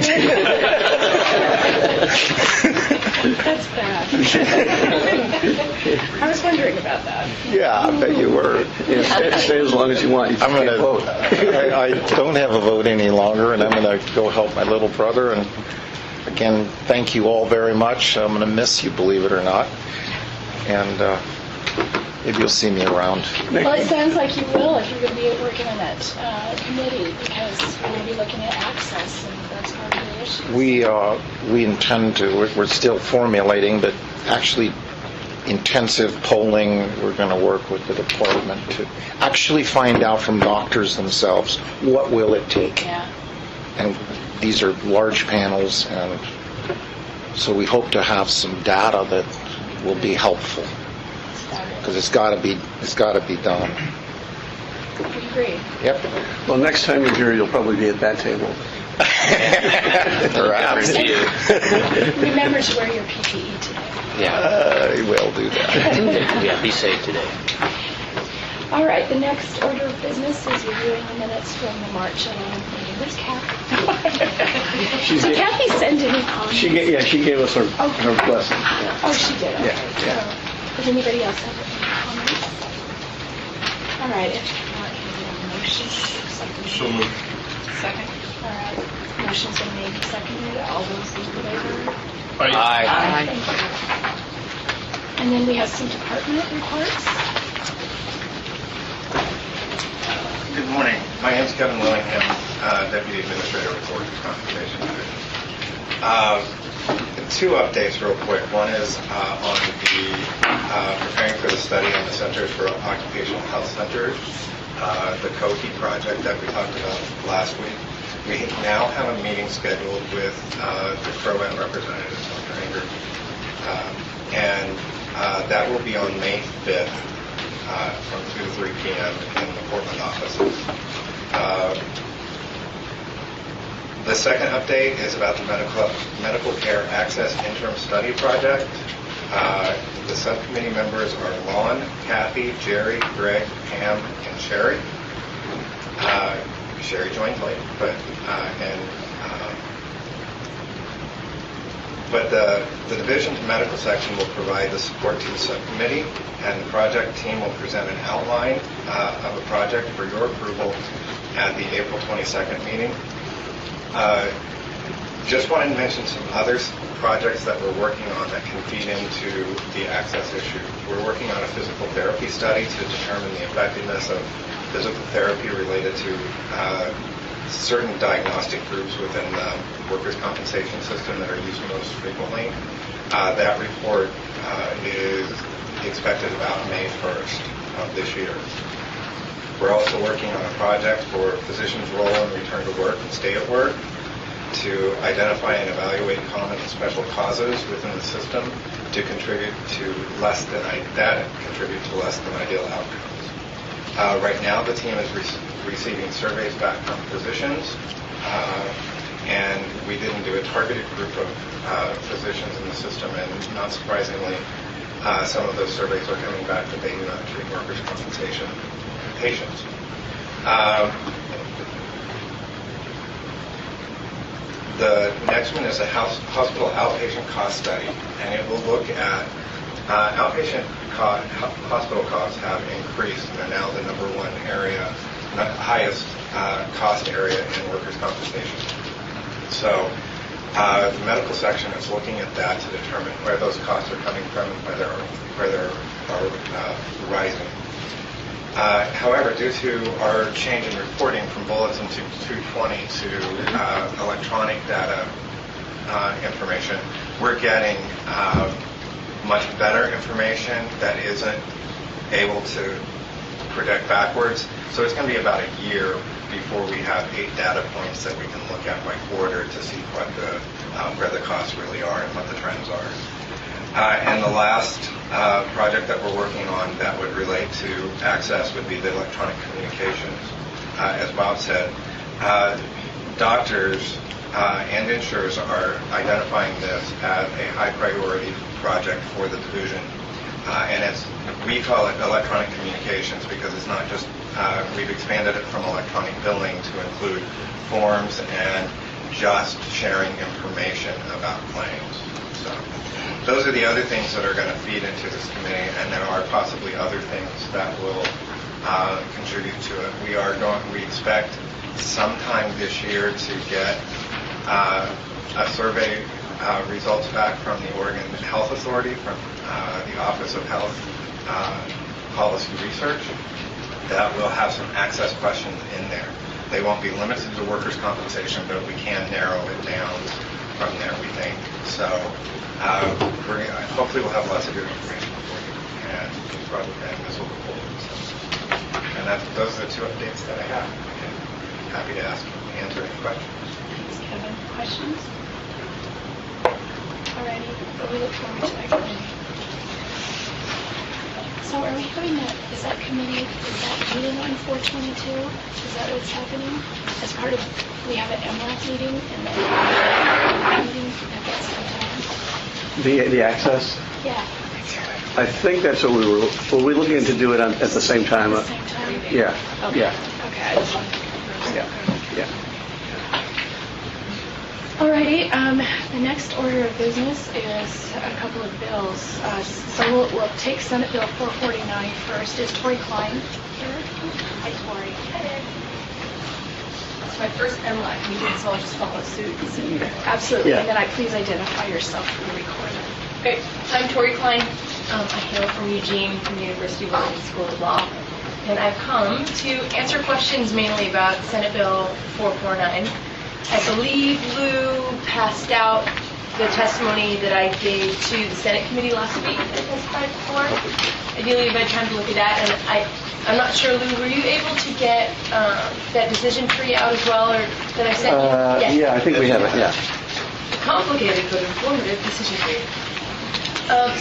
That's bad. I was wondering about that. Yeah, I bet you were. Stay as long as you want. You just can't vote. I don't have a vote any longer, and I'm going to go help my little brother. And again, thank you all very much. I'm going to miss you, believe it or not. And maybe you'll see me around. Well, it sounds like you will if you're going to be working on that committee, because we're going to be looking at access, and that's part of the issue. We intend to. We're still formulating, but actually intensive polling. We're going to work with the department to actually find out from doctors themselves what will it take. Yeah. And these are large panels, and so we hope to have some data that will be helpful, because it's got to be done. We agree. Yep. Well, next time you're here, you'll probably be at that table. Remember to wear your PPE today. I will do that. Yeah, be safe today. All right, the next order of business is reviewing the minutes from the March 11th meeting. Where's Kathy? Did Kathy send any comments? She gave us her blessing. Oh, she did. Okay. Yeah. So, does anybody else have any comments? All right, if not, can we get a motion to accept the So moved. Second. All right, motion's been made and seconded. All those in favor? Aye. Thank you. And then we have some department reports. Good morning. My name is Kevin Willingham, Deputy Administrator with Workers' Compensation Division. Two updates real quick. One is on the preparing for the study on the Centers for Occupational Health Centers, the COHE project that we talked about last week. We now have a meeting scheduled with the Crow-Ant representative, Dr. Anger, and that will be on May 5th. From 2 to 3 p.m. in the Portland offices. The second update is about the medical care access interim study project. The subcommittee members are Lon, Kathy, Jerry, Greg, Pam, and Sherry. Sherry joined late, but the division's medical section will provide the support to the subcommittee, and the project team will present an outline of a project for your approval at the April 22nd meeting. Just wanted to mention some other projects that we're working on that can feed into the access issue. We're working on a physical therapy study to determine the effectiveness of physical therapy related to certain diagnostic groups within the workers' compensation system that are used most frequently. That report is expected about May 1st of this year. We're also working on a project for physicians' role in return to work and stay at work to identify and evaluate common and special causes within the system to contribute to less than ideal outcomes. Right now, the team is receiving surveys back from physicians, and we didn't do a targeted group of physicians in the system, and not surprisingly, some of those surveys are coming back that they do not treat workers' compensation patients. The next one is a hospital outpatient cost study, and it will look at outpatient hospital costs have increased. They're now the number one area, the highest cost area in workers' compensation. So the medical section is looking at that to determine where those costs are coming from and where they're rising. However, due to our change in reporting from bulletin to 220 to electronic data information. We're getting much better information that isn't able to project backwards. So it's going to be about a year before we have 8 data points that we can look at by quarter to see what where the costs really are and what the trends are. And the last project that we're working on that would relate to access would be the electronic communications. As Bob said, doctors and insurers are identifying this as a high priority project for the division. And we call it electronic communications because it's not just, we've expanded it from electronic billing to include forms and just sharing information about claims. So those are the other things that are going to feed into this committee, and there are possibly other things that will contribute to it. We expect sometime this year to get a survey results back from the Oregon Health Authority, from the Office of Health Policy Research, that will have some access questions in there. They won't be limited to workers' compensation, but we can narrow it down from there, we think. So hopefully we'll have lots of good information for you, and this will go forward. And those are the 2 updates that I have. I'm happy to answer any questions. Thanks, Kevin. Questions? Alrighty, but we look forward to that committee. So are we having is that meeting on 4/22? Is that what's happening? As part of, we have an MLAC meeting and then a meeting at that same time? The access? Yeah. I think that's what were we looking to do it at the same time? At the same time? Yeah. Okay. Yeah. Okay, I just wanted to confirm. Yeah. Yeah. Alrighty, the next order of business is a couple of bills. So we'll take Senate Bill 449 first. Is Tori Klein here? Hi, Tori. Hi there. It's my first MLAC meeting, so I'll just follow suit and sit here. Absolutely. Yeah. And then please identify yourself for the recording. Okay, I'm Tori Klein. I hail from Eugene, from the University of Oregon School of Law. And I've come to answer questions mainly about Senate Bill 449. I believe Lou passed out the testimony that I gave to the Senate committee last week that I testified before. Ideally, you've had time to look at that. And I'm not sure, Lou, were you able to get that decision tree out as well, or did I send you? Yes. Yeah, I think we have it, yeah. Complicated but informative decision tree.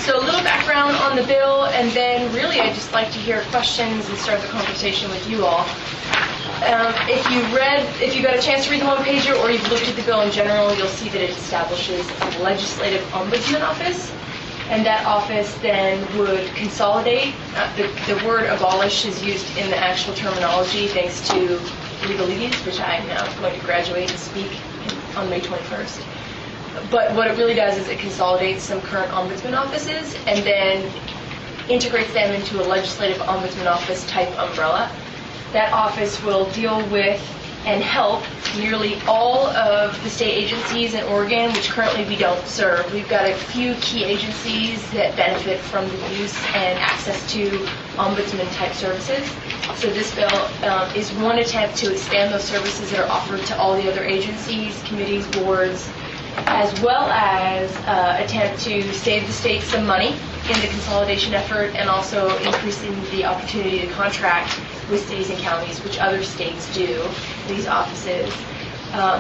So a little background on the bill, and then really I'd just like to hear questions and start the conversation with you all. If you got a chance to read the one-pager or you've looked at the bill in general, you'll see that it establishes a legislative ombudsman office, and that office then would consolidate. The word abolish is used in the actual terminology thanks to legalese, which I am now going to graduate and speak on May 21st. But what it really does is it consolidates some current ombudsman offices and then integrates them into a legislative ombudsman office type umbrella. That office will deal with and help nearly all of the state agencies in Oregon, which currently we don't serve. We've got a few key agencies that benefit from the use and access to ombudsman type services. So this bill is one attempt to expand those services that are offered to all the other agencies, committees, boards, as well as attempt to save the state some money in the consolidation effort and also increasing the opportunity to contract with cities and counties, which other states do, these offices.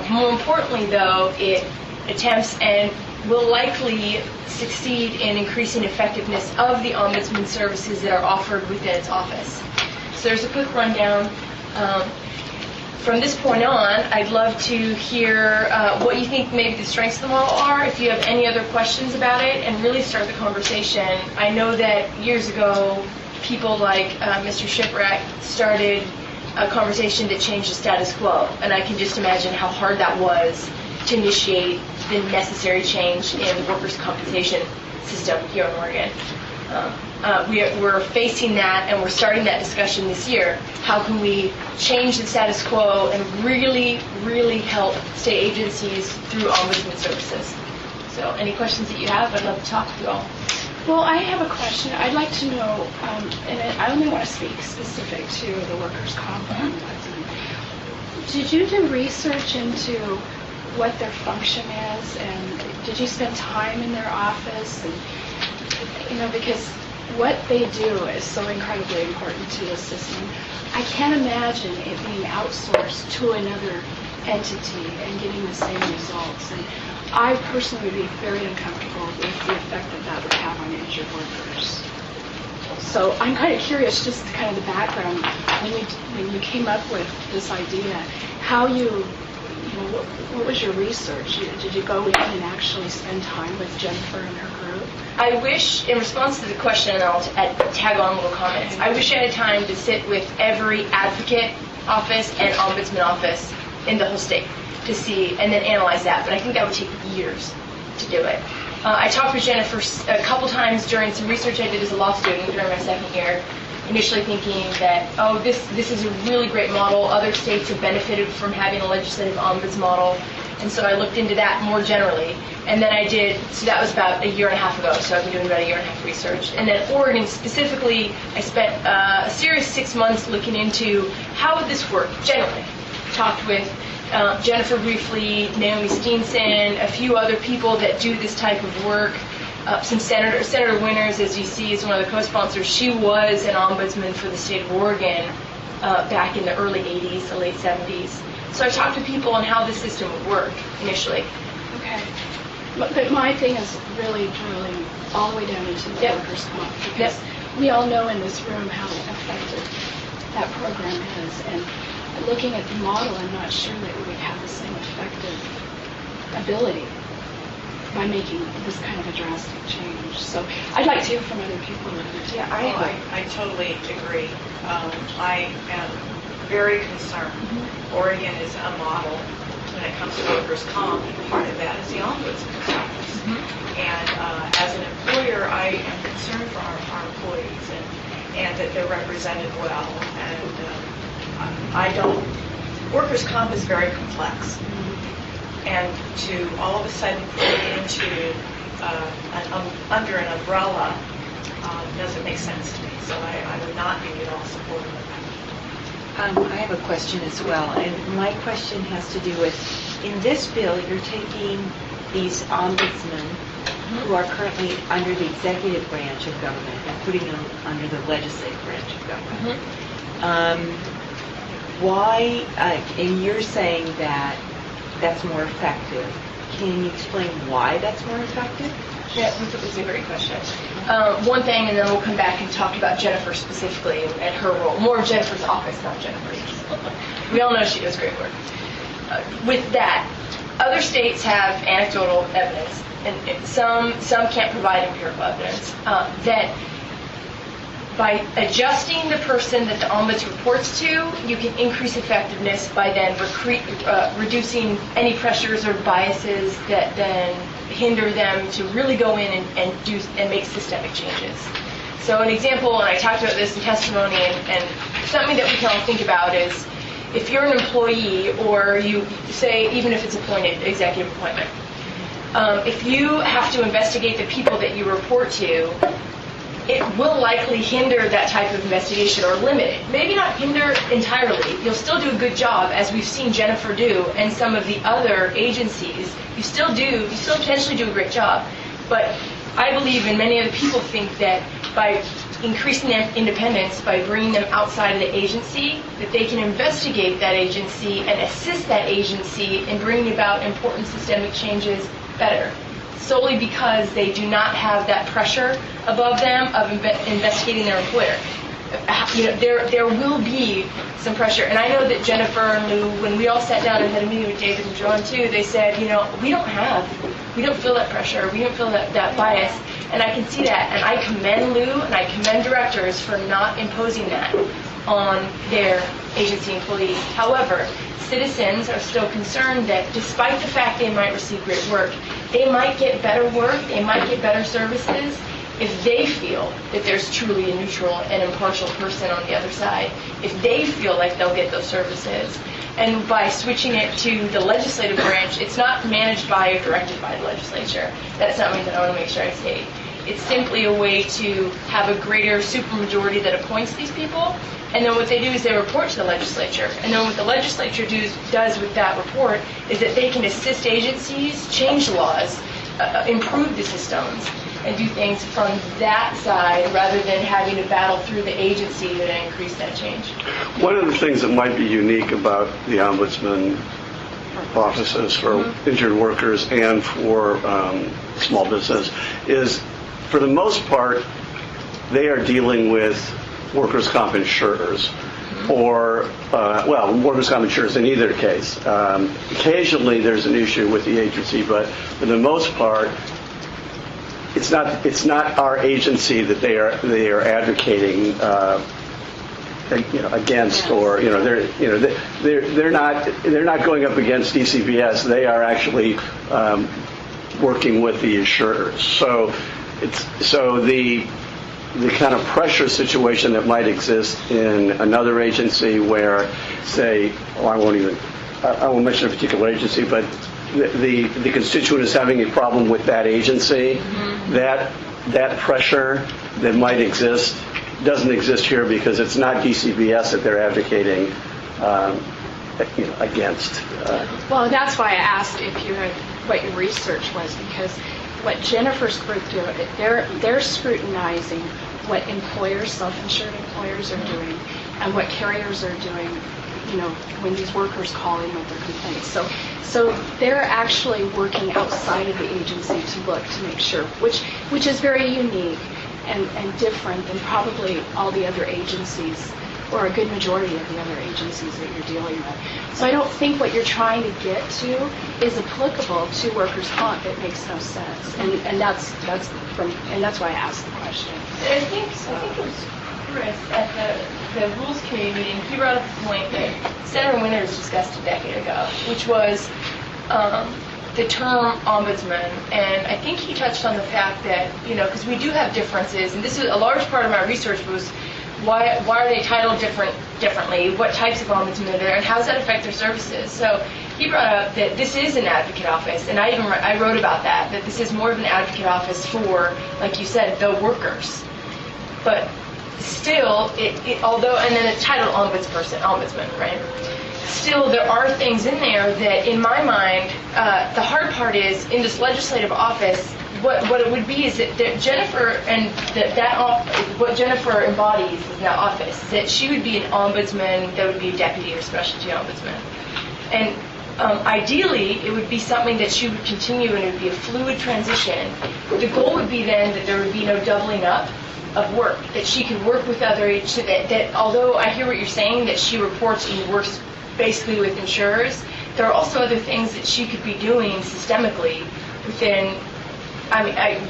More importantly, though, it attempts and will likely succeed in increasing effectiveness of the ombudsman services that are offered within its office. So there's a quick rundown. From this point on, I'd love to hear what you think maybe the strengths of the model are, if you have any other questions about it, and really start the conversation. I know that years ago, people like Mr. Shipwreck started a conversation that changed the status quo, and I can just imagine how hard that was to initiate the necessary change in the workers' compensation system here in Oregon. We're facing that, and we're starting that discussion this year. How can we change the status quo and really, really help state agencies through ombudsman services? So any questions that you have, I'd love to talk with you all. Well, I have a question. I'd like to know, and I only want to speak specific to the workers' comp. Did you do research into what their function is, and did you spend time in their office? And because what they do is so incredibly important to the system. I can't imagine it being outsourced to another entity and getting the same results. And I personally would be very uncomfortable with the effect that would have on injured workers. So I'm kind of curious, just kind of the background, when you came up with this idea, how what was your research? Did you go in and actually spend time with Jennifer and her group? I wish, in response to the question, and I'll tag on little comments, I wish I had time to sit with every advocate office and ombudsman office in the whole state to see and then analyze that. But I think that would take years to do it. I talked with Jennifer a couple times during some research I did as a law student during my second year, initially thinking that, this is a really great model. Other states have benefited from having a legislative ombuds model. And so I looked into that more generally. And then so that was about a year and a half ago, so I've been doing about a year and a half research. And then Oregon specifically, I spent a serious 6 months looking into how would this work generally. Talked with Jennifer briefly, Naomi Steenson, a few other people that do this type of work. Some Senator Winters, as you see, is one of the co-sponsors. She was an ombudsman for the state of Oregon back in the early 80s, the late 70s. So I talked to people on how this system would work initially. Okay. But my thing is really drilling all the way down into the workers' comp, because we all know in this room how effective that program is. And looking at the model, I'm not sure that we would have the same effective ability by making this kind of a drastic change. So I'd like to hear from other people. Yeah, I totally agree. I am very concerned. Oregon is a model when it comes to workers' comp, and part of that is the ombudsman's office. And as an employer, I am concerned for our employees and that they're represented well. And workers' comp is very complex. And to all of a sudden put it into under an umbrella doesn't make sense to me. So I would not be at all supportive of that. I have a question as well, and my question has to do with, in this bill, you're taking these ombudsmen who are currently under the executive branch of government and putting them under the legislative branch of government. Why, and you're saying that that's more effective. Can you explain why that's more effective? Yeah, that's a great question. One thing, and then we'll come back and talk about Jennifer specifically and her role. More of Jennifer's office, not Jennifer's. We all know she does great work. With that, other states have anecdotal evidence, and some can't provide empirical evidence, that by adjusting the person that the ombuds reports to, you can increase effectiveness by then reducing any pressures or biases that then hinder them to really go in and make systemic changes. So an example, and I talked about this in testimony, and something that we can all think about is if you're an employee, or you say, even if it's appointed, executive appointment, if you have to investigate the people that you report to, it will likely hinder that type of investigation or limit it. Maybe not hinder entirely. You'll still do a good job, as we've seen Jennifer do, and some of the other agencies. You still potentially do a great job. But I believe, and many other people think, that by increasing their independence, by bringing them outside of the agency, that they can investigate that agency and assist that agency in bringing about important systemic changes better, solely because they do not have that pressure above them of investigating their employer. There will be some pressure. And I know that Jennifer and Lou, when we all sat down and had a meeting with David and John too, they said, we don't feel that pressure. We don't feel that bias. And I can see that. And I commend Lou and I commend directors for not imposing that on their agency employees. However, citizens are still concerned that despite the fact they might receive great work, they might get better work, they might get better services if they feel that there's truly a neutral and impartial person on the other side, if they feel like they'll get those services. And by switching it to the legislative branch, it's not managed by or directed by the legislature. That's something that I want to make sure I state. It's simply a way to have a greater supermajority that appoints these people. And then what they do is they report to the legislature. And then what the legislature does with that report is that they can assist agencies, change laws, improve the systems, and do things from that side rather than having to battle through the agency to increase that change. One of the things that might be unique about the ombudsman offices for injured workers and for small business is, for the most part, they are dealing with workers' comp insurers, or, workers' comp insurers in either case. Occasionally there's an issue with the agency, but for the most part, it's not our agency that they are advocating against, or they're not going up against DCBS. They are actually working with the insurers. So the kind of pressure situation that might exist in another agency where, say, I won't mention a particular agency, but the constituent is having a problem with that agency, that pressure that might exist doesn't exist here because it's not DCBS that they're advocating against. Well, that's why I asked if you had what your research was, because what Jennifer's group do, they're scrutinizing what employers, self-insured employers are doing, and what carriers are doing, when these workers call in with their complaints. So they're actually working outside of the agency to look to make sure, which is very unique and different than probably all the other agencies, or a good majority of the other agencies that you're dealing with. So I don't think what you're trying to get to is applicable to workers' comp. It makes no sense, and that's why I asked the question. I think it was Chris at the Rules Committee meeting. He brought up a point that Senator Winters discussed a decade ago, which was the term ombudsman. And I think he touched on the fact that, because we do have differences, and this is a large part of my research was why are they titled differently? What types of ombudsmen are there, and how does that affect their services? So he brought up that this is an advocate office, and I wrote about that this is more of an advocate office for, like you said, the workers. But still, although, and then it's titled ombudsman, right? Still, there are things in there that, in my mind, the hard part is, in this legislative office, what it would be is that Jennifer, and what Jennifer embodies in that office, that she would be an ombudsman, that would be a deputy or specialty ombudsman. And ideally, it would be something that she would continue, and it would be a fluid transition. The goal would be then that there would be no doubling up of work, that she could work with other agencies, that although I hear what you're saying, that she reports and works basically with insurers, there are also other things that she could be doing systemically within,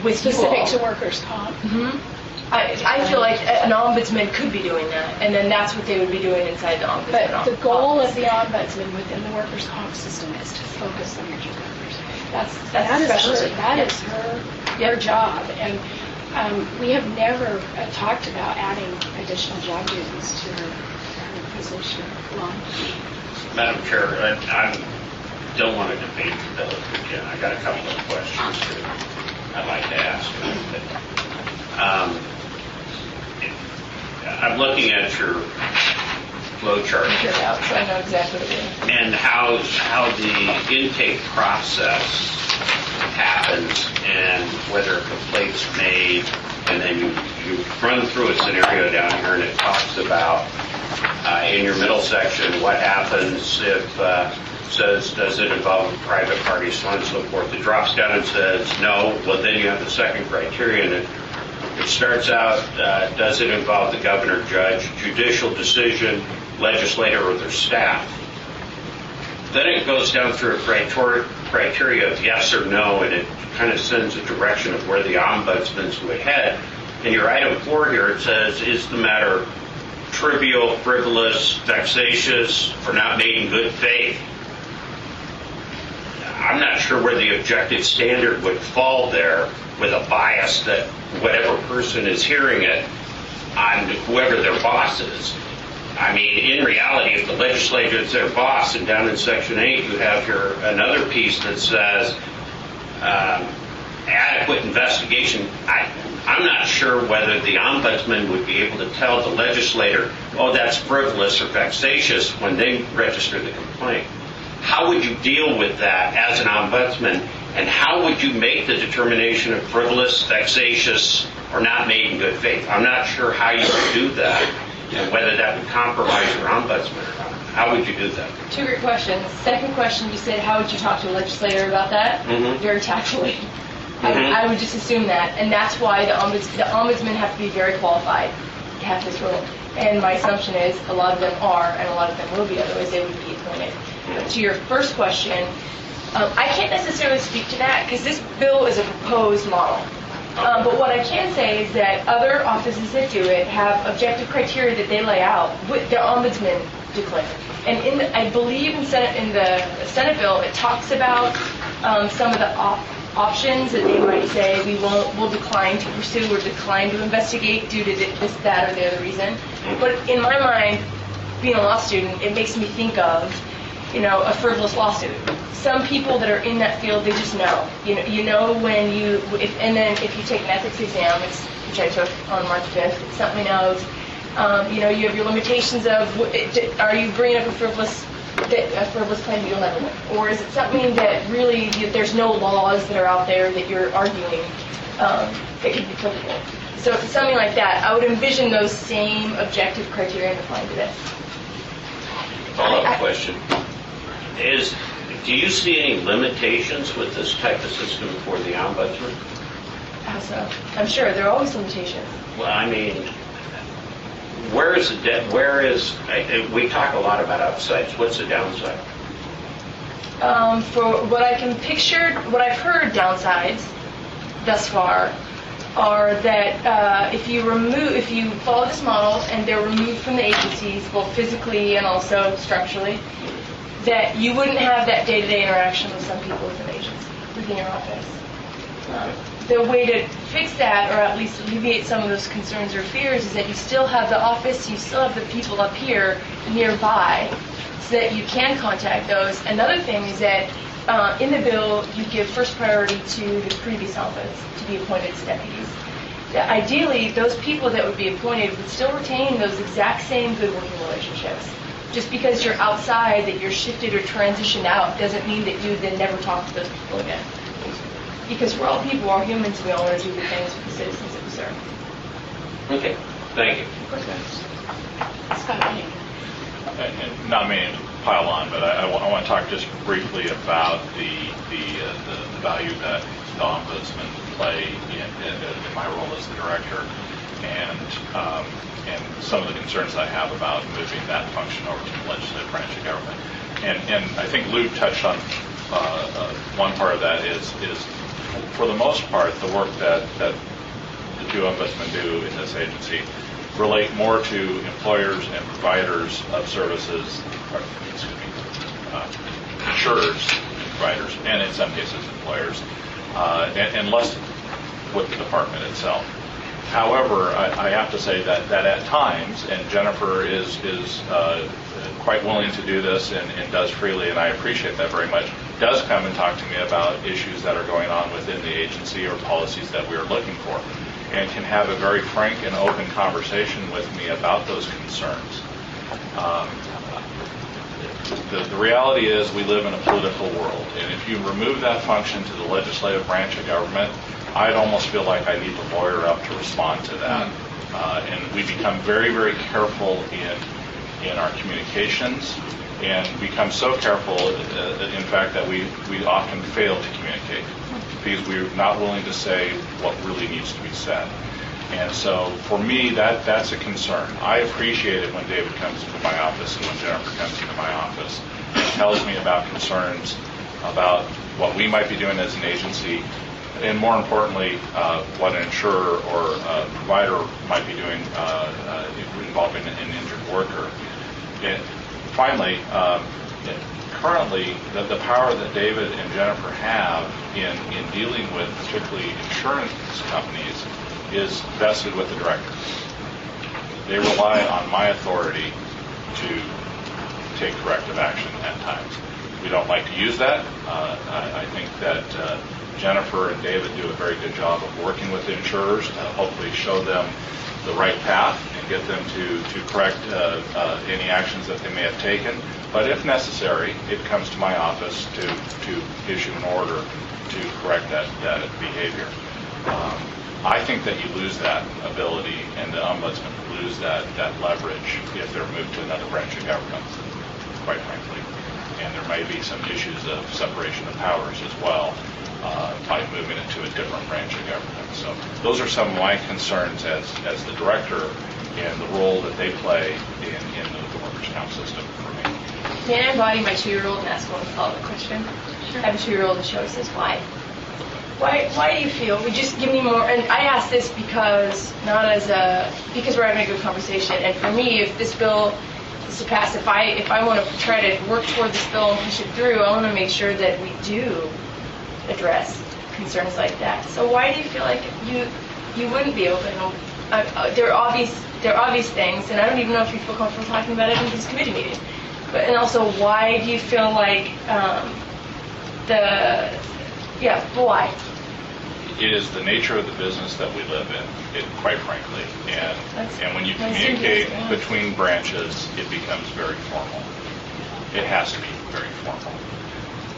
with Specific you to workers' comp. I feel like an ombudsman could be doing that, and then that's what they would be doing inside the ombudsman But the goal of the ombudsman within the workers' comp system is to focus on injured workers. That is her job, and we have never talked about adding additional job duties to her position. Madam Chair, I don't want to debate the bill again. I got a couple of questions that I'd like to ask. I'm looking at your flow chart so I know exactly what it is. and how the intake process happens and whether a complaint's made, and then you run through a scenario down here and it talks about in your middle section what happens if says does it involve a private party, so on and so forth. It drops down and says no. Well, then you have the second criterion. It starts out, does it involve the governor, judge, judicial decision, legislator, or their staff? Then it goes down through a criteria of yes or no, and it kind of sends a direction of where the ombudsman would head. In your item 4 here, it says, is the matter trivial, frivolous, vexatious, or not made in good faith? I'm not sure where the objective standard would fall there with a bias that whatever person is hearing it on whoever their boss is. I mean, in reality, if the legislature is their boss, and down in Section 8 you have here another piece that says, adequate investigation, I'm not sure whether the ombudsman would be able to tell the legislator, oh, that's frivolous or vexatious when they register the complaint. How would you deal with that as an ombudsman, and how would you make the determination of frivolous, vexatious, or not made in good faith? I'm not sure how you would do that, and whether that would compromise your ombudsman or not. How would you do that? Two great questions. Second question, you said, how would you talk to a legislator about that? Very tactfully. I would just assume that, and that's why the ombudsmen have to be very qualified to have this role. And my assumption is a lot of them are, and a lot of them will be, otherwise they would be appointed. But to your first question, I can't necessarily speak to that because this bill is a proposed model. But what I can say is that other offices that do it have objective criteria that they lay out, with their ombudsman declare. And I believe in the Senate bill, it talks about some of the options that they might say we'll decline to pursue or decline to investigate due to this, that, or the other reason. But in my mind, being a law student, it makes me think of, a frivolous lawsuit. Some people that are in that field, they just know. You know when if you take an ethics exam, which I took on March 5th, it something knows. You have your limitations of, are you bringing up a frivolous claim that you'll never win? Or is it something that really, there's no laws that are out there that you're arguing that could be applicable? So if it's something like that, I would envision those same objective criteria applying to this. Follow-up question. Do you see any limitations with this type of system for the ombudsman? How so? I'm sure there are always limitations. Well, I mean, we talk a lot about upsides. What's the downside? For what I can picture, what I've heard downsides thus far are that if you follow this model and they're removed from the agencies, both physically and also structurally, that you wouldn't have that day-to-day interaction with some people within your office. The way to fix that, or at least alleviate some of those concerns or fears, is that you still have the office, you still have the people up here nearby, so that you can contact those. Another thing is that in the bill, you give first priority to the previous office to be appointed as deputies. Ideally, those people that would be appointed would still retain those exact same good working relationships. Just because you're outside, that you're shifted or transitioned out, doesn't mean that you then never talk to those people again. Because we're all people, we're all humans, we all want to do good things for the citizens that we serve. Okay, thank you. Scott, And not meaning to pile on, but I want to talk just briefly about the value that the ombudsman play in my role as the director, and some of the concerns I have about moving that function over to the legislative branch of government. And I think Lou touched on one part of that is for the most part, the work that the two ombudsmen do in this agency relate more to employers and providers of services, insurers, providers, and in some cases employers, and less with the department itself. However, I have to say that at times, and Jennifer is quite willing to do this and does freely, and I appreciate that very much, does come and talk to me about issues that are going on within the agency or policies that we are looking for, and can have a very frank and open conversation with me about those concerns. The reality is we live in a political world, and if you remove that function to the legislative branch of government, I'd almost feel like I need to lawyer up to respond to that. And we become very, very careful in our communications, and become so careful, in fact, that we often fail to communicate because we're not willing to say what really needs to be said. And so for me, that's a concern. I appreciate it when David comes into my office and when Jennifer comes into my office and tells me about concerns about what we might be doing as an agency, and more importantly, what an insurer or provider might be doing involving an injured worker. And finally, currently, the power that David and Jennifer have in dealing with particularly insurance companies is vested with the director. They rely on my authority to take corrective action at times. We don't like to use that. I think that Jennifer and David do a very good job of working with the insurers to hopefully show them the right path and get them to correct any actions that they may have taken. But if necessary, it comes to my office to issue an order to correct that behavior. I think that you lose that ability, and the ombudsman lose that leverage if they're moved to another branch of government, quite frankly. And there may be some issues of separation of powers as well by moving it to a different branch of government. So those are some of my concerns as the director and the role that they play in the workers' comp system for me. Can I embody my 2-year-old and ask one follow-up question? Sure. I have a 2-year-old and she always says, why? Why do you feel? Would you just give me more? And I ask this because because we're having a good conversation. And for me, if this bill is to pass, if I want to try to work toward this bill and push it through, I want to make sure that we do address concerns like that. So why do you feel like you wouldn't be open? There are obvious things, and I don't even know if you feel comfortable talking about it in this committee meeting. And also, why do you feel like why? It is the nature of the business that we live in, quite frankly. And when you communicate between branches, it becomes very formal. It has to be very formal.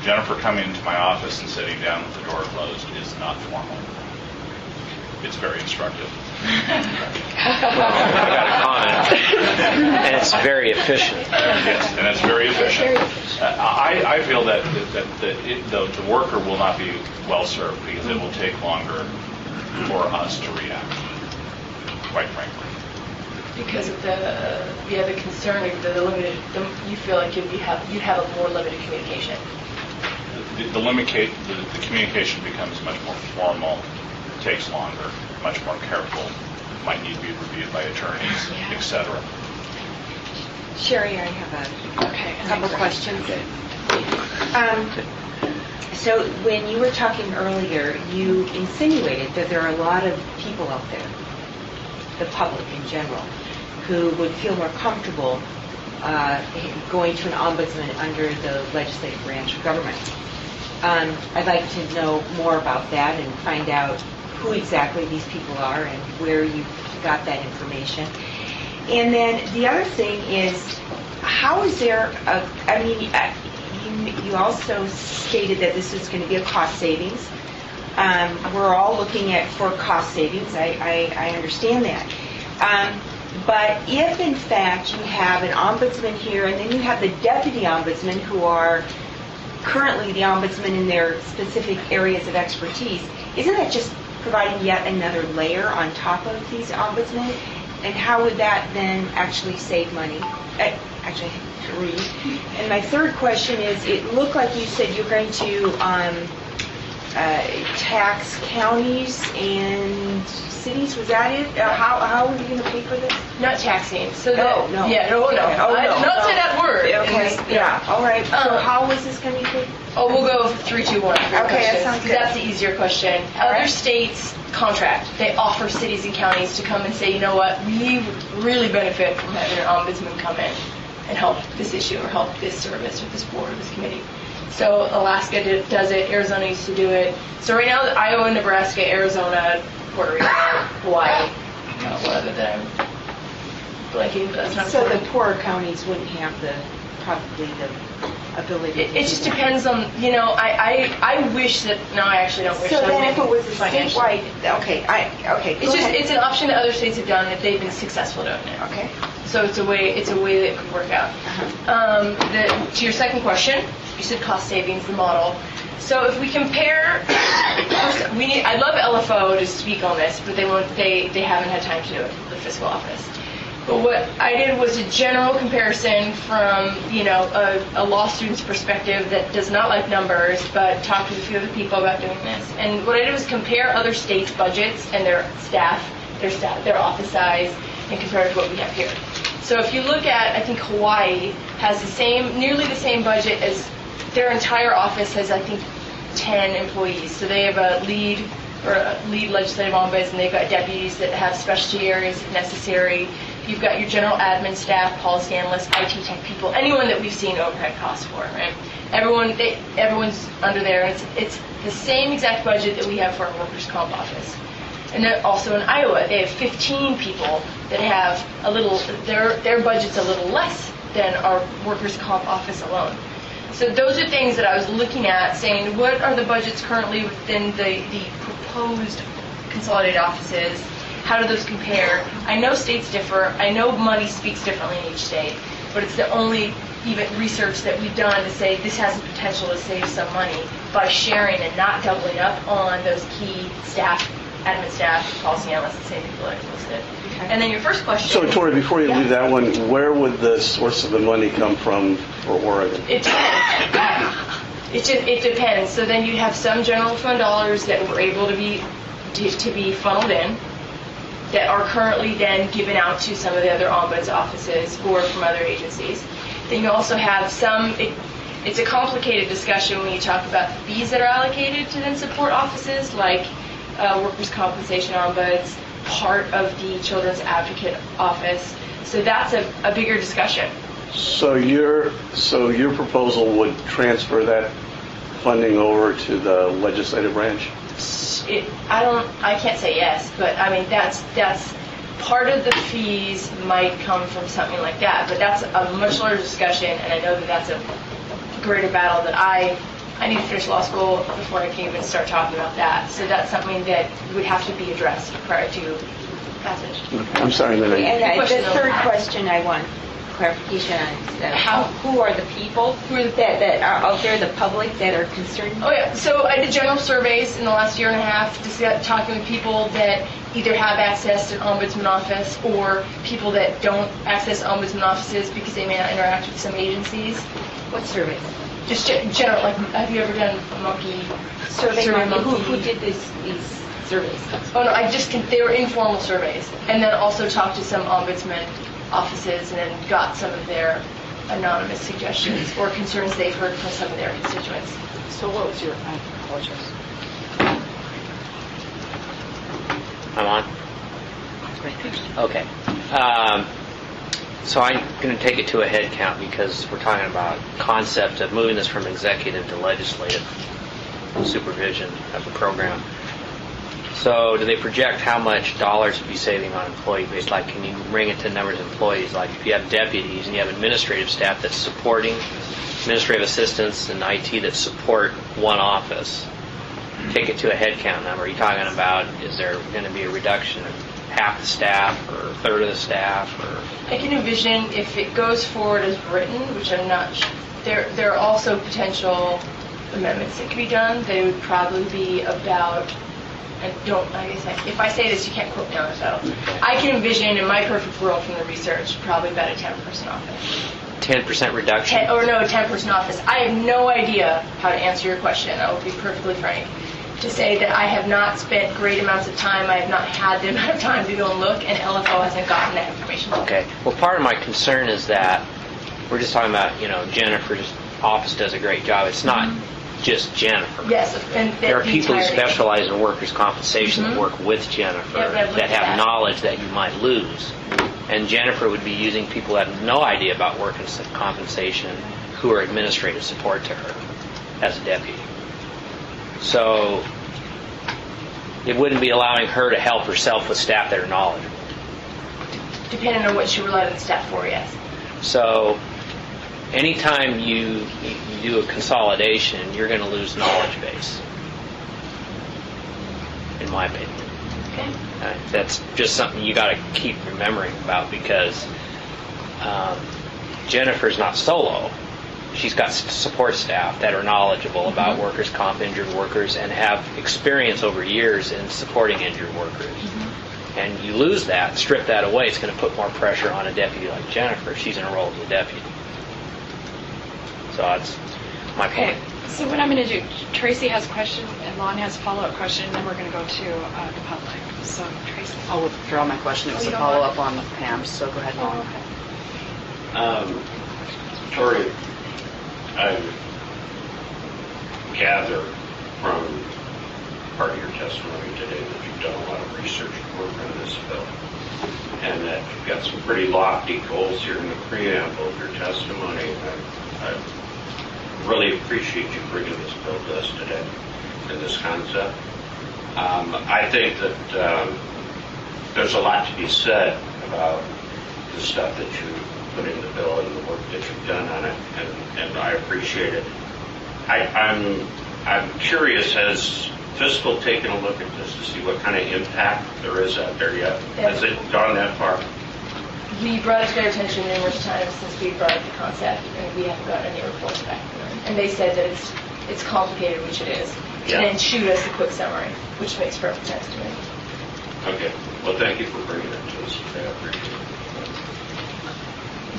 Jennifer coming into my office and sitting down with the door closed is not formal. It's very instructive. I got a comment. And it's very efficient. Yes, and it's very efficient. I feel that the worker will not be well served because it will take longer for us to react, quite frankly. Because of the concern of the limited, you feel like you'd have a more limited communication. The communication becomes much more formal, takes longer, much more careful, might need to be reviewed by attorneys, etc. Sherry, I have a couple questions. So when you were talking earlier, you insinuated that there are a lot of people out there, the public in general, who would feel more comfortable going to an ombudsman under the legislative branch of government. I'd like to know more about that and find out who exactly these people are and where you got that information. And then the other thing is, how is there you also stated that this is going to be a cost savings. We're all looking for cost savings. I understand that. But if, in fact, you have an ombudsman here and then you have the deputy ombudsman who are currently the ombudsman in their specific areas of expertise, isn't that just providing yet another layer on top of these ombudsmen? And how would that then actually save money? Actually, 3. And my third question is, it looked like you said you're going to tax counties and cities. Was that it? How are you going to pay for this? Not taxing. So no. Yeah, no. Okay. I did not say that word. Okay. Yeah. All right. So how is this going to be paid? Oh, we'll go 3, 2, 1. Okay, that sounds good. That's the easier question. Other states contract. They offer cities and counties to come and say, you know what, we really benefit from having an ombudsman come in and help this issue or help this service or this board or this committee. So Alaska does it. Arizona used to do it. So right now, Iowa, Nebraska, Arizona, Puerto Rico, Hawaii. One other that I'm blanking, but that's not So important. the poorer counties wouldn't have probably the ability. It just depends on, I wish that, no, I actually don't wish So that. then if it was a financially. statewide, okay. It's an option that other states have done if they've been successful doing it. Okay. So it's a way that it could work out. To your second question, you said cost savings, the model. So if we compare, I'd love LFO to speak on this, but they haven't had time to do it, the fiscal office. But what I did was a general comparison from, a law student's perspective that does not like numbers, but talked with a few other people about doing this. And what I did was compare other states' budgets and their office size, and compare it to what we have here. So if you look at, I think Hawaii has nearly the same budget as their entire office has, I think, 10 employees. So they have a lead legislative ombuds, and they've got deputies that have specialty areas if necessary. you've got your general admin staff, policy analysts, IT tech people, anyone that we've seen overhead costs for, right? Everyone's under there. It's the same exact budget that we have for our workers' comp office. And then also in Iowa, they have 15 people that have their budget's a little less than our workers' comp office alone. So those are things that I was looking at, saying, what are the budgets currently within the proposed consolidated offices? How do those compare? I know states differ. I know money speaks differently in each state, but it's the only even research that we've done to say this has the potential to save some money by sharing and not doubling up on those key staff, admin staff, policy analysts, the same people that are listed. And then your first question. So, Tori, before you leave that one, where would the source of the money come from for Oregon? It depends. It depends. So then you'd have some general fund dollars that were able to be funneled in that are currently then given out to some of the other ombuds offices or from other agencies. Then you also have some. It's a complicated discussion when you talk about the fees that are allocated to then support offices like workers' compensation ombuds, part of the Children's Advocate Office. So that's a bigger discussion. So your proposal would transfer that funding over to the legislative branch? I can't say yes, but I mean that's part of the fees might come from something like that. But that's a much larger discussion, and I know that that's a greater battle that I need to finish law school before I can even start talking about that. So that's something that would have to be addressed prior to passage. I'm sorry, And the third question I want clarification on is who are the people that are out there, the public that are concerned? Oh yeah, so I did general surveys in the last year and a half, just talking with people that either have access to an ombudsman office or people that don't access ombudsman offices because they may not interact with some agencies. What surveys? Just general, like, have you ever done Monkey? Survey Monkey? Who did these surveys? Oh no, they were informal surveys, and then also talked to some ombudsman offices and then got some of their anonymous suggestions or concerns they've heard from some of their constituents. So what was your, I apologize. I'm on? Okay. So I'm going to take it to a head count because we're talking about concept of moving this from executive to legislative supervision of the program. So do they project how much dollars would be saving on employee base? Like, can you bring it to numbers of employees? Like, if you have deputies and you have administrative staff that's supporting, administrative assistants and IT that support one office, take it to a head count number. Are you talking about, is there going to be a reduction of half the staff or a third of the staff? Or I can envision if it goes forward as written, which I'm not sure, there are also potential amendments that could be done. They would probably be about, if I say this, you can't quote me on it though. I can envision in my perfect world from the research, probably about a 10-person office. 10% reduction? 10-person office. I have no idea how to answer your question. I will be perfectly frank. To say that I have not spent great amounts of time, I have not had the amount of time to go and look, and LFO hasn't gotten that information. Okay. Well, part of my concern is that we're just talking about, Jennifer's office does a great job. It's not just Jennifer. Yes. And there are people who specialize in workers' compensation that work with Jennifer that have knowledge that you might lose. And Jennifer would be using people that have no idea about workers' compensation who are administrative support to her as a deputy. So it wouldn't be allowing her to help herself with staff that are knowledgeable. Depending on what she relied on the staff for, yes. So anytime you do a consolidation, you're going to lose knowledge base, in my opinion. Okay. That's just something you got to keep remembering about because Jennifer's not solo. She's got support staff that are knowledgeable about workers' comp, injured workers, and have experience over years in supporting injured workers. And you lose that, strip that away, it's going to put more pressure on a deputy like Jennifer. She's in a role as a deputy. So that's my point. So what I'm going to do, Tracy has a question and Lon has a follow-up question, and then we're going to go to the public. So Tracy. I'll withdraw my question. It was a follow-up on Pam's, so go ahead, Lon. Tori, I gather from part of your testimony today that you've done a lot of research work on this bill. and that you've got some pretty lofty goals here in the preamble of your testimony. I really appreciate you bringing this bill to us today and this concept. I think that there's a lot to be said about the stuff that you put in the bill and the work that you've done on it, and I appreciate it. I'm curious, has Fiscal taken a look at this to see what kind of impact there is out there yet? Has it gone that far? We brought it to their attention numerous times since we brought up the concept, and we haven't gotten any reports back from them. And they said that it's complicated, which it is, Yeah. and shoot us a quick summary, which makes perfect sense to me. Okay. Well, thank you for bringing it to us today. I appreciate it.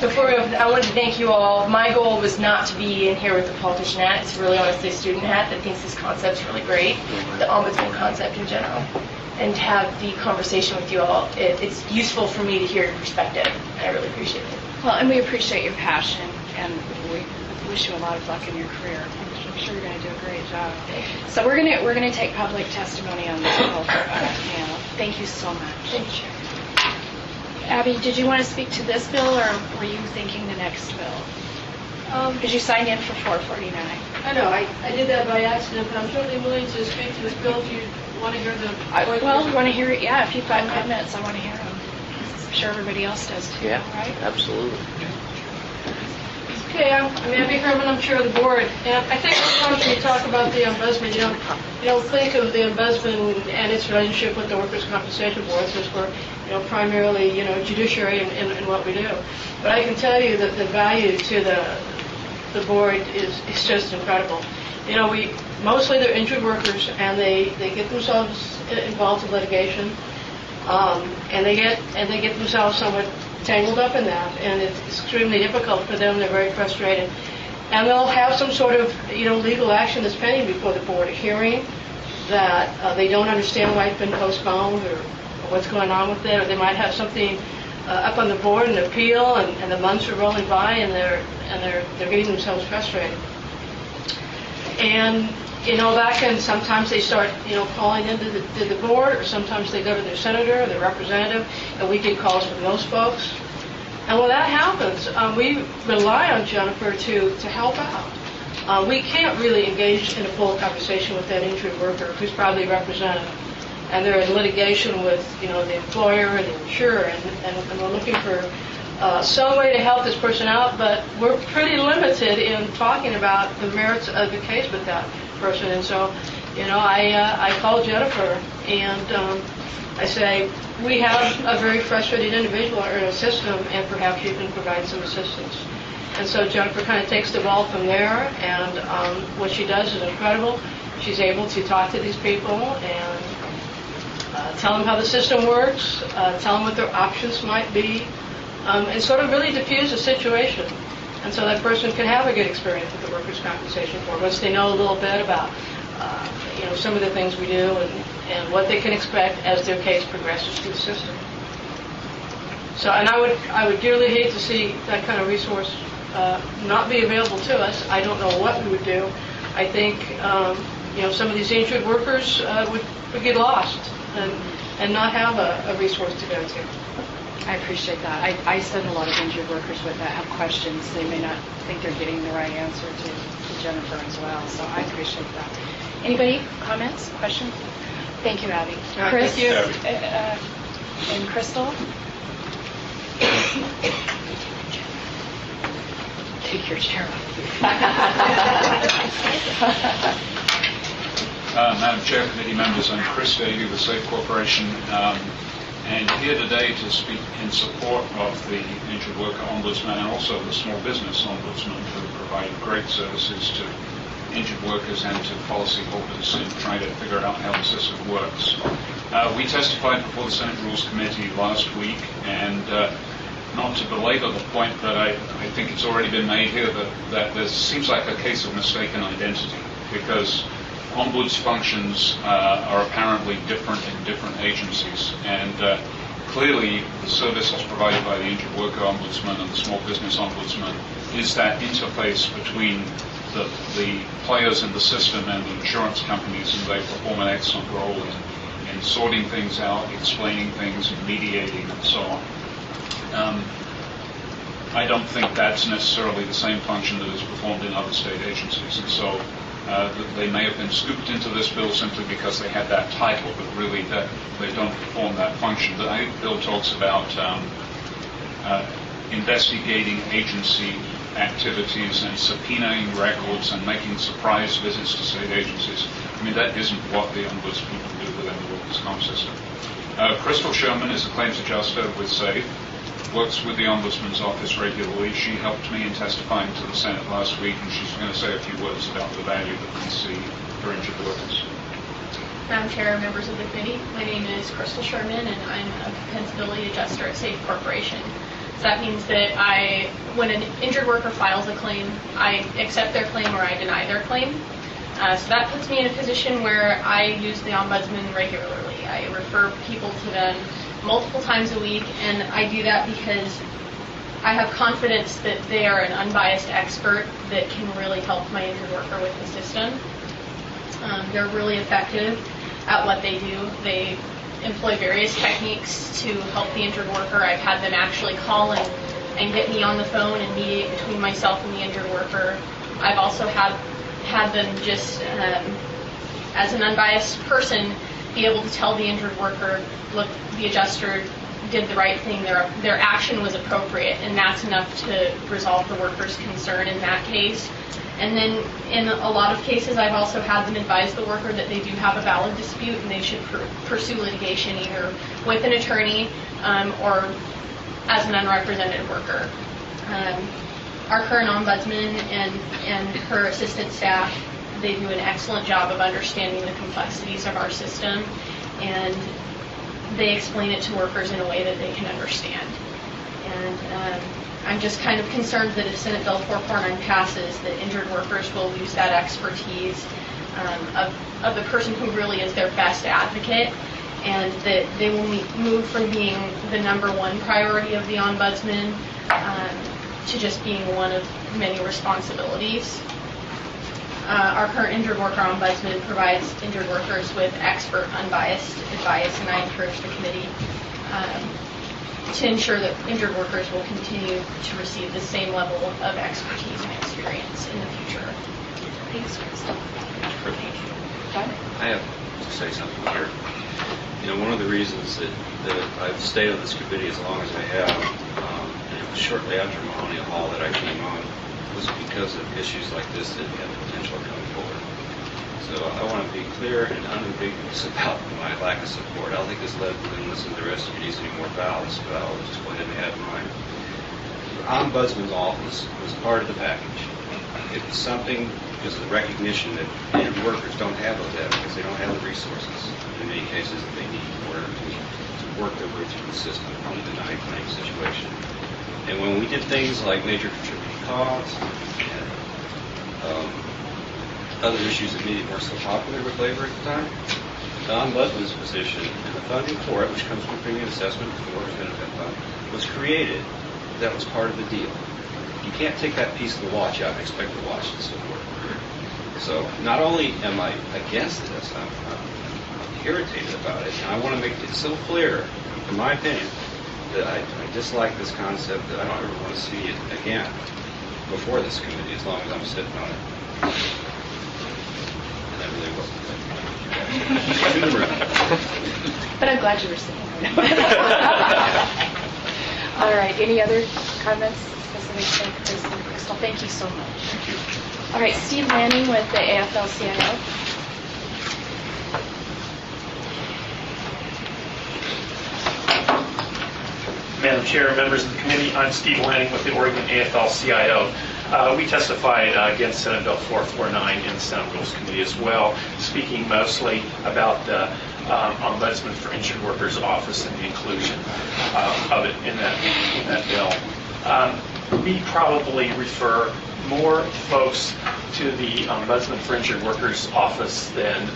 Before we open, I wanted to thank you all. My goal was not to be in here with the politician hat. It's really honestly a student hat that thinks this concept's really great, the ombudsman concept in general. And to have the conversation with you all, it's useful for me to hear your perspective, and I really appreciate it. Well, and we appreciate your passion, and we wish you a lot of luck in your career. I'm sure you're going to do a great job. So we're going to take public testimony on this bill panel. Thank you so much. Thank you. Abby, did you want to speak to this bill, or were you thinking the next bill? Because you signed in for 449. I know, I did that by accident, but I'm certainly willing to speak to this bill if you want to hear the... Well, we want to hear it, yeah. If you've got comments, I want to hear them. I'm sure everybody else does too, right? Absolutely. Okay, I'm Abby Herman, I'm chair of the board, and I think sometimes when you talk about the ombudsman, you don't think of the ombudsman and its relationship with the workers' compensation board, since we're primarily judiciary in what we do. But I can tell you that the value to the board is just incredible. Mostly they're injured workers, and they get themselves involved in litigation, and they get themselves somewhat tangled up in that, and it's extremely difficult for them. They're very frustrated, and they'll have some sort of legal action that's pending before the board, a hearing that they don't understand why it's been postponed or what's going on with it, or they might have something up on the board, an appeal, and the months are rolling by, and they're getting themselves frustrated. And that can sometimes they start calling into the board, or sometimes they go to their senator or their representative, and we get calls from those folks. And when that happens, we rely on Jennifer to help out. We can't really engage in a full conversation with that injured worker who's probably represented, and they're in litigation with the employer and the insurer, and we're looking for some way to help this person out, but we're pretty limited in talking about the merits of the case with that person. And so, I call Jennifer, and I say, we have a very frustrated individual in our system, and perhaps you can provide some assistance. And so Jennifer kind of takes the ball from there, and what she does is incredible. She's able to talk to these people and tell them how the system works, tell them what their options might be, and sort of really diffuse the situation. And so that person can have a good experience with the Workers' Compensation Board once they know a little bit about some of the things we do and what they can expect as their case progresses through the system. So, and I would dearly hate to see that kind of resource not be available to us. I don't know what we would do. I think some of these injured workers would get lost and not have a resource to go to. I appreciate that. I send a lot of injured workers with that have questions. They may not think they're getting the right answer to Jennifer as well, so I appreciate that. Anybody? Comments? Questions? Thank you, Abby. Chris? Thank you. And Crystal? Take your chair off. Madam Chair, committee members, I'm Chris Davey with Safe Corporation, and here today to speak in support of the Injured Worker Ombudsman and also the Small Business Ombudsman, who provide great services to injured workers and to policyholders in trying to figure out how the system works. We testified before the Senate Rules Committee last week, and not to belabor the point that I think it's already been made here, that there seems like a case of mistaken identity, because ombuds functions are apparently different in different agencies, and clearly the services provided by the Injured Worker Ombudsman and the Small Business Ombudsman is that interface between the players in the system and the insurance companies, and they perform an excellent role in sorting things out, explaining things, mediating, and so on. I don't think that's necessarily the same function that is performed in other state agencies, and so they may have been scooped into this bill simply because they had that title, but really that they don't perform that function. The bill talks about investigating agency activities and subpoenaing records and making surprise visits to state agencies. I mean, that isn't what the ombudsman can do within the workers' comp system. Crystal Sherman is a claims adjuster with SAFE, works with the ombudsman's office regularly. She helped me in testifying to the Senate last week, and she's going to say a few words about the value that we see for injured workers. Madam Chair, members of the committee, my name is Crystal Sherman, and I'm a compensability adjuster at SAFE Corporation. So that means that when an injured worker files a claim, I accept their claim or I deny their claim. So that puts me in a position where I use the ombudsman regularly. I refer people to them multiple times a week, and I do that because I have confidence that they are an unbiased expert that can really help my injured worker with the system. They're really effective at what they do. They employ various techniques to help the injured worker. I've had them actually call and get me on the phone and mediate between myself and the injured worker. I've also had them just, as an unbiased person, be able to tell the injured worker, look, the adjuster did the right thing, their action was appropriate, and that's enough to resolve the worker's concern in that case. And then in a lot of cases, I've also had them advise the worker that they do have a valid dispute and they should pursue litigation either with an attorney or as an unrepresented worker. Our current ombudsman and her assistant staff, they do an excellent job of understanding the complexities of our system, and they explain it to workers in a way that they can understand. And I'm just kind of concerned that if Senate Bill 449 passes, that injured workers will lose that expertise of the person who really is their best advocate, and that they will move from being the number one priority of the ombudsman to just being one of many responsibilities. Our current injured worker ombudsman provides injured workers with expert, unbiased advice, and I encourage the committee to ensure that injured workers will continue to receive the same level of expertise and experience in the future. Thanks, Kristen. I have to say something here. You know, one of the reasons that I've stayed on this committee as long as I have, and it was shortly after Mahonia Hall that I came on, was because of issues like this that have potential coming forward. So I want to be clear and unambiguous about my lack of support. I don't think this led unless the rest of you needs any more ballots, but I'll just go ahead and add mine. The Ombudsman's office was part of the package. It was something because of the recognition that injured workers don't have those avenues. They don't have the resources in many cases that they need in order to work their way through the system on a denied claim situation. And when we did things like major contributing cause and other issues that maybe weren't so popular with labor at the time, the Ombudsman's position and the funding for it, which comes from premium assessment for the Workers' Benefit Fund, was created. That was part of the deal. You can't take that piece of the watch out and expect the watch to still work. So not only am I against this, I'm irritated about it, and I want to make it so clear, in my opinion, that I dislike this concept, that I don't ever want to see it again before this committee as long as I'm sitting on it. And that really wasn't But I'm glad you were sitting there. All right, any other comments? Crystal, thank you so much. Thank you. All right, Steve Lanning with the AFL-CIO. Madam Chair, members of the committee, I'm Steve Lanning with the Oregon AFL-CIO. We testified against Senate Bill 449 in the Senate Rules Committee as well, speaking mostly about the Ombudsman for Injured Workers Office and the inclusion of it in that bill. We probably refer more folks to the Ombudsman for Injured Workers Office than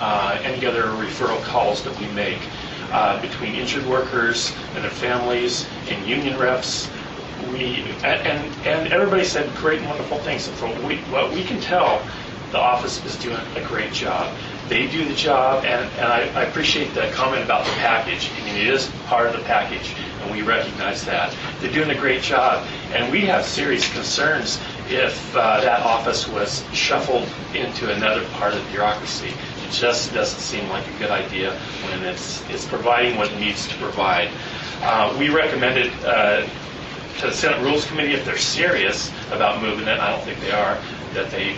any other referral calls that we make between injured workers and their families and union reps. And everybody said great and wonderful things. And from what we can tell, the office is doing a great job. They do the job, and I appreciate the comment about the package. I mean, it is part of the package, and we recognize that. They're doing a great job, and we have serious concerns if that office was shuffled into another part of the bureaucracy. It just doesn't seem like a good idea when it's providing what it needs to provide. We recommended to the Senate Rules Committee, if they're serious about moving it, I don't think they are, that they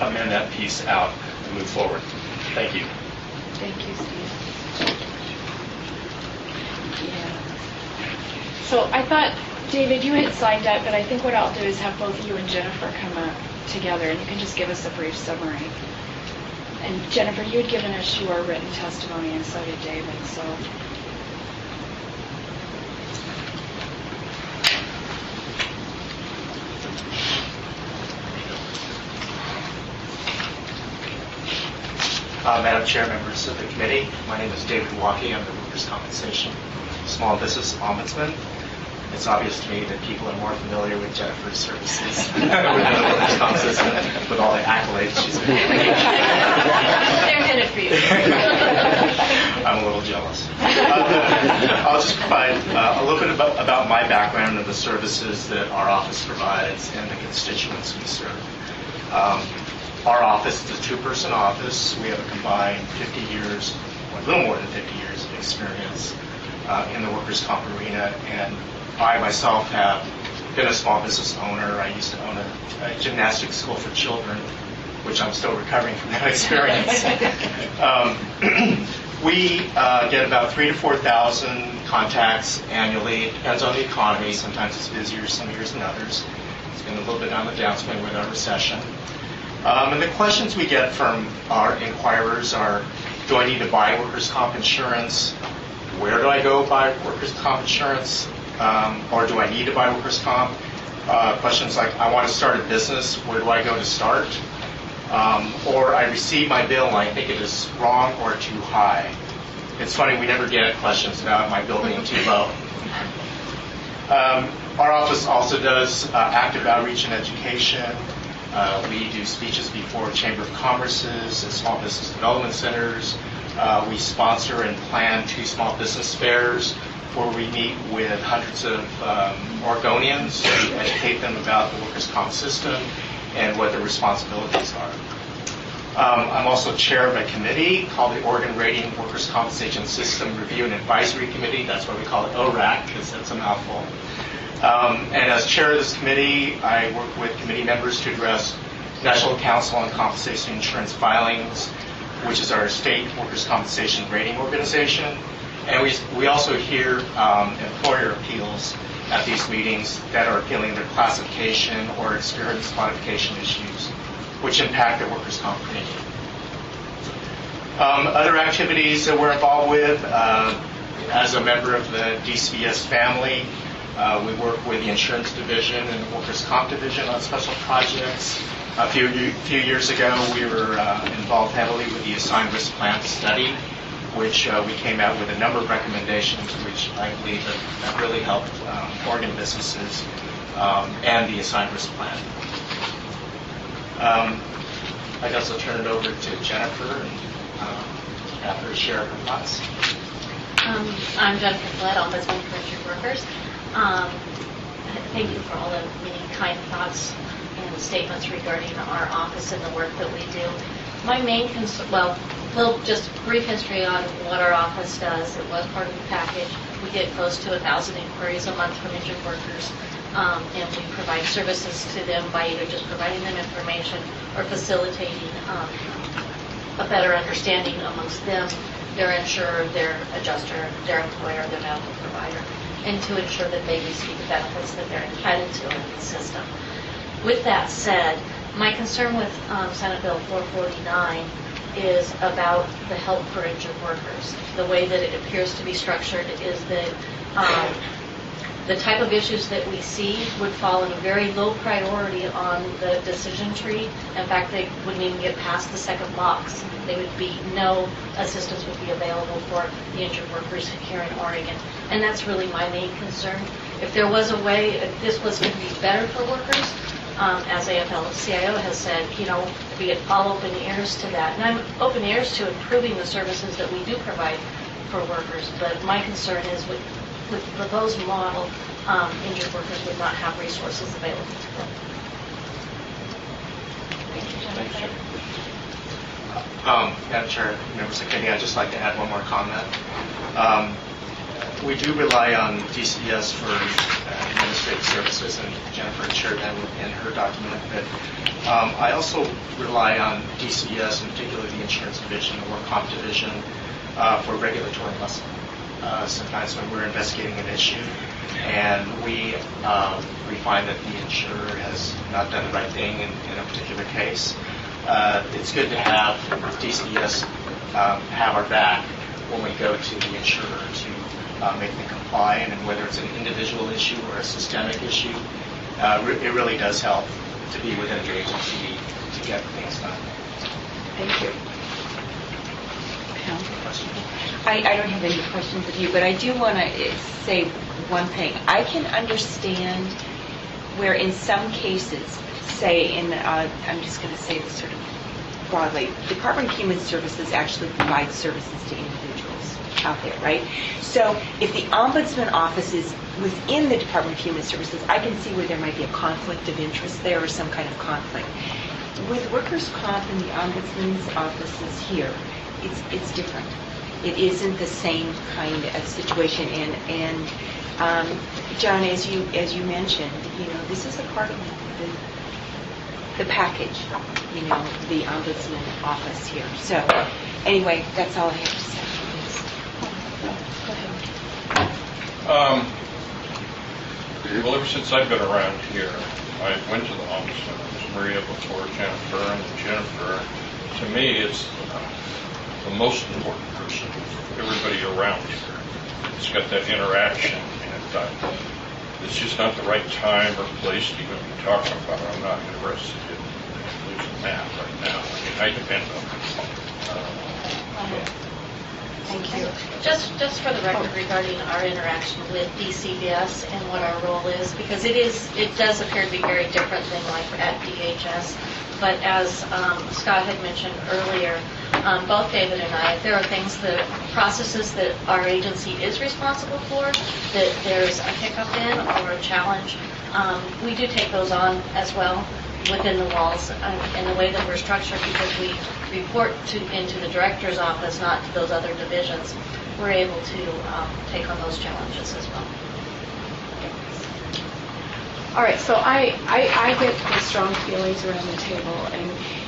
amend that piece out and move forward. Thank you. Thank you, Steve. Yeah. So I thought, David, you had signed up, but I think what I'll do is have both you and Jennifer come up together, and you can just give us a brief summary. And Jennifer, you had given us your written testimony, and so did David, so. Madam Chair, members of the committee, my name is David Walkie. I'm the Workers' Compensation Small Business Ombudsman. It's obvious to me that people are more familiar with Jennifer's services with the workers' comp system, with all the accolades she's been getting. They're headed for you. I'm a little jealous. I'll just provide a little bit about my background and the services that our office provides and the constituents we serve. Our office is a two-person office. We have a combined 50 years, or a little more than 50 years of experience in the workers' comp arena, and I myself have been a small business owner. I used to own a gymnastics school for children, which I'm still recovering from that experience. We get about 3,000 to 4,000 contacts annually. It depends on the economy. Sometimes it's busier some years than others. It's been a little bit on the downswing with our recession. And the questions we get from our inquirers are, do I need to buy workers' comp insurance? Where do I go buy workers' comp insurance? Or do I need to buy workers' comp? Questions like, I want to start a business. Where do I go to start? Or I receive my bill and I think it is wrong or too high. It's funny, we never get questions about my bill being too low. Our office also does active outreach and education. We do speeches before Chamber of Commerce's and small business development centers. We sponsor and plan 2 small business fairs where we meet with hundreds of Oregonians to educate them about the workers' comp system and what their responsibilities are. I'm also chair of a committee called the Oregon Rating Workers' Compensation System Review and Advisory Committee. That's why we call it ORAC, because that's a mouthful. And as chair of this committee, I work with committee members to address National Council on Compensation Insurance Filings, which is our state workers' compensation rating organization. And we also hear employer appeals at these meetings that are appealing their classification or experience modification issues, which impact their workers' comp premium. Other activities that we're involved with, as a member of the DCBS family, we work with the insurance division and the workers' comp division on special projects. A few years ago, we were involved heavily with the assigned risk plan study, which we came out with a number of recommendations, which I believe have really helped Oregon businesses and the assigned risk plan. I guess I'll turn it over to Jennifer and have her share her thoughts. I'm Jennifer Flett, Ombudsman for Injured Workers. Thank you for all the many kind thoughts and statements regarding our office and the work that we do. My main concern, just brief history on what our office does. It was part of the package. We get close to 1,000 inquiries a month from injured workers, and we provide services to them by either just providing them information or facilitating a better understanding amongst them, their insurer, their adjuster, their employer, their medical provider, and to ensure that they receive the benefits that they're entitled to in the system. With that said, my concern with Senate Bill 449 is about the help for injured workers. The way that it appears to be structured is that the type of issues that we see would fall in a very low priority on the decision tree. In fact, they wouldn't even get past the second box. No assistance would be available for the injured workers here in Oregon. And that's really my main concern. If there was a way, if this was going to be better for workers, as AFL-CIO has said, be all open ears to that. And I'm open ears to improving the services that we do provide for workers. But my concern is with the proposed model, injured workers would not have resources available to them. Thank you. Madam Chair, members of the committee, I'd just like to add one more comment. We do rely on DCS for administrative services, and Jennifer shared that in her document. But I also rely on DCS, in particular the insurance division, the work comp division, for regulatory muscle. Sometimes when we're investigating an issue and we find that the insurer has not done the right thing in a particular case, it's good to have DCS have our back when we go to the insurer to make them comply, and whether it's an individual issue or a systemic issue, it really does help to be within the agency to get things done. Thank you. I don't have any questions of you, but I do want to say one thing. I can understand where in some cases, say I'm just going to say this sort of broadly, the Department of Human Services actually provides services to individuals out there, right? So if the Ombudsman office is within the Department of Human Services, I can see where there might be a conflict of interest there or some kind of conflict. With workers' comp and the Ombudsman's offices here, it's different. It isn't the same kind of situation. And John, as you mentioned, this is a part of the package, the Ombudsman office here. So anyway, that's all I have to say. Well, ever since I've been around here, I went to the Ombudsman. It was Maria before Jennifer, and Jennifer, to me, is the most important person for everybody around here. It's got that interaction, and it's just not the right time or place to even be talking about it. I'm not interested in losing that right now. I depend on it. Thank you. Just for the record regarding our interaction with DCBS and what our role is, because it does appear to be very different than like at DHS. But as Scott had mentioned earlier, both David and I, there are processes that our agency is responsible for, that there's a hiccup in or a challenge. We do take those on as well within the walls in the way that we're structured, because we report into the director's office, not to those other divisions. We're able to take on those challenges as well. All right, so I get the strong feelings around the table,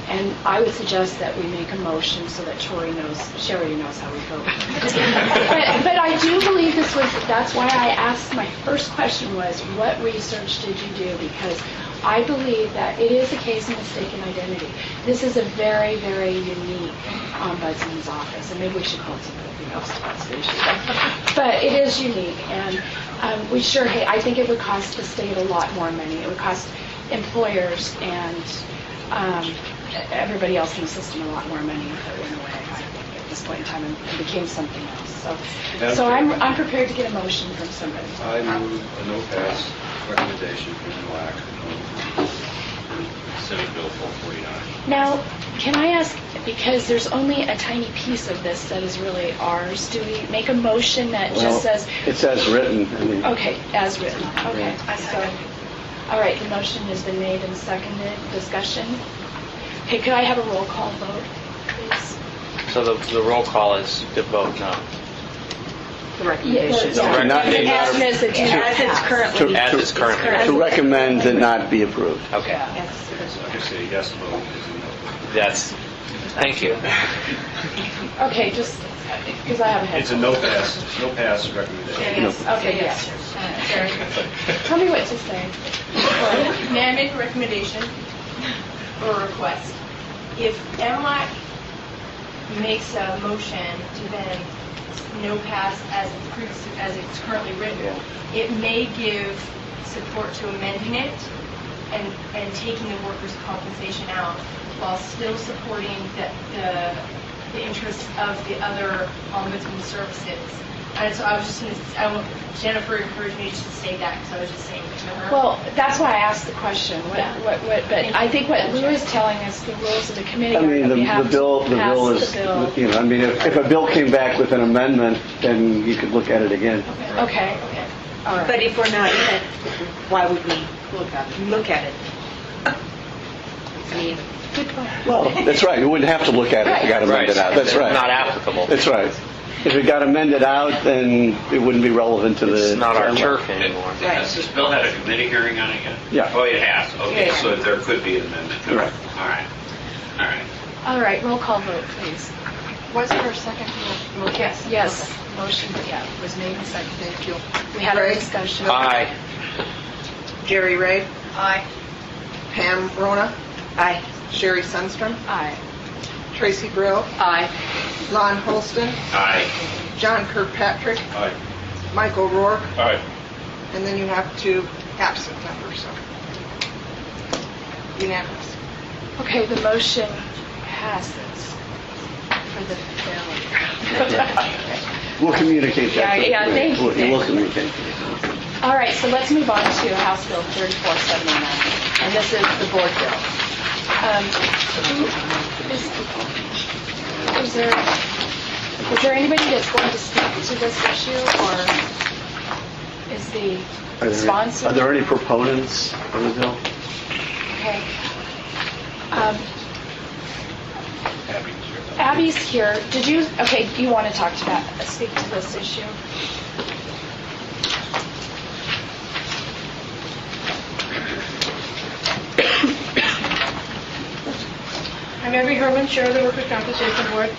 and I would suggest that we make a motion so that Sherry knows how we feel about it. But I do believe that's why I asked, my first question was, what research did you do? Because I believe that it is a case of mistaken identity. This is a very, very unique Ombudsman's office, and maybe we should call it something else about station. But it is unique, and I think it would cost the state a lot more money. It would cost employers and everybody else in the system a lot more money if it went away, I think, at this point in time and became something else. So I'm prepared to get a motion from somebody. I move a no-pass recommendation from MLAC for Senate Bill 449. Now, can I ask, because there's only a tiny piece of this that is really ours, do we make a motion that just says... It's as written. Okay, as written. Okay. All right, the motion has been made and seconded. Discussion? Okay, could I have a roll call vote, please? So the roll call is to vote no. The recommendation. As it's currently. To recommend that not be approved. Okay. I just say yes vote. Thank you. Okay, just because I have a head. It's a no pass recommendation. Yes. Okay, yes. Tell me what to say. May I make a recommendation or a request? If MLAC makes a motion to then no pass as it's currently written, it may give support to amending it and taking the workers' compensation out while still supporting the interests of the other ombudsman services. And so I was just going to, Jennifer encouraged me to say that, because I was just saying to her. Well, that's why I asked the question. But I think what Lou is telling us, the rules of the committee I mean, are that we the have bill to pass is, the bill. you know, I mean, if a bill came back with an amendment, then you could look at it again. Okay. All right. But if we're not in it, why would we look at it? I mean, Good point. Well, that's right. You wouldn't have to look at it if it got amended out. That's right. Not applicable. That's right. If it got amended out, then it wouldn't be relevant to the... It's not our timeline. turf anymore. Has this bill had a committee hearing on it yet? Yeah. Oh, it has. Okay, Yeah. so there could be an amendment. Right. All right. All right. All right, roll call vote, please. Was there a second? Yes. Yes. Motion, was made and seconded. Thank you. We had a discussion. Aye. Jerry Ray, Aye. Pam Rona, aye. Sherry Sundstrom, Aye. Tracy Brill, Aye. Ron Holston, Aye. John Kirkpatrick, Aye. Michael Rourke, Aye. and then you have 2 absent members, so unanimous. Okay, the motion passes for the bill. We'll communicate that. to the Yeah, committee. thank you. We'll communicate. All right, so let's move on to House Bill 3479, and this is the board bill. Is there anybody that's going to speak to this issue, or is the sponsor? Are there any proponents for the bill? Okay. Abby's here. Did you, okay, do you want to speak to this issue? I'm Abby Herman, Chair of the Workers' Compensation Board.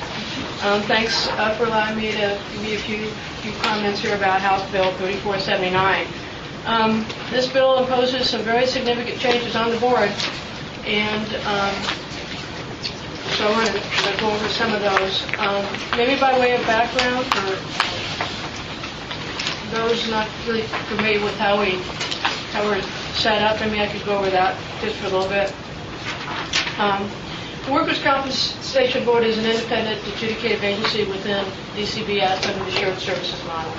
Thanks for allowing me to give you a few comments here about House Bill 3479. This bill imposes some very significant changes on the board, and so I want to go over some of those. Maybe by way of background, for those not really familiar with how we're set up, maybe I could go over that just for a little bit. The Workers' Compensation Board is an independent adjudicative agency within DCBS under the shared services model.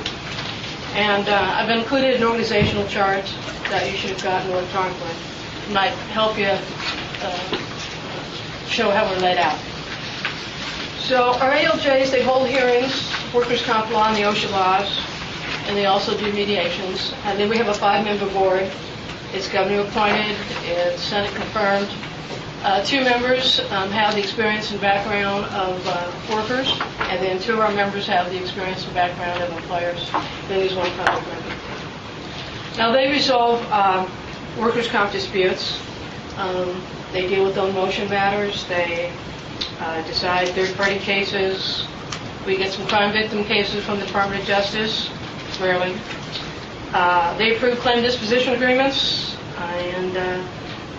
And I've included an organizational chart that you should have gotten electronically. It might help you show how we're laid out. So our ALJs, they hold hearings, workers' comp law and the OSHA laws, and they also do mediations. And then we have a 5-member board. It's governor appointed, it's Senate confirmed. 2 members have the experience and background of workers, and then 2 of our members have the experience and background of employers. Then there's 1 public member. Now they resolve workers' comp disputes. They deal with own motion matters. They decide third-party cases. We get some crime victim cases from the Department of Justice, rarely. They approve claim disposition agreements, and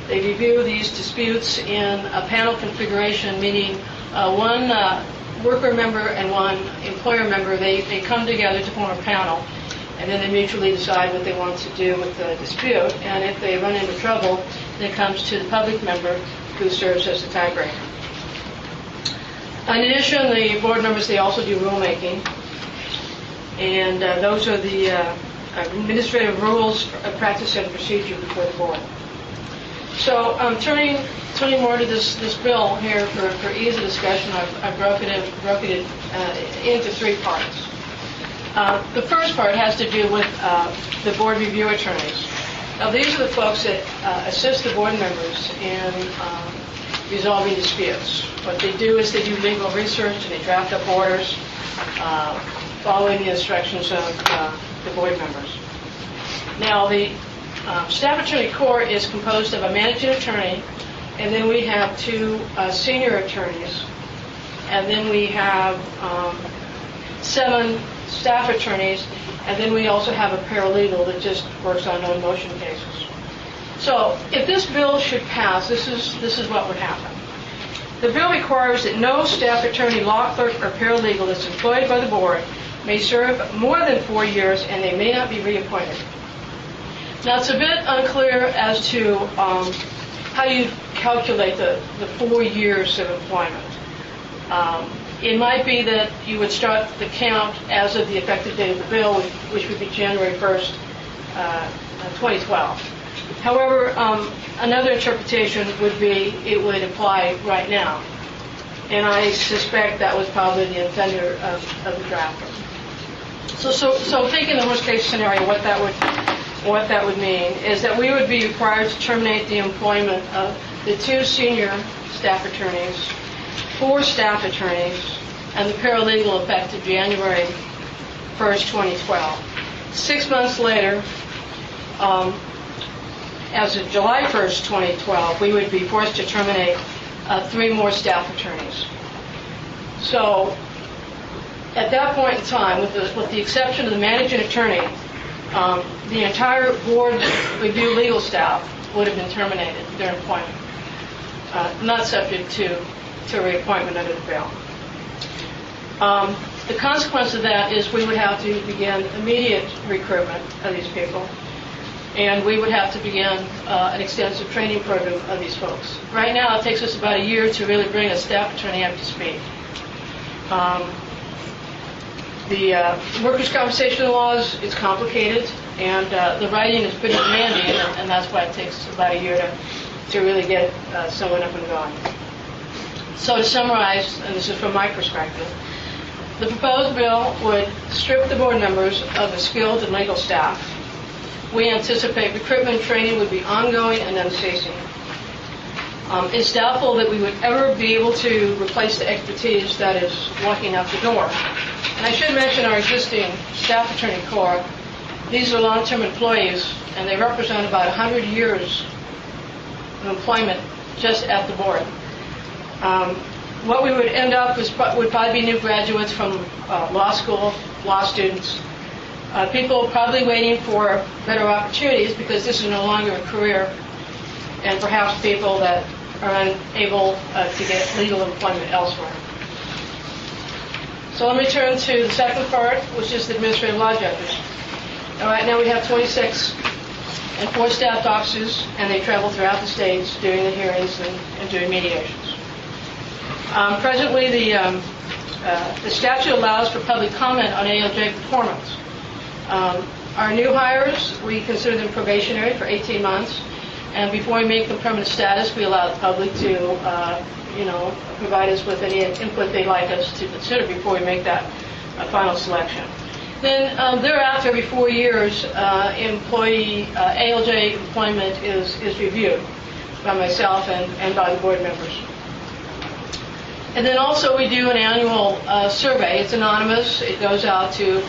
they review these disputes in a panel configuration, meaning 1 worker member and 1 employer member, they come together to form a panel, and then they mutually decide what they want to do with the dispute. And if they run into trouble, then it comes to the public member who serves as the tiebreaker. In addition, the board members, they also do rulemaking, and those are the administrative rules of practice and procedure before the board. So turning more to this bill here for ease of discussion, I've broken it into 3 parts. The first part has to do with the board review attorneys. Now these are the folks that assist the board members in resolving disputes. What they do is they do legal research and they draft up orders following the instructions of the board members. Now the Staff Attorney Corps is composed of a managing attorney, and then we have 2 senior attorneys, and then we have 7 staff attorneys, and then we also have a paralegal that just works on own motion cases. So if this bill should pass, this is what would happen. The bill requires that no staff attorney, law clerk, or paralegal that's employed by the board may serve more than 4 years, and they may not be reappointed. Now, it's a bit unclear as to how you calculate the 4 years of employment. It might be that you would start the count as of the effective date of the bill, which would be January 1st, 2012. However, another interpretation would be it would apply right now. And I suspect that was probably the intender of the drafter. So thinking the worst case scenario, what that would mean is that we would be required to terminate the employment of the 2 senior staff attorneys, 4 staff attorneys, and the paralegal effective January 1st, 2012. 6 months later, as of July 1st, 2012, we would be forced to terminate 3 more staff attorneys. So at that point in time, with the exception of the managing attorney, the entire board review legal staff would have been terminated, their employment, not subject to reappointment under the bill. The consequence of that is we would have to begin immediate recruitment of these people, and we would have to begin an extensive training program of these folks. Right now, it takes us about a year to really bring a staff attorney up to speed. The workers' compensation laws is complicated, and the writing is pretty demanding, and that's why it takes about a year to really get someone up and going. So to summarize, and this is from my perspective, the proposed bill would strip the board members of the skilled and legal staff. We anticipate recruitment and training would be ongoing and unceasing. It's doubtful that we would ever be able to replace the expertise that is walking out the door. And I should mention our existing staff attorney corps. These are long-term employees, and they represent about 100 years of employment just at the board. What we would end up with would probably be new graduates from law school, law students, people probably waiting for better opportunities because this is no longer a career, and perhaps people that are unable to get legal employment elsewhere. So let me turn to the second part, which is the administrative law judges. All right, now we have 26 and 4 staffed officers, and they travel throughout the states doing the hearings and doing mediations. Presently, the statute allows for public comment on ALJ performance. Our new hires, we consider them probationary for 18 months, and before we make them permanent status, we allow the public to, provide us with any input they'd like us to consider before we make that final selection. Then thereafter, every 4 years, employee ALJ employment is reviewed by myself and by the board members. And then also we do an annual survey. It's anonymous. It goes out to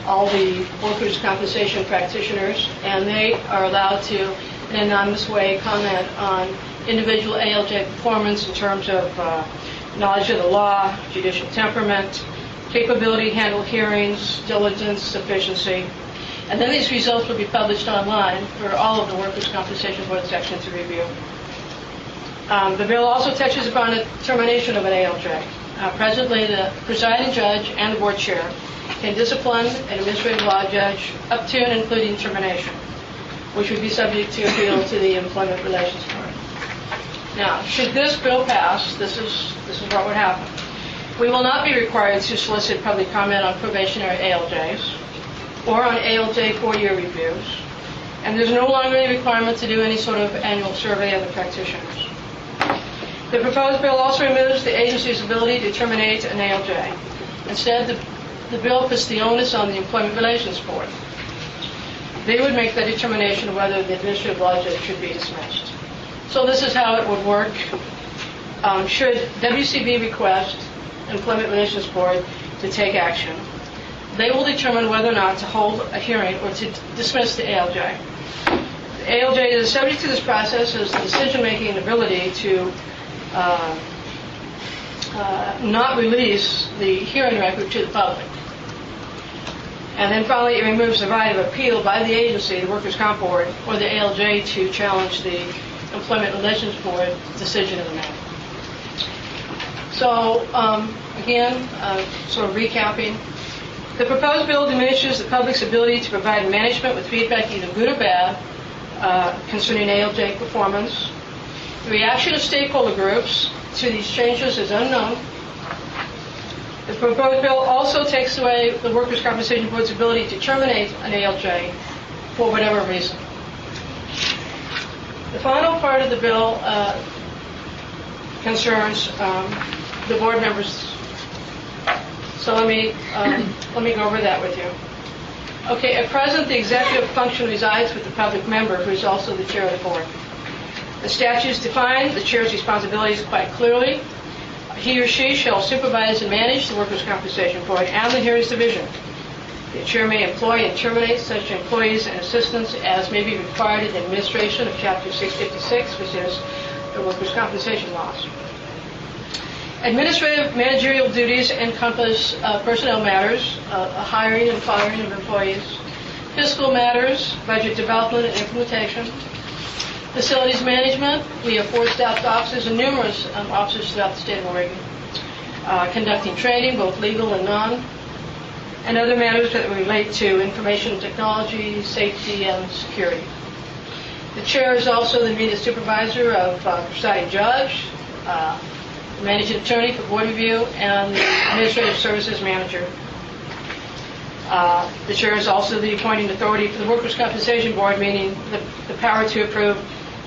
all the workers' compensation practitioners, and they are allowed to, in an anonymous way, comment on individual ALJ performance in terms of knowledge of the law, judicial temperament, capability to handle hearings, diligence, sufficiency. And then these results will be published online for all of the Workers' Compensation Board section to review. The bill also touches upon the termination of an ALJ. Presently, the presiding judge and the board chair can discipline an administrative law judge up to and including termination, which would be subject to appeal to the Employment Relations Board. Now, should this bill pass, this is what would happen. We will not be required to solicit public comment on probationary ALJs or on ALJ 4-year reviews, and there's no longer any requirement to do any sort of annual survey of the practitioners. The proposed bill also removes the agency's ability to terminate an ALJ. Instead, the bill puts the onus on the Employment Relations Board. They would make the determination of whether the administrative law judge should be dismissed. So this is how it would work. Should WCB request Employment Relations Board to take action, they will determine whether or not to hold a hearing or to dismiss the ALJ. The ALJ that is subject to this process has the decision-making ability to not release the hearing record to the public. And then finally, it removes the right of appeal by the agency, the Workers' Comp Board, or the ALJ to challenge the Employment Relations Board decision of the matter. So, again, sort of recapping, the proposed bill diminishes the public's ability to provide management with feedback, either good or bad, concerning ALJ performance. The reaction of stakeholder groups to these changes is unknown. proposed bill also takes away the Workers' Compensation Board's ability to terminate an ALJ for whatever reason. The final part of the bill concerns the board members. So let me go over that with you. Okay, at present, the executive function resides with the public member, who is also the chair of the board. The statutes define the chair's responsibilities quite clearly. He or she shall supervise and manage the Workers' Compensation Board and the Hearings Division. The chair may employ and terminate such employees and assistants as may be required in the administration of Chapter 656, which is the Workers' Compensation laws. Administrative managerial duties encompass personnel matters, hiring and firing of employees, fiscal matters, budget development and implementation, facilities management. We have 4 staffed officers and numerous officers throughout the state of Oregon, conducting training, both legal and non, and other matters that relate to information technology, safety, and security. The chair is also the immediate supervisor of presiding judge, managing attorney for board review, and the administrative services manager. The chair is also the appointing authority for the Workers' Compensation Board, meaning the power to approve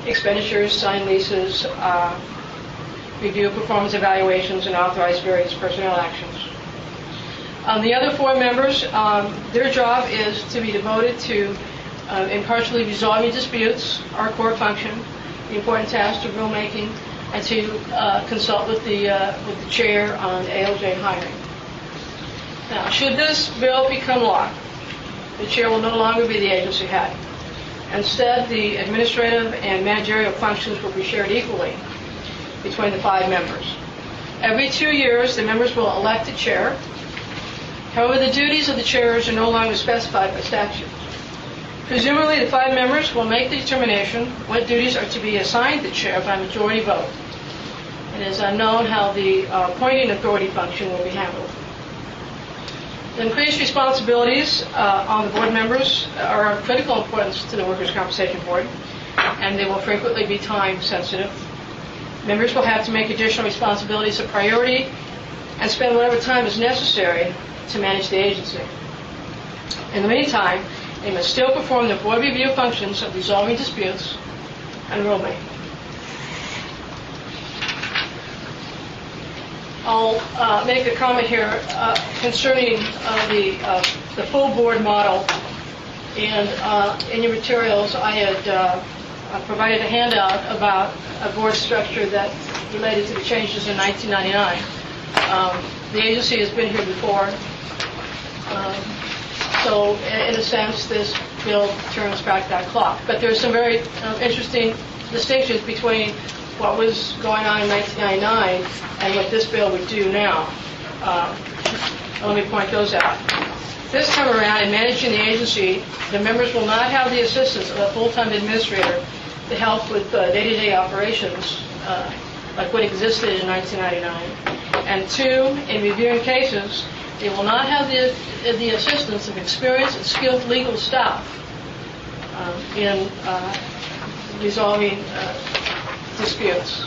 expenditures, sign leases, review performance evaluations, and authorize various personnel actions. The other 4 members, their job is to be devoted to impartially resolving disputes, our core function, the important task of rulemaking, and to consult with the chair on ALJ hiring. Now, should this bill become law, the chair will no longer be the agency head. Instead, the administrative and managerial functions will be shared equally between the 5 members. Every 2 years, the members will elect a chair. However, the duties of the chairs are no longer specified by statute. Presumably, the 5 members will make the determination what duties are to be assigned the chair by majority vote. It is unknown how the appointing authority function will be handled. The increased responsibilities on the board members are of critical importance to the Workers' Compensation Board, and they will frequently be time sensitive. Members will have to make additional responsibilities a priority and spend whatever time is necessary to manage the agency. In the meantime, they must still perform their board review functions of resolving disputes and rulemaking. I'll make a comment here concerning the full board model. And in your materials, I had provided a handout about a board structure that related to the changes in 1999. The agency has been here before. So in a sense, this bill turns back that clock. But there's some very interesting distinctions between what was going on in 1999 and what this bill would do now. Let me point those out. This time around, in managing the agency, the members will not have the assistance of a full-time administrator to help with day-to-day operations like what existed in 1999. And 2, in reviewing cases, they will not have the assistance of experienced and skilled legal staff in resolving disputes.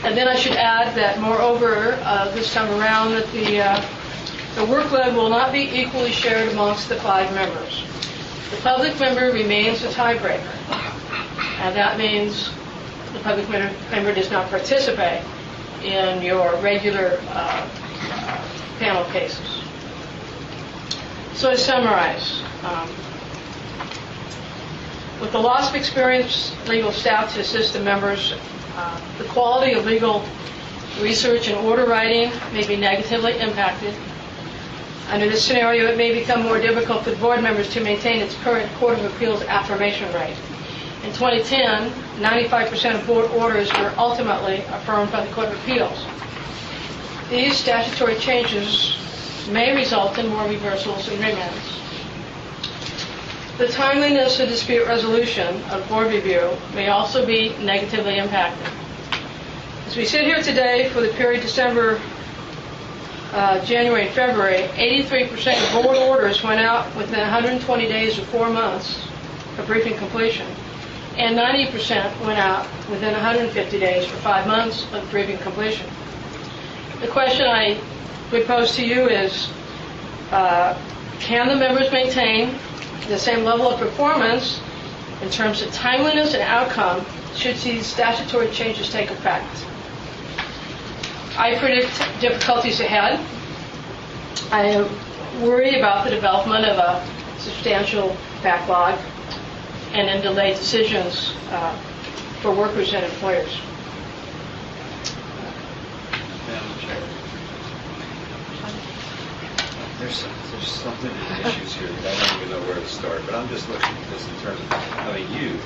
And then I should add that, moreover, this time around, that the workload will not be equally shared amongst the 5 members. The public member remains a tiebreaker, and that means the public member does not participate in your regular panel cases. So to summarize, with the loss of experienced legal staff to assist the members, the quality of legal research and order writing may be negatively impacted. Under this scenario, it may become more difficult for board members to maintain its current Court of Appeals affirmation rate. In 2010, 95% of board orders were ultimately affirmed by the Court of Appeals. These statutory changes may result in more reversals and remands. The timeliness of dispute resolution of board review may also be negatively impacted. As we sit here today for the period December, January, and February, 83% of board orders went out within 120 days or 4 months of briefing completion, and 90% went out within 150 days for 5 months of briefing completion. The question I would pose to you is, can the members maintain the same level of performance in terms of timeliness and outcome should these statutory changes take effect? I predict difficulties ahead. I worry about the development of a substantial backlog and then delayed decisions for workers and employers. Madam Chair. There's so many issues here that I don't even know where to start, but I'm just looking at this in terms of, I mean,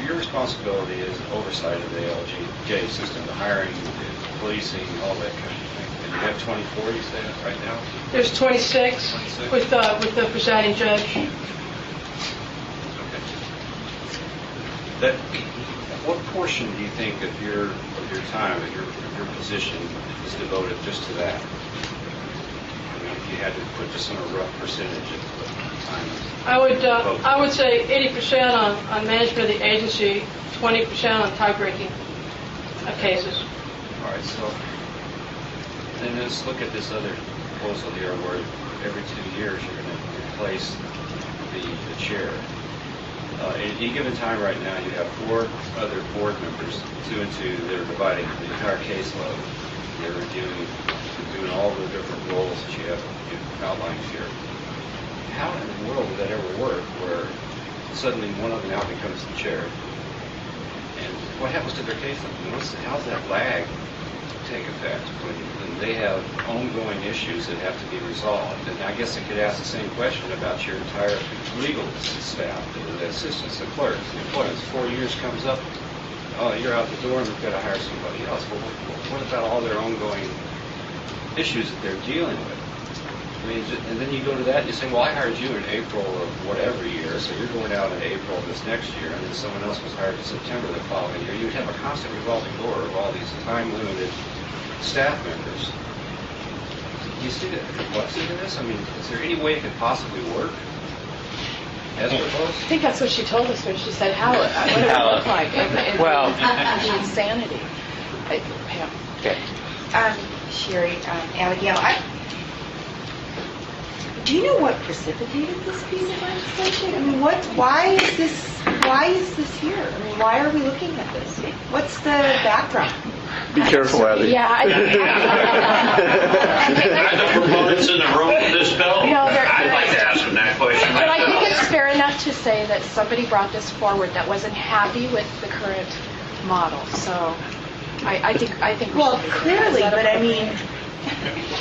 your responsibility is oversight of the ALJ system, the hiring, the policing, all that kind of thing. And you have 24, you say, right now? There's 26 with the presiding judge. That, what portion do you think of your time, of your position, is devoted just to that? I mean, if you had to put just on a rough percentage of time. I would say 80% on management of the agency, 20% on tie-breaking cases. All right, so then let's look at this other proposal here where every 2 years you're going to replace the chair. At any given time right now, you have 4 other board members, 2 and 2, that are dividing the entire caseload. They're reviewing, doing all the different roles that you have outlined here. How in the world would that ever work where suddenly one of them now becomes the chair? And what happens to their caseload? How does that lag take effect when they have ongoing issues that have to be resolved? And I guess I could ask the same question about your entire legal staff, the assistants, the clerks, the employees. 4 years comes up, oh, you're out the door and we've got to hire somebody else. Well, what about all their ongoing issues that they're dealing with? I mean, and then you go to that and you say, well, I hired you in April of whatever year, so you're going out in April of this next year, and then someone else was hired in September the following year. You'd have a constant revolving door of all these time-limited staff members. Do you see the complexity of this? I mean, is there any way it could possibly work as proposed? I think that's what she told us when she said, what it would look like. Well, insanity. Pam. Okay. Sherry, Abigail, do you know what precipitated this piece of legislation? I mean, why is this here? I mean, why are we looking at this? What's the background? Be careful, Abby. Yeah, Are the proponents in the room of this bill? No, I'd like to ask them that question But I myself. think it's fair enough to say that somebody brought this forward that wasn't happy with the current model. So I think. Well, clearly, but I mean,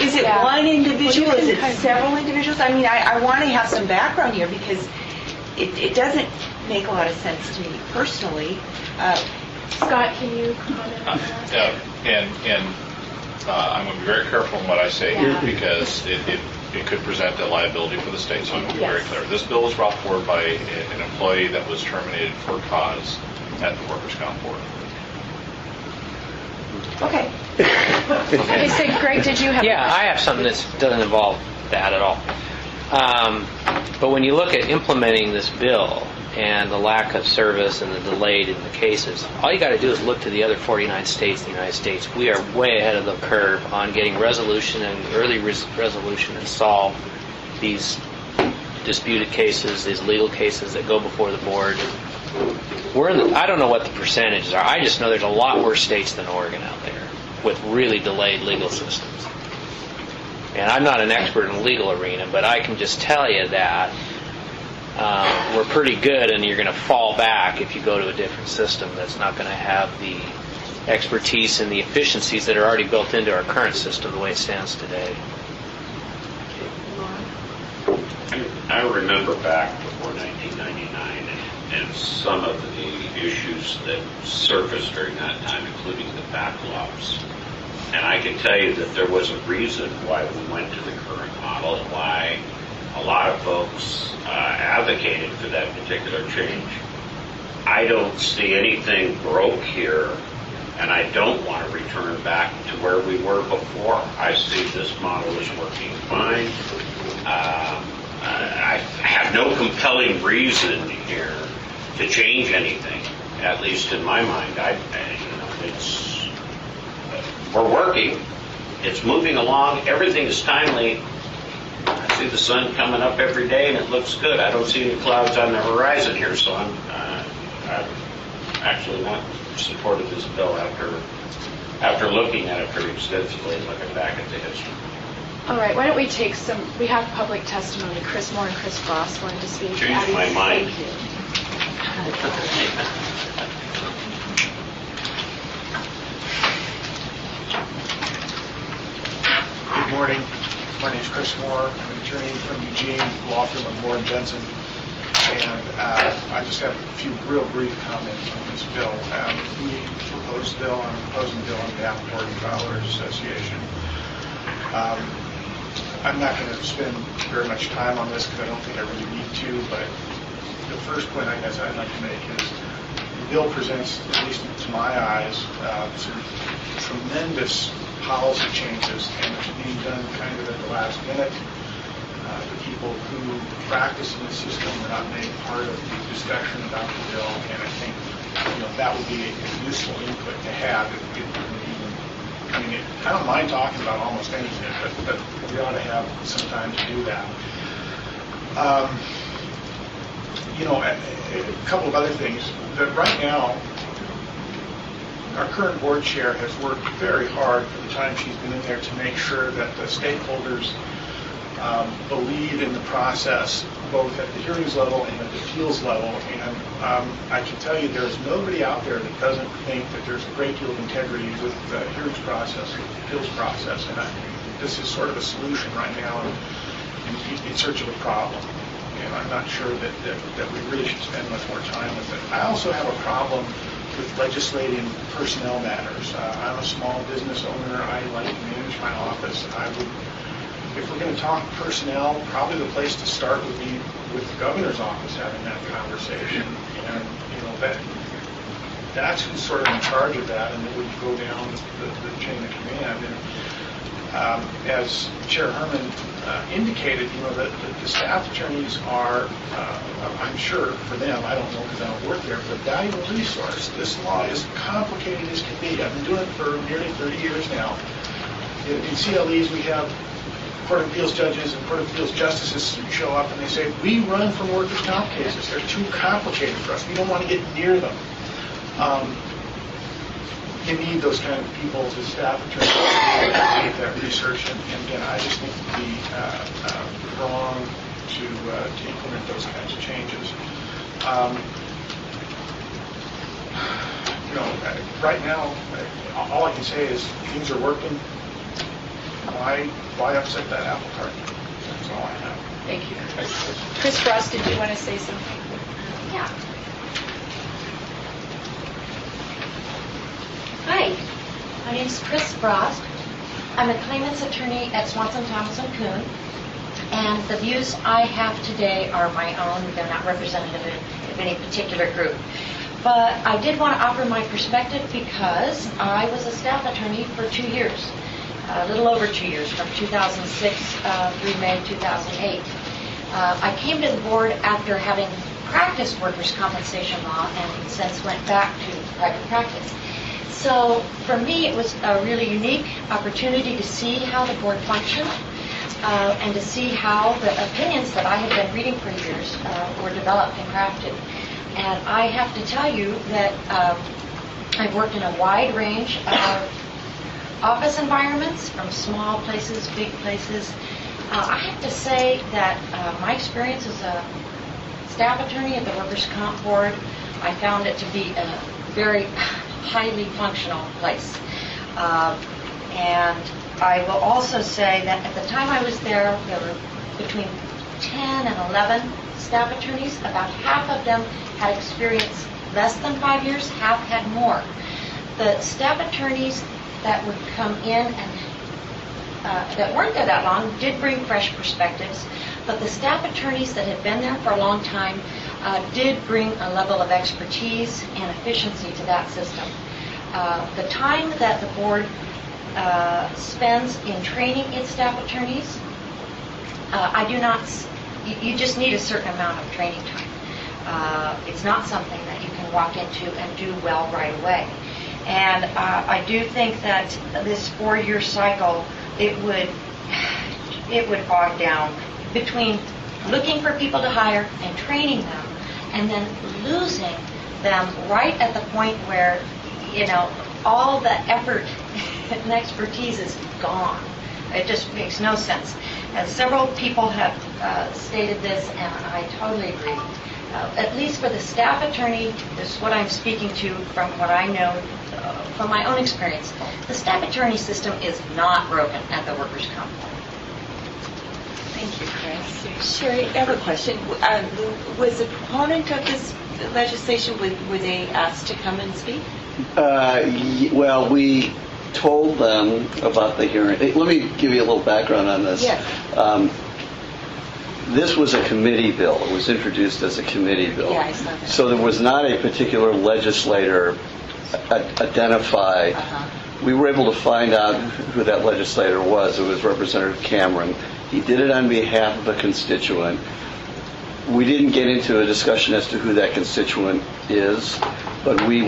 is it one individual? Is it several individuals? I mean, I want to have some background here because it doesn't make a lot of sense to me personally. Scott, can you comment on that? And I'm going to be very careful in what I say here because it could present a liability for the state, so I'm going to be very clear. This bill was brought forward by an employee that was terminated for cause at the Workers' Comp Board. Okay. Okay, so Greg, did you have? Yeah, I have something that doesn't involve that at all. But when you look at implementing this bill and the lack of service and the delayed in the cases, all you got to do is look to the other 49 states in the United States. We are way ahead of the curve on getting resolution and early resolution and solve these disputed cases, these legal cases that go before the board. I don't know what the percentages are. I just know there's a lot worse states than Oregon out there with really delayed legal systems. And I'm not an expert in the legal arena, but I can just tell you that we're pretty good, and you're going to fall back if you go to a different system that's not going to have the expertise and the efficiencies that are already built into our current system the way it stands today. I remember back before 1999 and some of the issues that surfaced during that time, including the backlogs. And I can tell you that there was a reason why we went to the current model and why a lot of folks advocated for that particular change. I don't see anything broke here, and I don't want to return back to where we were before. I see this model is working fine. I have no compelling reason here to change anything, at least in my mind. We're working, it's moving along. Everything is timely. I see the sun coming up every day, and it looks good. I don't see any clouds on the horizon here, so I'm actually not supportive of this bill after looking at it pretty extensively and looking back at the history. All right, why don't we take we have public testimony. Chris Moore and Chris Frost wanted to speak. Changed my mind. Thank you. Good morning. My name is Chris Moore. I'm an attorney from Eugene, law firm of Moore & Benson. And I just have a few real brief comments on this bill. We proposed the bill. I'm proposing the bill on behalf of Oregon Trial Lawyers Association. I'm not going to spend very much time on this because I don't think I really need to, but the first point I guess I'd like to make is the bill presents, at least to my eyes, some tremendous policy changes, and it's being done kind of at the last minute. The people who practice in the system were not made part of the discussion about the bill, and I think that would be a useful input to have. I don't mind talking about almost anything, but we ought to have some time to do that. A couple of other things. That right now, our current board chair has worked very hard for the time she's been in there to make sure that the stakeholders believe in the process, both at the hearings level and at the appeals level. And I can tell you there's nobody out there that doesn't think that there's a great deal of integrity with the hearings process, with the appeals process. And this is sort of a solution right now in search of a problem. And I'm not sure that we really should spend much more time with it. I also have a problem with legislating personnel matters. I'm a small business owner. I like to manage my office. If we're going to talk personnel, probably the place to start would be with the governor's office having that conversation. And that's who's sort of in charge of that, and it would go down the chain of command. And as Chair Herman indicated, the staff attorneys are, I'm sure for them, I don't know because I don't work there, but a valuable resource. This law is complicated as can be. I've been doing it for nearly 30 years now. In CLEs, we have Court of Appeals judges and Court of Appeals justices who show up and they say, we run from workers' comp cases. They're too complicated for us. We don't want to get near them. You need those kind of people as staff attorneys to make that research. And again, I just think it would be wrong to implement those kinds of changes. Right now, all I can say is things are working. Why upset that apple cart? That's all I have. Thank you. Chris Frost, did you want to say something? Yeah. Hi, my name is Chris Frost. I'm a claimant's attorney at Swanson, Thomas & Kuhn, and the views I have today are my own. They're not representative of any particular group. But I did want to offer my perspective because I was a staff attorney for 2 years, a little over 2 years, from 2006 through May 2008. I came to the board after having practiced workers' compensation law and since went back to private practice. So for me, it was a really unique opportunity to see how the board functioned and to see how the opinions that I had been reading for years were developed and crafted. And I have to tell you that I've worked in a wide range of office environments, from small places, big places. I have to say that my experience as a staff attorney at the Workers' Comp Board, I found it to be a very highly functional place. And I will also say that at the time I was there were between 10 and 11 staff attorneys. About half of them had experience less than 5 years, half had more. The staff attorneys that would come in and that weren't there that long did bring fresh perspectives, but the staff attorneys that had been there for a long time did bring a level of expertise and efficiency to that system. The time that the board spends in training its staff attorneys, you just need a certain amount of training time. It's not something that you can walk into and do well right away. And I do think that this 4-year cycle, it would bog down between looking for people to hire and training them, and then losing them right at the point where, all the effort and expertise is gone. It just makes no sense. And several people have stated this, and I totally agree. At least for the staff attorney, this is what I'm speaking to from what I know from my own experience. The staff attorney system is not broken at the workers' comp. Thank you, Chris. Sherry, I have a question. Was the proponent of this legislation, were they asked to come and speak? Well, we told them about the hearing. Let me give you a little background on this. Yes. This was a committee bill. It was introduced as a committee bill. Yeah, I saw that. So there was not a particular legislator identified. We were able to find out who that legislator was. It was Representative Cameron. He did it on behalf of a constituent. We didn't get into a discussion as to who that constituent is, but we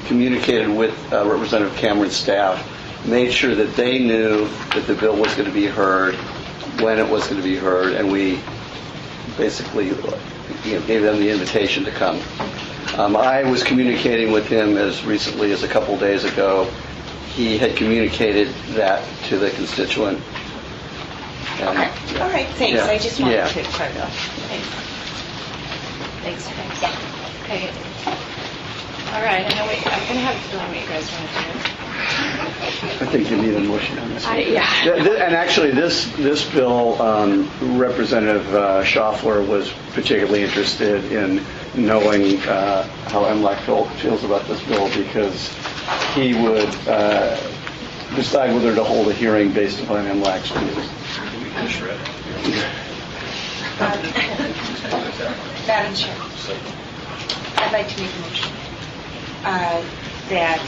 communicated with Representative Cameron's staff, made sure that they knew that the bill was going to be heard, when it was going to be heard, and we basically gave them the invitation to come. I was communicating with him as recently as a couple days ago. He had communicated that to the constituent. Okay. All right, thanks. Yeah. I just wanted Yeah. to clarify. Thanks. Yeah. Okay. All right, I kind of have a feeling what you guys want to I think you need a motion on this. Yeah. And actually, this bill, Representative Schaffler was particularly interested in knowing how MLAC feels about this bill, because he would decide whether to hold a hearing based upon MLAC's views. Madam Chair, I'd like to make a motion that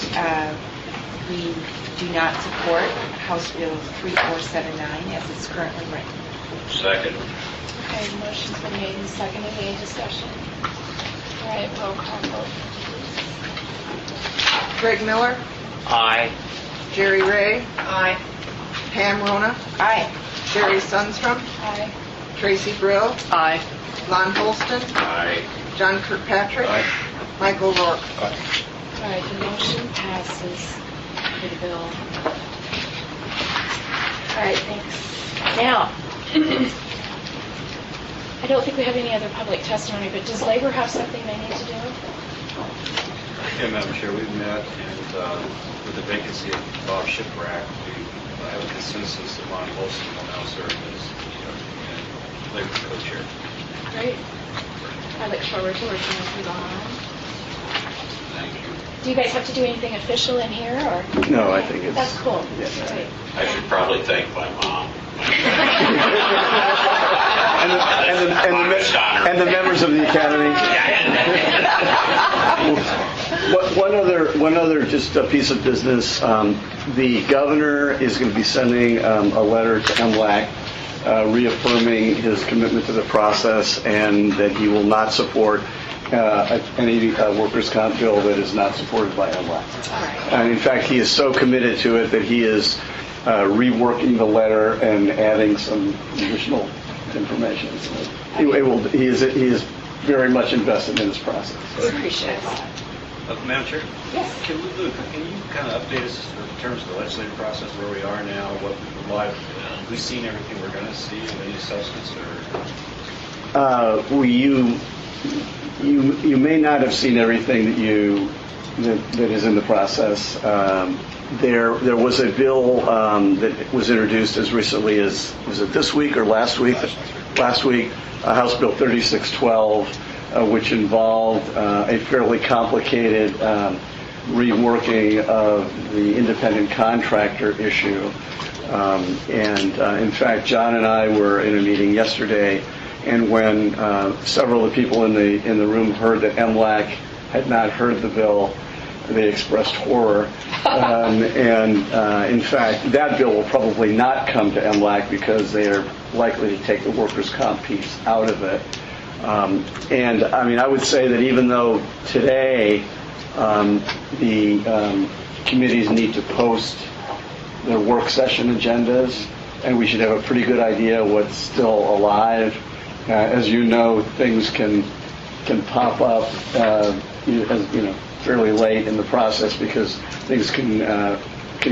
we do not support House Bill 3479 as it's currently written. Second. Okay, the motion's been made and seconded. Any discussion? All right, roll call vote. Greg Miller, Aye. Jerry Ray, Aye. Pam Rona, Aye. Jerry Sundstrom, Aye. Tracy Brill, Aye. Lon Holston, Aye. John Kirkpatrick, Aye. Michael Rourke. All right, the motion passes for the bill. All right, thanks. Now, I don't think we have any other public testimony, but does labor have something they need to do? Yeah, Madam Chair, we've met, and with the vacancy of Bob Shiprack, we have a consensus that Ron Olson will now serve as the labor co-chair. Great. I look forward to working with you, Ron. Thank you. Do you guys have to do anything official in here, or? No, I think it's... That's cool. Yeah. Great. I should probably thank my mom. And the members of the Academy. One other just a piece of business. The governor is going to be sending a letter to MLAC reaffirming his commitment to the process, and that he will not support any workers' comp bill that is not supported by MLAC. And in fact, he is so committed to it that he is reworking the letter and adding some additional information. So he is very much invested in this process. We appreciate it. Madam Chair? Yes. Can you kind of update us in terms of the legislative process, where we are now, what we've seen everything we're going to see, of any substance, or? You may not have seen everything that is in the process. There was a bill that was introduced as recently as, was it this week or last week? Last week, House Bill 3612, which involved a fairly complicated reworking of the independent contractor issue. In fact, John and I were in a meeting yesterday, and when several of the people in the room heard that MLAC had not heard the bill, they expressed horror. In fact, that bill will probably not come to MLAC because they are likely to take the workers' comp piece out of it. I would say that even though today The committees need to post their work session agendas, and we should have a pretty good idea what's still alive. As you know, things can pop up fairly late in the process because things can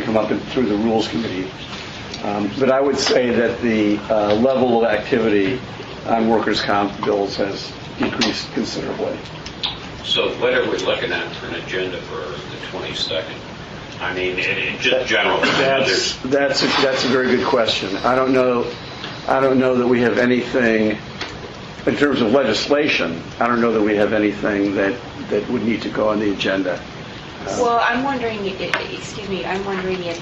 come up through the Rules Committee. But I would say that the level of activity on workers' comp bills has decreased considerably. So what are we looking at for an agenda for the 22nd? I mean, just general. That's a very good question. I don't know that we have anything in terms of legislation. I don't know that we have anything that would need to go on the agenda. Well, I'm wondering, I'm wondering if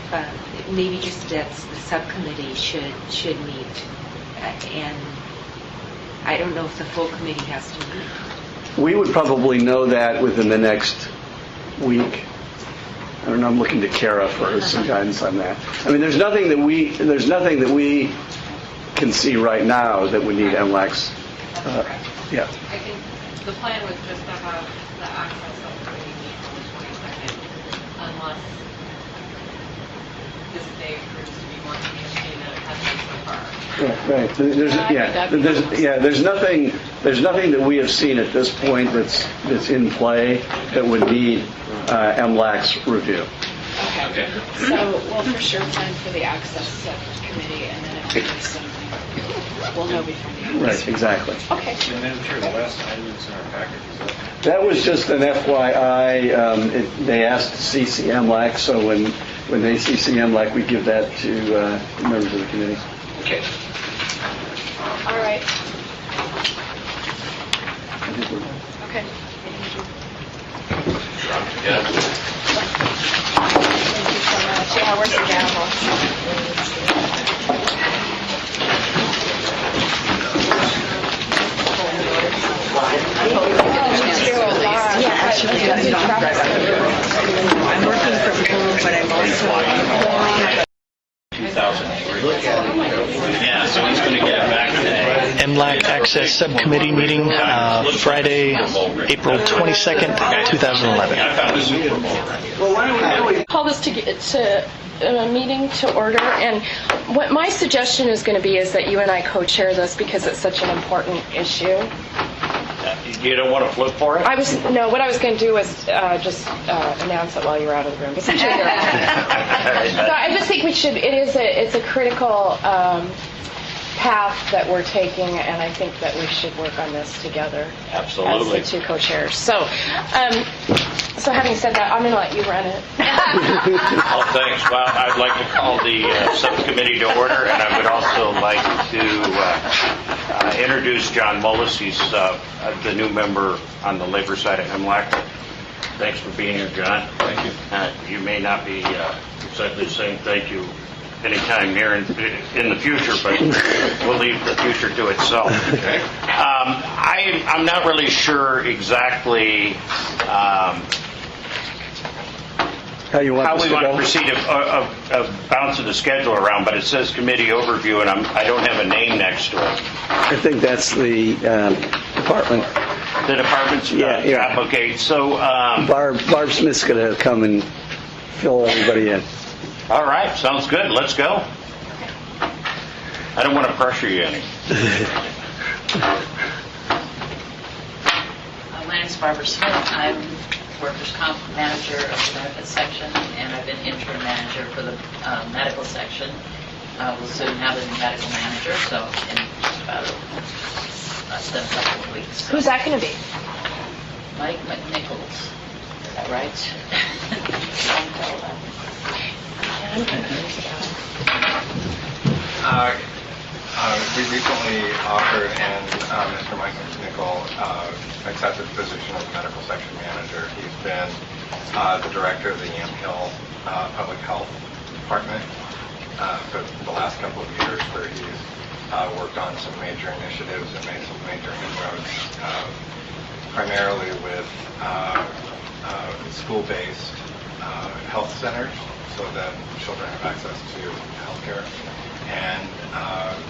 maybe just that the subcommittee should meet, and I don't know if the full committee has to meet. We would probably know that within the next week. I don't know. I'm looking to Kara for some guidance on that. I mean, there's nothing that we can see right now that would need MLAC's. Yeah. I think the plan was just to have the access subcommittee meet on the 22nd, unless this day proves to be more interesting than it has been so far. Right. There's nothing that we have seen at this point that's in play that would need MLAC's review. Okay. So we'll for sure plan for the access subcommittee, and then if there's something, we'll know before the end. Right, exactly. Okay. And then, Chair, the last item that's in our package is That was just an FYI. They asked to CC MLAC, so when they CC MLAC, we give that to members of the committee. Okay. All right. Okay. Yeah. Thank you so much. Yeah, where's the gavel? I'm working from home, but I'm also... 2003. Yeah, so he's going to get it back today. MLAC Access Subcommittee meeting Friday, April 22nd, 2011. I found this Super Bowl. Call this to a meeting to order, and what my suggestion is going to be is that you and I co-chair this because it's such an important issue. You don't want to flip for it? What I was going to do was just announce it while you were out of the room. But since you're here, so I just think it's a critical path that we're taking, and I think that we should work on this together. Absolutely. As the two co-chairs. So having said that, I'm going to let you run it. Oh, thanks. Well, I'd like to call the subcommittee to order, and I would also like to introduce John Mullis. He's the new member on the labor side of MLAC. Thanks for being here, John. Thank you. You may not be exactly saying thank you anytime here in the future, but we'll leave the future to itself. Okay. I'm not really sure exactly How we want to proceed of bouncing the schedule around, but it says committee overview, and I don't have a name next to it. I think that's the department. The department's yeah. Okay, so Barb Smith's going to come and fill everybody in. all right, sounds good. Let's go. I don't want to pressure you any. My name is Barbara Smith. I'm workers' comp manager of the benefits section, and I've been interim manager for the medical section. We'll soon have a new medical manager, so in about less than a couple of weeks. Who's that going to be? Mike McNichols. Is that right? We recently offered, and Mr. Mike McNichol accepted the position of medical section manager. He's been the director of the Yamhill Public Health Department for the last couple of years, where he's worked on some major initiatives and made some major inroads, primarily with school-based health centers, so that children have access to health care. And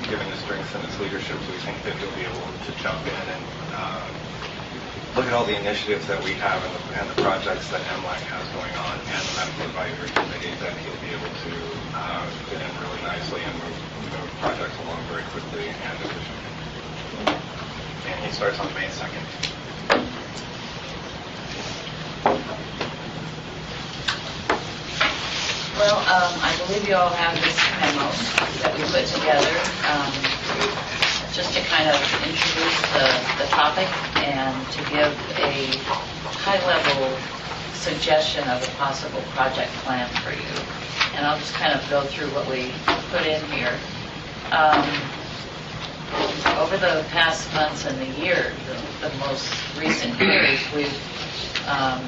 given his strengths and his leadership, we think that he'll be able to jump in and look at all the initiatives that we have in the and the projects that MLAC has going on and the medical advisory committee, then he'll be able to fit in really nicely and move projects along very quickly and efficiently. And he starts on May 2nd. Well, I believe you all have this memo that we put together just to kind of introduce the topic and to give a high-level suggestion of a possible project plan for you. And I'll just kind of go through what we put in here. Over the past months and the year, the most recent years, we've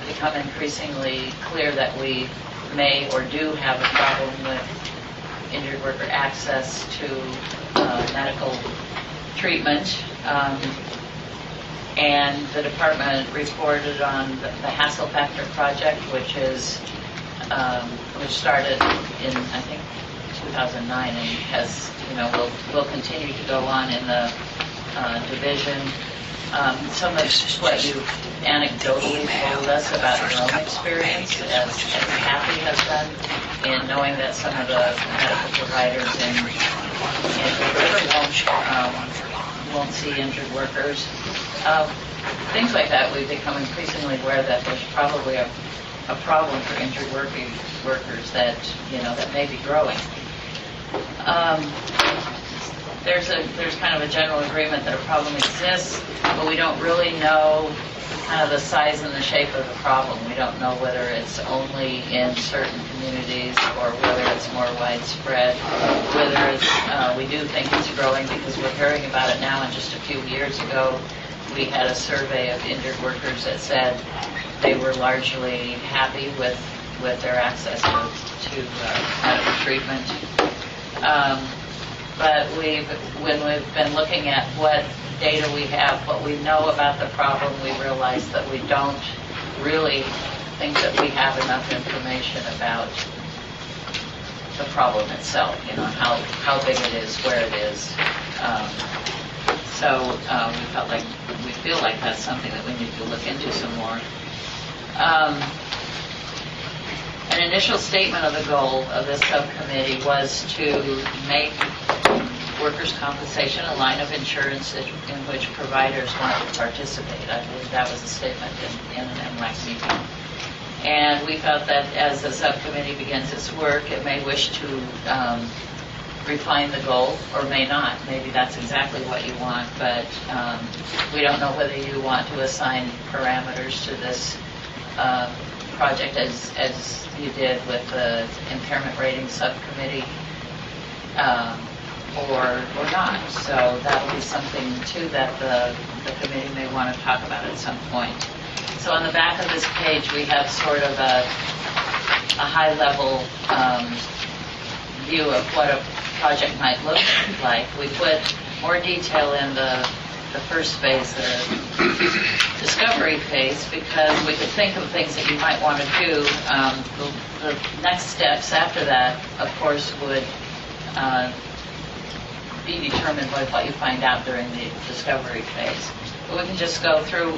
become increasingly clear that we may or do have a problem with injured worker access to medical treatment. And the department reported on the Hassle Factor project, which started in, I think, 2009 and has, will continue to go on in the division. Some of what you anecdotally told us about your own experience, as Kathy has done, in knowing that some of the medical providers in River won't see injured workers. Things like that, we've become increasingly aware that there's probably a problem for injured workers that, that may be growing. There's kind of a general agreement that a problem exists, but we don't really know kind of the size and the shape of the problem. We don't know whether it's only in certain communities or whether it's more widespread. Whether it's, we do think it's growing because we're hearing about it now, and just a few years ago we had a survey of injured workers that said they were largely happy with their access to medical treatment. But when we've been looking at what data we have, what we know about the problem, we realize that we don't really think that we have enough information about the problem itself, how big it is, where it is. So we feel like that's something that we need to look into some more. An initial statement of the goal of this subcommittee was to make workers' compensation a line of insurance in which providers want to participate. I believe that was a statement in an MLAC meeting. And we felt that as the subcommittee begins its work, it may wish to refine the goal or may not. Maybe that's exactly what you want, but we don't know whether you want to assign parameters to this project as you did with the impairment rating subcommittee or not. So that'll be something too that the committee may want to talk about at some point. So on the back of this page we have sort of a high-level view of what a project might look like. We put more detail in the first phase, the discovery phase, because we could think of things that you might want to do. The next steps after that, of course, would be determined by what you find out during the discovery phase. But we can just go through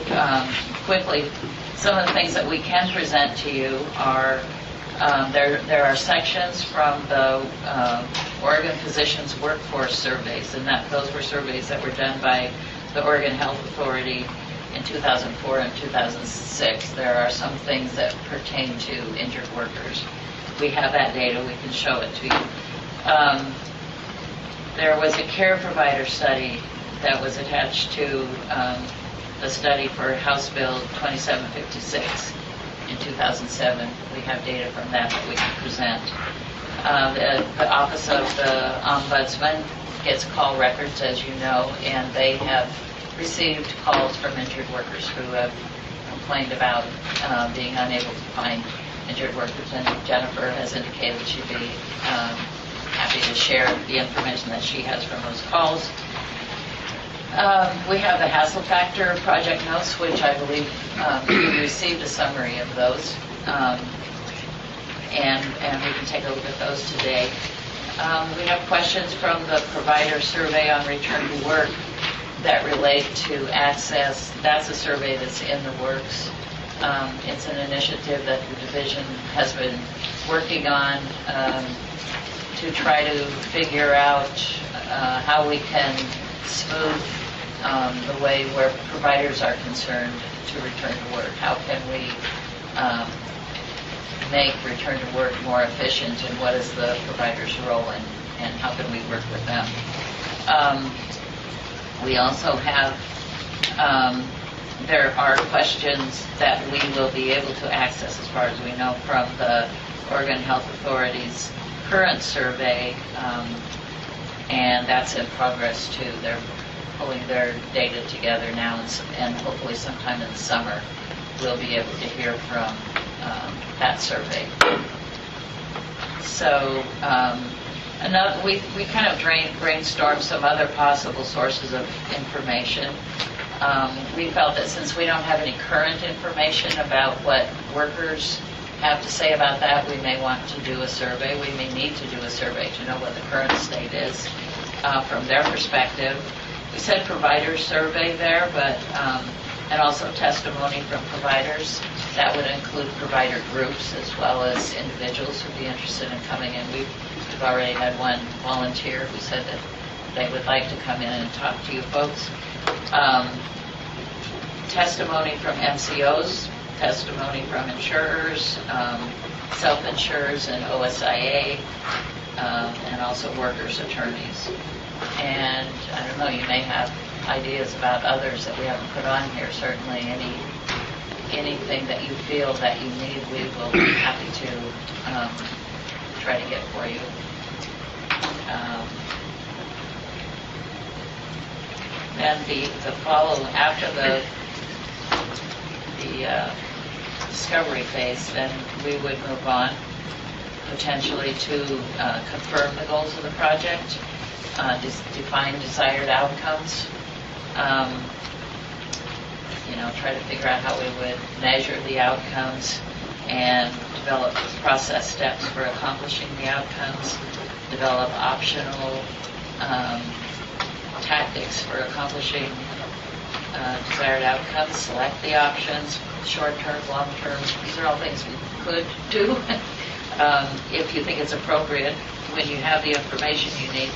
quickly. Some of the things that we can present to you are there are sections from the Oregon Physicians Workforce Surveys, and those were surveys that were done by the Oregon Health Authority in 2004 and 2006. There are some things that pertain to injured workers. We have that data. We can show it to you. There was a care provider study that was attached to the study for House Bill 2756 in 2007. We have data from that we can present. The Office of the Ombudsman gets call records, as you know, and they have received calls from injured workers who have complained about being unable to find injured workers, and Jennifer has indicated that she'd be happy to share the information that she has from those calls. We have the Hassle Factor project notes, which I believe you received a summary of those, and we can take a look at those today. We have questions from the provider survey on return to work that relate to access. That's a survey that's in the works. It's an initiative that the division has been working on to try to figure out how we can smooth the way where providers are concerned to return to work. How can we make return to work more efficient, and what is the provider's role, and how can we work with them? We also have, there are questions that we will be able to access, as far as we know, from the Oregon Health Authority's current survey, and that's in progress too. They're pulling their data together now, and hopefully sometime in the summer we'll be able to hear from that survey. So we kind of brainstormed some other possible sources of information. We felt that since we don't have any current information about what workers have to say about that, we may want to do a survey. We may need to do a survey to know what the current state is from their perspective. We said provider survey there, but and also testimony from providers. That would include provider groups as well as individuals who'd be interested in coming in. We've already had one volunteer who said that they would like to come in and talk to you folks. Testimony from MCOs, testimony from insurers, self-insurers and OSIA, and also workers' attorneys. And I don't know, you may have ideas about others that we haven't put on here. Certainly anything that you feel that you need, we will be happy to try to get for you. Then the follow after the discovery phase, then we would move on potentially to confirm the goals of the project, define desired outcomes, try to figure out how we would measure the outcomes and develop process steps for accomplishing the outcomes, develop optional tactics for accomplishing desired outcomes, select the options, short-term, long-term. These are all things we could do if you think it's appropriate when you have the information you need.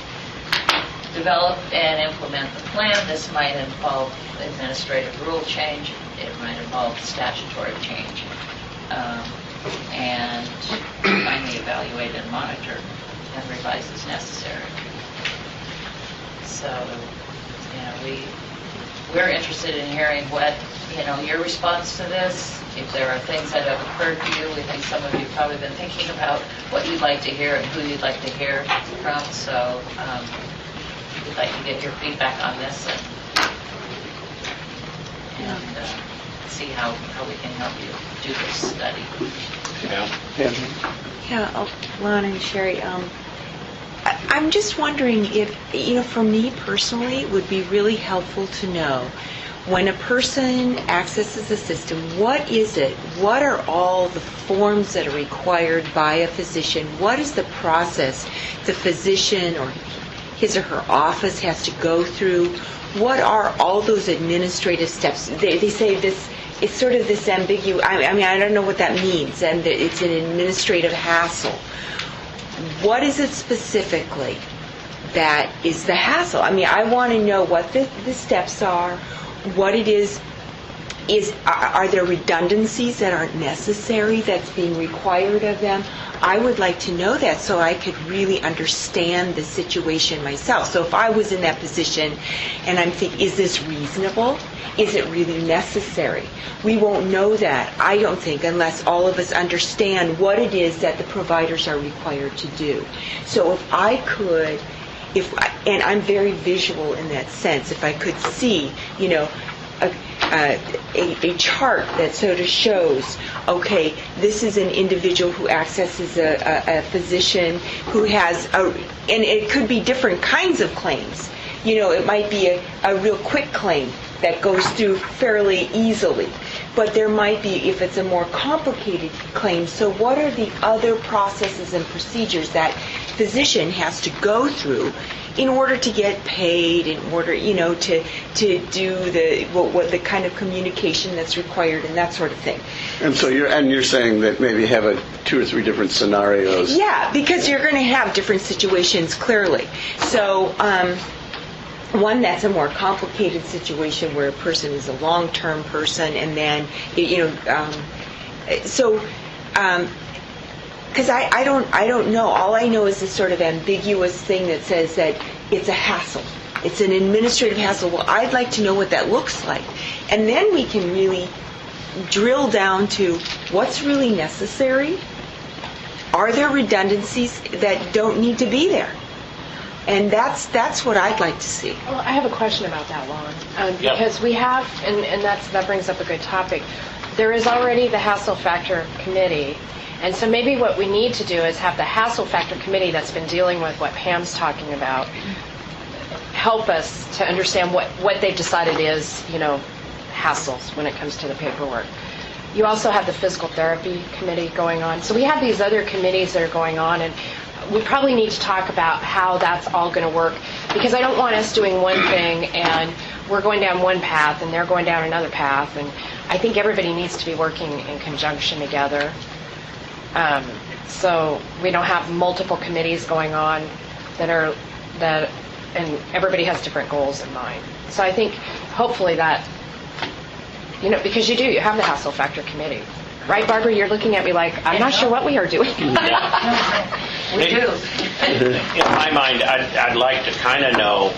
Develop and implement the plan. This might involve administrative rule change. It might involve statutory change. And finally evaluate and monitor and revise as necessary. So, we're interested in hearing what, your response to this. If there are things that have occurred to you, we think some of you have probably been thinking about what you'd like to hear and who you'd like to hear from. So, we'd like to get your feedback on this and see how we can help you do this study. Yeah, Lana and Sherry, I'm just wondering if, for me personally, it would be really helpful to know when a person accesses the system, what is it? What are all the forms that are required by a physician? What is the process the physician or his or her office has to go through? What are all those administrative steps? They say this, it's sort of this ambiguous, I don't know what that means, and it's an administrative hassle. What is it specifically that is the hassle? I want to know what the steps are, what it is. Are there redundancies that aren't necessary that's being required of them? I would like to know that so I could really understand the situation myself. So if I was in that position and I'm thinking, is this reasonable? Is it really necessary? We won't know that, I don't think, unless all of us understand what it is that the providers are required to do. So if I could, and I'm very visual in that sense, if I could see, a chart that sort of shows, okay, this is an individual who accesses a physician who has and it could be different kinds of claims. It might be a real quick claim that goes through fairly easily, but there might be, if it's a more complicated claim, so what are the other processes and procedures that physician has to go through in order to get paid, in order, to do the kind of communication that's required and that sort of thing. And so you're saying that maybe have 2 or 3 different scenarios. Yeah, because you're going to have different situations, clearly. So, one that's a more complicated situation where a person is a long-term person, and then, because I don't know. All I know is this sort of ambiguous thing that says that it's a hassle. It's an administrative hassle. Well, I'd like to know what that looks like. And then we can really drill down to what's really necessary. Are there redundancies that don't need to be there? And that's what I'd like to see. Well, I have a question about that, Lon, because we have, and that brings up a good topic. There is already the hassle factor committee, and so maybe what we need to do is have the hassle factor committee that's been dealing with what Pam's talking about help us to understand what they've decided is, hassles when it comes to the paperwork. You also have the physical therapy committee going on. So we have these other committees that are going on, and we probably need to talk about how that's all going to work, because I don't want us doing one thing and we're going down one path and they're going down another path, and I think everybody needs to be working in conjunction together. So we don't have multiple committees going on and everybody has different goals in mind. So I think hopefully that, because you have the hassle factor committee. Right, Barbara? You're looking at me like, I'm not sure what we are doing. We do. In my mind, I'd like to kind of know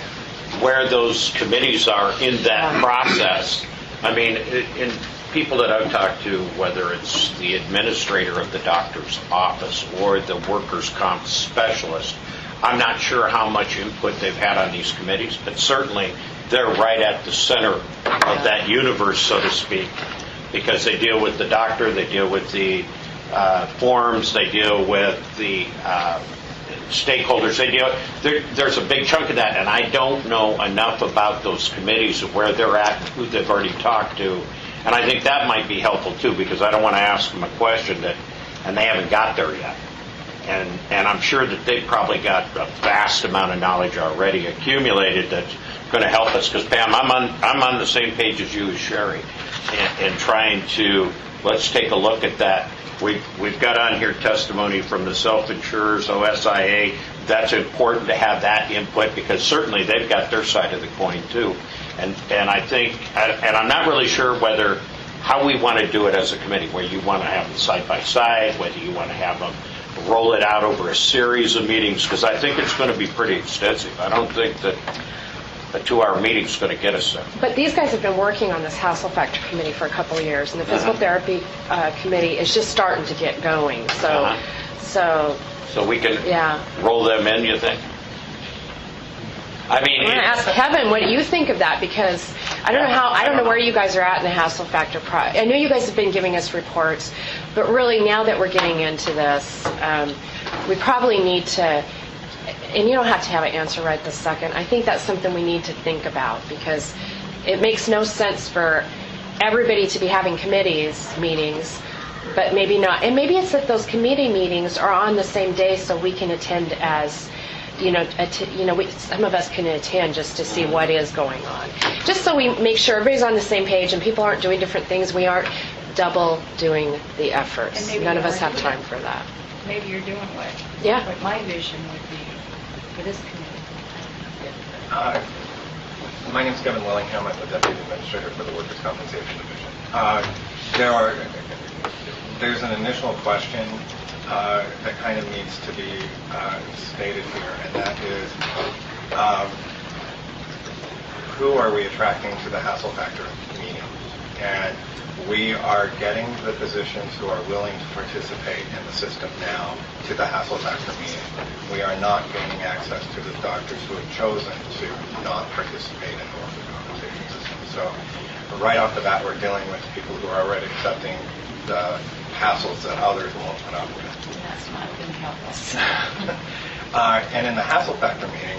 where those committees are in that process. I mean, in people that I've talked to, whether it's the administrator of the doctor's office or the workers' comp specialist, I'm not sure how much input they've had on these committees, but certainly they're right at the center of that universe, so to speak, because they deal with the doctor, they deal with the forms, they deal with the stakeholders. There's a big chunk of that, and I don't know enough about those committees of where they're at, who they've already talked to, and I think that might be helpful too, because I don't want to ask them a question and they haven't got there yet. And I'm sure that they've probably got a vast amount of knowledge already accumulated that's going to help us. Because Pam, I'm on the same page as you, as Sherry, and trying to let's take a look at that. We've got on here testimony from the self-insurers, OSIA. That's important to have that input, because certainly they've got their side of the coin too. And I think, and I'm not really sure how we want to do it as a committee, where you want to have them side by side, whether you want to have them roll it out over a series of meetings, because I think it's going to be pretty extensive. I don't think that a 2-hour meeting is going to get us there. But these guys have been working on this hassle factor committee for a couple of years, and the physical therapy committee is just starting to get going. So we can roll them in, you think? I mean, I'm going to ask Kevin, what do you think of that? Because I don't know where you guys are at in the hassle factor. I know you guys have been giving us reports, but really now that we're getting into this, we probably need to, and you don't have to have an answer right this second. I think that's something we need to think about, because it makes no sense for everybody to be having committees meetings, but maybe not. And maybe it's that those committee meetings are on the same day, so we can attend as. Some of us can attend just to see what is going on. Just so we make sure everybody's on the same page and people aren't doing different things. We aren't double doing the efforts. None of us have time for that. Maybe you're doing what my vision would be for this committee. My name is Kevin Willingham. I'm the Deputy Administrator for the Workers' Compensation Division. There's an initial question that kind of needs to be stated here, and that is, who are we attracting to the hassle factor meeting? And we are getting the physicians who are willing to participate in the system now to the hassle factor meeting. We are not gaining access to the doctors who have chosen to not participate in the workers' compensation system. So right off the bat, we're dealing with people who are already accepting the hassles that others won't put up with. That's not going to help us. And in the hassle factor meeting,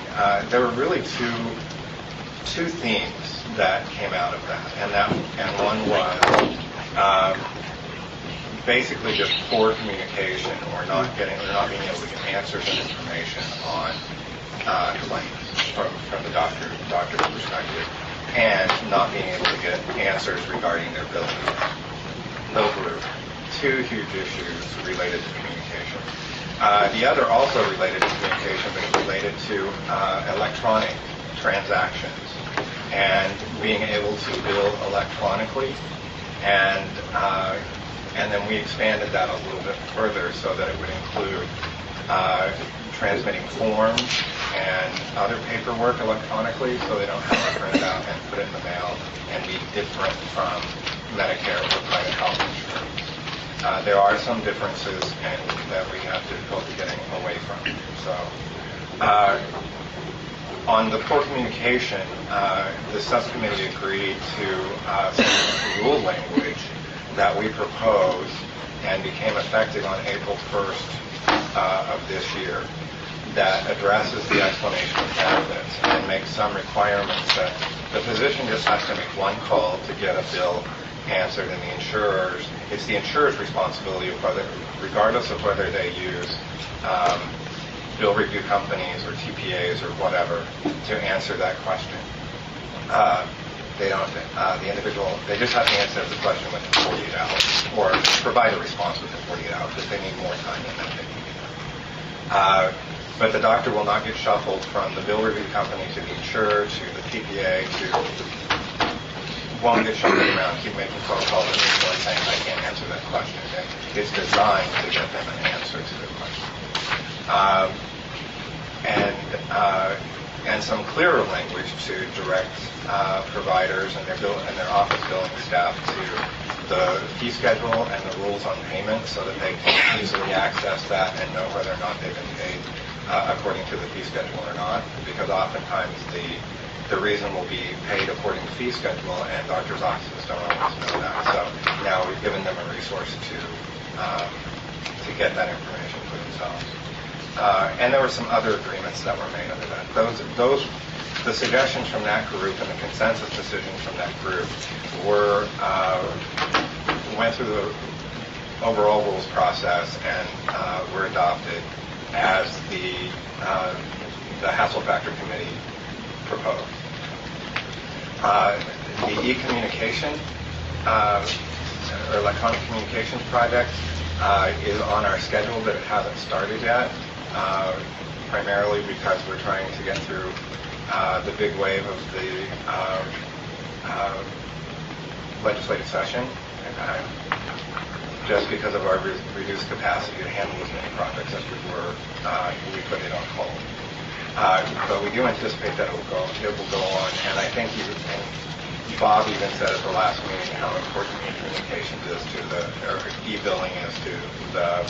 there were really two themes that came out of that, and one was basically just poor communication, or not being able to get answers and information on claims from the doctor's perspective, and not being able to get answers regarding their billing. Those were two huge issues related to communication. The other also related to communication, but related to electronic transactions and being able to bill electronically, and then we expanded that a little bit further so that it would include transmitting forms and other paperwork electronically, so they don't have to print it out and put it in the mail and be different from Medicare or private health insurance. There are some differences that we have difficulty getting away from. So, on the poor communication, the subcommittee agreed to some rule language that we proposed and became effective on April 1st of this year, that addresses the explanation of benefits and makes some requirements that the physician just has to make one call to get a bill answered, and it's the insurer's responsibility, regardless of whether they use bill review companies or TPAs or whatever, to answer that question. They don't. The individual, they just have to answer the question within 48 hours, or provide a response within 48 hours. If they need more time than that, they can do that. But the doctor will not get shuffled from the bill review company to the insurer to the TPA won't get shuffled around, keep making phone calls and saying, I can't answer that question. It's designed to get them an answer to the question. And some clearer language to direct providers and their office billing staff to the fee schedule and the rules on payment, so that they can easily access that and know whether or not they've been paid according to the fee schedule or not. Because oftentimes the reason will be paid according to fee schedule, and doctors' offices don't always know that. So now we've given them a resource to get that information for themselves. And there were some other agreements that were made under that. The suggestions from that group and the consensus decisions from that group went through the overall rules process and were adopted as the Hassle Factor Committee proposed. The e-communication or electronic communications project is on our schedule, but it hasn't started yet. Primarily because we're trying to get through the big wave of the legislative session, just because of our reduced capacity to handle as many projects as we put it on hold. But we do anticipate that it will go on, and I think Bob even said at the last meeting how important e-communications is or e-billing is to the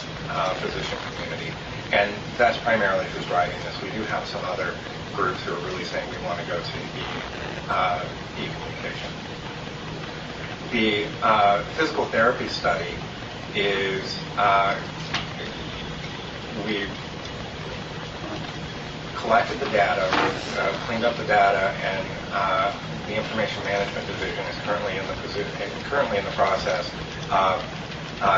physician community. And that's primarily who's driving this. We do have some other groups who are really saying we want to go to e-communication. The physical therapy study is, we collected the data, cleaned up the data, and the information management division is currently in the process of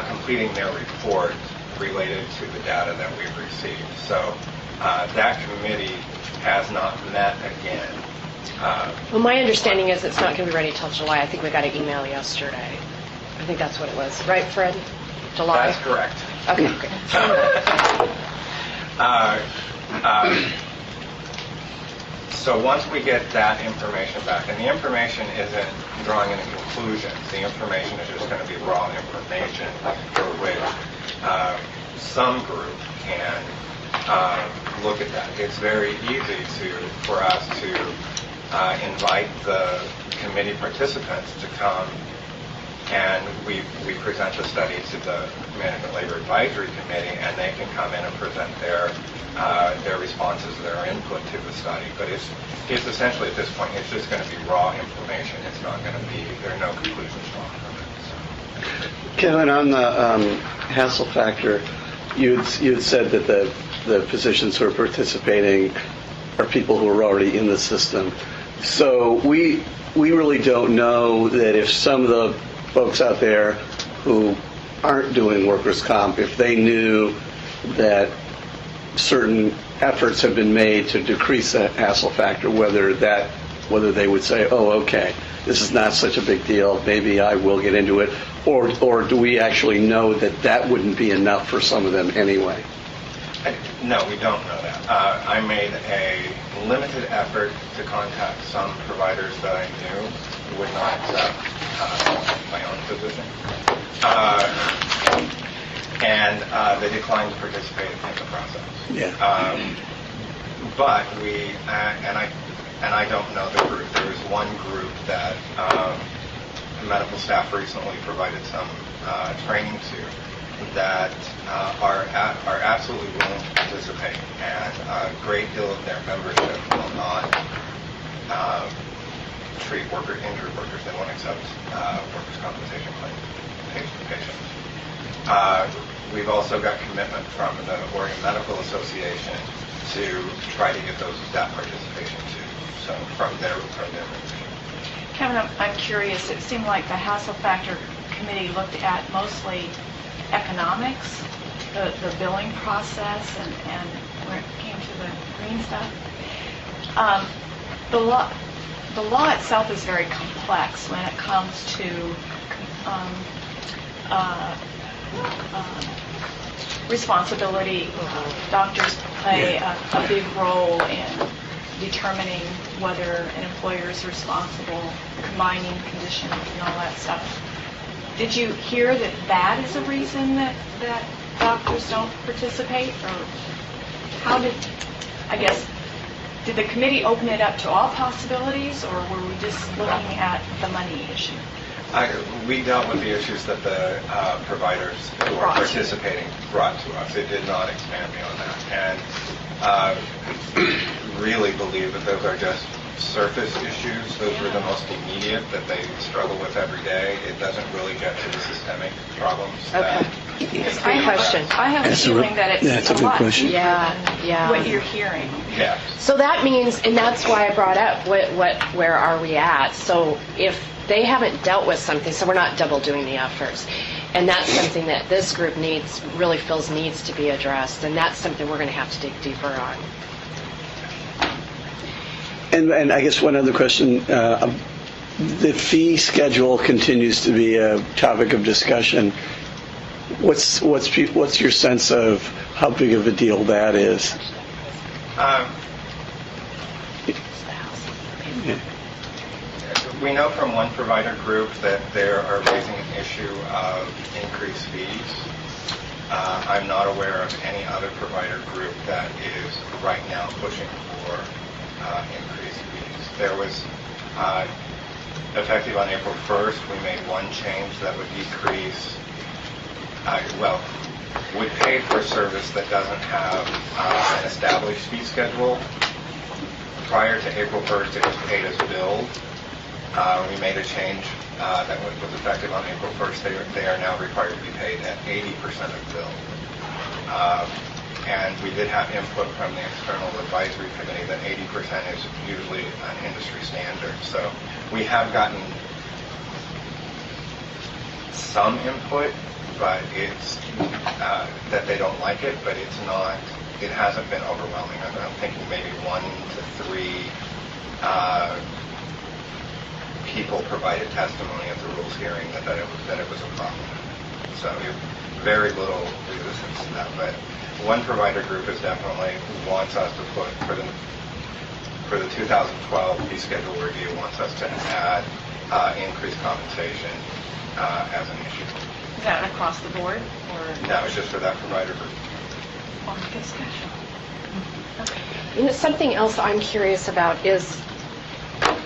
completing their report related to the data that we've received. So that committee has not met again. Well, my understanding is it's not going to be ready till July. I think we got an email yesterday. I think that's what it was. Right, Fred? July? That's correct. Okay. So once we get that information back, and the information isn't drawing any conclusions, the information is just going to be raw information for which some group can look at that. It's very easy for us to invite the committee participants to come, and we present the study to the Management Labor Advisory Committee, and they can come in and present their responses, their input to the study. But it's essentially at this point, it's just going to be raw information. It's not going to be, there are no conclusions drawn from it. So. Kevin, on the hassle factor, you had said that the physicians who are participating are people who are already in the system. So we really don't know that if some of the folks out there who aren't doing workers' comp, if they knew that certain efforts have been made to decrease the hassle factor, whether they would say, oh, okay, this is not such a big deal, maybe I will get into it, or do we actually know that wouldn't be enough for some of them anyway? No, we don't know that. I made a limited effort to contact some providers that I knew would not accept my own position. And they declined to participate in the process. Yeah. But and I don't know the group. There was one group that medical staff recently provided some training to that are absolutely willing to participate, and a great deal of their membership will not treat injured workers. They won't accept workers' compensation claims patients. We've also got commitment from the Oregon Medical Association to try to get that participation too. So from their membership. Kevin, I'm curious. It seemed like the hassle factor committee looked at mostly economics, the billing process, and when it came to the green stuff. The law itself is very complex when it comes to responsibility. Doctors play a big role in determining whether an employer is responsible, combining conditions and all that stuff. Did you hear that is a reason that doctors don't participate? Or did the committee open it up to all possibilities, or were we just looking at the money issue? We dealt with the issues that the providers who are participating brought to us. It did not expand beyond that. And really believe that those are just surface issues. Those are the most immediate that they struggle with every day. It doesn't really get to the systemic problems. Okay. Great question. I have a feeling that it's a lot deeper than what you're hearing. Yeah. So that means, and that's why I brought up where are we at? So if they haven't dealt with something, so we're not double doing the efforts. And that's something that this group really feels needs to be addressed. And that's something we're going to have to dig deeper on. And I guess one other question. The fee schedule continues to be a topic of discussion. What's your sense of how big of a deal that is? We know from one provider group that they are raising an issue of increased fees. I'm not aware of any other provider group that is right now pushing for increased fees. There was, effective on April 1st, we made one change that would decrease, would pay for a service that doesn't have an established fee schedule. Prior to April 1st, it was paid as billed. We made a change that was effective on April 1st. They are now required to be paid at 80% of bill. And we did have input from the external advisory committee that 80% is usually an industry standard. So we have gotten some input, but it's that they don't like it, but it's not. It hasn't been overwhelming. I'm thinking maybe 1 to 3 people provided testimony at the rules hearing that it was a problem. So very little resistance to that. But one provider group is definitely wants us to put for the 2012 fee schedule review wants us to add increased compensation as an issue. Is that across the board, or no? It's just for that provider group. On discussion. Okay. Something else I'm curious about is,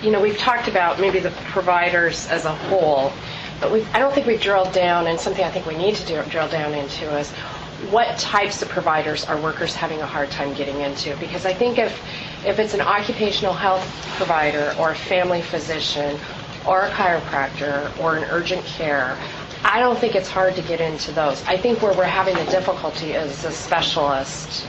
we've talked about maybe the providers as a whole, but I don't think we've drilled down, and something I think we need to drill down into is what types of providers are workers having a hard time getting into? Because I think if it's an occupational health provider or a family physician or a chiropractor or an urgent care, I don't think it's hard to get into those. I think where we're having the difficulty is the specialists.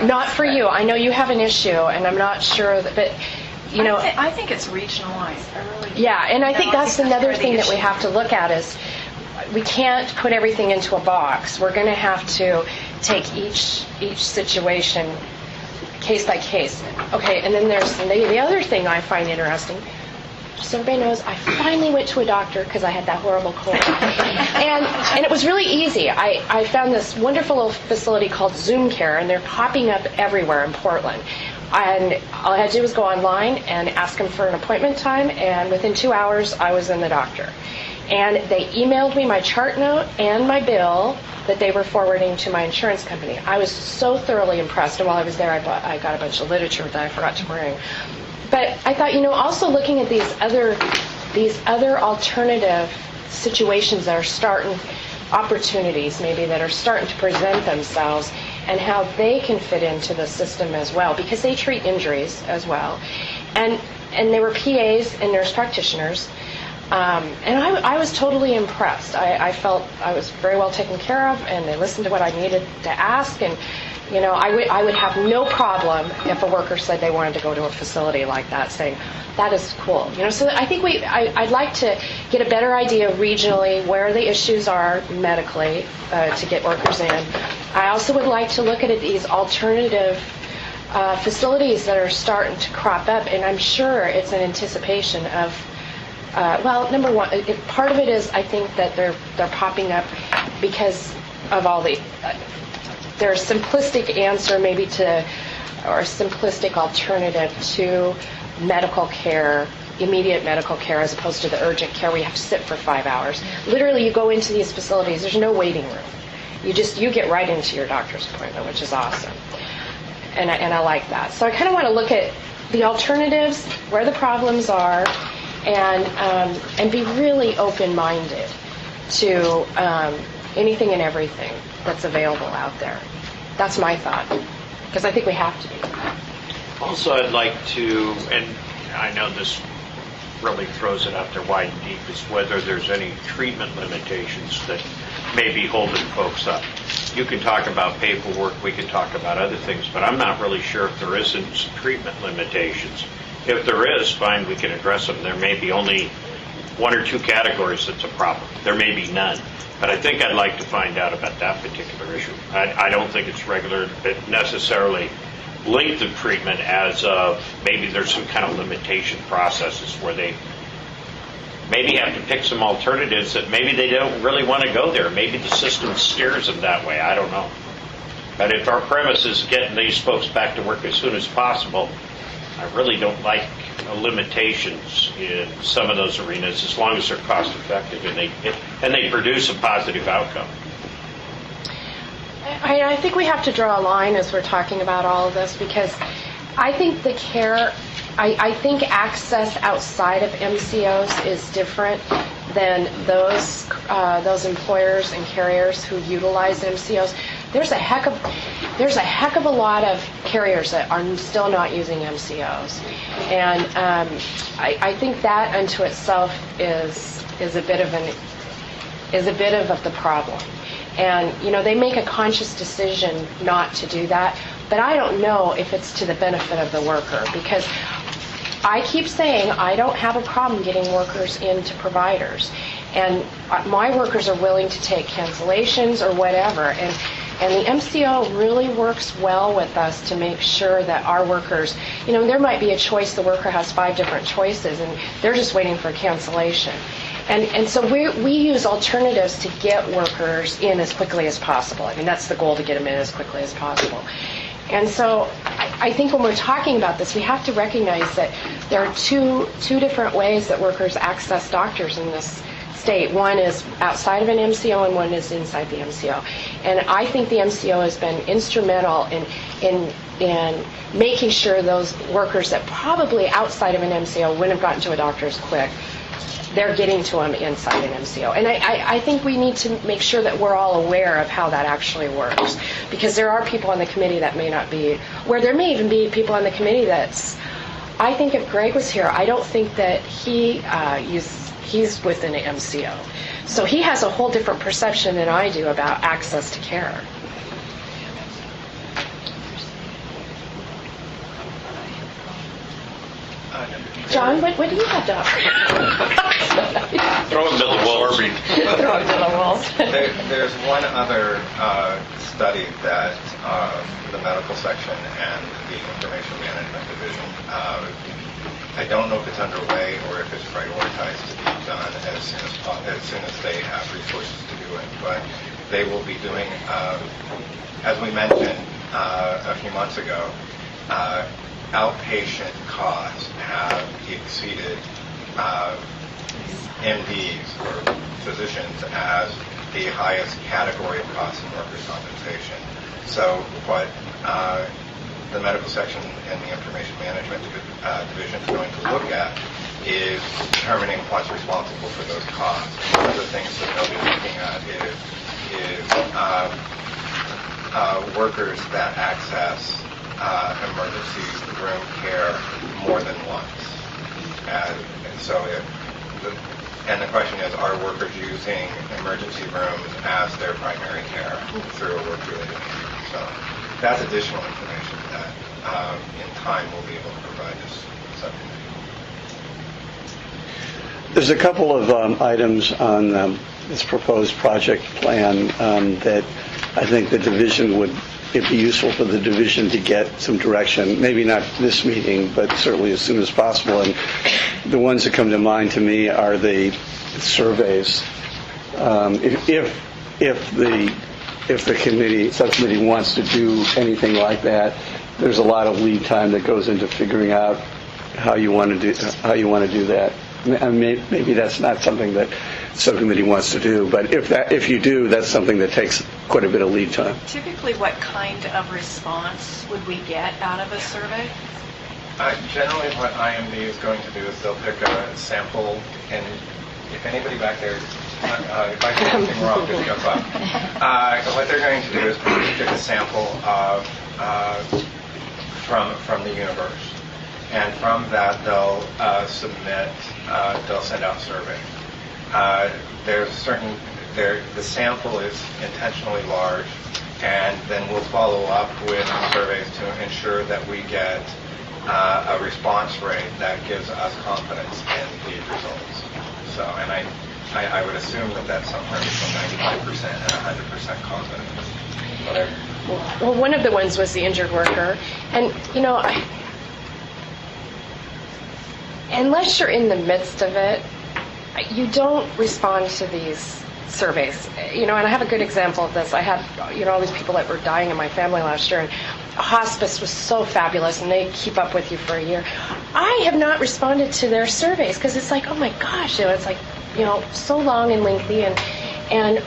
Not for you. I know you have an issue, and I'm not sure that, but I think it's regionalized. Yeah, and I think that's another thing that we have to look at is, we can't put everything into a box. We're going to have to take each situation case by case. Okay, and then there's the other thing I find interesting. So everybody knows, I finally went to a doctor because I had that horrible cold. and it was really easy. I found this wonderful little facility called Zoom Care, and they're popping up everywhere in Portland. And all I had to do was go online and ask them for an appointment time, and within 2 hours, I was in the doctor. And they emailed me my chart note and my bill that they were forwarding to my insurance company. I was so thoroughly impressed, and while I was there, I got a bunch of literature that I forgot to bring. But I thought, also looking at these other alternative situations that are starting, opportunities maybe that are starting to present themselves, and how they can fit into the system as well, because they treat injuries as well. And they were PAs and nurse practitioners. And I was totally impressed. I felt I was very well taken care of, and they listened to what I needed to ask. And, I would have no problem if a worker said they wanted to go to a facility like that, saying, that is cool. So I think I'd like to get a better idea regionally where the issues are medically to get workers in. I also would like to look at these alternative facilities that are starting to crop up, and I'm sure it's an anticipation of number one, part of it is I think that they're popping up because of all the their simplistic answer maybe to, or a simplistic alternative to medical care, immediate medical care, as opposed to the urgent care where you have to sit for 5 hours. Literally, you go into these facilities, there's no waiting room. You get right into your doctor's appointment, which is awesome. And I like that. So I kind of want to look at the alternatives, where the problems are, and be really open-minded to anything and everything that's available out there. That's my thought, because I think we have to be. Also, I'd like to, and I know this really throws it out there wide and deep, is whether there's any treatment limitations that may be holding folks up. You can talk about paperwork, we can talk about other things, but I'm not really sure if there isn't some treatment limitations. If there is, fine, we can address them. There may be only one or two categories that's a problem. There may be none. But I think I'd like to find out about that particular issue. I don't think it's necessarily length of treatment as of maybe there's some kind of limitation processes where they maybe have to pick some alternatives that maybe they don't really want to go there. Maybe the system steers them that way. I don't know. But if our premise is getting these folks back to work as soon as possible, I really don't like limitations in some of those arenas as long as they're cost effective and they produce a positive outcome. I think we have to draw a line as we're talking about all of this, because I think the care, I think access outside of MCOs is different than those employers and carriers who utilize MCOs. There's a heck of a lot of carriers that are still not using MCOs, and I think that unto itself is a bit of the problem. And they make a conscious decision not to do that, but I don't know if it's to the benefit of the worker, because I keep saying I don't have a problem getting workers into providers, and my workers are willing to take cancellations or whatever, and the MCO really works well with us to make sure that our workers, there might be a choice, the worker has 5 different choices, and they're just waiting for a cancellation. And so we use alternatives to get workers in as quickly as possible. I mean, that's the goal, to get them in as quickly as possible. And so I think when we're talking about this, we have to recognize that there are two different ways that workers access doctors in this state. One is outside of an MCO and one is inside the MCO. And I think the MCO has been instrumental in making sure those workers that probably outside of an MCO wouldn't have gotten to a doctor as quick, they're getting to them inside an MCO. And I think we need to make sure that we're all aware of how that actually works, because there are people on the committee that may not be, where there may even be people on the committee that's, I think if Greg was here, I don't think that he's within an MCO. So he has a whole different perception than I do about access to care. John, what do you have to offer? Throw him to the wolves. Throw him to the else. There's one other study that the medical section and the information management division, I don't know if it's underway or if it's prioritized to be done as soon as they have resources to do it. But they will be doing, as we mentioned a few months ago, outpatient costs have exceeded MDs or physicians as the highest category of costs in workers' compensation. So what the medical section and the information management division is going to look at is determining what's responsible for those costs. And one of the things that they'll be looking at is workers that access emergency room care more than once. And so the question is, are workers using emergency rooms as their primary care through a work-related injury? So that's additional information that in time we'll be able to provide this subcommittee. There's a couple of items on this proposed project plan that I think the division it'd be useful for the division to get some direction, maybe not this meeting, but certainly as soon as possible. And the ones that come to mind to me are the surveys. If the subcommittee wants to do anything like that, there's a lot of lead time that goes into figuring out how you want to do that. Maybe that's not something that the subcommittee wants to do, but if you do, that's something that takes quite a bit of lead time. Typically, what kind of response would we get out of a survey? Generally, what IMD is going to do is they'll pick a sample, and if anybody back there, if I do anything wrong, just jump up. What they're going to do is pick a sample from the universe, and from that they'll they'll send out surveys. The sample is intentionally large, and then we'll follow up with surveys to ensure that we get a response rate that gives us confidence in the results. So, and I would assume that that's somewhere between 95% and 100% confidence. Well, one of the ones was the injured worker, and unless you're in the midst of it, you don't respond to these surveys. And I have a good example of this. I had, all these people that were dying in my family last year, and hospice was so fabulous, and they keep up with you for a year. I have not responded to their surveys because it's like, oh my gosh, it's like, so long and lengthy, and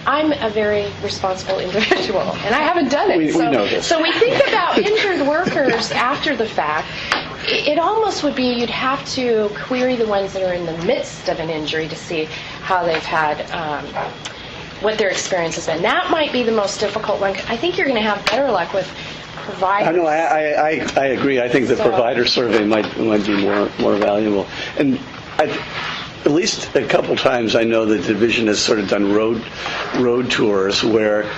I'm a very responsible individual, and I haven't done it. We know this. So we think about injured workers after the fact. It almost would be you'd have to query the ones that are in the midst of an injury to see how they've had, what their experience has been. That might be the most difficult one. I think you're going to have better luck with providers. I agree. I think the provider survey might be more valuable. And at least a couple times I know the division has sort of done road tours where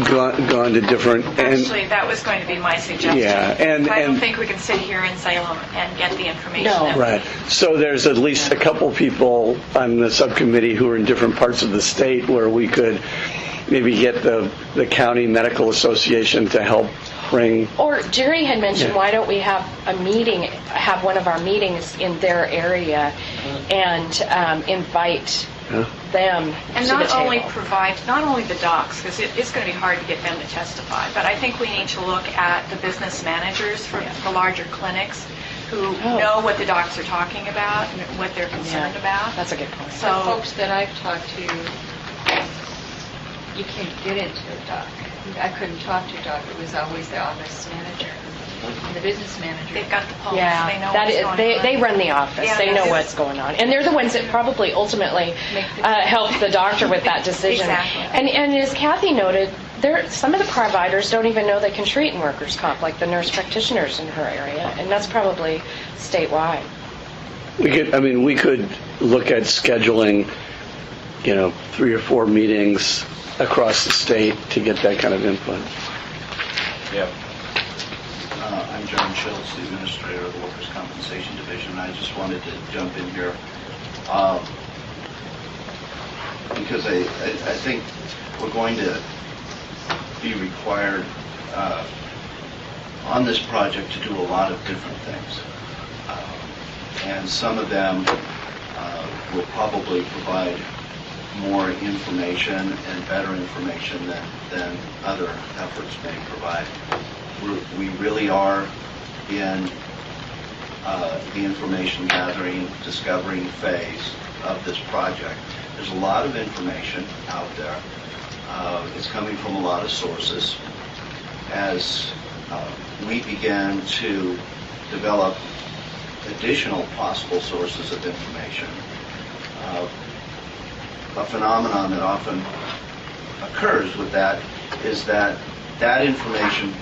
gone to different. Actually, that was going to be my suggestion. Yeah, I don't think we can sit here in Salem and get the information. No. Right. So there's at least a couple people on the subcommittee who are in different parts of the state where we could maybe get the county medical association to help bring. Or Jerry had mentioned, why don't we have one of our meetings in their area and invite them and to not the table. not only the docs, because it's going to be hard to get them to testify, but I think we need to look at the business managers for the larger clinics who know what the docs are talking about and what they're concerned about. That's a good point. So the folks that I've talked to, you can't get into a doc. I couldn't talk to a doc. It was always the office manager. And the business manager. They've got the pulse. Yeah, They know what's going on. they run the office. Yeah, they know what's going on, and they're the ones that probably ultimately help the doctor with that decision. Exactly. And as Kathy noted, some of the providers don't even know they can treat in workers' comp, like the nurse practitioners in her area, and that's probably statewide. We could look at scheduling, 3 or 4 meetings across the state to get that kind of input. Yeah. I'm John Schultz, the administrator of the Workers' Compensation Division. I just wanted to jump in here. because I think we're going to be required on this project to do a lot of different things. And some of them will probably provide more information and better information than other efforts may provide. We really are in the information gathering, discovering phase of this project. There's a lot of information out there. It's coming from a lot of sources. As we began to develop additional possible sources of information, a phenomenon that often occurs with that is that information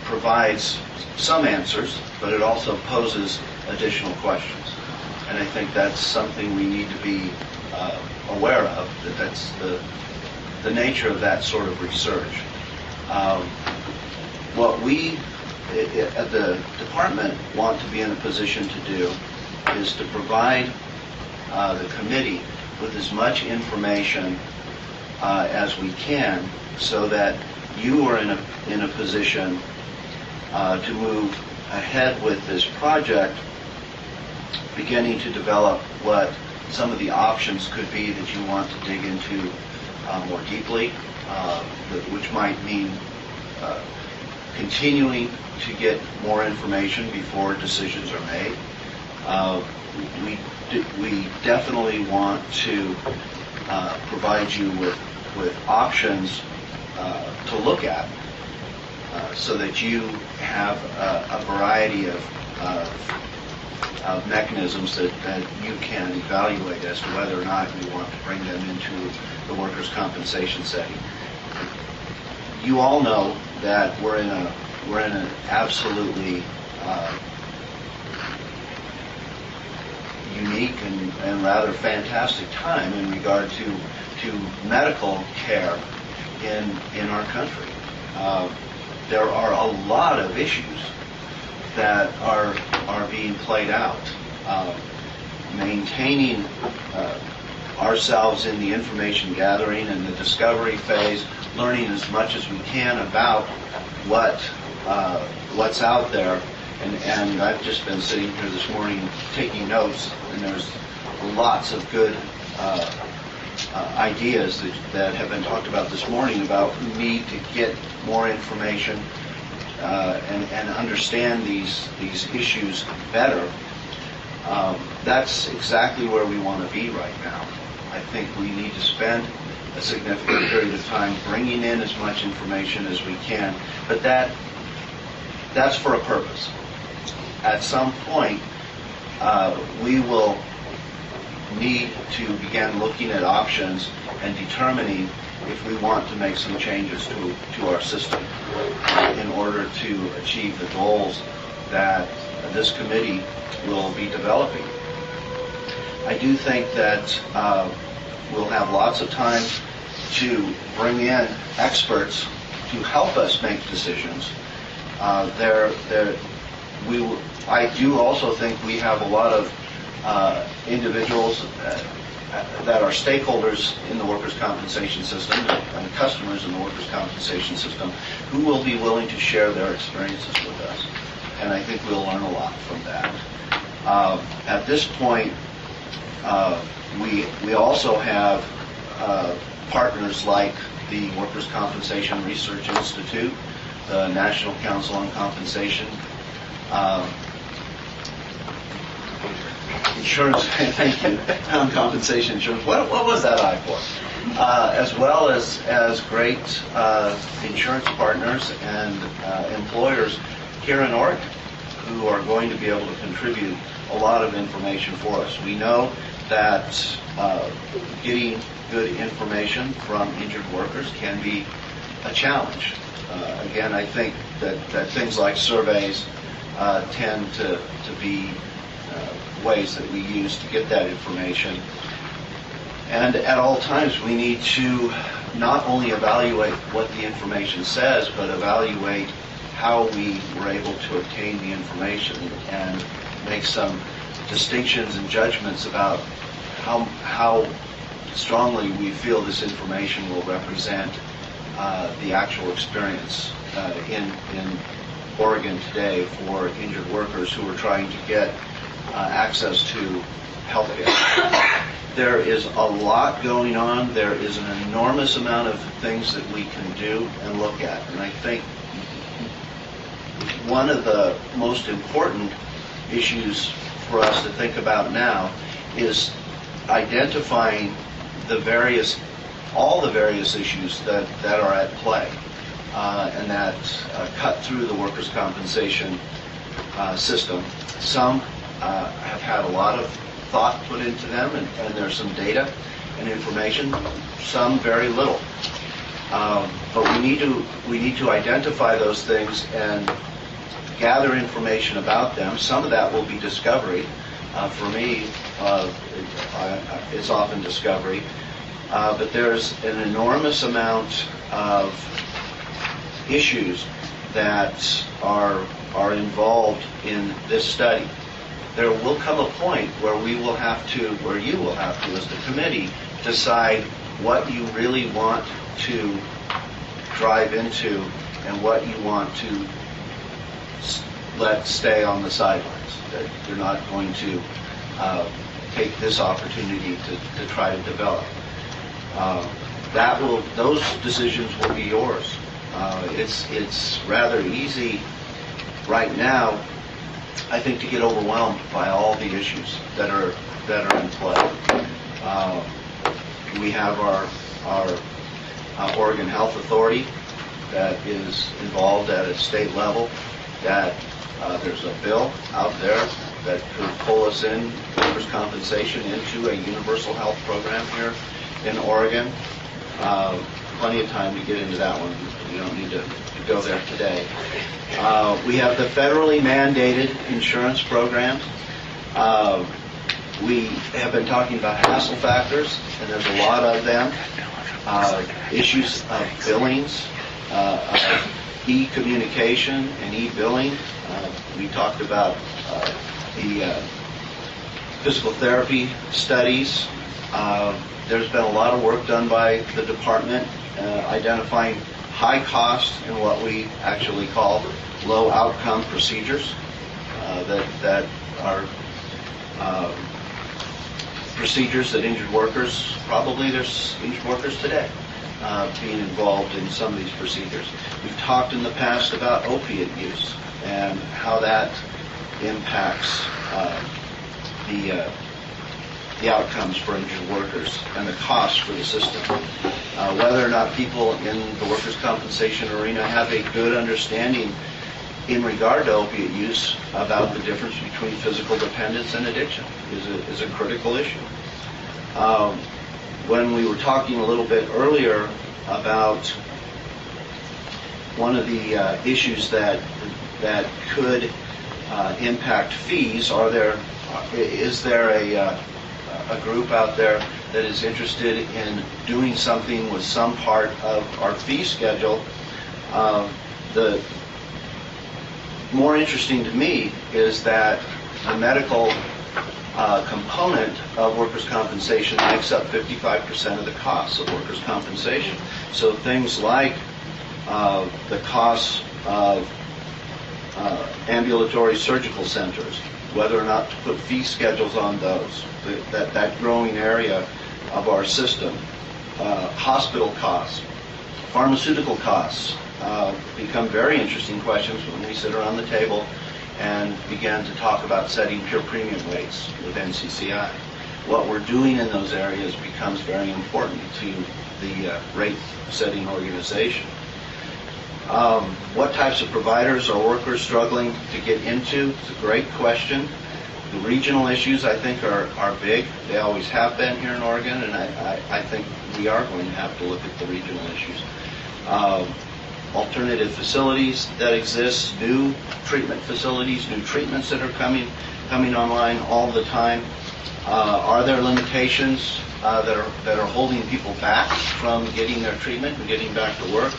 provides some answers, but it also poses additional questions. And I think that's something we need to be aware of, that's the nature of that sort of research. What we at the department want to be in a position to do is to provide the committee with as much information as we can, so that you are in a position to move ahead with this project, beginning to develop what some of the options could be that you want to dig into more deeply, which might mean continuing to get more information before decisions are made. We definitely want to provide you with options to look at, so that you have a variety of mechanisms that you can evaluate as to whether or not you want to bring them into the workers' compensation setting. You all know that we're in an absolutely unique and rather fantastic time in regard to medical care in our country. There are a lot of issues that are being played out. Maintaining ourselves in the information gathering and the discovery phase, learning as much as we can about what's out there. And I've just been sitting here this morning taking notes, and there's lots of good ideas that have been talked about this morning about who need to get more information and understand these issues better. That's exactly where we want to be right now. I think we need to spend a significant period of time bringing in as much information as we can, but that's for a purpose. At some point, we will need to begin looking at options and determining if we want to make some changes to our system in order to achieve the goals that this committee will be developing. I do think that we'll have lots of time to bring in experts to help us make decisions. I do also think we have a lot of individuals that are stakeholders in the workers' compensation system and customers in the workers' compensation system who will be willing to share their experiences with us. And I think we'll learn a lot from that. At this point, we also have partners like the Workers' Compensation Research Institute, the National Council on Compensation, insurance, thank you, compensation insurance. What was that I for? As well as great insurance partners and employers here in Oregon who are going to be able to contribute a lot of information for us. We know that getting good information from injured workers can be a challenge. Again, I think that things like surveys tend to be ways that we use to get that information. And at all times, we need to not only evaluate what the information says, but evaluate how we were able to obtain the information and make some distinctions and judgments about how strongly we feel this information will represent the actual experience in Oregon today for injured workers who are trying to get access to health care. There is a lot going on. There is an enormous amount of things that we can do and look at. And I think one of the most important issues for us to think about now is identifying all the various issues that are at play and that cut through the workers' compensation system. Some have had a lot of thought put into them, and there's some data and information. Some very little. But we need to identify those things and gather information about them. Some of that will be discovery. For me, it's often discovery. But there's an enormous amount of issues that are involved in this study. There will come a point where you will have to, as the committee, decide what you really want to drive into and what you want to let stay on the sidelines. That you're not going to take this opportunity to try to develop. Those decisions will be yours. It's rather easy right now, I think, to get overwhelmed by all the issues that are in play. We have our Oregon Health Authority that is involved at a state level. That there's a bill out there that could pull us in, workers' compensation, into a universal health program here in Oregon. Plenty of time to get into that one. We don't need to go there today. We have the federally mandated insurance programs. We have been talking about hassle factors, and there's a lot of them. Issues of billings, e-communication and e-billing. We talked about the physical therapy studies. There's been a lot of work done by the department identifying high cost and what we actually call low outcome procedures that are procedures that injured workers, probably there's injured workers today being involved in some of these procedures. We've talked in the past about opiate use and how that impacts the outcomes for injured workers and the costs for the system. Whether or not people in the workers' compensation arena have a good understanding in regard to opiate use about the difference between physical dependence and addiction is a critical issue. When we were talking a little bit earlier about one of the issues that could impact fees, is there a group out there that is interested in doing something with some part of our fee schedule? The more interesting to me is that the medical component of workers' compensation makes up 55% of the costs of workers' compensation. So things like the costs of ambulatory surgical centers, whether or not to put fee schedules on those, that growing area of our system, hospital costs, pharmaceutical costs, become very interesting questions when we sit around the table and begin to talk about setting pure premium rates with NCCI. What we're doing in those areas becomes very important to the rate-setting organization. What types of providers are workers struggling to get into? It's a great question. The regional issues, I think, are big. They always have been here in Oregon, and I think we are going to have to look at the regional issues. Alternative facilities that exist, new treatment facilities, new treatments that are coming online all the time. Are there limitations that are holding people back from getting their treatment and getting back to work?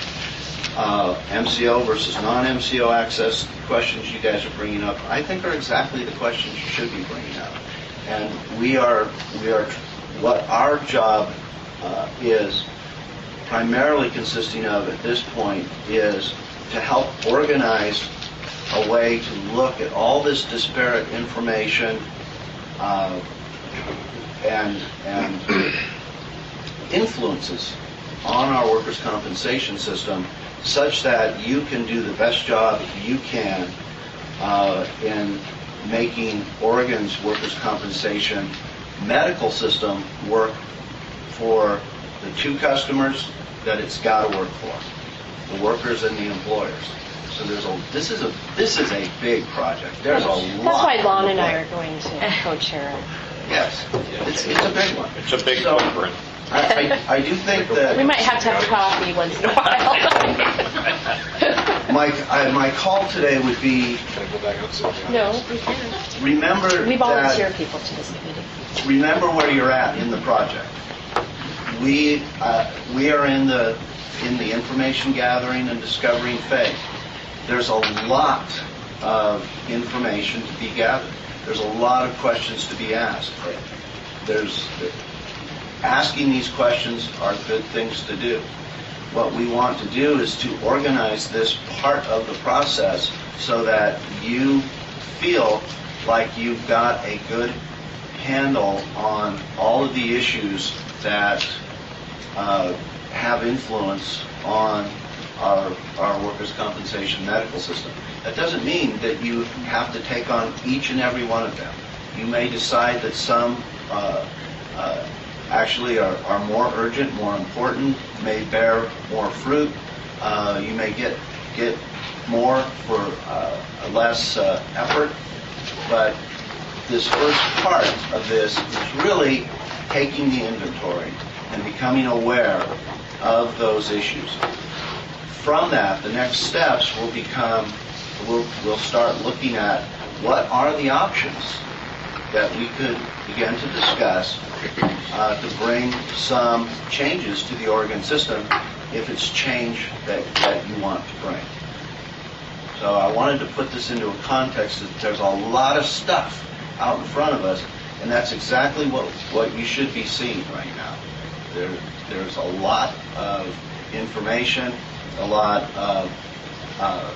MCO versus non-MCO access, questions you guys are bringing up, I think are exactly the questions you should be bringing up. And what our job is primarily consisting of, at this point, is to help organize a way to look at all this disparate information and influences on our workers' compensation system such that you can do the best job you can in making Oregon's workers' compensation medical system work for the two customers that it's got to work for, the workers and the employers. So this is a big project. There's a lot. That's why Lon and I are going to co-chair it. Yes, it's a big one. It's a big footprint. I do think that We might have to have coffee once in a while. my call today would be No, we can't. remember We volunteer that, people to this committee. remember where you're at in the project. We are in the information gathering and discovering phase. There's a lot of information to be gathered. There's a lot of questions to be asked. Asking these questions are good things to do. What we want to do is to organize this part of the process so that you feel like you've got a good handle on all of the issues that have influence on our workers' compensation medical system. That doesn't mean that you have to take on each and every one of them. You may decide that some actually are more urgent, more important, may bear more fruit. You may get more for less effort. But this first part of this is really taking the inventory and becoming aware of those issues. From that, the next steps will become, we'll start looking at what are the options that we could begin to discuss to bring some changes to the Oregon system if it's change that you want to bring. So I wanted to put this into a context that there's a lot of stuff out in front of us, and that's exactly what you should be seeing right now. There's a lot of information, a lot of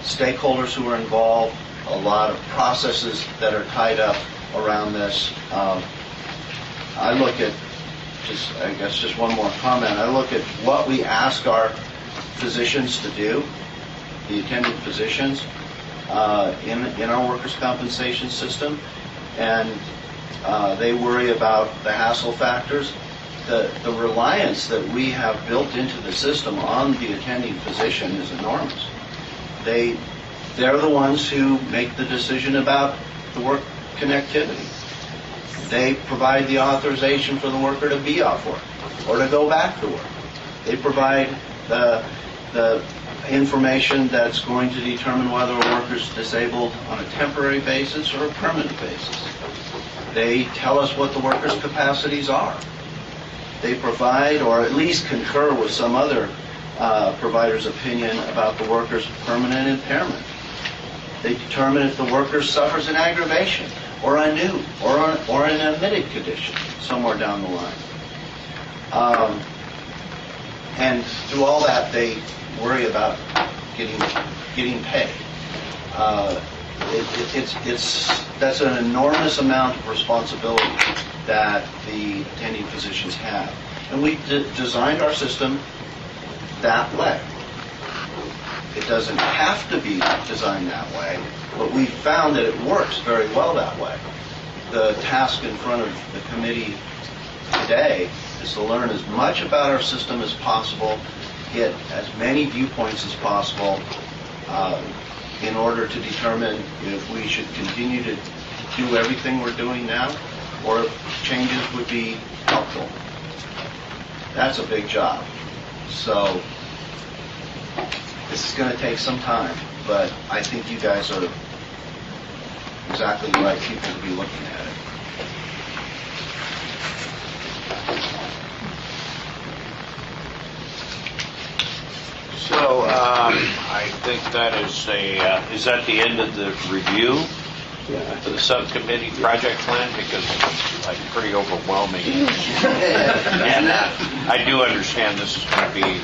stakeholders who are involved, a lot of processes that are tied up around this. I look at, just one more comment, I look at what we ask our physicians to do, the attending physicians, in our workers' compensation system, and they worry about the hassle factors. The reliance that we have built into the system on the attending physician is enormous. They're the ones who make the decision about the work connectivity. They provide the authorization for the worker to be off work or to go back to work. They provide the information that's going to determine whether a worker's disabled on a temporary basis or a permanent basis. They tell us what the worker's capacities are. They provide, or at least concur with some other provider's opinion about the worker's permanent impairment. They determine if the worker suffers an aggravation or a new or an admitted condition somewhere down the line. And through all that, they worry about getting paid. That's an enormous amount of responsibility that the attending physicians have. And we designed our system that way. It doesn't have to be designed that way, but we found that it works very well that way. The task in front of the committee today is to learn as much about our system as possible, get as many viewpoints as possible, in order to determine if we should continue to do everything we're doing now, or if changes would be helpful. That's a big job. So this is going to take some time, but I think you guys are exactly the right people to be looking at it. So I think that is that the end of the review? to the subcommittee project plan because it's like pretty overwhelming. And I do understand this is going to be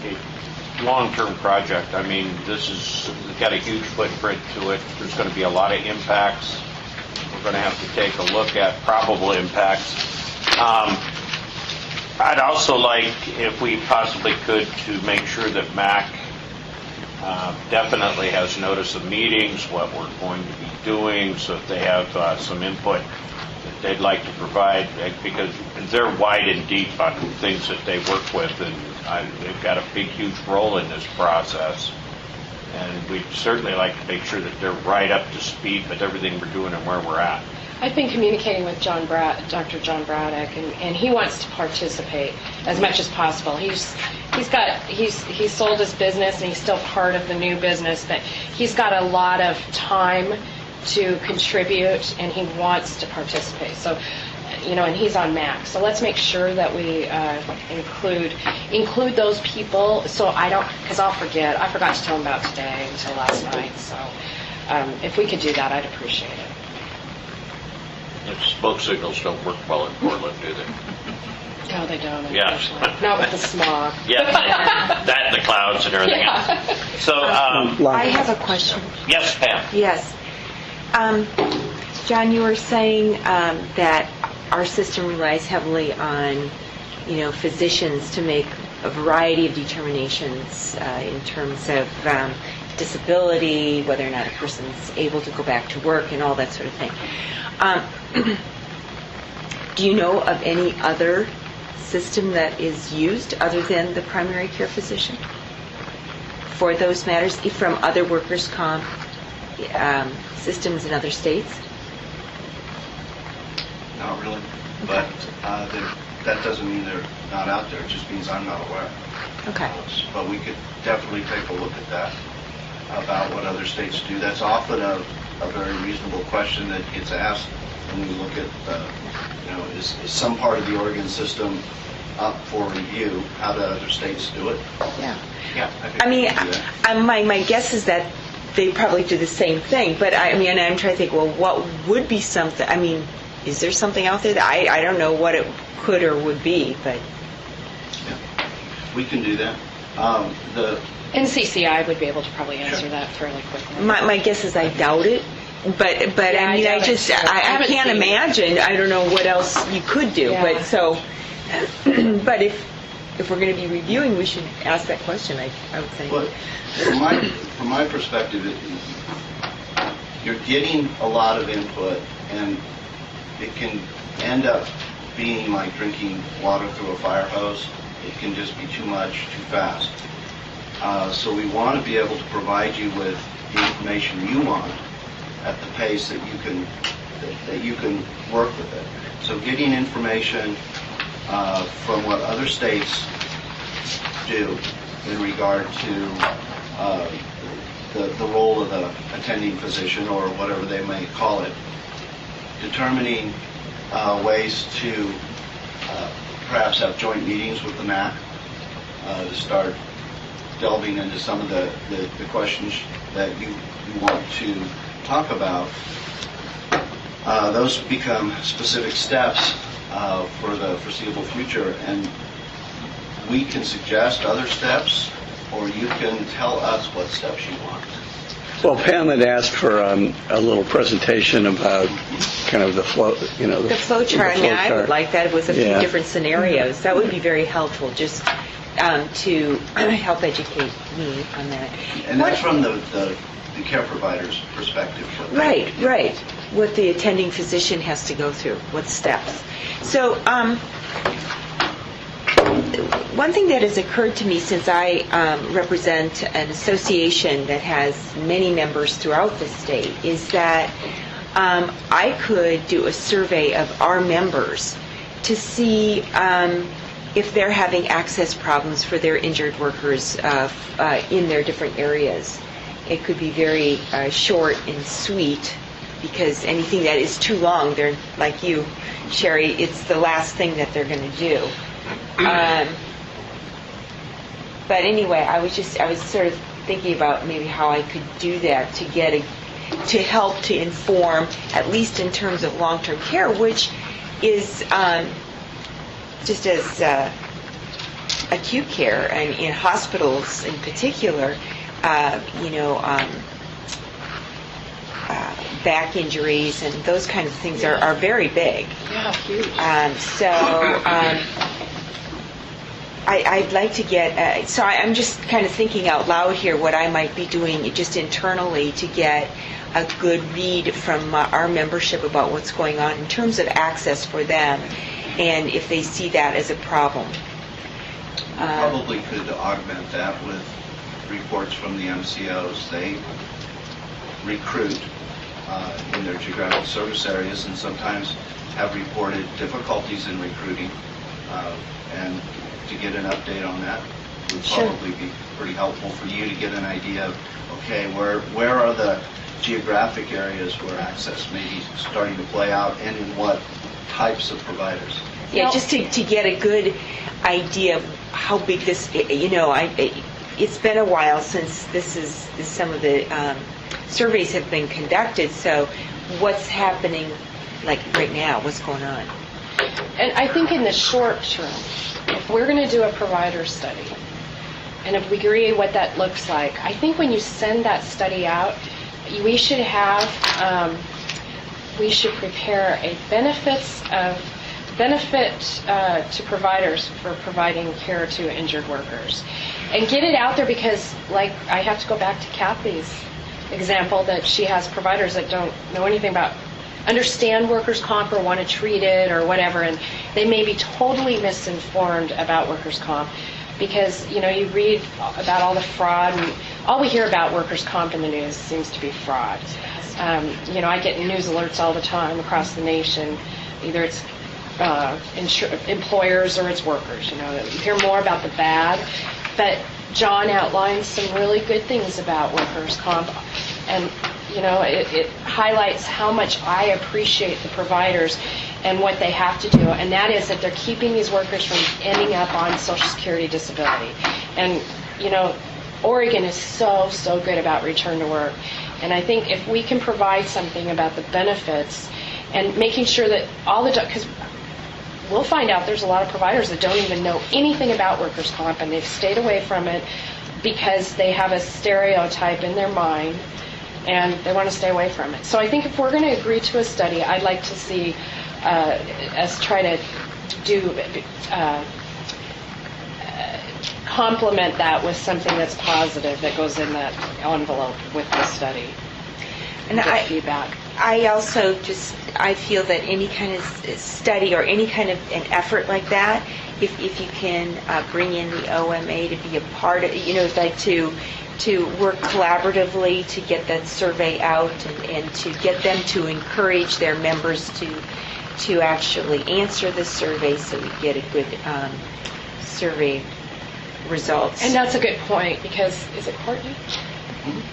a long-term project. I mean, it's got a huge footprint to it. There's going to be a lot of impacts. We're going to have to take a look at probable impacts. I'd also like, if we possibly could, to make sure that MAC definitely has notice of meetings, what we're going to be doing, so if they have some input that they'd like to provide, because they're wide and deep on things that they work with, and they've got a big, huge role in this process. And we'd certainly like to make sure that they're right up to speed with everything we're doing and where we're at. I've been communicating with Dr. John Braddock, and he wants to participate as much as possible. He's sold his business, and he's still part of the new business, but he's got a lot of time to contribute, and he wants to participate. So, and he's on MAC. So let's make sure that we include those people. So because I'll forget. I forgot to tell him about today until last night. So if we could do that, I'd appreciate it. Smoke signals don't work well in Portland, do they? No, they don't. Yeah. Not with the smog. Yeah, that and the clouds and everything else. So, I have a question. Yes, Pam. Yes. John, you were saying that our system relies heavily on, physicians to make a variety of determinations in terms of disability, whether or not a person's able to go back to work, and all that sort of thing. Do you know of any other system that is used other than the primary care physician for those matters from other workers' comp systems in other states? Not really, but that doesn't mean they're not out there. It just means I'm not aware. Okay. But we could definitely take a look at that, about what other states do. That's often a very reasonable question that gets asked when we look at, is some part of the Oregon system up for review? How do other states do it? Yeah. Yeah. I mean, my guess is that they probably do the same thing, but I'm trying to think, well, what would be something? I mean, is there something out there that I don't know what it could or would be, but yeah, we can do that. NCCI would be able to probably answer that fairly quickly. My guess is I doubt it, but Yeah, I can't imagine. I don't know what else you could do, Yeah. but if we're going to be reviewing, we should ask that question. I would say. Well, from my perspective, you're getting a lot of input, and it can end up being like drinking water through a fire hose. It can just be too much, too fast. So we want to be able to provide you with the information you want at the pace that you can work with it. So getting information from what other states do in regard to the role of the attending physician, or whatever they may call it, determining ways to perhaps have joint meetings with the MAC to start delving into some of the questions that you want to talk about. Those become specific steps for the foreseeable future, and we can suggest other steps, or you can tell us what steps you want. Well, Pam had asked for a little presentation about kind of the flow, the flow chart. I would like that with a few different scenarios. That would be very helpful, just to help educate me on that. And that's from the care provider's perspective. Right. What the attending physician has to go through, what steps. So, one thing that has occurred to me since I represent an association that has many members throughout the state is that I could do a survey of our members to see if they're having access problems for their injured workers in their different areas. It could be very short and sweet, because anything that is too long, they're like you, Sherry, it's the last thing that they're going to do. But anyway, I was sort of thinking about maybe how I could do that to get to help to inform, at least in terms of long-term care, which is just as acute care and in hospitals in particular, back injuries and those kinds of things are very big. Yeah, huge. I'd like to get, so I'm just kind of thinking out loud here what I might be doing just internally to get a good read from our membership about what's going on in terms of access for them and if they see that as a problem. You probably could augment that with reports from the MCOs. They recruit in their geographic service areas and sometimes have reported difficulties in recruiting, and to get an update on that would probably be pretty helpful for you to get an idea of, okay, where are the geographic areas where access may be starting to play out and in what types of providers. Yeah, just to get a good idea of how big this, it's been a while since some of the surveys have been conducted, so what's happening like right now, what's going on? And I think in the short term, if we're going to do a provider study, and if we agree what that looks like, I think when you send that study out, we should prepare a benefit to providers for providing care to injured workers, and get it out there because, like, I have to go back to Kathy's example that she has providers that don't know anything about, understand workers' comp or want to treat it or whatever, and they may be totally misinformed about workers' comp because, you read about all the fraud, and all we hear about workers' comp in the news seems to be fraud. I get news alerts all the time across the nation. Either it's employers or it's workers. You hear more about the bad, but John outlines some really good things about workers' comp, and it highlights how much I appreciate the providers and what they have to do, and that is that they're keeping these workers from ending up on Social Security disability. And Oregon is so good about return to work, and I think if we can provide something about the benefits and making sure that all the, because we'll find out there's a lot of providers that don't even know anything about workers' comp, and they've stayed away from it because they have a stereotype in their mind and they want to stay away from it. So I think if we're going to agree to a study, I'd like to see us try to do complement that with something that's positive that goes in that envelope with the study. And feedback. I also I feel that any kind of study or any kind of an effort like that, if you can bring in the OMA to be a part of, like to work collaboratively to get that survey out and to get them to encourage their members to actually answer the survey so we get a good survey results. And that's a good point because, is it Courtney?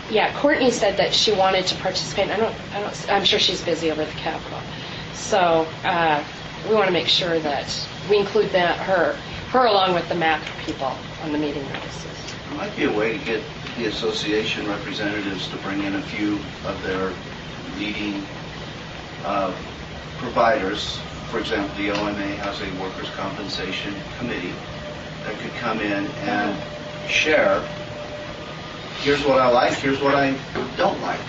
Yeah, Courtney said that she wanted to participate. I'm sure she's busy over at the Capitol. So we want to make sure that we include her along with the MAC people on the meeting notices. It might be a way to get the association representatives to bring in a few of their leading providers. For example, the OMA has a workers' compensation committee that could come in and share, here's what I like, here's what I don't like,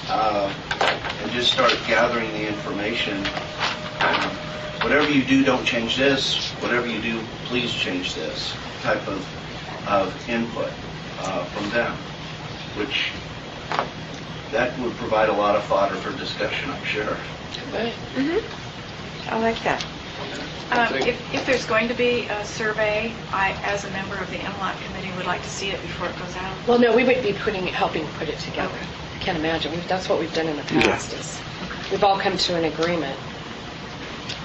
and just start gathering the information. Whatever you do, don't change this. Whatever you do, please change this type of input from them, which that would provide a lot of fodder for discussion, I'm sure. Mm-hmm. I like that. If there's going to be a survey, I, as a member of the MLAC committee, would like to see it before it goes out. Well, no, we would be helping put it together. Okay. I can't imagine. That's what we've done in the past. We've all come to an agreement.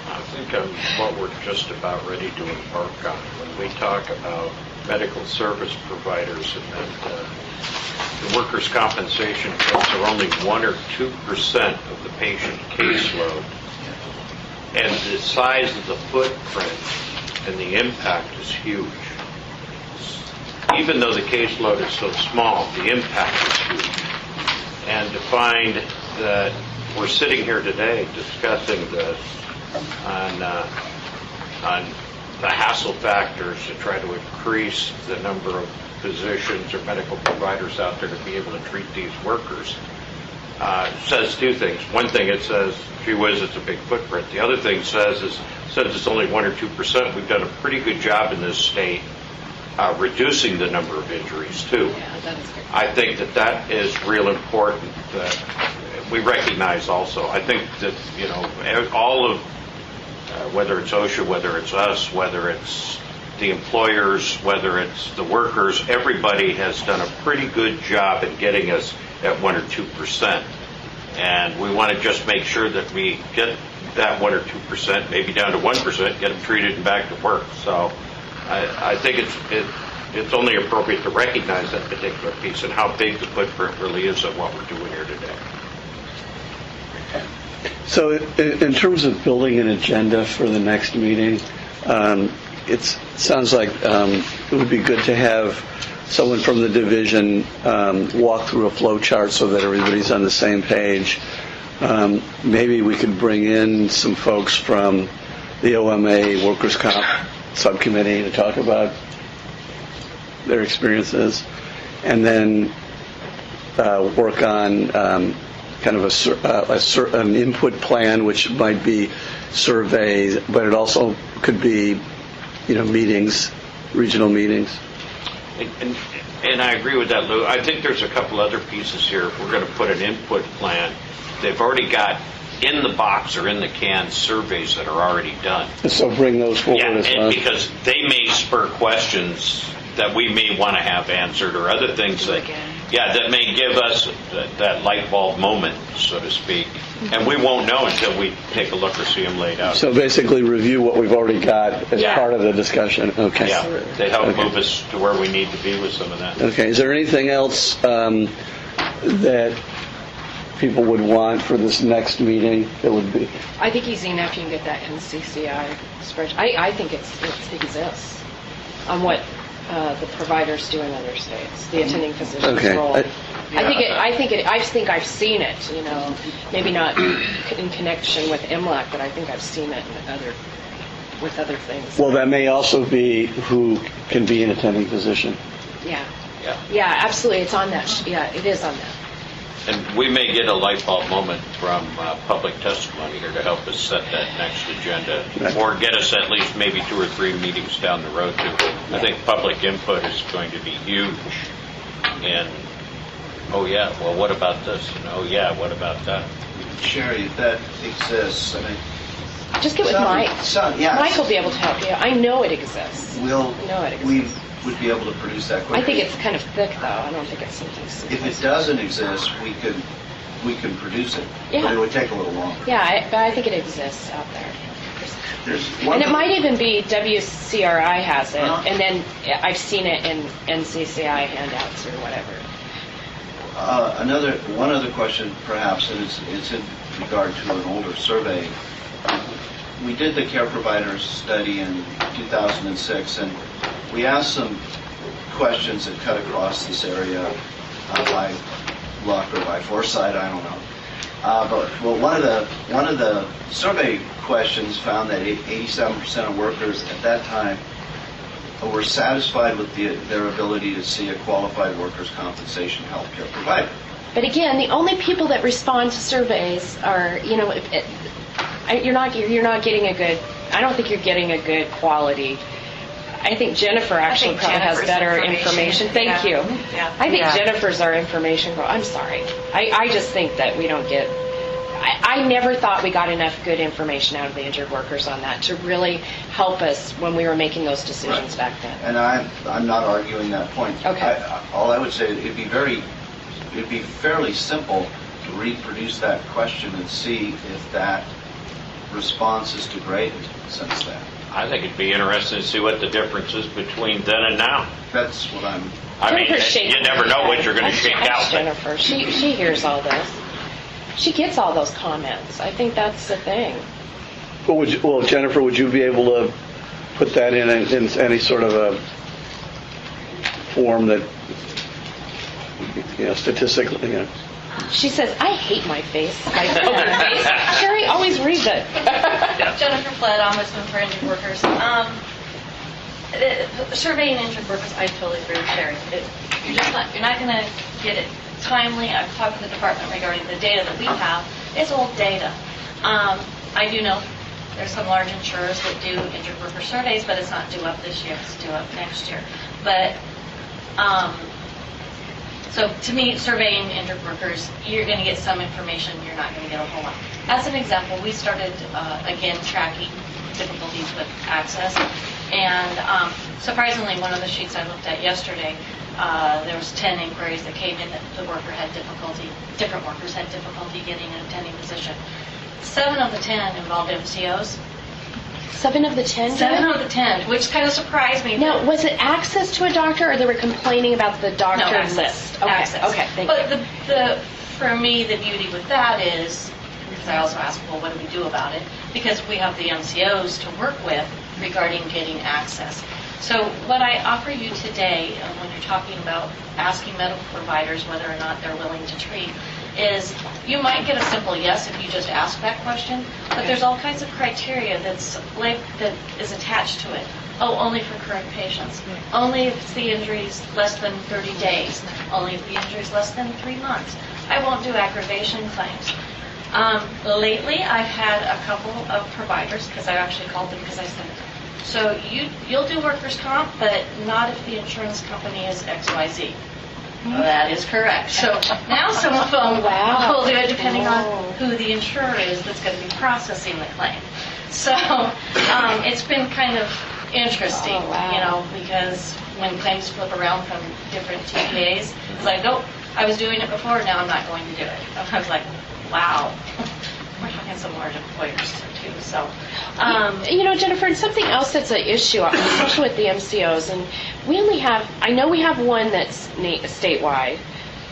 I think of what we're just about ready to embark on. When we talk about medical service providers and that the workers' compensation costs are only 1 or 2% of the patient caseload, and the size of the footprint and the impact is huge. Even though the caseload is so small, the impact is huge. And to find that we're sitting here today discussing this on the hassle factors to try to increase the number of physicians or medical providers out there to be able to treat these workers. It says two things. One thing, it says, gee whiz, it's a big footprint. The other thing says it's only 1 or 2%. We've done a pretty good job in this state reducing the number of injuries, too. I think that is real important that we recognize also. I think that, all of, whether it's OSHA, whether it's us, whether it's the employers, whether it's the workers, everybody has done a pretty good job at getting us at 1 or 2%. And we want to just make sure that we get that 1 or 2%, maybe down to 1%, get them treated and back to work. So I think it's only appropriate to recognize that particular piece and how big the footprint really is of what we're doing here today. So in terms of building an agenda for the next meeting, it sounds like it would be good to have someone from the division walk through a flow chart so that everybody's on the same page. Maybe we could bring in some folks from the OMA Workers' Comp Subcommittee to talk about their experiences, and then work on kind of an input plan, which might be surveys, but it also could be, meetings, regional meetings. And I agree with that, Lou. I think there's a couple other pieces here. If we're going to put an input plan, they've already got in the box or in the can surveys that are already done. So bring those forward as well. Because they may spur questions that we may want to have answered, or other things that may give us that light bulb moment, so to speak. And we won't know until we take a look or see them laid out. So basically review what we've already got as part of the discussion. Okay. Yeah, they help move us to where we need to be with some of that. Okay. Is there anything else that people would want for this next meeting that would be? I think easy enough you can get that NCCI spreadsheet. I think it exists on what the providers do in other states, the attending physician's role. I think I've seen it, maybe not in connection with MLAC, but I think I've seen it with other things. Well, that may also be who can be an attending physician. Yeah, absolutely. It's on that. Yeah, it is on that. And we may get a light bulb moment from public testimony here to help us set that next agenda, or get us at least maybe 2 or 3 meetings down the road too. I think public input is going to be huge. And what about this? And what about that? Sherry, if that exists, just get with Mike. Yes. Mike will be able to help you. I know it exists. We would be able to produce that quickly. I think it's kind of thick, though. I don't think it's something simple. If it doesn't exist, we can produce it, but it would take a little longer. Yeah, but I think it exists out there. And it might even be WCRI has it, and then I've seen it in NCCI handouts or whatever. One other question, perhaps, and it's in regard to an older survey. We did the care providers study in 2006, and we asked some questions that cut across this area by luck or by foresight, I don't know. But one of the survey questions found that 87% of workers at that time were satisfied with their ability to see a qualified workers' compensation health care provider. But again, the only people that respond to surveys are, you're not getting a good. I don't think you're getting a good quality. I think Jennifer actually probably has better information. Thank you. Yeah. I think Jennifer's our information girl. I'm sorry. I just think that we don't get. I never thought we got enough good information out of the injured workers on that to really help us when we were making those decisions back then. And I'm not arguing that point. Okay. All I would say, it'd be fairly simple to reproduce that question and see if that response is degraded since then. I think it'd be interesting to see what the difference is between then and now. That's what I'm... you never know what you're going to shake out. Jennifer, she hears all this. She gets all those comments. I think that's the thing. Well, Jennifer, would you be able to put that in any sort of a form that, statistically, She says, I hate my face. My poker face. Sherry always reads it. Jennifer Flett, Ombudsman for Injured Workers. Surveying injured workers, I totally agree with Sherry. You're not going to get it timely. I've talked to the department regarding the data that we have. It's old data. I do know there's some large insurers that do injured worker surveys, but it's not due up this year. It's due up next year. But so to me, surveying injured workers, you're going to get some information. You're not going to get a whole lot. As an example, we started again tracking difficulties with access, and surprisingly, one of the sheets I looked at yesterday, there was 10 inquiries that came in that the worker had difficulty. Different workers had difficulty getting an attending position. 7 of the 10 involved MCOs. 7 of the 10? 7 of the 10, which kind of surprised me. Now, was it access to a doctor, or they were complaining about the doctor No, access. list? Okay, Access. okay, thank but you. For me, the beauty with that is, because I also asked, well, what do we do about it? Because we have the MCOs to work with regarding getting access. So what I offer you today, when you're talking about asking medical providers whether or not they're willing to treat, is you might get a simple yes if you just ask that question, but there's all kinds of criteria that is attached to it. Oh, only for current patients. Only if the injury is less than 30 days. Only if the injury is less than 3 months. I won't do aggravation claims. Lately, I've had a couple of providers, because I actually called them because I said, so you'll do workers' comp, but not if the insurance company is XYZ. That is correct. So now some of them will do it depending on who the insurer is that's going to be processing the claim. So it's been kind of interesting, because when claims flip around from different TPAs, it's like, oh, I was doing it before, now I'm not going to do it. I was like, wow. We're talking some large employers too. So, Jennifer, and something else that's an issue, especially with the MCOs, and we only have, I know we have one that's statewide,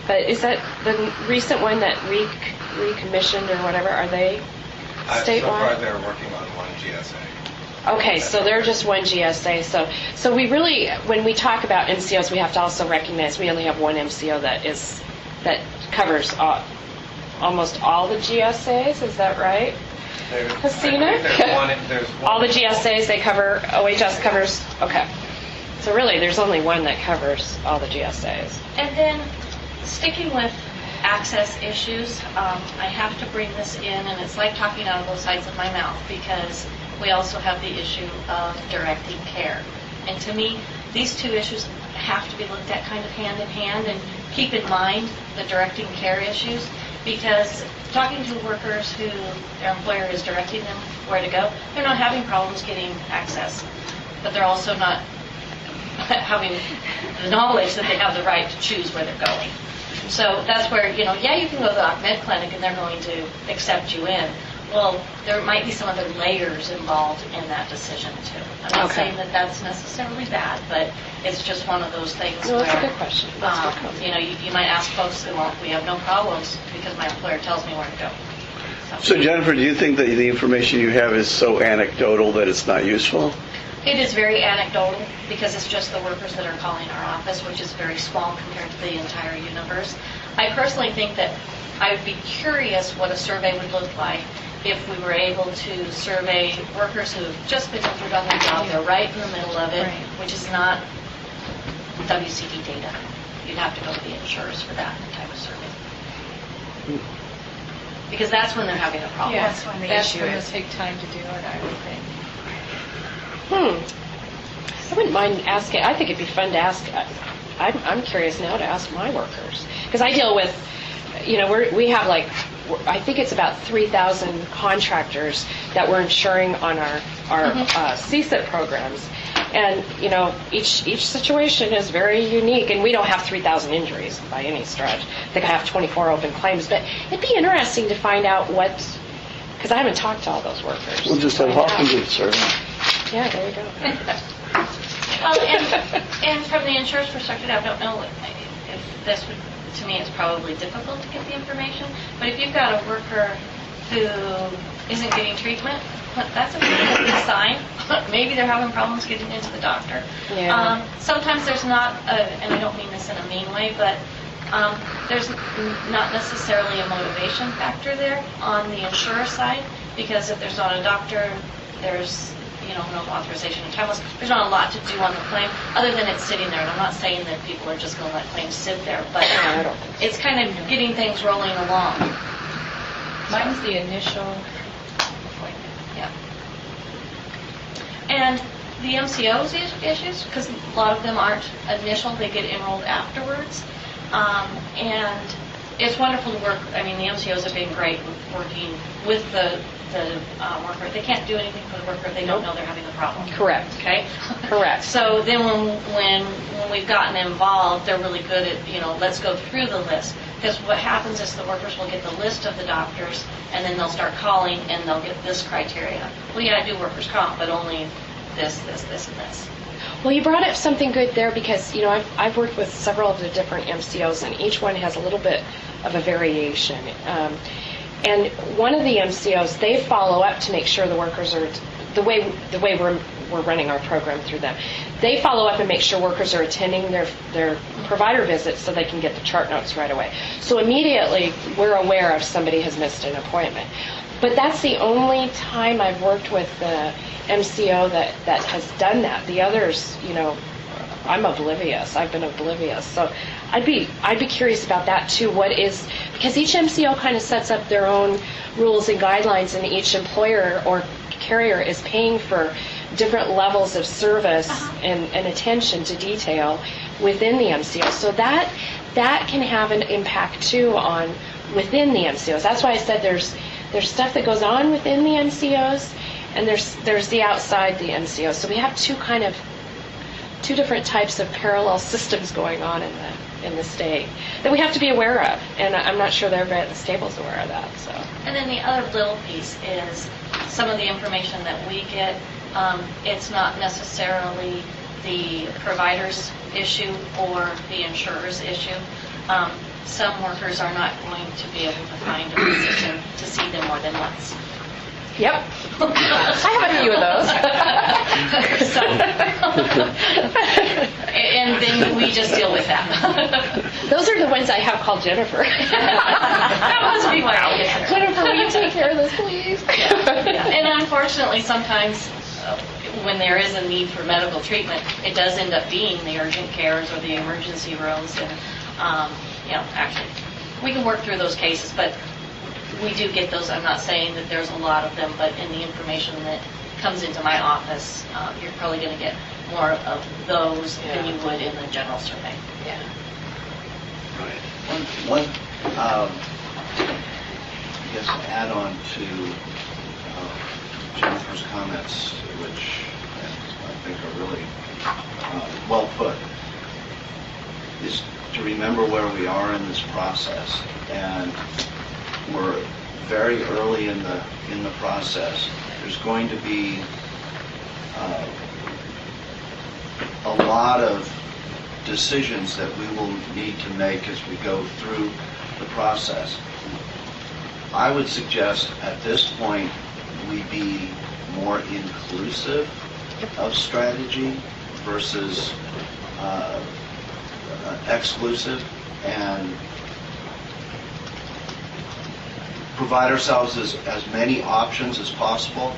but is that the recent one that recommissioned or whatever? Are they statewide? So far, they're working on one GSA. Okay, so they're just one GSA. So we really, when we talk about MCOs, we have to also recognize we only have one MCO that covers almost all the GSAs. Is that right? Hasina? There's one. All the GSAs they cover, OHS covers. Okay. So really, there's only one that covers all the GSAs. And then sticking with access issues, I have to bring this in, and it's like talking out of both sides of my mouth, because we also have the issue of directing care. And to me, these two issues have to be looked at kind of hand in hand, and keep in mind the directing care issues, because talking to workers who their employer is directing them where to go, they're not having problems getting access, but they're also not having the knowledge that they have the right to choose where they're going. So that's where, you can go to the med clinic and they're going to accept you in. Well, there might be some other layers involved in that decision too. I'm not saying that that's necessarily bad, but it's just one of those things No, where, that's a good question. you might ask folks, well, we have no problems because my employer tells me where to go. So Jennifer, do you think that the information you have is so anecdotal that it's not useful? It is very anecdotal because it's just the workers that are calling our office, which is very small compared to the entire universe. I personally think that I would be curious what a survey would look like if we were able to survey workers who have just been injured on their job. They're right in the middle of it, which is not WCD data. You'd have to go to the insurers for that type of survey. Because that's when they're having a problem. That's when the issue is. That's when it'll take time to do it, I would think. I wouldn't mind asking. I think it'd be fun to ask. I'm curious now to ask my workers, because I deal with, we have I think it's about 3,000 contractors that we're insuring on our CSIP programs, and each situation is very unique, and we don't have 3,000 injuries by any stretch. I think I have 24 open claims, but it'd be interesting to find out because I haven't talked to all those workers. We'll just have Hawkins do the survey. Yeah, there you go. Well, and from the insurer's perspective, I don't know if this would, to me, it's probably difficult to get the information, but if you've got a worker who isn't getting treatment, that's a pretty good sign. Maybe they're having problems getting into the doctor. Yeah. Sometimes there's not, and I don't mean this in a mean way, but There's not necessarily a motivation factor there on the insurer side, because if there's not a doctor, there's no authorization and time loss. There's not a lot to do on the claim other than it's sitting there. And I'm not saying that people are just going to let claims sit there, but it's kind of getting things rolling along. Mine's the initial appointment. Yeah. And the MCO's issues, because a lot of them aren't initial, they get enrolled afterwards. And it's wonderful to work. I mean, the MCOs have been great with working with the worker. They can't do anything for the worker if they don't know they're having a problem. Correct. Okay? Correct. So then when we've gotten involved, they're really good at, let's go through the list. Because what happens is the workers will get the list of the doctors, and then they'll start calling, and they'll get this criteria. Well, yeah, I do workers' comp, but only this, and this. Well, you brought up something good there because, I've worked with several of the different MCOs, and each one has a little bit of a variation. And one of the MCOs, they follow up to make sure the workers are, the way we're running our program through them, they follow up and make sure workers are attending their provider visits so they can get the chart notes right away. So immediately, we're aware if somebody has missed an appointment. But that's the only time I've worked with the MCO that has done that. The others, I'm oblivious. I've been oblivious. So I'd be curious about that too. Because each MCO kind of sets up their own rules and guidelines, and each employer or carrier is paying for different levels of service and attention to detail within the MCO. So that can have an impact too on within the MCOs. That's why I said there's stuff that goes on within the MCOs, and there's the outside the MCOs. So we have two different types of parallel systems going on in the state that we have to be aware of, and I'm not sure everybody at the stable's aware of that. So. And then the other little piece is some of the information that we get. It's not necessarily the provider's issue or the insurer's issue. Some workers are not going to be able to find a physician to see them more than once. Yep. I have a few of those. And then we just deal with that. Those are the ones I have called Jennifer. That must be why I get there. Jennifer, will you take care of this, please? Yeah. And unfortunately, sometimes when there is a need for medical treatment, it does end up being the urgent cares or the emergency rooms. And, actually, we can work through those cases, but we do get those. I'm not saying that there's a lot of them, but in the information that comes into my office, you're probably going to get more of those than you would in the general survey. Yeah. Right. One add-on to Jennifer's comments, which I think are really well put, is to remember where we are in this process, and we're very early in the process. There's going to be a lot of decisions that we will need to make as we go through the process. I would suggest at this point we be more inclusive of strategy versus exclusive, and provide ourselves as many options as possible.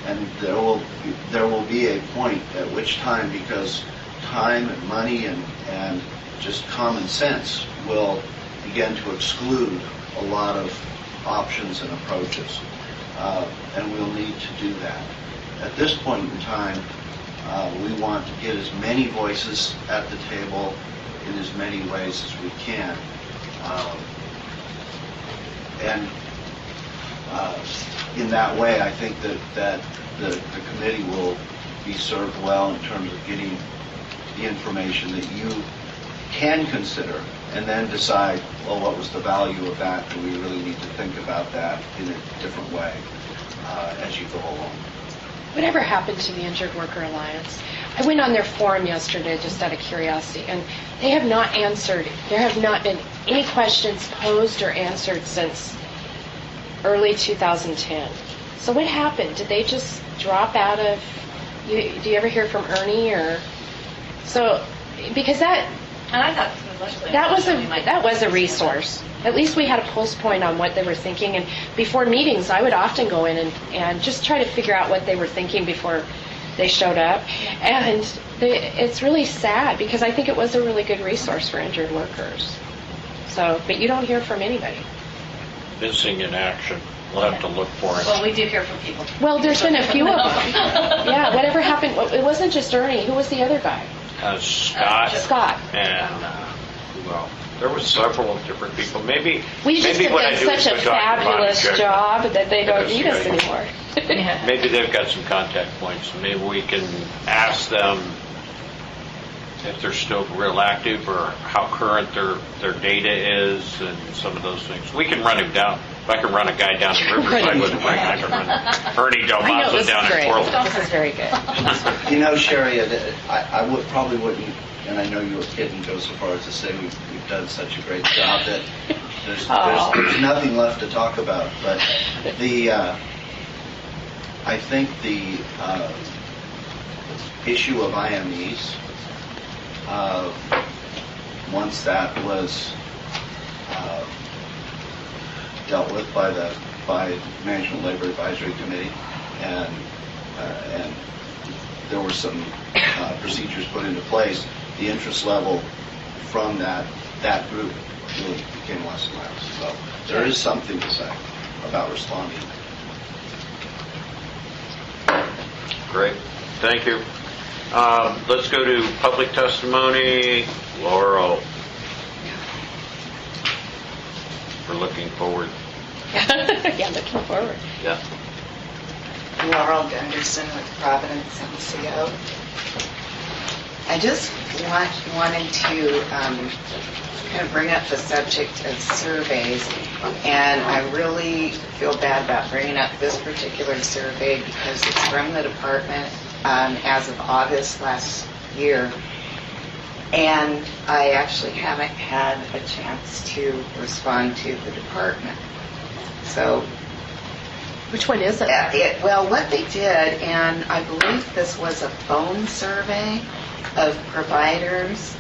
And there will be a point at which time, because time and money and just common sense will begin to exclude a lot of options and approaches, and we'll need to do that. At this point in time, we want to get as many voices at the table in as many ways as we can, and in that way, I think that the committee will be served well in terms of getting the information that you can consider, and then decide, well, what was the value of that? Do we really need to think about that in a different way as you go along? Whatever happened to the Injured Worker Alliance? I went on their forum yesterday just out of curiosity, and they have not answered. There have not been any questions posed or answered since early 2010. So what happened? Did they just drop out of? Do you ever hear from Ernie or? So, because that And I thought the legislature that was a resource. At least we had a pulse point on what they were thinking. And before meetings, I would often go in and just try to figure out what they were thinking before they showed up. And it's really sad because I think it was a really good resource for injured workers. So, but you don't hear from anybody. Missing in action. We'll have to look for it. Well, we do hear from people. Well, there's been a few of them. Yeah, whatever happened, it wasn't just Ernie. Who was the other guy? Scott. Scott. And, well, there was several different people. Maybe We just maybe have what I done do is such a go talk to Bonnie fabulous Checker. job that they don't Because, need us anymore. Maybe they've got some contact points. Maybe we can ask them if they're still real active or how current their data is and some of those things. We can run him down. If I can run a guy down the Riverside with him, I can run Ernie Del I know, Mazo this down is in great. Portland. This is very good. You know, Sherry, I probably wouldn't, and I know you wouldn't go so far as to say we've done such a great job that there's nothing left to talk about. But I think the issue of IMEs, once that was dealt with by Management Labor Advisory Committee, and there were some procedures put into place, the interest level from that group really became less and less. So there is something to say about responding. Great. Thank you. Let's go to public testimony. Laurel. We're looking forward. Yeah, looking forward. Yeah. Laurel Gunderson with Providence MCO. I just wanted to kind of bring up the subject of surveys, and I really feel bad about bringing up this particular survey because it's from the department as of August last year, and I actually haven't had a chance to respond to the department. So, which one is it? Well, what they did, and I believe this was a phone survey of providers,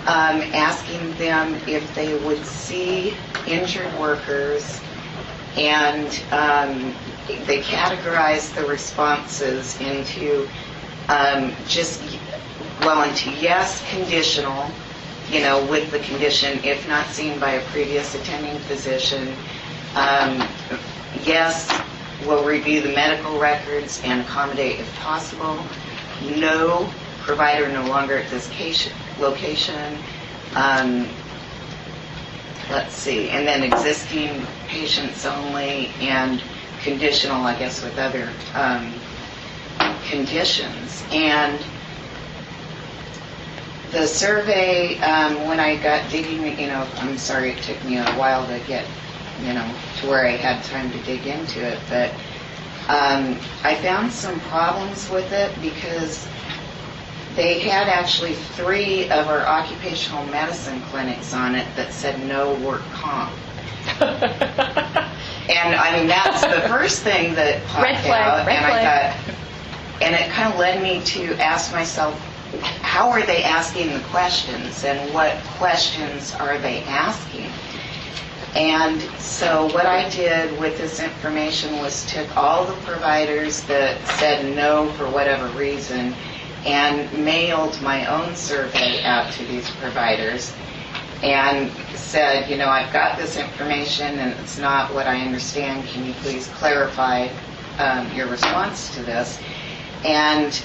asking them if they would see injured workers, and they categorized the responses into into yes, conditional, with the condition if not seen by a previous attending physician. Yes, we'll review the medical records and accommodate if possible. No, provider no longer at this location. Let's see, and then existing patients only, and conditional, I guess, with other conditions. And the survey, when I got digging, I'm sorry it took me a while to get, to where I had time to dig into it, but I found some problems with it because they had actually 3 of our occupational medicine clinics on it that said no work comp. And I mean, that's the first thing that popped out. Red flag. I thought, and it kind of led me to ask myself, how are they asking the questions and what questions are they asking? And so what I did with this information was took all the providers that said no for whatever reason and mailed my own survey out to these providers and said, I've got this information and it's not what I understand. Can you please clarify your response to this? And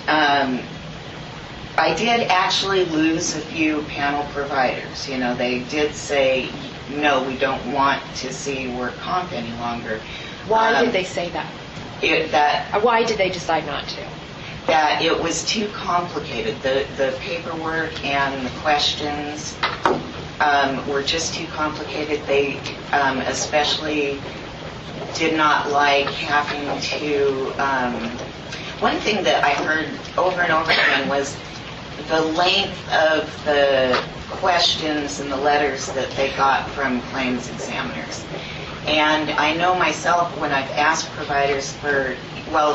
I did actually lose a few panel providers. They did say, no, we don't want to see work comp any longer. Why did they say that? Why did they decide not to? That it was too complicated. The paperwork and the questions were just too complicated. They especially did not like having to... one thing that I heard over and over again was the length of the questions and the letters that they got from claims examiners. And I know myself when I've asked providers for,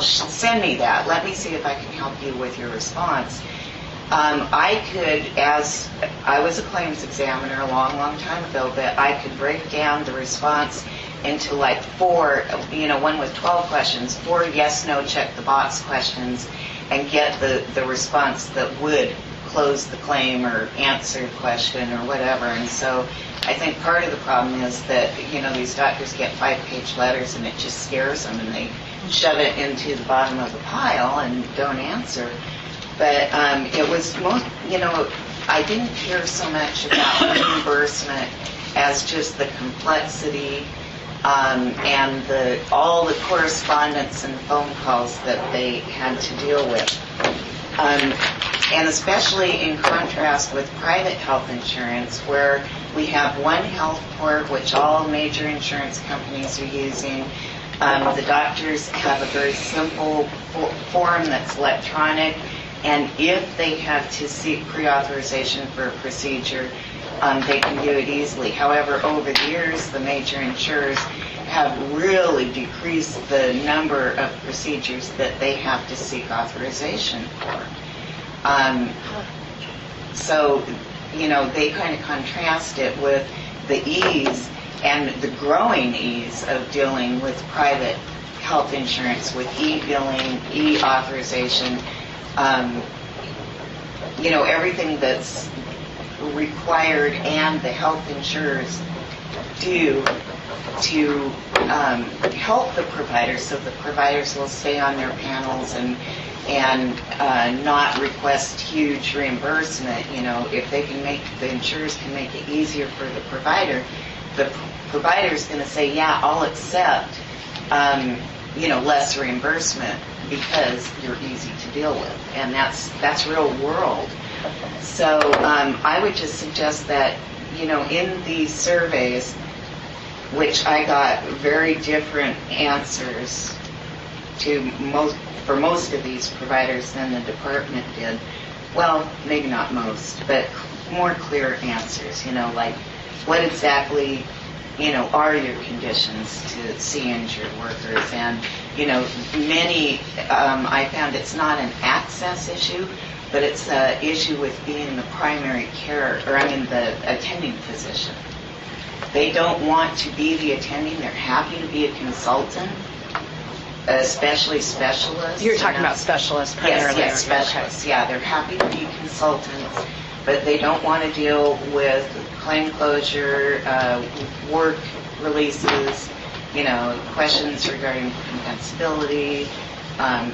send me that. Let me see if I can help you with your response. I could, as I was a claims examiner a long, long time ago, but I could break down the response into like 4, one with 12 questions, 4 yes, no, check the box questions, and get the response that would close the claim or answer the question or whatever. And so I think part of the problem is that, these doctors get 5-page letters and it just scares them and they shove it into the bottom of the pile and don't answer. But it was most, I didn't hear so much about reimbursement as just the complexity and all the correspondence and phone calls that they had to deal with. And especially in contrast with private health insurance, where we have one health port, which all major insurance companies are using. The doctors have a very simple form that's electronic, and if they have to seek pre-authorization for a procedure, they can do it easily. However, over the years, the major insurers have really decreased the number of procedures that they have to seek authorization for. So, they kind of contrast it with the ease and the growing ease of dealing with private health insurance with e-billing, e-authorization, everything that's required and the health insurers do to help the providers, so the providers will stay on their panels and not request huge reimbursement. If they can the insurers can make it easier for the provider's going to say, yeah, I'll accept, less reimbursement because you're easy to deal with, and that's real world. So I would just suggest that, in these surveys, which I got very different answers for most of these providers than the department did. Well, maybe not most, but more clear answers, like what exactly, are your conditions to see injured workers. And, many, I found it's not an access issue, but it's an issue with being the primary care, the attending physician. They don't want to be the attending, they're happy to be a consultant, especially specialists. You're talking about specialists primarily. Yes, specialists. Okay. Yeah, they're happy to be consultants, but they don't want to deal with claim closure, work releases, questions regarding compensability,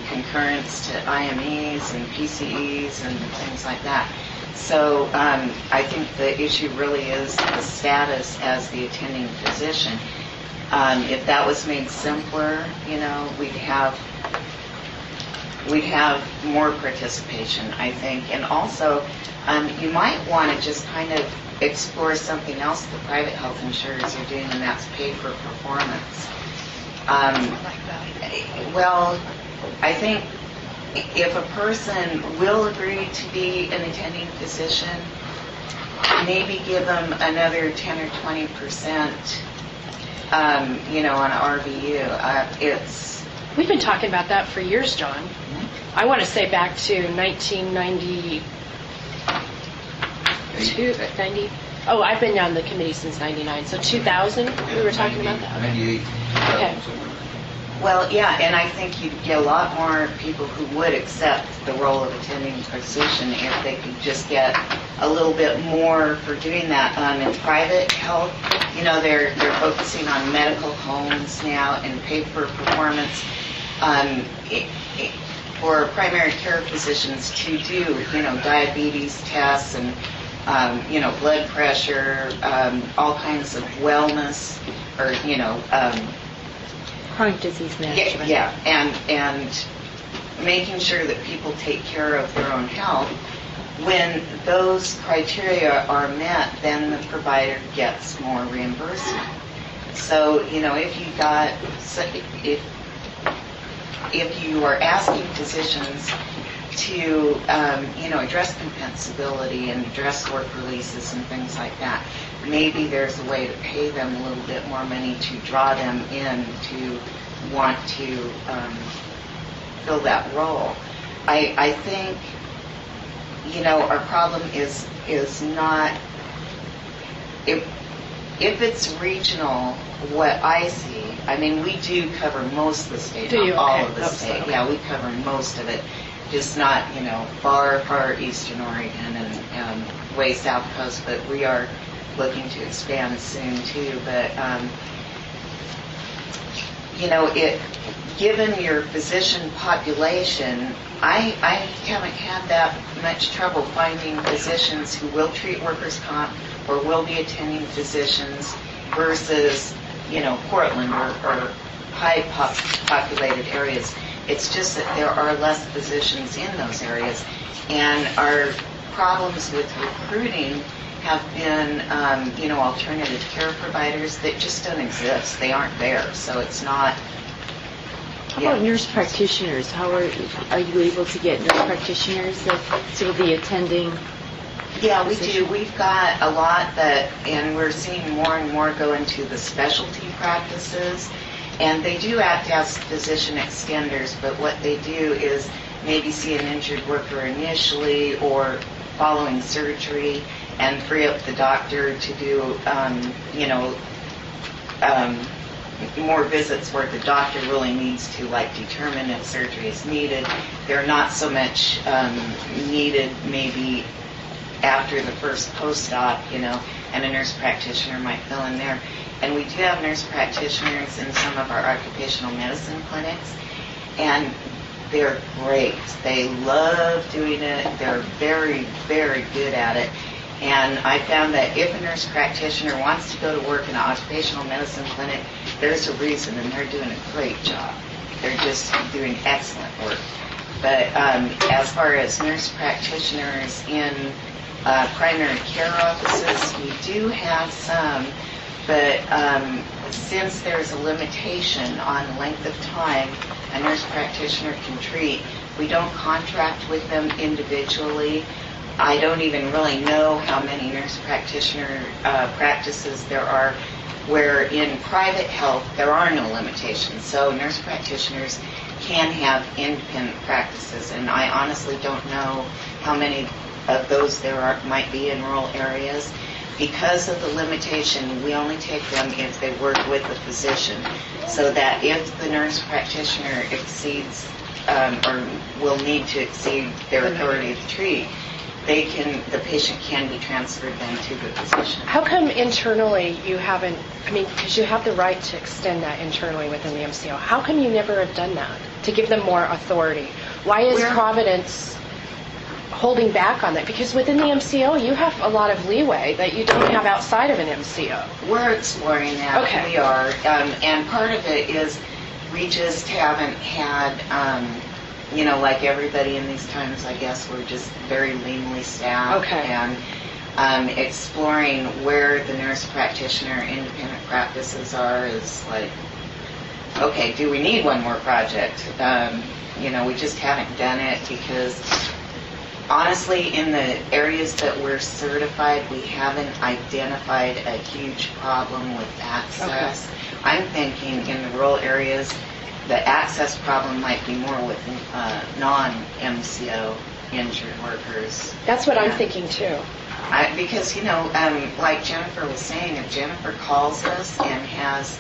concurrence to IMEs and PCEs and things like that. So I think the issue really is the status as the attending physician. If that was made simpler, we'd have more participation, I think. And also, you might want to just kind of explore something else the private health insurers are doing, and that's pay for performance. Well, I think if a person will agree to be an attending physician, maybe give them another 10 or 20%, on RVU. We've been talking about that for years, John. I want to say back to 1992, 90. Oh, I've been on the committee since 99. So 2000, we were talking about that. 98. Okay. Well, yeah, and I think you'd get a lot more people who would accept the role of attending physician if they could just get a little bit more for doing that. In private health, they're focusing on medical homes now and pay for performance for primary care physicians to do, diabetes tests and, blood pressure, all kinds of wellness or, chronic disease management. Yeah, and making sure that people take care of their own health. When those criteria are met, then the provider gets more reimbursement. So, if you are asking physicians to, address compensability and address work releases and things like that, maybe there's a way to pay them a little bit more money to draw them in to want to fill that role. I think, our problem is not, if it's regional, what I see, I mean, we do cover most of the state, Do you? not all Okay. of the That's state. okay. Yeah, we cover most of it, just not, far eastern Oregon and way south coast, but we are looking to expand soon too. But, given your physician population, I haven't had that much trouble finding physicians who will treat workers' comp or will be attending physicians versus, Portland or high populated areas. It's just that there are less physicians in those areas. And our problems with recruiting have been, alternative care providers that just don't exist. They aren't there. So it's not. How about nurse practitioners? How are you able to get nurse practitioners that will be attending? Yeah, we do. We've got a lot and we're seeing more and more go into the specialty practices, and they do act as physician extenders, but what they do is maybe see an injured worker initially or following surgery and free up the doctor to do, more visits where the doctor really needs to determine if surgery is needed. They're not so much needed maybe after the first post-op, and a nurse practitioner might fill in there. And we do have nurse practitioners in some of our occupational medicine clinics, and they're great. They love doing it. They're very, very good at it. And I found that if a nurse practitioner wants to go to work in an occupational medicine clinic, there's a reason, and they're doing a great job. They're just doing excellent work. But as far as nurse practitioners in primary care offices, we do have some, but since there's a limitation on length of time a nurse practitioner can treat, we don't contract with them individually. I don't even really know how many nurse practitioner practices there are where in private health there are no limitations. So nurse practitioners can have independent practices, and I honestly don't know how many of those might be in rural areas. Because of the limitation, we only take them if they work with a physician, so that if the nurse practitioner exceeds or will need to exceed their authority to treat, the patient can be transferred then to the physician. How come internally you haven't, because you have the right to extend that internally within the MCO, how come you never have done that to give them more authority? Why is Providence holding back on that? Because within the MCO, you have a lot of leeway that you don't have outside of an MCO. We're exploring that. Okay. We are. And part of it is we just haven't had, like everybody in these times, I guess we're just very leanly staffed. Okay. And exploring where the nurse practitioner independent practices are is like, okay, do we need one more project? We just haven't done it because honestly, in the areas that we're certified, we haven't identified a huge problem with access. Okay. I'm thinking in the rural areas, the access problem might be more with non-MCO injured workers. That's what I'm thinking too. Because, like Jennifer was saying, if Jennifer calls us and has,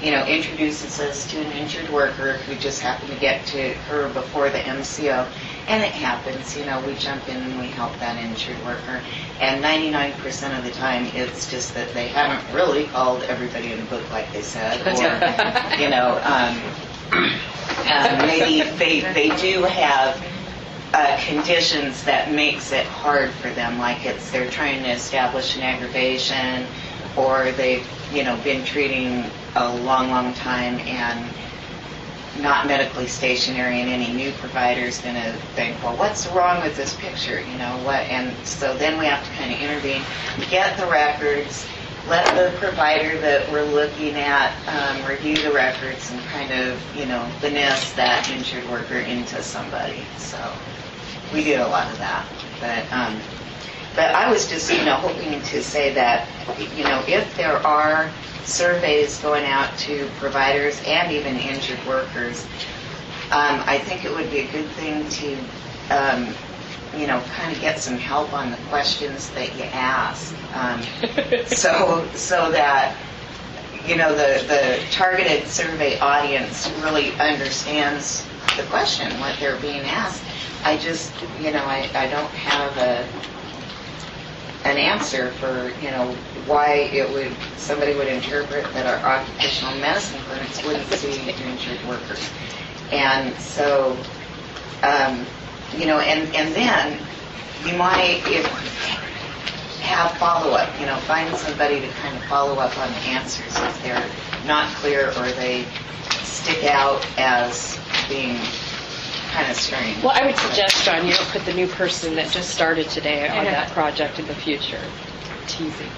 introduces us to an injured worker who just happened to get to her before the MCO, and it happens, we jump in and we help that injured worker. And 99% of the time, it's just that they haven't really called everybody in the book like they said. Or, maybe they do have conditions that makes it hard for them, like they're trying to establish an aggravation, or they've, been treating a long time and not medically stationary, and any new provider is going to think, well, what's wrong with this picture? And so then we have to kind of intervene, get the records, let the provider that we're looking at review the records and kind of, finesse that injured worker into somebody. So we do a lot of that. But I was just, hoping to say that, if there are surveys going out to providers and even injured workers, I think it would be a good thing to kind of get some help on the questions that you ask, so that the targeted survey audience really understands the question, what they're being asked. I just, I don't have an answer for, why somebody would interpret that our occupational medicine clinics wouldn't see injured workers. And so, and then you might have follow-up, find somebody to kind of follow up on the answers if they're not clear or they stick out as being kind of strange. Well, I would suggest, John, you don't put the new person that just started today on that project in the future. Teasing.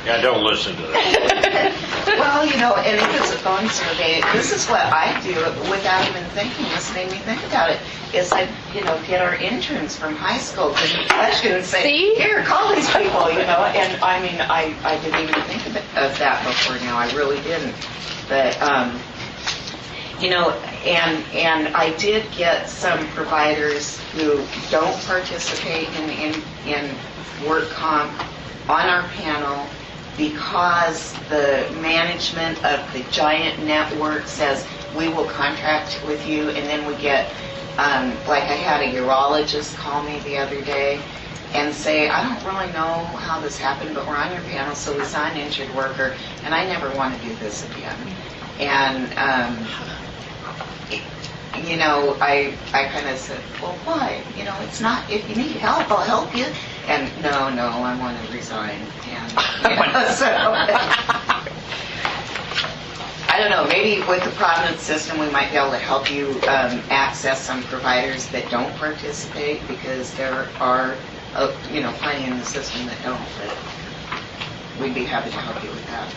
Yeah, don't listen to that. Well, and if it's a phone survey, this is what I do without even thinking. This made me think about it. Is I, get our interns from high school to question and say, here, call these people, And I mean, I didn't even think of that before now. I really didn't. But, and I did get some providers who don't participate in work comp on our panel because the management of the giant network says we will contract with you, and then we get, like I had a urologist call me the other day and say, I don't really know how this happened, but we're on your panel, so we saw an injured worker, and I never want to do this again. And, I kind of said, well, why? It's not, if you need help, I'll help you. And no, I want to resign. And, so, I don't know, maybe with the Providence system, we might be able to help you access some providers that don't participate, because there are, plenty in the system that don't, but we'd be happy to help you with that.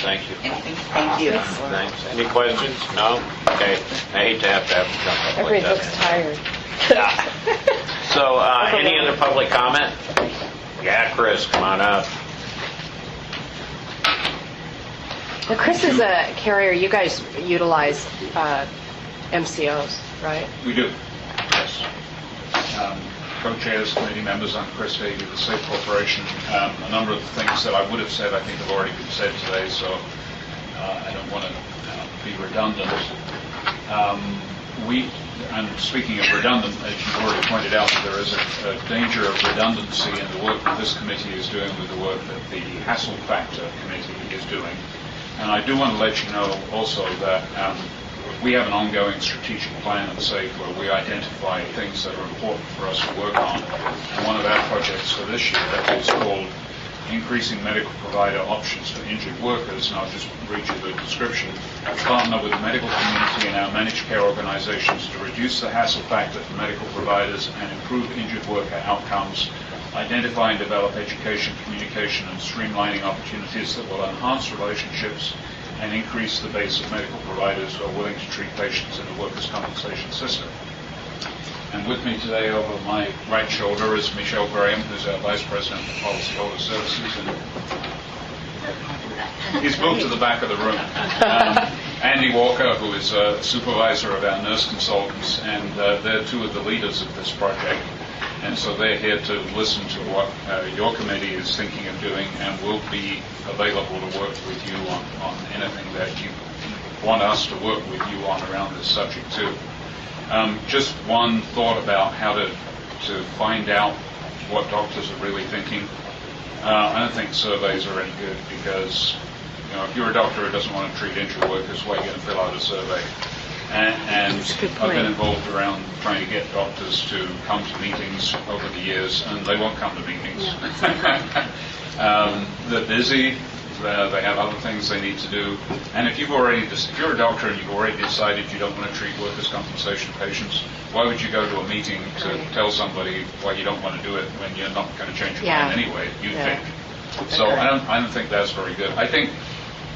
Thank you. Anything? Thank you. Thanks. Any questions? No? Okay. I hate to have come up Everybody with looks tired. that. So, any other public comment? Yeah, Chris, come on up. Now, Chris is a carrier. You guys utilize MCOs, right? We do. Yes. Co-chairs, committee members, I'm Chris Davey of the Safe Corporation. A number of the things that I would have said, I think, have already been said today, so I don't want to be redundant. And speaking of redundant, as you've already pointed out, there is a danger of redundancy in the work that this committee is doing with the work that the Hassle Factor Committee is doing. And I do want to let you know also that we have an ongoing strategic plan at SAFE where we identify things that are important for us to work on. And one of our projects for this year is called Increasing Medical Provider Options for Injured Workers, and I'll just read you the description. We partner with the medical community and our managed care organizations to reduce the hassle factor for medical providers and improve injured worker outcomes, identify and develop education, communication, and streamlining opportunities that will enhance relationships and increase the base of medical providers who are willing to treat patients in the workers' compensation system. And with me today over my right shoulder is Michelle Graham, who's our Vice President for Policyholder Services. And he's moved to the back of the room. Andy Walker, who is a supervisor of our nurse consultants, and they're two of the leaders of this project. And so they're here to listen to what your committee is thinking of doing, and will be available to work with you on anything that you want us to work with you on around this subject too. Just one thought about how to find out what doctors are really thinking. I don't think surveys are any good, because if you're a doctor who doesn't want to treat injured workers, why are you going to fill out a survey? And I've been involved around trying to get doctors to come to meetings over the years, and they won't come to meetings. They're busy. They have other things they need to do. And if you're a doctor and you've already decided you don't want to treat workers' compensation patients, why would you go to a meeting to tell somebody why you don't want to do it when you're not going to change your mind anyway, you think? So I don't think that's very good. I think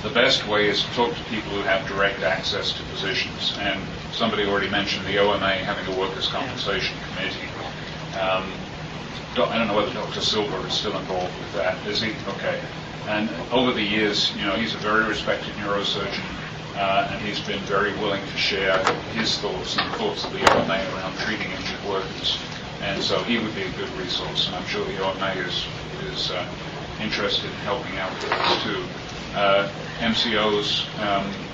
the best way is to talk to people who have direct access to physicians. And somebody already mentioned the OMA having a workers' compensation committee. I don't know whether Dr. Silver is still involved with that. Is he? Okay. And over the years, he's a very respected neurosurgeon. and he's been very willing to share his thoughts and the thoughts of the OMA around treating injured workers. And so he would be a good resource, and I'm sure the OMA is interested in helping out with this too. MCOs,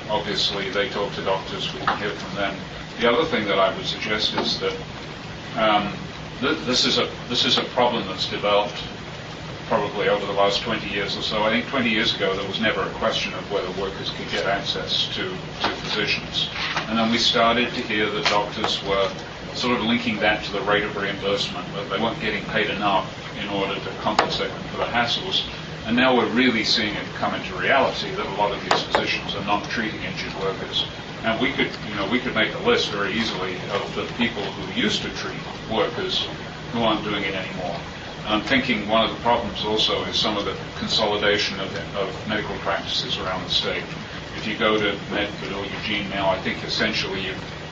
obviously, they talk to doctors. We can hear from them. The other thing that I would suggest is that this is a problem that's developed probably over the last 20 years or so. I think 20 years ago there was never a question of whether workers could get access to physicians. And then we started to hear that doctors were sort of linking that to the rate of reimbursement, that they weren't getting paid enough in order to compensate them for the hassles. And now we're really seeing it come into reality that a lot of these physicians are not treating injured workers. And we could make a list very easily of the people who used to treat workers who aren't doing it anymore. I'm thinking one of the problems also is some of the consolidation of medical practices around the state. If you go to Medford or Eugene now, I think essentially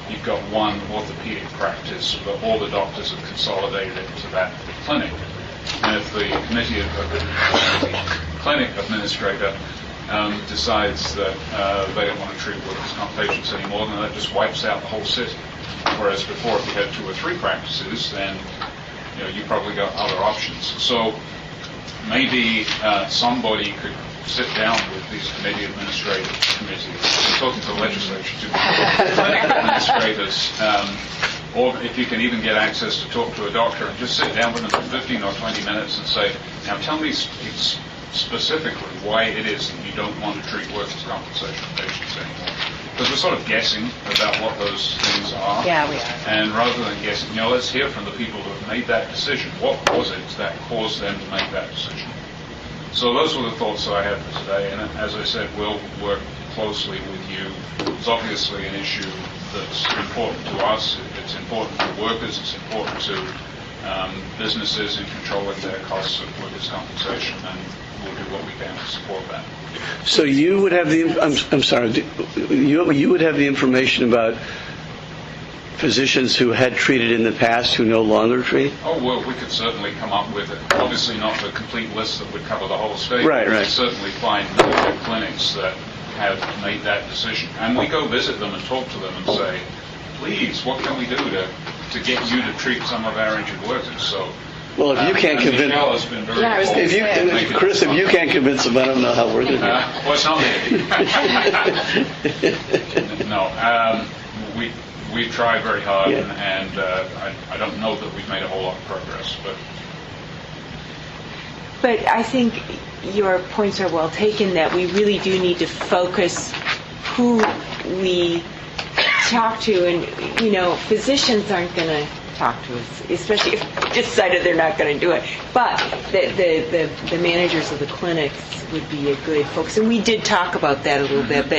you've got one orthopedic practice, but all the doctors have consolidated it to that clinic. And if the committee of the clinic administrator decides that they don't want to treat workers' comp patients anymore, then that just wipes out the whole city. Whereas before, if you had 2 or 3 practices, then you probably got other options. So maybe somebody could sit down with these committee administrators. I'm talking to the legislature too. Clinic administrators, or if you can even get access to talk to a doctor and just sit down with them for 15 or 20 minutes and say, now tell me specifically why it is that you don't want to treat workers' compensation patients anymore. Because we're sort of guessing about what those things are. Yeah, we are. And rather than guessing, let's hear from the people who have made that decision. What was it that caused them to make that decision? So those were the thoughts that I had for today. And as I said, we'll work closely with you. It's obviously an issue that's important to us. It's important to workers. It's important to businesses in controlling their costs of workers' compensation. And we'll do what we can to support that. So you would have I'm sorry. You would have the information about physicians who had treated in the past who no longer treat? Oh, well, we could certainly come up with it. Obviously not the complete list that would cover the whole state. Right. We could certainly find medical clinics that have made that decision. And we go visit them and talk to them and say, please, what can we do to get you to treat some of our injured workers? So, well, if you can't convince, Michelle has been very Chris, if you can't convince them, I don't know how we're going to do it. well, it's not me. No, we try very hard, and I don't know that we've made a whole lot of progress, But I think your points are well taken, that we really do need to focus who we talk to. And, physicians aren't going to talk to us, especially if they decided they're not going to do it. But the managers of the clinics would be a good focus. And we did talk about that a little bit.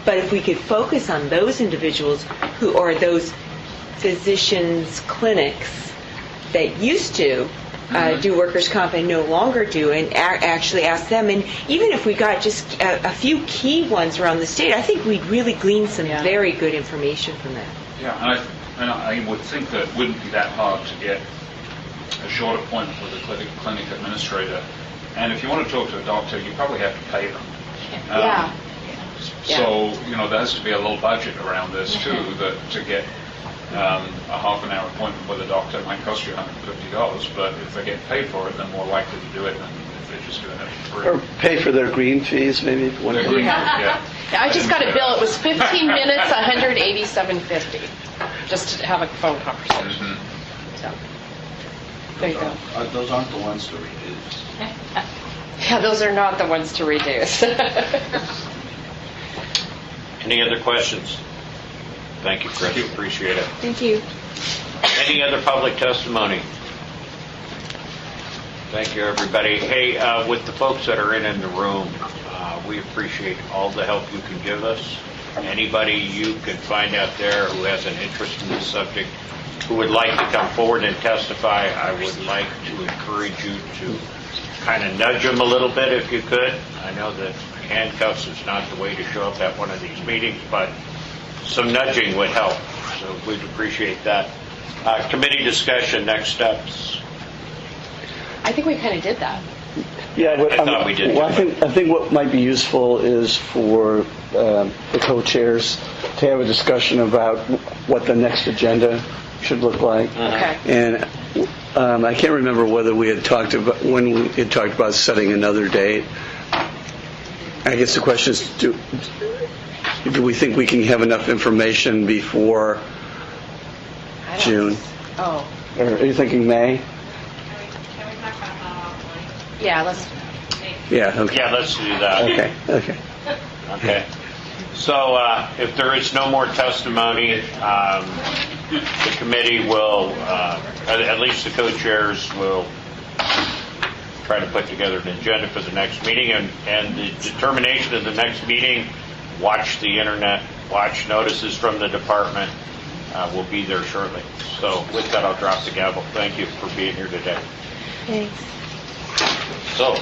But if we could focus on those individuals or those physicians' clinics that used to do workers' comp and no longer do, and actually ask them. And even if we got just a few key ones around the state, I think we'd really glean some very good information from that. Yeah, and I would think that it wouldn't be that hard to get a short appointment with a clinic administrator. And if you want to talk to a doctor, you probably have to pay them. So, there has to be a little budget around this, too, that to get a half-an-hour appointment with a doctor might cost you $150, but if they get paid for it, they're more likely to do it than if they're just doing it for free. Or pay for their green fees, maybe. I just got a bill. It was 15 minutes, $187.50, just to have a phone conversation. So, there you go. Those aren't the ones to reduce. Yeah, those are not the ones to reduce. Any other questions? Thank you, Chris. Appreciate it. Thank you. Any other public testimony? Thank you, everybody. Hey, with the folks that are in the room, we appreciate all the help you can give us. Anybody you can find out there who has an interest in this subject, who would like to come forward and testify, I would like to encourage you to kind of nudge them a little bit if you could. I know that handcuffs is not the way to show up at one of these meetings, but some nudging would help. So we'd appreciate that. Committee discussion, next steps. I think we kind of did that. Yeah, but, I thought we did. Well, I think what might be useful is for the co-chairs to have a discussion about what the next agenda should look like. Okay. And I can't remember whether we had talked about, when we had talked about setting another date. I guess the question is, do we think we can have enough information before June? Oh, Or are you thinking May? yeah, let's, Yeah, okay. Yeah, let's do that. Okay. Okay. So if there is no more testimony, the committee will, at least the co-chairs will try to put together an agenda for the next meeting, and the determination of the next meeting, watch the internet, watch notices from the department, will be there shortly. So with that, I'll drop the gavel. Thank you for being here today. thanks. So